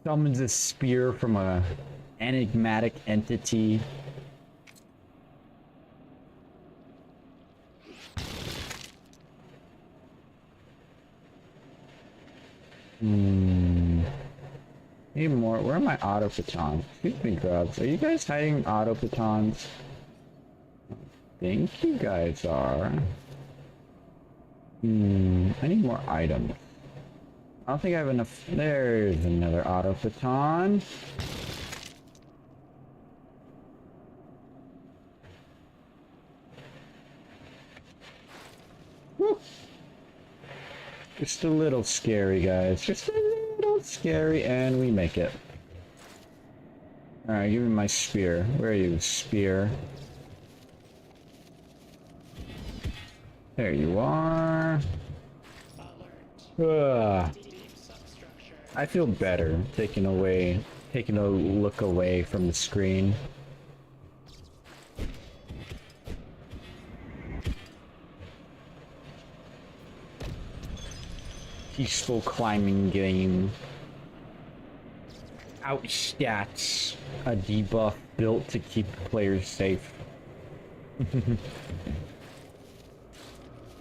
Summons a spear from a enigmatic entity. Need more. Where are my auto batons? Excuse me, Grubs. Are you guys hiding auto batons? I think you guys are. I need more items. I don't think I have enough. There's another auto baton. Woo. Just a little scary, guys. Just a little scary, and we make it. Alright, give me my spear. Where are you, spear? There you are. Ugh. I feel better taking a look away from the screen. Peaceful climbing game. Ouch stats. A debuff built to keep players safe.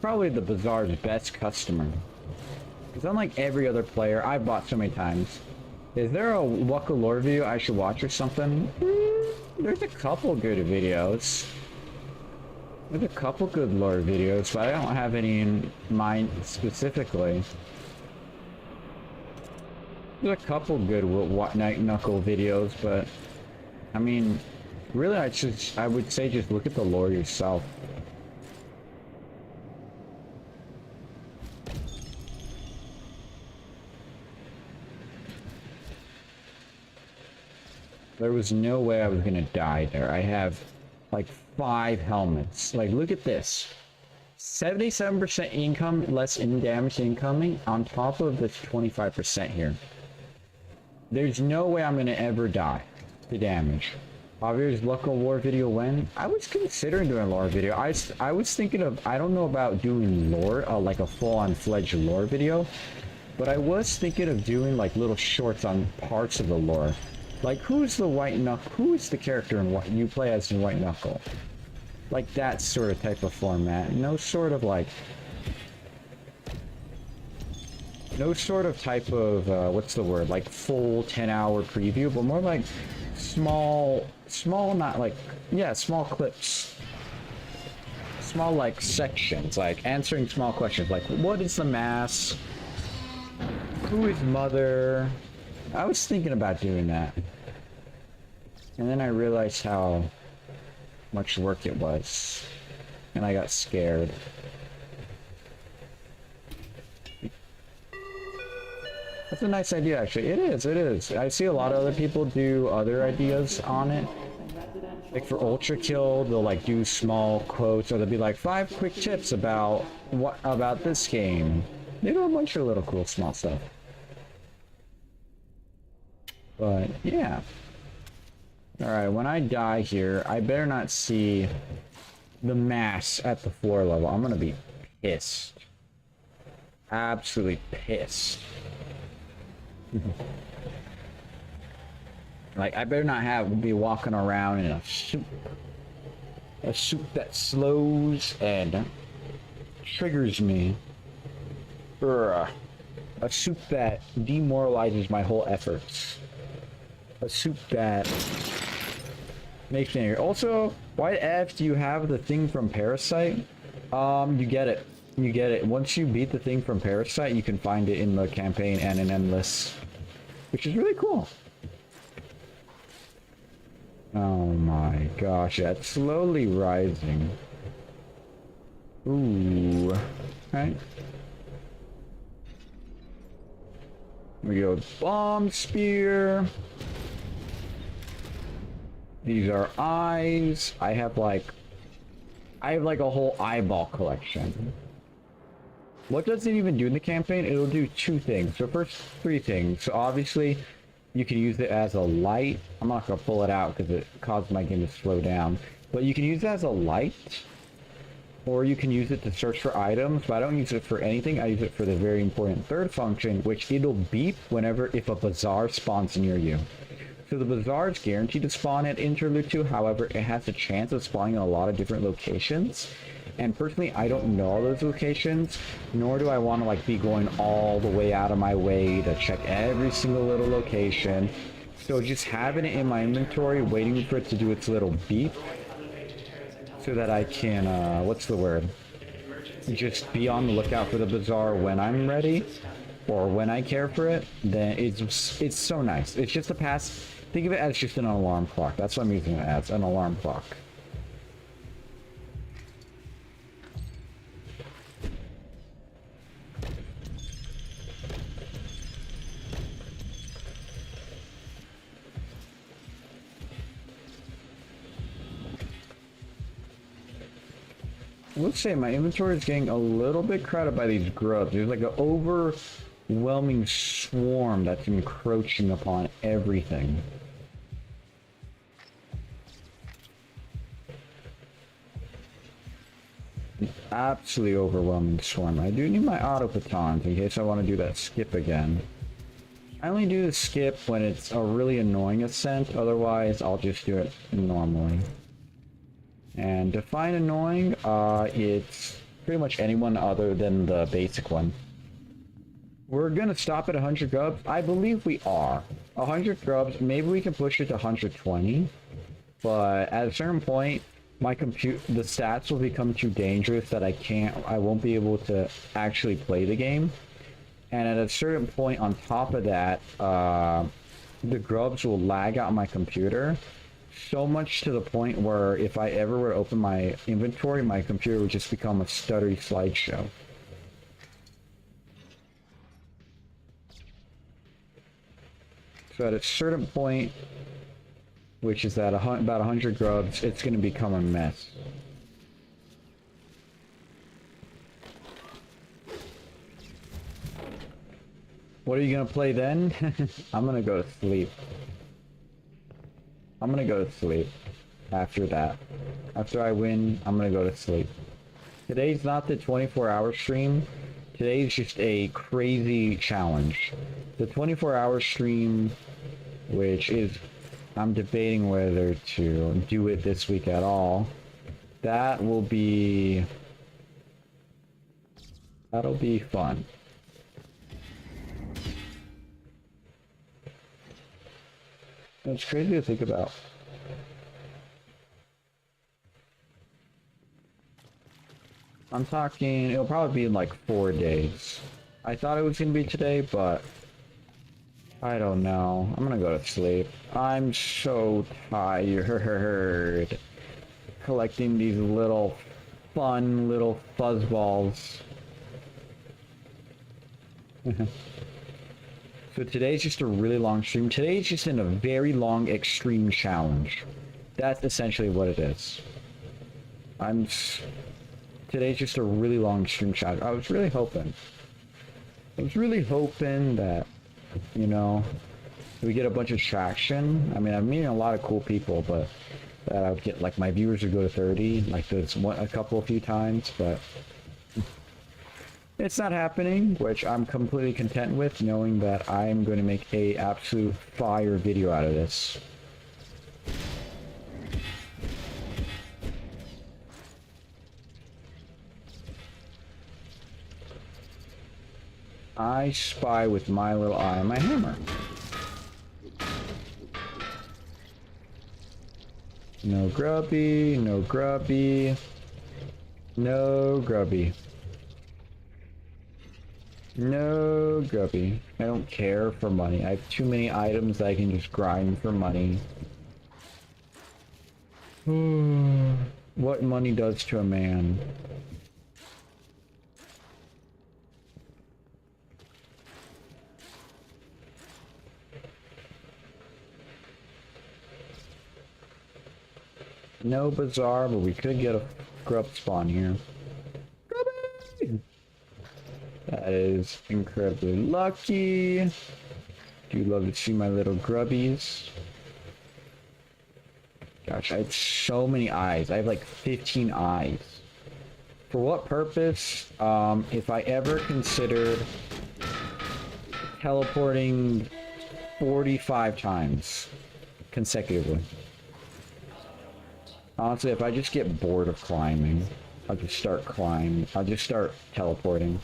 Probably the Bazaar's best customer. Because unlike every other player I've bought so many times, is there a Knuckle lore video I should watch or something? There's a couple good videos. There's a couple good lore videos, but I don't have any in mind specifically. There's a couple good Knuckle videos, but I mean, really I would say just look at the lore yourself. There was no way I was gonna die there. I have like 5 helmets. Like, look at this. 77% income, less damage incoming, on top of this 25% here. There's no way I'm gonna ever die to damage. Javier's Knuckle lore video when? I was considering doing a lore video. I was thinking of, I don't know about doing lore, like a full-on fledged lore video, but I was thinking of doing like little shorts on parts of the lore. Like, who's the White Knuckle? Who is the character in what you play as in White Knuckle? Like that sort of type of format. No sort of type of, what's the word? Like full 10-hour preview, but more like small, not like, yeah, small clips. Small, like, sections, like answering small questions, like, what is the mass? Who is mother? I was thinking about doing that. And then I realized how much work it was. And I got scared. That's a nice idea, actually. It is. I see a lot of other people do other ideas on it. Like for Ultra Kill, they'll like do small quotes, or they'll be like 5 quick tips about this game. They do a bunch of little cool small stuff. But yeah. Alright, when I die here, I better not see the mass at the floor level. I'm gonna be pissed. Absolutely pissed. Like, I better not be walking around in a suit that slows and triggers me. Or a suit that demoralizes my whole efforts. A suit that makes me angry. Also, why the F do you have the thing from Parasite? You get it. You get it. Once you beat the thing from Parasite, you can find it in the campaign and in Endless. Which is really cool. Oh my gosh, that's slowly rising. Ooh. Right. We go bomb spear. These are eyes. I have like a whole eyeball collection. What does it even do in the campaign? It'll do two things. So first, three things. So obviously, you can use it as a light. I'm not gonna pull it out because it caused my game to slow down. But you can use it as a light, or you can use it to search for items. But I don't use it for anything. I use it for the very important third function, which it'll beep if a bazaar spawns near you. So the bazaar is guaranteed to spawn at Interlude 2, however, it has a chance of spawning in a lot of different locations. And personally, I don't know all those locations, nor do I want to like be going all the way out of my way to check every single little location. So just having it in my inventory, waiting for it to do its little beep, so that I can, what's the word? Just be on the lookout for the bazaar when I'm ready, or when I care for it, then it's so nice. It's just a pass. Think of it as just an alarm clock. That's what I'm using it as, an alarm clock. Let's say my inventory is getting a little bit crowded by these grubs. There's like an overwhelming swarm that's encroaching upon everything. Absolutely overwhelming swarm. I do need my auto batons in case I want to do that skip again. I only do the skip when it's a really annoying ascent, otherwise I'll just do it normally. And define annoying, it's pretty much anyone other than the basic one. We're gonna stop at 100 grubs. I believe we are. 100 grubs, maybe we can push it to 120, but at a certain point, the stats will become too dangerous that I won't be able to actually play the game. And at a certain point on top of that, the grubs will lag out my computer. So much to the point where if I ever were to open my inventory, my computer would just become a stuttery slideshow. So at a certain point, which is at about 100 grubs, it's going to become a mess. What are you going to play then? I'm going to go to sleep. I'm gonna go to sleep after that. After I win, I'm gonna go to sleep. Today's not the 24-hour stream. Today's just a crazy challenge. The 24-hour stream, which is, I'm debating whether to do it this week at all. That'll be fun. It's crazy to think about. I'm talking, it'll probably be in like 4 days. I thought it was gonna be today, but I don't know. I'm gonna go to sleep. I'm so tired. Collecting these little fun little fuzzballs. So today's just a really long stream. Today's just in a very long extreme challenge. That's essentially what it is. Today's just a really long stream challenge. I was really hoping that, you know, we get a bunch of traction. I mean, I'm meeting a lot of cool people, but that I would get, like, my viewers would go to 30, like this a few times, but it's not happening, which I'm completely content with, knowing that I'm going to make a absolute fire video out of this. I spy with my little eye on my hammer. No grubby, no grubby, no grubby. No grubby. I don't care for money. I have too many items that I can just grind for money. What money does to a man. No bazaar, but we could get a grub spawn here. Grubby! That is incredibly lucky. Do love to see my little grubbies. Gosh, I have so many eyes. I have like 15 eyes. For what purpose? If I ever considered teleporting 45 times consecutively. Honestly, if I just get bored of climbing, I'll just start climbing. I'll just start teleporting.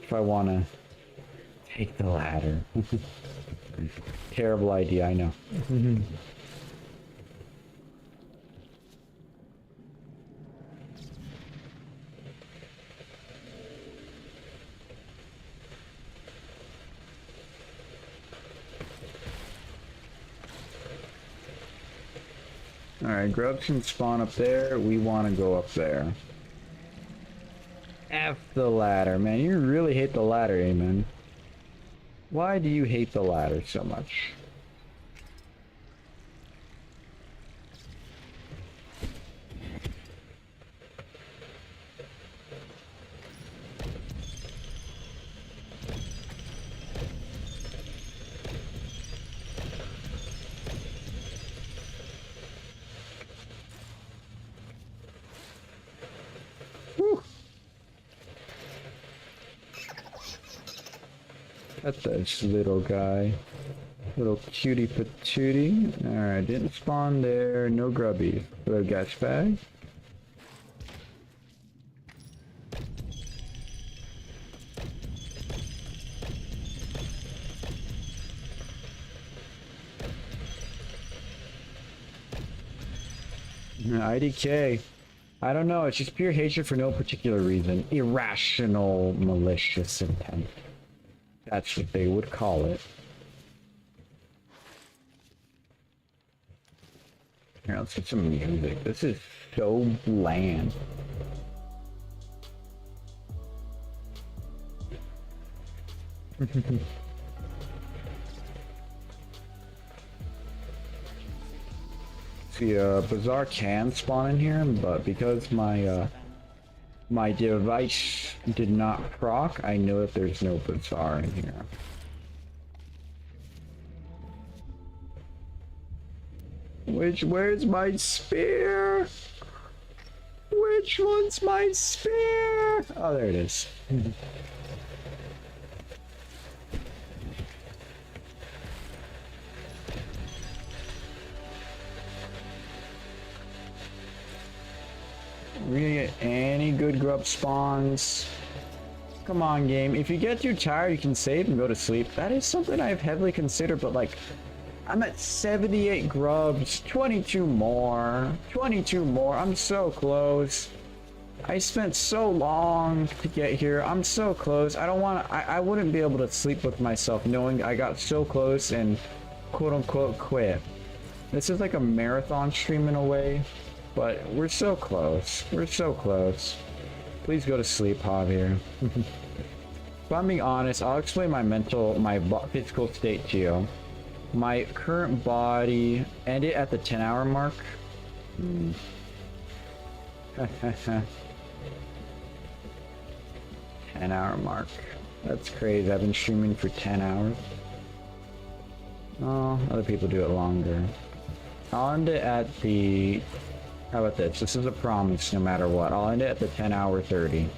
If I want to take the ladder. Terrible idea, I know. Alright, Grubs can spawn up there. We want to go up there. F the ladder, man. You really hate the ladder, Amen. Why do you hate the ladder so much? Whew. At this little guy. Little cutie patootie. Alright, didn't spawn there. No grubbies. Little gas bag. IDK. I don't know, it's just pure hatred for no particular reason. Irrational, malicious intent. That's what they would call it. Here, let's get some music. This is so bland. See, Bazaar can spawn in here, but because my my device did not proc, I know that there's no Bazaar in here. Where's my spear? Which one's my spear? Oh, there it is. We're gonna get any good grub spawns. Come on, game. If you get too tired, you can save and go to sleep. That is something I've heavily considered, but like, I'm at 78 grubs, 22 more, 22 more. I'm so close. I spent so long to get here. I'm so close. I don't want to, I wouldn't be able to sleep with myself knowing I got so close and quote unquote quit. This is like a marathon stream in a way. But we're so close. We're so close. Please go to sleep, Javier. If I'm being honest, I'll explain my physical state to you. My current body ended at the 10-hour mark. 10-hour mark. That's crazy. I've been streaming for 10 hours. Oh, other people do it longer. I'll end it at the... How about this? This is a promise no matter what. I'll end it at the 10-hour 30.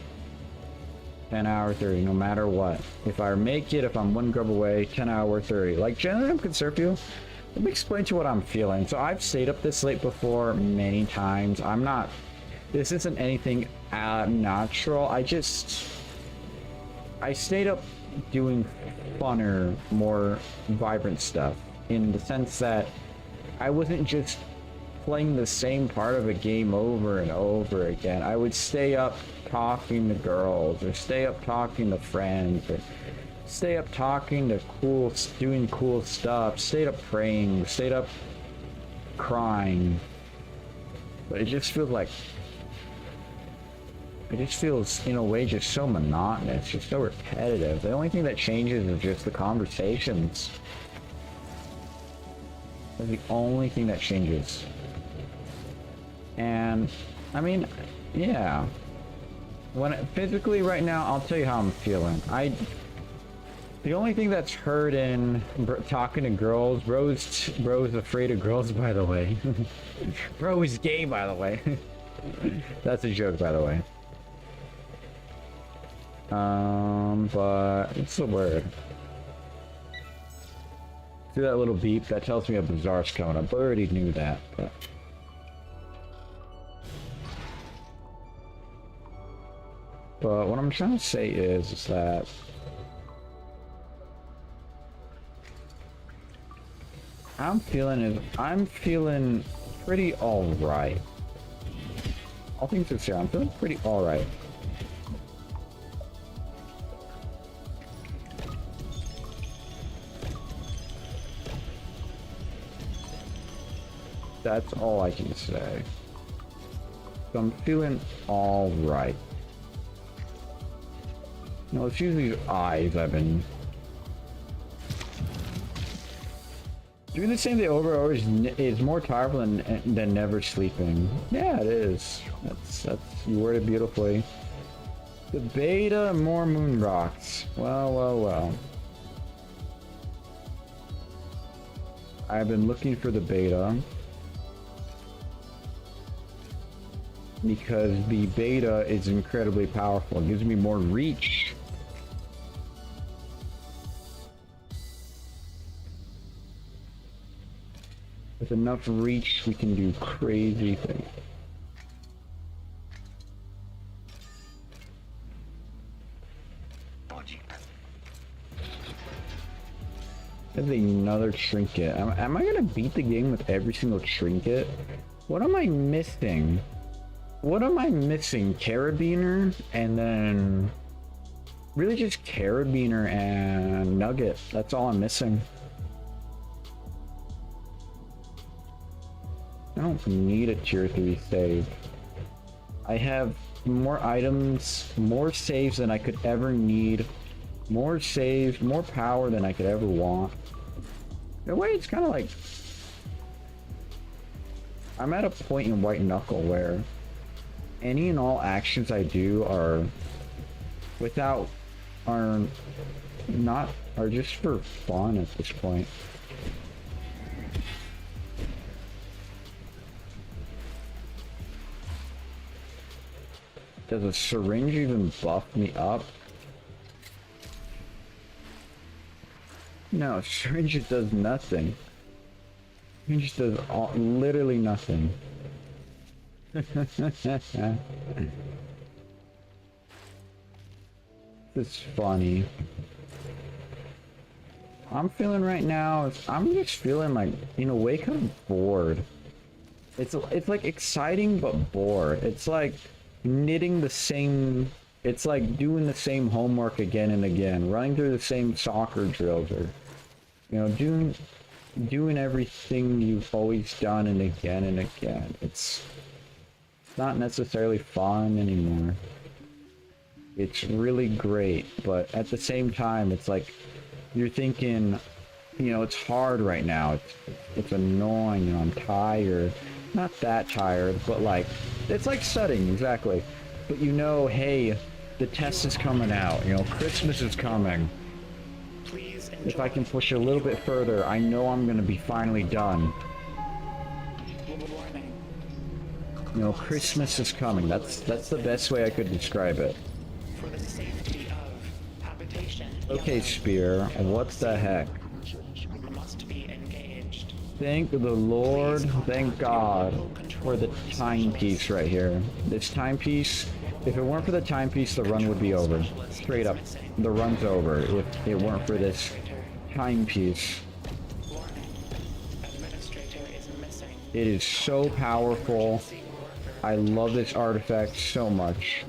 10-hour 30, no matter what. If I make it, if I'm one grub away, 10-hour 30. Like, generally I'm concerned for you. Let me explain to you what I'm feeling. So I've stayed up this late before many times. I'm not... This isn't anything natural. I stayed up doing funner, more vibrant stuff. In the sense that I wasn't just playing the same part of a game over and over again. I would stay up talking to girls, or stay up talking to friends, or stay up talking to doing cool stuff, stayed up praying, stayed up crying. But it just feels like, it just feels in a way just so monotonous, just so repetitive. The only thing that changes is just the conversations. That's the only thing that changes. And I mean, yeah. Physically right now, I'll tell you how I'm feeling. The only thing that's hurt in talking to girls, bro's afraid of girls, by the way. Bro is gay, by the way. That's a joke, by the way. But it's the word. See that little beep? That tells me a bazaar's coming up. I already knew that, but what I'm trying to say is that I'm feeling pretty alright. All things considered, I'm feeling pretty alright. That's all I can say. So I'm feeling alright. No, it's usually eyes I've been doing the same day over is more powerful than never sleeping. Yeah, it is. That's you worded beautifully. The beta, more moon rocks. Well. I've been looking for the beta because the beta is incredibly powerful. It gives me more reach. With enough reach, we can do crazy things. There's another trinket. Am I gonna beat the game with every single trinket? What am I missing? What am I missing? Carabiner and then really just Carabiner and Nugget. That's all I'm missing. I don't need a tier 3 save. I have more items, more saves than I could ever need. More saves, more power than I could ever want. In a way, it's kind of like I'm at a point in White Knuckle where any and all actions I do are just for fun at this point. Does a syringe even buff me up? No, syringe does nothing. Syringe does literally nothing. It's funny. I'm feeling right now, I'm just feeling like, in a way, kind of bored. It's like exciting but bored. It's like knitting the same, it's like doing the same homework again and again, running through the same soccer drills, or, you know, doing everything you've always done and again and again. It's not necessarily fun anymore. It's really great, but at the same time, it's like you're thinking, you know, it's hard right now. It's annoying and I'm tired. Not that tired, but like, it's like studying, exactly. But you know, hey, the test is coming out, you know, Christmas is coming. Please enjoy. If I can push a little bit further, I know I'm gonna be finally done. Warning. You know, Christmas is coming. That's the best way I could describe it. For the safety of habitation. Okay, Spear, what the heck? Must be engaged. Thank the Lord, thank God for the timepiece right here. This timepiece, if it weren't for the timepiece, the run would be over. Straight up, the run's over if it weren't for this timepiece. Warning. Administrator is missing. It is so powerful. I love this artifact so much.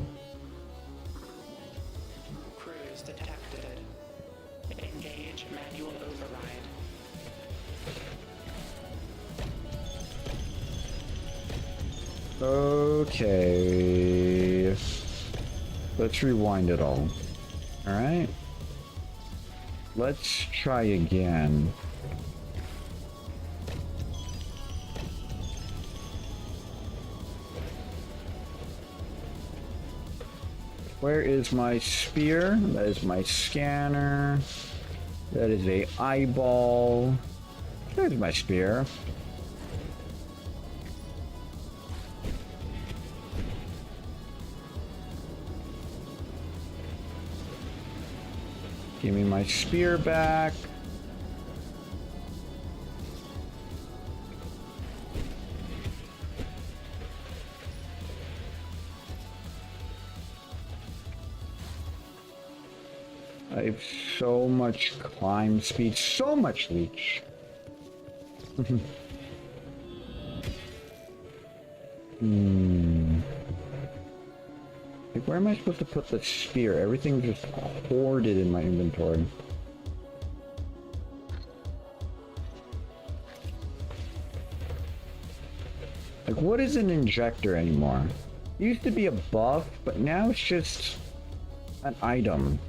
Cruise detected. Engage manual override. Okay. Let's rewind it all. Alright. Let's try again. Where is my spear? That is my scanner. That is a eyeball. There's my spear. Give me my spear back. I have so much climb speed, so much reach. Like, where am I supposed to put the spear? Everything's just hoarded in my inventory. Like, what is an injector anymore? It used to be a buff, but now it's just an item.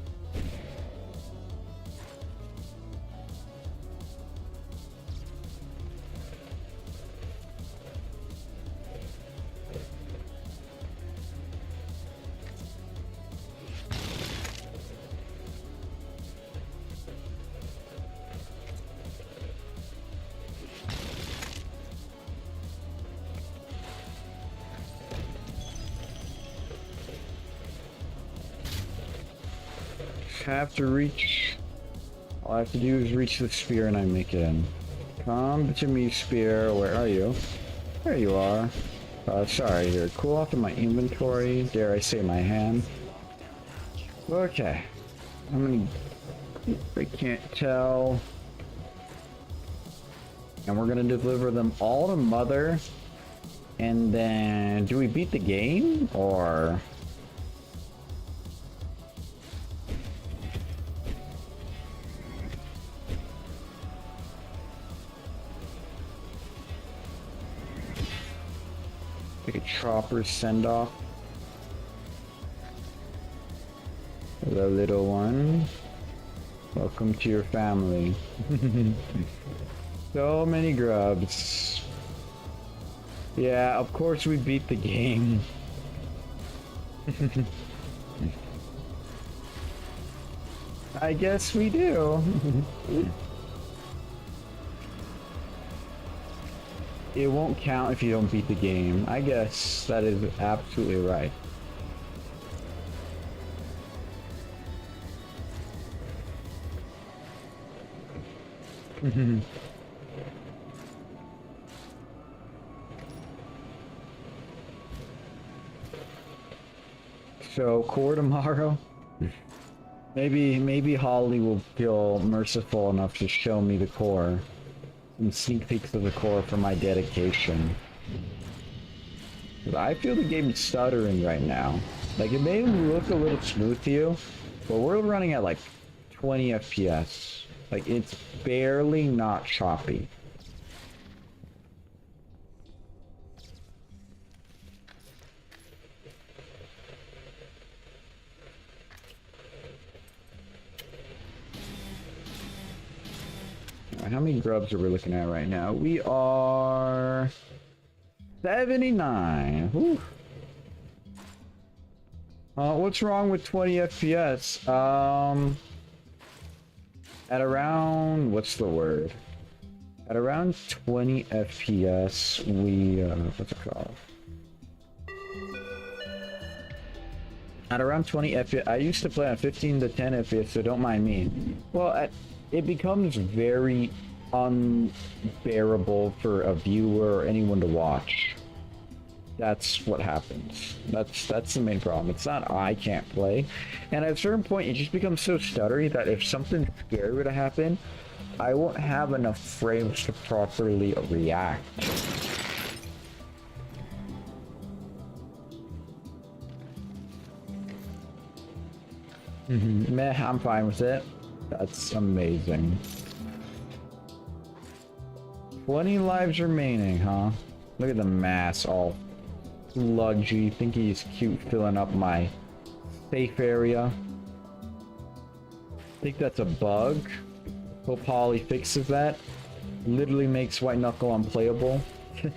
Have to reach. All I have to do is reach the spear and I make it in. Come to me, spear. Where are you? There you are. Sorry, here. Cool off in my inventory. Dare I say my hand. Okay. I can't tell. And we're gonna deliver them all to Mother. And then, do we beat the game? Or... a chopper send off. Hello, little one. Welcome to your family. So many grubs. Yeah, of course we beat the game. I guess we do. It won't count if you don't beat the game. I guess that is absolutely right. So, core tomorrow? Maybe Holly will feel merciful enough to show me the core. Some sneak peeks of the core for my dedication. I feel the game's stuttering right now. Like, it may look a little smooth to you, but we're running at like 20 FPS. Like, it's barely not choppy. How many grubs are we looking at right now? We are 79. Whew. What's wrong with 20 FPS? At around, what's the word? At around 20 FPS, we, what's it called? At around 20 FPS, I used to play on 15 to 10 FPS, so don't mind me. Well, it becomes very unbearable for a viewer or anyone to watch. That's what happens. That's the main problem. It's not I can't play. And at a certain point, it just becomes so stuttery that if something scary were to happen, I won't have enough frames to properly react. Meh, I'm fine with it. That's amazing. 20 lives remaining, huh? Look at the mass all sludgy. Think he's cute filling up my safe area. Think that's a bug. Hope Holly fixes that. Literally makes White Knuckle unplayable. I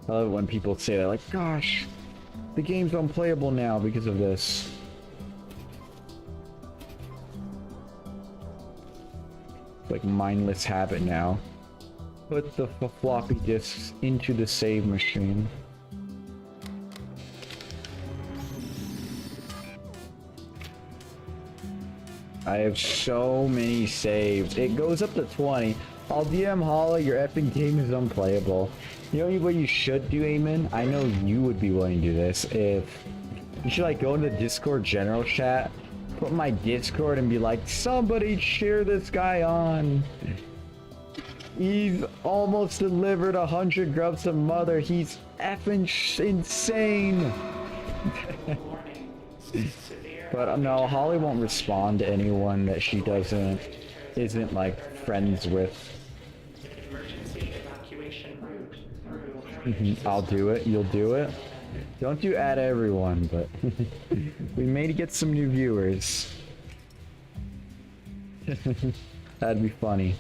love it when people say that, like, gosh, The game's unplayable now because of this. It's like mindless habit now. Put the floppy disks into the save machine. I have so many saves. It goes up to 20. I'll DM Holly, your effing game is unplayable. You know what you should do, Eamon? I know you would be willing to do this. If you should like go into the Discord general chat, put my Discord and be like, somebody cheer this guy on. He's almost delivered 100 grubs to mother. He's effing insane. Warning. Severe But no, Holly won't respond to anyone that she isn't like friends with. emergency evacuation route through I'll do it. You'll do it. Don't do add everyone, but we may get some new viewers. That'd be funny.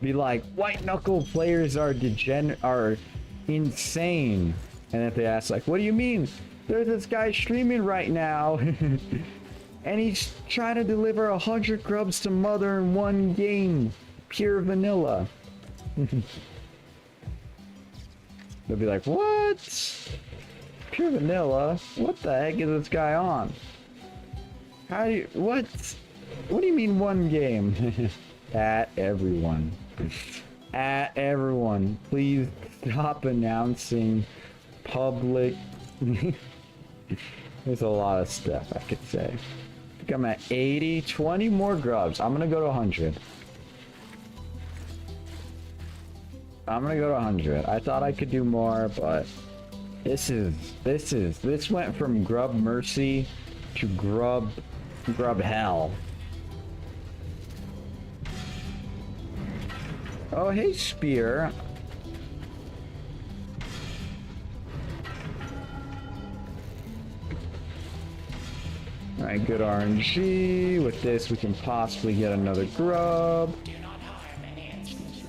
Be like, white knuckle players are insane. And if they ask like, what do you mean? There's this guy streaming right now. And he's trying to deliver 100 grubs to mother in one game. Pure vanilla. They'll be like, what? Pure vanilla? What the heck is this guy on? How do you, what? What do you mean one game? At everyone. At everyone. Please stop announcing public. There's a lot of stuff I could say. I think I'm at 80, 20 more grubs. I'm gonna go to 100. I'm gonna go to 100. I thought I could do more, but this went from grub mercy to grub hell. Oh, hey, Spear. Alright, good RNG. With this, we can possibly get another grub. do not harm any instances.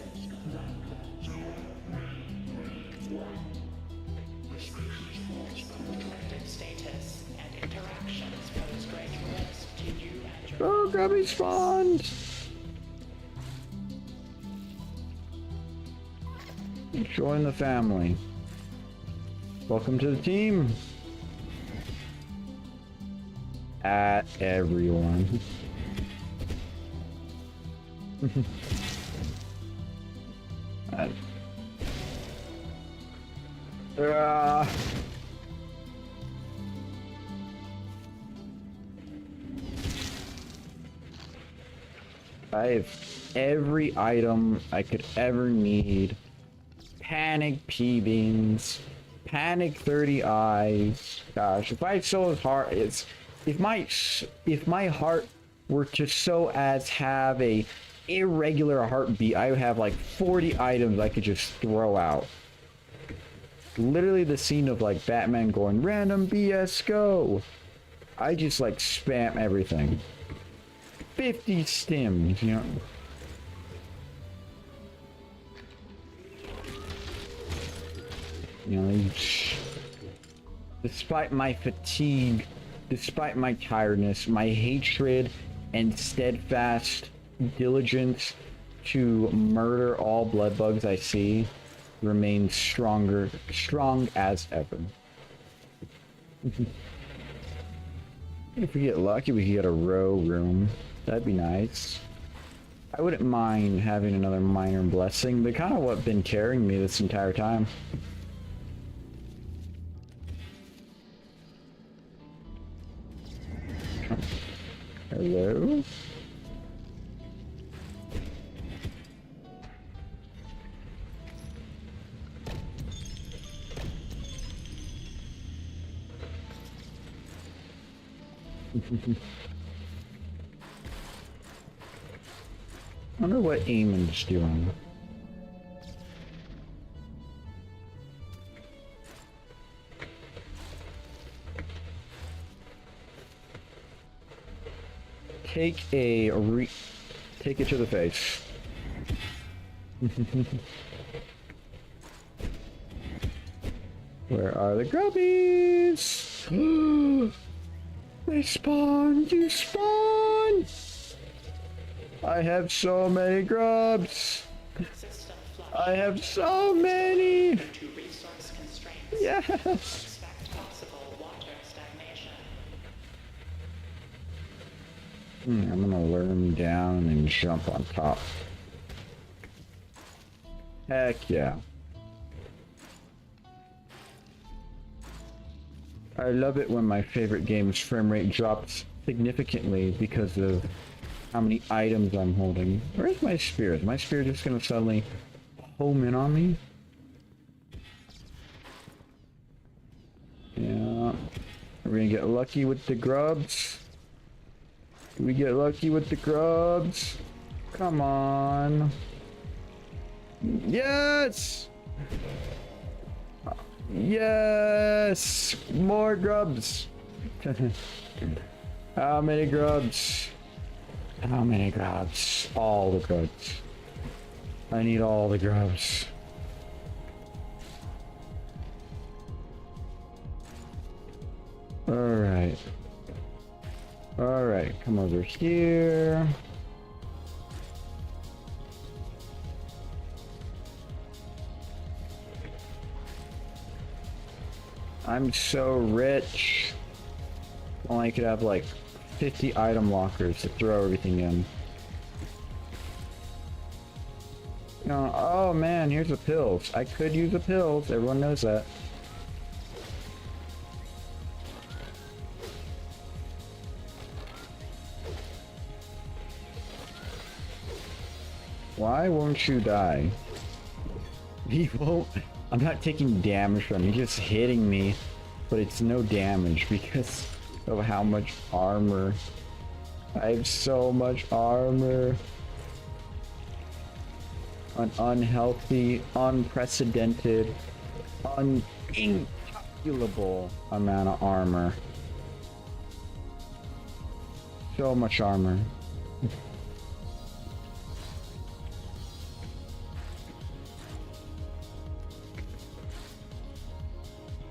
Collective status and interactions pose great risk to you and your Oh, grubby spawned! Join the family. Welcome to the team. At everyone. I have every item I could ever need. Panic P-beans. Panic 30 eyes. Gosh, if I so heart, if my heart were to so as have a irregular heartbeat, I would have like 40 items I could just throw out. Literally the scene of like Batman going random BS go. I just like spam everything. 50 stims, you know. You know, despite my fatigue, despite my tiredness, my hatred and steadfast diligence to murder all blood bugs I see remains strong as ever. If we get lucky, we could get a row room. That'd be nice. I wouldn't mind having another minor blessing, but kind of what's been carrying me this entire time. Hello? I wonder what Eamon's doing. Take it to the face. Where are the grubbies? They spawned! You spawned! I have so many grubs! System flush. I have so many! Due to resource constraints. Yes! Expect possible water stagnation. I'm gonna lure him down and jump on top. Heck yeah. I love it when my favorite game's frame rate drops significantly because of how many items I'm holding. Where's my spear? Is my spear just gonna suddenly home in on me? Yeah. We're gonna get lucky with the grubs. Can we get lucky with the grubs? Come on. Yes! Yes! More grubs! How many grubs? How many grubs? All the grubs. I need all the grubs. Alright. Alright, come over here. I'm so rich. Only I could have like 50 item lockers to throw everything in. No, oh man, here's the pills. I could use the pills, everyone knows that. Why won't you die? He won't. I'm not taking damage from him. He's just hitting me, but it's no damage because of how much armor. I have so much armor. An unhealthy, unprecedented, incalculable amount of armor. So much armor.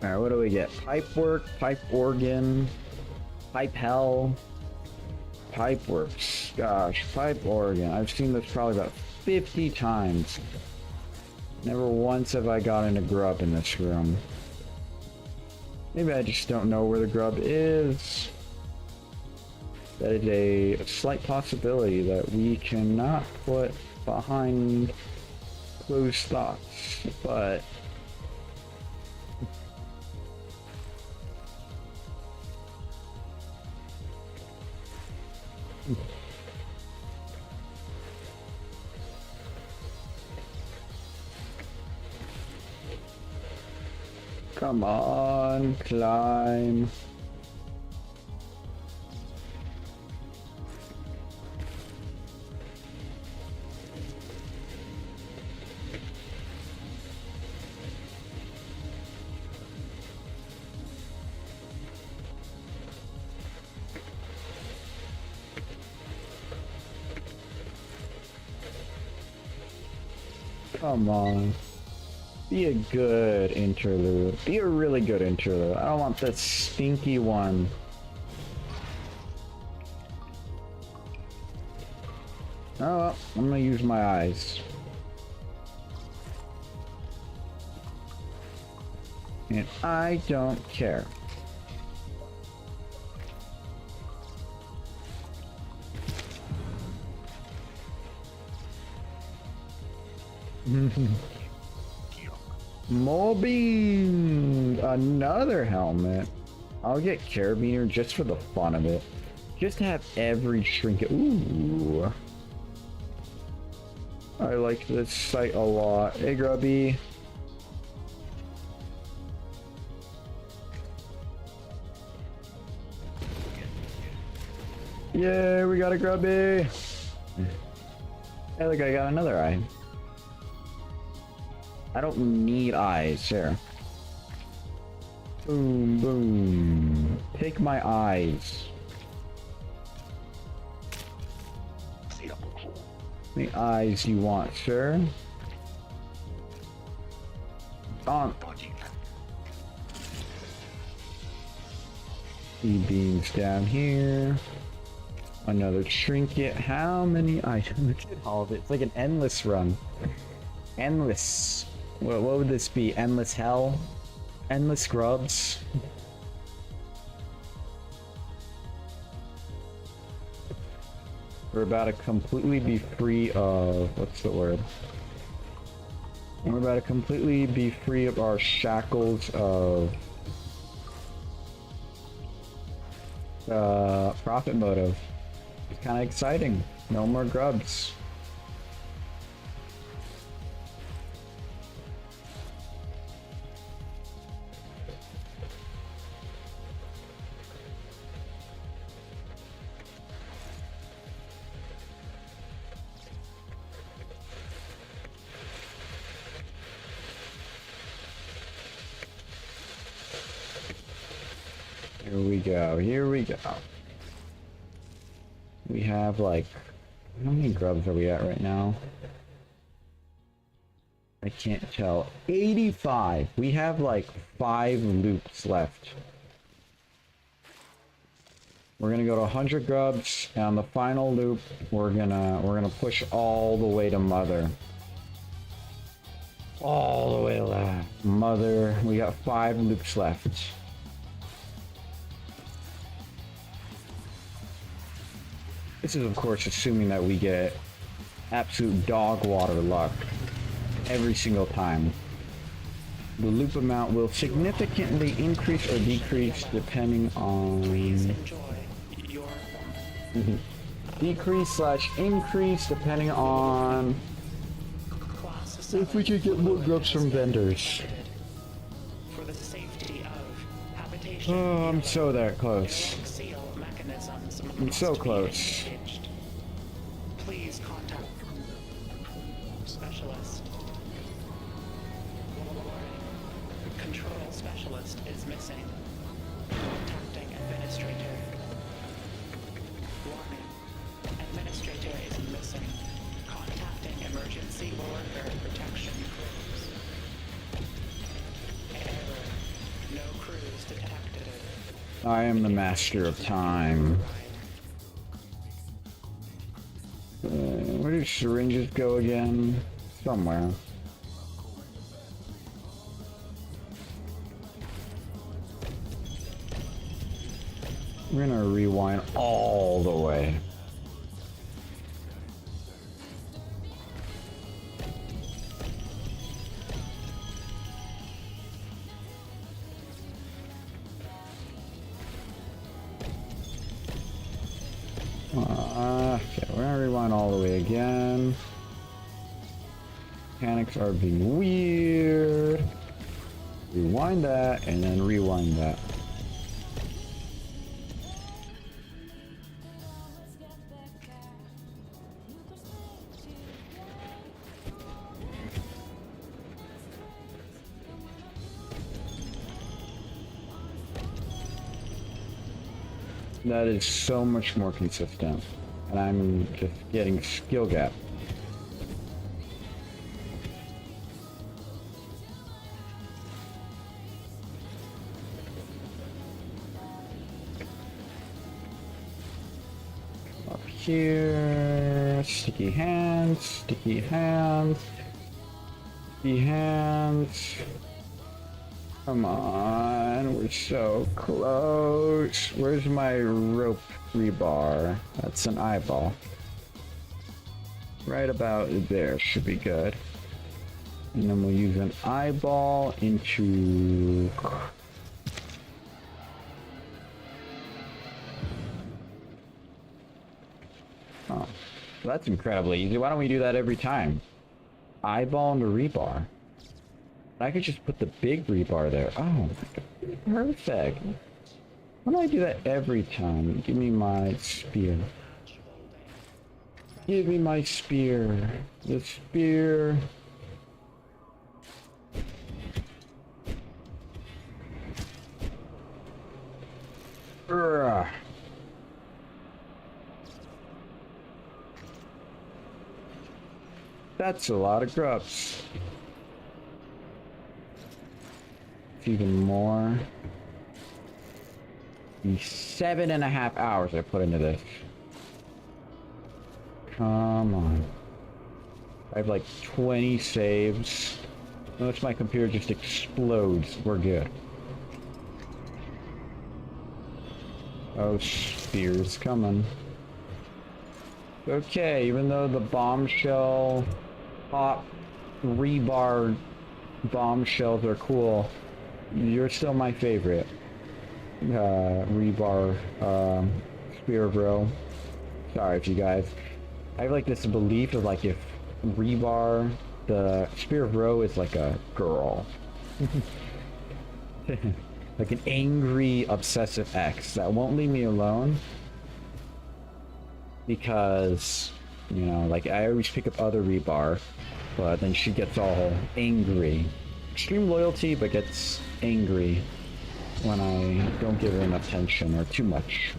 Alright, what do we get? Pipe work, pipe organ, pipe hell, pipe works. Gosh, pipe organ. I've seen this probably about 50 times. Never once have I gotten a grub in this room. Maybe I just don't know where the grub is. That is a slight possibility that we cannot put behind closed thoughts, but come on, climb. Come on. Be a good interlude. Be a really good interlude. I don't want that stinky one. Oh, well, I'm gonna use my eyes. And I don't care. Mobbing! Another helmet. I'll get Carabiner just for the fun of it. Just to have every trinket. Ooh. I like this site a lot. Hey, Grubby. Yay, we got a Grubby. Hey, look, I got another eye. I don't need eyes. Here. Boom, boom. Take my eyes. The eyes you want, sir. On. beans down here. Another trinket. How many items? Look at all of it. It's like an endless run. Endless. What would this be? Endless hell? Endless grubs? We're about to completely be free of... what's the word? We're about to completely be free of our shackles of... profit motive. It's kind of exciting. No more grubs. Here we go, here we go. We have like, how many grubs are we at right now? I can't tell. 85! We have like 5 loops left. We're gonna go to 100 grubs, and on the final loop, we're gonna push all the way to Mother. All the way to Mother. We got 5 loops left. This is, of course, assuming that we get absolute dog water luck every single time. The loop amount will significantly increase or decrease depending on... Please enjoy your Decrease/increase depending on class if we could get more grubs from vendors. for the safety of habitation. Oh, I'm so that close. Seal mechanisms I'm so must be close. engaged. Please contact specialist. Control specialist is missing. Contacting administrator. Warning. Administrator is missing. Contacting emergency worker protection crews. Error. No crews detected. I am the master of time. Where do syringes go again? Somewhere. We're gonna rewind all the way. Okay, we're gonna rewind all the way again. Mechanics are being weird. Rewind that, and then rewind that. That is so much more consistent. And I'm just getting skill gap. Up here, sticky hands, sticky hands, sticky hands. Come on, we're so close. Where's my rope rebar? That's an eyeball. Right about there should be good. And then we'll use an eyeball into... Oh, that's incredibly easy. Why don't we do that every time? Eyeball into rebar. I could just put the big rebar there. Oh, perfect. Why don't I do that every time? Give me my spear. Give me my spear. The spear. Urgh. That's a lot of grubs. Even more. The 7.5 hours I put into this. Come on. I have like 20 saves. Unless my computer just explodes, we're good. Oh, spears coming. Okay, even though the bombshell pop rebar bombshells are cool, you're still my favorite. Rebar spear bro. Sorry if you guys. I have like this belief of like if rebar, the spear bro is like a girl. Like an angry, obsessive ex that won't leave me alone. Because, you know, like I always pick up other rebar, but then she gets all angry. Extreme loyalty, but gets angry when I don't give her enough attention or too much.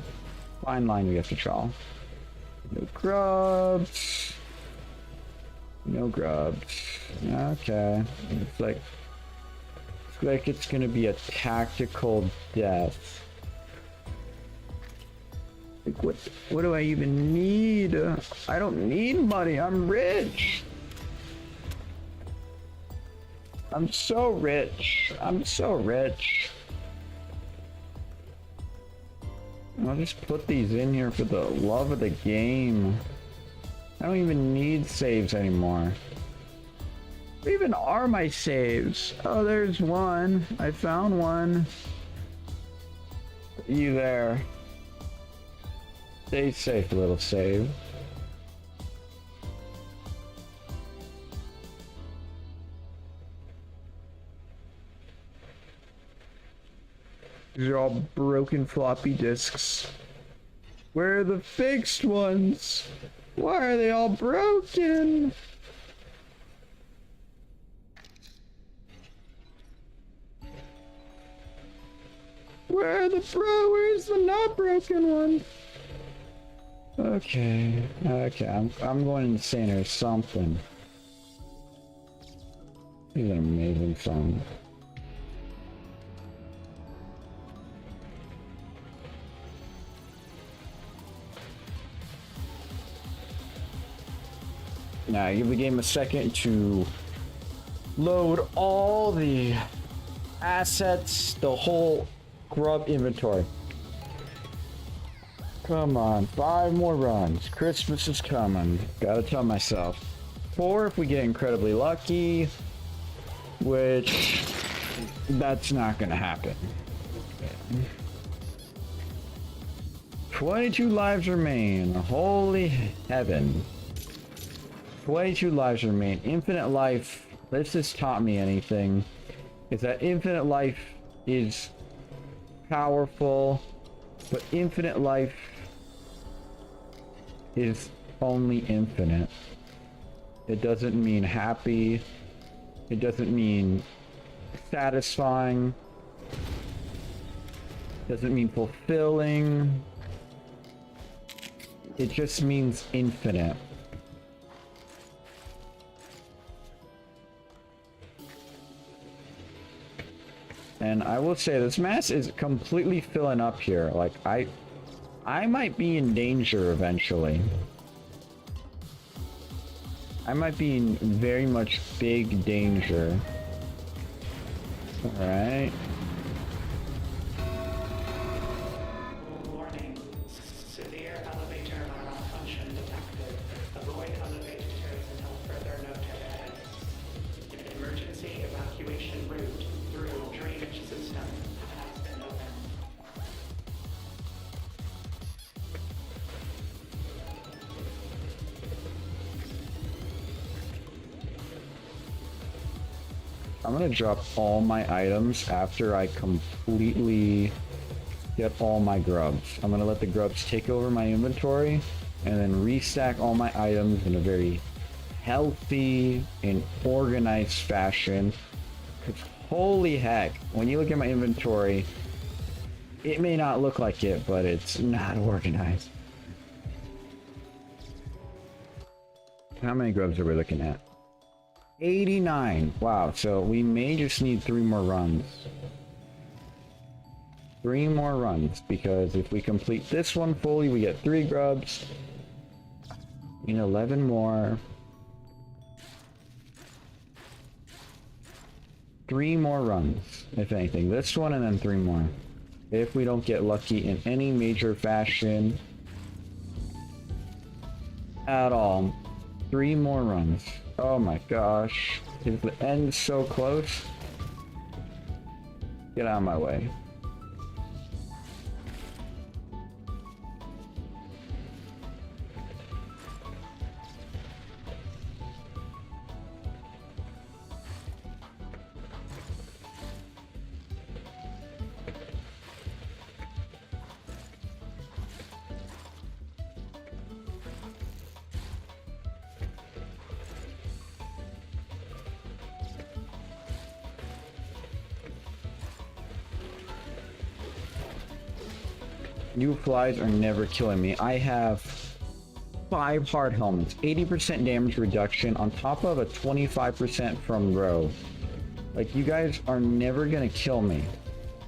Fine line we have to draw. No grubs. No grubs. Okay. Looks like it's gonna be a tactical death. Like what do I even need? I don't need money. I'm rich. I'm so rich. I'm so rich. I'll just put these in here for the love of the game. I don't even need saves anymore. Where even are my saves? Oh, there's one. I found one. You there? Stay safe, little save. These are all broken floppy disks. Where are the fixed ones? Why are they all broken? Where's the not broken one? Okay, I'm going insane or something. This is an amazing song. Now, give the game a second to load all the assets, the whole grub inventory. Come on, 5 more runs. Christmas is coming. Gotta tell myself. 4 if we get incredibly lucky, which that's not gonna happen. 22 lives remain. Holy heaven. 22 lives remain. Infinite life, if this taught me anything, is that infinite life is powerful, but infinite life is only infinite. It doesn't mean happy. It doesn't mean satisfying. It doesn't mean fulfilling. It just means infinite. And I will say this mass is completely filling up here. Like I might be in danger eventually. I might be in very much big danger. Alright. Warning. Severe elevator malfunction detected. Avoid elevators until further notice. Emergency evacuation route through drainage system has been opened. I'm gonna drop all my items after I completely get all my grubs. I'm gonna let the grubs take over my inventory and then restack all my items in a very healthy and organized fashion. Because holy heck, when you look at my inventory, it may not look like it, but it's not organized. How many grubs are we looking at? 89. Wow, so we may just need 3 more runs. 3 more runs, because if we complete this one fully, we get 3 grubs. We need 11 more. 3 more runs, if anything. This one and then 3 more. If we don't get lucky in any major fashion at all. 3 more runs. Oh my gosh. Is the end so close? Get out of my way. You flies are never killing me. I have 5 hard helmets, 80% damage reduction on top of a 25% from row. Like, you guys are never gonna kill me.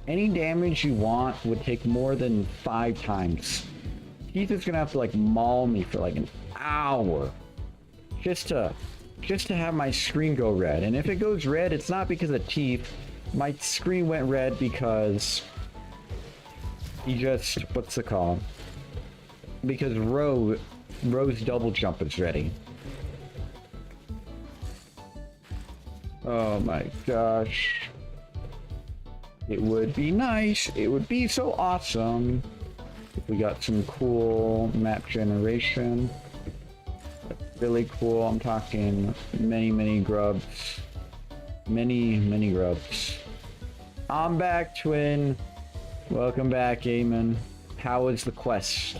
Any damage you want would take more than 5 times. Keith is gonna have to like maul me for like an hour just to have my screen go red. And if it goes red, it's not because of Teeth. My screen went red because he just, what's the call? Because Ro's double jump is ready. Oh my gosh. It would be nice. It would be so awesome if we got some cool map generation. Really cool. I'm talking many grubs. Many grubs. I'm back, twin. Welcome back, Eamon. How is the quest?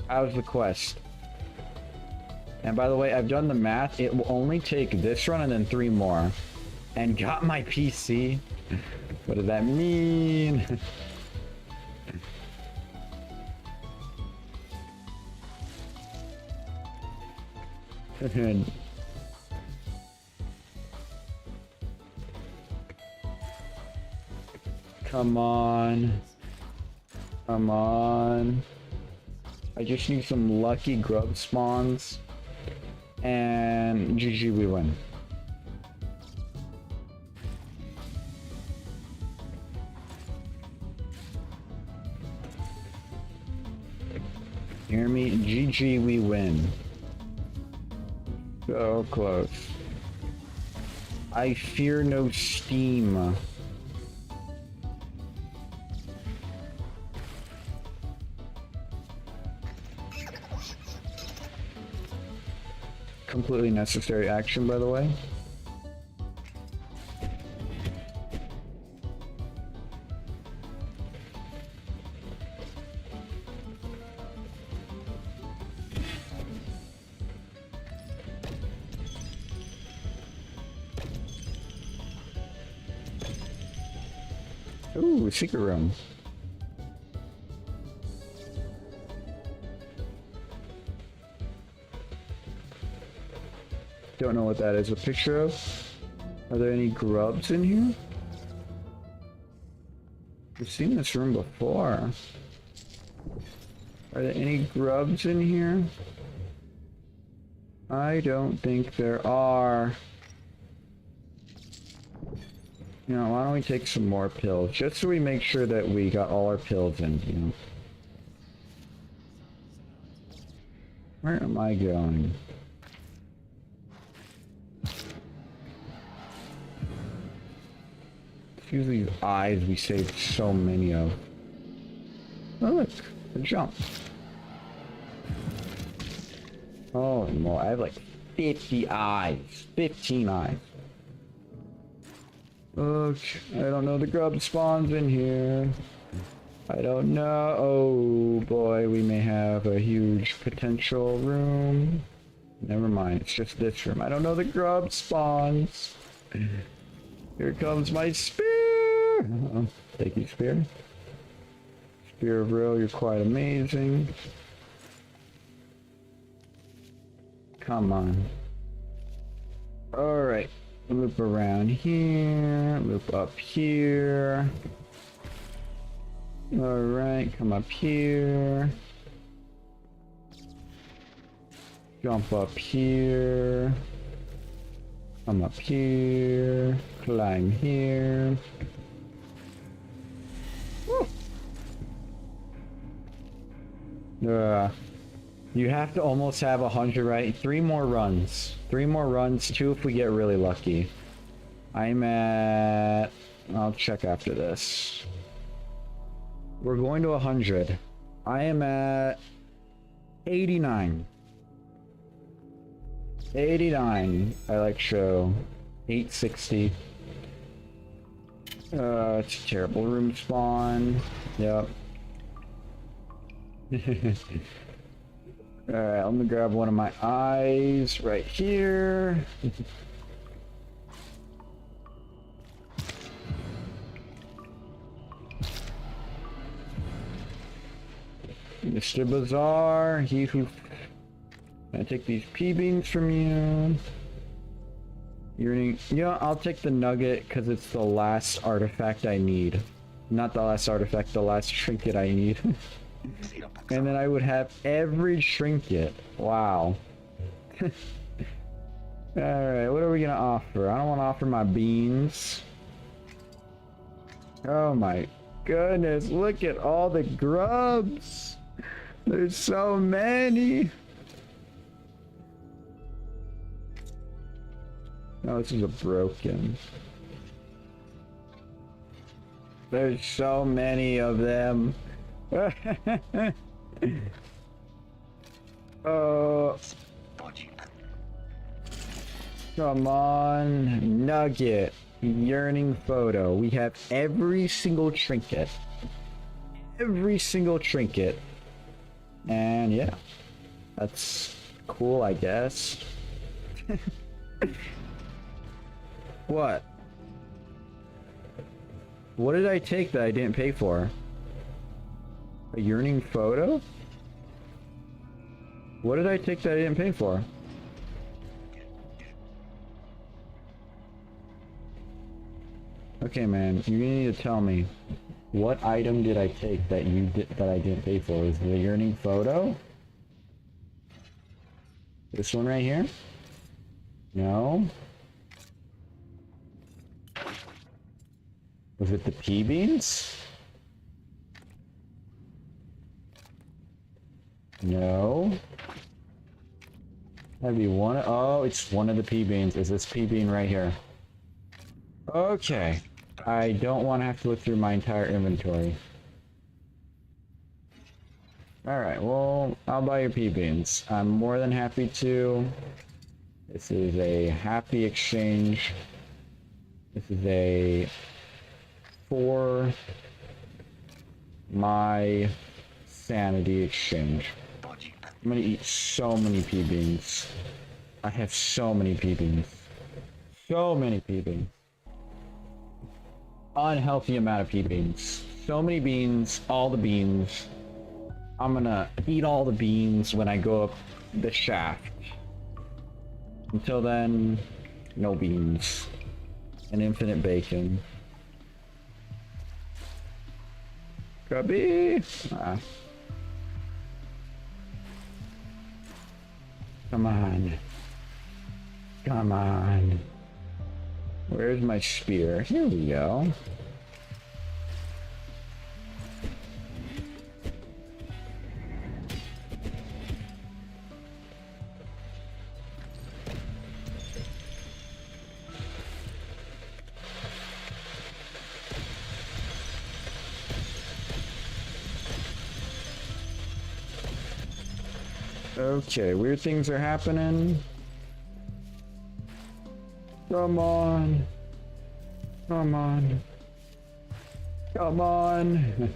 How's the quest? And by the way, I've done the math. It will only take this run and then 3 more. And got my PC. What does that mean? Come on. Come on. I just need some lucky grub spawns. And GG, we win. Hear me? GG, we win. So close. I fear no steam. Completely necessary action, by the way. Ooh, secret room. Don't know what that is a picture of. Are there any grubs in here? We've seen this room before. Are there any grubs in here? I don't think there are. You know, why don't we take some more pills, just so we make sure that we got all our pills in, you know. Where am I going? It's usually eyes we saved so many of. Oh look, a jump. Oh no, I have like 50 eyes. 15 eyes. Okay, I don't know, the grub spawns in here. I don't know. Oh boy, we may have a huge potential room. Never mind, it's just this room. I don't know, the grub spawns. Here comes my spear. Oh, thank you, spear. Spear of Ro, you're quite amazing. Come on. Alright. Loop around here, loop up here. Alright, come up here. Jump up here. Come up here. Climb here. Woo. You have to almost have 100, right? 3 more runs. 3 more runs, 2 if we get really lucky. I'm at... I'll check after this. We're going to 100. I am at 89. 89. I like show. 860. It's a terrible room spawn. Yep. Alright, let me grab one of my eyes right here. Mr. Bazaar, he who... I take these pea beans from you. Yeah, I'll take the nugget because it's the last artifact I need. Not the last artifact, the last trinket I need. And then I would have every trinket. Wow. Alright, what are we gonna offer? I don't want to offer my beans. Oh my goodness, look at all the grubs. There's so many. Oh, this is a broken. There's so many of them. Oh. Come on. Nugget. Yearning photo. We have every single trinket. Every single trinket. And yeah. That's cool, I guess. What? What did I take that I didn't pay for? A yearning photo? What did I take that I didn't pay for? Okay, man, you need to tell me. What item did I take that I didn't pay for? Is it a yearning photo? This one right here? No. Was it the pea beans? No. That'd be one. Oh, it's one of the pea beans. Is this pea bean right here? Okay. I don't want to have to look through my entire inventory. Alright, well, I'll buy your pea beans. I'm more than happy to. This is a happy exchange. This is a... for my sanity exchange. I'm gonna eat so many pea beans. I have so many pea beans. So many pea beans. Unhealthy amount of pea beans. So many beans, all the beans. I'm gonna eat all the beans when I go up the shaft. Until then, no beans. And infinite bacon. Grubby! Ah. Come on. Come on. Where's my spear? Here we go. Okay, weird things are happening. Come on. Come on. Come on.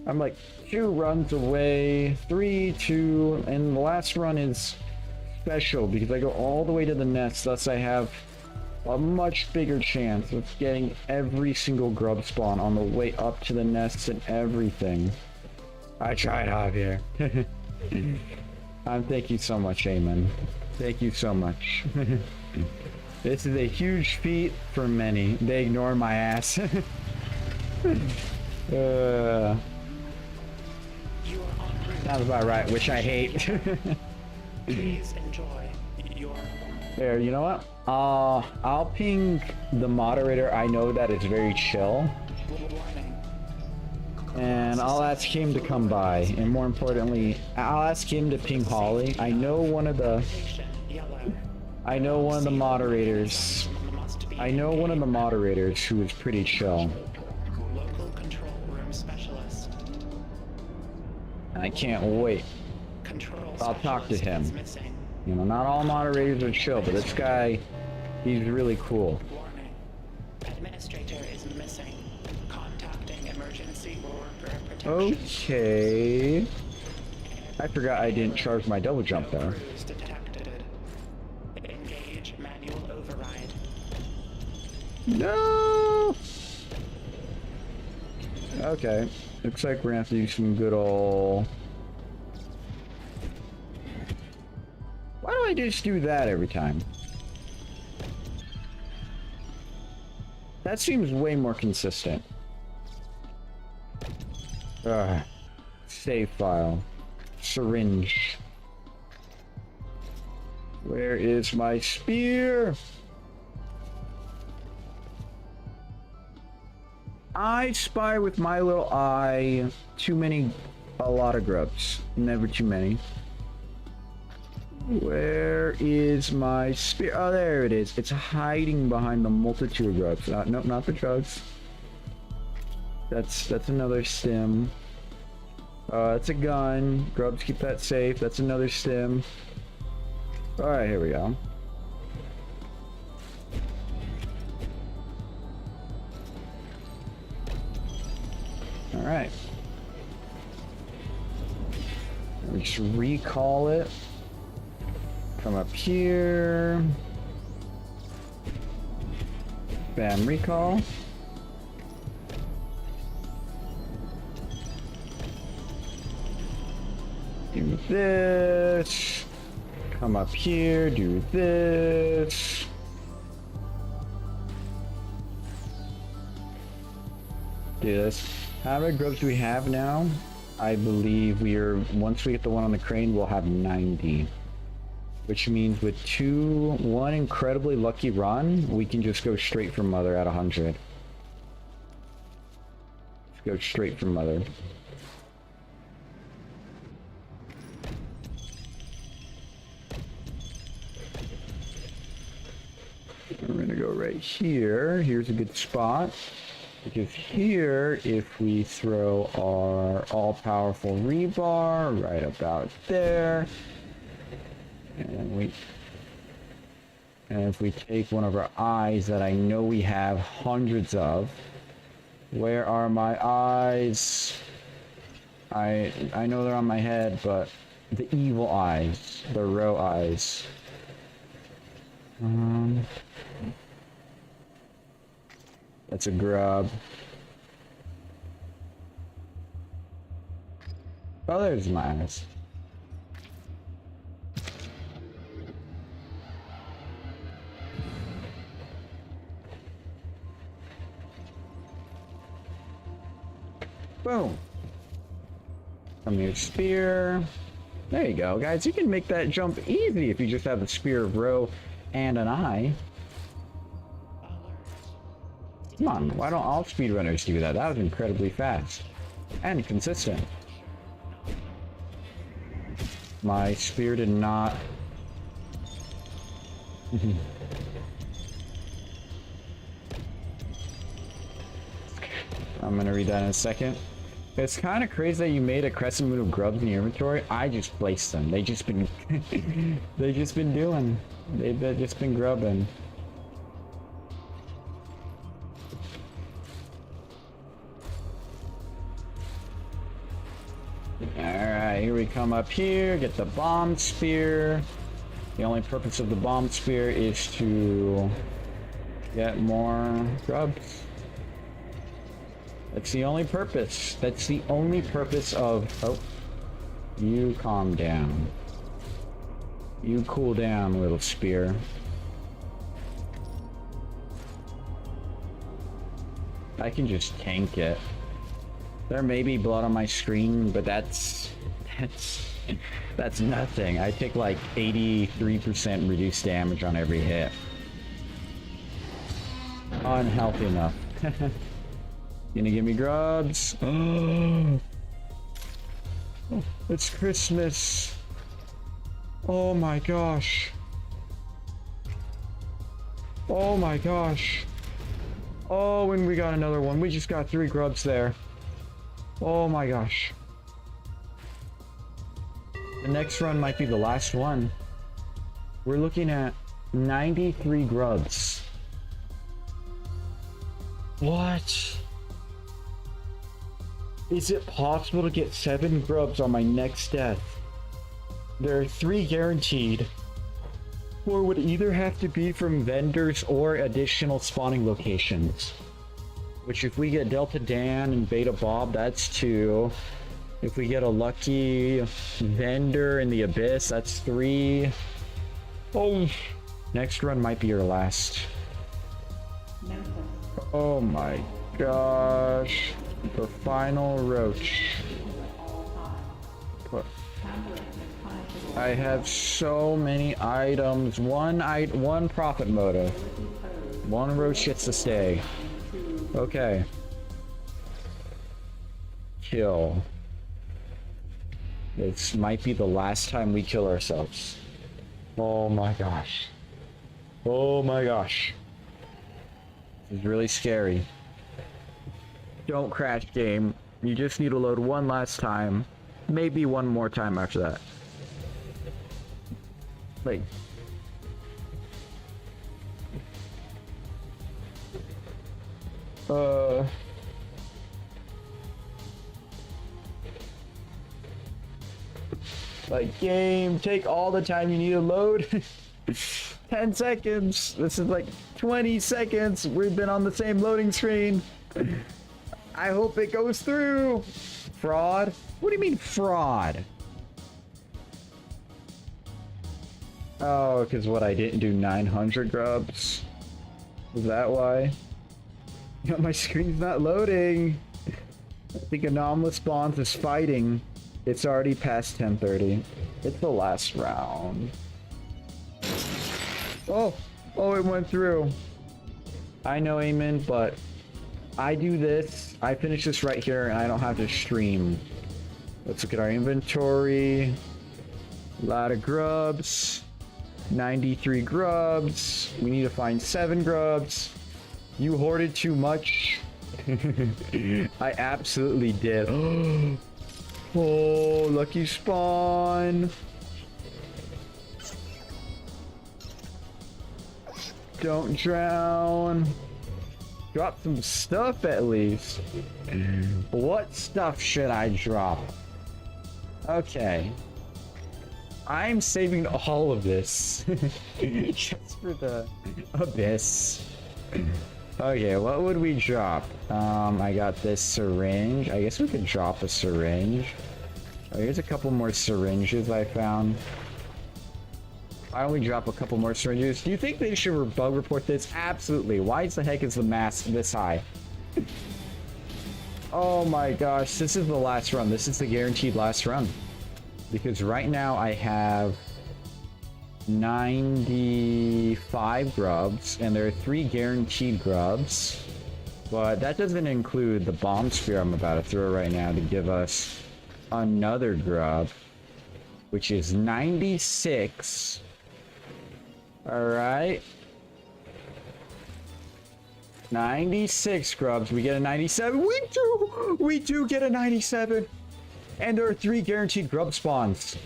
I'm like 2 runs away. 3, 2, and the last run is special because I go all the way to the nest, thus I have a much bigger chance of getting every single grub spawn on the way up to the nests and everything. I tried, Javier. Thank you so much, Amen. Thank you so much. This is a huge feat for many. They ignore my ass. You are en route. Sounds about right, which I hate. Please enjoy your There, you know what? I'll ping the moderator. I know that it's very chill. warning. And I'll ask him to come by. And more importantly, I'll ask him to ping Holly. I know one of the moderators. I know one of the moderators who is pretty chill. Local control room specialist. And I can't wait. Control I'll talk to specialist him. is missing. You know, not all moderators are chill, but this guy, he's really cool. Warning. Administrator is missing. Contacting emergency worker protection. Okay. I forgot I didn't charge my double jump there. Crews detected. Engage manual override. No! Okay. Looks like we're gonna have to do some good ol'... Why do I just do that every time? That seems way more consistent. Save file. Syringe. Where is my spear? I spy with my little eye a lot of grubs. Never too many. Where is my spear? Oh, there it is. It's hiding behind the multitude of grubs. Nope, not the drugs. That's another stim. That's a gun. Grubs, keep that safe. That's another stim. Alright, here we go. Alright. Let's recall it. Come up here. Bam, recall. Do this. Come up here, do this. Do this. How many grubs do we have now? I believe once we get the one on the crane, we'll have 90. Which means with one incredibly lucky run, we can just go straight for mother at 100. Let's go straight for mother. We're gonna go right here. Here's a good spot. Because here, if we throw our all-powerful rebar right about there, and if we take one of our eyes that I know we have hundreds of, where are my eyes? I know they're on my head, but the evil eyes, the row eyes. That's a grub. Oh, there's my eyes. Boom. From your spear. There you go, guys. You can make that jump easy if you just have a spear of row and an eye. Come on, why don't all speedrunners do that? That was incredibly fast. And consistent. My spear did not... I'm gonna read that in a second. It's kind of crazy that you made a crescent moon of grubs in your inventory. I just placed them. They just been... They've just been grubbing. Alright, here we come up here, get the bomb spear. The only purpose of the bomb spear is to get more grubs. That's the only purpose. That's the only purpose of... Oh, you calm down. You cool down, little spear. I can just tank it. There may be blood on my screen, but that's nothing. I take like 83% reduced damage on every hit. Unhealthy enough. Gonna give me grubs. Oh, it's Christmas. Oh my gosh. Oh my gosh. Oh, and we got another one. We just got 3 grubs there. Oh my gosh. The next run might be the last one. We're looking at 93 grubs. What? Is it possible to get 7 grubs on my next death? There are 3 guaranteed. 4 would either have to be from vendors or additional spawning locations. Which if we get Delta Dan and Beta Bob, that's 2. If we get a lucky vendor in the Abyss, that's 3. Oh, next run might be your last. Oh my gosh. The final roach. I have so many items. One profit motive. 1 roach gets to stay. Okay. Kill. This might be the last time we kill ourselves. Oh my gosh. Oh my gosh. This is really scary. Don't crash, game. You just need to load one last time. Maybe one more time after that. Like... Like, game, take all the time you need to load. 10 seconds. This is like 20 seconds. We've been on the same loading screen. I hope it goes through. Fraud? What do you mean fraud? Oh, because what, I didn't do 900 grubs? Is that why? My screen's not loading. I think Anomalous Bonds is fighting. It's already past 10:30. It's the last round. Oh, it went through. I know, Eamon, but I do this. I finish this right here, and I don't have to stream. Let's look at our inventory. A lot of grubs. 93 grubs. We need to find 7 grubs. You hoarded too much. I absolutely did. Oh, lucky spawn. Don't drown. Drop some stuff at least. What stuff should I drop? Okay. I'm saving all of this. Just for the Abyss. Okay, what would we drop? I got this syringe. I guess we could drop a syringe. Oh, here's a couple more syringes I found. Why don't we drop a couple more syringes? Do you think they should bug report this? Absolutely. Why the heck is the mask this high? Oh my gosh, this is the last run. This is the guaranteed last run. Because right now I have 95 grubs, and there are 3 guaranteed grubs. But that doesn't include the bomb spear I'm about to throw right now to give us another grub, which is 96. Alright. 96 grubs. We get a 97. We do get a 97. And there are 3 guaranteed grub spawns.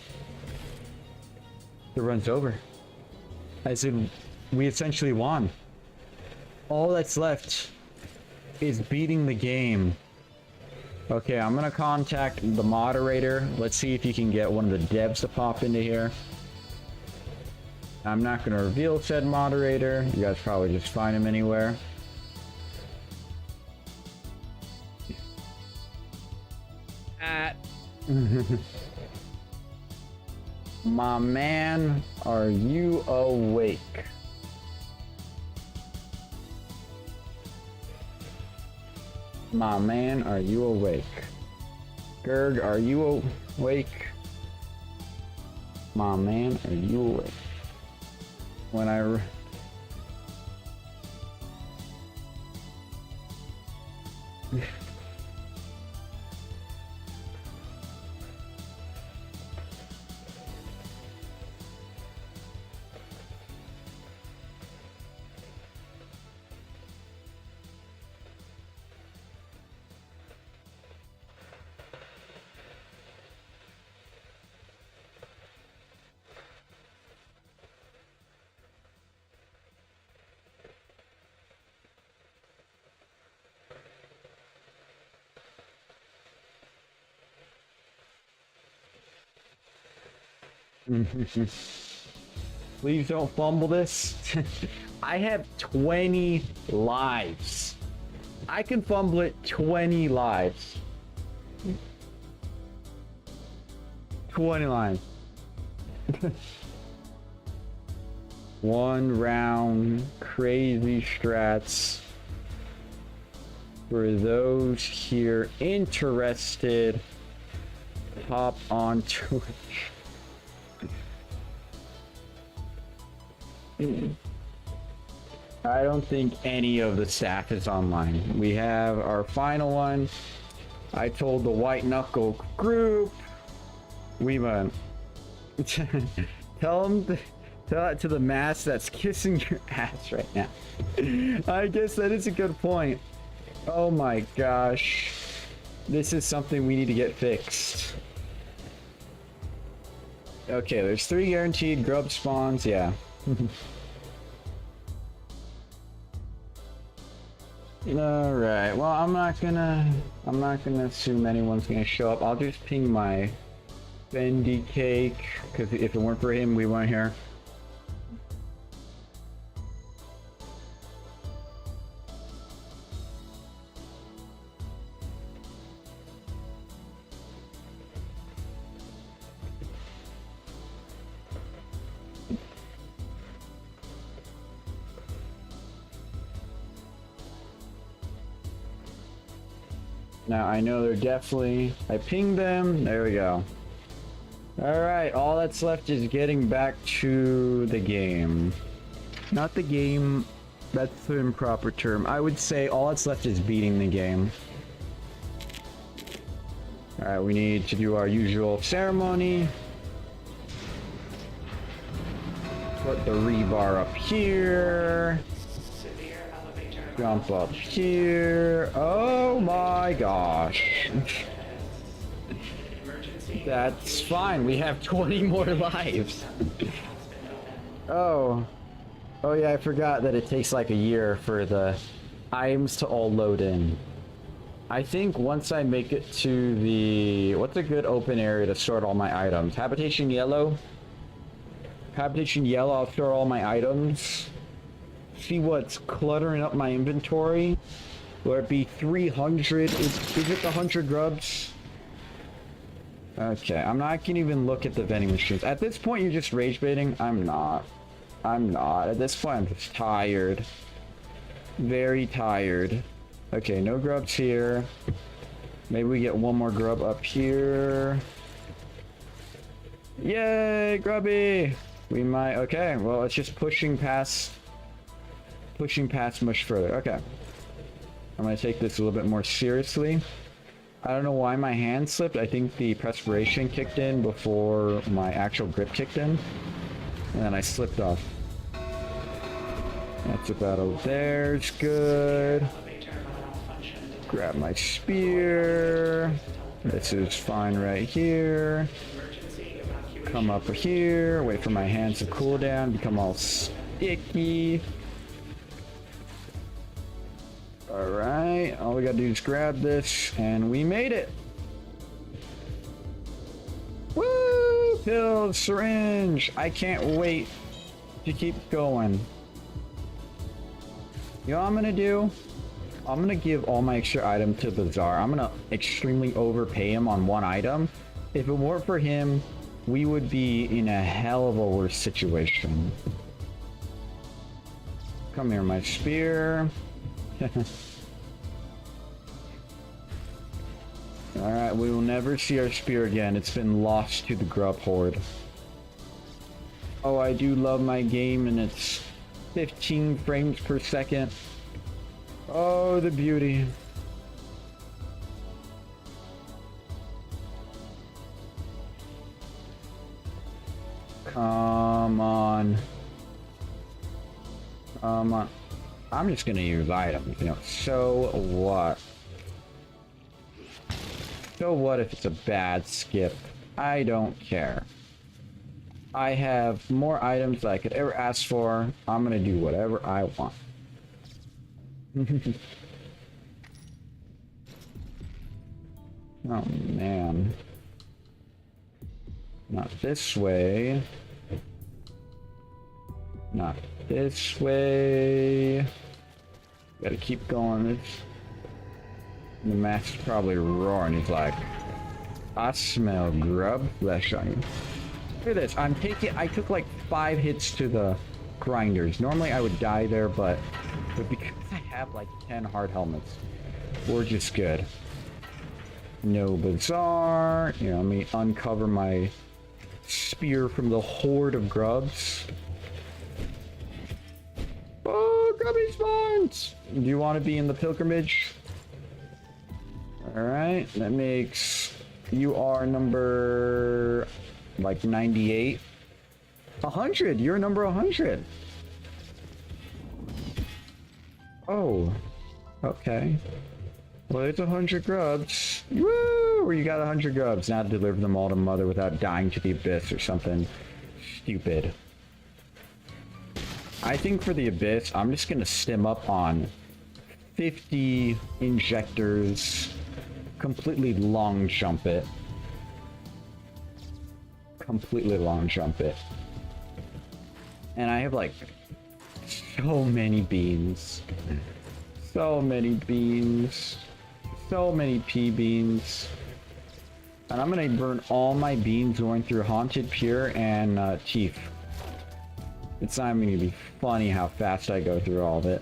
The run's over. As in, we essentially won. All that's left is beating the game. Okay, I'm gonna contact the moderator. Let's see if you can get one of the devs to pop into here. I'm not gonna reveal said moderator. You guys probably just find him anywhere. My man, are you awake? My man, are you awake? Gerg, are you awake? My man, are you awake? When I... Please don't fumble this. I have 20 lives. I can fumble it 20 lives. 20 lives. One round, crazy strats. For those here interested, hop on Twitch. I don't think any of the staff is online. We have our final one. I told the White Knuckle group. We went. Tell that to the mask that's kissing your ass right now. I guess that is a good point. Oh my gosh. This is something we need to get fixed. Okay, there's 3 guaranteed grub spawns, yeah. Alright, well I'm not gonna assume anyone's gonna show up. I'll just ping my Bendy Cake, because if it weren't for him, we weren't here. Now I know they're definitely... I pinged them. There we go. Alright, all that's left is getting back to the game. Not the game, that's the improper term. I would say all that's left is beating the game. Alright, we need to do our usual ceremony. Put the rebar up here. Severe elevator. Jump up here. Oh my gosh. Emergency. That's fine. We have 20 more lives. Oh. Oh yeah, I forgot that it takes like a year for the items to all load in. I think once I make it to the... What's a good open area to sort all my items? Habitation yellow? Habitation yellow, I'll store all my items. See what's cluttering up my inventory. Will it be 300? Is it the 100 grubs? Okay, I'm not gonna even look at the vending machines. At this point, you're just rage baiting. I'm not. At this point, I'm just tired. Very tired. Okay, no grubs here. Maybe we get one more grub up here. Yay, grubby! We might... Okay, well, it's just pushing past much further. Okay. I'm gonna take this a little bit more seriously. I don't know why my hand slipped. I think the perspiration kicked in before my actual grip kicked in. And then I slipped off. That's about over there's good. Grab my spear. This is fine right here. Come up here. Wait for my hands to cool down. Become all sticky. Alright. All we gotta do is grab this. And we made it. Woo! Pills, syringe. I can't wait to keep going. You know what I'm gonna do? I'm gonna give all my extra items to Bazaar. I'm gonna extremely overpay him on one item. If it weren't for him, we would be in a hell of a worse situation. Come here, my spear. Alright, we will never see our spear again. It's been lost to the grub horde. Oh, I do love my game and it's 15 frames per second. Oh, the beauty. Come on. Come on. I'm just gonna use items, you know. So what? So what if it's a bad skip? I don't care. I have more items that I could ever ask for. I'm gonna do whatever I want. Oh man. Not this way. Not this way. Gotta keep going. The master's probably roaring. He's like, I smell grub flesh on you. Look at this. I took like 5 hits to the grinders. Normally I would die there, but because I have like 10 hard helmets, we're just good. No bazaar. You know, let me uncover my spear from the horde of grubs. Oh, grubby spawns! Do you want to be in the pilgrimage? Alright, that makes... You are number... like 98. 100! You're number 100! Oh. Okay. Well, it's 100 grubs. Woo! You got 100 grubs. Now deliver them all to Mother without dying to the Abyss or something stupid. I think for the Abyss, I'm just gonna stim up on 50 injectors. Completely long jump it. Completely long jump it. And I have like so many beans. So many beans. So many pea beans. And I'm gonna burn all my beans going through Haunted Pure and Chief. It's not even gonna be funny how fast I go through all of it.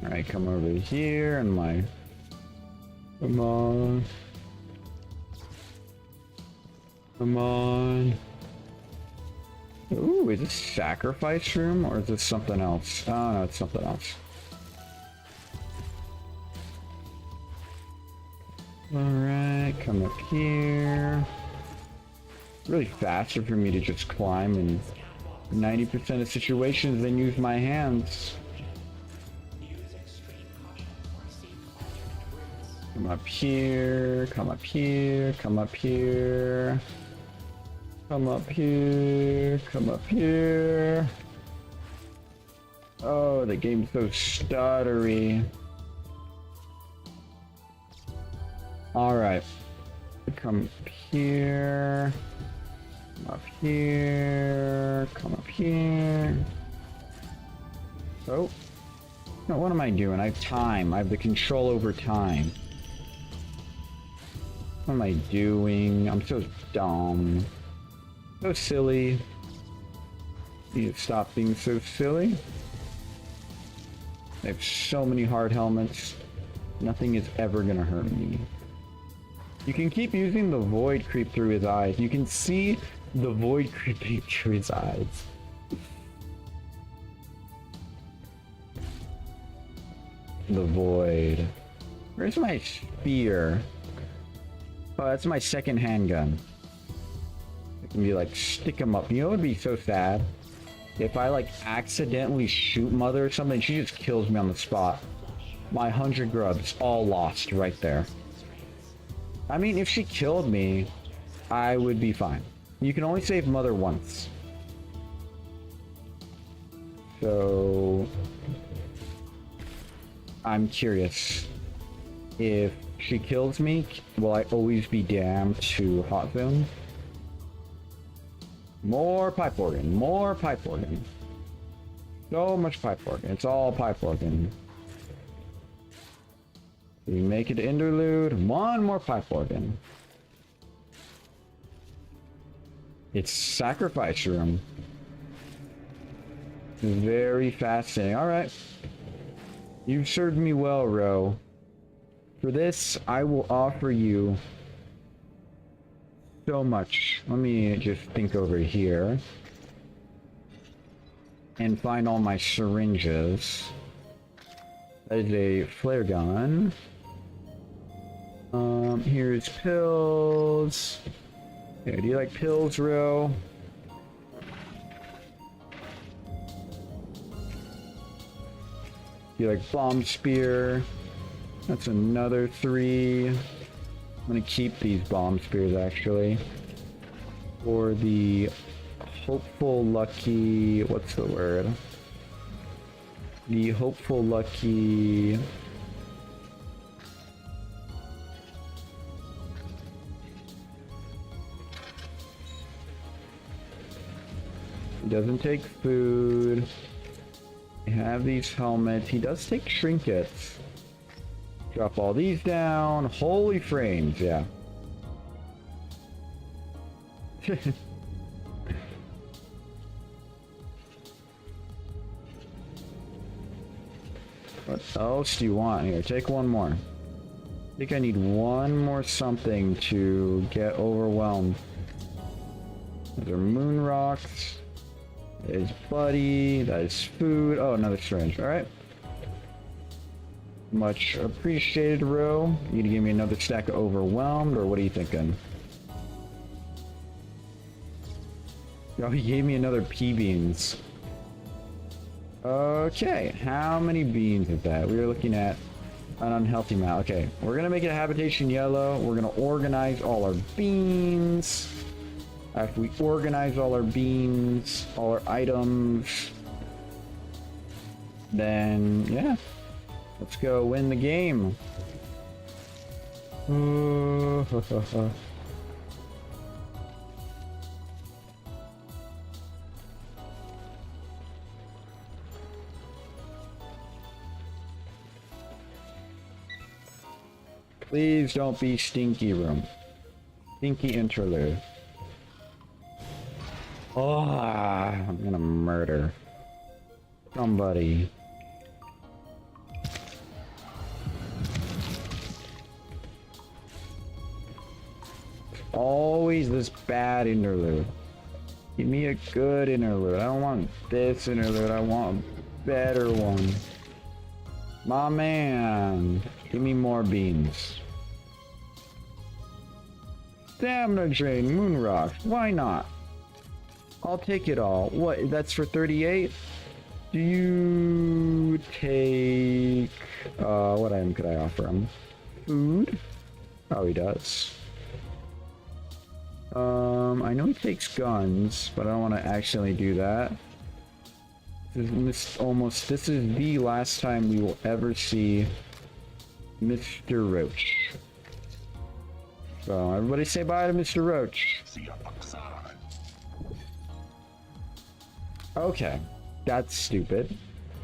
Alright, come over here and my... Come on. Come on. Ooh, is this sacrifice room or is this something else? Oh no, it's something else. Alright, come up here. Really faster for me to just climb in 90% of situations than use my hands. Come up here, come up here, come up here. Come up here, come up here. Oh, the game's so stuttery. Alright. Come up here. Come up here. Come up here. Oh. No, what am I doing? I have time. I have the control over time. What am I doing? I'm so dumb. So silly. Need to stop being so silly. I have so many hard helmets. Nothing is ever gonna hurt me. You can keep using the void creep through his eyes. You can see the void creeping through his eyes. The void. Where's my spear? Oh, that's my second handgun. I can be like, stick him up. You know what would be so sad? If I like accidentally shoot Mother or something, she just kills me on the spot. My 100 grubs all lost right there. I mean, if she killed me, I would be fine. You can only save Mother once. So... I'm curious. If she kills me, will I always be damned to Hot Zone? More pipe organ, more pipe organ. So much pipe organ. It's all pipe organ. We make it interlude. One more pipe organ. It's sacrifice room. Very fascinating. All right. You've served me well, Ro. For this, I will offer you so much. Let me just think over here. And find all my syringes. That is a flare gun. Here's pills. Here, do you like pills, Ro? Do you like bomb spear? That's another 3. I'm gonna keep these bomb spears actually. For the hopeful lucky, what's the word? The hopeful lucky. He doesn't take food. We have these helmets. He does take trinkets. Drop all these down. Holy frames, yeah. What else do you want here? Take one more. I think I need one more something to get overwhelmed. Those are moon rocks. That is buddy. That is food. Oh, another syringe. Alright. Much appreciated, Ro. You need to give me another stack of overwhelmed, or what are you thinking? Oh, he gave me another pea beans. Okay, how many beans is that? We were looking at an unhealthy amount. Okay, we're gonna make it habitation yellow. We're gonna organize all our beans. After we organize all our beans, all our items, then yeah, let's go win the game. Please don't be stinky room. Stinky interlude. Oh, I'm gonna murder somebody. Always this bad interlude. Give me a good interlude. I don't want this interlude. I want a better one. My man. Give me more beans. Stamina drain, moon rocks. Why not? I'll take it all. What? That's for 38? Do you take... what item could I offer him? Food? Oh, he does. I know he takes guns, but I don't want to accidentally do that. This is the last time we will ever see Mr. Roach. So, everybody say bye to Mr. Roach. Okay, that's stupid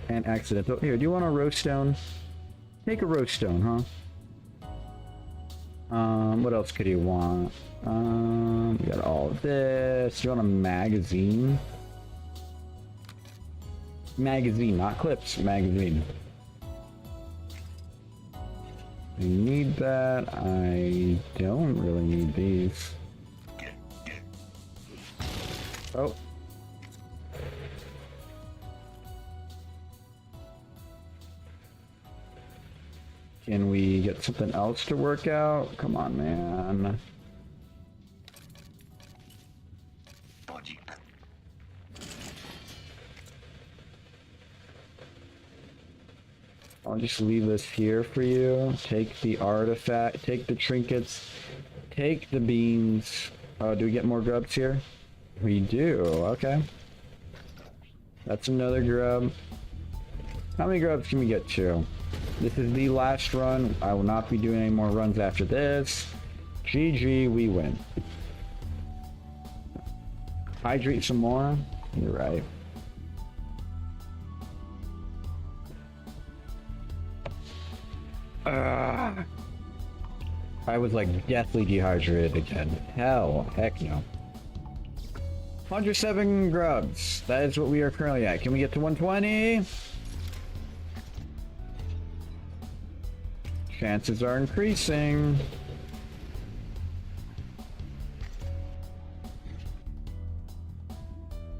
and accidental. Here, do you want a roast stone? Take a roast stone, huh? What else could you want? We got all of this. Do you want a magazine? Magazine, not clips, magazine. I need that. I don't really need these. Oh. Can we get something else to work out? Come on, man. I'll just leave this here for you. Take the artifact, take the trinkets, take the beans. Oh, do we get more grubs here? We do, okay. That's another grub. How many grubs can we get to? This is the last run. I will not be doing any more runs after this. GG, we win. Hydrate some more. You're right. I was like deathly dehydrated again. Heck no. 107 grubs. That is what we are currently at. Can we get to 120? Chances are increasing.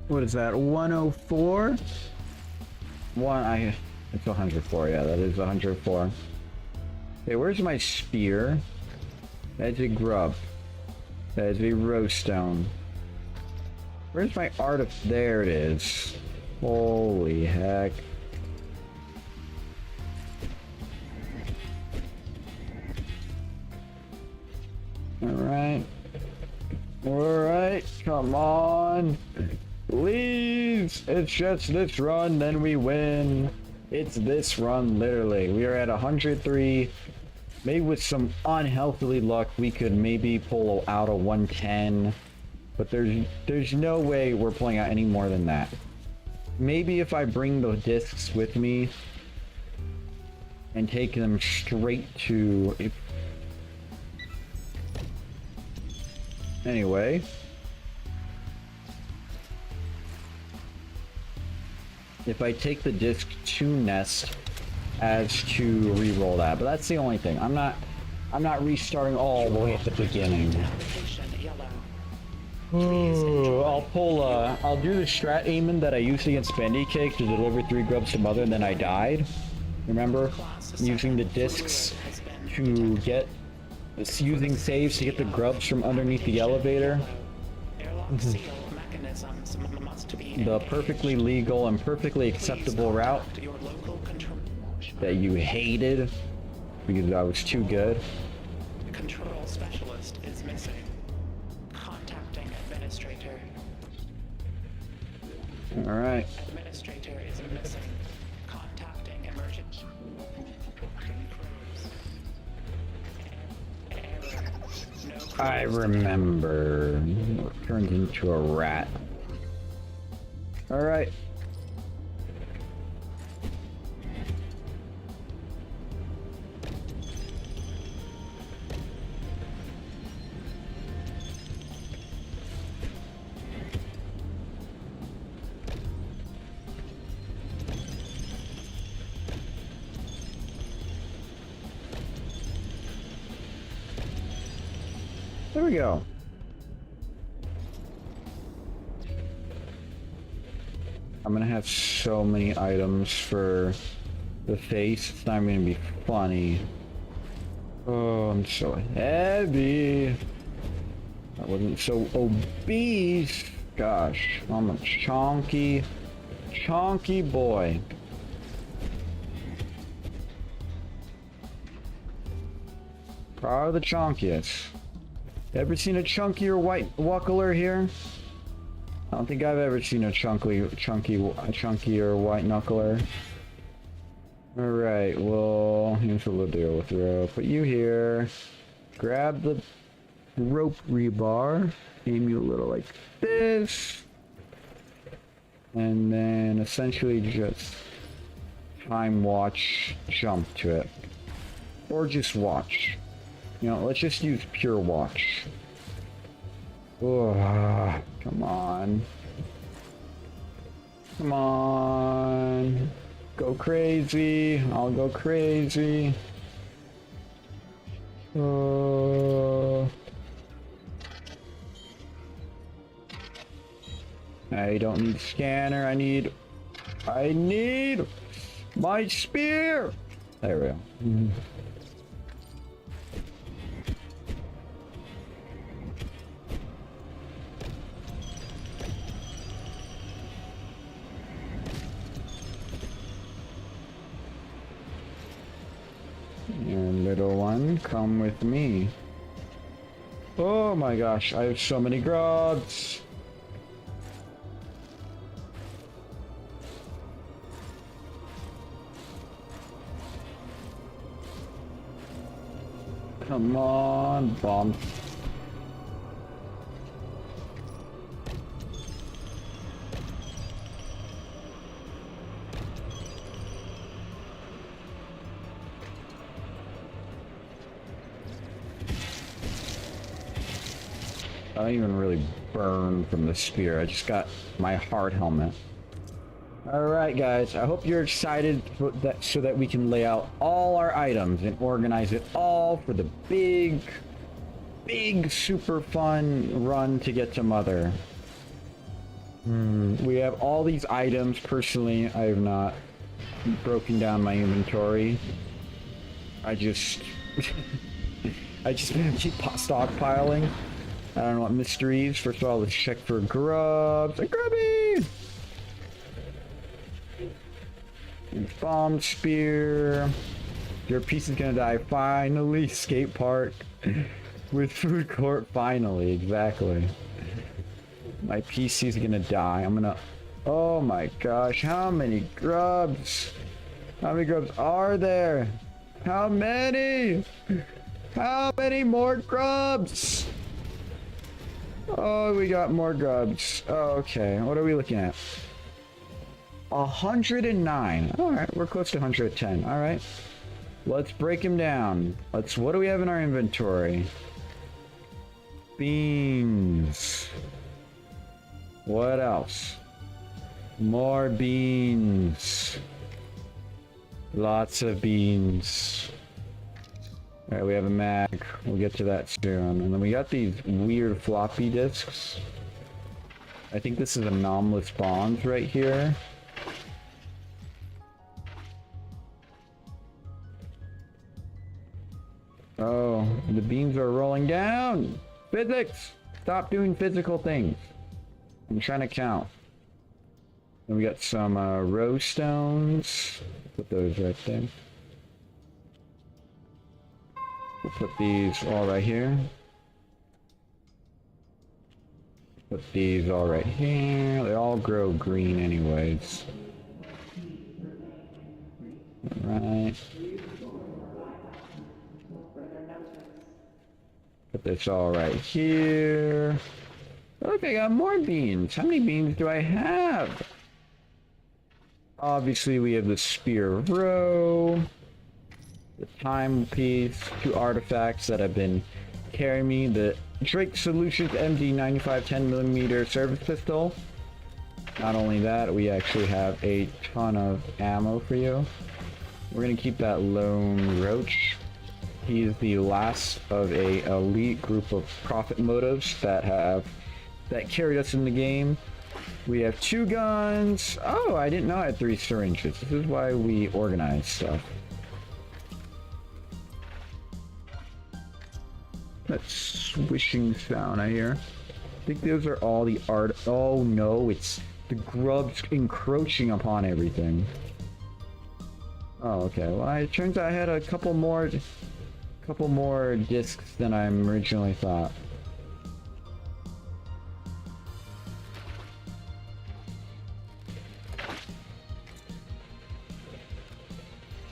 What is that? 104? It's 104. Yeah, that is 104. Okay, where's my spear? That's a grub. That is a rose stone. Where's my artifact? There it is. Holy heck. Alright. Alright, come on. Please! It's just this run, then we win. It's this run, literally. We are at 103. Maybe with some unhealthily luck, we could maybe pull out a 110. But there's no way we're pulling out any more than that. Maybe if I bring the discs with me and take them straight to... Anyway. If I take the disc to Nest as to re-roll that, but that's the only thing. I'm not restarting all the way at the beginning. Application yellow. I'll do the strat aiming that I used against Bendy Cake to deliver 3 grubs to Mother, and then I died. Remember? Using the discs to get, using saves to get the grubs from underneath the elevator. Airlock seal mechanisms must be The perfectly legal and perfectly acceptable route to your local control. that you hated because I was too good. Control specialist is missing. Contacting administrator. Alright. Administrator is missing. Contacting emergency. Error. No I remember. Turned into a rat. Alright. There we go. I'm gonna have so many items for the face, it's not even gonna be funny. Oh, I'm so heavy. I wasn't so obese. Gosh, I'm a chonky boy. Probably the chonkiest. Ever seen a chunkier white knuckler here? I don't think I've ever seen a chunkier white knuckler. Alright, well, here's what we'll do. We'll put you here. Grab the rope rebar. Aim you a little like this. And then essentially just time watch, jump to it. Or just watch. You know, let's just use pure watch. Oh, come on. Come on. Go crazy. I'll go crazy. I don't need scanner. I need my spear. There we go. And little one, come with me. Oh my gosh, I have so many grubs. Come on, bomb. I don't even really burn from the spear. I just got my hard helmet. Alright guys, I hope you're excited so that we can lay out all our items and organize it all for the big super fun run to get to Mother. We have all these items. Personally, I have not broken down my inventory. I just keep stockpiling. I don't know what mysteries. First of all, let's check for grubs. A grubby! Bomb spear. Your piece is gonna die. Finally, skate park with food court. Finally, exactly. My PC's gonna die. I'm gonna. Oh my gosh! How many grubs? How many grubs are there? How many? How many more grubs? Oh, we got more grubs. Oh, okay, what are we looking at? 109. Alright, we're close to 110. Alright. Let's break him down. What do we have in our inventory? Beans. What else? More beans. Lots of beans. Alright, we have a mag. We'll get to that soon. And then we got these weird floppy disks. I think this is anomalous bonds right here. Oh, the beams are rolling down! Physics! Stop doing physical things. I'm trying to count. And we got some rose stones. Put those right there. We'll put these all right here. Put these all right here. They all grow green anyways. Alright. Put this all right here. Look, I got more beans. How many beans do I have? Obviously, we have the spear of row, the timepiece, 2 artifacts that have been carrying me, the Drake Solutions MD 95 10mm service pistol. Not only that, we actually have a ton of ammo for you. We're gonna keep that lone roach. He is the last of a elite group of profit motives that carried us in the game. We have 2 guns. Oh, I didn't know I had 3 syringes. This is why we organize stuff. That swishing sound I hear. I think those are all the art. Oh no, it's the grubs encroaching upon everything. Oh, okay. Well, it turns out I had a couple more discs than I originally thought.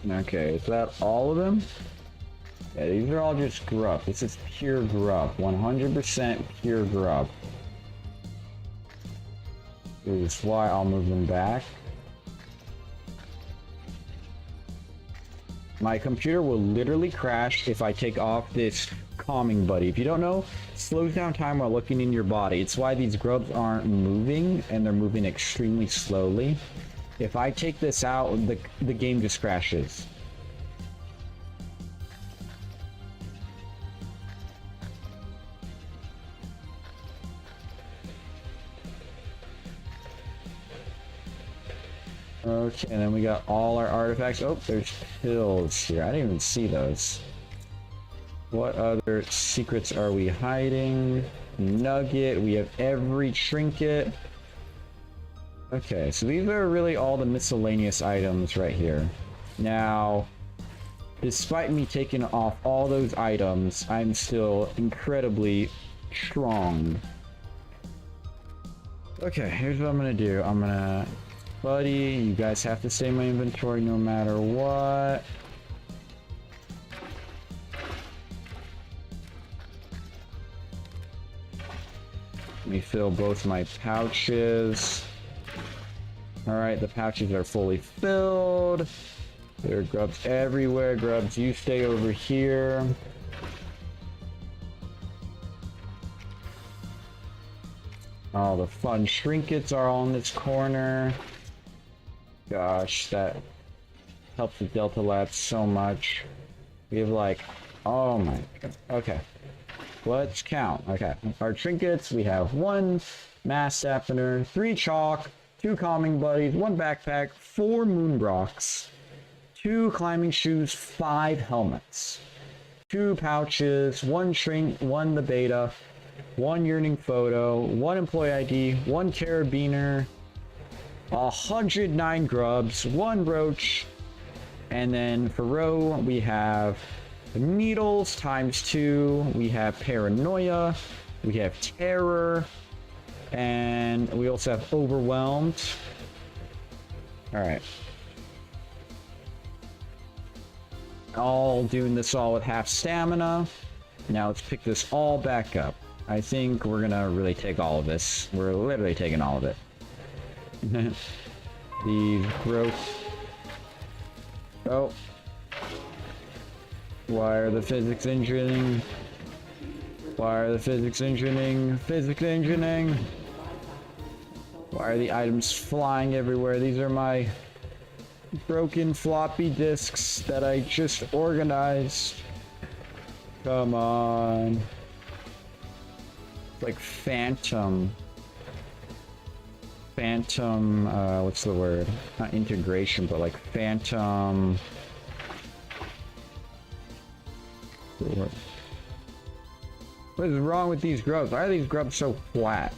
Okay, is that all of them? Yeah, these are all just grub. This is pure grub. 100% pure grub. This is why I'll move them back. My computer will literally crash if I take off this calming buddy. If you don't know, it slows down time while looking in your body. It's why these grubs aren't moving, and they're moving extremely slowly. If I take this out, the game just crashes. Okay, and then we got all our artifacts. Oh, there's pills here. I didn't even see those. What other secrets are we hiding? Nugget. We have every trinket. Okay, so these are really all the miscellaneous items right here. Now, despite me taking off all those items, I'm still incredibly strong. Okay, here's what I'm gonna do. Buddy, you guys have to stay in my inventory no matter what. Let me fill both my pouches. Alright, the pouches are fully filled. There are grubs everywhere. Grubs, you stay over here. All the fun trinkets are all in this corner. gosh, that helps the Delta Labs so much. We have like, oh my god. Okay. Let's count. Okay. Our trinkets, we have 1 mass sapphire, 3 chalk, 2 calming buddies, 1 backpack, 4 moonbrocks, 2 climbing shoes, 5 helmets, 2 pouches, 1 shrink, 1 the beta, 1 yearning photo, 1 employee ID, 1 carabiner, 109 grubs, 1 roach, and then for row we have needles times 2, we have paranoia, we have terror, and we also have overwhelmed. Alright. All doing this all with half stamina. Now let's pick this all back up. I think we're gonna really take all of this. We're literally taking all of it. These gross. Oh. Why are the physics engineering? Why are the physics engineering? Physics engineering? Why are the items flying everywhere? These are my broken floppy disks that I just organized. Come on. Like phantom, what's the word? Not integration, but like phantom. What is wrong with these grubs? Why are these grubs so flat?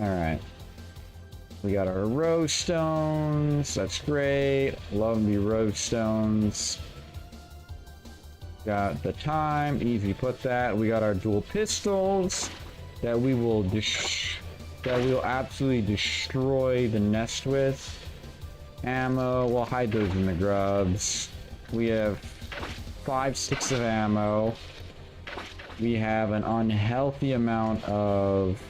Alright. We got our rose stones. That's great. Love the rose stones. Got the time. Easy put that. We got our dual pistols that we will absolutely destroy the nest with. Ammo. We'll hide those in the grubs. We have 5 sticks of ammo. We have an unhealthy amount of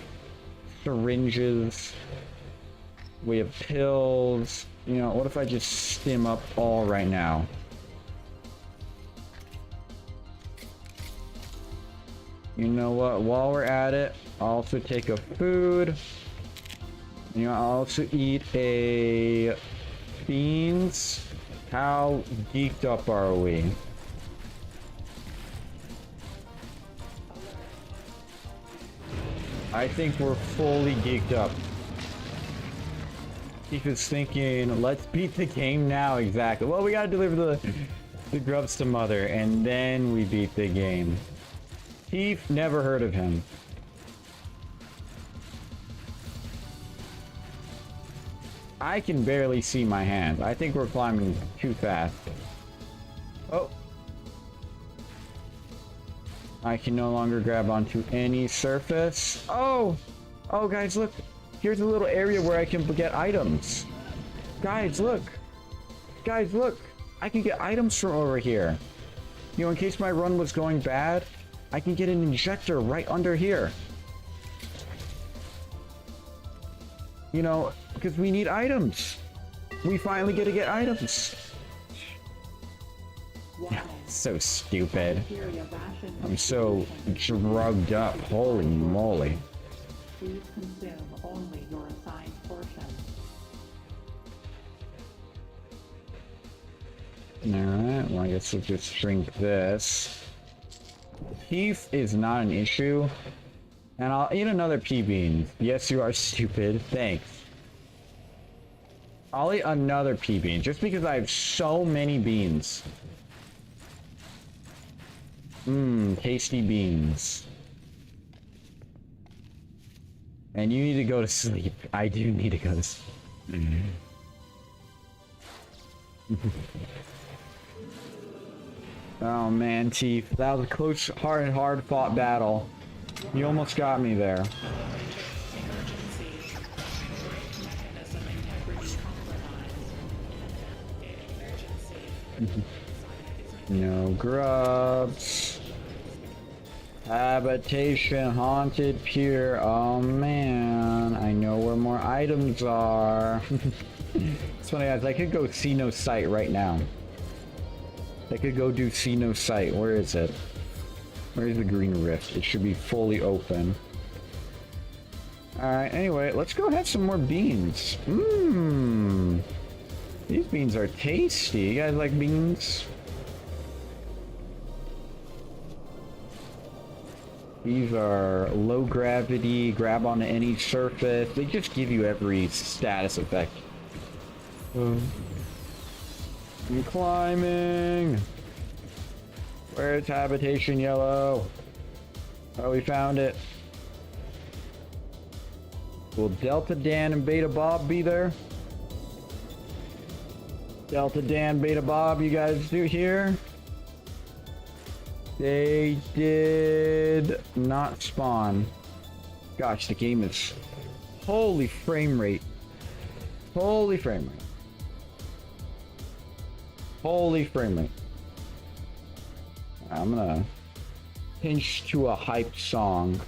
syringes. We have pills. You know, what if I just stim up all right now? You know what? While we're at it, I'll also take a food. You know, I'll also eat a beans. How geeked up are we? I think we're fully geeked up. He was thinking, let's beat the game now. Exactly. Well, we gotta deliver the grubs to mother, and then we beat the game. Thief, never heard of him. I can barely see my hand. I think we're climbing too fast. Oh. I can no longer grab onto any surface. Oh! Oh, guys, look. Here's a little area where I can get items. Guys, look. Guys, look. I can get items from over here. You know, in case my run was going bad, I can get an injector right under here. You know, because we need items. We finally get to get items. Yeah, so stupid. I'm so drugged up. Holy moly. Please consume only your assigned portion. Alright, well I guess we'll just drink this. Teeth is not an issue. And I'll eat another pea bean. Yes, you are stupid. Thanks. I'll eat another pea bean just because I have so many beans. Mmm, tasty beans. And you need to go to sleep. I do need to go to sleep. Oh man, Teeth. That was a close, hard fought battle. You almost got me there. Emergency. Mechanism integrity compromised. Emergency. No grubs. Habitation haunted pier. Oh man, I know where more items are. It's funny guys, I could go see no sight right now. I could go do see no sight. Where is it? Where's the green rift? It should be fully open. Alright, anyway, let's go have some more beans. Mmm. These beans are tasty. You guys like beans? These are low gravity, grab onto any surface. They just give you every status effect. I'm climbing. Where's habitation yellow? Oh, we found it. Will Delta Dan and Beta Bob be there? Delta Dan, Beta Bob, you guys do here? They did not spawn. Gosh, the game is... Holy frame rate. Holy frame rate. Holy frame rate. I'm gonna pinch to a hype song.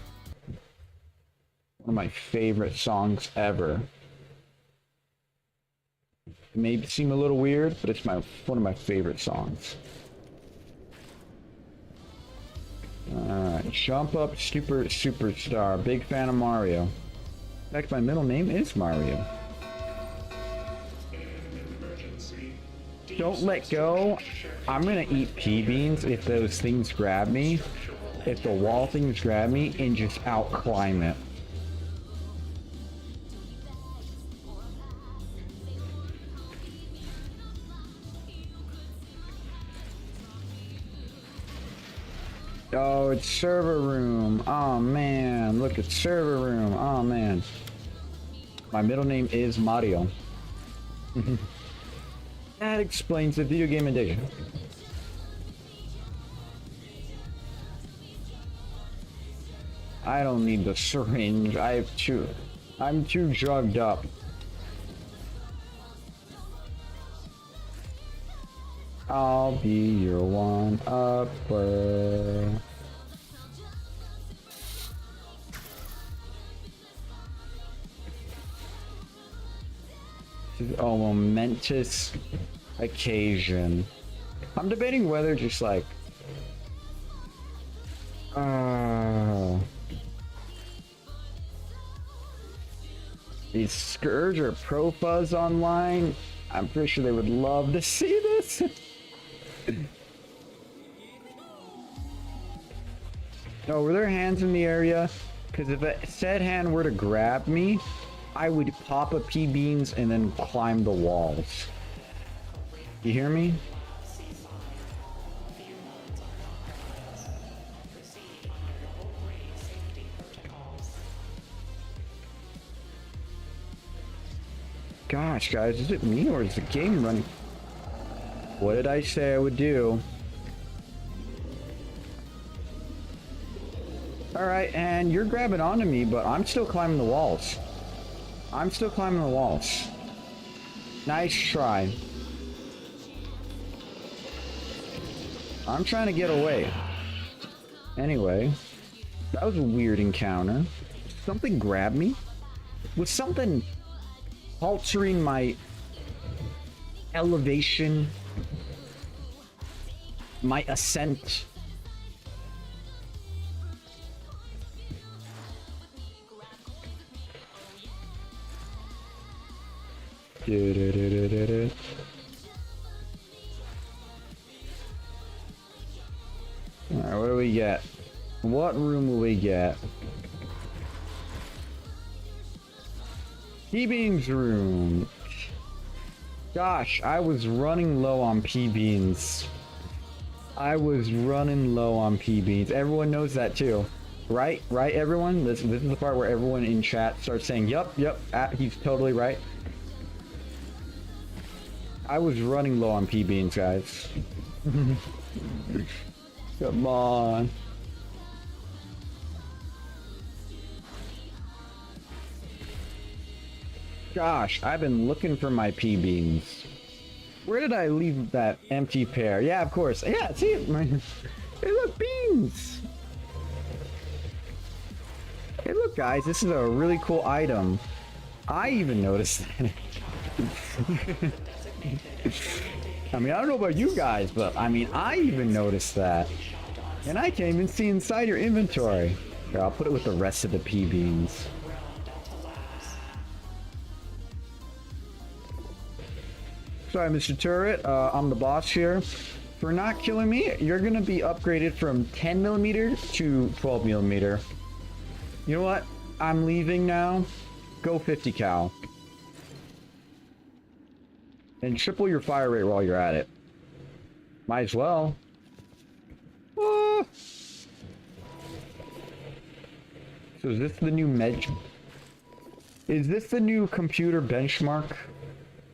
One of my favorite songs ever. It may seem a little weird, but it's one of my favorite songs. Alright, jump up, superstar. Big fan of Mario. In fact, my middle name is Mario. Don't let go. I'm gonna eat pea beans if those things grab me. If the wall things grab me, and just out climb it. Oh, it's server room. Oh man, look, it's server room. Oh man. My middle name is Mario. That explains the video game addiction. I don't need the syringe. I'm too drugged up. I'll be your one-upper. Oh, momentous occasion. I'm debating whether just like... These Scourge or Pro Fuzz online, I'm pretty sure they would love to see this. Oh, were there hands in the area? Because if a said hand were to grab me, I would pop a pea beans and then climb the walls. You hear me? Gosh, guys, is it me or is the game running? What did I say I would do? Alright, and you're grabbing onto me, but I'm still climbing the walls. I'm still climbing the walls. Nice try. I'm trying to get away. Anyway, that was a weird encounter. Something grabbed me? Was something altering my elevation? My ascent? Alright, what do we get? What room will we get? P-Beans room. Gosh, I was running low on P-Beans. I was running low on P-Beans. Everyone knows that too. Right? Right, everyone? This is the part where everyone in chat starts saying, yup, he's totally right. I was running low on P-Beans, guys. Come on. Gosh, I've been looking for my P-Beans. Where did I leave that empty pair? Yeah, of course. Yeah, see it. Hey, look, beans. Hey, look, guys. This is a really cool item. I even noticed that. I mean, I don't know about you guys, but I mean, I even noticed that. And I can't even see inside your inventory. Here, I'll put it with the rest of the P-Beans. Sorry, Mr. Turret. I'm the boss here. For not killing me, you're gonna be upgraded from 10mm to 12mm. You know what? I'm leaving now. Go 50 cal. And triple your fire rate while you're at it. Might as well. Ah. So is this the new Is this the new computer benchmark?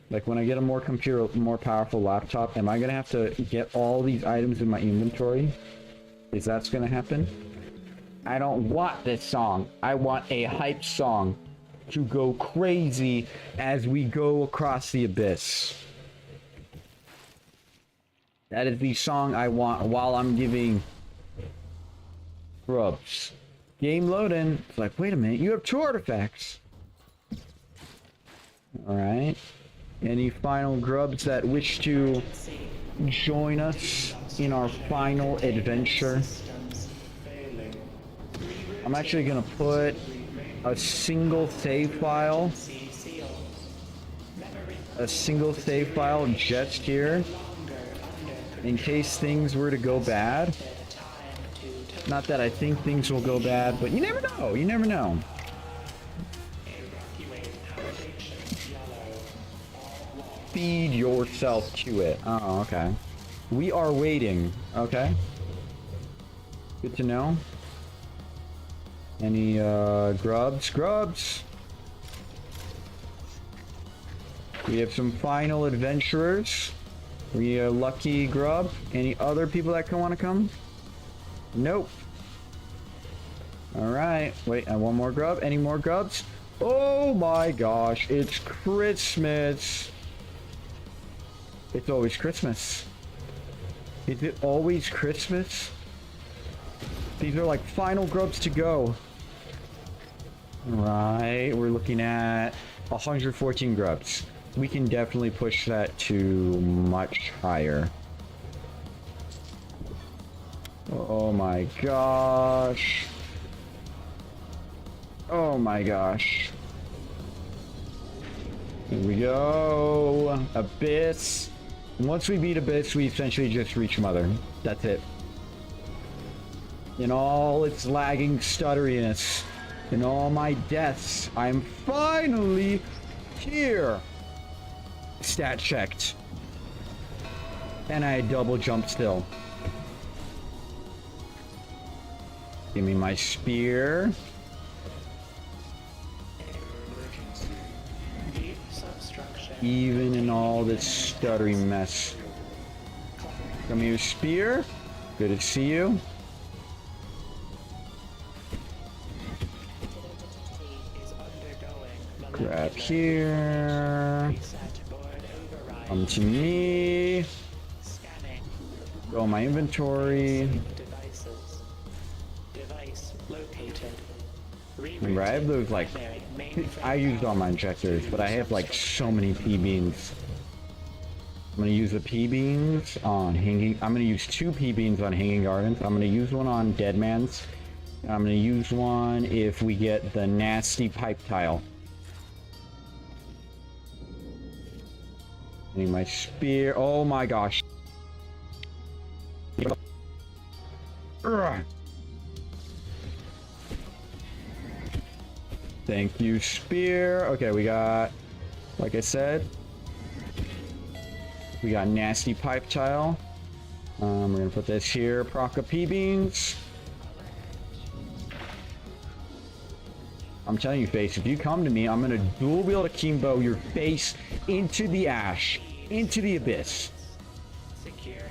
Like when I get a more powerful laptop, am I gonna have to get all these items in my inventory? Is that gonna happen? I don't want this song. I want a hype song to go crazy as we go across the abyss. That is the song I want while I'm giving Grubs. Game loading. It's like, wait a minute, you have 2 artifacts. Alright. Any final Grubs that wish to join us in our final adventure? I'm actually gonna put a single save file. Just here. In case things were to go bad. Not that I think things will go bad, but you never know. You never know. Feed yourself to it. Oh, okay. We are waiting. Okay. Good to know. Any grubs? Grubs! We have some final adventurers. We a lucky grub. Any other people that want to come? Nope. Alright. Wait, one more grub. Any more grubs? Oh my gosh, it's Christmas. It's always Christmas. Is it always Christmas? These are like final grubs to go. Right, we're looking at 114 grubs. We can definitely push that to much higher. Oh my gosh. Oh my gosh. Here we go. Abyss. Once we beat Abyss, we essentially just reach Mother. That's it. In all its lagging stutteriness, in all my deaths, I'm finally here. Stat checked. And I double jumped still. Give me my spear. Even in all this stuttery mess. Come here, spear. Good to see you. Grab here. Come to me. Go in my inventory. Remember, I have those like, I used all my injectors, but I have like so many P-beans. I'm gonna use the P-beans on hanging. I'm gonna use 2 P-beans on Hanging Gardens. I'm gonna use one on Deadman's. I'm gonna use one if we get the nasty pipe tile. I need my spear. Oh my gosh. Ugh. Thank you, spear. Okay, we got, like I said, we got nasty pipe tile. We're gonna put this here. Proc of P-beans. I'm telling you, Face, if you come to me, I'm gonna dual wield a Kimbo your face into the ash, into the abyss.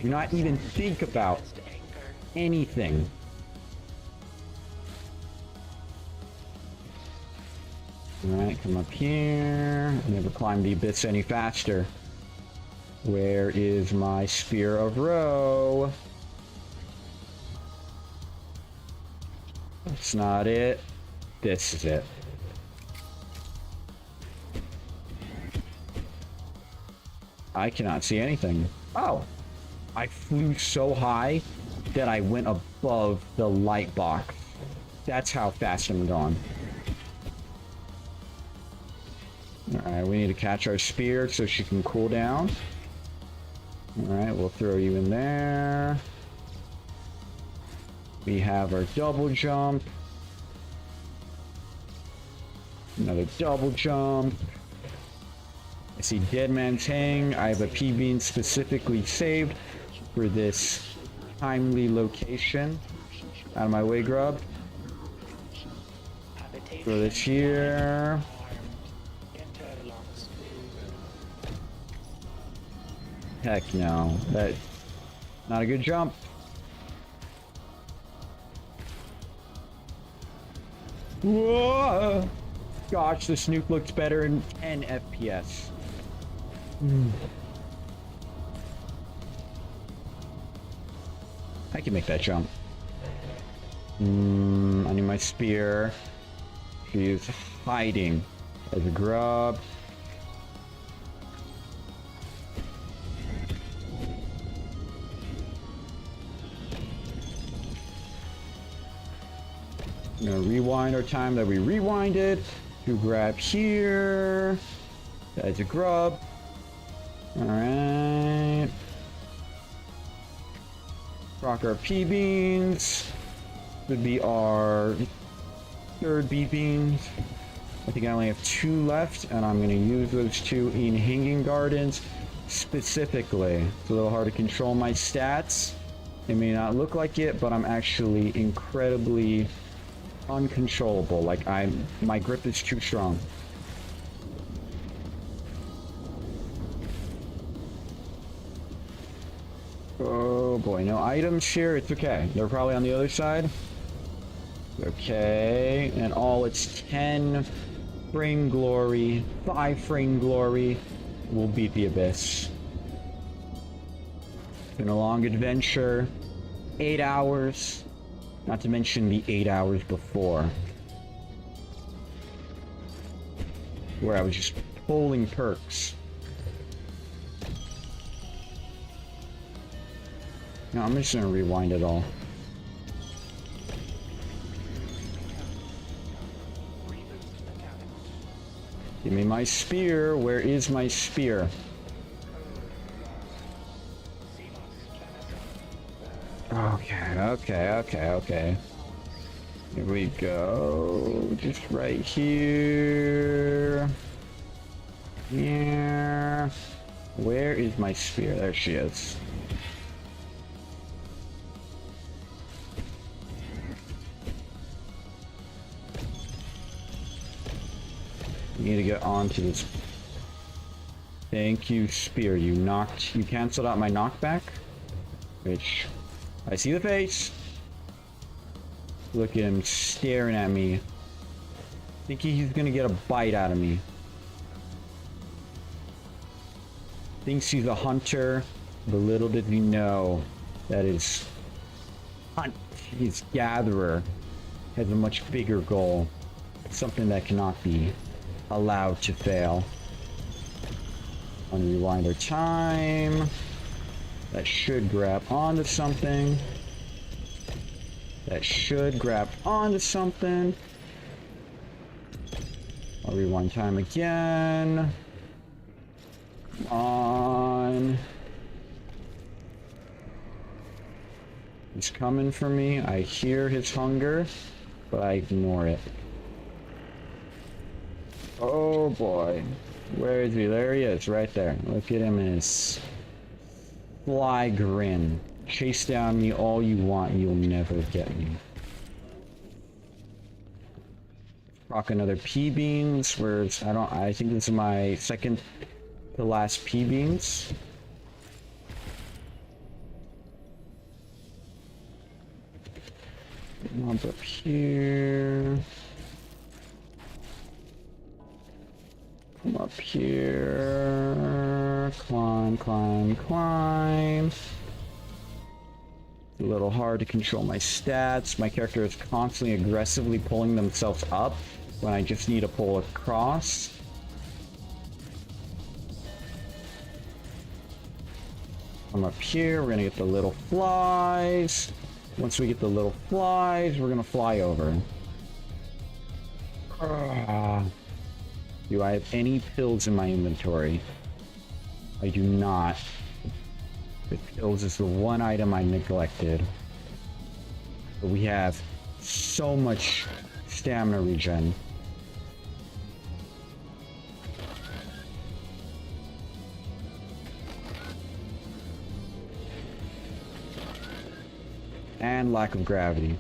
Do not even think about anything. Alright, come up here. Never climb the abyss any faster. Where is my Spear of Roe? That's not it. This is it. I cannot see anything. Oh! I flew so high that I went above the light box. That's how fast I'm going. Alright, we need to catch our spear so she can cool down. Alright, we'll throw you in there. We have our double jump. Another double jump. I see Dead Man's Hang. I have a P-Bean specifically saved for this timely location. Out of my way, Grub. Throw this here. Heck no. That... Not a good jump. Whoa! Gosh, this nuke looks better in 10 FPS. I can make that jump. I need my spear. She is hiding as a grub. I'm gonna rewind our time that we rewinded to grab here. That's a grub. Alright. Rock our P-beans. Would be our third B-beans. I think I only have 2 left, and I'm gonna use those 2 in Hanging Gardens specifically. It's a little hard to control my stats. It may not look like it, but I'm actually incredibly uncontrollable. Like my grip is too strong. Oh boy, no items here. It's okay. They're probably on the other side. Okay, and all its 10 frame glory, 5 frame glory will beat the abyss. Been a long adventure. 8 hours. Not to mention the 8 hours before, where I was just pulling perks. No, I'm just gonna rewind it all. Give me my spear. Where is my spear? Okay. Here we go. Just right here. Here. Where is my spear? There she is. Need to get onto this. Thank you, spear. You canceled out my knockback, which I see the face. Look at him staring at me. Thinking he's gonna get a bite out of me. Thinks he's a hunter, but little did he know that his gatherer has a much bigger goal. Something that cannot be allowed to fail. I'm gonna rewind our time. That should grab onto something. That should grab onto something. I'll rewind time again. Come on. He's coming for me. I hear his hunger, but I ignore it. Oh boy. Where is he? There he is, right there. Look at him in his fly grin. Chase down me all you want, you'll never get me. Rock another P-beans. I think this is my second to last P-beans. Mob up here. Come up here. Climb. A little hard to control my stats. My character is constantly aggressively pulling themselves up when I just need to pull across. I'm up here. We're gonna get the little flies. Once we get the little flies, we're gonna fly over. Do I have any pills in my inventory? I do not. The pills is the one item I neglected. But we have so much stamina regen. And lack of gravity.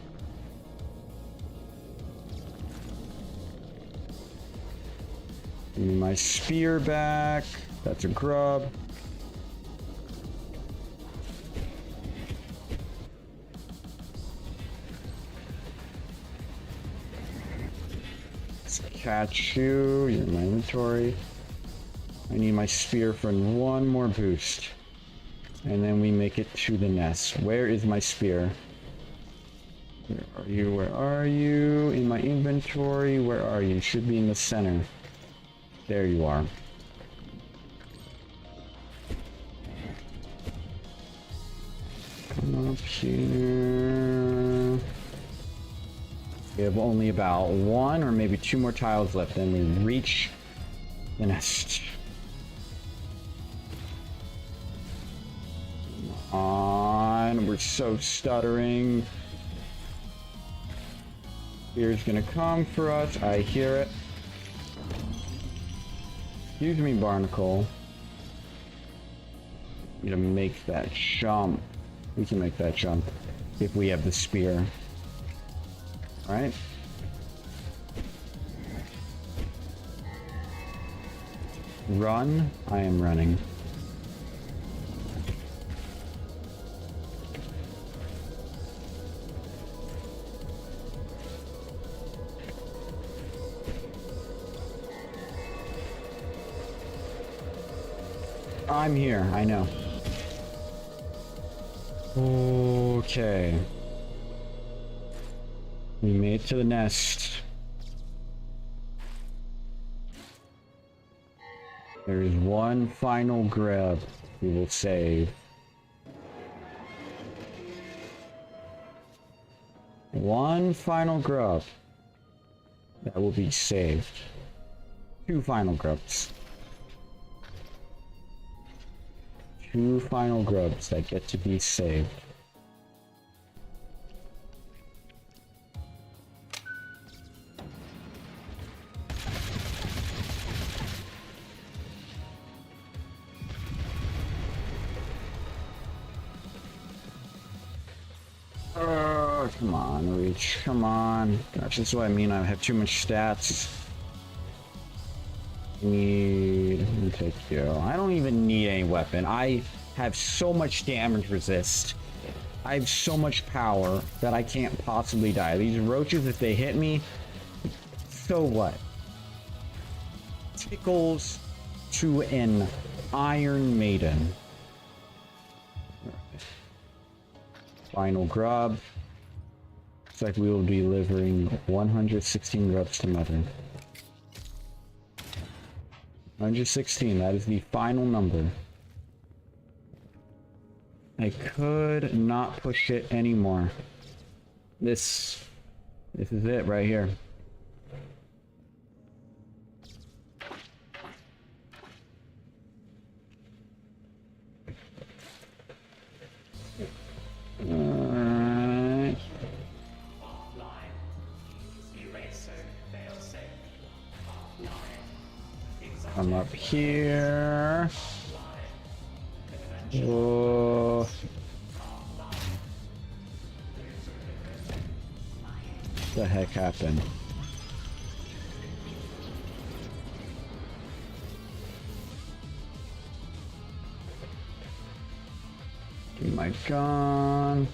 Give me my spear back. That's a grub. Let's catch you. You're in my inventory. I need my spear for one more boost. And then we make it to the nest. Where is my spear? Where are you? Where are you? In my inventory. Where are you? Should be in the center. There you are. Come up here. We have only about one or maybe two more tiles left, then we reach the nest. Come on, we're so stuttering. Spear's gonna come for us. I hear it. Excuse me, Barnacle. Need to make that jump. We can make that jump if we have the spear. Alright. Run. I am running. I'm here, I know. Okay. We made it to the nest. There is one final grub we will save. One final grub that will be saved. Two final grubs. Two final grubs that get to be saved. Come on, Reach. Come on. Gosh, that's what I mean. I have too much stats. Let me take you. I don't even need any weapon. I have so much damage resist. I have so much power that I can't possibly die. These roaches, if they hit me, so what? Tickles to an Iron Maiden. Final grub. Looks like we will be delivering 116 grubs to Mother. 116, that is the final number. I could not push it anymore. This is it right here. Alright. I'm up here. Oh. What the heck happened? Give me my gun.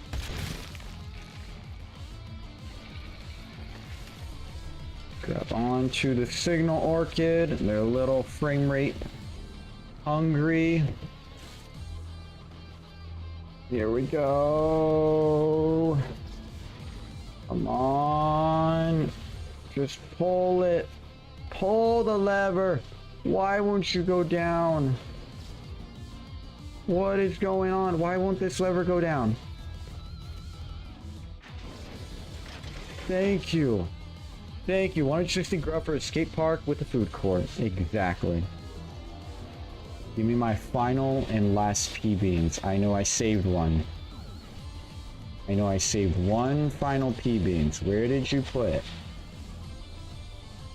Grab onto the signal orchid. They're a little frame rate hungry. Here we go. Come on. Just pull it. Pull the lever. Why won't you go down? What is going on? Why won't this lever go down? Thank you. Thank you. 160 grub for escape park with the food court. Exactly. Give me my final and last P-beans. I know I saved one. I know I saved one final P-beans. Where did you put it?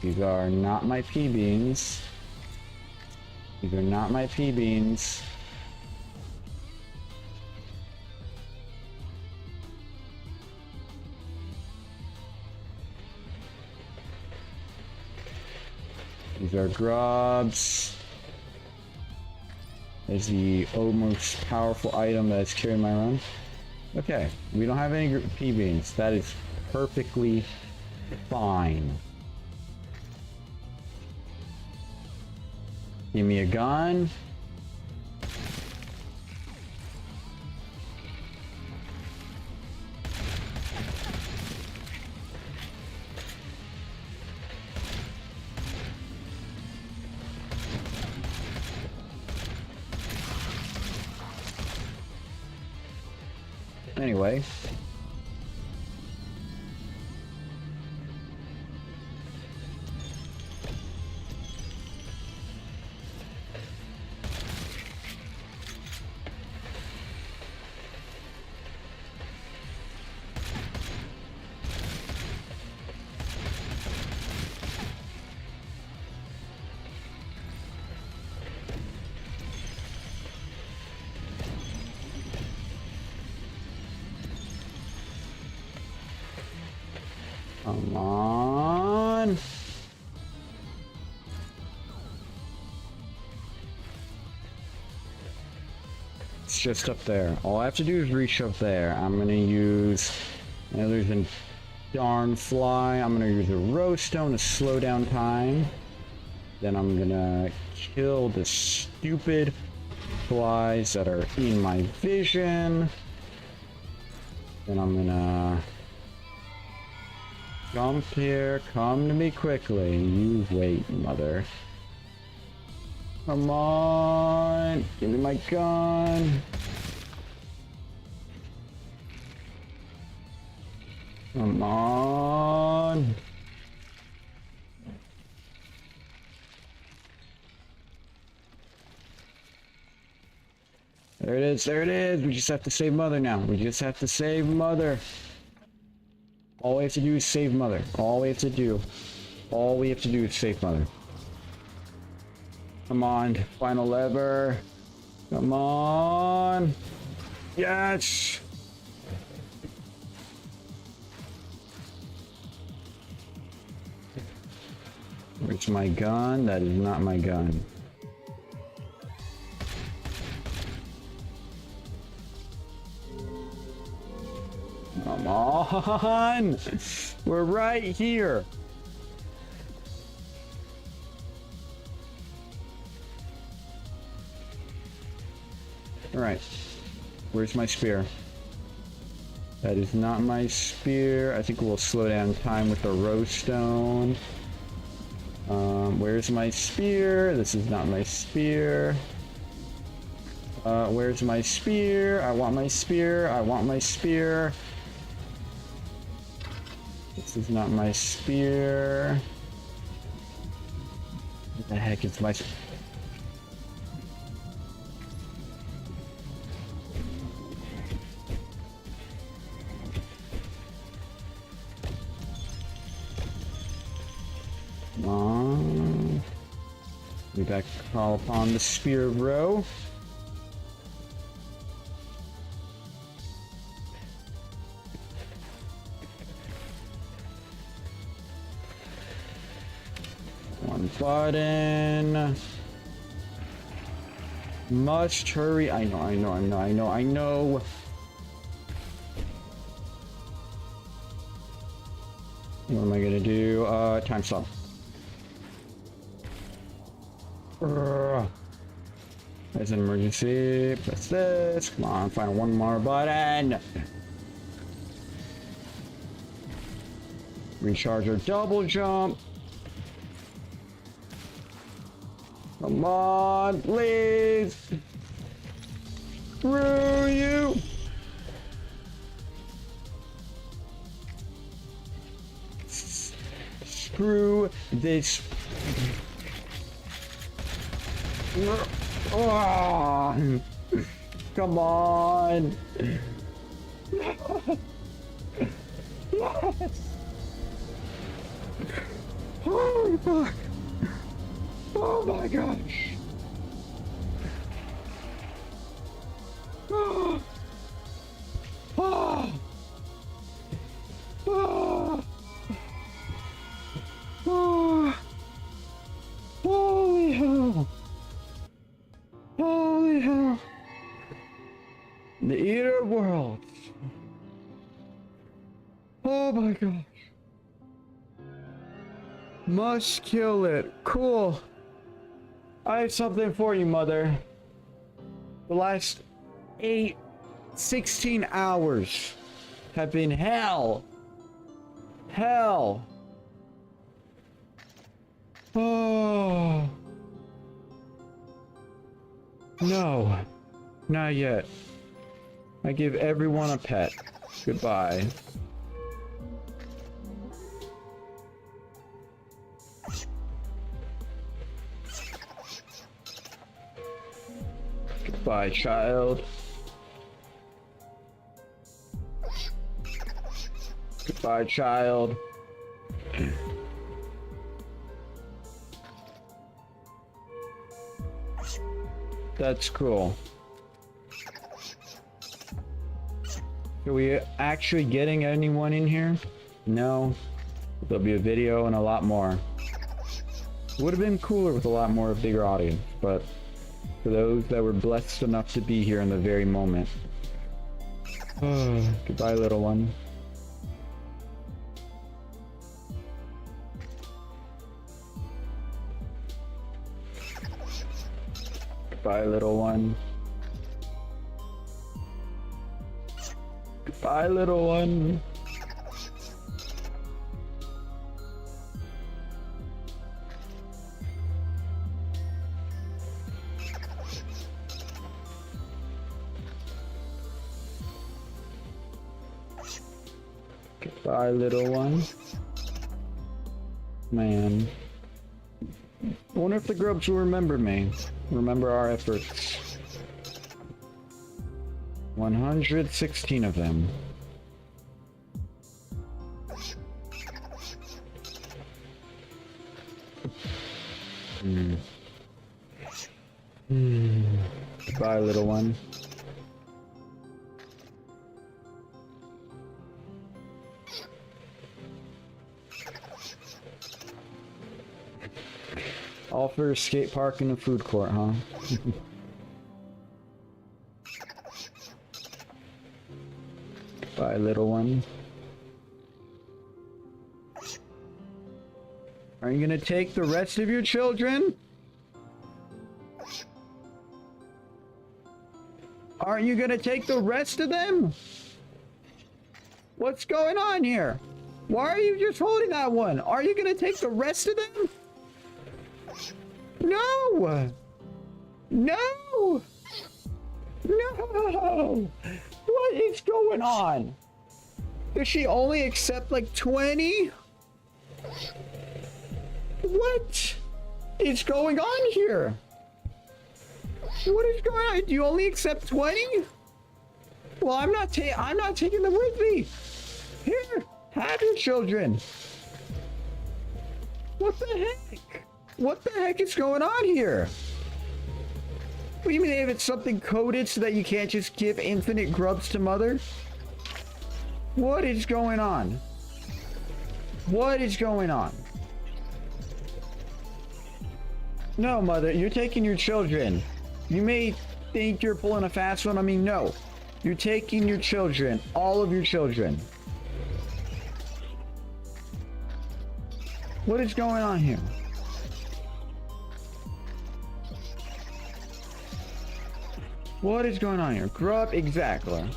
These are not my P-beans. These are not my P-beans. These are grubs. There's the most powerful item that's carrying my run. Okay, we don't have any P-beans. That is perfectly fine. Give me a gun. Anyway. Come on. It's just up there. All I have to do is reach up there. I'm gonna use... there's a darn fly. I'm gonna use a rose stone to slow down time. Then I'm gonna kill the stupid flies that are in my vision. Then I'm gonna... jump here, come to me quickly. You wait, mother. Come on, give me my gun. Come on. There it is, there it is. We just have to save mother now. We just have to save mother. All we have to do is save mother. All we have to do is save mother. Come on, final lever. Come on. Yes. Where's my gun? That is not my gun. Come on! We're right here! Alright. Where's my spear? That is not my spear. I think we'll slow down time with the rose stone. Where's my spear? This is not my spear. Where's my spear? I want my spear. I want my spear. This is not my spear. What the heck is my... Come on. We back call upon the spear, bro. One button. Must hurry. I know. What am I gonna do? Time stop. There's an emergency. Press this. Come on, find one more button. Recharge our double jump. Come on, please. Screw you. Screw this. Oh, come on. Yes. Holy fuck. Oh my gosh. Oh. Oh. Oh. Oh. Holy hell. Holy hell. The Eater of Worlds. Oh my gosh. Must kill it. Cool. I have something for you, Mother. The last 16 hours have been hell. Hell. Oh. No. Not yet. I give everyone a pet. Goodbye. Goodbye, child. Goodbye, child. That's cool. Are we actually getting anyone in here? No. There'll be a video and a lot more. Would have been cooler with a lot more bigger audience, but for those that were blessed enough to be here in the very moment. Goodbye, little one. Goodbye, little one. Goodbye, little one. Goodbye, little one. Man. I wonder if the Grubs will remember me. Remember our efforts. 116 of them. Goodbye, little one. All for a skate park and a food court, huh? Bye, little one. Are you gonna take the rest of your children? Aren't you gonna take the rest of them? What's going on here? Why are you just holding that one? Are you gonna take the rest of them? No! No! No! What is going on? Does she only accept like 20? What is going on here? What is going on? Do you only accept 20? Well, I'm not taking them with me. Here, have your children. What the heck? What the heck is going on here? What do you mean if it's something coded so that you can't just give infinite grubs to Mother? What is going on? What is going on? No, Mother, you're taking your children. You may think you're pulling a fast one. I mean, no. You're taking your children. All of your children. What is going on here? What is going on here? Grub, exactly.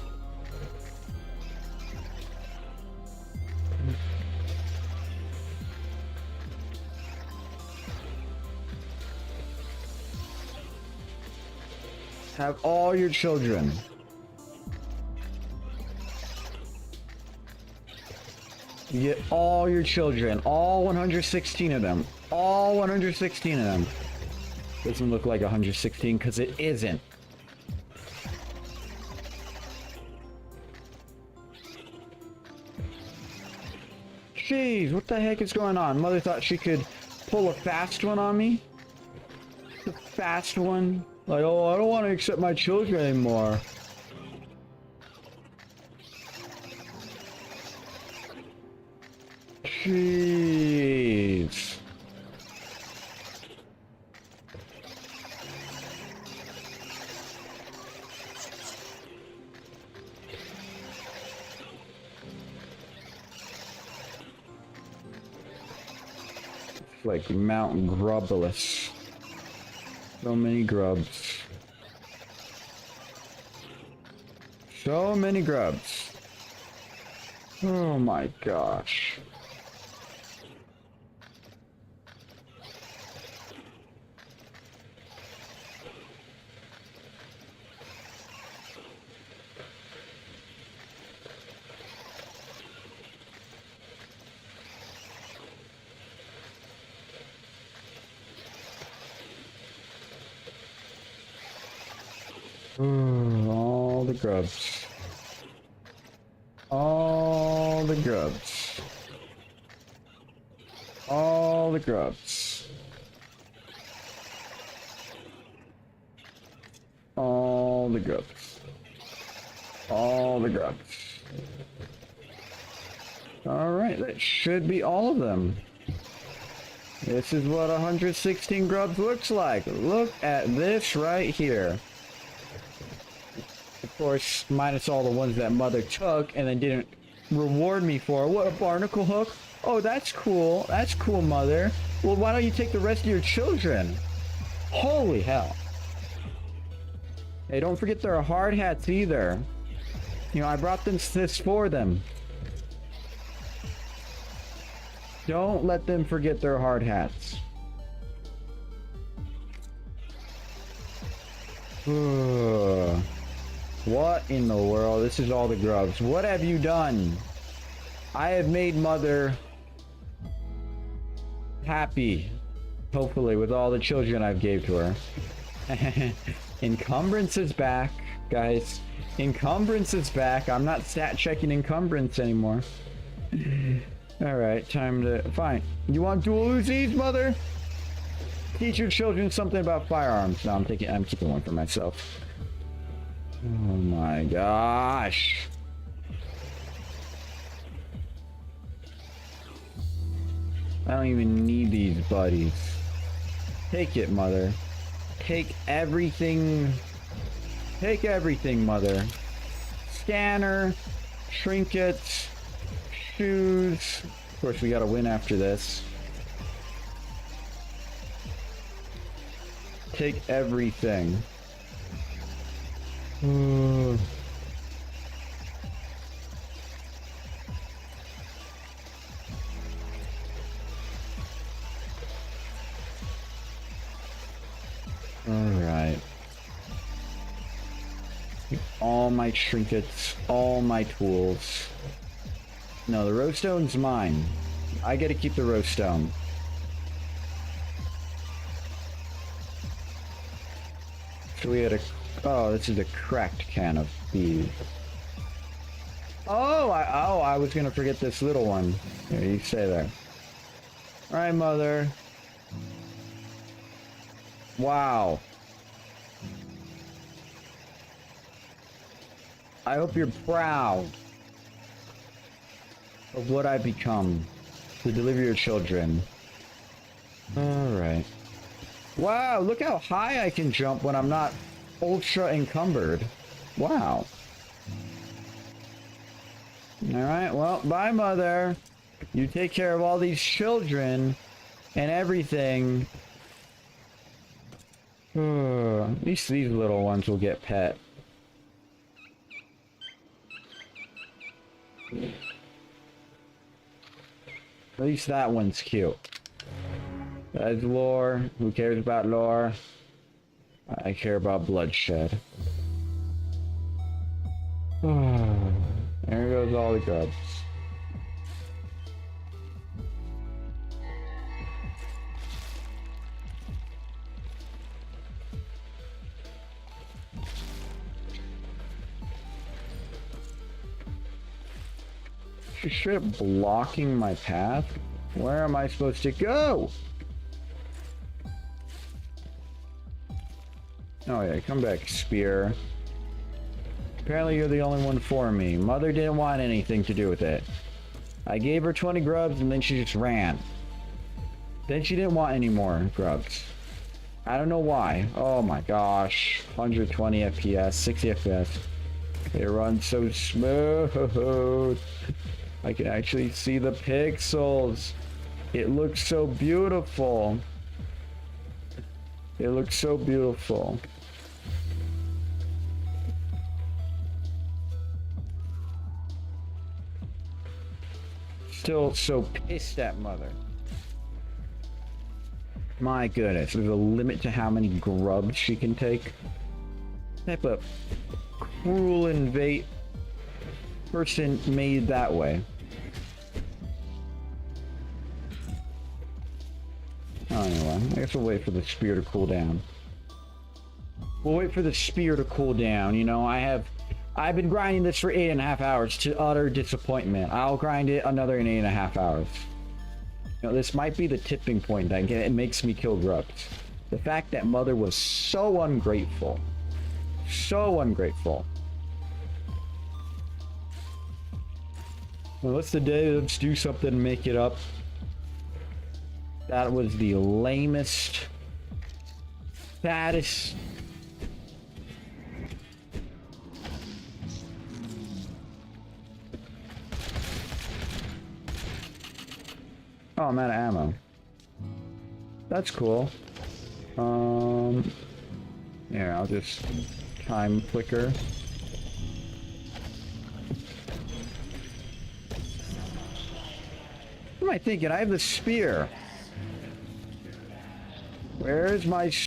Have all your children. You get all your children. All 116 of them. All 116 of them. Doesn't look like 116 because it isn't. Jeez, what the heck is going on? Mother thought she could pull a fast one on me. The fast one. Like, oh, I don't want to accept my children anymore. Jeez. Like Mount Grubulus. So many grubs. So many grubs. Oh my gosh. All the grubs. All the grubs. All the grubs. All the grubs. All the grubs. Alright, that should be all of them. This is what 116 grubs looks like. Look at this right here. Of course, minus all the ones that Mother took and then didn't reward me for. What, a barnacle hook? Oh, that's cool. That's cool, Mother. Well, why don't you take the rest of your children? Holy hell. Hey, don't forget there are hard hats either. You know, I brought this for them. Don't let them forget their hard hats. What in the world? This is all the grubs. What have you done? I have made Mother happy. Hopefully, with all the children I've gave to her. Encumbrance is back, guys. Encumbrance is back. I'm not stat checking encumbrance anymore. Alright, time to... Fine. You want dual Uzis, Mother? Teach your children something about firearms. No, I'm keeping one for myself. Oh my gosh. I don't even need these buddies. Take it, Mother. Take everything. Take everything, Mother. Scanner, trinkets, shoes. Of course, we gotta win after this. Take everything. Alright. All my trinkets, all my tools. No, the rose stone's mine. I get to keep the rose stone. So we had a... Oh, this is a cracked can of bees. Oh, I was gonna forget this little one. Here, you stay there. Alright, Mother. Wow. I hope you're proud of what I've become to deliver your children. Alright. Wow, look how high I can jump when I'm not ultra encumbered. Wow. Alright, well, bye, Mother. You take care of all these children and everything. At least these little ones will get pet. At least that one's cute. That's lore. Who cares about lore? I care about bloodshed. There goes all the grubs. She's straight up blocking my path. Where am I supposed to go? Oh yeah, come back, spear. Apparently you're the only one for me. Mother didn't want anything to do with it. I gave her 20 grubs and then she just ran. Then she didn't want any more grubs. I don't know why. Oh my gosh. 120 FPS, 60 FPS. It runs so smooth. I can actually see the pixels. It looks so beautiful. It looks so beautiful. Still so pissed at Mother. My goodness, there's a limit to how many grubs she can take. Type of cruel invade person made that way. Oh, anyway, I guess we'll wait for the spear to cool down. We'll wait for the spear to cool down. You know, I've been grinding this for 8.5 hours to utter disappointment. I'll grind it another 8.5 hours. You know, this might be the tipping point that it makes me kill grubs. The fact that Mother was so ungrateful. So ungrateful. Well, what's the day? Let's do something to make it up. That was the lamest, fattest. Oh, I'm out of ammo. That's cool. Here, I'll just time flicker. What am I thinking? I have the spear. Where's my